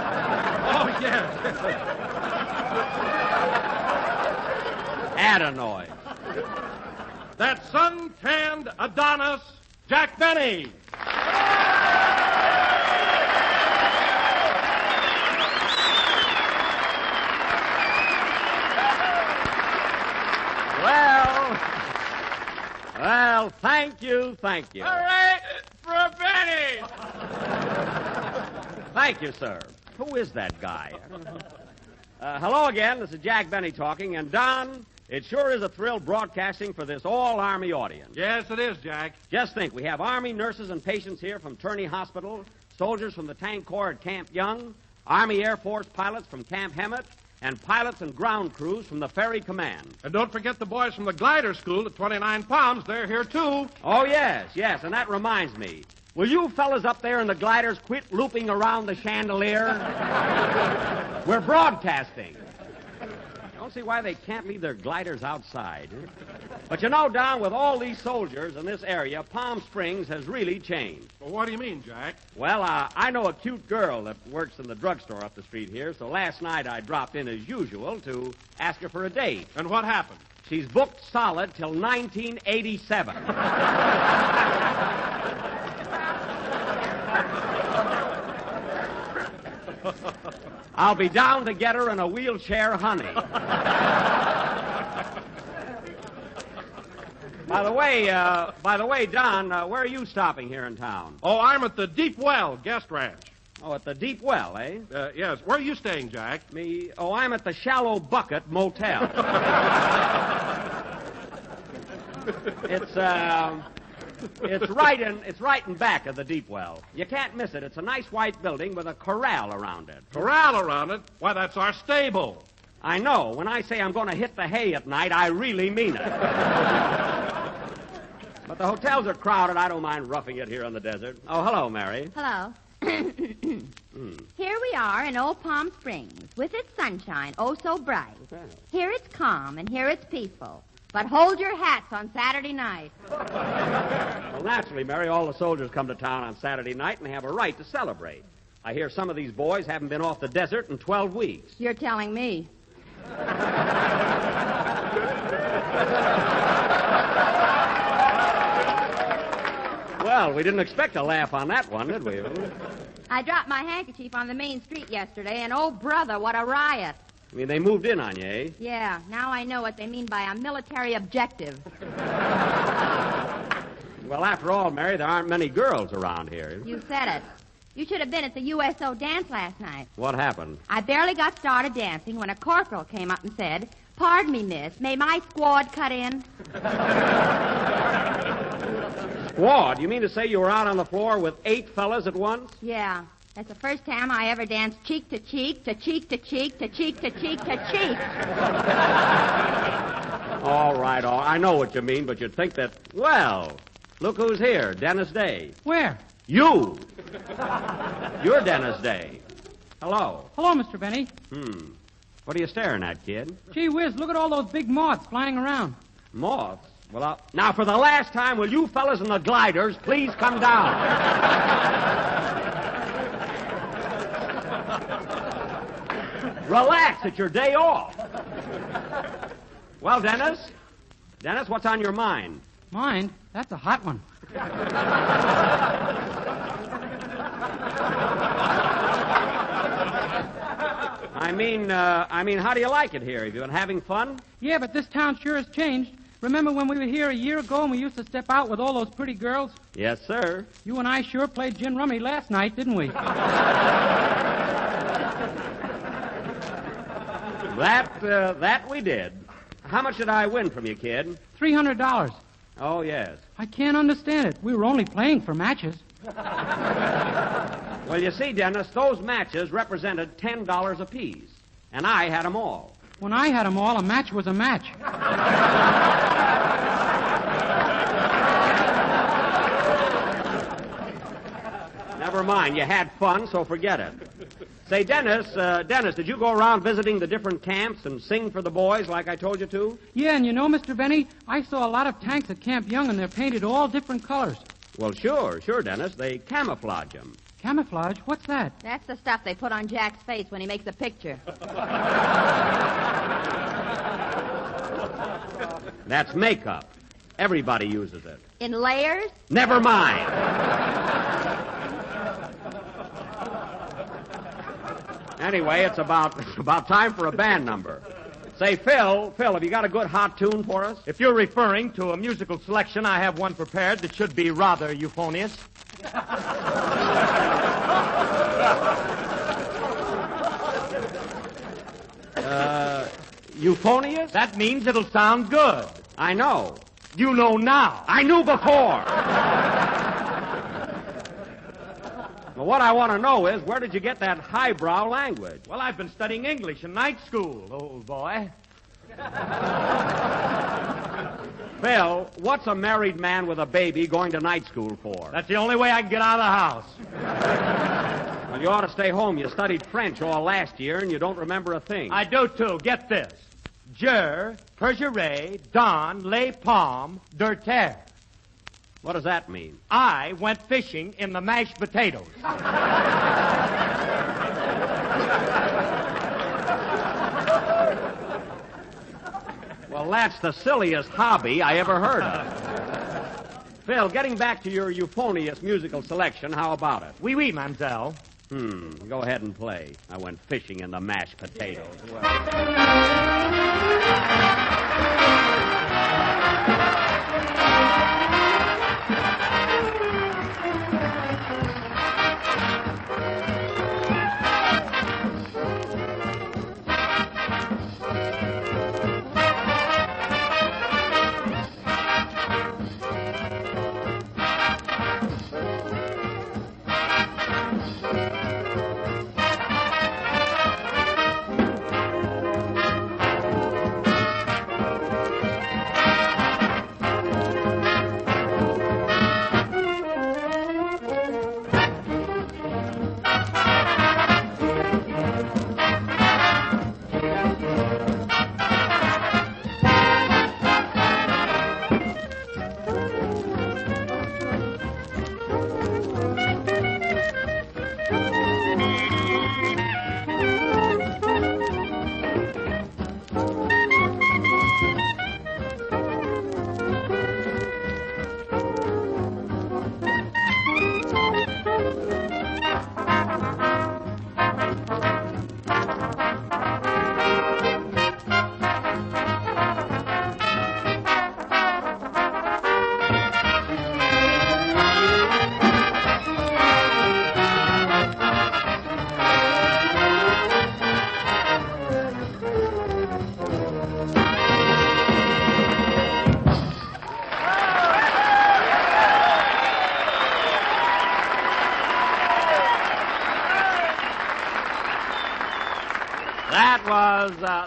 Oh, yes. Adenoids. That sun-tanned Adonis, Jack Benny. Well, thank you. Hooray for Benny! Thank you, sir. Who is that guy? Hello again. This is Jack Benny talking. And, Don, it sure is a thrill broadcasting for this all-Army audience. Yes, it is, Jack. Just think, we have Army nurses and patients here from Turney Hospital, soldiers from the Tank Corps at Camp Young, Army Air Force pilots from Camp Hemet, and pilots and ground crews from the Ferry Command. And don't forget the boys from the glider school at 29 Palms. They're here, too. Oh, yes, and that reminds me. Will you fellas up there in the gliders quit looping around the chandelier? We're broadcasting. Don't see why they can't leave their gliders outside. But you know, Don, with all these soldiers in this area, Palm Springs has really changed. Well, what do you mean, Jack? Well, I know a cute girl that works in the drugstore up the street here, so last night I dropped in as usual to ask her for a date. And what happened? She's booked solid till 1987. I'll be down to get her in a wheelchair, honey. By the way, Don, where are you stopping here in town? Oh, I'm at the Deep Well Guest Ranch. Oh, at the Deep Well, eh? Yes. Where are you staying, Jack? I'm at the Shallow Bucket Motel. It's right in back of the Deep Well. You can't miss it. It's a nice white building with a corral around it. Corral around it? Why, that's our stable. I know. When I say I'm going to hit the hay at night, I really mean it. But the hotels are crowded. I don't mind roughing it here on the desert. Oh, hello, Mary. Hello. Here we are in Old Palm Springs, with its sunshine oh so bright. Here it's calm and here it's peaceful. But hold your hats on Saturday night. Well, naturally, Mary, all the soldiers come to town on Saturday night and they have a right to celebrate. I hear some of these boys haven't been off the desert in 12 weeks. You're telling me. Well, we didn't expect a laugh on that one, did we? I dropped my handkerchief on the main street yesterday, and oh, brother, what a riot. I mean, they moved in on you, eh? Yeah, now I know what they mean by a military objective. Well, after all, Mary, there aren't many girls around here. You said it. You should have been at the USO dance last night. What happened? I barely got started dancing when a corporal came up and said, "Pardon me, miss, may my squad cut in?" Squad? You mean to say you were out on the floor with 8 fellas at once? Yeah. That's the first time I ever danced cheek to cheek, to cheek to cheek, to cheek to cheek to cheek. All right. I know what you mean, but you'd think that, well, look who's here, Dennis Day. Where? You. You're Dennis Day. Hello. Hello, Mr. Benny. What are you staring at, kid? Gee whiz, look at all those big moths flying around. Moths? Well, now, for the last time, will you fellas in the gliders please come down? Relax, it's your day off. Well, Dennis, what's on your mind? Mind? That's a hot one. I mean, how do you like it here? Have you been having fun? Yeah, but this town sure has changed. Remember when we were here a year ago and we used to step out with all those pretty girls? Yes, sir. You and I sure played gin rummy last night, didn't we? That we did. How much did I win from you, kid? $300. Oh, yes. I can't understand it. We were only playing for matches. Well, you see, Dennis, those matches represented $10 apiece, and I had them all. When I had them all, a match was a match. Never mind. You had fun, so forget it. Say, Dennis, did you go around visiting the different camps and sing for the boys like I told you to? Yeah, and you know, Mr. Benny, I saw a lot of tanks at Camp Young, and they're painted all different colors. Well, sure, Dennis. They camouflage them. Camouflage? What's that? That's the stuff they put on Jack's face when he makes a picture. That's makeup. Everybody uses it. In layers? Never mind. Anyway, it's about time for a band number. Say, Phil, have you got a good hot tune for us? If you're referring to a musical selection, I have one prepared that should be rather euphonious. Euphonious? That means it'll sound good. I know. You know now. I knew before. Well, what I want to know is, where did you get that highbrow language? Well, I've been studying English in night school, old boy. Phil, what's a married man with a baby going to night school for? That's the only way I can get out of the house. Well, you ought to stay home. You studied French all last year, and you don't remember a thing. I do, too. Get this. Je, perjurer, don, les pommes, de terre. What does that mean? I went fishing in the mashed potatoes. Well, that's the silliest hobby I ever heard of. Phil, getting back to your euphonious musical selection, how about it? Oui, mademoiselle. Go ahead and play. I went fishing in the mashed potatoes.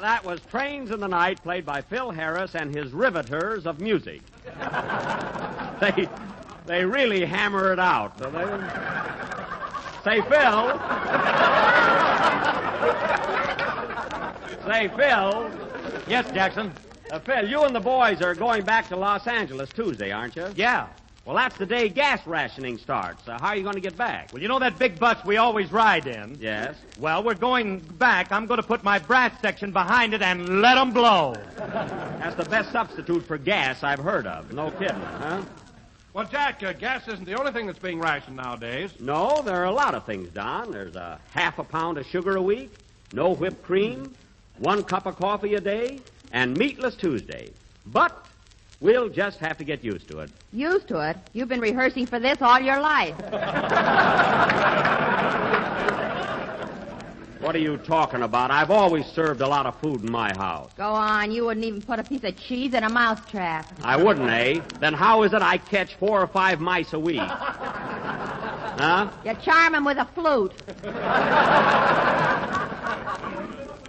That was Trains in the Night, played by Phil Harris and his Riveters of Music. They really hammer it out. So Say, Phil. Say, Phil. Yes, Jackson? Phil, you and the boys are going back to Los Angeles Tuesday, aren't you? Yeah. Well, that's the day gas rationing starts. How are you going to get back? Well, you know that big bus we always ride in? Yes. Well, we're going back. I'm going to put my brass section behind it and let 'em blow. That's the best substitute for gas I've heard of. No kidding, huh? Well, Jack, gas isn't the only thing that's being rationed nowadays. No, there are a lot of things, Don. There's a half a pound of sugar a week, no whipped cream, 1 cup of coffee a day, and meatless Tuesday. But we'll just have to get used to it. Used to it? You've been rehearsing for this all your life. What are you talking about? I've always served a lot of food in my house. Go on. You wouldn't even put a piece of cheese in a mousetrap. I wouldn't, eh? Then how is it I catch 4 or 5 mice a week? Huh? You charm them with a flute.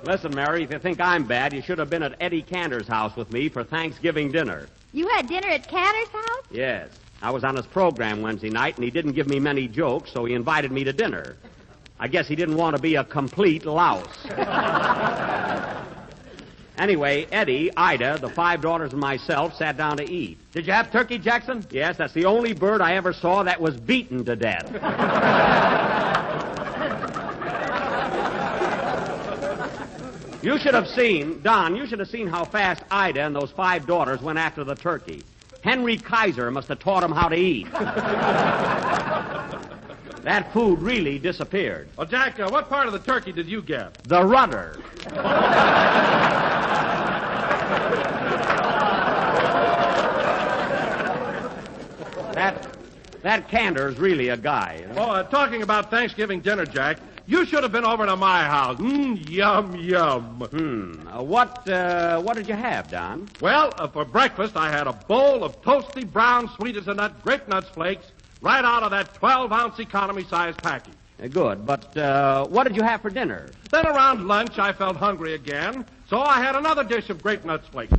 Listen, Mary, if you think I'm bad, you should have been at Eddie Cantor's house with me for Thanksgiving dinner. You had dinner at Cantor's house? Yes. I was on his program Wednesday night, and he didn't give me many jokes, so he invited me to dinner. I guess he didn't want to be a complete louse. Anyway, Eddie, Ida, the 5 daughters, and myself sat down to eat. Did you have turkey, Jackson? Yes, that's the only bird I ever saw that was beaten to death. You should have seen, Don, you should have seen how fast Ida and those 5 daughters went after the turkey. Henry Kaiser must have taught them how to eat. That food really disappeared. Well, Jack, what part of the turkey did you get? The rudder. That Cantor's really a guy. You know? Well, talking about Thanksgiving dinner, Jack, you should have been over to my house. Yum, yum. What did you have, Don? Well, for breakfast, I had a bowl of toasty brown sweet-as-a-nut grape nuts flakes right out of that 12-ounce economy-sized package. Good, but what did you have for dinner? Then around lunch, I felt hungry again, so I had another dish of grape nuts flakes.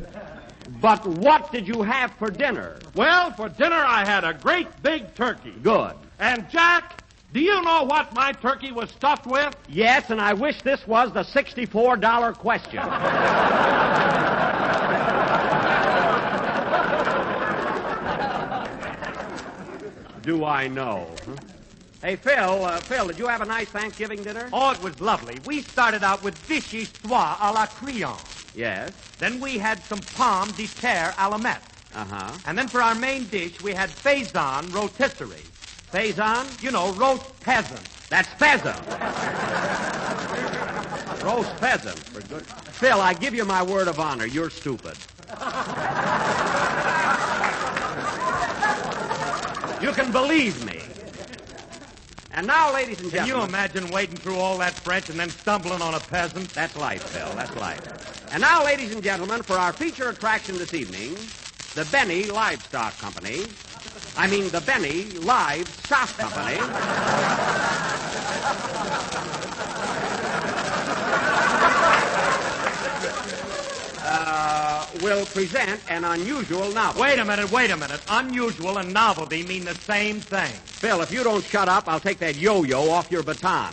But what did you have for dinner? Well, for dinner, I had a great big turkey. Good. And, Jack, Do you know what my turkey was stuffed with? Yes, and I wish this was the $64 question. Do I know? Huh? Hey, Phil, did you have a nice Thanksgiving dinner? Oh, it was lovely. We started out with fish histoire à la Crillon. Yes. Then we had some pomme de terre à la Metz. Uh-huh. And then for our main dish, we had faison rotisserie. Faison? You know, roast peasant. That's pheasant. Roast pheasant. For good. Phil, I give you my word of honor. You're stupid. You can believe me. And now, ladies and gentlemen... Can you imagine wading through all that French and then stumbling on a peasant? That's life, Phil. That's life. And now, ladies and gentlemen, for our feature attraction this evening, the Benny Livestock Company. I mean, the Benny Livestock Company. Will present an unusual novelty. Wait a minute. Unusual and novelty mean the same thing. Phil, if you don't shut up, I'll take that yo-yo off your baton.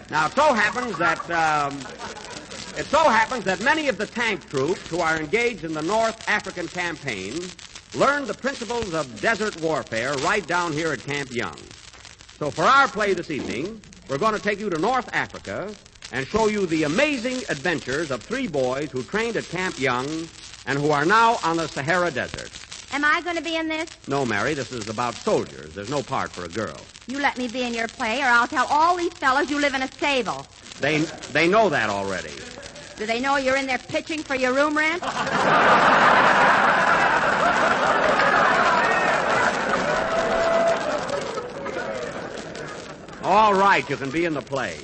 Now, it so happens that many of the tank troops who are engaged in the North African campaign learned the principles of desert warfare right down here at Camp Young. So for our play this evening, we're going to take you to North Africa and show you the amazing adventures of 3 boys who trained at Camp Young and who are now on the Sahara Desert. Am I going to be in this? No, Mary, this is about soldiers. There's no part for a girl. You let me be in your play, or I'll tell all these fellows you live in a stable. They know that already. Do they know you're in there pitching for your room rent? All right, you can be in the play.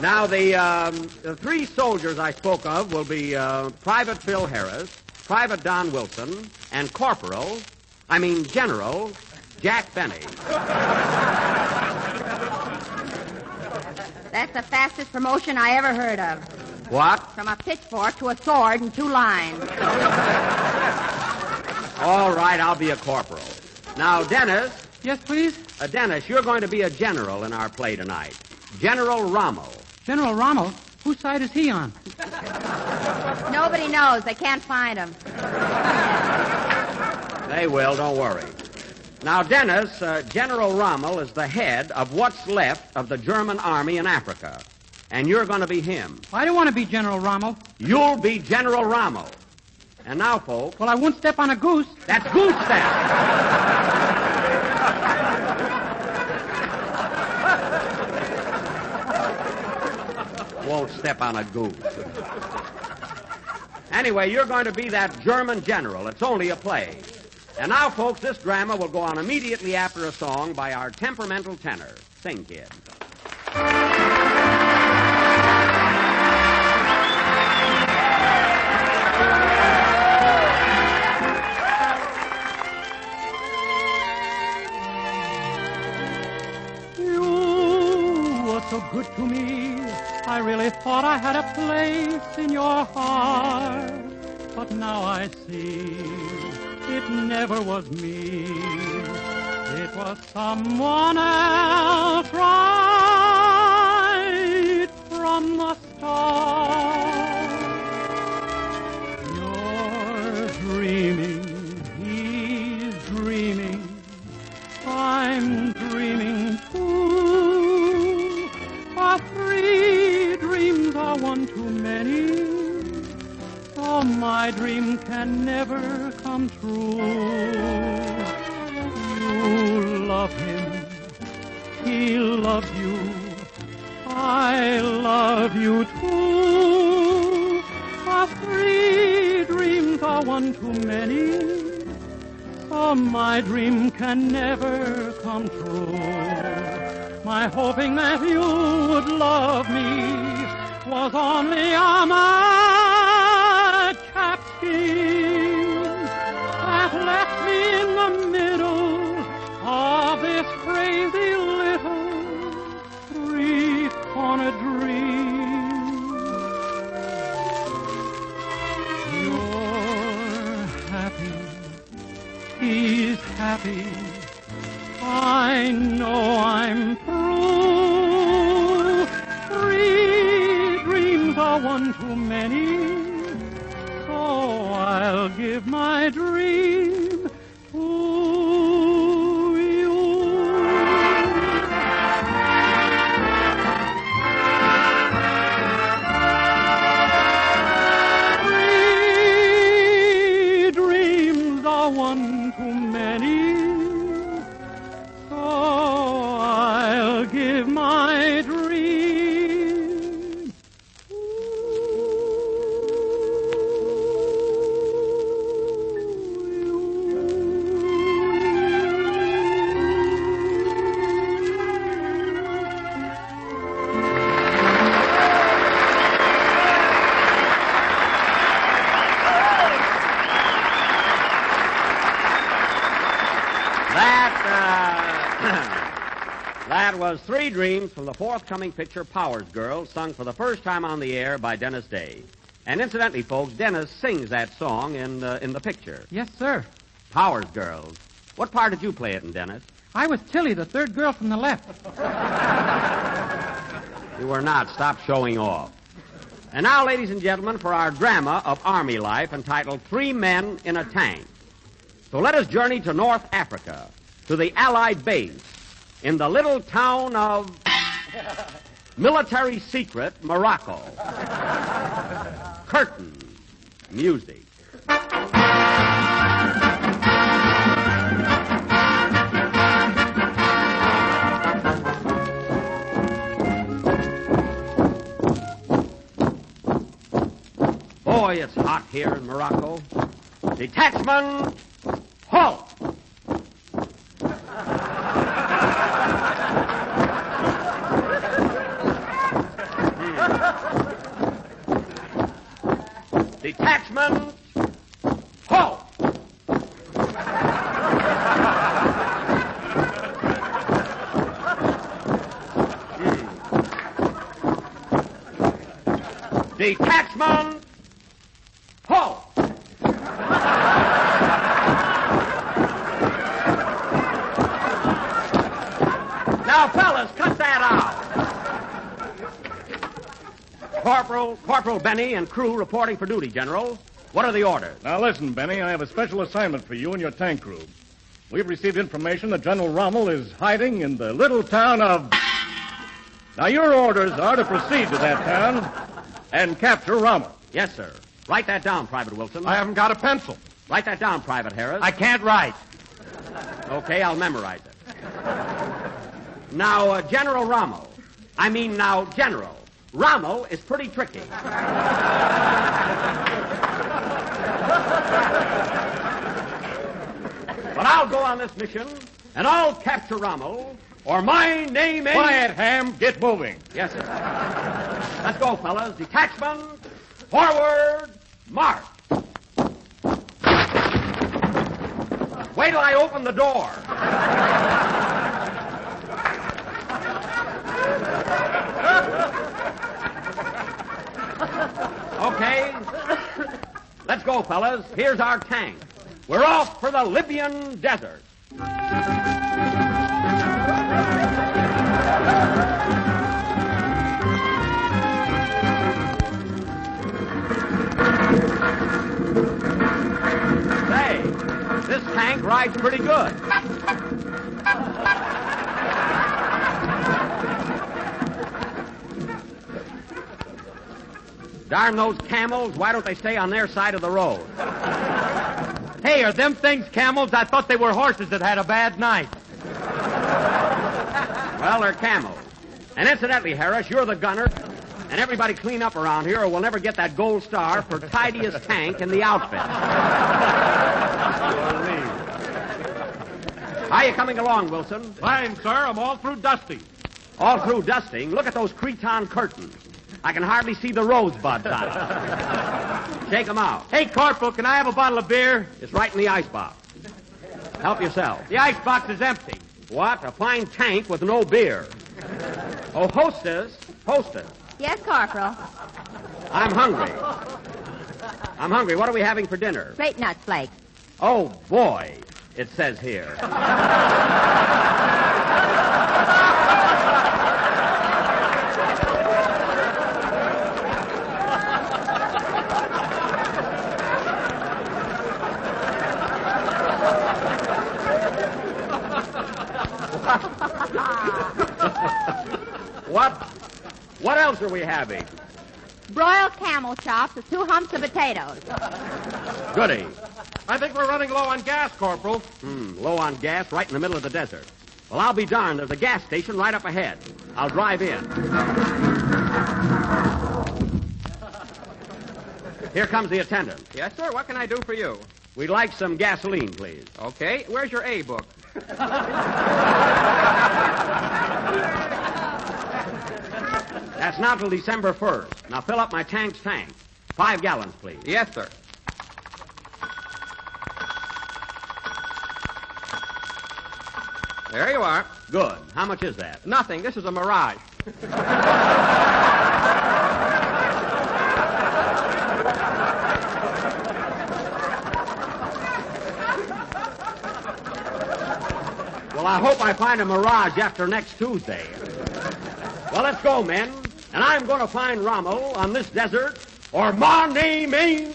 Now, the 3 soldiers I spoke of will be Private Phil Harris, Private Don Wilson, and General Jack Benny. That's the fastest promotion I ever heard of. What? From a pitchfork to a sword in 2 lines. All right, I'll be a corporal. Now, Dennis. Yes, please? Dennis, you're going to be a general in our play tonight. General Rommel. General Rommel? Whose side is he on? Nobody knows. They can't find him. They will, don't worry. Now, Dennis, General Rommel is the head of what's left of the German army in Africa. And you're going to be him. I don't want to be General Rommel. You'll be General Rommel. And now, folks... Well, I won't step on a goose. That's goose step! Won't step on a goose. Anyway, you're going to be that German general. It's only a play. And now, folks, this drama will go on immediately after a song by our temperamental tenor. Sing, kid. You were so good to me. I really thought I had a place in your heart. But now I see it never was me. It was someone else right from the start. You're dreaming, he's dreaming, I'm dreaming too. Our 3 dreams are one too many. Oh, my dream can never come true. You love him, he loves you, I love you too. Our 3 dreams are one too many. Oh, my dream can never come true. My hoping that you would love me was only a madcap scheme that left me in the middle of this crazy little 3-cornered dream. You're happy, he's happy, I know I'm through. 3 dreams are one too many, so I'll give my dream to you. 3 dreams are one too many, so I'll give my dream. That was 3 Dreams from the forthcoming picture Powers Girls, sung for the first time on the air by Dennis Day. And incidentally, folks, Dennis sings that song in the picture. Yes, sir. Powers Girls. What part did you play it in, Dennis? I was Tilly, the 3rd girl from the left. You were not. Stop showing off. And now, ladies and gentlemen, for our drama of Army life entitled 3 Men in a Tank. So let us journey to North Africa, to the Allied base, in the little town of military secret Morocco. Curtain music. Boy, it's hot here in Morocco. Detachment, halt! Detachment, halt! Detachment, halt! Now, fellas, cut that out. Corporal Benny and crew reporting for duty, General. What are the orders? Now, listen, Benny, I have a special assignment for you and your tank crew. We've received information that General Rommel is hiding in the little town of... Now, your orders are to proceed to that town and capture Rommel. Yes, sir. Write that down, Private Wilson. I haven't got a pencil. Write that down, Private Harris. I can't write. Okay, I'll memorize it. Now, General Rommel. General. Rommel is pretty tricky. But I'll go on this mission, and I'll capture Rommel, or my name is... Quiet, Ham. Get moving. Yes, sir. Let's go, fellas. Detachment, forward, march. Wait till I open the door. Okay. Let's go, fellas. Here's our tank. We're off for the Libyan desert. Say, this tank rides pretty good. Darn those camels, why don't they stay on their side of the road? Hey, are them things camels? I thought they were horses that had a bad night. Well, they're camels. And incidentally, Harris, you're the gunner, and everybody clean up around here or we'll never get that gold star for tidiest tank in the outfit. How are you coming along, Wilson? Fine, sir. I'm all through dusting. All through dusting? Look at those cretonne curtains. I can hardly see the rosebuds on it. Shake them out. Hey, Corporal, can I have a bottle of beer? It's right in the icebox. Help yourself. The icebox is empty. What? A fine tank with no beer. Oh, hostess. Yes, Corporal. I'm hungry. What are we having for dinner? Grape nut flakes. Oh, boy, it says here. else are we having? Broiled camel chops with 2 humps of potatoes. Goody. I think we're running low on gas, Corporal. Low on gas right in the middle of the desert. Well, I'll be darned. There's a gas station right up ahead. I'll drive in. Here comes the attendant. Yes, sir. What can I do for you? We'd like some gasoline, please. Okay. Where's your A book? That's not till December 1st. Now fill up my tank. 5 gallons, please. Yes, sir. There you are. Good. How much is that? Nothing. This is a mirage. Well, I hope I find a mirage after next Tuesday. Well, let's go, men. And I'm going to find Rommel on this desert, or my name ain't...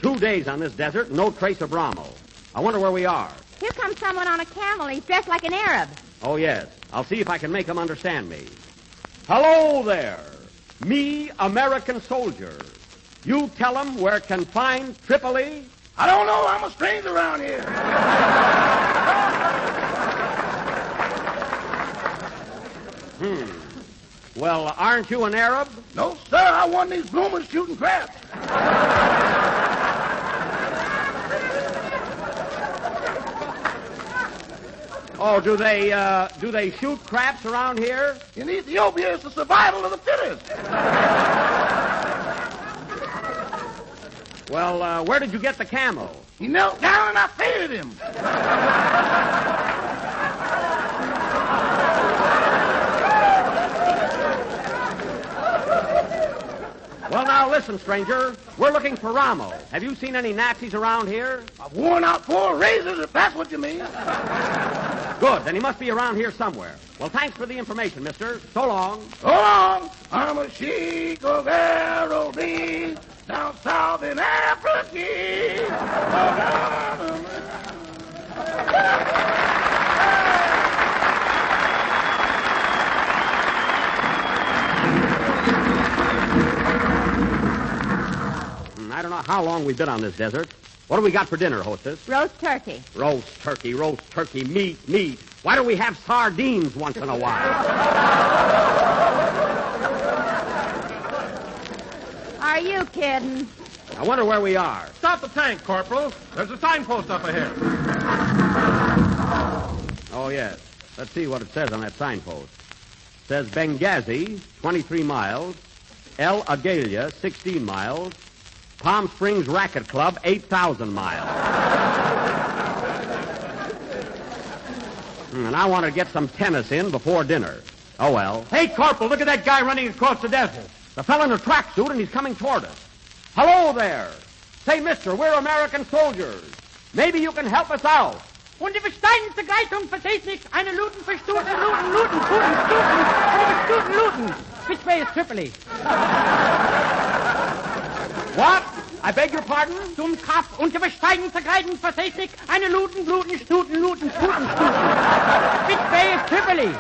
Two days on this desert, no trace of Rommel. I wonder where we are. Here comes someone on a camel. He's dressed like an Arab. Oh, yes. I'll see if I can make him understand me. Hello there. Me, American soldier. You tell him where can find Tripoli? I don't know. I'm a stranger around here. Well, aren't you an Arab? No, sir. I won these bloomers shooting craps. Oh, do they shoot craps around here? In Ethiopia, it's the survival of the fittest. Well, where did you get the camel? He knelt down and I faded him. Well, now listen, stranger. We're looking for Rommel. Have you seen any Nazis around here? I've worn out 4 razors, if that's what you mean. Good. Then he must be around here somewhere. Well, thanks for the information, mister. So long. So long. I'm a sheik of Arabia, down south in Africa. I don't know how long we've been on this desert. What do we got for dinner, hostess? Roast turkey. Roast turkey, meat. Why don't we have sardines once in a while? Are you kidding? I wonder where we are. Stop the tank, Corporal. There's a signpost up ahead. Oh, yes. Let's see what it says on that signpost. It says Benghazi, 23 miles. El Agalia, 16 miles. Palm Springs Racket Club, 8,000 miles. And I want to get some tennis in before dinner. Oh, well. Hey, Corporal, look at that guy running across the desert. The fellow in a tracksuit, and he's coming toward us. Hello there. Say, mister, we're American soldiers. Maybe you can help us out. Und die Versteigerungsbegleitung versteht nichts. Eine Luten für Stuten, Luten. Which way is Tripoli? What? I beg your pardon? Zum Kaff und die Versteigerungsbegleitung versteht nichts. Eine Luten, Stuten. Which way is Tripoli?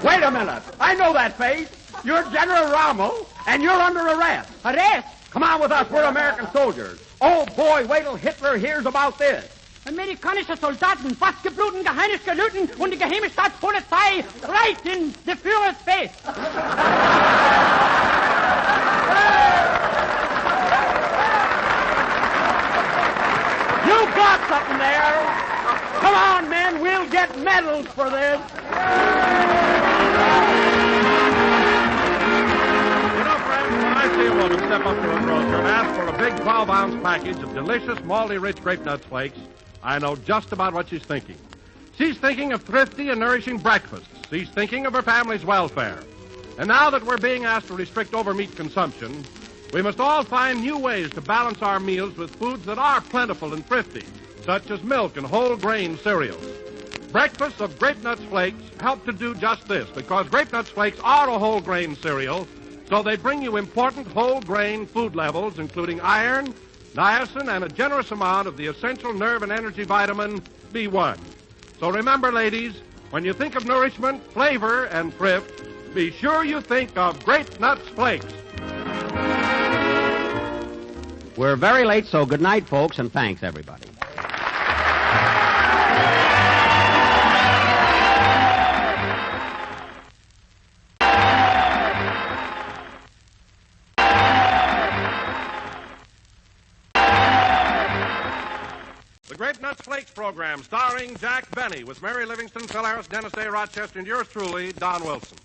Wait a minute. I know that face. You're General Rommel, and you're under arrest. Arrest? Come on with us. We're American soldiers. Oh, boy, wait till Hitler hears about this. Amerikanische Soldaten, fastgebluten, Geheimnisgelüten und die geheime Staatspolizei right in the Führer's face. You got something there. Come on, men. We'll get medals for this. You know, friends, when I see a woman step up to a grocer and ask for a big 12-ounce package of delicious, malty-rich grape nut flakes, I know just about what she's thinking. She's thinking of thrifty and nourishing breakfasts. She's thinking of her family's welfare. And now that we're being asked to restrict overmeat consumption, we must all find new ways to balance our meals with foods that are plentiful and thrifty, such as milk and whole grain cereals. Breakfasts of Grape Nuts Flakes help to do just this because Grape Nuts Flakes are a whole grain cereal, so they bring you important whole grain food levels, including iron, niacin, and a generous amount of the essential nerve and energy vitamin B1. So remember, ladies, when you think of nourishment, flavor, and thrift, be sure you think of Grape Nuts Flakes. We're very late, so good night, folks, and thanks, everybody. The Grape Nuts Flakes program, starring Jack Benny, with Mary Livingston, Phil Harris, Dennis Day, Rochester, and yours truly, Don Wilson.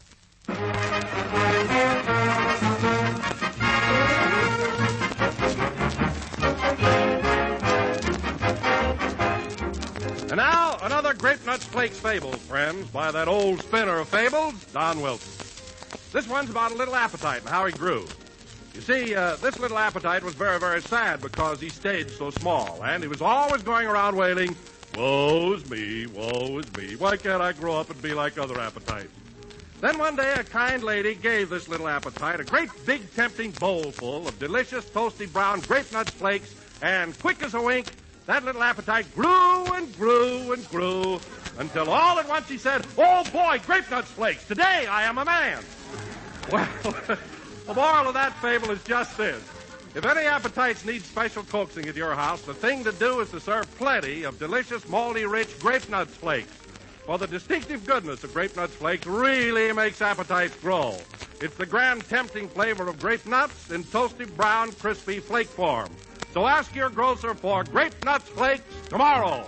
And now, another Grape Nuts Flakes fable, friends, by that old spinner of fables, Don Wilson. This one's about a little appetite and how he grew. You see, this little appetite was very, very sad because he stayed so small, and he was always going around wailing, woe's me, why can't I grow up and be like other appetites? Then one day a kind lady gave this little appetite a great big tempting bowl full of delicious toasty brown Grape Nuts Flakes, and quick as a wink, that little appetite grew and grew and grew until all at once he said, oh boy, Grape Nuts Flakes, today I am a man. Well, the moral of that fable is just this. If any appetites need special coaxing at your house, the thing to do is to serve plenty of delicious, malty, rich Grape Nuts Flakes. For the distinctive goodness of Grape Nuts Flakes really makes appetites grow. It's the grand, tempting flavor of grape nuts in toasty, brown, crispy flake form. So ask your grocer for Grape Nuts Flakes tomorrow.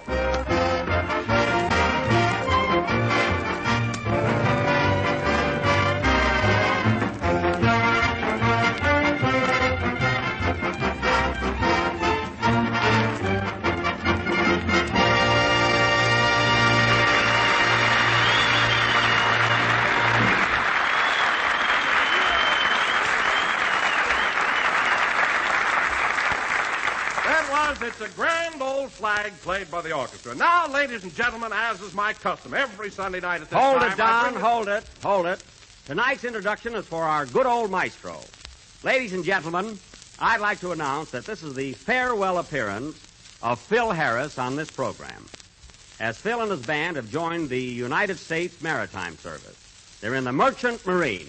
It's a grand old flag played by the orchestra. Now, ladies and gentlemen, as is my custom, every Sunday night at this time... Hold it, Don, hold it. Tonight's introduction is for our good old maestro. Ladies and gentlemen, I'd like to announce that this is the farewell appearance of Phil Harris on this program, as Phil and his band have joined the United States Maritime Service. They're in the Merchant Marine.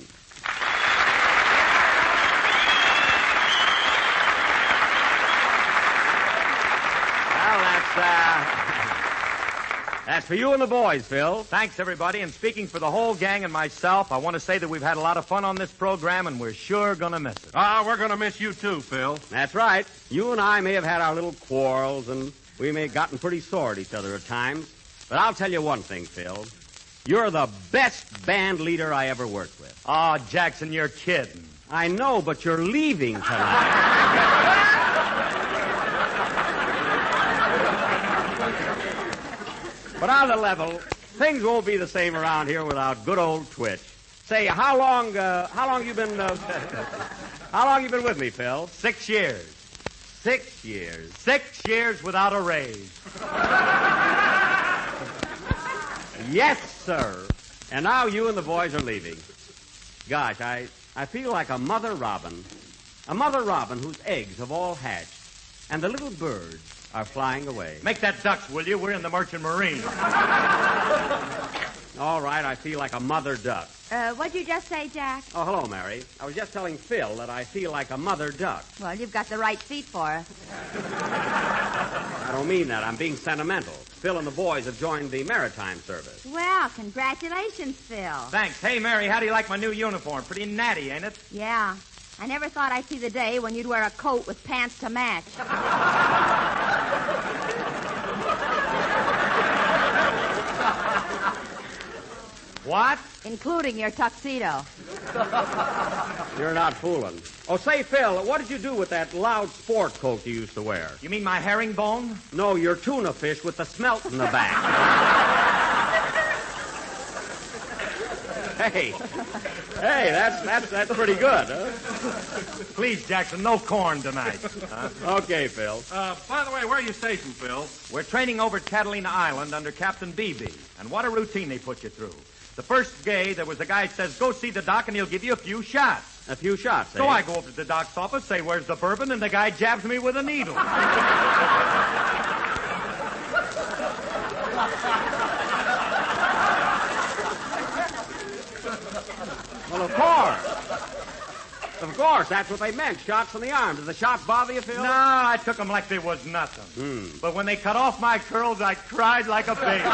That's for you and the boys, Phil. Thanks, everybody. And speaking for the whole gang and myself, I want to say that we've had a lot of fun on this program, and we're sure going to miss it. We're going to miss you, too, Phil. That's right. You and I may have had our little quarrels, and we may have gotten pretty sore at each other at times. But I'll tell you one thing, Phil. You're the best band leader I ever worked with. Oh, Jackson, you're kidding. I know, but you're leaving tonight. But on the level, things won't be the same around here without good old Twitch. Say, how long you been with me, Phil? 6 years. 6 years. 6 years without a raise. Yes, sir. And now you and the boys are leaving. Gosh, I feel like a mother robin. A mother robin whose eggs have all hatched. And the little birds are flying away. Make that ducks, will you? We're in the Merchant Marine. All right, I feel like a mother duck. What'd you just say, Jack? Oh, hello, Mary. I was just telling Phil that I feel like a mother duck. Well, you've got the right feet for it. I don't mean that. I'm being sentimental. Phil and the boys have joined the Maritime Service. Well, congratulations, Phil. Thanks. Hey, Mary, how do you like my new uniform? Pretty natty, ain't it? Yeah. I never thought I'd see the day when you'd wear a coat with pants to match. What? Including your tuxedo. You're not fooling. Oh, say, Phil, what did you do with that loud sport coat you used to wear? You mean my herringbone? No, your tuna fish with the smelt in the back. Hey, that's pretty good, huh? Please, Jackson, no corn tonight. Okay, Phil. By the way, where are you stationed, Phil? We're training over at Catalina Island under Captain Beebe. And what a routine they put you through. The first day, there was a guy that says, go see the doc and he'll give you a few shots. A few shots, So I go over to the doc's office, say, where's the bourbon? And the guy jabs me with a needle. Well, of course. Of course, that's what they meant, shots in the arm. Did the shots bother you, Phil? No, I took them like they was nothing. But when they cut off my curls, I cried like a baby.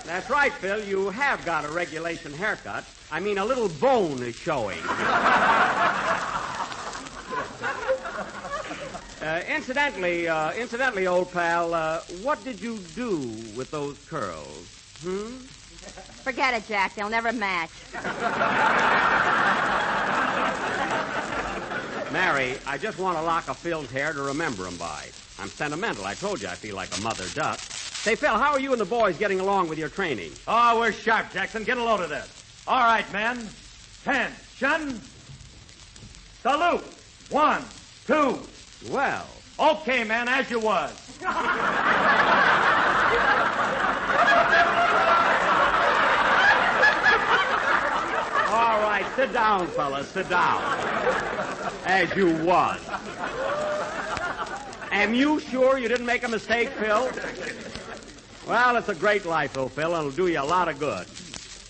That's right, Phil. You have got a regulation haircut. I mean, a little bone is showing. Incidentally, old pal, what did you do with those curls? Forget it, Jack. They'll never match. Mary, I just want a lock of Phil's hair to remember him by. I'm sentimental. I told you I feel like a mother duck. Say, Phil, how are you and the boys getting along with your training? Oh, we're sharp, Jackson. Get a load of this. All right, men. 10. Shun. Salute. 1, 2. Well. Okay, man, as you was. All right, sit down, fellas. Sit down. As you was. Am you sure you didn't make a mistake, Phil? Well, it's a great life, though, Phil, and it'll do you a lot of good.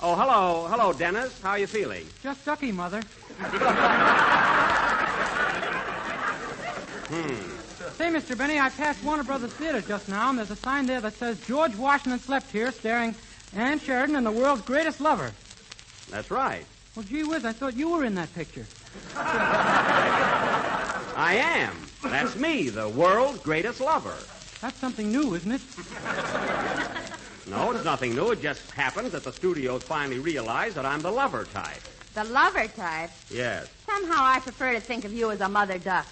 Oh, hello. Hello, Dennis. How are you feeling? Just ducky, Mother. Say, Mr. Benny, I passed Warner Brothers Theater just now, and there's a sign there that says George Washington slept here, staring Ann Sheridan and the world's greatest lover. That's right. Well, gee whiz, I thought you were in that picture. I am. That's me, the world's greatest lover. That's something new, isn't it? No, it's nothing new. It just happens that the studios finally realize that I'm the lover type. The lover type? Yes. Somehow I prefer to think of you as a mother duck.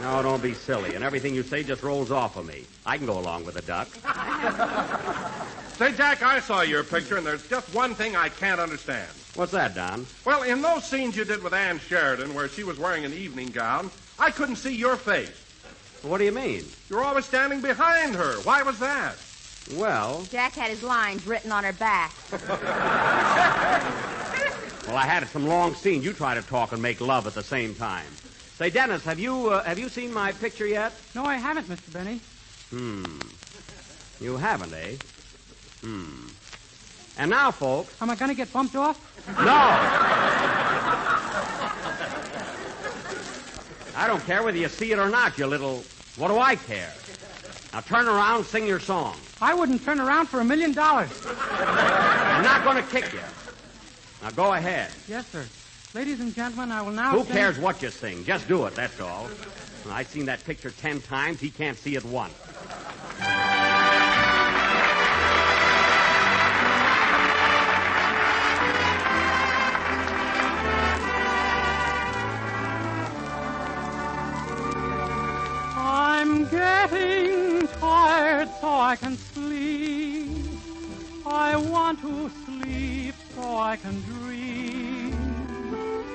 No, don't be silly. And everything you say just rolls off of me. I can go along with a duck. Say, Jack, I saw your picture, and there's just one thing I can't understand. What's that, Don? Well, in those scenes you did with Ann Sheridan, where she was wearing an evening gown, I couldn't see your face. What do you mean? You're always standing behind her. Why was that? Well... Jack had his lines written on her back. Well, I had some long scenes. You try to talk and make love at the same time. Say, Dennis, have you seen my picture yet? No, I haven't, Mr. Benny. You haven't, eh? And now, folks... Am I going to get bumped off? No! I don't care whether you see it or not, you little... What do I care? Now turn around, sing your song. I wouldn't turn around for $1 million. I'm not going to kick you. Now go ahead. Yes, sir. Ladies and gentlemen, I will now Who cares what you sing? Just do it, that's all. I've seen that picture 10 times. He can't see it once. I'm getting tired so I can sleep. I want to sleep so I can dream.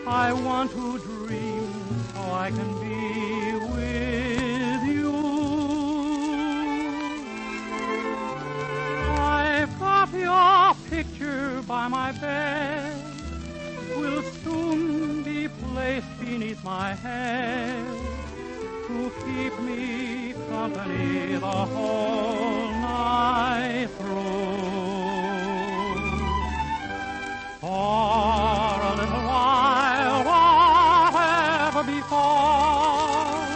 I want to dream so I can be with you. I've got your picture by my bed. Will soon be placed beneath my head to keep me company the whole night through. For a little while, whatever befalls,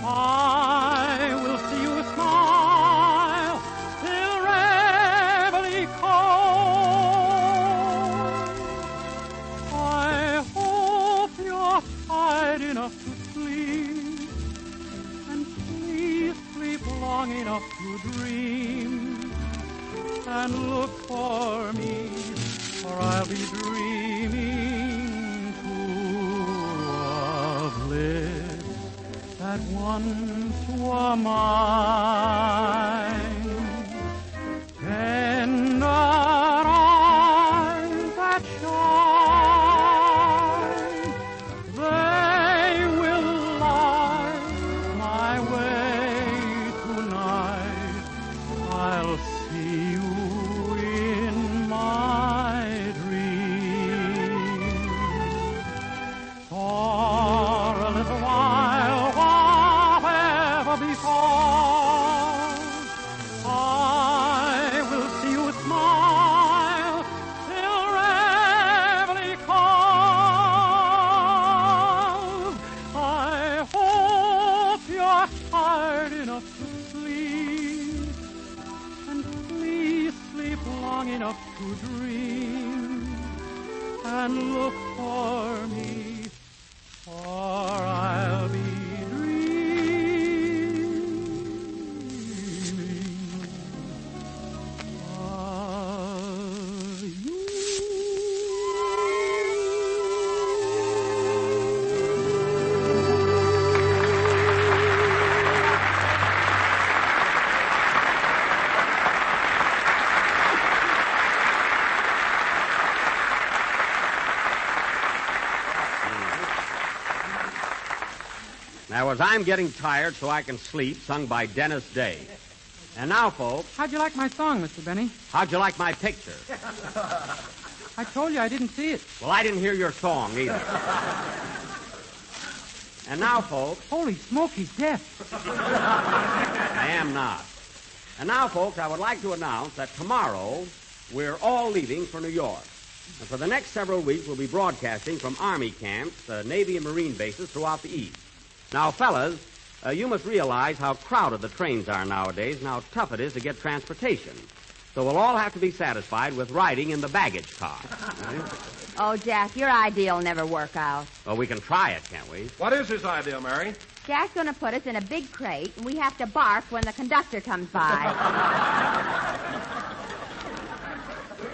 I will see you smile till reveille calls. I hope you're tired enough to sleep, and please sleep long enough to dream, and look for me, for I'll be dreaming too of bliss that once were mine. Tender eyes that shine, they will light my way tonight. I'll see you in my dreams. For a little while, whatever befalls, I will see you smile till reveille calls. I hope you're tired enough to sleep, and please sleep long enough to dream, and look for me, for I'll be That was I'm Getting Tired So I Can Sleep, sung by Dennis Day. And now, folks, How'd you like my song, Mr. Benny? how'd you like my picture? I told you I didn't see it. Well, I didn't hear your song either. And now, folks... Holy smoke, he's deaf. I am not. And now, folks, I would like to announce that tomorrow we're all leaving for New York. And for the next several weeks, we'll be broadcasting from Army camps, Navy and Marine bases throughout the East. Now, fellas, you must realize how crowded the trains are nowadays and how tough it is to get transportation. So we'll all have to be satisfied with riding in the baggage car. Oh, Jack, your idea'll never work out. Well, we can try it, can't we? What is his idea, Mary? Jack's going to put us in a big crate, and we have to bark when the conductor comes by.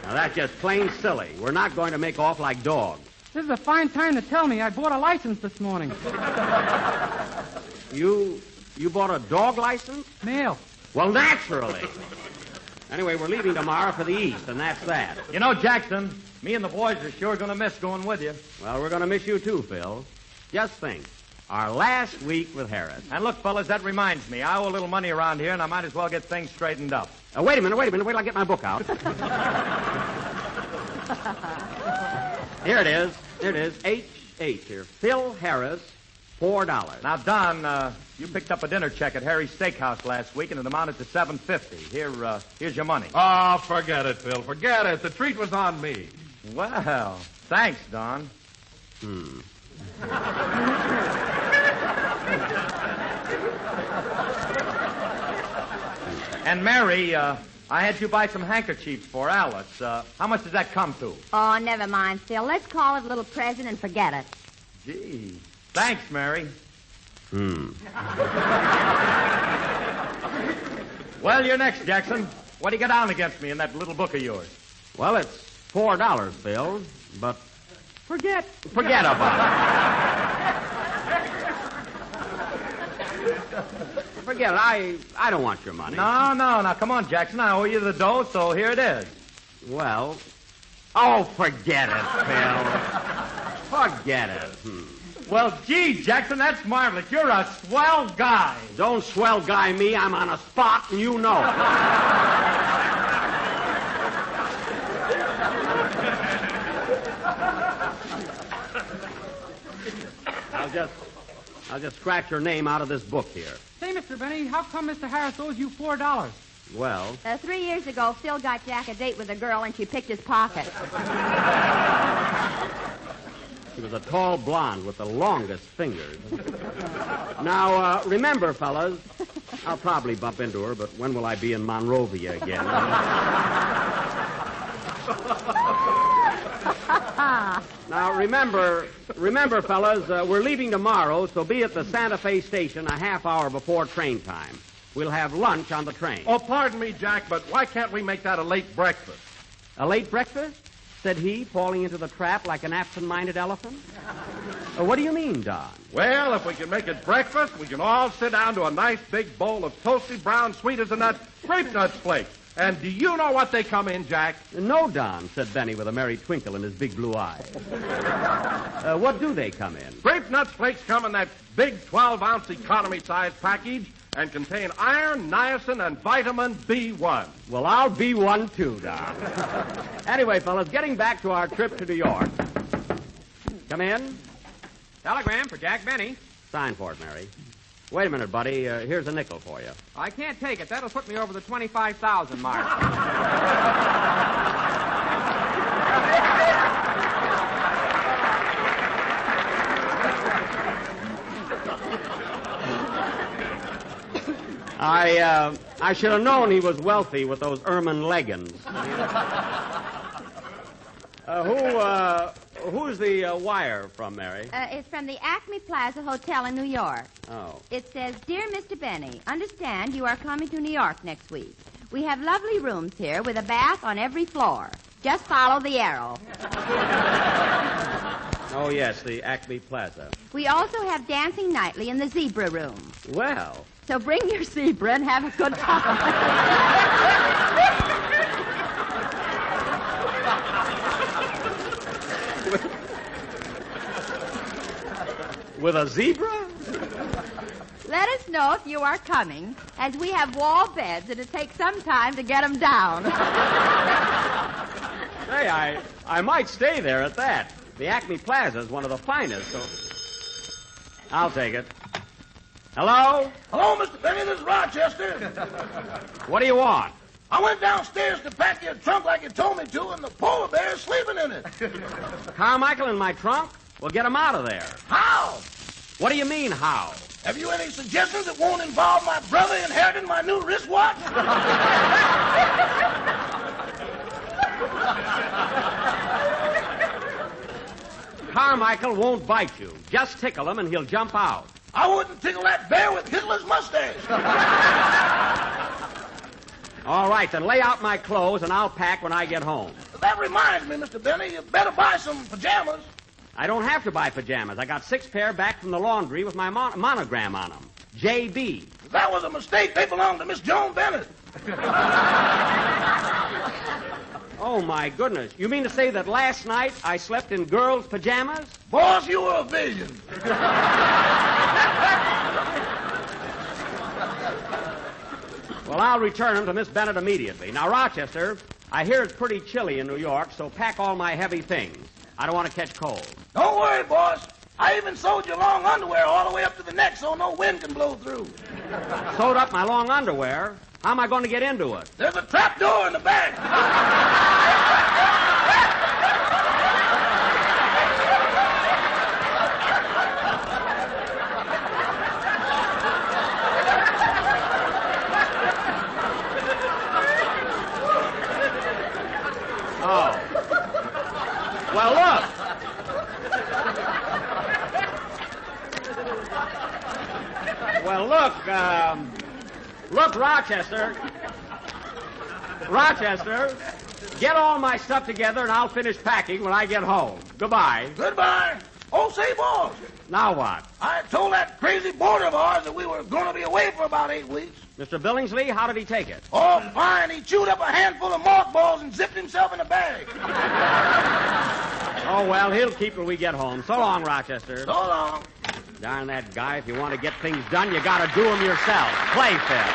Now, that's just plain silly. We're not going to make off like dogs. This is a fine time to tell me I bought a license this morning. You bought a dog license? Mail. Well, naturally. Anyway, we're leaving tomorrow for the East, and that's that. You know, Jackson, me and the boys are sure going to miss going with you. Well, we're going to miss you too, Phil. Just think, our last week with Harris. And look, fellas, that reminds me. I owe a little money around here, and I might as well get things straightened up. Wait a minute. Wait till I get my book out. Here it is. H.H. here. Phil Harris, $4. Now, Don, you picked up a dinner check at Harry's Steakhouse last week, and it amounted to $7.50. Here's your money. Oh, forget it, Phil. Forget it. The treat was on me. Well, thanks, Don. And Mary, I had you buy some handkerchiefs for Alice. How much does that come to? Oh, never mind, Phil. Let's call it a little present and forget it. Gee. Thanks, Mary. Well, you're next, Jackson. What do you got down against me in that little book of yours? Well, it's $4, Phil, but forget about it. Forget it. I don't want your money. No. Now, come on, Jackson. I owe you the dough, so here it is. Well, forget it, Phil. Forget it. Well, gee, Jackson, that's marvelous. You're a swell guy. Don't swell guy me. I'm on a spot, and you know it. I'll just scratch your name out of this book here. Say, Mr. Benny, how come Mr. Harris owes you $4? Well, 3 years ago, Phil got Jack a date with a girl, and she picked his pocket. she was a tall blonde with the longest fingers. Now, remember, fellas, I'll probably bump into her, but when will I be in Monrovia again? Now, remember, fellas, we're leaving tomorrow, so be at the Santa Fe station a half hour before train time. We'll have lunch on the train. Oh, pardon me, Jack, but why can't we make that a late breakfast? A late breakfast? Said he, falling into the trap like an absent-minded elephant. What do you mean, Don? Well, if we can make it breakfast, we can all sit down to a nice big bowl of toasty brown sweet as a nut grape nuts flakes. And do you know what they come in, Jack? No, Don, said Benny with a merry twinkle in his big blue eye. What do they come in? Grape nuts flakes come in that big 12-ounce economy-size package and contain iron, niacin, and vitamin B1. Well, I'll be one too, Don. Anyway, fellas, getting back to our trip to New York. Come in. Telegram for Jack Benny. Sign for it, Mary. Wait a minute, buddy. Here's a nickel for you. I can't take it. That'll put me over the 25,000 mark. I should have known he was wealthy with those ermine leggings. Who's the wire from, Mary? It's from the Acme Plaza Hotel in New York. Oh. It says, Dear Mr. Benny, understand you are coming to New York next week. We have lovely rooms here with a bath on every floor. Just follow the arrow. Oh, yes, the Acme Plaza. We also have dancing nightly in the zebra room. Well. So bring your zebra and have a good time. With a zebra? Let us know if you are coming, as we have wall beds, and it takes some time to get them down. Hey, I might stay there at that. The Acme Plaza is one of the finest, so... I'll take it. Hello? Hello, Mr. Benny. This is Rochester. What do you want? I went downstairs to pack your trunk like you told me to, and the polar bear is sleeping in it. Carmichael in my trunk? Well, get him out of there. How? What do you mean, how? Have you any suggestions that won't involve my brother inheriting my new wristwatch? Carmichael won't bite you. Just tickle him and he'll jump out. I wouldn't tickle that bear with Hitler's mustache. All right, then lay out my clothes and I'll pack when I get home. That reminds me, Mr. Benny, you better buy some pajamas. I don't have to buy pajamas. I got 6 pair back from the laundry with my monogram on them. J.B. That was a mistake. They belong to Miss Joan Bennett. Oh, my goodness. You mean to say that last night I slept in girls' pajamas? Boss, you were a vision. Well, I'll return them to Miss Bennett immediately. Now, Rochester, I hear it's pretty chilly in New York, so pack all my heavy things. I don't want to catch cold. Don't worry, boss. I even sewed your long underwear all the way up to the neck so no wind can blow through. Sewed up my long underwear? How am I going to get into it? There's a trap door in the back. Oh. Well, look. Well, look, Rochester. Rochester, get all my stuff together and I'll finish packing when I get home. Goodbye. Goodbye. Oh, say, boss. Now what? I told that crazy boarder of ours that we were going to be away for about 8 weeks. Mr. Billingsley, how did he take it? Oh, fine. He chewed up a handful of mothballs and zipped himself in a bag. Oh, well, he'll keep till we get home. So long, Rochester. So long. Darn that guy. If you want to get things done, you got to do them yourself. Play fair.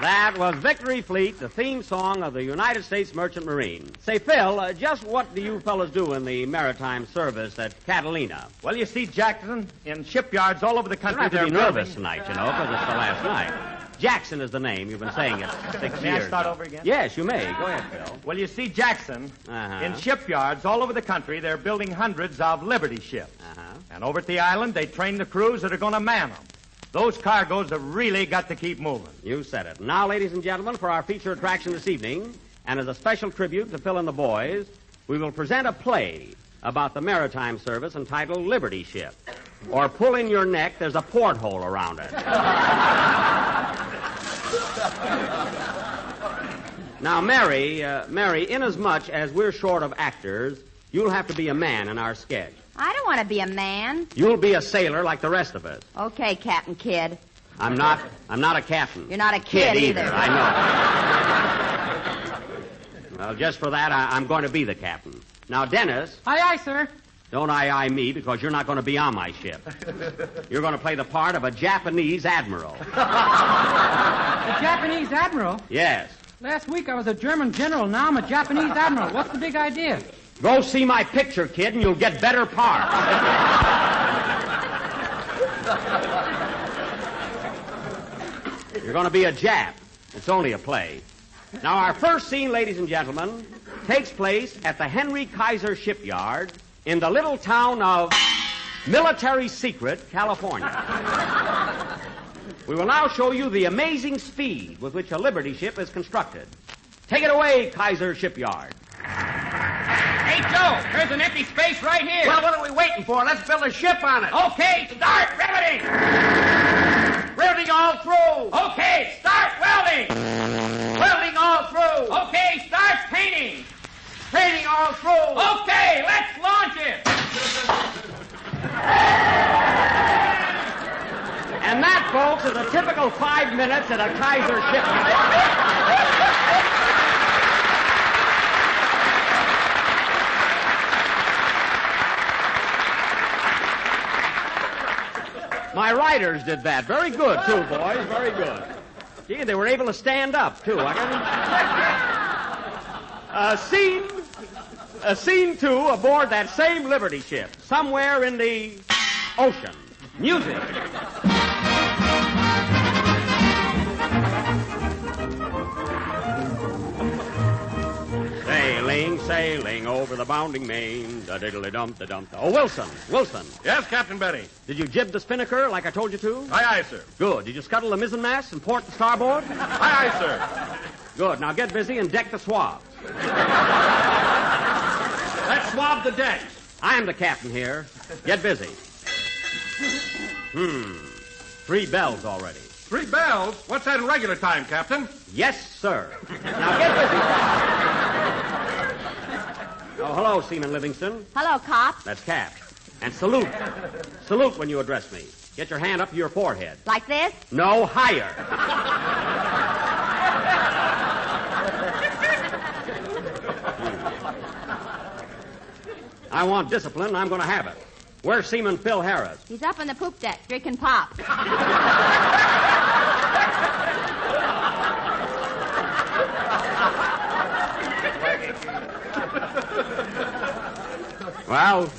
That was Victory Fleet, the theme song of the United States Merchant Marine. Say, Phil, just what do you fellas do in the maritime service at Catalina? Well, you see, Jackson, in shipyards all over the country, You don't have to be they're nervous tonight, you know, because it's the last night. Jackson is the name. You've been saying it 6 May I years. start over again? Yes, you may. Go ahead, Phil. Well, you see, Jackson, in shipyards all over the country, they're building hundreds of Liberty ships. And over at the island, they train the crews that are going to man them. Those cargoes have really got to keep moving. You said it. Now, ladies and gentlemen, for our feature attraction this evening, and as a special tribute to Phil and the boys, we will present a play about the maritime service entitled Liberty Ship. Or pull in your neck, there's a porthole around it. Now, Mary, inasmuch as we're short of actors, you'll have to be a man in our sketch. I don't want to be a man. You'll be a sailor like the rest of us. Okay, Captain Kidd. I'm not a captain. You're not a kid either. I know. Well, just for that, I'm going to be the captain. Now, Dennis. Aye, aye, sir. Don't aye me, because you're not going to be on my ship. You're going to play the part of a Japanese admiral. A Japanese admiral? Yes. Last week I was a German general. Now I'm a Japanese admiral. What's the big idea? Go see my picture, kid, and you'll get better parts. You're going to be a Jap. It's only a play. Now, our first scene, ladies and gentlemen, takes place at the Henry Kaiser Shipyard in the little town of Military Secret, California. We will now show you the amazing speed with which a Liberty ship is constructed. Take it away, Kaiser Shipyard. Hey, Joe, there's an empty space right here. Well, what are we waiting for? Let's build a ship on it. Okay, start riveting. Riveting all through. Okay, start welding. Welding all through. Okay, start painting. Painting all through. Okay, let's launch it. And that, folks, is a typical 5 minutes at a Kaiser shipyard. My writers did that. Very good, too, boys. Very good. Gee, they were able to stand up, too. Scene 2 aboard that same Liberty ship, somewhere in the ocean. Music. Sailing over the bounding main. Da-diddly-dum-da-dum. Oh, Wilson. Yes, Captain Benny. Did you jib the spinnaker like I told you to? Aye, aye, sir. Good. Did you scuttle the mizzenmast and port the starboard? Aye, aye, sir. Good. Now get busy and deck the swabs. Let's swab the decks. I am the captain here. Get busy. 3 bells already. 3 bells? What's that in regular time, Captain? Yes, sir. Now get busy. Oh, hello, Seaman Livingston. Hello, Cop. That's Cap. And salute. Salute when you address me. Get your hand up to your forehead. Like this? No, higher. I want discipline, and I'm going to have it. Where's Seaman Phil Harris? He's up on the poop deck, drinking pop. Well,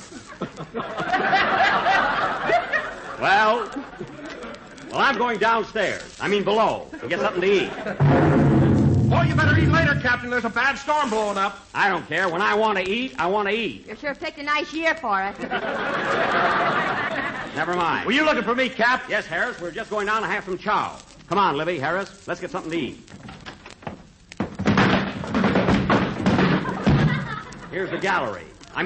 I'm going downstairs. I mean below, to get something to eat. Oh, you better eat later, Captain. There's a bad storm blowing up. I don't care. When I want to eat, I want to eat. You sure picked a nice year for us. Never mind. Were you looking for me, Cap? Yes, Harris. We're just going down to have some chow. Come on, Libby, Harris. Let's get something to eat. Here's the galley. Right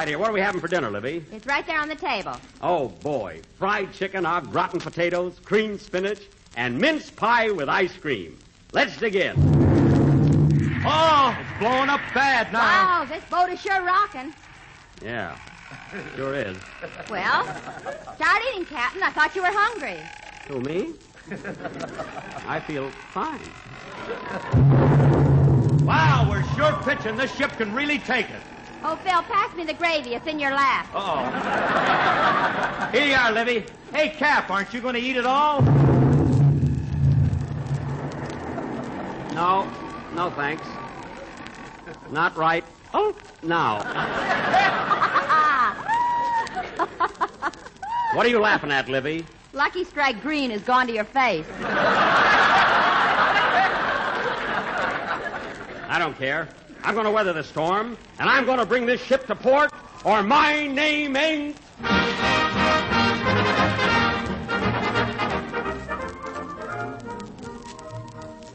here. What are we having for dinner, Libby? It's right there on the table. Oh, boy. Fried chicken, au gratin potatoes, creamed spinach, and mince pie with ice cream. Let's dig in. Oh, it's blowing up bad now. Wow, this boat is sure rocking. Yeah, sure is. Well, start eating, Captain. I thought you were hungry. Who, me? I feel fine. Wow, we're sure pitching. This ship can really take it. Oh, Phil, pass me the gravy. It's in your lap. Uh-oh. Here you are, Livy. Hey, Cap, aren't you going to eat it all? No, thanks. Not right. Oh, now. What are you laughing at, Libby? Lucky Strike Green has gone to your face. I don't care. I'm going to weather the storm, and I'm going to bring this ship to port, or my name ain't...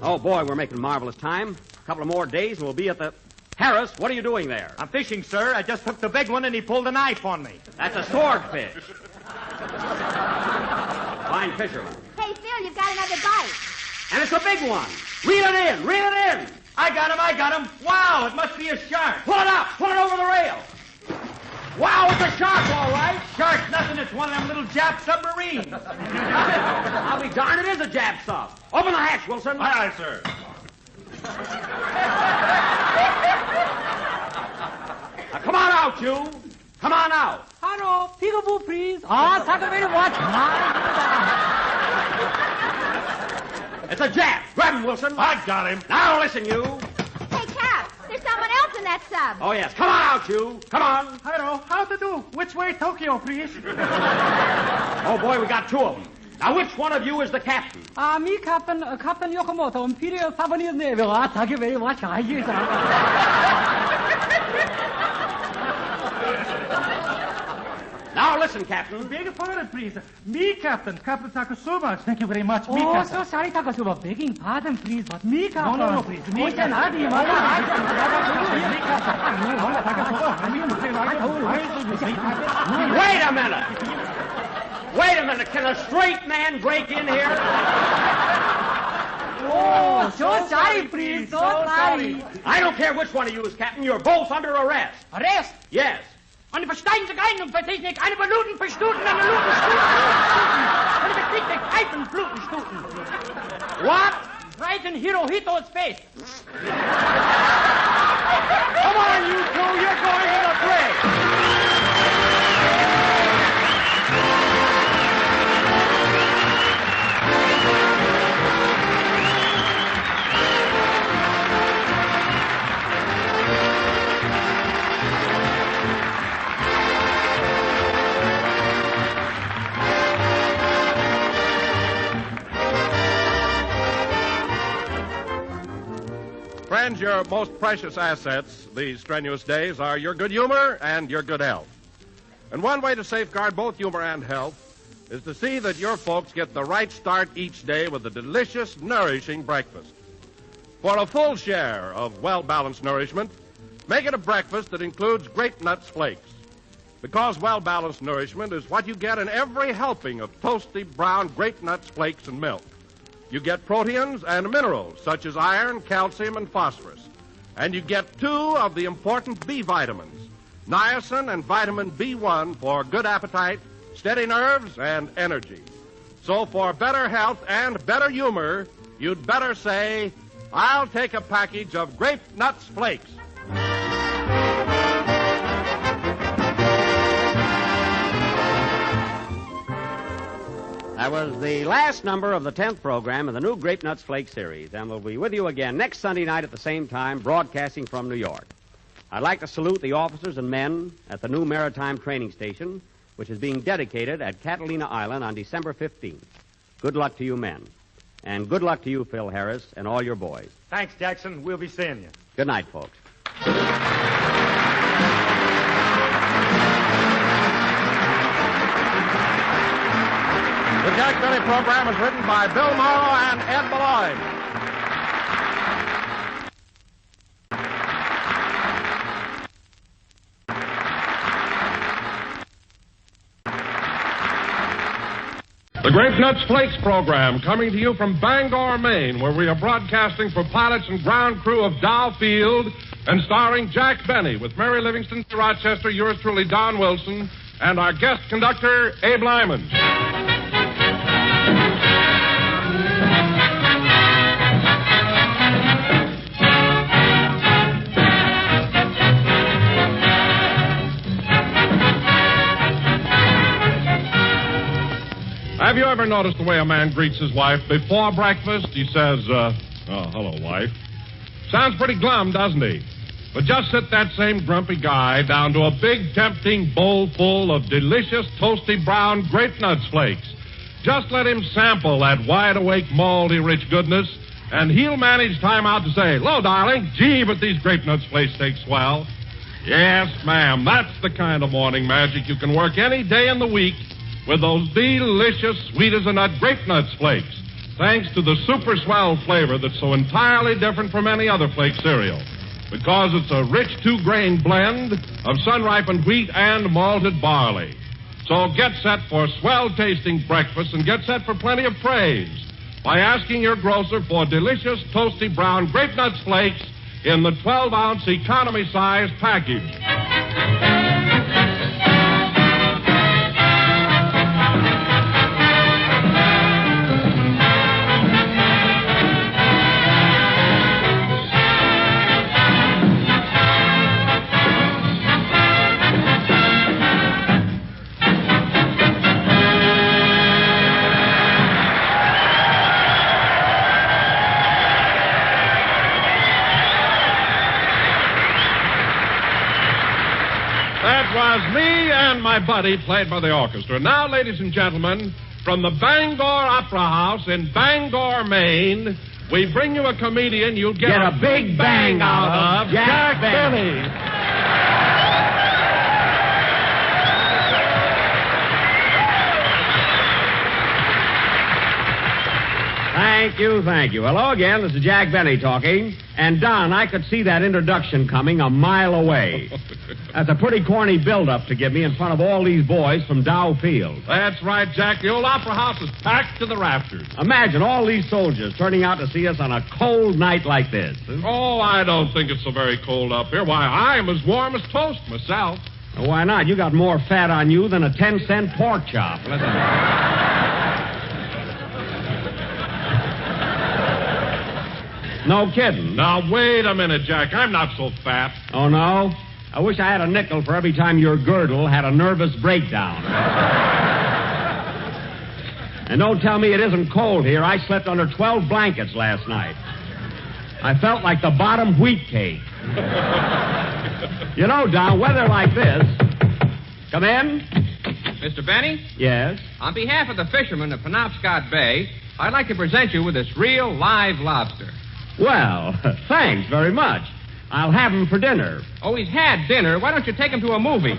Oh, boy, we're making marvelous time. A couple of more days, and we'll be at the... Harris, what are you doing there? I'm fishing, sir. I just took the big one, and he pulled a knife on me. That's a swordfish. Fine fisherman. Hey, Phil, you've got another bite. And it's a big one. Reel it in. I got him. Wow, it must be a shark. Pull it up. Pull it over the rail. Wow, it's a shark, all right. Shark's nothing. It's one of them little Jap submarines. I'll be darned, it is a Jap sub. Open the hatch, Wilson. Aye, sir. Now, come on out, you. Come on out. Hello, peekaboo, please. Thank you very much. It's a Jap. Grab him, Wilson. I got him. Now, listen, you. Hey, Cap, there's someone else in that sub. Oh, yes. Come on out, you. Come on. Hello, how to do? Which way, Tokyo, please? Oh, boy, we got two of them. Now, which one of you is the captain? Me, Captain Yokomoto, Imperial Japanese Navy. Thank you very much. Now, listen, Captain. Beg your pardon, please. Me, Captain Takasuba. Thank you very much. Me, Captain. So sorry, Takasuba. Begging pardon, please, but me, Captain. No, please. Me, Captain. Wait a minute. Can a straight man break in here? Oh, so sorry, please. So sorry. I don't care which one of you is captain. You're both under arrest. Arrest? Yes. Und die verstehen sich ein und verstehen nicht eine Minuten verstuten, eine Minuten und die verstehen sich Pfeifen, Flutenstuten. What? Right in Hirohito's face. Come on, you two. You're going to the brig. Friends, your most precious assets these strenuous days are your good humor and your good health. And one way to safeguard both humor and health is to see that your folks get the right start each day with a delicious, nourishing breakfast. For a full share of well-balanced nourishment, make it a breakfast that includes Grape Nuts Flakes. Because well-balanced nourishment is what you get in every helping of toasty brown Grape Nuts Flakes and milk. You get proteins and minerals such as iron, calcium, and phosphorus. And you get 2 of the important B vitamins, niacin and vitamin B1 for good appetite, steady nerves, and energy. So for better health and better humor, you'd better say, I'll take a package of Grape Nuts Flakes. That was the last number of the 10th program of the new Grape Nuts Flake series, and we'll be with you again next Sunday night at the same time, broadcasting from New York. I'd like to salute the officers and men at the new maritime training station, which is being dedicated at Catalina Island on December 15th. Good luck to you men. And good luck to you, Phil Harris, and all your boys. Thanks, Jackson. We'll be seeing you. Good night, folks. The Jack Benny program is written by Bill Morrow and Ed Malloy. The Grape Nuts Flakes program coming to you from Bangor, Maine, where we are broadcasting for pilots and ground crew of Dow Field and starring Jack Benny with Mary Livingston, Rochester, yours truly, Don Wilson, and our guest conductor, Abe Lyman. Have you ever noticed the way a man greets his wife before breakfast? He says, Oh, hello, wife. Sounds pretty glum, doesn't he? But just sit that same grumpy guy down to a big, tempting bowl full of delicious, toasty brown grape nuts flakes. Just let him sample that wide-awake, malty, rich goodness, and he'll manage time out to say, "Hello, darling. Gee, but these grape nuts flakes taste swell." Yes, ma'am, that's the kind of morning magic you can work any day in the week with those delicious, sweet-as-a-nut grape nuts flakes, thanks to the super swell flavor that's so entirely different from any other flake cereal, because it's a rich two-grain blend of sun-ripened wheat and malted barley. So get set for swell-tasting breakfast and get set for plenty of praise by asking your grocer for delicious, toasty brown grape nuts flakes in the 12-ounce economy-size package. Was me and my buddy played by the orchestra. Now, ladies and gentlemen, from the Bangor Opera House in Bangor, Maine, we bring you a comedian you'll get a big bang out of, Jack Benny. Thank you. Hello again. This is Jack Benny talking. And, Don, I could see that introduction coming a mile away. That's a pretty corny build-up to give me in front of all these boys from Dow Field. That's right, Jack. The old opera house is packed to the rafters. Imagine all these soldiers turning out to see us on a cold night like this. Oh, I don't think it's so very cold up here. Why, I'm as warm as toast myself. Well, why not? You got more fat on you than a 10-cent pork chop. Listen. No kidding. Now, wait a minute, Jack. I'm not so fat. Oh, no? I wish I had a nickel for every time your girdle had a nervous breakdown. And don't tell me it isn't cold here. I slept under 12 blankets last night. I felt like the bottom wheat cake. You know, Don, weather like this... Come in. Mr. Benny? Yes? On behalf of the fishermen of Penobscot Bay, I'd like to present you with this real live lobster. Well, thanks very much. I'll have him for dinner. Oh, he's had dinner. Why don't you take him to a movie?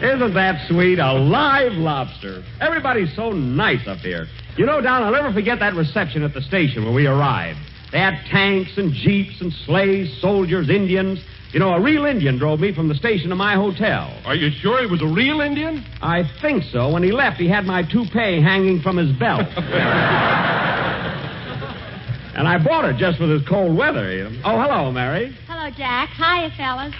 Isn't that sweet? A live lobster. Everybody's so nice up here. You know, Don, I'll never forget that reception at the station when we arrived. They had tanks and jeeps and sleighs, soldiers, Indians. You know, a real Indian drove me from the station to my hotel. Are you sure he was a real Indian? I think so. When he left, he had my toupee hanging from his belt. And I bought it just for this cold weather. Oh, hello, Mary. Hello, Jack. Hiya, fellas.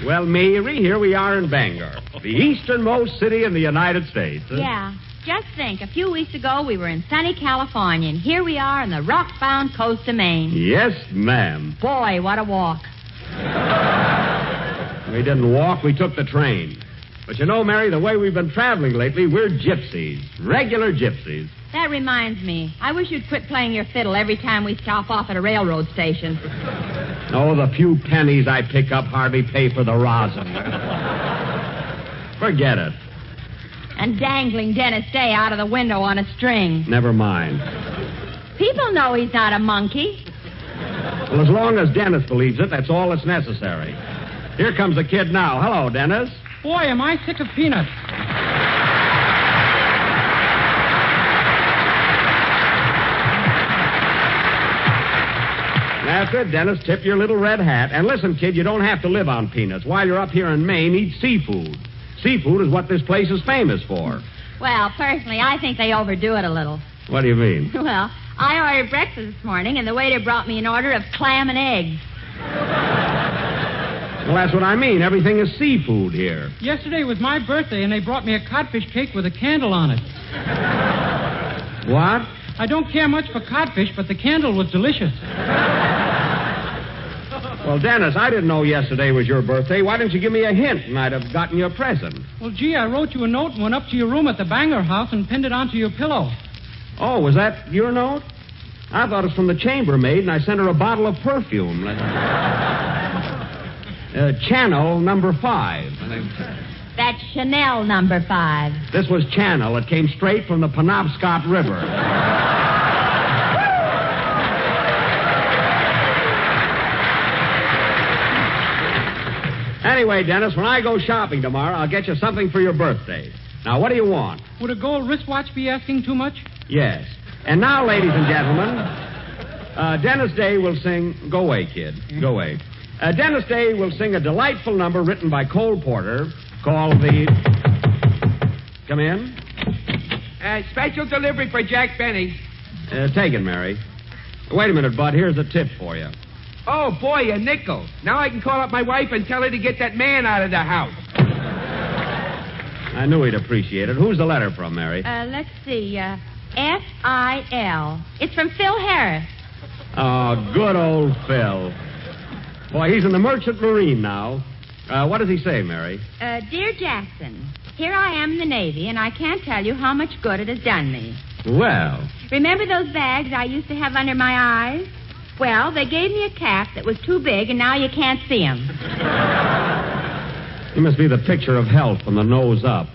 Well, Mary, here we are in Bangor, the easternmost city in the United States. Yeah. Just think, a few weeks ago we were in sunny California, and here we are on the rock-bound coast of Maine. Yes, ma'am. Boy, what a walk. We didn't walk, we took the train. But you know, Mary, the way we've been traveling lately, we're gypsies, regular gypsies. That reminds me. I wish you'd quit playing your fiddle every time we stop off at a railroad station. Oh, the few pennies I pick up hardly pay for the rosin. Forget it. And dangling Dennis Day out of the window on a string. Never mind. People know he's not a monkey. Well, as long as Dennis believes it, that's all that's necessary. Here comes the kid now. Hello, Dennis. Boy, am I sick of peanuts. That's it, Dennis. Tip your little red hat. And listen, kid, you don't have to live on peanuts. While you're up here in Maine, eat seafood. Seafood is what this place is famous for. Well, personally, I think they overdo it a little. What do you mean? Well, I ordered breakfast this morning, and the waiter brought me an order of clam and eggs. Well, that's what I mean. Everything is seafood here. Yesterday was my birthday, and they brought me a codfish cake with a candle on it. What? I don't care much for codfish, but the candle was delicious. Well, Dennis, I didn't know yesterday was your birthday. Why didn't you give me a hint and I'd have gotten you a present? Well, gee, I wrote you a note and went up to your room at the Banger House and pinned it onto your pillow. Oh, was that your note? I thought it was from the chambermaid, and I sent her a bottle of perfume. Channel number 5. That's Chanel number 5. This was Channel. It came straight from the Penobscot River. Anyway, Dennis, when I go shopping tomorrow, I'll get you something for your birthday. Now, what do you want? Would a gold wristwatch be asking too much? Yes. And now, ladies and gentlemen, Dennis Day will sing... Go away, kid. Go away. Dennis Day will sing a delightful number written by Cole Porter called the... Come in. Special delivery for Jack Benny. Take it, Mary. Wait a minute, Bud. Here's a tip for you. Oh, boy, a nickel. Now I can call up my wife and tell her to get that man out of the house. I knew he'd appreciate it. Who's the letter from, Mary? Let's see. F-I-L. It's from Phil Harris. Oh, good old Phil. Boy, he's in the Merchant Marine now. What does he say, Mary? Dear Jackson, here I am in the Navy, and I can't tell you how much good it has done me. Well. Remember those bags I used to have under my eyes? Well, they gave me a cap that was too big, and now you can't see them. He must be the picture of health from the nose up.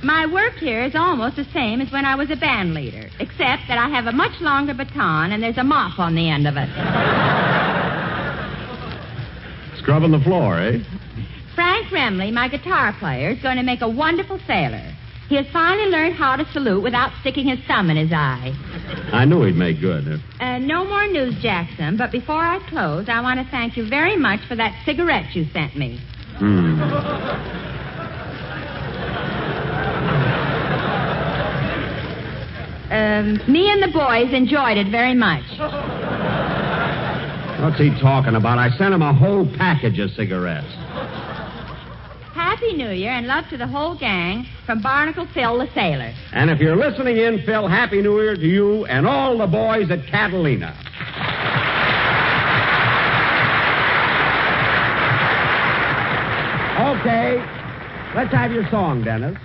My work here is almost the same as when I was a band leader, except that I have a much longer baton, and there's a mop on the end of it. Scrubbing the floor, eh? Frank Remley, my guitar player, is going to make a wonderful sailor. He has finally learned how to salute without sticking his thumb in his eye. I knew he'd make good. No more news, Jackson, but before I close, I want to thank you very much for that cigarette you sent me. Me and the boys enjoyed it very much. What's he talking about? I sent him a whole package of cigarettes. Happy New Year and love to the whole gang from Barnacle Phil the Sailor. And if you're listening in, Phil, Happy New Year to you and all the boys at Catalina. Okay, let's have your song, Dennis.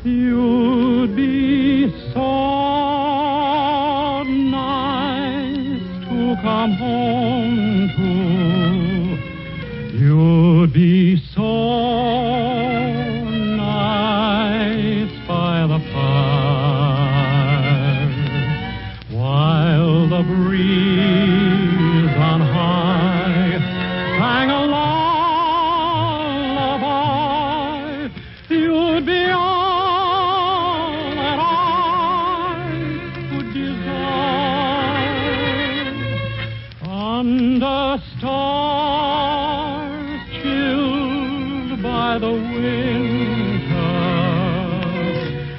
You'd be so nice to come home to. You'd be so nice by the fire while the breeze on high sang a lullaby. You'd be all that I could desire under stars chilled by the winter,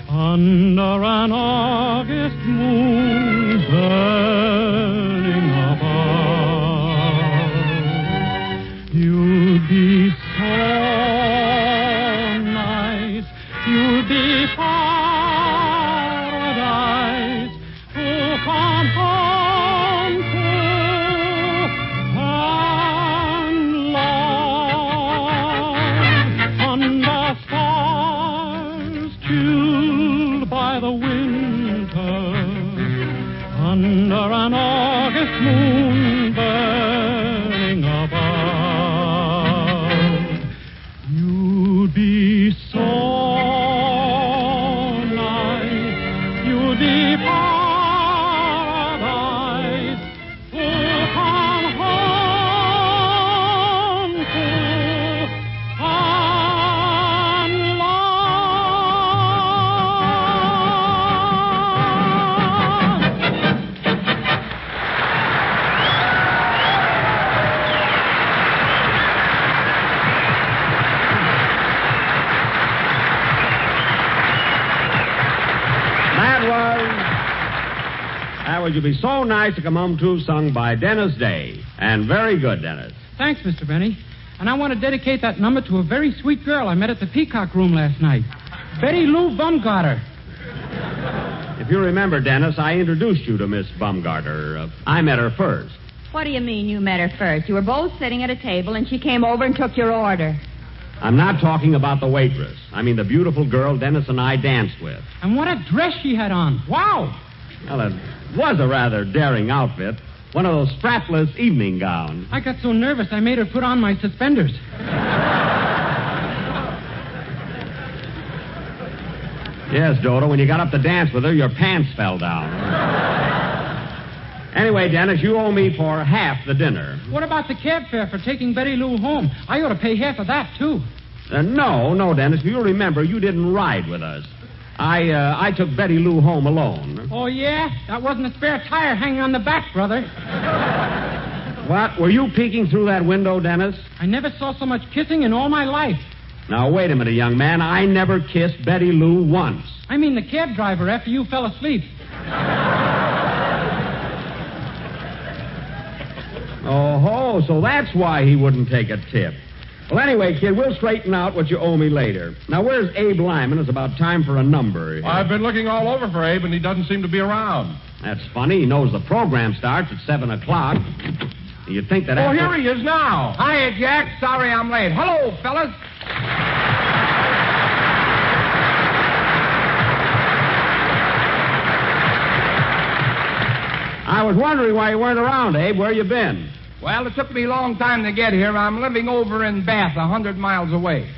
under an August moon burning above. You'd be so nice, you'd be paradise to come home to and love under stars chilled by the winter, under an August moon burning above. You'd be so nice, you'd be paradise to come home to and love. would you be so nice to come home to, sung by Dennis Day. And very good, Dennis. Thanks, Mr. Benny. And I want to dedicate that number to a very sweet girl I met at the Peacock Room last night. Betty Lou Bumgarter. If you remember, Dennis, I introduced you to Miss Bumgarter. I met her first. What do you mean you met her first? You were both sitting at a table, and she came over and took your order. I'm not talking about the waitress. I mean the beautiful girl Dennis and I danced with. And what a dress she had on. Wow. Well, it was a rather daring outfit. One of those strapless evening gowns. I got so nervous I made her put on my suspenders. Yes, Dodo, when you got up to dance with her, your pants fell down. Anyway, Dennis, you owe me for half the dinner. What about the cab fare for taking Betty Lou home? I ought to pay half of that, too. No, Dennis. If you remember, you didn't ride with us. I took Betty Lou home alone. Oh, yeah? That wasn't a spare tire hanging on the back, brother. What? Were you peeking through that window, Dennis? I never saw so much kissing in all my life. Now, wait a minute, young man. I never kissed Betty Lou once. I mean the cab driver after you fell asleep. Oh, so that's why he wouldn't take a tip. Well, anyway, kid, we'll straighten out what you owe me later. Now, where's Abe Lyman? It's about time for a number. I've been looking all over for Abe, and he doesn't seem to be around. That's funny. He knows the program starts at 7 o'clock. You'd think that... Oh, here he is now. Hiya, Jack. Sorry I'm late. Hello, fellas. I was wondering why you weren't around, Abe. Where you been? Well, it took me a long time to get here. I'm living over in Bath, 100 miles away.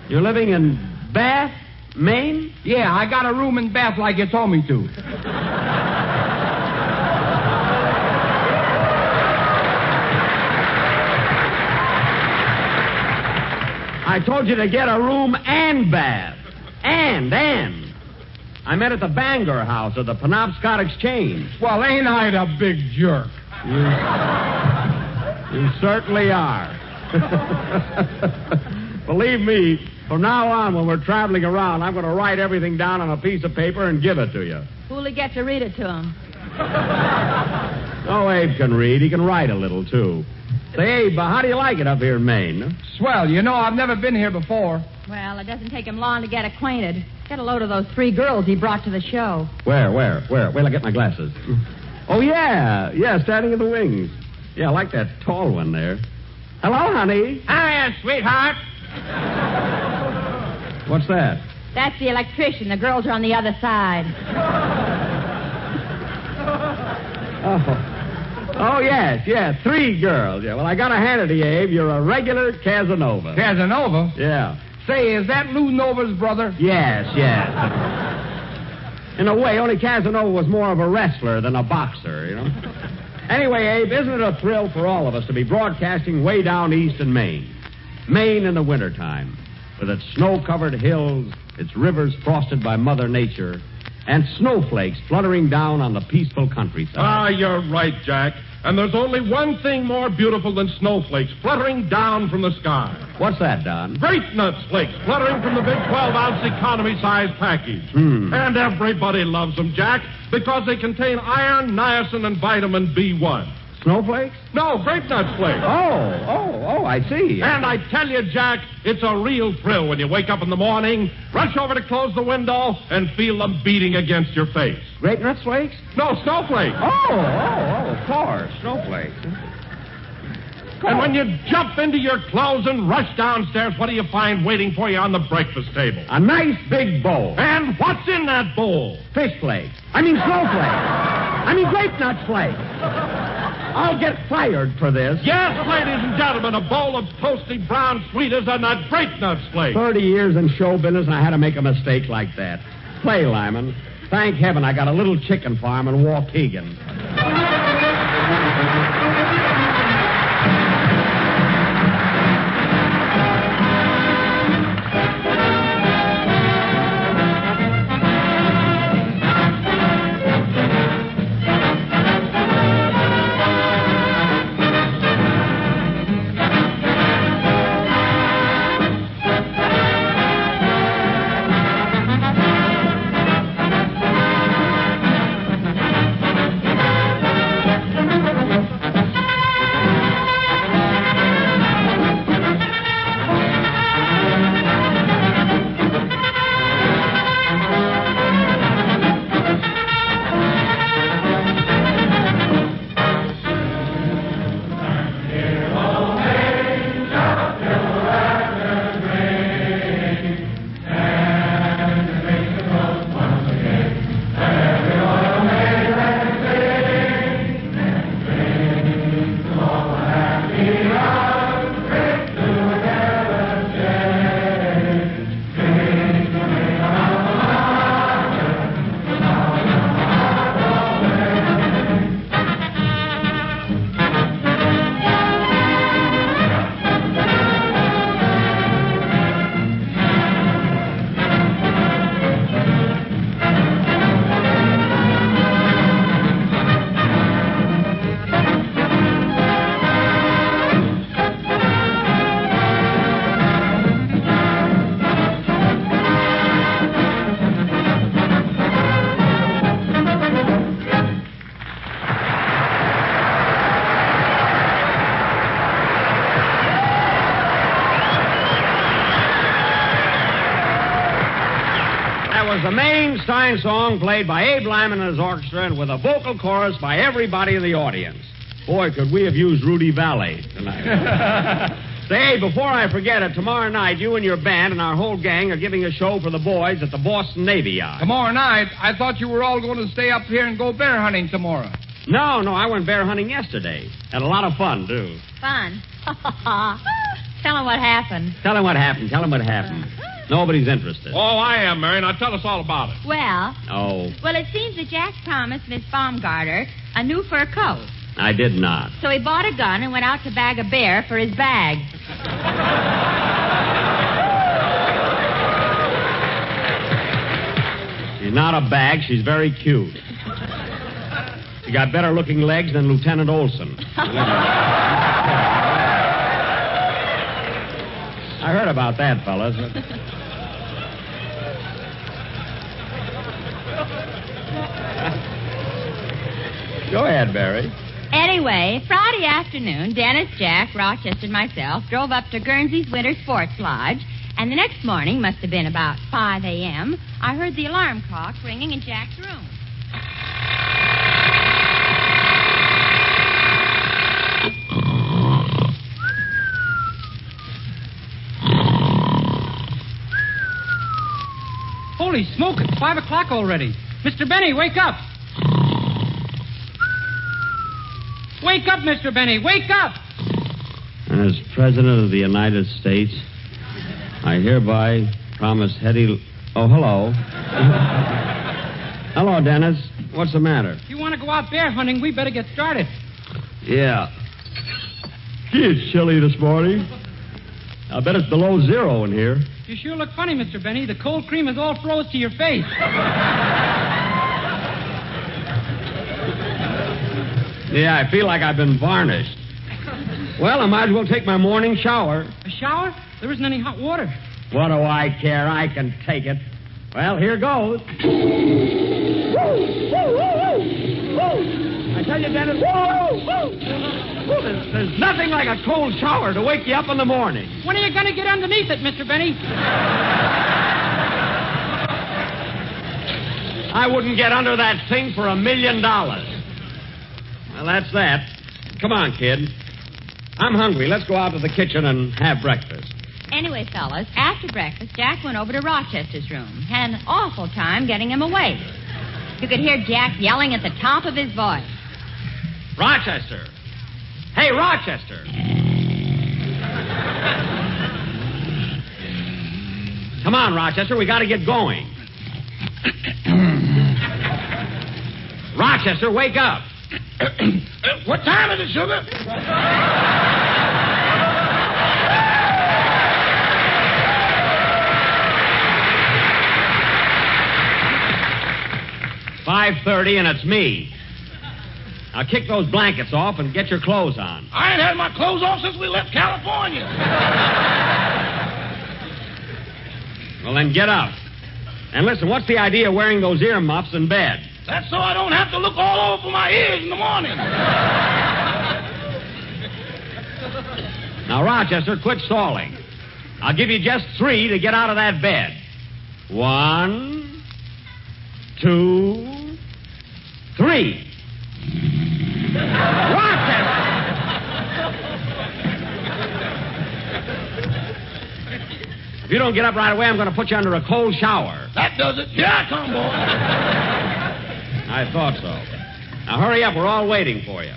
You're living in Bath, Maine? Yeah, I got a room in Bath like you told me to. I told you to get a room and bath. And. I met at the Bangor House of the Penobscot Exchange. Well, ain't I the big jerk? You certainly are. Believe me, from now on, when we're traveling around, I'm going to write everything down on a piece of paper and give it to you. Who'll he get to read it to him? Oh, Abe can read. He can write a little, too. Say, Abe, how do you like it up here in Maine? Swell. You know, I've never been here before. Well, it doesn't take him long to get acquainted. Get a load of those 3 girls he brought to the show. Where? Wait till I get my glasses. Oh, yeah, standing in the wings. Yeah, I like that tall one there. Hello, honey. Hiya, sweetheart. What's that? That's the electrician. The girls are on the other side. Oh, yes, 3 girls. Yeah, well, I got to hand it to you, Abe. You're a regular Casanova. Casanova? Yeah. Say, is that Lou Nova's brother? Yes. In a way, only Casanova was more of a wrestler than a boxer, you know. Anyway, Abe, isn't it a thrill for all of us to be broadcasting way down east in Maine? Maine in the wintertime, with its snow-covered hills, its rivers frosted by Mother Nature, and snowflakes fluttering down on the peaceful countryside. Ah, you're right, Jack. And there's only one thing more beautiful than snowflakes fluttering down from the sky. What's that, Don? Grape nuts flakes fluttering from the big 12-ounce economy-size package. And everybody loves them, Jack, because they contain iron, niacin, and vitamin B1. Snowflakes? No, grape nuts flakes. Oh, I see. And I tell you, Jack, it's a real thrill when you wake up in the morning, rush over to close the window, and feel them beating against your face. Grape nuts flakes? No, snowflakes. Oh, of course, snowflakes. And when you jump into your clothes and rush downstairs, what do you find waiting for you on the breakfast table? A nice big bowl. And what's in that bowl? Fish flakes. Grape nuts flakes. I'll get fired for this. Yes, ladies and gentlemen, a bowl of toasty brown sweeters and a grape nuts flake. 30 years in show business, and I had to make a mistake like that. Play, Lyman. Thank heaven I got a little chicken farm in Waukegan. was the main Stein song played by Abe Lyman and his orchestra and with a vocal chorus by everybody in the audience. Boy, could we have used Rudy Valet tonight. Say, before I forget it, tomorrow night you and your band and our whole gang are giving a show for the boys at the Boston Navy Yard. Tomorrow night? I thought you were all going to stay up here and go bear hunting tomorrow. No, I went bear hunting yesterday. Had a lot of fun, too. Fun. Tell him what happened. Tell him what happened. Nobody's interested. Oh, I am, Mary. Now tell us all about it. Well, Oh, it seems that Jack promised Miss Baumgarter a new fur coat. I did not. So he bought a gun and went out to bag a bear for his bag. She's not a bag. She's very cute. She got better looking legs than Lieutenant Olson. I heard about that, fellas. Go ahead, Barry. Anyway, Friday afternoon, Dennis, Jack, Rochester, and myself drove up to Guernsey's Winter Sports Lodge, and the next morning, must have been about 5 a.m., I heard the alarm clock ringing in Jack's room. Holy smoke, it's 5 o'clock already. Mr. Benny, wake up. Wake up, Mr. Benny, wake up. As President of the United States, I hereby promise Hetty... Oh, hello. Hello, Dennis. What's the matter? If you want to go out bear hunting, we better get started. Yeah. Gee, it's chilly this morning. I bet it's below zero in here. You sure look funny, Mr. Benny. The cold cream is all froze to your face. Yeah, I feel like I've been varnished. Well, I might as well take my morning shower. A shower? There isn't any hot water. What do I care? I can take it. Well, here goes. I tell you, Dennis, there's nothing like a cold shower to wake you up in the morning. When are you going to get underneath it, Mr. Benny? I wouldn't get under that thing for $1 million. Well, that's that. Come on, kid. I'm hungry. Let's go out to the kitchen and have breakfast. Anyway, fellas, after breakfast, Jack went over to Rochester's room. Had an awful time getting him awake. You could hear Jack yelling at the top of his voice. Rochester! Hey, Rochester! Come on, Rochester, we got to get going. Rochester, wake up. What time is it, sugar? $5:30, and it's me. Now kick those blankets off and get your clothes on. I ain't had my clothes off since we left California. Well, then get up. And listen, what's the idea of wearing those earmuffs in bed? That's so I don't have to look all over for my ears in the morning. Now, Rochester, quit stalling. I'll give you just 3 to get out of that bed. 1, 2, 3. Rochester! If you don't get up right away, I'm going to put you under a cold shower. That does it. Here I come, boy. I thought so. Now, hurry up. We're all waiting for you.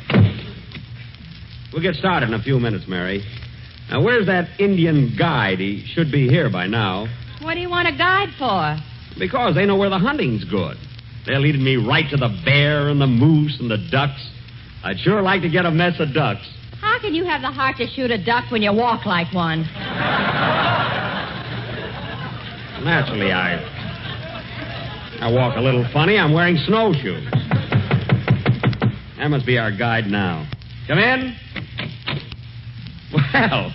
We'll get started in a few minutes, Mary. Now, where's that Indian guide? He should be here by now. What do you want a guide for? Because they know where the hunting's good. They're leading me right to the bear and the moose and the ducks. I'd sure like to get a mess of ducks. How can you have the heart to shoot a duck when you walk like one? Naturally, I walk a little funny. I'm wearing snowshoes. That must be our guide now. Come in. Well.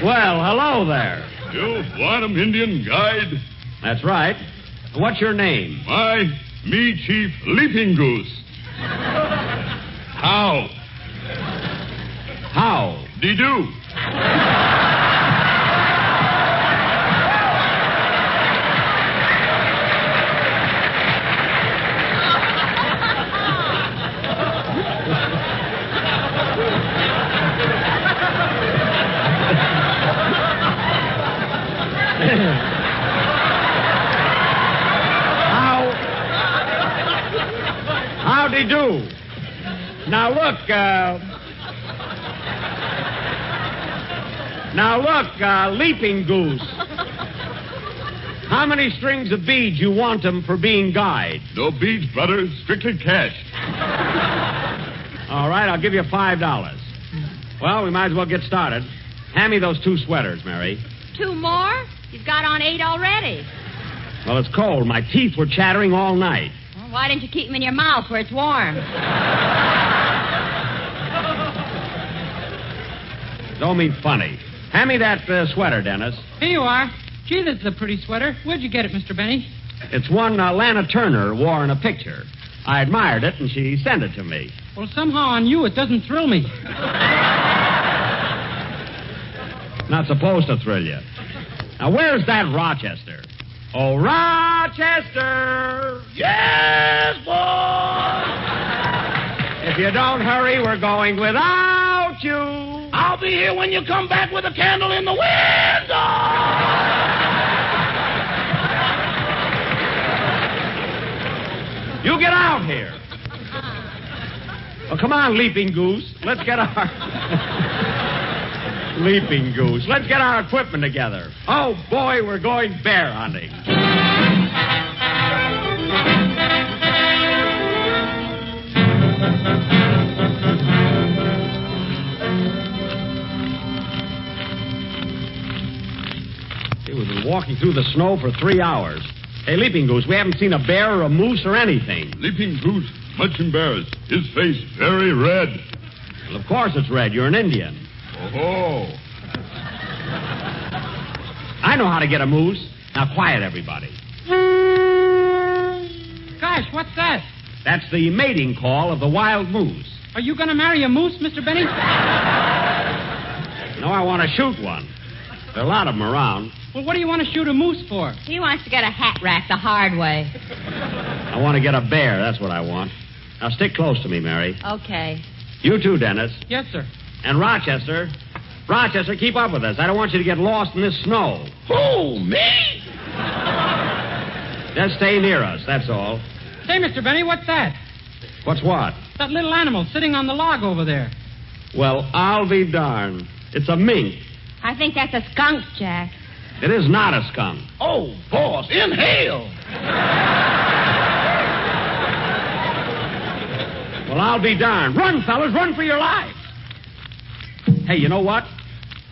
Well, hello there. You want him, Indian guide? That's right. What's your name? Me Chief Leaping Goose. How? How? De-do. Howdy do. Now look, Leaping Goose. How many strings of beads you want 'em for being guide? No beads, brother. Strictly cash. All right, I'll give you $5. Well, we might as well get started. Hand me those 2 sweaters, Mary. 2 more? You've got on 8 already. Well, it's cold. My teeth were chattering all night. Well, why didn't you keep them in your mouth where it's warm? Don't mean funny. Hand me that sweater, Dennis. Here you are. Gee, this is a pretty sweater. Where'd you get it, Mr. Benny? It's one Lana Turner wore in a picture. I admired it, and she sent it to me. Well, somehow on you it doesn't thrill me. Not supposed to thrill you. Now, where's that Rochester? Oh, Rochester! Yes, boy! If you don't hurry, we're going without you. I'll be here when you come back with a candle in the window! You get out here. Well, come on, Leaping Goose. Let's get our... Leaping Goose. Let's get our equipment together. Oh, boy, we're going bear hunting. We've been walking through the snow for 3 hours. Hey, Leaping Goose, we haven't seen a bear or a moose or anything. Leaping Goose, much embarrassed. His face very red. Well, of course it's red. You're an Indian. Oh. I know how to get a moose. Now, quiet, everybody. Gosh, what's that? That's the mating call of the wild moose. Are you going to marry a moose, Mr. Benny? No, I want to shoot one. There are a lot of them around. Well, what do you want to shoot a moose for? He wants to get a hat rack the hard way. I want to get a bear. That's what I want. Now, stick close to me, Mary. Okay. You too, Dennis. Yes, sir. And Rochester. Rochester, keep up with us. I don't want you to get lost in this snow. Who, me? Just stay near us, that's all. Say, Mr. Benny, what's that? What's what? That little animal sitting on the log over there. Well, I'll be darned. It's a mink. I think that's a skunk, Jack. It is not a skunk. Oh, boss, inhale. Well, I'll be darned. Run, fellas, run for your lives. Hey, you know what?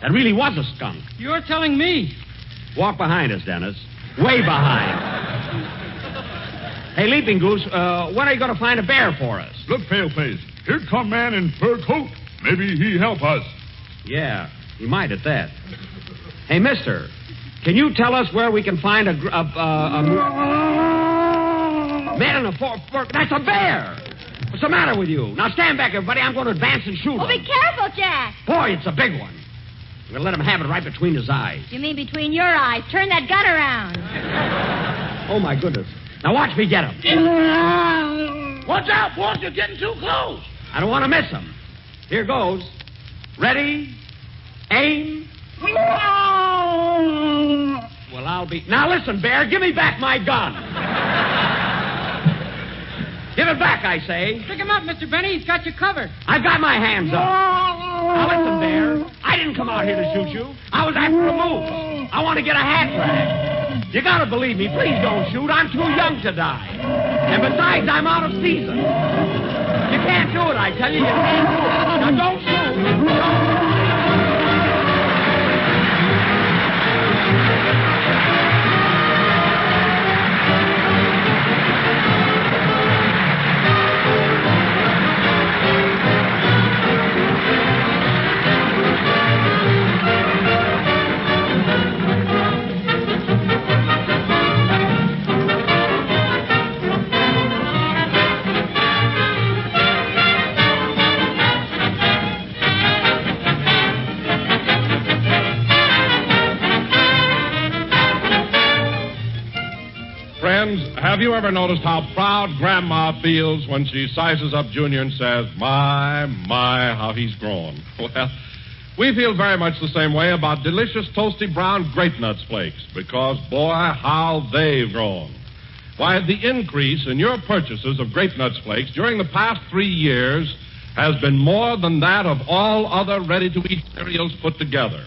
That really was a skunk. You're telling me. Walk behind us, Dennis. Way behind. Hey, Leaping Goose, when are you going to find a bear for us? Look, Paleface. Here come man in fur coat. Maybe he help us. Yeah, he might at that. Hey, mister, can you tell us where we can find a man in a fork? That's a bear. What's the matter with you? Now stand back, everybody. I'm going to advance and shoot him. Oh, be careful, Jack. Boy, it's a big one. I'm going to let him have it right between his eyes. You mean between your eyes? Turn that gun around. Oh, my goodness. Now watch me get him. Watch out, boss. You're getting too close. I don't want to miss him. Here goes. Ready? Aim. Well, I'll be... Now, listen, Bear. Give me back my gun. Give it back, I say. Pick him up, Mr. Benny. He's got you covered. I've got my hands up. Now, listen, Bear. I didn't come out here to shoot you. I was after a moose. I want to get a hat rack. You got to believe me. Please don't shoot. I'm too young to die. And besides, I'm out of season. You can't do it, I tell you. You can't do it. Now, don't shoot. Friends, have you ever noticed how proud Grandma feels when she sizes up Junior and says, my, how he's grown? Well, We feel very much the same way about delicious toasty brown grape nuts flakes because, boy, how they've grown. Why, the increase in your purchases of grape nuts flakes during the past 3 years has been more than that of all other ready-to-eat cereals put together.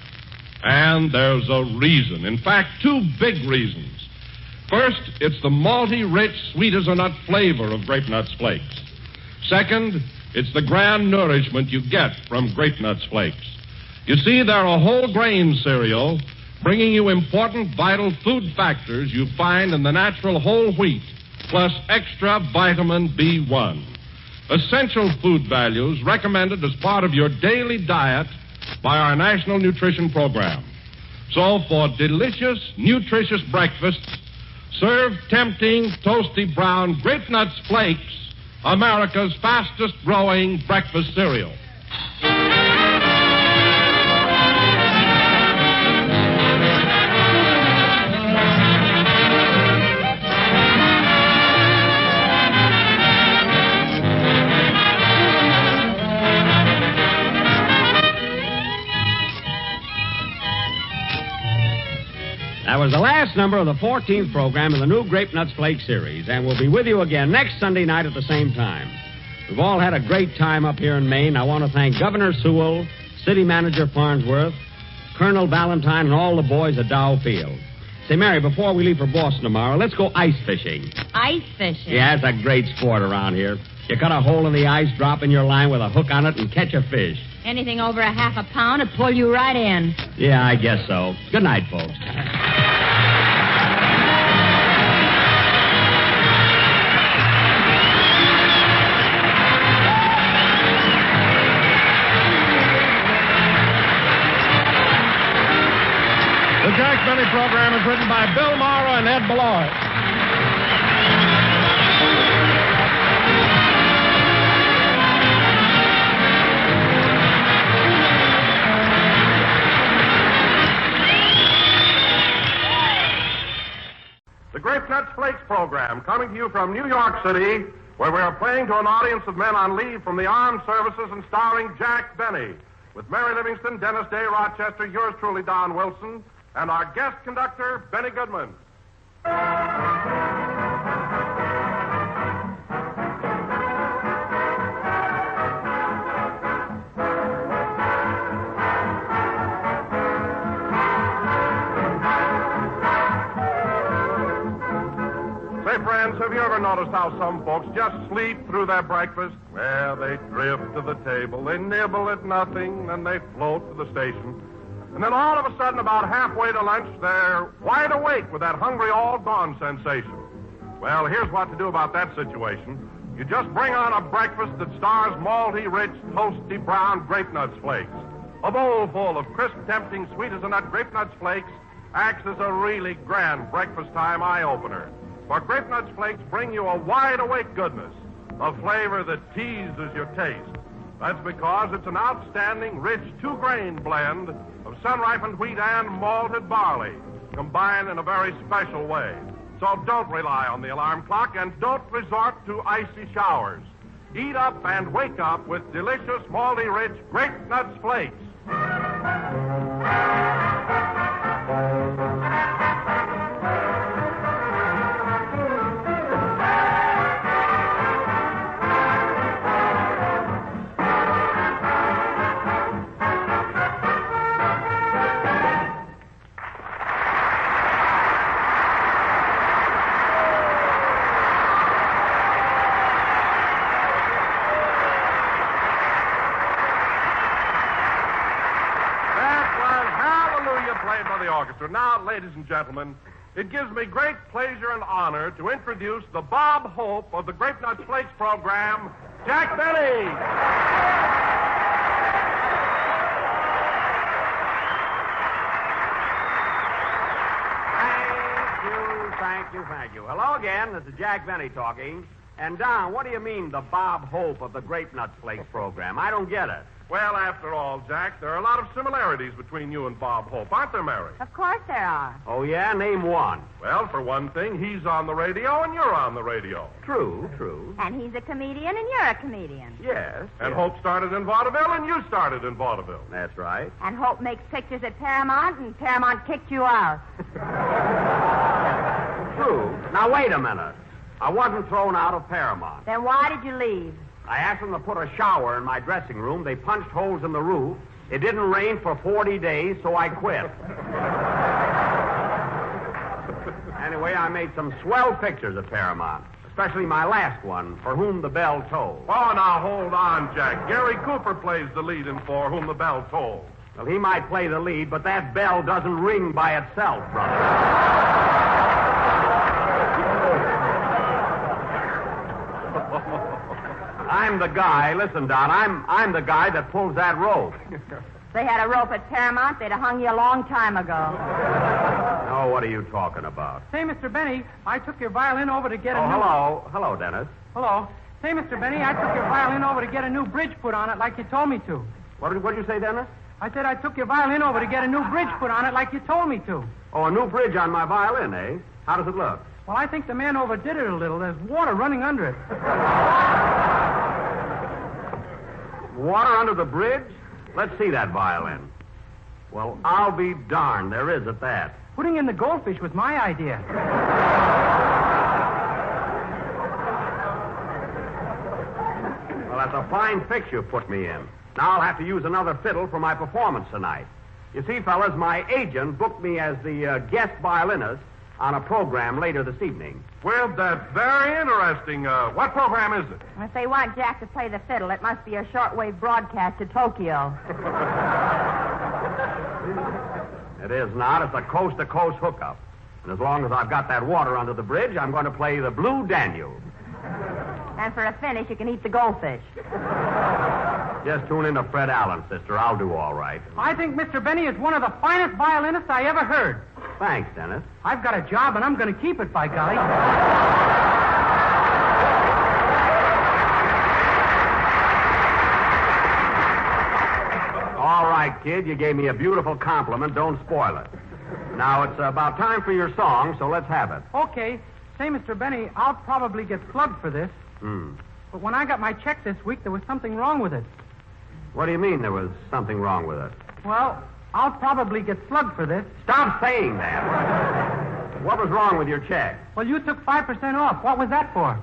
And there's a reason. In fact, 2 big reasons. First, it's the malty, rich, sweet-as-a-nut flavor of grape nuts flakes. Second, it's the grand nourishment you get from grape nuts flakes. You see, they're a whole grain cereal bringing you important vital food factors you find in the natural whole wheat, plus extra vitamin B1. Essential food values recommended as part of your daily diet by our National Nutrition Program. So for delicious, nutritious breakfasts, serve tempting, toasty brown grape nuts flakes, America's fastest growing breakfast cereal. That was the last number of the 14th program in the new Grape Nuts Flake series, and we'll be with you again next Sunday night at the same time. We've all had a great time up here in Maine. I want to thank Governor Sewell, City Manager Farnsworth, Colonel Valentine, and all the boys at Dow Field. Say, Mary, before we leave for Boston tomorrow, let's go ice fishing. Ice fishing? Yeah, it's a great sport around here. You cut a hole in the ice, drop in your line with a hook on it, and catch a fish. Anything over a half a pound would pull you right in. Yeah, I guess so. Good night, folks. The Jack Benny program is written by Bill Morrow and Ed Beloit. The Grape Nuts Flakes program, coming to you from New York City, where we are playing to an audience of men on leave from the armed services and starring Jack Benny, with Mary Livingston, Dennis Day, Rochester, yours truly, Don Wilson, and our guest conductor, Benny Goodman. Friends, have you ever noticed how some folks just sleep through their breakfast? Well, they drift to the table, they nibble at nothing, then they float to the station. And then all of a sudden, about halfway to lunch, they're wide awake with that hungry all-gone sensation. Well, here's what to do about that situation. You just bring on a breakfast that stars malty, rich, toasty, brown grape nuts flakes. A bowl full of crisp, tempting, sweet-as-a-nut grape nuts flakes acts as a really grand breakfast time eye-opener. For Grape Nuts Flakes bring you a wide-awake goodness, a flavor that teases your taste. That's because it's an outstanding, rich, 2-grain blend of sun-ripened wheat and malted barley, combined in a very special way. So don't rely on the alarm clock and don't resort to icy showers. Eat up and wake up with delicious, malty, rich Grape Nuts Flakes. Now, ladies and gentlemen, it gives me great pleasure and honor to introduce the Bob Hope of the Grape Nuts Flakes program, Jack Benny. Thank you. Hello again. This is Jack Benny talking. And, Don, what do you mean, the Bob Hope of the Grape Nut Flakes program? I don't get it. Well, after all, Jack, there are a lot of similarities between you and Bob Hope, aren't there, Mary? Of course there are. Oh, yeah? Name one. Well, for one thing, he's on the radio and you're on the radio. True, true. And he's a comedian and you're a comedian. Yes. And Hope started in vaudeville and you started in vaudeville. That's right. And Hope makes pictures at Paramount and Paramount kicked you out. True. Now, wait a minute. I wasn't thrown out of Paramount. Then why did you leave? I asked them to put a shower in my dressing room. They punched holes in the roof. It didn't rain for 40 days, so I quit. Anyway, I made some swell pictures at Paramount, especially my last one, For Whom the Bell Tolls. Oh, now, hold on, Jack. Gary Cooper plays the lead in For Whom the Bell Tolls. Well, he might play the lead, but that bell doesn't ring by itself, brother. I'm the guy, listen, Don, I'm the guy that pulls that rope. If they had a rope at Paramount, they'd have hung you a long time ago. Oh, what are you talking about? Say, Mr. Benny, I took your violin over to get a new... hello. Hello, Dennis. Hello. Say, Mr. Benny, I took your violin over to get a new bridge put on it like you told me to. What'd you say, Dennis? I said I took your violin over to get a new bridge put on it like you told me to. Oh, a new bridge on my violin, eh? How does it look? Well, I think the man overdid it a little. There's water running under it. Water under the bridge? Let's see that violin. Well, I'll be darned. There is at that. Putting in the goldfish was my idea. Well, that's a fine fix you put me in. Now I'll have to use another fiddle for my performance tonight. You see, fellas, my agent booked me as the guest violinist on a program later this evening. Well, that's very interesting. What program is it? If they want Jack to play the fiddle, it must be a shortwave broadcast to Tokyo. It is not. It's a coast-to-coast hookup. And as long as I've got that water under the bridge, I'm going to play the Blue Danube. And for a finish, you can eat the goldfish. Just tune in to Fred Allen, sister. I'll do all right. I think Mr. Benny is one of the finest violinists I ever heard. Thanks, Dennis. I've got a job, and I'm going to keep it, by golly. All right, kid. You gave me a beautiful compliment. Don't spoil it. Now, it's about time for your song, so let's have it. Okay. Say, Mr. Benny, I'll probably get slugged for this. But when I got my check this week, there was something wrong with it. What do you mean there was something wrong with it? Well, I'll probably get slugged for this. Stop saying that. What was wrong with your check? Well, you took 5% off. What was that for?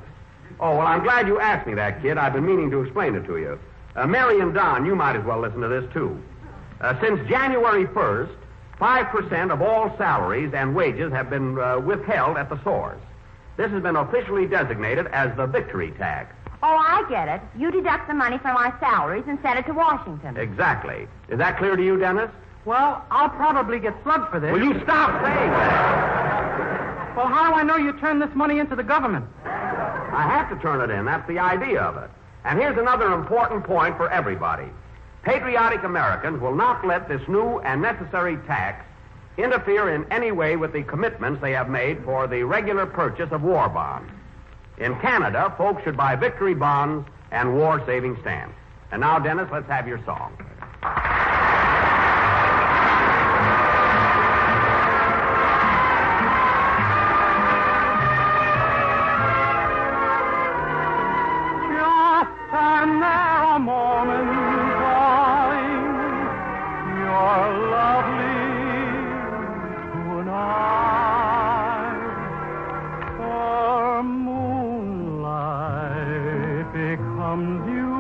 Oh, well, I'm glad you asked me that, kid. I've been meaning to explain it to you. Mary and Don, you might as well listen to this, too. Since January 1st, 5% of all salaries and wages have been withheld at the source. This has been officially designated as the victory tax. Oh, I get it. You deduct the money from our salaries and send it to Washington. Exactly. Is that clear to you, Dennis? Well, I'll probably get slugged for this. Will you stop saying that? Well, how do I know you turned this money into the government? I have to turn it in. That's the idea of it. And here's another important point for everybody. Patriotic Americans will not let this new and necessary tax interfere in any way with the commitments they have made for the regular purchase of war bonds. In Canada, folks should buy victory bonds and war-saving stamps. And now, Dennis, let's have your song. Just stand there a moment, darling. You're lovely tonight. For moonlight becomes you.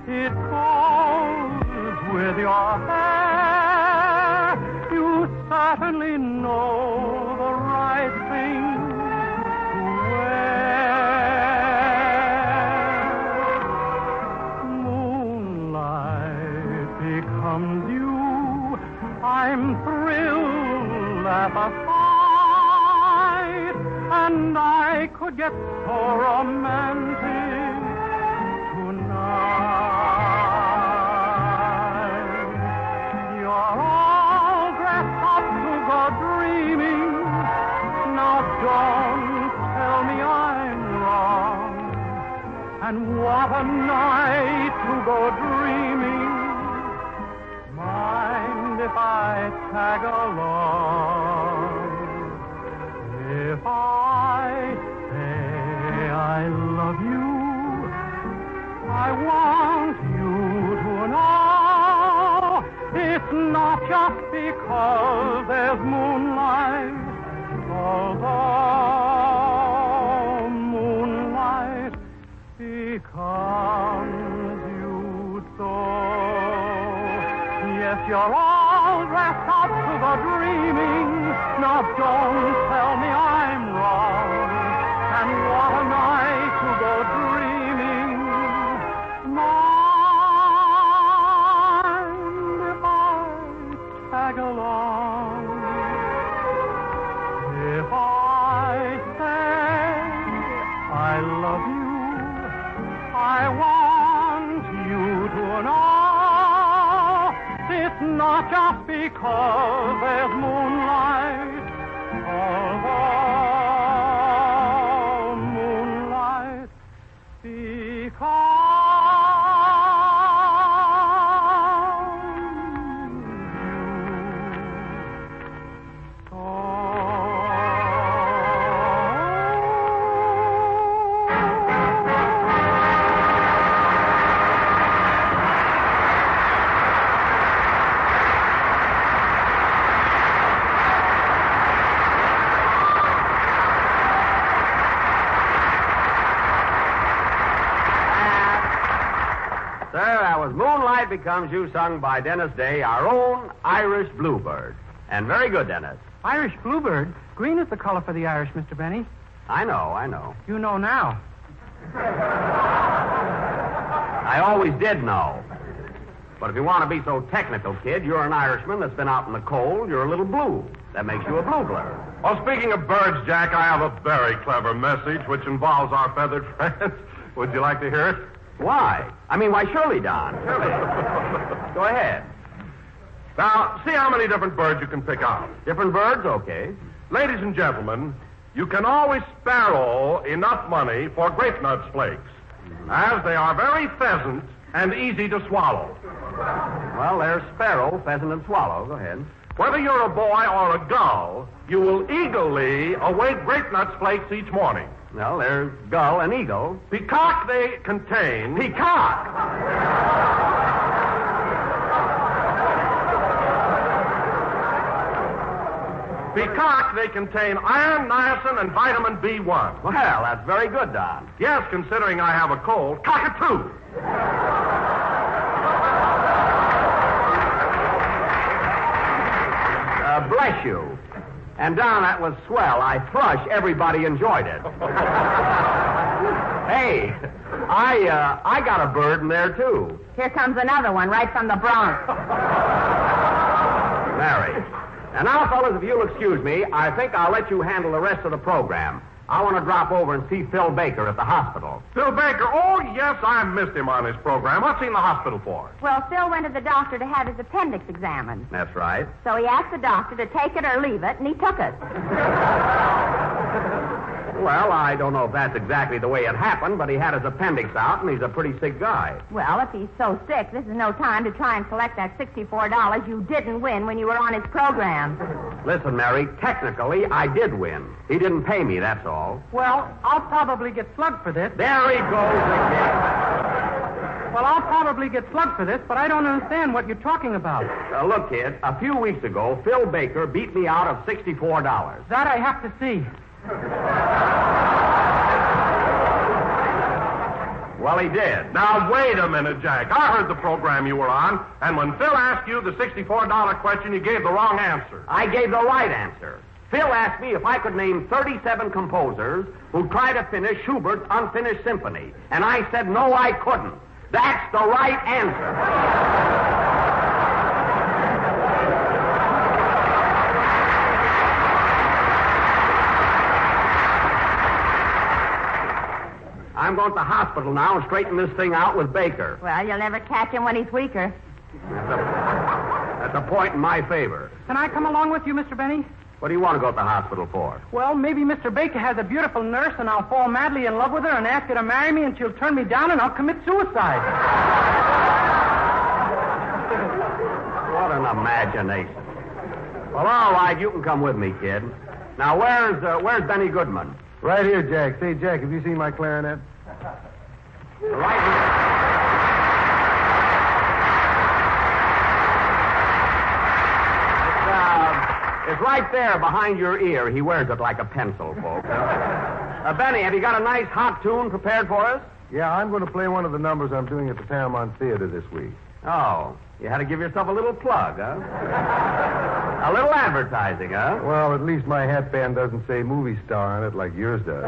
It goes with your hair. You certainly know the right thing to wear. Moonlight becomes you. I'm thrilled at the sight, and I could get so romantic tonight. You're all dressed up to go dreaming. Now don't tell me I'm wrong. along. If I say I love you, I want you to know it's not just because there's moonlight, although moonlight becomes you so. Yes, you're all dressed up to the dreaming. Now don't tell me I'm wrong. And what a night to go dreaming. Mind if I tag along? If I say I love you, I want you to know it's not just because there's moonlight, although moonlight becomes Moonlight Becomes You, sung by Dennis Day, our own Irish Bluebird. And very good, Dennis. Irish Bluebird? Green is the color for the Irish, Mr. Benny. I know. You know now. I always did know. But if you want to be so technical, kid, you're an Irishman that's been out in the cold. You're a little blue. That makes you a bluebird. Well, speaking of birds, Jack, I have a very clever message which involves our feathered friends. Would you like to hear it? Why? Why, surely, Don. Surely. Go ahead. Now, see how many different birds you can pick out. Different birds? Okay. Ladies and gentlemen, you can always sparrow enough money for grape nuts flakes, as they are very pheasant and easy to swallow. Well, there's sparrow, pheasant, and swallow. Go ahead. Whether you're a boy or a gull, you will eagerly await grape nuts flakes each morning. Well, there's gull and eagle. Peacock they contain. Peacock! Peacock they contain iron, niacin, and vitamin B1. Well, that's very good, Don. Yes, considering I have a cold. Cockatoo! Bless you. And, Don, that was swell. I thrush. Everybody enjoyed it. Hey, I got a bird in there, too. Here comes another one right from the Bronx. Mary. And now, fellas, if you'll excuse me, I think I'll let you handle the rest of the program. I want to drop over and see Phil Baker at the hospital. Phil Baker? Oh, yes, I missed him on his program. What's he in the hospital for? Well, Phil went to the doctor to have his appendix examined. That's right. So he asked the doctor to take it or leave it, and he took it. Well, I don't know if that's exactly the way it happened, but he had his appendix out, and he's a pretty sick guy. Well, if he's so sick, this is no time to try and collect that $64 you didn't win when you were on his program. Listen, Mary, technically, I did win. He didn't pay me, that's all. Well, I'll probably get slugged for this. There he goes again. Well, I'll probably get slugged for this, but I don't understand what you're talking about. Look, kid, a few weeks ago, Phil Baker beat me out of $64. That I have to see. Well, he did. Now, wait a minute, Jack. I heard the program you were on, and when Phil asked you the $64 question, you gave the wrong answer. I gave the right answer. Phil asked me if I could name 37 composers who tried to finish Schubert's Unfinished Symphony, and I said no, I couldn't. That's the right answer. I'm going to the hospital now and straighten this thing out with Baker. Well, you'll never catch him when he's weaker. That's a point in my favor. Can I come along with you, Mr. Benny? What do you want to go to the hospital for? Well, maybe Mr. Baker has a beautiful nurse, and I'll fall madly in love with her and ask her to marry me, and she'll turn me down, and I'll commit suicide. What an imagination. Well, all right, you can come with me, kid. Now, where's Benny Goodman? Right here, Jack. Say, Jack, have you seen my clarinet? Right here. It's right there behind your ear. He wears it like a pencil, folks. Benny, have you got a nice hot tune prepared for us? Yeah, I'm going to play one of the numbers I'm doing at the Paramount Theater this week. Oh, you had to give yourself a little plug, huh? A little advertising, huh? Well, at least my hatband doesn't say movie star on it like yours does.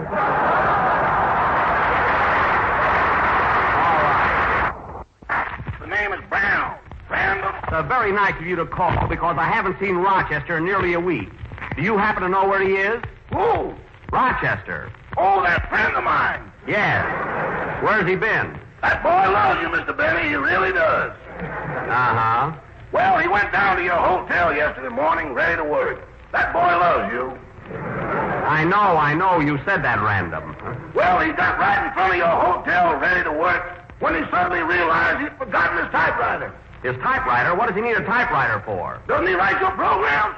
The name is Brown. Random. It's very nice of you to call because I haven't seen Rochester in nearly a week. Do you happen to know where he is? Who? Rochester. Oh, that friend of mine. Yes. Where's he been? That boy loves you, Mr. Benny. He really does. Uh-huh. Well, he went down to your hotel yesterday morning ready to work. That boy loves you. I know. You said that random. Well, he got right in front of your hotel ready to work when he suddenly realized he'd forgotten his typewriter. His typewriter? What does he need a typewriter for? Doesn't he write your programs?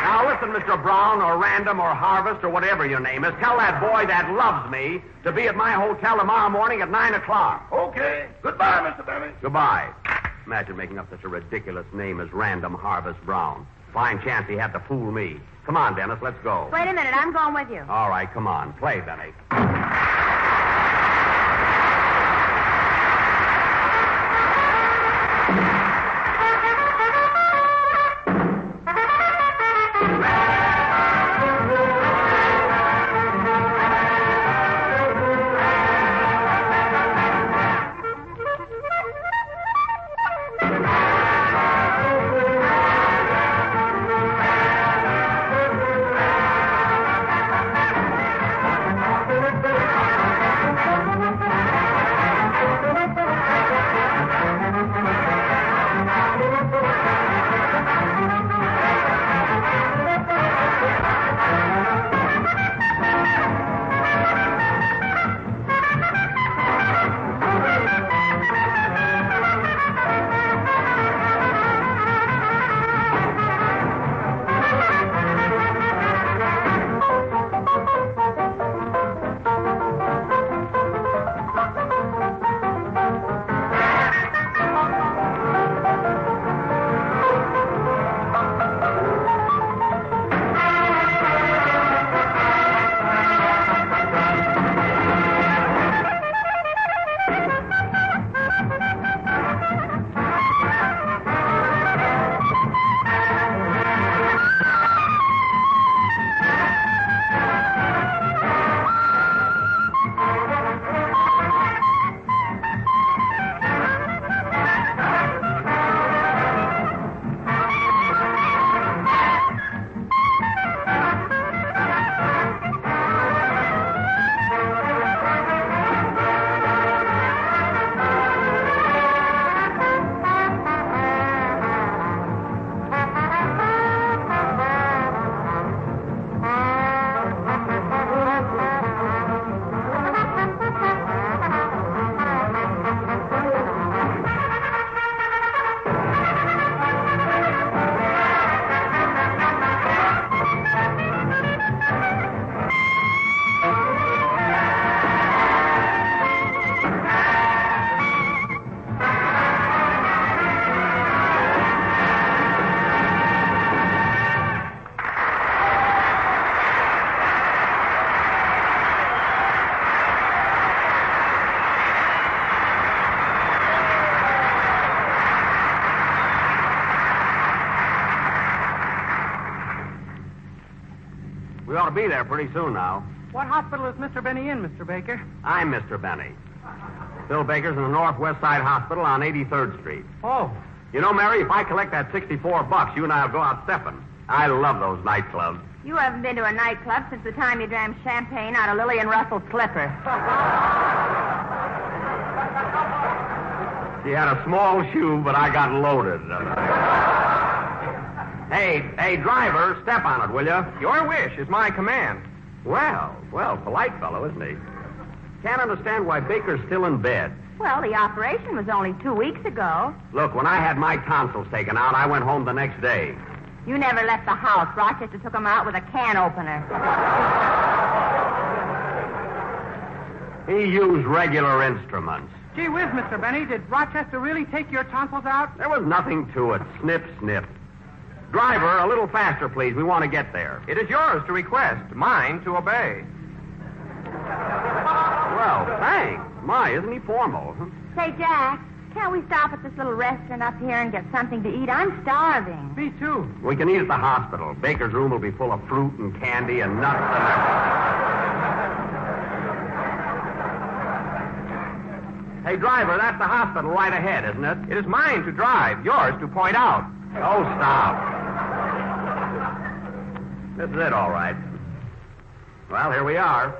Now, listen, Mr. Brown or Random or Harvest or whatever your name is, tell that boy that loves me to be at my hotel tomorrow morning at 9 o'clock. Okay. Goodbye, Mr. Benny. Goodbye. Imagine making up such a ridiculous name as Random Harvest Brown. Fine chance he had to fool me. Come on, Dennis, let's go. Wait a minute, I'm going with you. All right, come on. Play, Benny. We ought to be there pretty soon now. What hospital is Mr. Benny in, Mr. Baker? I'm Mr. Benny. Bill Baker's in the Northwest Side Hospital on 83rd Street. Oh. You know, Mary, if I collect that $64, you and I will go out stepping. I love those nightclubs. You haven't been to a nightclub since the time you drank champagne out of Lillian Russell's slipper. She had a small shoe, but I got loaded. Hey, driver, step on it, will you? Your wish is my command. Well, polite fellow, isn't he? Can't understand why Baker's still in bed. Well, the operation was only 2 weeks ago. Look, when I had my tonsils taken out, I went home the next day. You never left the house. Rochester took them out with a can opener. He used regular instruments. Gee whiz, Mr. Benny, did Rochester really take your tonsils out? There was nothing to it. Snip, snip. Driver, a little faster, please. We want to get there. It is yours to request, mine to obey. Well, thanks. My, isn't he formal? Say, Jack, can't we stop at this little restaurant up here and get something to eat? I'm starving. Me too. We can eat at the hospital. Baker's room will be full of fruit and candy and nuts and everything. Hey, driver, that's the hospital right ahead, isn't it? It is mine to drive, yours to point out. Oh, stop. This is it, all right. Well, here we are.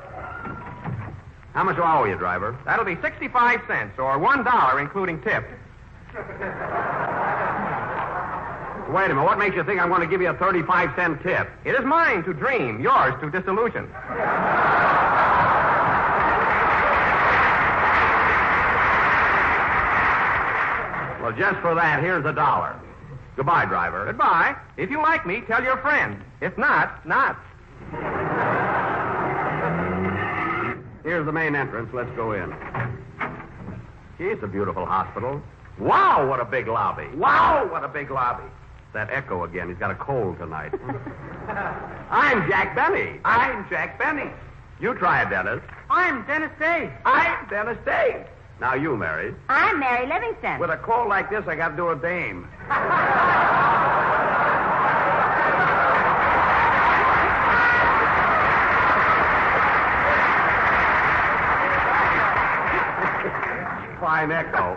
How much do I owe you, driver? That'll be 65 cents, or $1, including tip. Wait a minute. What makes you think I'm going to give you a 35-cent tip? It is mine to dream, yours to disillusion. Well, just for that, here's $1. Goodbye, driver. Goodbye. If you like me, tell your friend. If not, not. Here's the main entrance. Let's go in. Gee, it's a beautiful hospital. Wow, what a big lobby. Wow, what a big lobby. That echo again. He's got a cold tonight. I'm Jack Benny. I'm Jack Benny. You try it, Dennis. I'm Dennis Day. I'm Dennis Day. Now you, Mary. I'm Mary Livingston. With a cold like this, I got to do a dame. Fine echo.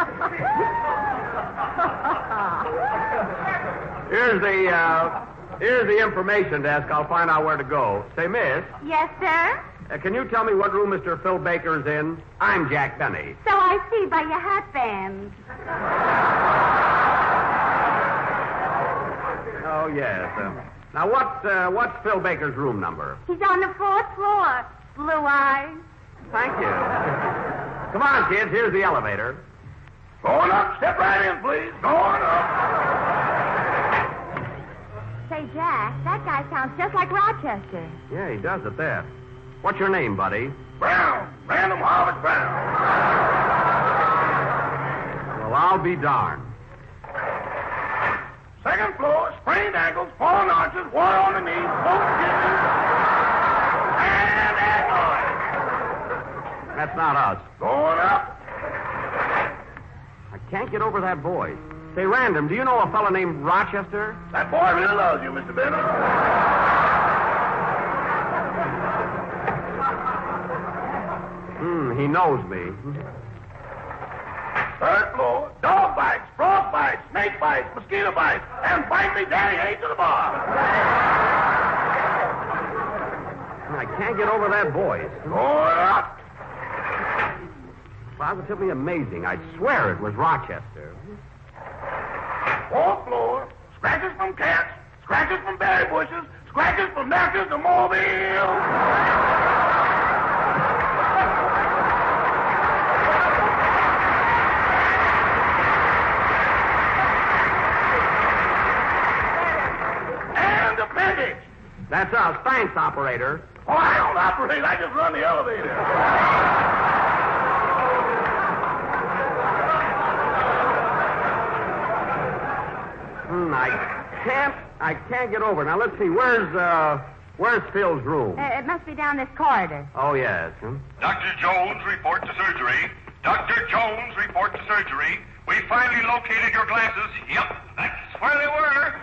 Here's the information desk. I'll find out where to go. Say, miss. Yes, sir? Can you tell me what room Mr. Phil Baker's in? I'm Jack Benny. So I see by your hat band. Oh, yes. Now, what's Phil Baker's room number? He's on the 4th floor. Blue eyes. Thank you. Come on, kids. Here's the elevator. Going up. Step right in, please. Going up. Say, Jack, that guy sounds just like Rochester. Yeah, he does at that. What's your name, buddy? Brown. Random Harvard Brown. Well, I'll be darned. Second floor, sprained ankles, fallen arches, water on the knees, both kidneys, and that noise. That's not us. Going up. I can't get over that voice. Say, Random, do you know a fellow named Rochester? That boy really loves you, Mr. Bennett. He knows me. Third floor, dog bites, frog bites, snake bites, mosquito bites, and bite me, Daddy, ain't to the bar. I can't get over that voice. Going up. Positively amazing. I'd swear it was Rochester. Fourth floor, scratches from cats, scratches from berry bushes, scratches from nurses to mobile. And appendix. That's us. Thanks, operator. Oh, I don't operate. I just run the elevator. I can't get over. Now, let's see. Where's Phil's room? It must be down this corridor. Oh, yes. Dr. Jones, report to surgery. Dr. Jones, report to surgery. We finally located your glasses. Yep, that's where they were.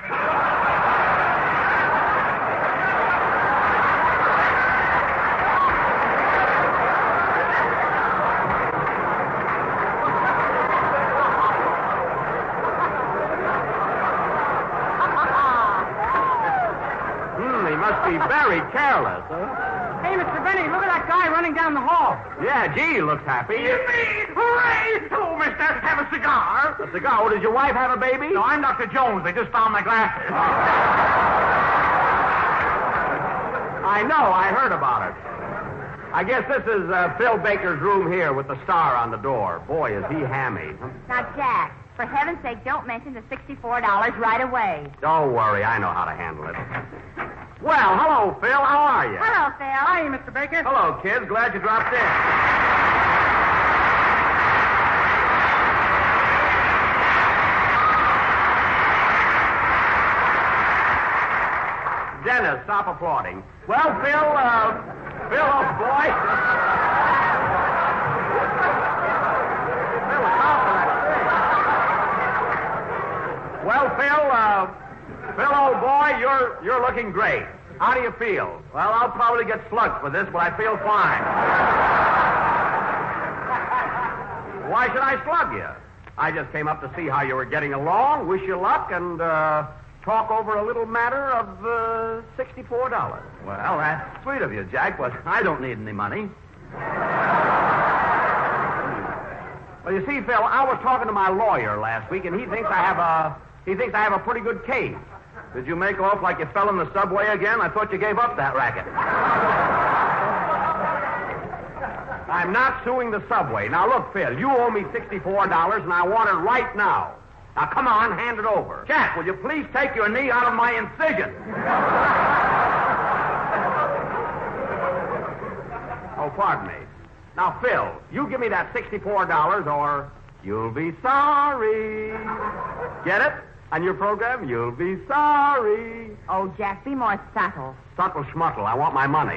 Be very careless, huh? Hey, Mr. Benny, look at that guy running down the hall. Yeah, gee, he looks happy. Yippee! Hooray! Oh, mister, have a cigar. A cigar? Well, does your wife have a baby? No, I'm Dr. Jones. They just found my glasses. I know. I heard about it. I guess this is Phil Baker's room here with the star on the door. Boy, is he hammy. Now, Jack, for heaven's sake, don't mention the $64 right away. Don't worry, I know how to handle it. Well, hello, Phil. How are you? Hello, Phil. Hi, Mr. Baker. Hello, kids. Glad you dropped in. Dennis, stop applauding. Well, Phil, old boy. Well, Phil, old boy, you're looking great. How do you feel? Well, I'll probably get slugged for this, but I feel fine. Why should I slug you? I just came up to see how you were getting along, wish you luck, and talk over a little matter of $64. Well, that's sweet of you, Jack, but I don't need any money. Well, you see, Phil, I was talking to my lawyer last week, and he thinks I have a pretty good case. Did you make off like you fell in the subway again? I thought you gave up that racket. I'm not suing the subway. Now, look, Phil, you owe me $64, and I want it right now. Now, come on, hand it over. Jack, will you please take your knee out of my incision? Oh, pardon me. Now, Phil, you give me that $64 or you'll be sorry. Get it? On your program, you'll be sorry. Oh, Jack, be more subtle. Subtle schmuttle. I want my money.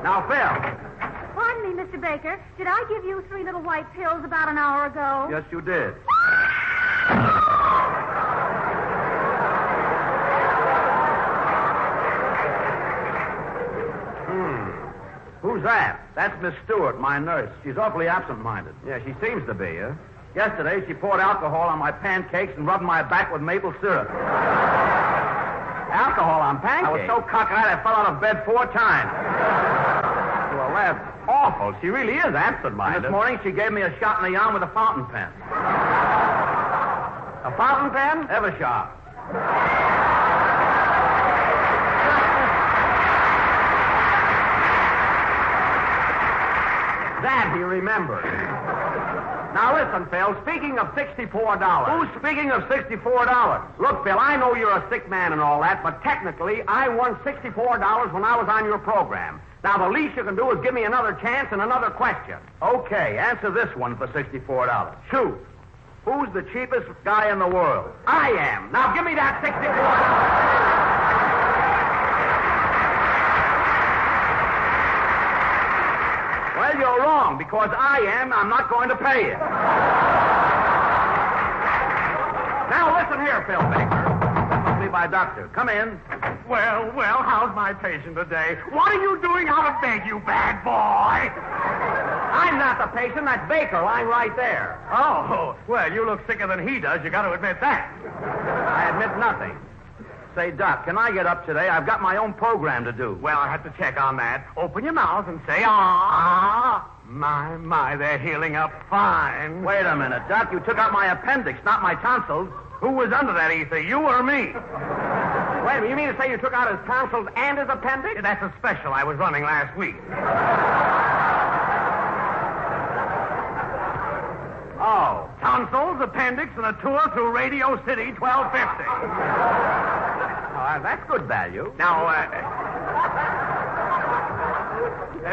Now, Phil. Pardon me, Mr. Baker. Did I give you 3 little white pills about an hour ago? Yes, you did. Who's that? That's Miss Stewart, my nurse. She's awfully absent-minded. Yeah, she seems to be, huh? Yesterday, she poured alcohol on my pancakes and rubbed my back with maple syrup. Alcohol on pancakes? I was so cockeyed I fell out of bed 4 times. Well, that's awful. She really is absent-minded. This morning, she gave me a shot in the arm with a fountain pen. A fountain pen? Evershot. That he remembers. Now, listen, Phil, speaking of $64... Who's speaking of $64? Look, Phil, I know you're a sick man and all that, but technically, I won $64 when I was on your program. Now, the least you can do is give me another chance and another question. Okay, answer this one for $64. Shoot. Who's the cheapest guy in the world? I am. Now, give me that $64. Well, you're wrong, because I'm not going to pay you. Now, listen here, Phil Baker. That must be my doctor. Come in. Well, how's my patient today? What are you doing out of bed, you bad boy? I'm not the patient. That's Baker, lying right there. Oh, well, you look sicker than he does. You got to admit that. I admit nothing. Say, Doc, can I get up today? I've got my own program to do. Well, I have to check on that. Open your mouth and say, ah. My, they're healing up fine. Wait a minute, Doc. You took out my appendix, not my tonsils. Who was under that ether, you or me? Wait a minute, you mean to say you took out his tonsils and his appendix? Yeah, that's a special I was running last week. Oh, tonsils, appendix, and a tour through Radio City 1250. That's good value. Now,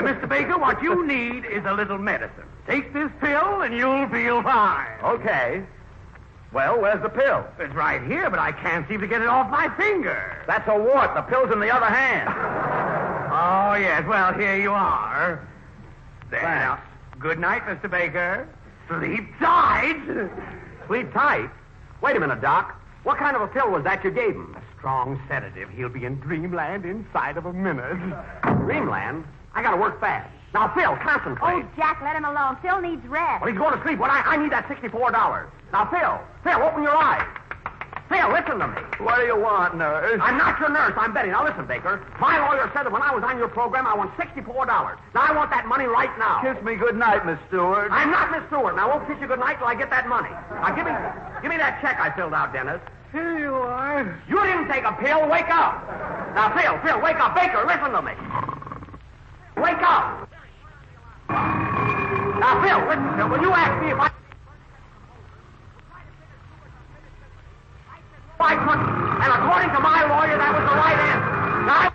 Mr. Baker, what you need is a little medicine. Take this pill and you'll feel fine. Okay. Well, where's the pill? It's right here, but I can't seem to get it off my finger. That's a wart. The pill's in the other hand. Oh, yes. Well, here you are. There. Thanks. Good night, Mr. Baker. Sleep tight. Sleep tight? Wait a minute, Doc. What kind of a pill was that you gave him? A strong sedative. He'll be in dreamland inside of a minute. Dreamland? I gotta work fast. Now, Phil, concentrate. Oh, Jack, let him alone. Phil needs rest. Well, he's going to sleep. Well, I need that $64. Now, Phil, open your eyes. Phil, listen to me. What do you want, nurse? I'm not your nurse. I'm Betty. Now, listen, Baker. My lawyer said that when I was on your program, I won $64. Now, I want that money right now. Kiss me good night, Miss Stewart. I'm not Miss Stewart, and I won't kiss you good night till I get that money. Now, give me that check I filled out, Dennis. Here you are. You didn't take a pill. Wake up. Now, Phil, wake up. Baker, listen to me. Wake up! Now, Phil, listen, Phil, will you ask me if I took, and according to my lawyer, that was the right answer. Now,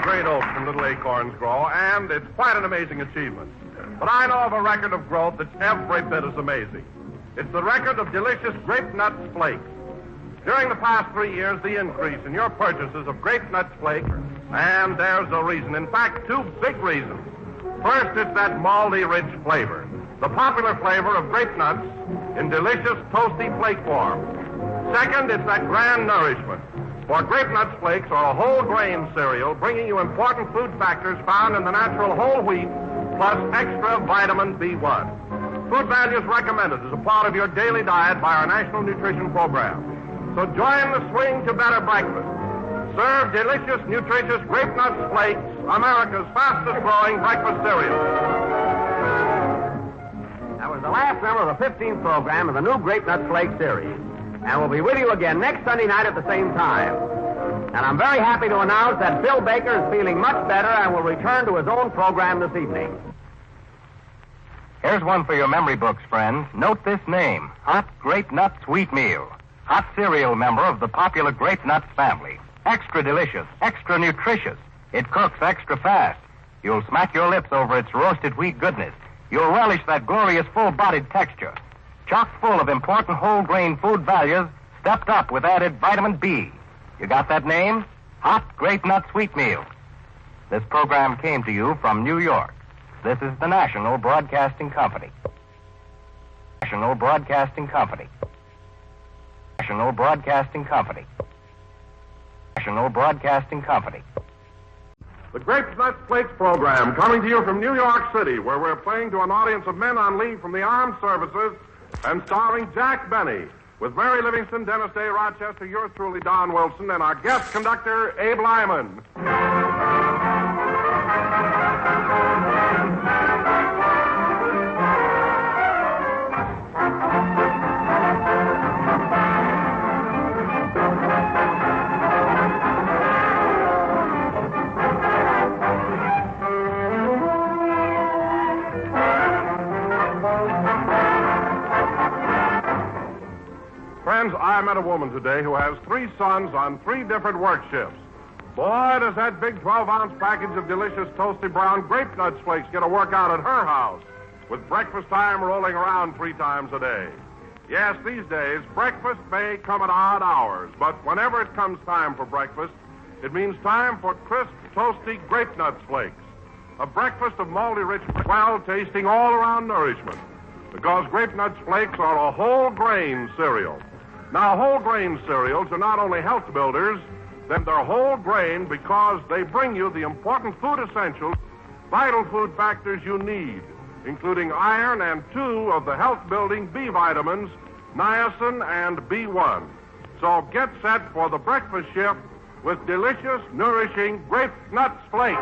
great oaks and little acorns grow, and it's quite an amazing achievement. But I know of a record of growth that's every bit as amazing. It's the record of delicious Grape Nuts Flakes. During the past 3 years, the increase in your purchases of Grape Nuts Flakes, and there's a reason. In fact, 2 big reasons. First, it's that malty, rich flavor. The popular flavor of grape nuts in delicious, toasty flake form. Second, it's that grand nourishment. For Grape Nuts Flakes are a whole grain cereal bringing you important food factors found in the natural whole wheat plus extra vitamin B1. Food values recommended as a part of your daily diet by our National Nutrition Program. So join the swing to better breakfast. Serve delicious, nutritious Grape Nuts Flakes, America's fastest growing breakfast cereal. That was the last number of the 15th program of the new Grape Nuts Flakes series. And we'll be with you again next Sunday night at the same time. And I'm very happy to announce that Bill Baker is feeling much better and will return to his own program this evening. Here's one for your memory books, friends. Note this name, Hot Grape Nut Sweet Meal. Hot cereal member of the popular Grape Nuts family. Extra delicious, extra nutritious. It cooks extra fast. You'll smack your lips over its roasted wheat goodness. You'll relish that glorious full-bodied texture. Chock full of important whole grain food values, stepped up with added vitamin B. You got that name? Hot Grape Nut Sweet Meal. This program came to you from New York. This is the National Broadcasting Company. National Broadcasting Company. National Broadcasting Company. National Broadcasting Company. The Grape Nuts Flakes program coming to you from New York City, where we're playing to an audience of men on leave from the armed services and starring Jack Benny, with Mary Livingston, Dennis Day, Rochester, yours truly, Don Wilson, and our guest conductor, Abe Lyman. Friends, I met a woman today who has 3 sons on 3 different work shifts. Boy, does that big 12-ounce package of delicious toasty brown Grape Nuts Flakes get a workout at her house, with breakfast time rolling around 3 times a day. Yes, these days, breakfast may come at odd hours, but whenever it comes time for breakfast, it means time for crisp, toasty Grape Nuts Flakes. A breakfast of malty rich, well-tasting, all-around nourishment. Because Grape Nuts Flakes are a whole grain cereal. Now, whole grain cereals are not only health builders, then they're whole grain because they bring you the important food essentials, vital food factors you need, including iron and 2 of the health-building B vitamins, niacin and B1. So get set for the breakfast shift with delicious, nourishing Grape Nuts Flakes.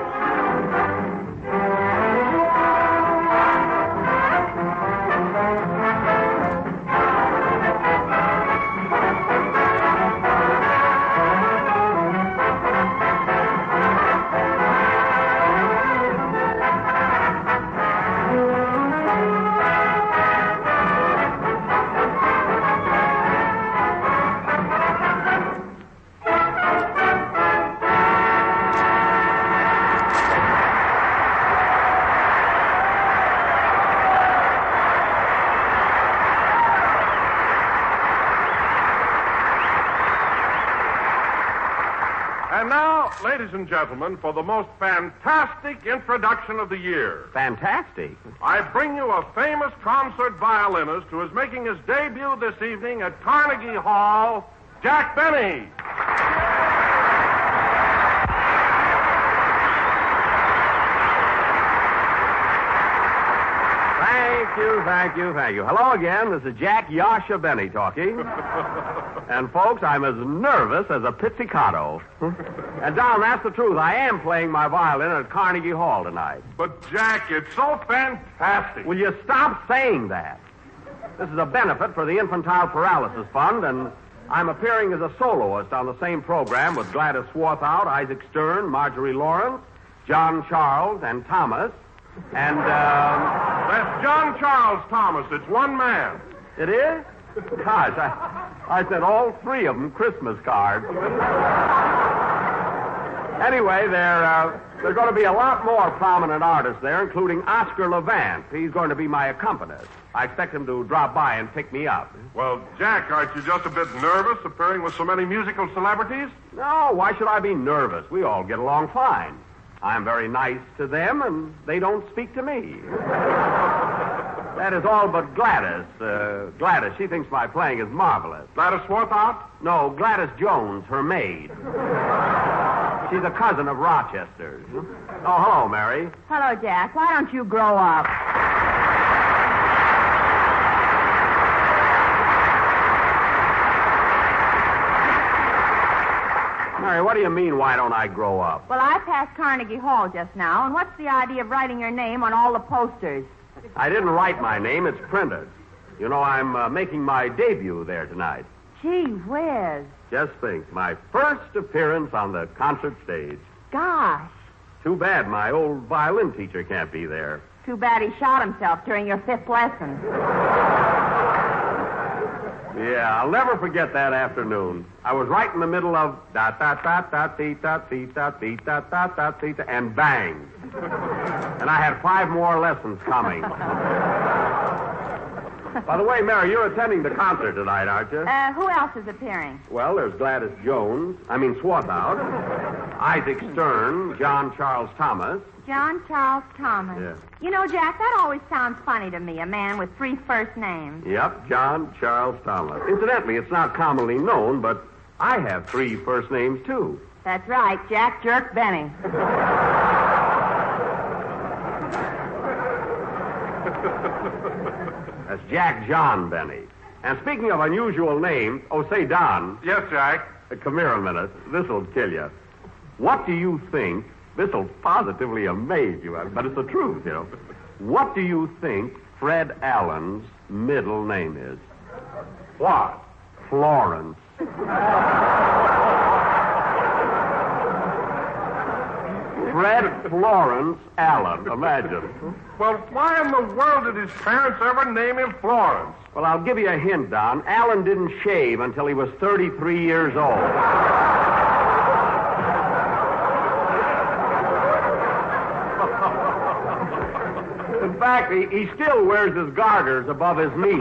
And now, ladies and gentlemen, for the most fantastic introduction of the year. Fantastic? I bring you a famous concert violinist who is making his debut this evening at Carnegie Hall, Jack Benny. Thank you. Hello again. This is Jack Yasha Benny talking. And, folks, I'm as nervous as a pizzicato. And, Don, that's the truth. I am playing my violin at Carnegie Hall tonight. But, Jack, it's so fantastic. Will you stop saying that? This is a benefit for the Infantile Paralysis Fund, and I'm appearing as a soloist on the same program with Gladys Swarthout, Isaac Stern, Marjorie Lawrence, John Charles, and Thomas. And, That's John Charles Thomas. It's one man. It is? Gosh, I sent all three of them Christmas cards. Anyway, there are going to be a lot more prominent artists there, including Oscar Levant. He's going to be my accompanist. I expect him to drop by and pick me up. Well, Jack, aren't you just a bit nervous appearing with so many musical celebrities? No, why should I be nervous? We all get along fine. I'm very nice to them, and they don't speak to me. That is all but Gladys. Gladys, she thinks my playing is marvelous. Gladys Swarthout? No, Gladys Jones, her maid. She's a cousin of Rochester's. Oh, hello, Mary. Hello, Jack. Why don't you grow up? Mary, what do you mean, why don't I grow up? Well, I passed Carnegie Hall just now, and what's the idea of writing your name on all the posters? I didn't write my name. It's printed. You know, I'm making my debut there tonight. Gee whiz. Just think, my first appearance on the concert stage. Gosh. Too bad my old violin teacher can't be there. Too bad he shot himself during your 5th lesson. Yeah, I'll never forget that afternoon. I was right in the middle of da-da-da-da-dee-da-dee-da-dee-da-da-da-dee-da, and bang. And I had 5 more lessons coming. By the way, Mary, you're attending the concert tonight, aren't you? Who else is appearing? Well, there's Gladys Swarthout, Isaac Stern, John Charles Thomas. John Charles Thomas. Yeah. You know, Jack, that always sounds funny to me, a man with 3 first names. Yep, John Charles Thomas. Incidentally, it's not commonly known, but I have 3 first names, too. That's right, Jack Jerk Benny. That's Jack John Benny. And speaking of unusual names, say, Don. Yes, Jack? Come here a minute. This'll kill you. What do you think, this'll positively amaze you, but it's the truth, you know. What do you think Fred Allen's middle name is? What? Florence. Fred Florence Allen, imagine. Well, why in the world did his parents ever name him Florence? Well, I'll give you a hint, Don. Allen didn't shave until he was 33 years old. In fact, he still wears his garters above his knees.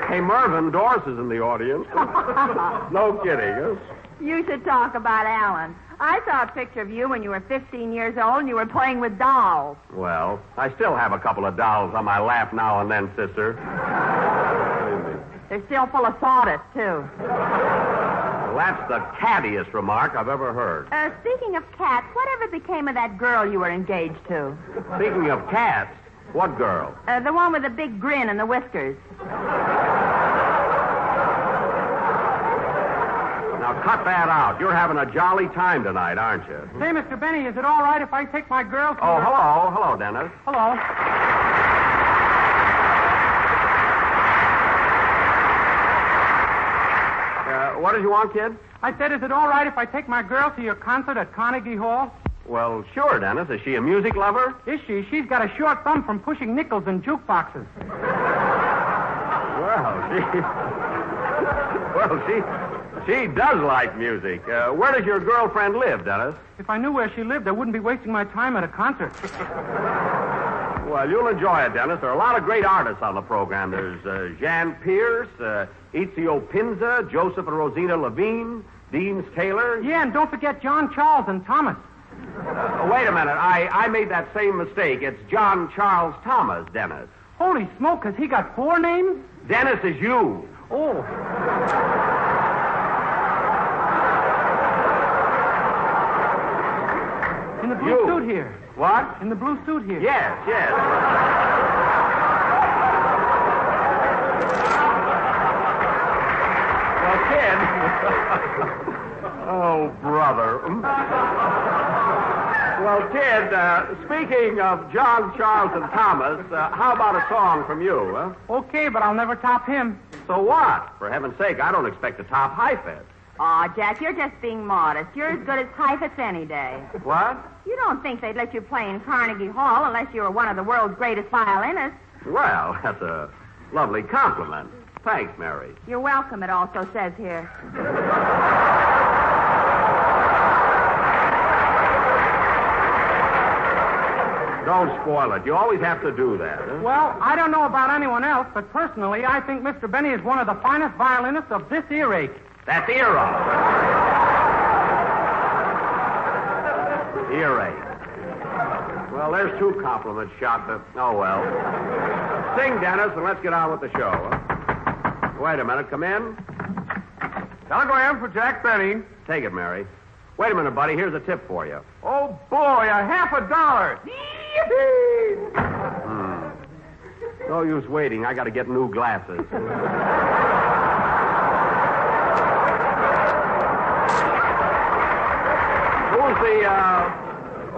Hey, Mervyn Doris is in the audience. No kidding, huh? You should talk about Alan. I saw a picture of you when you were 15 years old and you were playing with dolls. Well, I still have a couple of dolls on my lap now and then, sister. They're still full of sawdust, too. Well, that's the cattiest remark I've ever heard. Speaking of cats, whatever became of that girl you were engaged to? Speaking of cats, what girl? The one with the big grin and the whiskers. Now, cut that out. You're having a jolly time tonight, aren't you? Say, Mr. Benny, is it all right if I take my girl to Oh, her... hello. Hello, Dennis. Hello. What did you want, kid? I said, is it all right if I take my girl to your concert at Carnegie Hall? Well, sure, Dennis. Is she a music lover? Is she? She's got a short thumb from pushing nickels in jukeboxes. She does like music. Where does your girlfriend live, Dennis? If I knew where she lived, I wouldn't be wasting my time at a concert. Well, you'll enjoy it, Dennis. There are a lot of great artists on the program. There's Jan Pierce, Ezio Pinza, Joseph and Rosina Levine, Deems Taylor. Yeah, and don't forget John Charles and Thomas. Wait a minute. I made that same mistake. It's John Charles Thomas, Dennis. Holy smoke, has he got 4 names? Dennis is you. Oh. In the blue suit here. What? In the blue suit here. Yes, yes. Well, kid. Oh, brother. Well, kid, speaking of John, Charles, and Thomas, how about a song from you, huh? Okay, but I'll never top him. So what? For heaven's sake, I don't expect to top Heifetz. Aw, Jack, you're just being modest. You're as good as Heifetz any day. What? You don't think they'd let you play in Carnegie Hall unless you were one of the world's greatest violinists. Well, that's a lovely compliment. Thanks, Mary. You're welcome, it also says here. Don't spoil it. You always have to do that. Huh? Well, I don't know about anyone else, but personally, I think Mr. Benny is one of the finest violinists of this earache. That's era. Earache. Well, there's two compliments shot to... Oh, well. Sing, Dennis, and let's get on with the show. Huh? Wait a minute. Come in. Telegram for Jack Benny. Take it, Mary. Wait a minute, buddy. Here's a tip for you. Oh, boy, $50. No use waiting. I got to get new glasses.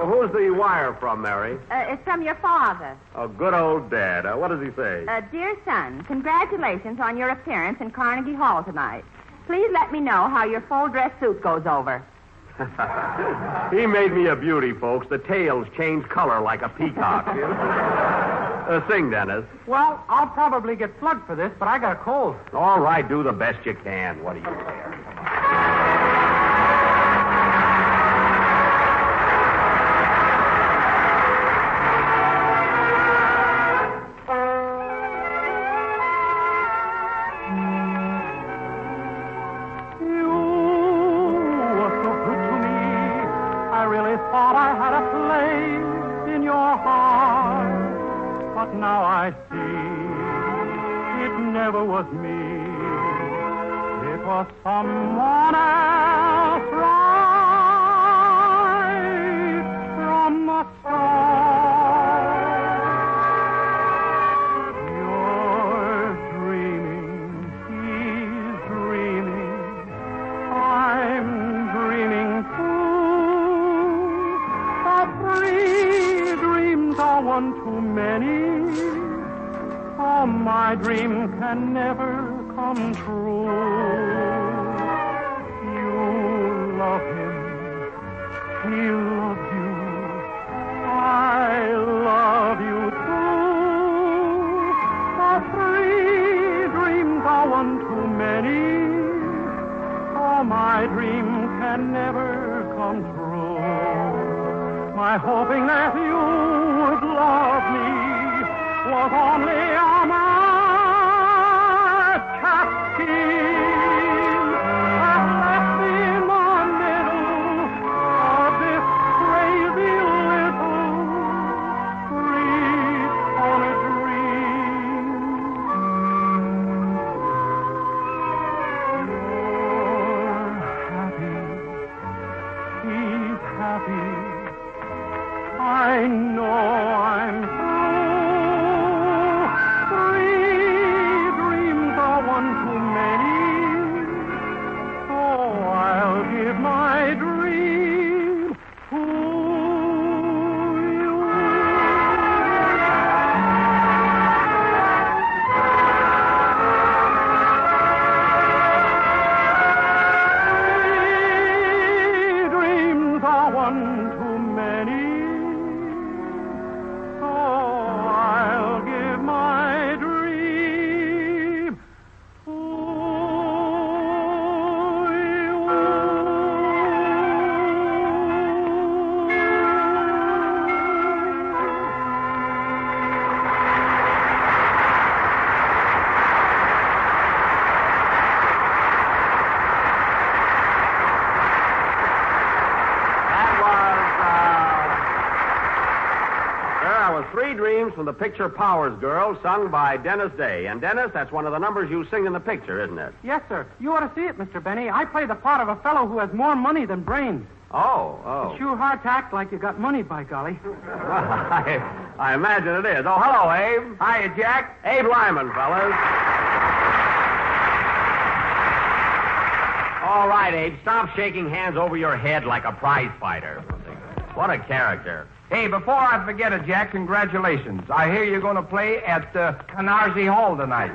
Who's the wire from, Mary? It's from your father. Oh, good old Dad. What does he say? Dear son, congratulations on your appearance in Carnegie Hall tonight. Please let me know how your full dress suit goes over. He made me a beauty, folks. The tails change color like a peacock. Sing, Dennis. Well, I'll probably get plugged for this, but I got a cold. All right, do the best you can. What do you care? Now I see it never was me. It was someone else right from the start. You're dreaming, he's dreaming, I'm dreaming too. The 3 dreams are one too many. Oh, my dream can never come true. You love him, he loves you, I love you too. The 3 dreams are one too many. Oh, my dream can never come true. My hoping that you would love me was only a madcap scheme that left me in the middle of this crazy little street on a dream. You're happy, he's happy. I know I'm through. from the picture Powers Girl, sung by Dennis Day. And, Dennis, that's one of the numbers you sing in the picture, isn't it? Yes, sir. You ought to see it, Mr. Benny. I play the part of a fellow who has more money than brains. Oh. It's sure hard to act like you got money, by golly. Well, I imagine it is. Oh, hello, Abe. Hiya, Jack. Abe Lyman, fellas. All right, Abe, stop shaking hands over your head like a prize fighter. What a character. Hey, before I forget it, Jack, congratulations. I hear you're going to play at Canarsie Hall tonight.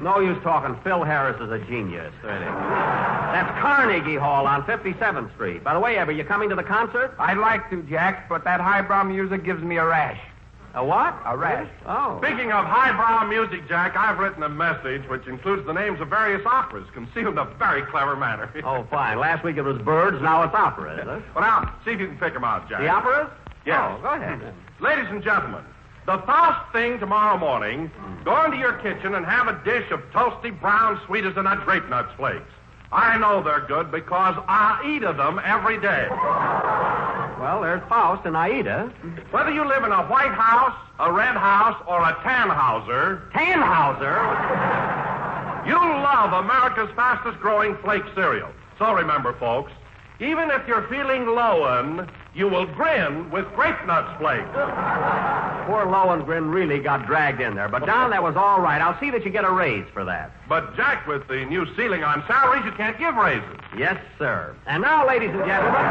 No use talking. Phil Harris is a genius. That's Carnegie Hall on 57th Street. By the way, Abe, are you coming to the concert? I'd like to, Jack, but that highbrow music gives me a rash. A what? A rash. Oh. Speaking of highbrow music, Jack, I've written a message which includes the names of various operas, concealed in a very clever manner. Oh, fine. Last week it was birds, now it's opera, is it? Well, now, see if you can pick them out, Jack. The operas? Yes. Oh, go ahead. Ladies and gentlemen, the first thing tomorrow morning, go into your kitchen and have a dish of toasty brown sweet as a nut grape nuts flakes. I know they're good because I eat of them every day. Well, there's Faust and Aida. Whether you live in a White House, a Red House, or a Tannhauser... Tannhauser? You'll love America's fastest-growing flake cereal. So remember, folks, even if you're feeling lowin', you will grin with grape nuts flakes. Poor Lohengrin really got dragged in there. But, Don, that was all right. I'll see that you get a raise for that. But, Jack, with the new ceiling on salaries, you can't give raises. Yes, sir. And now, ladies and gentlemen...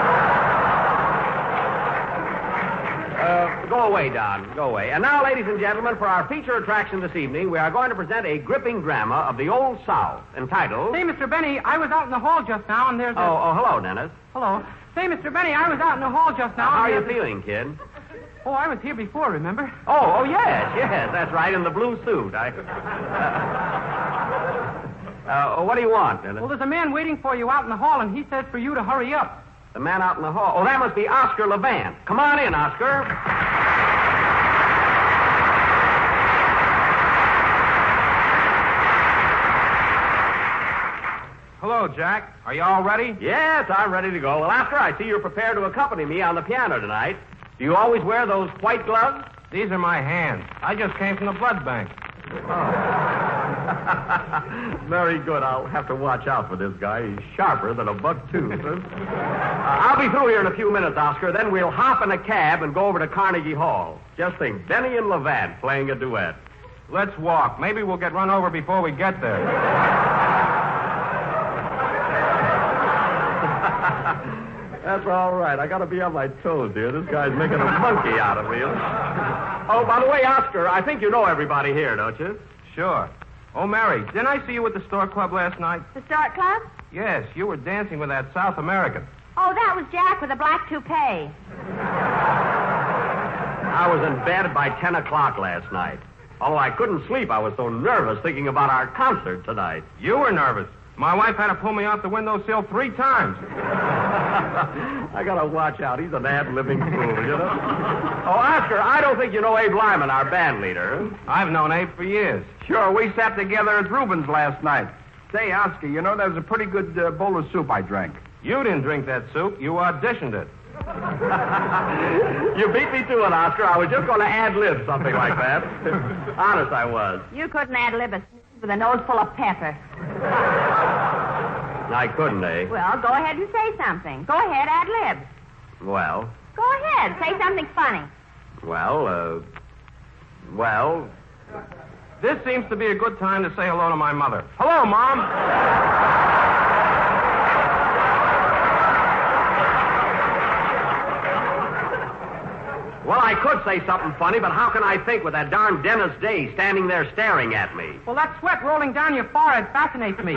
go away, Don. Go away. And now, ladies and gentlemen, for our feature attraction this evening, we are going to present a gripping drama of the Old South entitled... Say, Mr. Benny, I was out in the hall just now, and there's a... Oh, hello, Dennis. Hello. Say, Mr. Benny, I was out in the hall just now. How are you feeling, kid? Oh, I was here before, remember? Oh, yes, that's right, in the blue suit. What do you want, Dennis? Well, there's a man waiting for you out in the hall, and he says for you to hurry up. The man out in the hall? Oh, that must be Oscar Levant. Come on in, Oscar. Hello, Jack. Are you all ready? Yes, I'm ready to go. Well, Oscar, I see you're prepared to accompany me on the piano tonight. Do you always wear those white gloves? These are my hands. I just came from the blood bank. Very good. I'll have to watch out for this guy. He's sharper than a buck-tooth. I'll be through here in a few minutes, Oscar. Then we'll hop in a cab and go over to Carnegie Hall. Just think, Benny and Levant playing a duet. Let's walk. Maybe we'll get run over before we get there. That's all right. I got to be on my toes, dear. This guy's making a monkey out of me. Oh, by the way, Oscar, I think you know everybody here, don't you? Sure. Oh, Mary, didn't I see you at the Stork Club last night? The Stork Club? Yes, you were dancing with that South American. Oh, that was Jack with a black toupee. I was in bed by 10 o'clock last night. Although I couldn't sleep, I was so nervous thinking about our concert tonight. You were nervous. My wife had to pull me off the windowsill 3 times. I gotta watch out. He's an ad-libbing fool, you know? Oh, Oscar, I don't think you know Abe Lyman, our band leader. I've known Abe for years. Sure, we sat together at Rubens last night. Say, Oscar, you know, that was a pretty good bowl of soup I drank. You didn't drink that soup. You auditioned it. You beat me to it, Oscar. I was just going to ad-lib something like that. Honest, I was. You couldn't ad-lib a with a nose full of pepper. I couldn't, eh? Well, go ahead and say something. Go ahead, ad-lib. Well? Go ahead. Say something funny. Well. This seems to be a good time to say hello to my mother. Hello, Mom. Well, I could say something funny, but how can I think with that darn Dennis Day standing there staring at me? Well, that sweat rolling down your forehead fascinates me.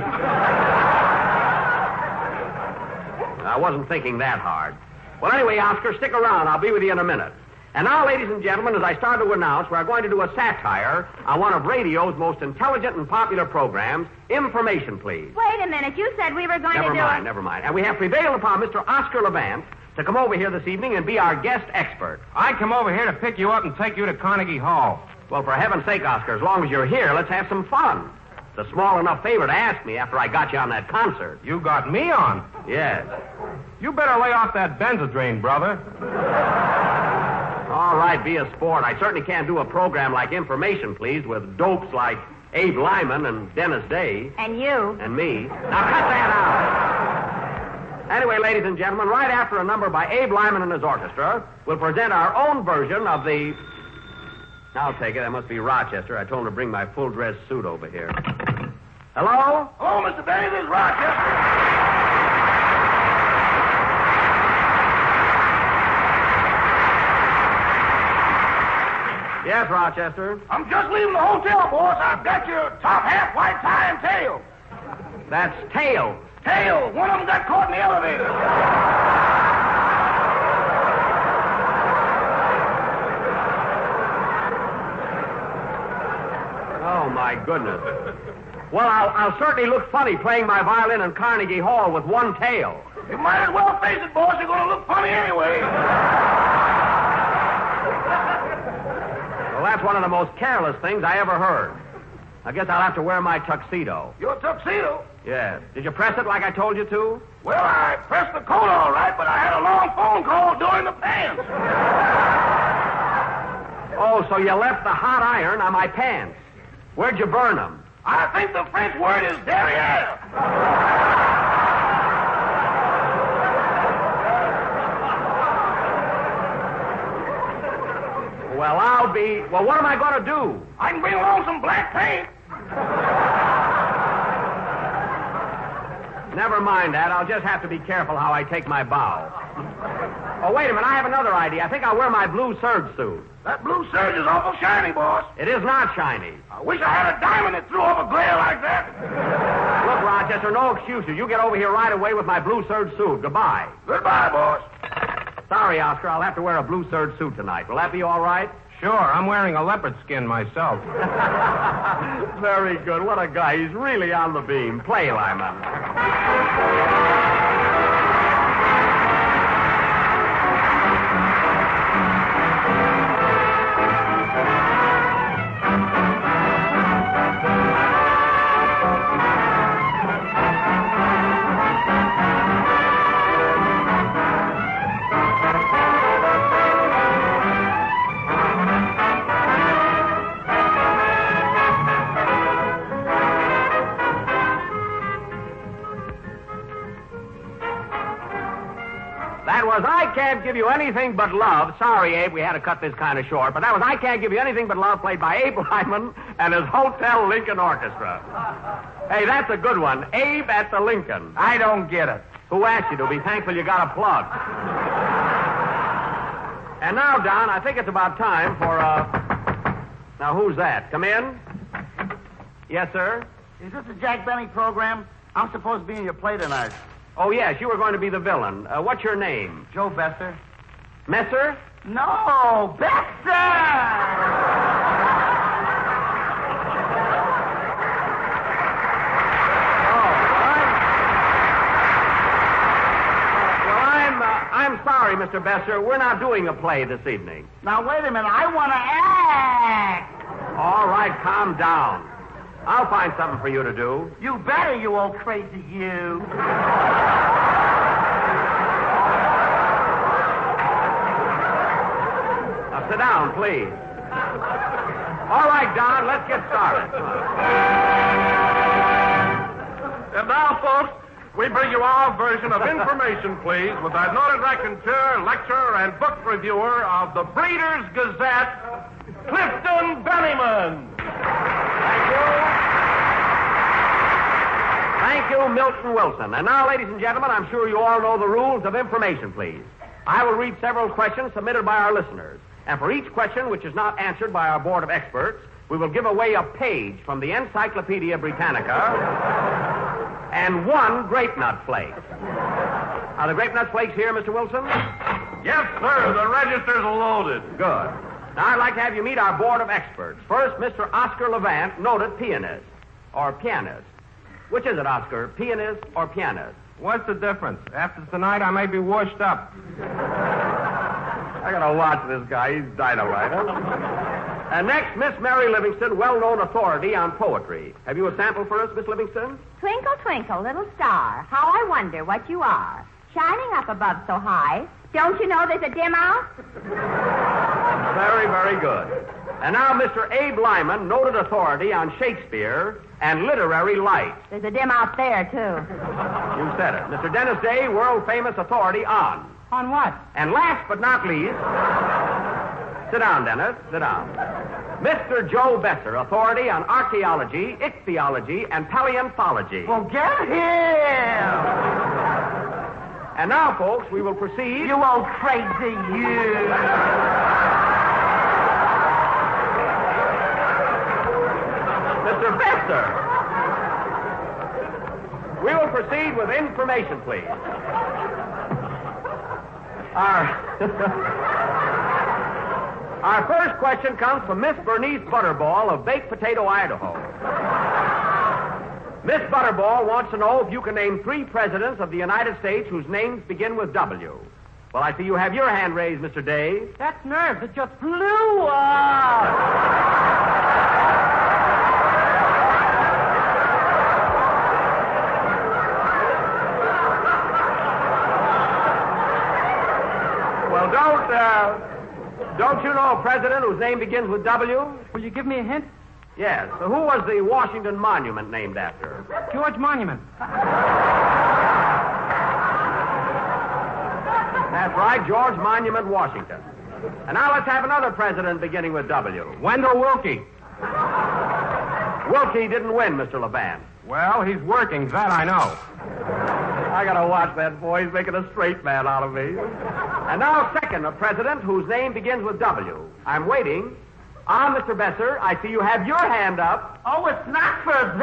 I wasn't thinking that hard. Well, anyway, Oscar, stick around. I'll be with you in a minute. And now, ladies and gentlemen, as I start to announce, we're going to do a satire on one of radio's most intelligent and popular programs, Information Please. Wait a minute. You said we were going to do it. Never mind. And we have prevailed upon Mr. Oscar Levant to come over here this evening and be our guest expert. I come over here to pick you up and take you to Carnegie Hall. Well, for heaven's sake, Oscar, as long as you're here, let's have some fun. a small enough favor to ask me after I got you on that concert. You got me on? Yes. You better lay off that Benzadrain, brother. All right, be a sport. I certainly can't do a program like Information, Please, with dopes like Abe Lyman and Dennis Day. And you. And me. Now cut that out. Anyway, ladies and gentlemen, right after a number by Abe Lyman and his orchestra, we'll present our own version of the... I'll take it. That must be Rochester. I told him to bring my full-dress suit over here. Hello? Hello, Mr. Benny. This is Rochester. Yes, Rochester. I'm just leaving the hotel, boss. I've got your top hat, white tie, and tail. That's tail. Tail. One of them got caught in the elevator. Oh, my goodness. Well, I'll certainly look funny playing my violin in Carnegie Hall with one tail. You might as well face it, boss. You're going to look funny anyway. Well, that's one of the most careless things I ever heard. I guess I'll have to wear my tuxedo. Your tuxedo? Yes. Did you press it like I told you to? Well, I pressed the coat all right, but I had a long phone call during the pants. Oh, so you left the hot iron on my pants. Where'd you burn them? I think the French word is derriere. Well, what am I going to do? I can bring along some black paint. Never mind that. I'll just have to be careful how I take my bow. Oh, wait a minute. I have another idea. I think I'll wear my blue serge suit. That blue serge is awful shiny, boss. It is not shiny. I wish I had a diamond that threw off a glare like that. Look, Rochester, no excuses. You get over here right away with my blue serge suit. Goodbye. Goodbye, boss. Sorry, Oscar. I'll have to wear a blue serge suit tonight. Will that be all right? Sure, I'm wearing a leopard skin myself. Very good. What a guy. He's really on the beam. Play, Lyman. That was I Can't Give You Anything But Love. Sorry, Abe, we had to cut this kind of short, but that was I Can't Give You Anything But Love, played by Abe Lyman and his Hotel Lincoln Orchestra. Hey, that's a good one. Abe at the Lincoln. I don't get it. Who asked you to? Be thankful you got a plug. And now, Don, I think it's about time for, Now, who's that? Come in. Yes, sir? Is this a Jack Benny program? I'm supposed to be in your play tonight. Oh, yes, you were going to be the villain. What's your name? Joe Besser. Messer? No, Besser! I'm sorry, Mr. Besser. We're not doing a play this evening. Now, wait a minute. I want to act. All right, calm down. I'll find something for you to do. You better, you old crazy you. Now, sit down, please. All right, Don, let's get started. And now, folks, we bring you our version of Information, Please, with our noted raconteur, lecturer, and book reviewer of the Breeders' Gazette, Clifton Bennyman. Thank you, Milton Wilson. And now, ladies and gentlemen, I'm sure you all know the rules of Information, Please. I will read several questions submitted by our listeners. And for each question which is not answered by our board of experts, we will give away a page from the Encyclopedia Britannica and one grape nut flake. Are the grape nut flakes here, Mr. Wilson? Yes, sir. The register's loaded. Good. Now, I'd like to have you meet our board of experts. First, Mr. Oscar Levant, noted pianist. Or pianist. Which is it, Oscar? Pianist or pianist? What's the difference? After tonight, I may be washed up. I gotta watch this guy. He's dynamite, huh? Next, Miss Mary Livingston, well-known authority on poetry. Have you a sample for us, Miss Livingston? Twinkle, twinkle, little star, how I wonder what you are. Shining up above so high, don't you know there's a dim out? Very, very good. And now, Mr. Abe Lyman, noted authority on Shakespeare and literary light. There's a dim out there, too. You said it. Mr. Dennis Day, world-famous authority on. On what? And last but not least... Sit down, Dennis. Sit down. Mr. Joe Besser, authority on archaeology, ichthyology, and paleontology. Well, get him! And now, folks, we will proceed... You old crazy you! Mr. Besser! We will proceed with information, please. Our first question comes from Miss Bernice Butterball of Baked Potato, Idaho. Miss Butterball wants to know if you can name 3 presidents of the United States whose names begin with W. Well, I see you have your hand raised, Mr. Day. That's nerves. It just flew up. Well, don't you know a president whose name begins with W? Will you give me a hint? Yes. So who was the Washington Monument named after? George Monument. That's right, George Monument, Washington. And now let's have another president beginning with W. Wendell Willkie. Willkie didn't win, Mr. Levan. Well, he's working, that I know. I gotta watch that boy. He's making a straight man out of me. And now, second, a president whose name begins with W. I'm waiting. Mr. Besser, I see you have your hand up. Oh, it's not for that!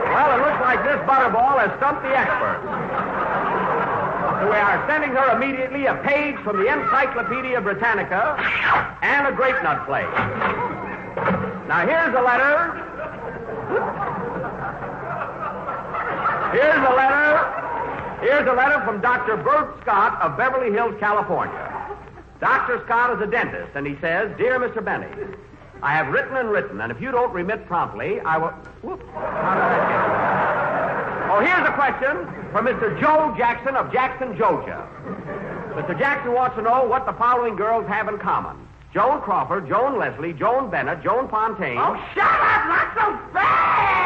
Well, it looks like Miss Butterball has stumped the expert. So we are sending her immediately a page from the Encyclopedia Britannica and a grape nut plate. Now, here's a letter. Here's a letter from Dr. Bert Scott of Beverly Hills, California. Dr. Scott is a dentist, and he says, Dear Mr. Benny, I have written, and if you don't remit promptly, I will... Whoop. How did that get? Oh, here's a question from Mr. Joe Jackson of Jackson, Georgia. Mr. Jackson wants to know what the following girls have in common. Joan Crawford, Joan Leslie, Joan Bennett, Joan Fontaine... Oh, shut up! Not so fast!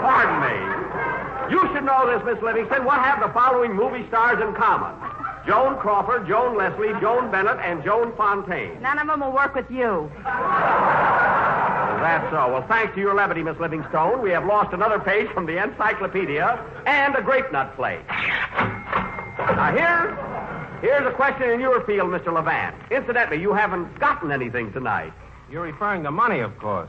Pardon me. You should know this, Miss Livingston. What have the following movie stars in common? Joan Crawford, Joan Leslie, Joan Bennett, and Joan Fontaine. None of them will work with you. That's so. Well, thanks to your levity, Miss Livingstone, we have lost another page from the encyclopedia and a grape nut plate. Now, here's a question in your field, Mr. Levan. Incidentally, you haven't gotten anything tonight. You're referring to money, of course.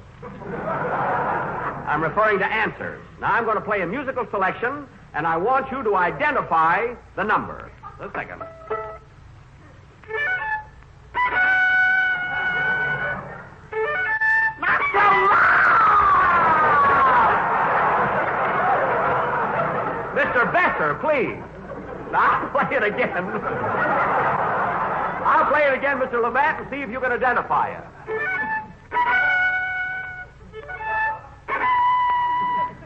I'm referring to answers. Now, I'm going to play a musical selection, and I want you to identify the number. A second. Not so loud! Mr. Besser, please. Now, I'll play it again. I'll play it again, Mr. Levant, and see if you can identify it.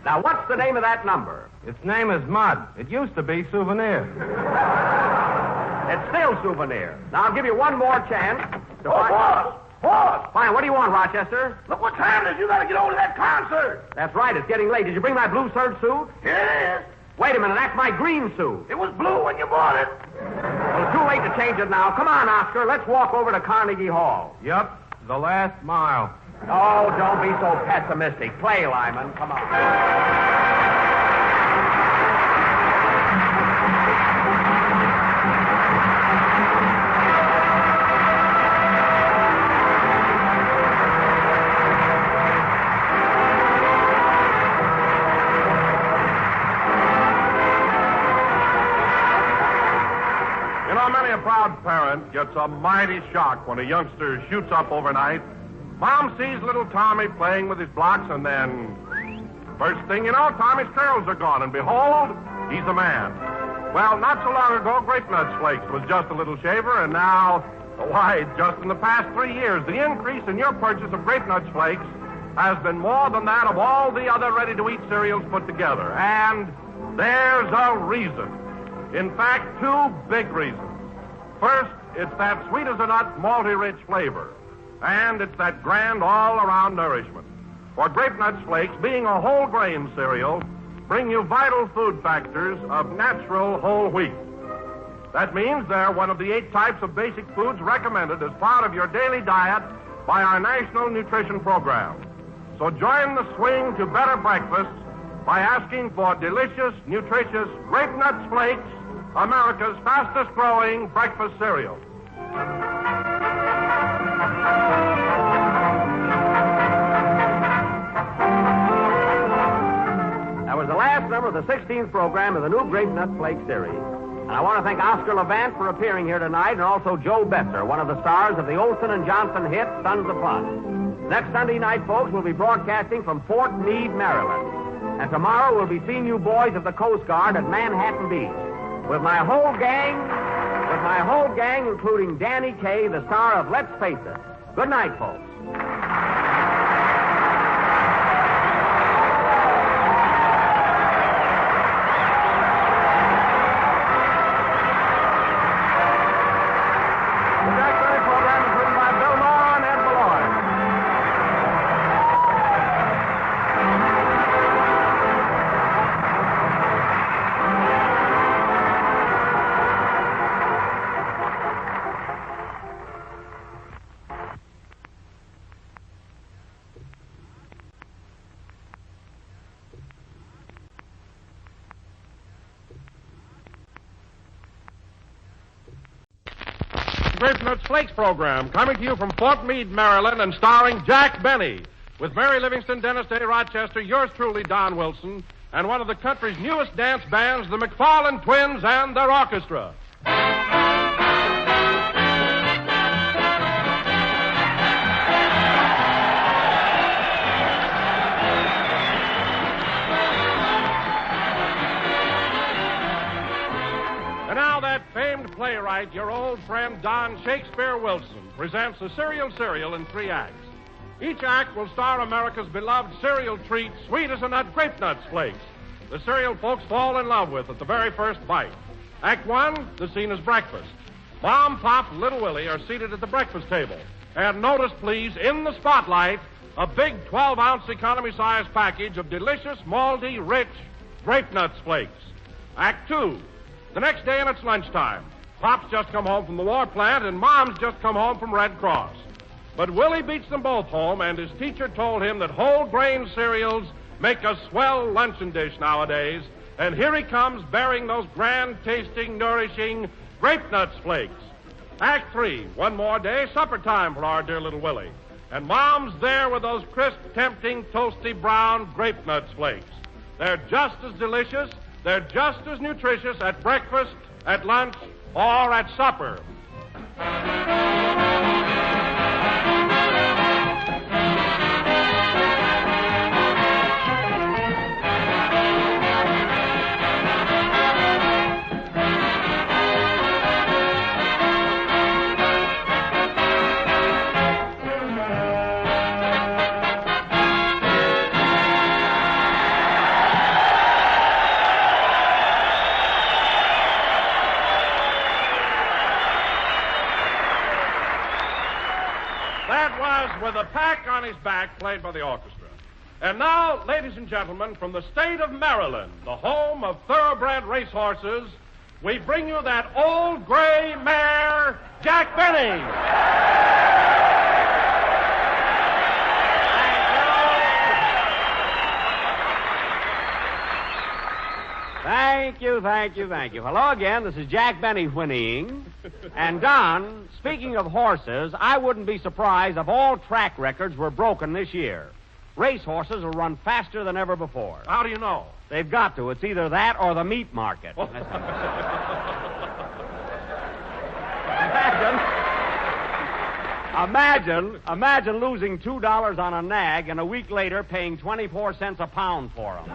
Now, what's the name of that number? Its name is Mud. It used to be Souvenir. It's still Souvenir. Now, I'll give you one more chance to Boss! Fine, what do you want, Rochester? Look what time it is. You got to get over to that concert. That's right, it's getting late. Did you bring my blue serge suit? Here it is. Wait a minute, that's my green suit. It was blue when you bought it. Well, it's too late to change it now. Come on, Oscar, let's walk over to Carnegie Hall. Yep, the last mile. Oh, don't be so pessimistic. Play, Lyman. Come on. proud parent gets a mighty shock when a youngster shoots up overnight. Mom sees little Tommy playing with his blocks, and then, first thing you know, Tommy's curls are gone, and behold, he's a man. Well, not so long ago, Grape Nuts Flakes was just a little shaver, and now, why, just in the past 3 years, the increase in your purchase of Grape Nuts Flakes has been more than that of all the other ready-to-eat cereals put together. And there's a reason. In fact, 2 big reasons. First, it's that sweet-as-a-nut, malty-rich flavor. And it's that grand all-around nourishment. For Grape Nuts Flakes, being a whole grain cereal, bring you vital food factors of natural whole wheat. That means they're one of the 8 types of basic foods recommended as part of your daily diet by our National Nutrition Program. So join the swing to better breakfast by asking for delicious, nutritious Grape Nuts Flakes, America's fastest-growing breakfast cereal. That was the last number of the 16th program of the new Grape Nut Flake series. And I want to thank Oscar Levant for appearing here tonight, and also Joe Besser, one of the stars of the Olson and Johnson hit, Sons of Fun. Next Sunday night, folks, we'll be broadcasting from Fort Meade, Maryland. And tomorrow we'll be seeing you boys of the Coast Guard at Manhattan Beach. With my whole gang, including Danny Kaye, the star of Let's Face It. Good night, folks. Grape Nuts Flakes program, coming to you from Fort Meade, Maryland, and starring Jack Benny, with Mary Livingston, Dennis Day, Rochester, yours truly, Don Wilson, and one of the country's newest dance bands, the McFarland Twins and their orchestra. Famed playwright, your old friend Don Shakespeare Wilson, presents a serial in 3 acts. Each act will star America's beloved cereal treat, sweet as a nut Grape Nuts Flakes. The cereal folks fall in love with at the very first bite. Act 1, the scene is breakfast. Mom, Pop, and Little Willie are seated at the breakfast table. And notice, please, in the spotlight, a big 12-ounce economy-size package of delicious, malty, rich Grape Nuts Flakes. Act 2, the next day and it's lunchtime. Pop's just come home from the war plant and Mom's just come home from Red Cross. But Willie beats them both home, and his teacher told him that whole grain cereals make a swell luncheon dish nowadays. And here he comes bearing those grand-tasting, nourishing Grape Nuts Flakes. Act 3, one more day, supper time for our dear little Willie. And Mom's there with those crisp, tempting, toasty brown Grape Nuts Flakes. They're just as delicious, they're just as nutritious at breakfast, at lunch, or at supper. With a pack on his back, played by the orchestra. And now, ladies and gentlemen, from the state of Maryland, the home of thoroughbred racehorses, we bring you that old gray mare, Jack Benny. Thank you. Hello again. This is Jack Benny whinnying. And Don, speaking of horses, I wouldn't be surprised if all track records were broken this year. Race horses will run faster than ever before. How do you know? They've got to. It's either that or the meat market. Imagine losing $2 on a nag and a week later paying 24 cents a pound for them.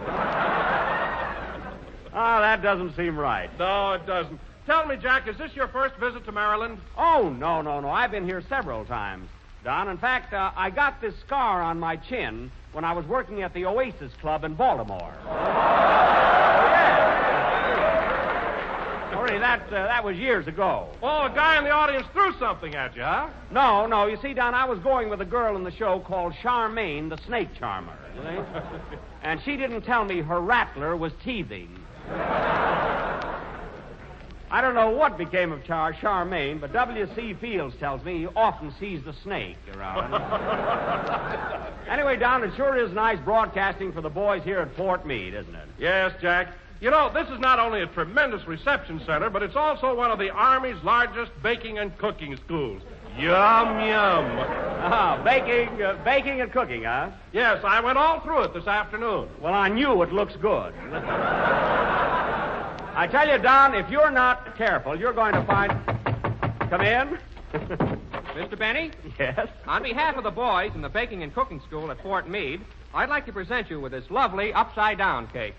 That doesn't seem right. No, it doesn't. Tell me, Jack, is this your first visit to Maryland? Oh, no. I've been here several times, Don. In fact, I got this scar on my chin when I was working at the Oasis Club in Baltimore. Really, that was years ago. Oh, a guy in the audience threw something at you, huh? No. You see, Don, I was going with a girl in the show called Charmaine, the snake charmer. You see? And she didn't tell me her rattler was teething. I don't know what became of Charmaine, but W.C. Fields tells me he often sees the snake around. Anyway, Don, it sure is nice broadcasting for the boys here at Fort Meade, isn't it? Yes, Jack. You know, this is not only a tremendous reception center, but it's also one of the Army's largest baking and cooking schools. Yum, yum. Baking and cooking, huh? Yes, I went all through it this afternoon. Well, on you, it looks good. I tell you, Don, if you're not careful, you're going to find... Come in. Mr. Benny? Yes? On behalf of the boys in the Baking and Cooking School at Fort Meade, I'd like to present you with this lovely upside-down cake.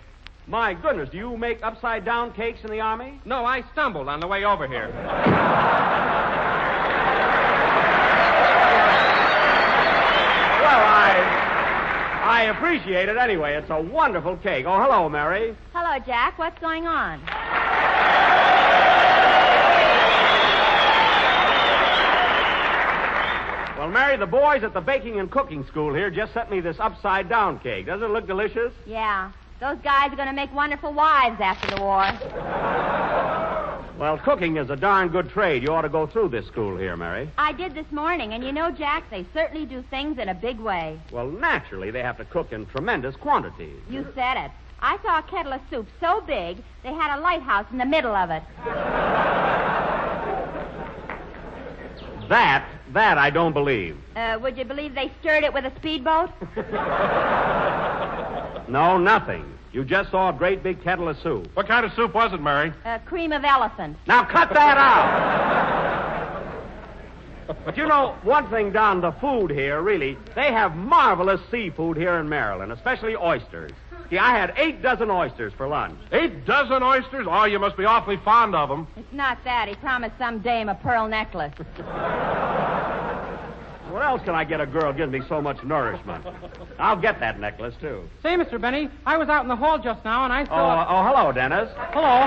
My goodness, do you make upside-down cakes in the Army? No, I stumbled on the way over here. Well, I appreciate it anyway. It's a wonderful cake. Oh, hello, Mary. Hello, Jack. What's going on? Well, Mary, the boys at the Baking and Cooking School here just sent me this upside-down cake. Doesn't it look delicious? Yeah. Those guys are going to make wonderful wives after the war. Well, cooking is a darn good trade. You ought to go through this school here, Mary. I did this morning, and you know, Jack, they certainly do things in a big way. Well, naturally, they have to cook in tremendous quantities. You said it. I saw a kettle of soup so big, they had a lighthouse in the middle of it. That I don't believe. Would you believe they stirred it with a speedboat? No, nothing. You just saw a great big kettle of soup. What kind of soup was it, Mary? Cream of elephant. Now cut that out! But you know, one thing, Don, the food here, really, they have marvelous seafood here in Maryland, especially oysters. See, I had 8 dozen oysters for lunch. 8 dozen oysters? Oh, you must be awfully fond of them. It's not that. He promised some dame a pearl necklace. What else can I get a girl gives me so much nourishment? I'll get that necklace, too. Say, Mr. Benny, I was out in the hall just now, and I saw... Oh, hello, Dennis. Hello.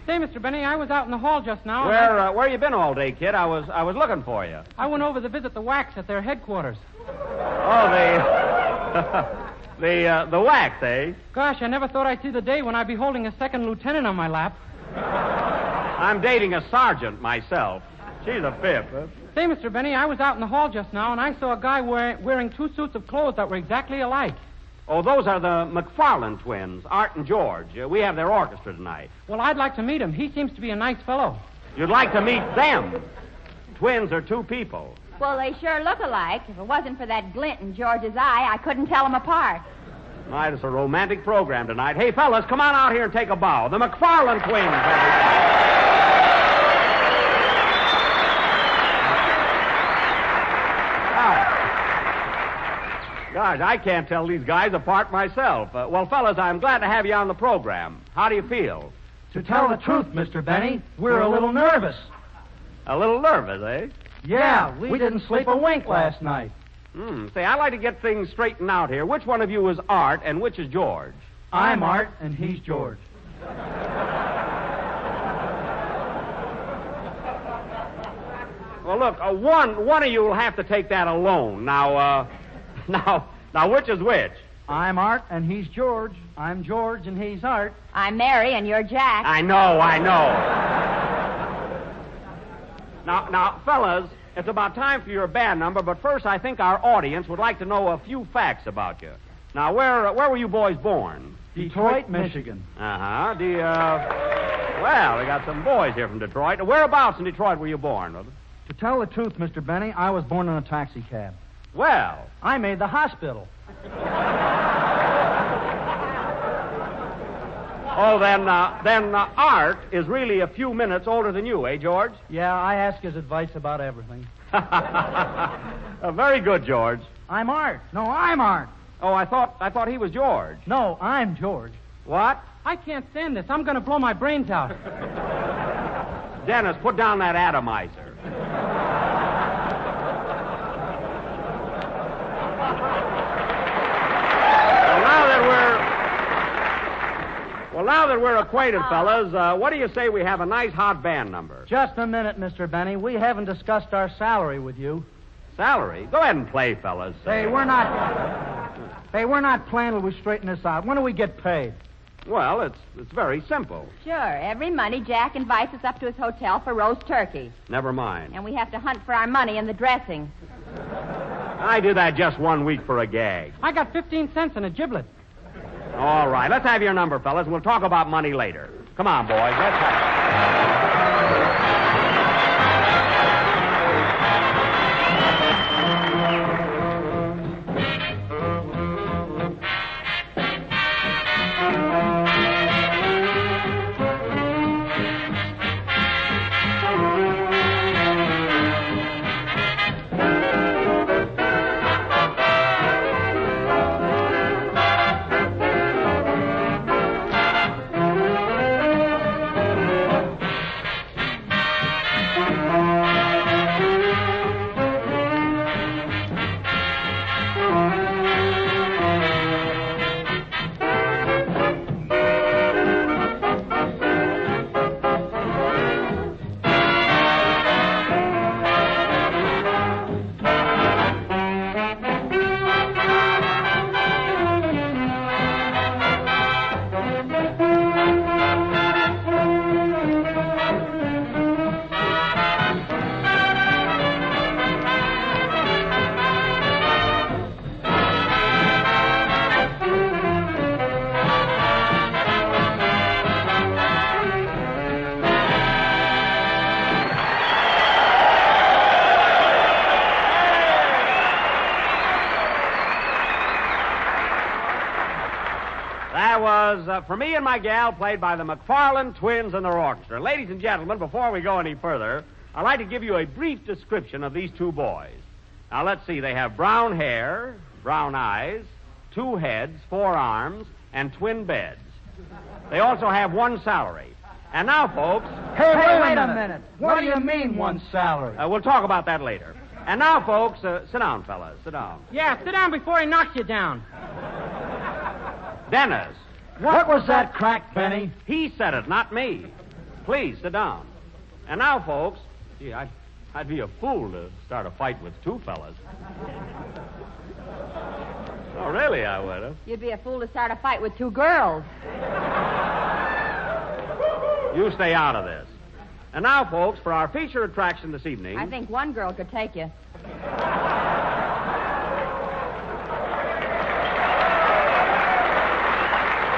Say, Mr. Benny, I was out in the hall just now. Where you been all day, kid? I was looking for you. I went over to visit the WACS at their headquarters. Oh, the wax, eh? Gosh, I never thought I'd see the day when I'd be holding a second lieutenant on my lap. I'm dating a sergeant myself. She's a fifth. Huh? Say, Mr. Benny, I was out in the hall just now, and I saw a guy wearing 2 suits of clothes that were exactly alike. Oh, those are the McFarland twins, Art and George. We have their orchestra tonight. Well, I'd like to meet him. He seems to be a nice fellow. You'd like to meet them? Twins are 2 people. Well, they sure look alike. If it wasn't for that glint in George's eye, I couldn't tell them apart. Right, it's a romantic program tonight. Hey, fellas, come on out here and take a bow. The McFarland twins, everybody. Gosh, I can't tell these guys apart myself. Well, fellas, I'm glad to have you on the program. How do you feel? To tell the truth, Mr. Benny, we're a little nervous. A little nervous, eh? Yeah, we didn't sleep a wink last night. Say, I'd like to get things straightened out here. Which one of you is Art and which is George? I'm Art and he's George. Well, look, one of you will have to take that alone. Now, which is which? I'm Art and he's George. I'm George and he's Art. I'm Mary and you're Jack. I know. Now, fellas, it's about time for your band number, but first I think our audience would like to know a few facts about you. Now, where were you boys born? Detroit, Michigan. Uh-huh. Well, we got some boys here from Detroit. Whereabouts in Detroit were you born? To tell the truth, Mr. Benny, I was born in a taxi cab. Well. I made the hospital. Oh, then Art is really a few minutes older than you, eh, George? Yeah, I ask his advice about everything. Very good, George. I'm Art. No, I'm Art. Oh, I thought he was George. No, I'm George. What? I can't stand this. I'm going to blow my brains out. Dennis, put down that atomizer. Well, now that we're acquainted, fellas, what do you say we have a nice hot band number? Just a minute, Mr. Benny. We haven't discussed our salary with you. Salary? Go ahead and play, fellas. Hey, we're not playing till we straighten this out. When do we get paid? Well, it's very simple. Sure. Every Monday, Jack invites us up to his hotel for roast turkey. Never mind. And we have to hunt for our money in the dressing. I do that just 1 week for a gag. I got 15 cents and a giblet. All right, let's have your number, fellas, and we'll talk about money later. Come on, boys, let's have it. That was For Me and My Gal, played by the McFarland Twins and their orchestra. Ladies and gentlemen, before we go any further, I'd like to give you a brief description of these two boys. Now, let's see. They have brown hair, brown eyes, 2 heads, 4 arms, and twin beds. They also have 1 salary. And now, folks... Hey, wait a minute. What do you mean 1 salary? We'll talk about that later. And now, folks, sit down, fellas. Sit down. Yeah, sit down before he knocks you down. Dennis. What was that crack, Benny? He said it, not me. Please, sit down. And now, folks, gee, I'd be a fool to start a fight with 2 fellas. Oh, really, I would have. You'd be a fool to start a fight with 2 girls. You stay out of this. And now, folks, for our feature attraction this evening... I think 1 girl could take you.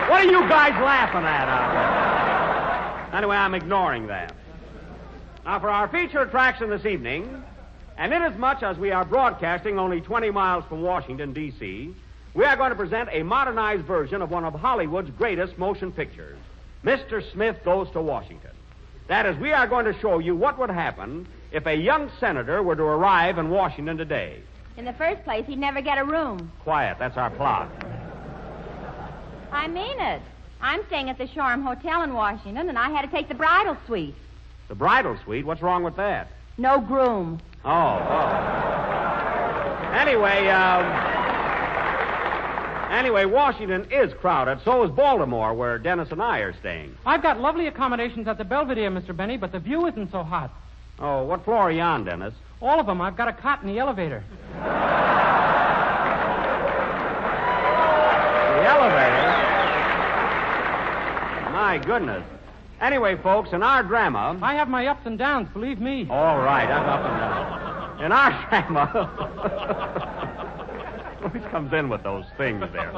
What are you guys laughing at out there? Anyway, I'm ignoring that. Now, for our feature attraction this evening, and inasmuch as we are broadcasting only 20 miles from Washington, D.C., we are going to present a modernized version of one of Hollywood's greatest motion pictures, Mr. Smith Goes to Washington. That is, we are going to show you what would happen if a young senator were to arrive in Washington today. In the first place, he'd never get a room. Quiet, that's our plot. I mean it. I'm staying at the Shoreham Hotel in Washington, and I had to take the bridal suite. The bridal suite? What's wrong with that? No groom. Oh. Anyway, Washington is crowded. So is Baltimore, where Dennis and I are staying. I've got lovely accommodations at the Belvedere, Mr. Benny, but the view isn't so hot. Oh, what floor are you on, Dennis? All of them. I've got a cot in the elevator. The elevator? My goodness. Anyway, folks, in our drama... I have my ups and downs, believe me. All right, I'm up and down. In our drama... Always comes in with those things there.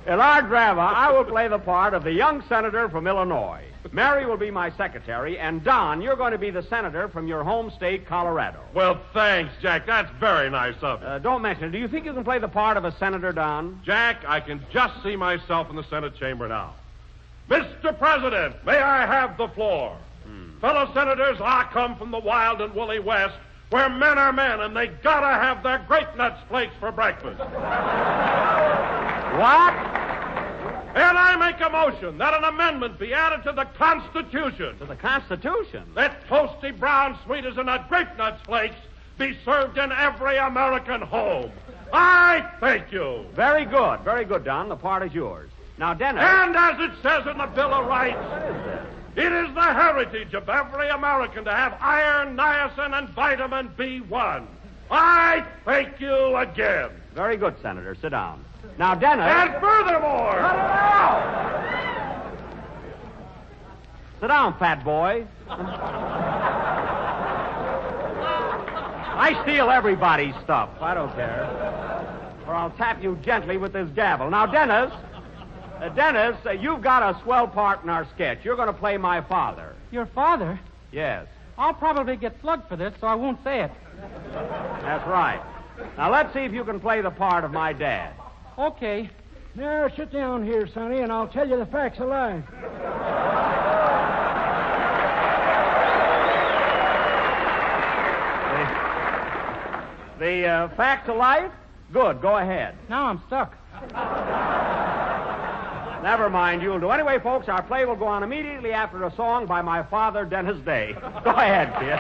In our drama, I will play the part of the young senator from Illinois. Mary will be my secretary, and Don, you're going to be the senator from your home state, Colorado. Well, thanks, Jack. That's very nice of you. Don't mention it. Do you think you can play the part of a senator, Don? Jack, I can just see myself in the Senate chamber now. Mr. President, may I have the floor? Fellow senators, I come from the wild and woolly West, where men are men, and they gotta have their grape nuts flakes for breakfast. What? And I make a motion that an amendment be added to the Constitution. To the Constitution? That toasty brown sweeties and nut grape nuts flakes be served in every American home. I thank you. Very good, Don. The part is yours. Now, Dennis. And as it says in the Bill of Rights, it is the heritage of every American to have iron, niacin, and vitamin B1. I thank you again. Very good, Senator. Sit down. Now, Dennis. And furthermore. Cut it out! Sit down, fat boy. I steal everybody's stuff. I don't care. Or I'll tap you gently with this gavel. Now, Dennis. Dennis, you've got a swell part in our sketch. You're going to play my father. Your father? Yes. I'll probably get plugged for this, so I won't say it. That's right. Now, let's see if you can play the part of my dad. Okay. Now, sit down here, Sonny, and I'll tell you the facts of life. The facts of life? Good. Go ahead. Now I'm stuck. Never mind, you'll do. Anyway, folks, our play will go on immediately after a song by my father, Dennis Day. Go ahead, kid.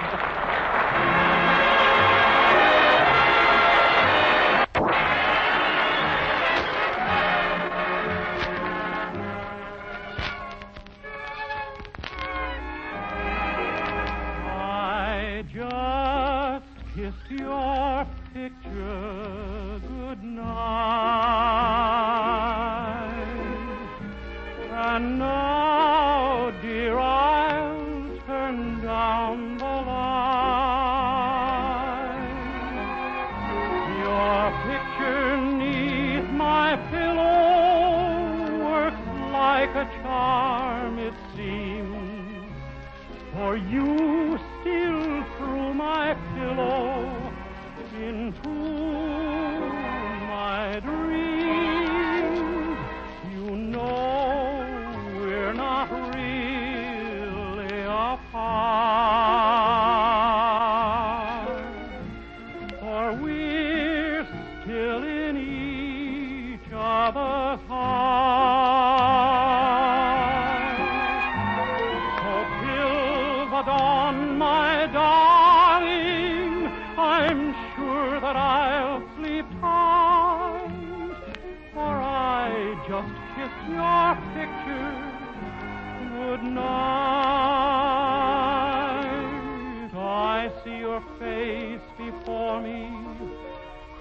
I just kissed your picture goodnight. And now, dear, I'll turn down the line. Your picture neath my pillow works like a charm, it seems. For you steal through my pillow into my dreams. You know we're not really apart, for we're still in each other's heart. So till the dawn, my darling, I'm sure that I'll sleep tight, for I just kissed your picture goodnight. I see your face before me,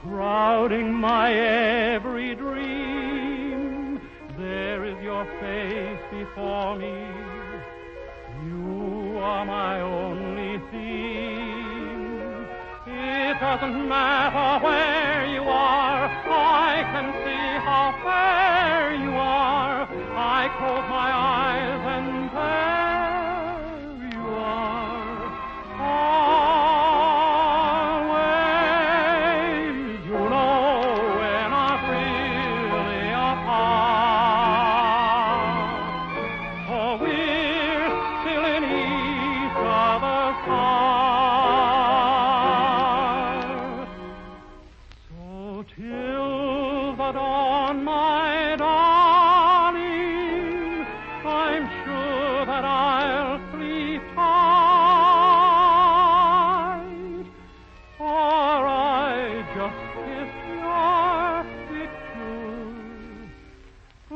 crowding my every dream. There is your face before me. You are my only theme. It doesn't matter where you are, I can see how fair you are. I close my eyes and there you are. Always, you know we're not really apart, for we're still in each other's heart. So till the dawn, my darling, I'm sure that I'll sleep tight, for I just kissed your picture good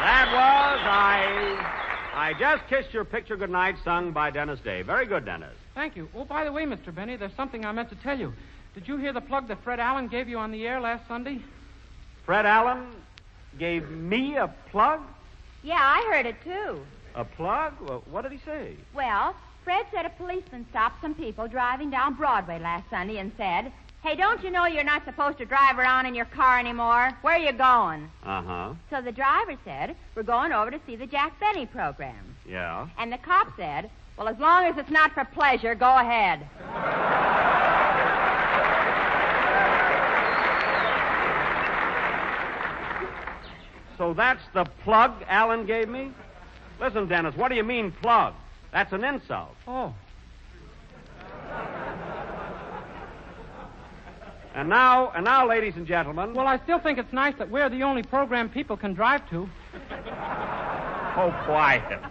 That was I Just Kissed Your Picture Goodnight, sung by Dennis Day. Very good, Dennis. Thank you. Oh, by the way, Mr. Benny, there's something I meant to tell you. Did you hear the plug that Fred Allen gave you on the air last Sunday? Fred Allen gave me a plug? Yeah, I heard it, too. A plug? Well, what did he say? Well, Fred said a policeman stopped some people driving down Broadway last Sunday and said, Hey, don't you know you're not supposed to drive around in your car anymore? Where are you going? Uh-huh. So the driver said, we're going over to see the Jack Benny program. Yeah? And the cop said, well, as long as it's not for pleasure, go ahead. So that's the plug Alan gave me? Listen, Dennis, what do you mean plug? That's an insult. Oh. And now, ladies and gentlemen... Well, I still think it's nice that we're the only program people can drive to. Oh, quiet.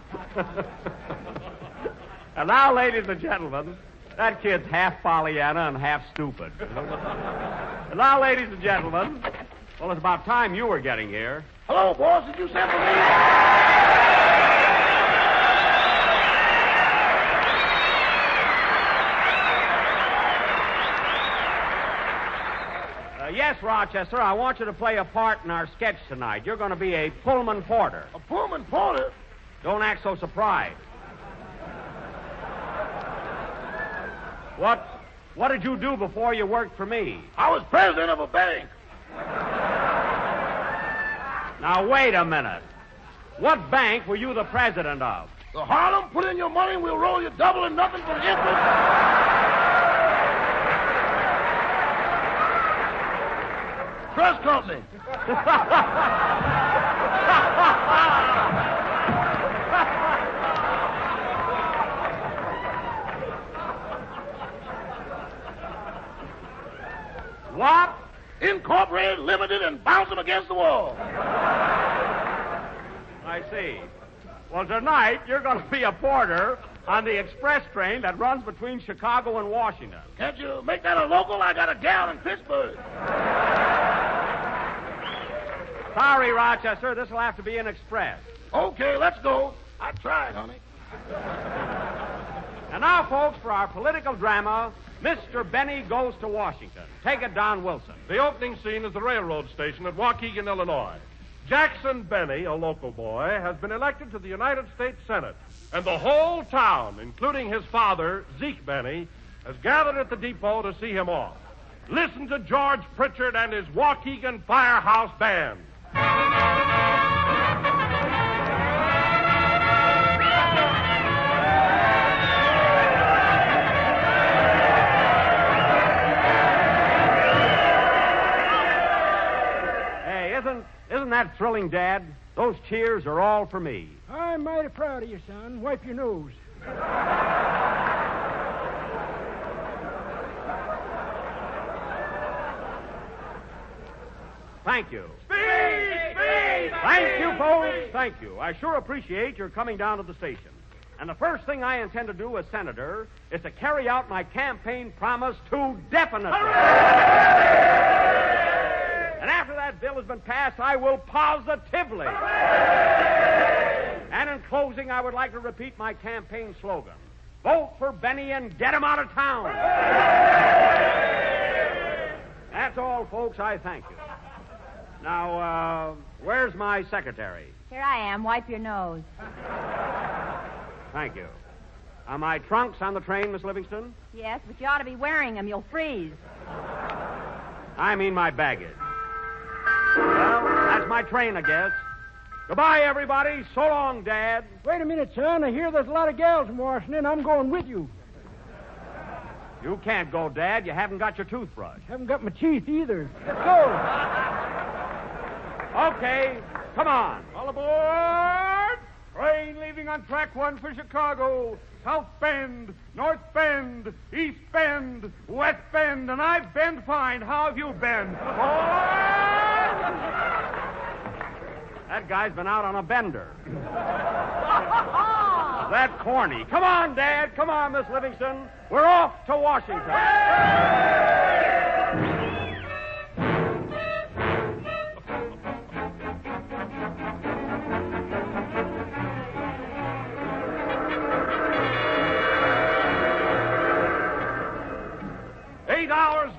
And now, ladies and gentlemen, that kid's half Pollyanna and half stupid. And now, ladies and gentlemen, well, it's about time you were getting here. Hello, boss. Did you send for me? Yes, Rochester, I want you to play a part in our sketch tonight. You're going to be a Pullman porter. A Pullman porter? Don't act so surprised. What did you do before you worked for me? I was president of a bank. Now, wait a minute. What bank were you the president of? The Harlem, put in your money and we'll roll you double and nothing for interest. Trust company. What? Incorporated, limited, and bounce them against the wall. I see. Well, tonight you're going to be a porter on the express train that runs between Chicago and Washington. Can't you make that a local? I got a gal in Pittsburgh. Sorry, Rochester. This will have to be an express. Okay, let's go. I tried, honey. And now, folks, for our political drama, Mr. Benny Goes to Washington. Take it, Don Wilson. The opening scene is the railroad station at Waukegan, Illinois. Jackson Benny, a local boy, has been elected to the United States Senate. And the whole town, including his father, Zeke Benny, has gathered at the depot to see him off. Listen to George Pritchard and his Waukegan Firehouse Band. Hey, isn't that thrilling, Dad? Those cheers are all for me. I'm mighty proud of you, son. Wipe your nose. Thank you. Speed! Thank you, folks. Thank you. I sure appreciate your coming down to the station. And the first thing I intend to do as senator is to carry out my campaign promise to definitely. And after that bill has been passed, I will positively. And in closing, I would like to repeat my campaign slogan. Vote for Benny and get him out of town. That's all, folks. I thank you. Now, where's my secretary? Here I am. Wipe your nose. Thank you. Are my trunks on the train, Miss Livingston? Yes, but you ought to be wearing them. You'll freeze. I mean my baggage. Well, that's my train, I guess. Goodbye, everybody. So long, Dad. Wait a minute, son. I hear there's a lot of gals in Washington. I'm going with you. You can't go, Dad. You haven't got your toothbrush. Haven't got my teeth either. Let's go. Okay, come on. All aboard! Train leaving on track 1 for Chicago. South Bend, North Bend, East Bend, West Bend, and I've been fine. How have you been? That guy's been out on a bender. That corny. Come on, Dad. Come on, Miss Livingston. We're off to Washington.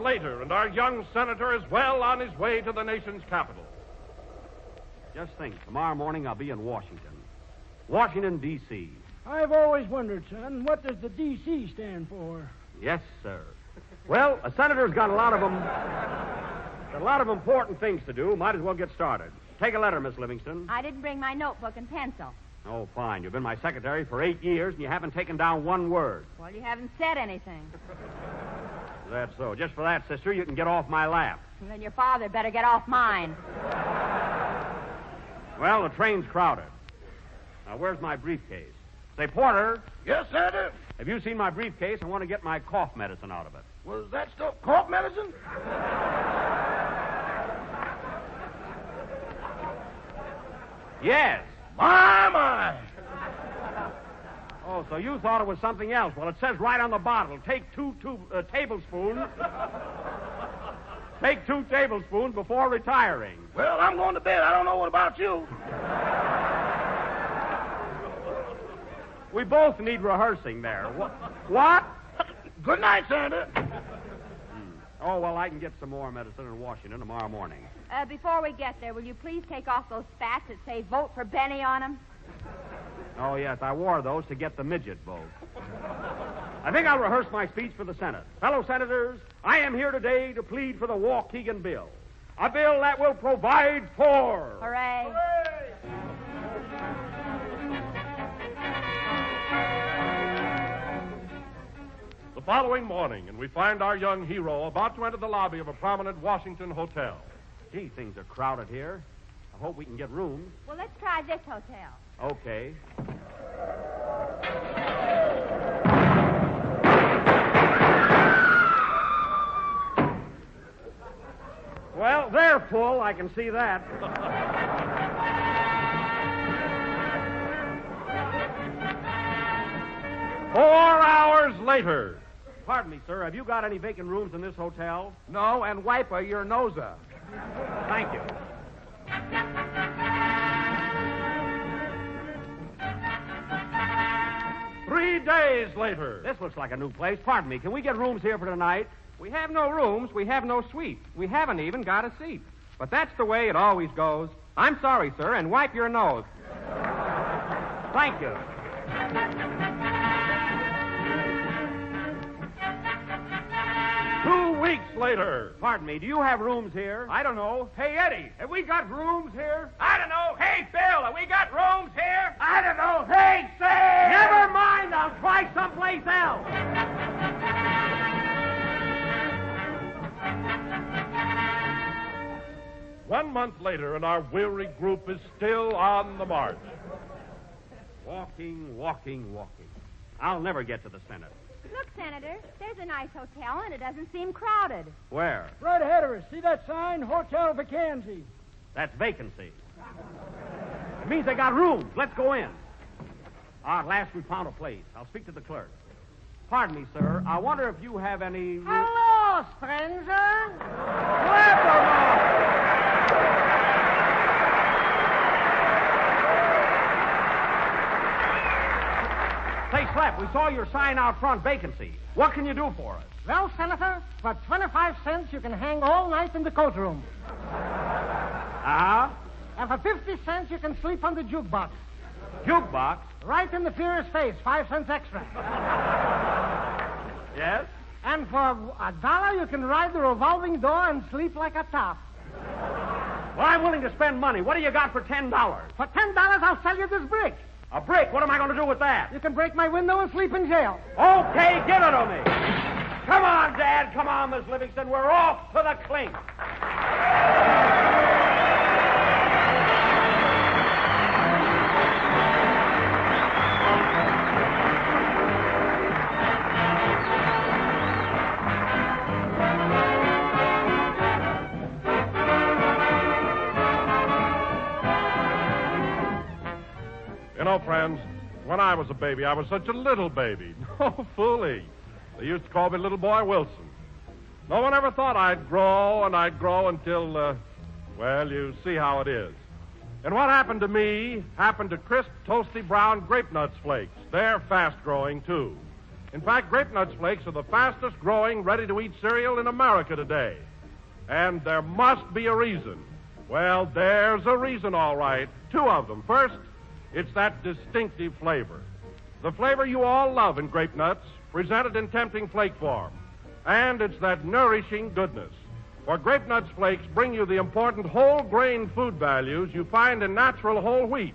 Later, and our young senator is well on his way to the nation's capital. Just think, tomorrow morning I'll be in Washington. Washington, D.C. I've always wondered, son, what does the D.C. stand for? Yes, sir. Well, a senator's got a lot of important things to do. Might as well get started. Take a letter, Miss Livingston. I didn't bring my notebook and pencil. Oh, fine. You've been my secretary for 8 years, and you haven't taken down one word. Well, you haven't said anything. That's so. Just for that, sister, you can get off my lap. And then your father better get off mine. Well, the train's crowded. Now, where's my briefcase? Say, Porter. Yes, Senator? Have you seen my briefcase? I want to get my cough medicine out of it. Was that stuff cough medicine? Yes. My. Oh, so you thought it was something else. Well, it says right on the bottle, take two tablespoons. Take 2 tablespoons before retiring. Well, I'm going to bed. I don't know what about you. We both need rehearsing there. What? Good night, Senator. Oh, well, I can get some more medicine in Washington tomorrow morning. Before we get there, will you please take off those spats that say vote for Benny on them? Oh, yes, I wore those to get the midget vote. I think I'll rehearse my speech for the Senate. Fellow senators, I am here today to plead for the Waukegan bill. A bill that will provide for... Hooray. Hooray! The following morning, and we find our young hero about to enter the lobby of a prominent Washington hotel. Gee, things are crowded here. I hope we can get rooms. Well, let's try this hotel. Okay. Well, they're full. I can see that. 4 hours later. Pardon me, sir. Have you got any vacant rooms in this hotel? No, and wipe your nose up. Thank you. Three days later. This looks like a new place. Pardon me. Can we get rooms here for tonight? We have no rooms. We have no suite. We haven't even got a seat. But that's the way it always goes. I'm sorry, sir, and wipe your nose. Thank you. Two weeks later. Pardon me, do you have rooms here? I don't know. Hey, Eddie, have we got rooms here? I don't know. Hey, Bill, have we got rooms here? I don't know. Hey, Sam! Never mind, I'll try someplace else. One month later, and our weary group is still on the march. Walking. I'll never get to the Senate. Look, Senator, there's a nice hotel, and it doesn't seem crowded. Where? Right ahead of us. See that sign? Hotel Vacancy. That's vacancy. It means they got rooms. Let's go in. At last we found a place. I'll speak to the clerk. Pardon me, sir. I wonder if you have any... Hello, stranger. Say, Slap, we saw your sign out front, vacancy. What can you do for us? Well, Senator, for 25 cents, you can hang all night in the coat room. Uh-huh. And for 50 cents, you can sleep on the jukebox. Jukebox? Right in the Führer's face, 5 cents extra. Yes? And for $1, you can ride the revolving door and sleep like a top. Well, I'm willing to spend money. What do you got for $10? For $10, I'll sell you this brick. A brick? What am I going to do with that? You can break my window and sleep in jail. Okay, give it to me. Come on, Dad. Come on, Miss Livingston. We're off to the clink. You know, friends, when I was a baby, I was such a little baby. No fooling. They used to call me Little Boy Wilson. No one ever thought I'd grow until, well, you see how it is. And what happened to me happened to crisp, toasty brown Grape Nuts Flakes. They're fast-growing, too. In fact, Grape Nuts Flakes are the fastest-growing, ready-to-eat cereal in America today. And there must be a reason. Well, there's a reason, all right. 2 of them. First, it's that distinctive flavor. The flavor you all love in Grape Nuts, presented in tempting flake form. and it's that nourishing goodness. For Grape Nuts Flakes bring you the important whole grain food values you find in natural whole wheat,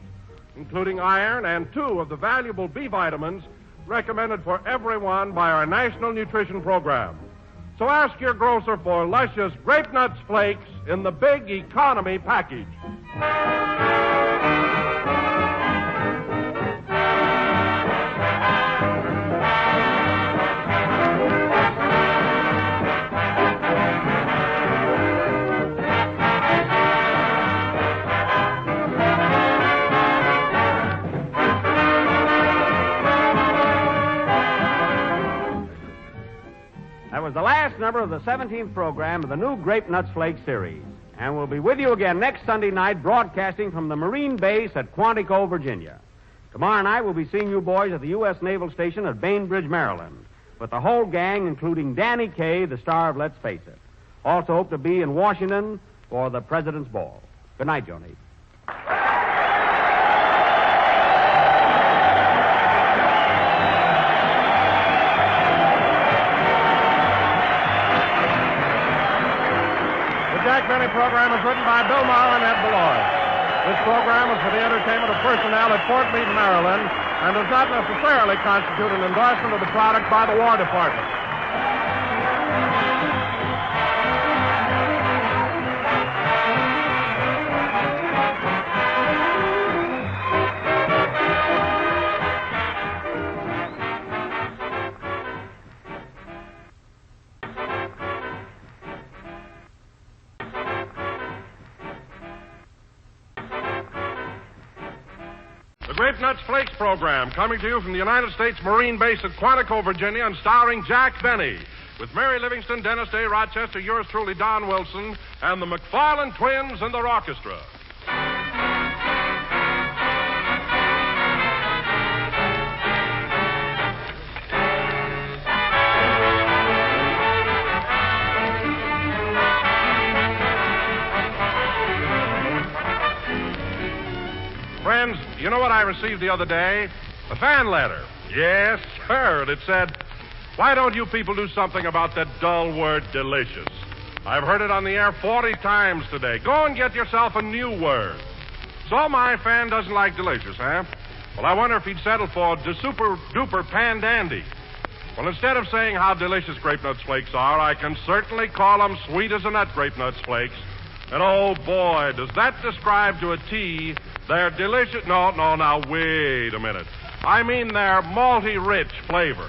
including iron and 2 of the valuable B vitamins recommended for everyone by our National Nutrition Program. So ask your grocer for luscious Grape Nuts Flakes in the big economy package. That was the last number of the 17th program of the new Grape Nuts Flakes series. And we'll be with you again next Sunday night, broadcasting from the Marine base at Quantico, Virginia. Tomorrow night, we'll be seeing you boys at the U.S. Naval Station at Bainbridge, Maryland, with the whole gang, including Danny Kaye, the star of Let's Face It. Also hope to be in Washington for the President's Ball. Good night, Joni. The Jack Benny program is written by Bill Maher and Ed Beloit. This program is for the entertainment of personnel at Fort Meade, Maryland, and does not necessarily constitute an endorsement of the product by the War Department. Grape Nuts Flakes program, coming to you from the United States Marine base at Quantico, Virginia, and starring Jack Benny, with Mary Livingston, Dennis Day, Rochester, yours truly, Don Wilson, and the McFarland Twins and their orchestra. Friends, you know what I received the other day? A fan letter. Yes, sir. And it said, "Why don't you people do something about that dull word delicious? I've heard it on the air 40 times today. Go and get yourself a new word." So my fan doesn't like delicious, huh? Well, I wonder if he'd settle for de super duper pandandy. Well, instead of saying how delicious Grape Nuts Flakes are, I can certainly call them sweet as a nut Grape Nuts Flakes. And oh boy, does that describe to a T their delicious... No, now, wait a minute. I mean their malty rich flavor.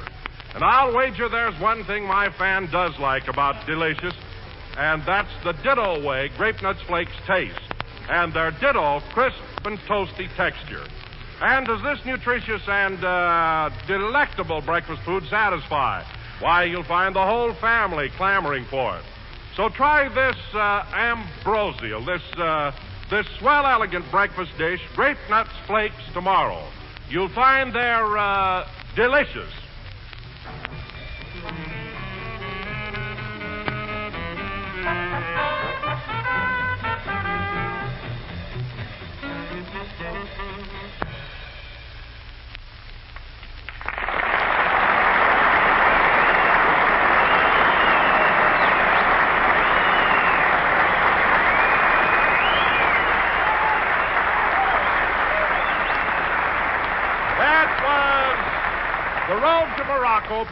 And I'll wager there's one thing my fan does like about delicious, and that's the ditto way Grape Nuts Flakes taste, and their ditto crisp and toasty texture. And does this nutritious and delectable breakfast food satisfy? Why, you'll find the whole family clamoring for it. So try this ambrosial, this swell elegant breakfast dish, Grape Nuts Flakes, tomorrow. You'll find they're delicious.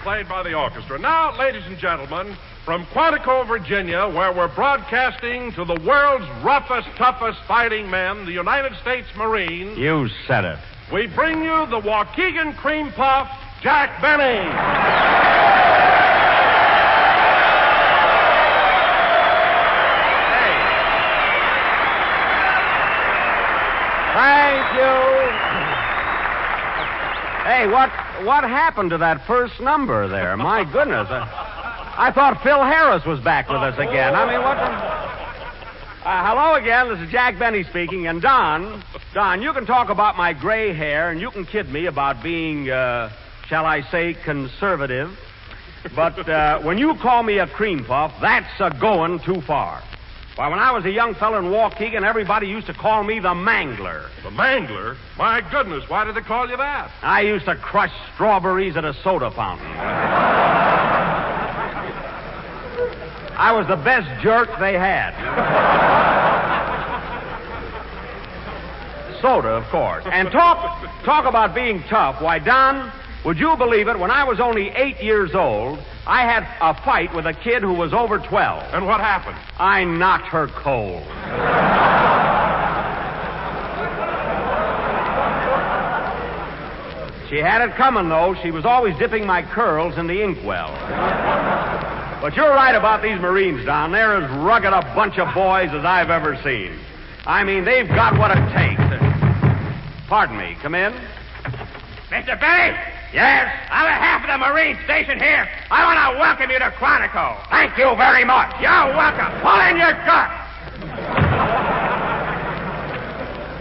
Played by the orchestra. Now, ladies and gentlemen, from Quantico, Virginia, where we're broadcasting to the world's roughest, toughest fighting men, the United States Marines. You said it. We bring you the Waukegan Cream Puff, Jack Benny. Thank you. Hey, what happened to that first number there? My goodness. I thought Phil Harris was back with us again. I mean, what the... hello again. This is Jack Benny speaking. And Don, you can talk about my gray hair, and you can kid me about being, shall I say, conservative. But when you call me a cream puff, that's going too far. Why, when I was a young fella in Waukegan, everybody used to call me the Mangler. The Mangler? My goodness, why did they call you that? I used to crush strawberries at a soda fountain. I was the best jerk they had. Soda, of course. And talk about being tough. Why, Don, would you believe it? When I was only 8 years old, I had a fight with a kid who was over 12. And what happened? I knocked her cold. She had it coming, though. She was always dipping my curls in the inkwell. But you're right about these Marines, Don. They're as rugged a bunch of boys as I've ever seen. I mean, they've got what it takes. Pardon me. Come in. Mr. Benny? Yes? On behalf of the Marine Station here, I want to welcome you to Quantico. Thank you very much. You're welcome. Pull in your gut.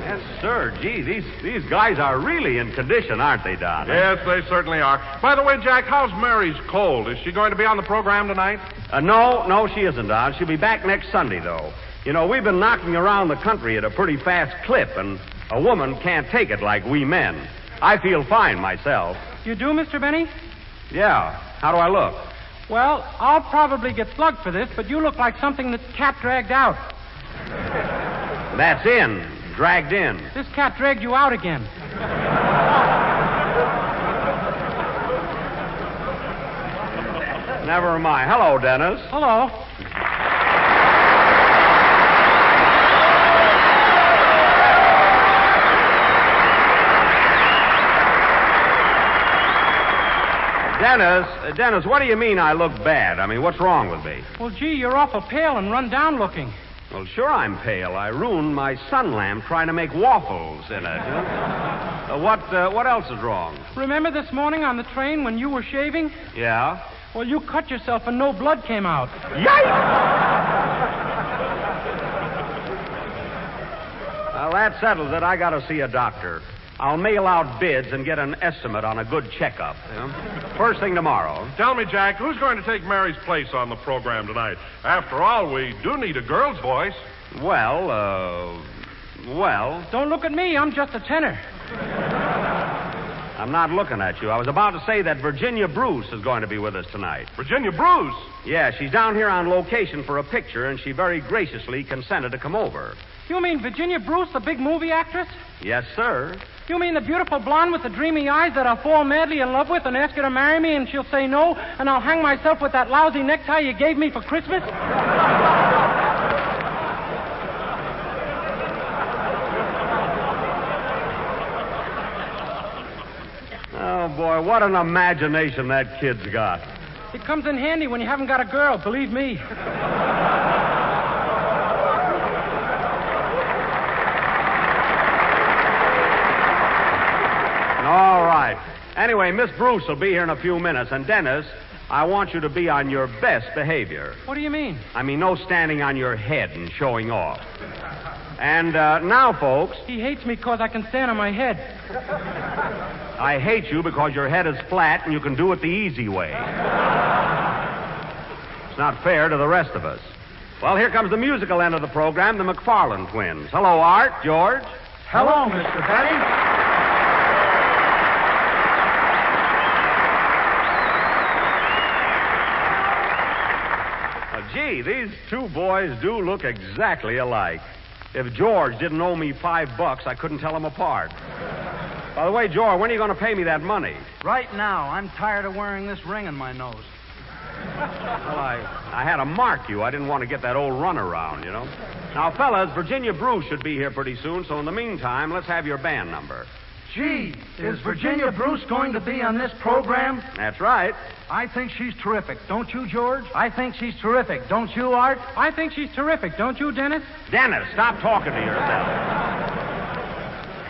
Yes, sir. Gee, these guys are really in condition, aren't they, Don? Yes, they certainly are. By the way, Jack, how's Mary's cold? Is she going to be on the program tonight? No, she isn't, Don. She'll be back next Sunday, though. You know, we've been knocking around the country at a pretty fast clip, and a woman can't take it like we men. I feel fine myself. You do, Mr. Benny? Yeah. How do I look? Well, I'll probably get slugged for this, but you look like something that cat dragged out. That's in. Dragged in. This cat dragged you out again. Never mind. Hello, Dennis. Hello. Dennis, what do you mean I look bad? I mean, what's wrong with me? Well, gee, you're awful pale and run down looking. Well, sure I'm pale. I ruined my sun lamp trying to make waffles in it. What else is wrong? Remember this morning on the train when you were shaving? Yeah? Well, you cut yourself and no blood came out. Yikes! Well, that settles it. I got to see a doctor. I'll mail out bids and get an estimate on a good checkup. You know? First thing tomorrow. Tell me, Jack, who's going to take Mary's place on the program tonight? After all, we do need a girl's voice. Well. Don't look at me. I'm just a tenor. I'm not looking at you. I was about to say that Virginia Bruce is going to be with us tonight. Virginia Bruce? Yeah, she's down here on location for a picture, and she very graciously consented to come over. You mean Virginia Bruce, the big movie actress? Yes, sir. You mean the beautiful blonde with the dreamy eyes that I'll fall madly in love with and ask her to marry me and she'll say no, and I'll hang myself with that lousy necktie you gave me for Christmas? Oh, boy, what an imagination that kid's got. It comes in handy when you haven't got a girl, believe me. All right. Anyway, Miss Bruce will be here in a few minutes. And, Dennis, I want you to be on your best behavior. What do you mean? I mean, no standing on your head and showing off. And now, folks... He hates me because I can stand on my head. I hate you because your head is flat and you can do it the easy way. It's not fair to the rest of us. Well, here comes the musical end of the program, the McFarland twins. Hello, Art, George. Hello, Mr. Benny. Gee, these two boys do look exactly alike. If George didn't owe me $5, I couldn't tell them apart. By the way, George, when are you going to pay me that money? Right now. I'm tired of wearing this ring in my nose. Well, I had to mark you. I didn't want to get that old runaround, you know. Now, fellas, Virginia Bruce should be here pretty soon, so in the meantime, let's have your band number. Gee, is Virginia Bruce going to be on this program? That's right. I think she's terrific. Don't you, George? I think she's terrific. Don't you, Art? I think she's terrific. Don't you, Dennis? Dennis, stop talking to yourself.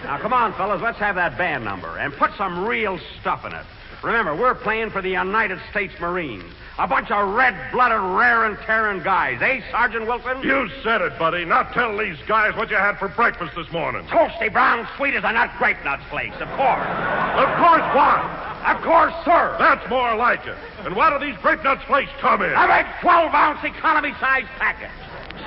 Now, come on, fellas, let's have that band number and put some real stuff in it. Remember, we're playing for the United States Marines. A bunch of red-blooded, raring-tearing guys. Eh, Sergeant Wilson? You said it, buddy. Now tell these guys what you had for breakfast this morning. Toasty brown, sweet as a nut, grape nuts flakes, of course. Of course what? Of course, sir. That's more like it. And what do these grape nuts flakes come in? A big 12-ounce economy-sized package.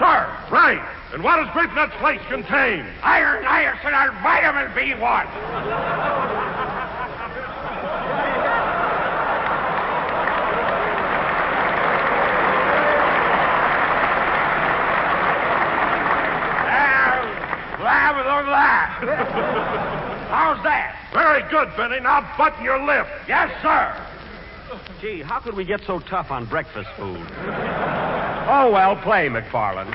Sir. Right. And what does grape nuts flakes contain? Iron, niacin, and vitamin B1. Benny. Now button your lip. Yes, sir. Gee, how could we get so tough on breakfast food? Oh, well, play, McFarland.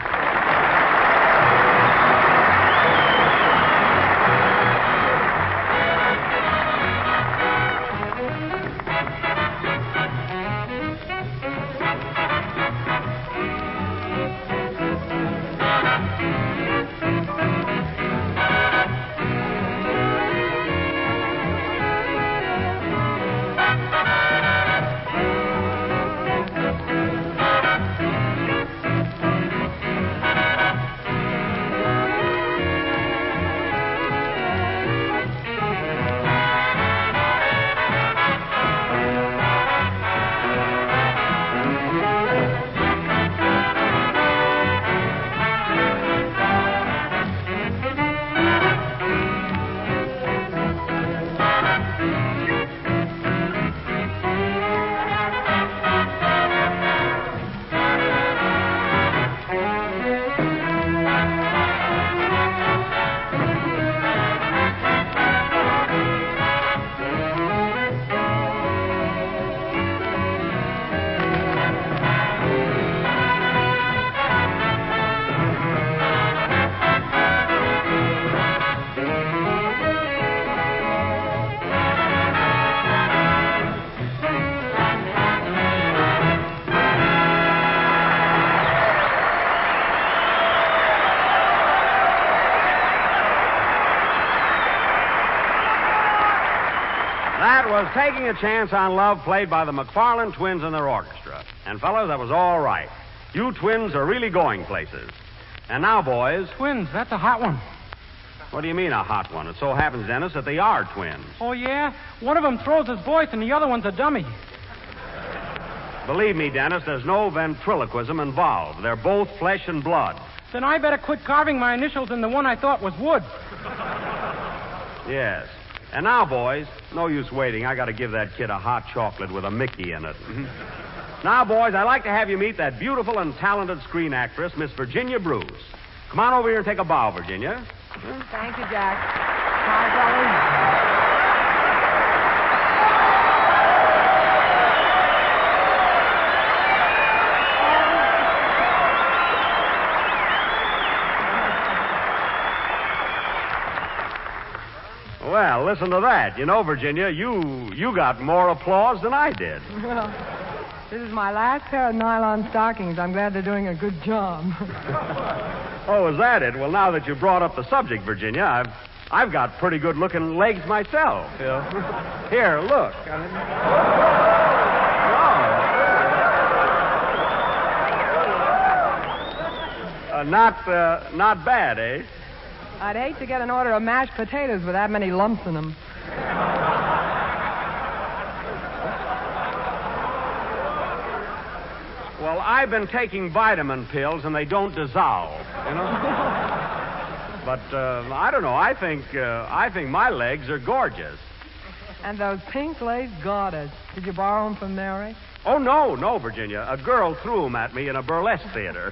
That was Taking a Chance on Love, played by the McFarland twins and their orchestra. And, fellas, that was all right. You twins are really going places. And now, boys... Twins, that's a hot one. What do you mean, a hot one? It so happens, Dennis, that they are twins. Oh, yeah? One of them throws his voice and the other one's a dummy. Believe me, Dennis, there's no ventriloquism involved. They're both flesh and blood. Then I better quit carving my initials in the one I thought was wood. Yes. And now, boys, no use waiting. I got to give that kid a hot chocolate with a Mickey in it. Now, boys, I'd like to have you meet that beautiful and talented screen actress, Miss Virginia Bruce. Come on over here and take a bow, Virginia. Thank you, Jack. Hi, fellas. Well, listen to that. You know, Virginia, you got more applause than I did. Well, this is my last pair of nylon stockings. I'm glad they're doing a good job. Oh, is that it? Well, now that you brought up the subject, Virginia, I've got pretty good-looking legs myself. Here, look. Not bad, eh? I'd hate to get an order of mashed potatoes with that many lumps in them. Well, I've been taking vitamin pills, and they don't dissolve, you know? But, I don't know. I think my legs are gorgeous. And those pink lace garters. Did you borrow them from Mary? Oh, no, Virginia. A girl threw them at me in a burlesque theater.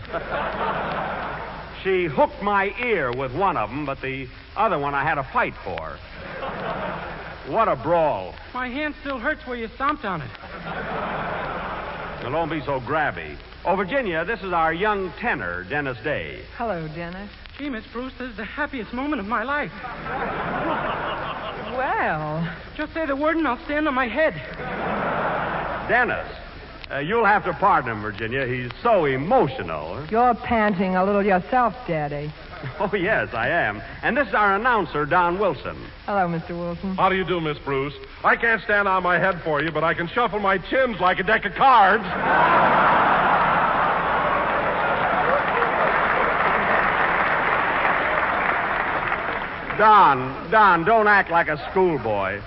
She hooked my ear with one of them, but the other one I had to fight for. What a brawl. My hand still hurts where you stomped on it. Now, don't be so grabby. Oh, Virginia, this is our young tenor, Dennis Day. Hello, Dennis. Gee, Miss Bruce, this is the happiest moment of my life. Well. Just say the word and I'll stand on my head. Dennis. You'll have to pardon him, Virginia. He's so emotional. You're panting a little yourself, Daddy. Oh, yes, I am. And this is our announcer, Don Wilson. Hello, Mr. Wilson. How do you do, Miss Bruce? I can't stand on my head for you, but I can shuffle my chins like a deck of cards. Don, don't act like a schoolboy.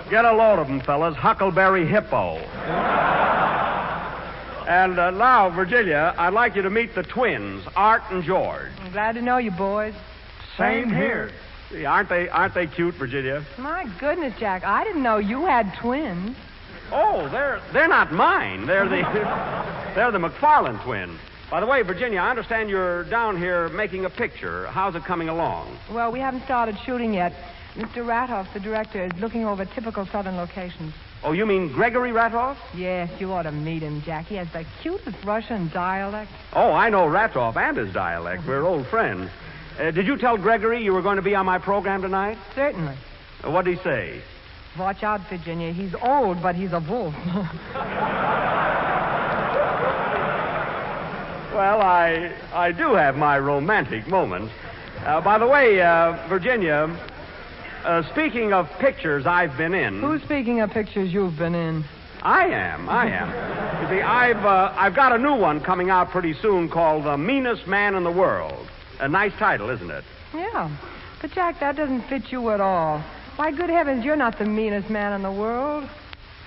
Get a load of them, fellas. Huckleberry Hippo. And now, Virginia, I'd like you to meet the twins, Art and George. I'm glad to know you, boys. Same here. See, aren't they cute, Virginia? My goodness, Jack, I didn't know you had twins. Oh, they're not mine. They're the McFarland twins. By the way, Virginia, I understand you're down here making a picture. How's it coming along? Well, we haven't started shooting yet. Mr. Ratoff, the director, is looking over typical Southern locations. Oh, you mean Gregory Ratoff? Yes, you ought to meet him, Jack. He has the cutest Russian dialect. Oh, I know Ratoff and his dialect. We're old friends. Did you tell Gregory you were going to be on my program tonight? Certainly. What'd he say? Watch out, Virginia. He's old, but he's a wolf. Well, I do have my romantic moments. By the way, Virginia, speaking of pictures I've been in... Who's speaking of pictures you've been in? I am. You see, I've got a new one coming out pretty soon called The Meanest Man in the World. A nice title, isn't it? Yeah. But, Jack, that doesn't fit you at all. Why, good heavens, you're not the meanest man in the world.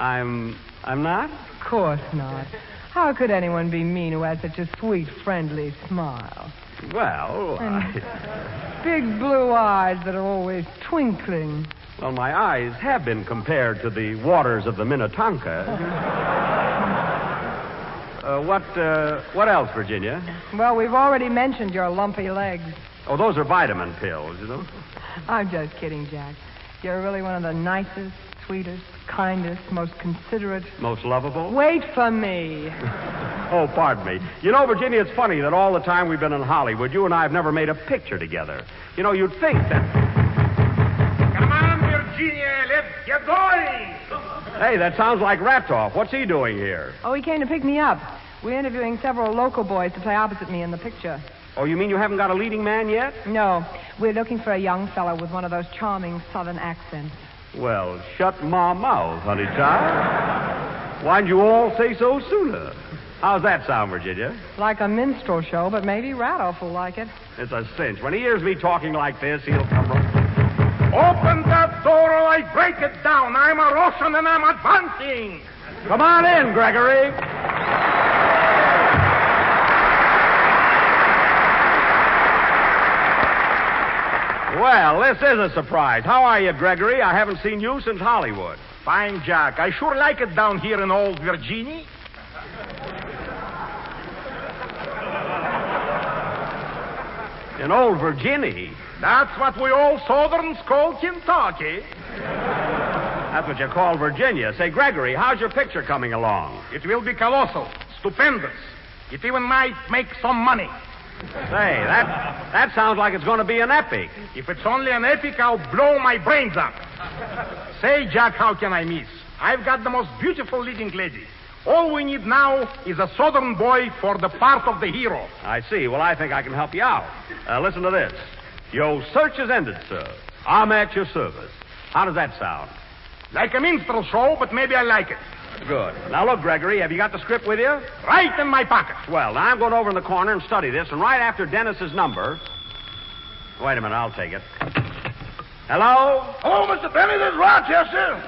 I'm not? Of course not. How could anyone be mean who has such a sweet, friendly smile? Well, And big blue eyes that are always twinkling. Well, my eyes have been compared to the waters of the Minnetonka. What else, Virginia? Well, we've already mentioned your lumpy legs. Oh, those are vitamin pills, you know. I'm just kidding, Jack. You're really one of the nicest, sweetest, kindest, most considerate... Most lovable? Wait for me. Oh, pardon me. You know, Virginia, it's funny that all the time we've been in Hollywood, you and I have never made a picture together. You know, you'd think that... Come on, Virginia, let's get going. Hey, that sounds like Ratoff. What's he doing here? Oh, he came to pick me up. We're interviewing several local boys to play opposite me in the picture. Oh, you mean you haven't got a leading man yet? No. We're looking for a young fellow with one of those charming Southern accents. Well, shut my mouth, honey child. Why'd you all say so sooner? How's that sound, Virginia? Like a minstrel show, but maybe Ratoff will like it. It's a cinch. When he hears me talking like this, he'll come right... Open that door or I break it down. I'm a Russian and I'm advancing. Come on in, Gregory. Well, this is a surprise. How are you, Gregory? I haven't seen you since Hollywood. Fine, Jack. I sure like it down here in old Virginia. In old Virginia? That's what we all Southerns call Kentucky. That's what you call Virginia. Say, Gregory, how's your picture coming along? It will be colossal, stupendous. It even might make some money. Say, that sounds like it's going to be an epic. If it's only an epic, I'll blow my brains out. Say, Jack, how can I miss? I've got the most beautiful leading lady. All we need now is a Southern boy for the part of the hero. I see. Well, I think I can help you out. Listen to this. Your search is ended, sir. I'm at your service. How does that sound? Like a minstrel show, but maybe I like it. Good. Now, look, Gregory, have you got the script with you? Right in my pocket. Well, now I'm going over in the corner and study this, and right after Dennis's number... Wait a minute, I'll take it. Hello? Hello, Mr. Benny, this is Rochester.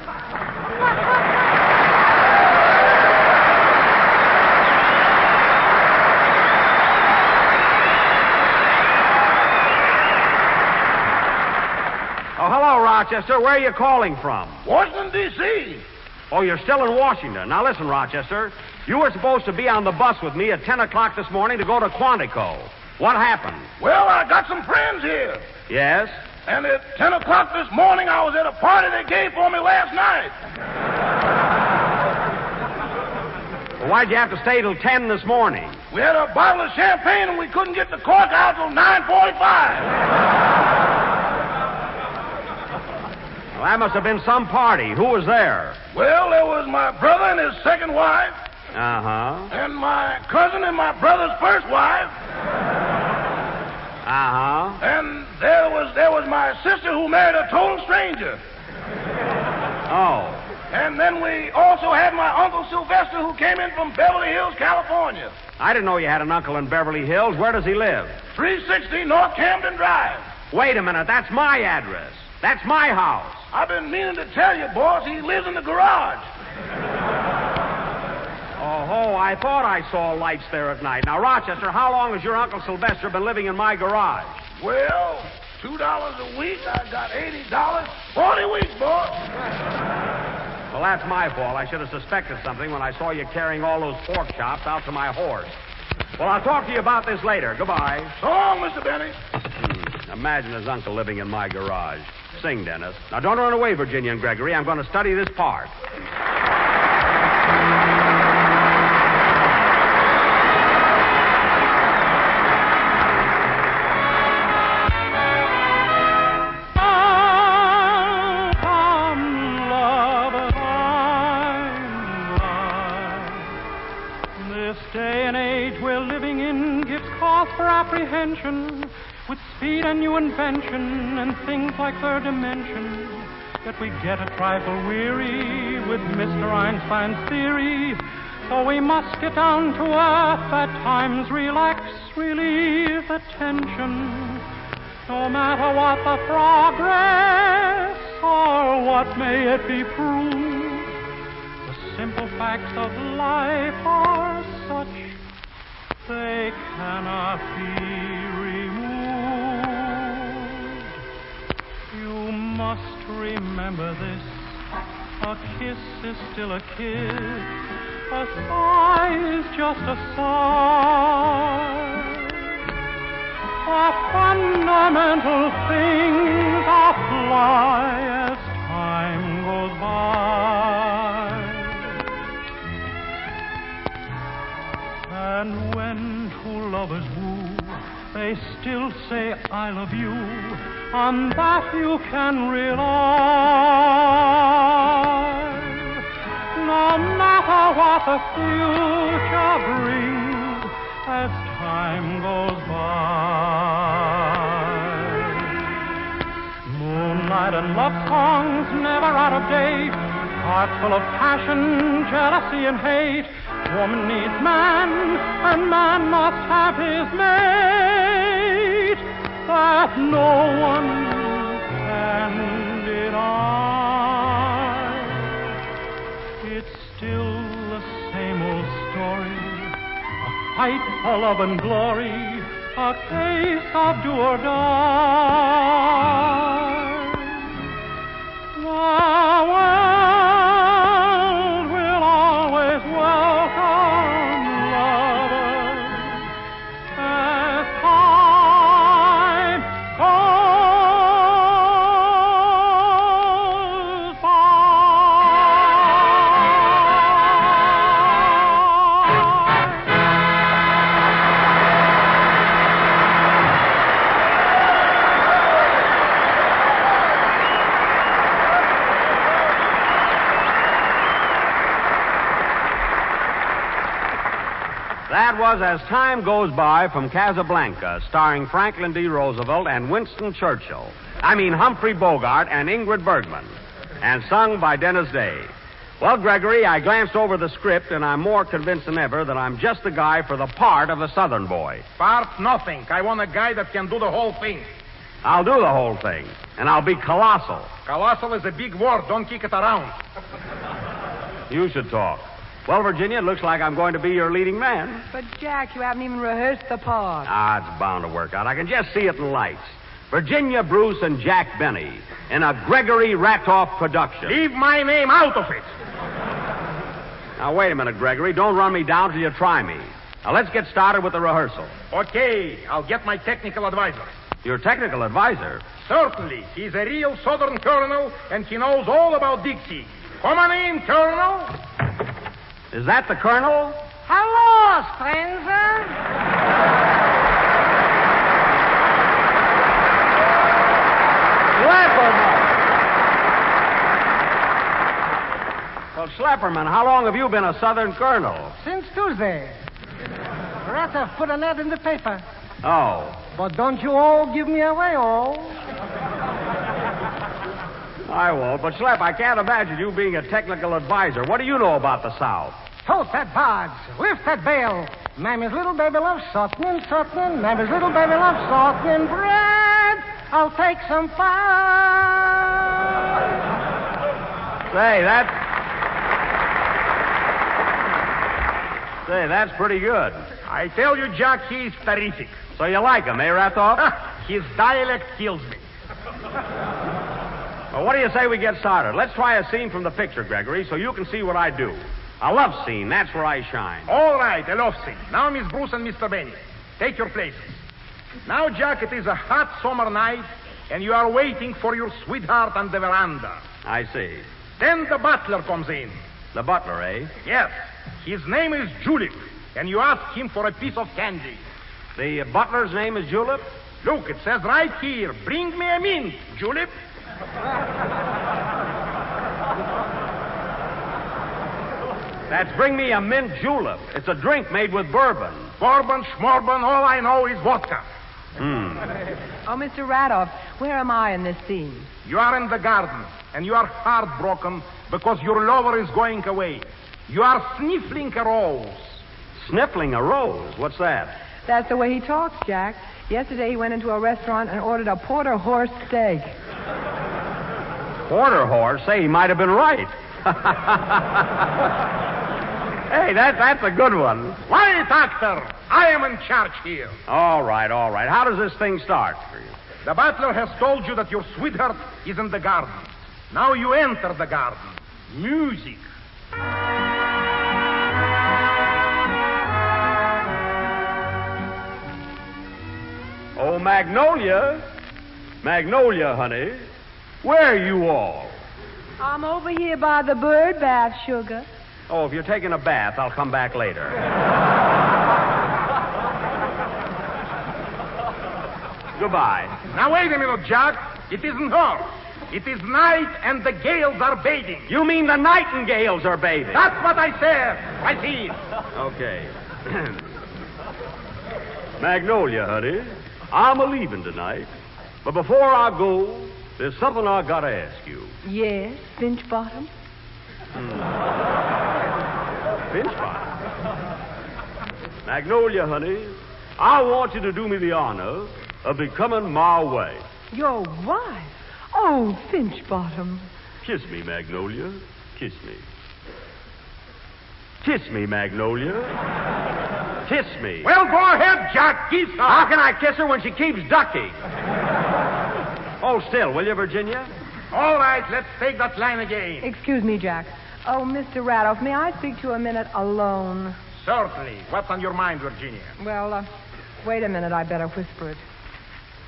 Oh, hello, Rochester. Where are you calling from? Washington, D.C. Oh, you're still in Washington. Now, listen, Rochester. You were supposed to be on the bus with me at 10 o'clock this morning to go to Quantico. What happened? Well, I got some friends here. Yes? And at 10 o'clock this morning, I was at a party they gave for me last night. Well, why'd you have to stay till 10 this morning? We had a bottle of champagne and we couldn't get the cork out till 9:45. Well, that must have been some party. Who was there? Well, there was my brother and his second wife. Uh-huh. And my cousin and my brother's first wife. Uh-huh. And there was my sister who married a total stranger. Oh. And then we also had my Uncle Sylvester who came in from Beverly Hills, California. I didn't know you had an uncle in Beverly Hills. Where does he live? 360 North Camden Drive. Wait a minute. That's my address. That's my house. I've been meaning to tell you, boss, he lives in the garage. Oh, I thought I saw lights there at night. Now, Rochester, how long has your Uncle Sylvester been living in my garage? Well, $2 a week. I got $80. 40 weeks, boss. Well, that's my fault. I should have suspected something when I saw you carrying all those pork chops out to my horse. Well, I'll talk to you about this later. Goodbye. So long, Mr. Benny. Imagine his uncle living in my garage. sing, Dennis. Now, don't run away, Virginia and Gregory. I'm going to study this part. For apprehension, with speed and new invention, and things like third dimension, that we get a trifle weary with Mr. Einstein's theory. So we must get down to earth at times, relax, relieve the tension. No matter what the progress, or what may it be proved, the simple facts of life are such they cannot be removed. You must remember this. A kiss is still a kiss. A sigh is just a sigh. The fundamental things apply as time goes by. And when two lovers woo, they still say, I love you. On that you can rely. No matter what the future brings as time goes by. Moonlight and love songs never out of date. Hearts full of passion, jealousy, and hate. Woman needs man, and man must have his mate, that no one can deny. It's still the same old story, a fight for love and glory, a case of do or die. The world will always welcome lovers as time goes by. That was As Time Goes By from Casablanca, starring Franklin D. Roosevelt and Winston Churchill. Humphrey Bogart and Ingrid Bergman, and sung by Dennis Day. Well, Gregory, I glanced over the script, and I'm more convinced than ever that I'm just the guy for the part of the Southern boy. Part nothing. I want a guy that can do the whole thing. I'll do the whole thing, and I'll be colossal. Colossal is a big word. Don't kick it around. You should talk. Well, Virginia, it looks like I'm going to be your leading man. But, Jack, you haven't even rehearsed the part. It's bound to work out. I can just see it in lights. Virginia Bruce and Jack Benny in a Gregory Ratoff production. Leave my name out of it. Now, wait a minute, Gregory. Don't run me down till you try me. Now, let's get started with the rehearsal. Okay, I'll get my technical advisor. Your technical advisor? Certainly. He's a real Southern colonel, and he knows all about Dixie. Come on in, Colonel. Is that the Colonel? Hello, stranger. Schlepperman. Well, Schlepperman, how long have you been a Southern colonel? Since Tuesday. Rather put an ad in the paper. Oh. But don't you all give me away, all. I won't. But, Schlepp, I can't imagine you being a technical advisor. What do you know about the South? Toast that barge. Lift that bale. Mammy's little baby loves softening. Mammy's little baby loves softening bread. I'll take some fun. Say, that's pretty good. I tell you, Jack, he's terrific. So you like him, eh, Ratoff? His dialect kills me. Well, what do you say we get started? Let's try a scene from the picture, Gregory, so you can see what I do. A love scene, that's where I shine. All right, a love scene. Now, Miss Bruce and Mr. Benny, take your places. Now, Jack, it is a hot summer night, and you are waiting for your sweetheart on the veranda. I see. Then the butler comes in. The butler, eh? Yes. His name is Julep, and you ask him for a piece of candy. The butler's name is Julep? Look, it says right here, bring me a mint, Julep. That's bring me a mint julep. It's a drink made with bourbon. Bourbon, schmorbon, all I know is vodka. Oh, Mr. Radoff, where am I in this scene? You are in the garden, and you are heartbroken because your lover is going away. You are sniffling a rose. Sniffling a rose? What's that? That's the way he talks, Jack. Yesterday he went into a restaurant and ordered a porter horse steak. Porter horse? Say, he might have been right. Hey, that's a good one. Quiet, actor. I am in charge here. All right. How does this thing start for you? The butler has told you that your sweetheart is in the garden. Now you enter the garden. Music. Oh, Magnolia. Magnolia, honey. Where are you all? I'm over here by the bird bath, sugar. Oh, if you're taking a bath, I'll come back later. Goodbye. Now, wait a minute, Jack. It isn't her. It is night, and the gales are bathing. You mean the nightingales are bathing? That's what I said. Right here. Okay. Magnolia, honey, I'm a-leaving tonight. But before I go, there's something I gotta ask you. Yes, Finch Bottom? Finch Bottom? Magnolia, honey, I want you to do me the honor of becoming my wife. Your wife? Oh, Finch Bottom. Kiss me, Magnolia. Kiss me. Kiss me, Magnolia. Kiss me. Well, go ahead, Jack. Kiss her. How can I kiss her when she keeps ducking? Hold still, will you, Virginia? All right, let's take that line again. Excuse me, Jack. Oh, Mr. Radoff, may I speak to you a minute alone? Certainly. What's on your mind, Virginia? Well, wait a minute. I better whisper it.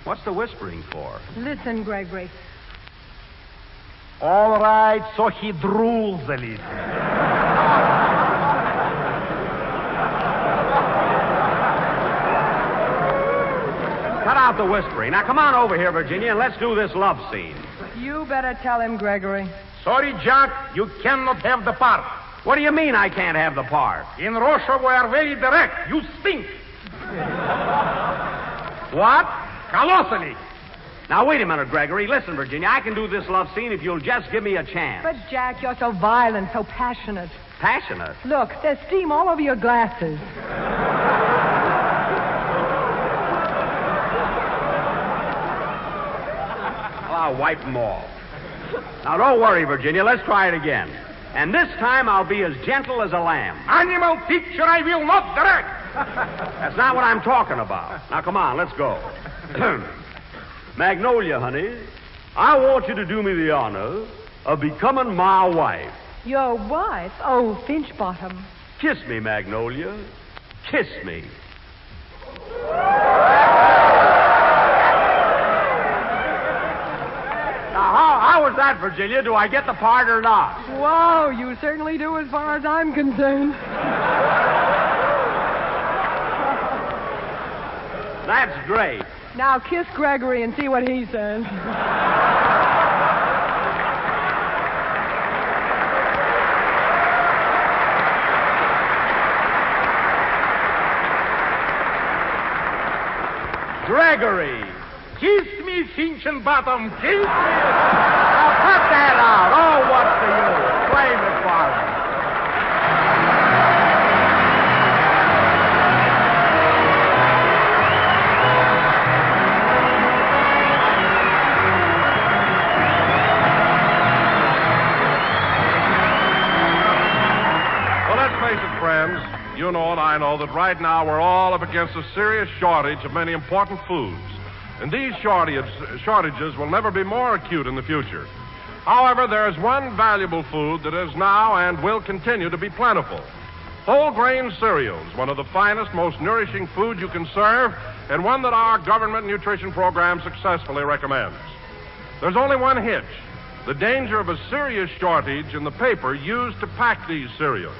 What's the whispering for? Listen, Gregory. All right, so he drools a little. Cut out the whispering. Now, come on over here, Virginia, and let's do this love scene. You better tell him, Gregory. Sorry, Jack, you cannot have the part. What do you mean I can't have the part? In Russia, we are very direct. You stink. What? Colossally. Now, wait a minute, Gregory. Listen, Virginia, I can do this love scene if you'll just give me a chance. But, Jack, you're so violent, so passionate. Passionate? Look, there's steam all over your glasses. I'll wipe them off. Now, don't worry, Virginia. Let's try it again. And this time I'll be as gentle as a lamb. Animal picture I will not direct. That's not what I'm talking about. Now, come on, let's go. Magnolia, honey, I want you to do me the honor of becoming my wife. Your wife? Oh, Finch Bottom. Kiss me, Magnolia. Kiss me. How was that, Virginia? Do I get the part or not? Wow, you certainly do as far as I'm concerned. That's great. Now kiss Gregory and see what he says. Gregory. Kiss me, Finch and Bottom. Kiss me. Now cut that out. Oh, what's the use? Play McFarland. Well, let's face it, friends. You know and I know that right now we're all up against a serious shortage of many important foods. And these shortages will never be more acute in the future. However, there is one valuable food that is now and will continue to be plentiful. Whole grain cereals, one of the finest, most nourishing foods you can serve, and one that our government nutrition program successfully recommends. There's only one hitch: the danger of a serious shortage in the paper used to pack these cereals.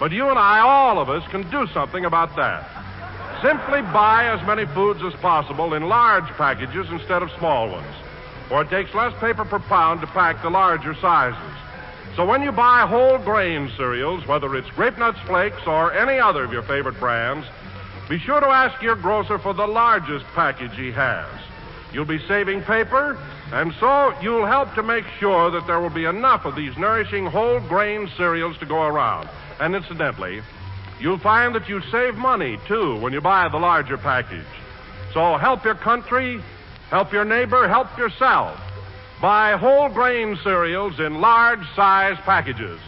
But you and I, all of us, can do something about that. Simply buy as many foods as possible in large packages instead of small ones, for it takes less paper per pound to pack the larger sizes. So when you buy whole grain cereals, whether it's Grape Nuts Flakes or any other of your favorite brands, be sure to ask your grocer for the largest package he has. You'll be saving paper, and so you'll help to make sure that there will be enough of these nourishing whole grain cereals to go around. And incidentally, you'll find that you save money, too, when you buy the larger package. So help your country, help your neighbor, help yourself. Buy whole grain cereals in large size packages.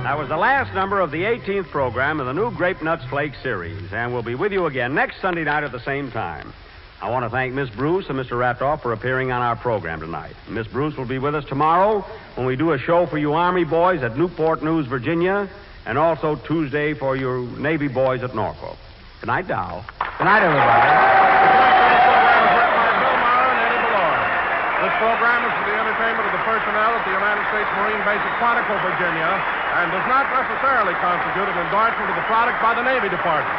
That was the last number of the 18th program in the new Grape Nuts Flakes series, and we'll be with you again next Sunday night at the same time. I want to thank Miss Bruce and Mr. Ratoff for appearing on our program tonight. Miss Bruce will be with us tomorrow when we do a show for you Army boys at Newport News, Virginia, and also Tuesday for your Navy boys at Norfolk. Good night, Dow. Good night, everybody. This program is for the entertainment of the personnel at the United States Marine Base at Quantico, Virginia, and does not necessarily constitute an endorsement of the product by the Navy Department.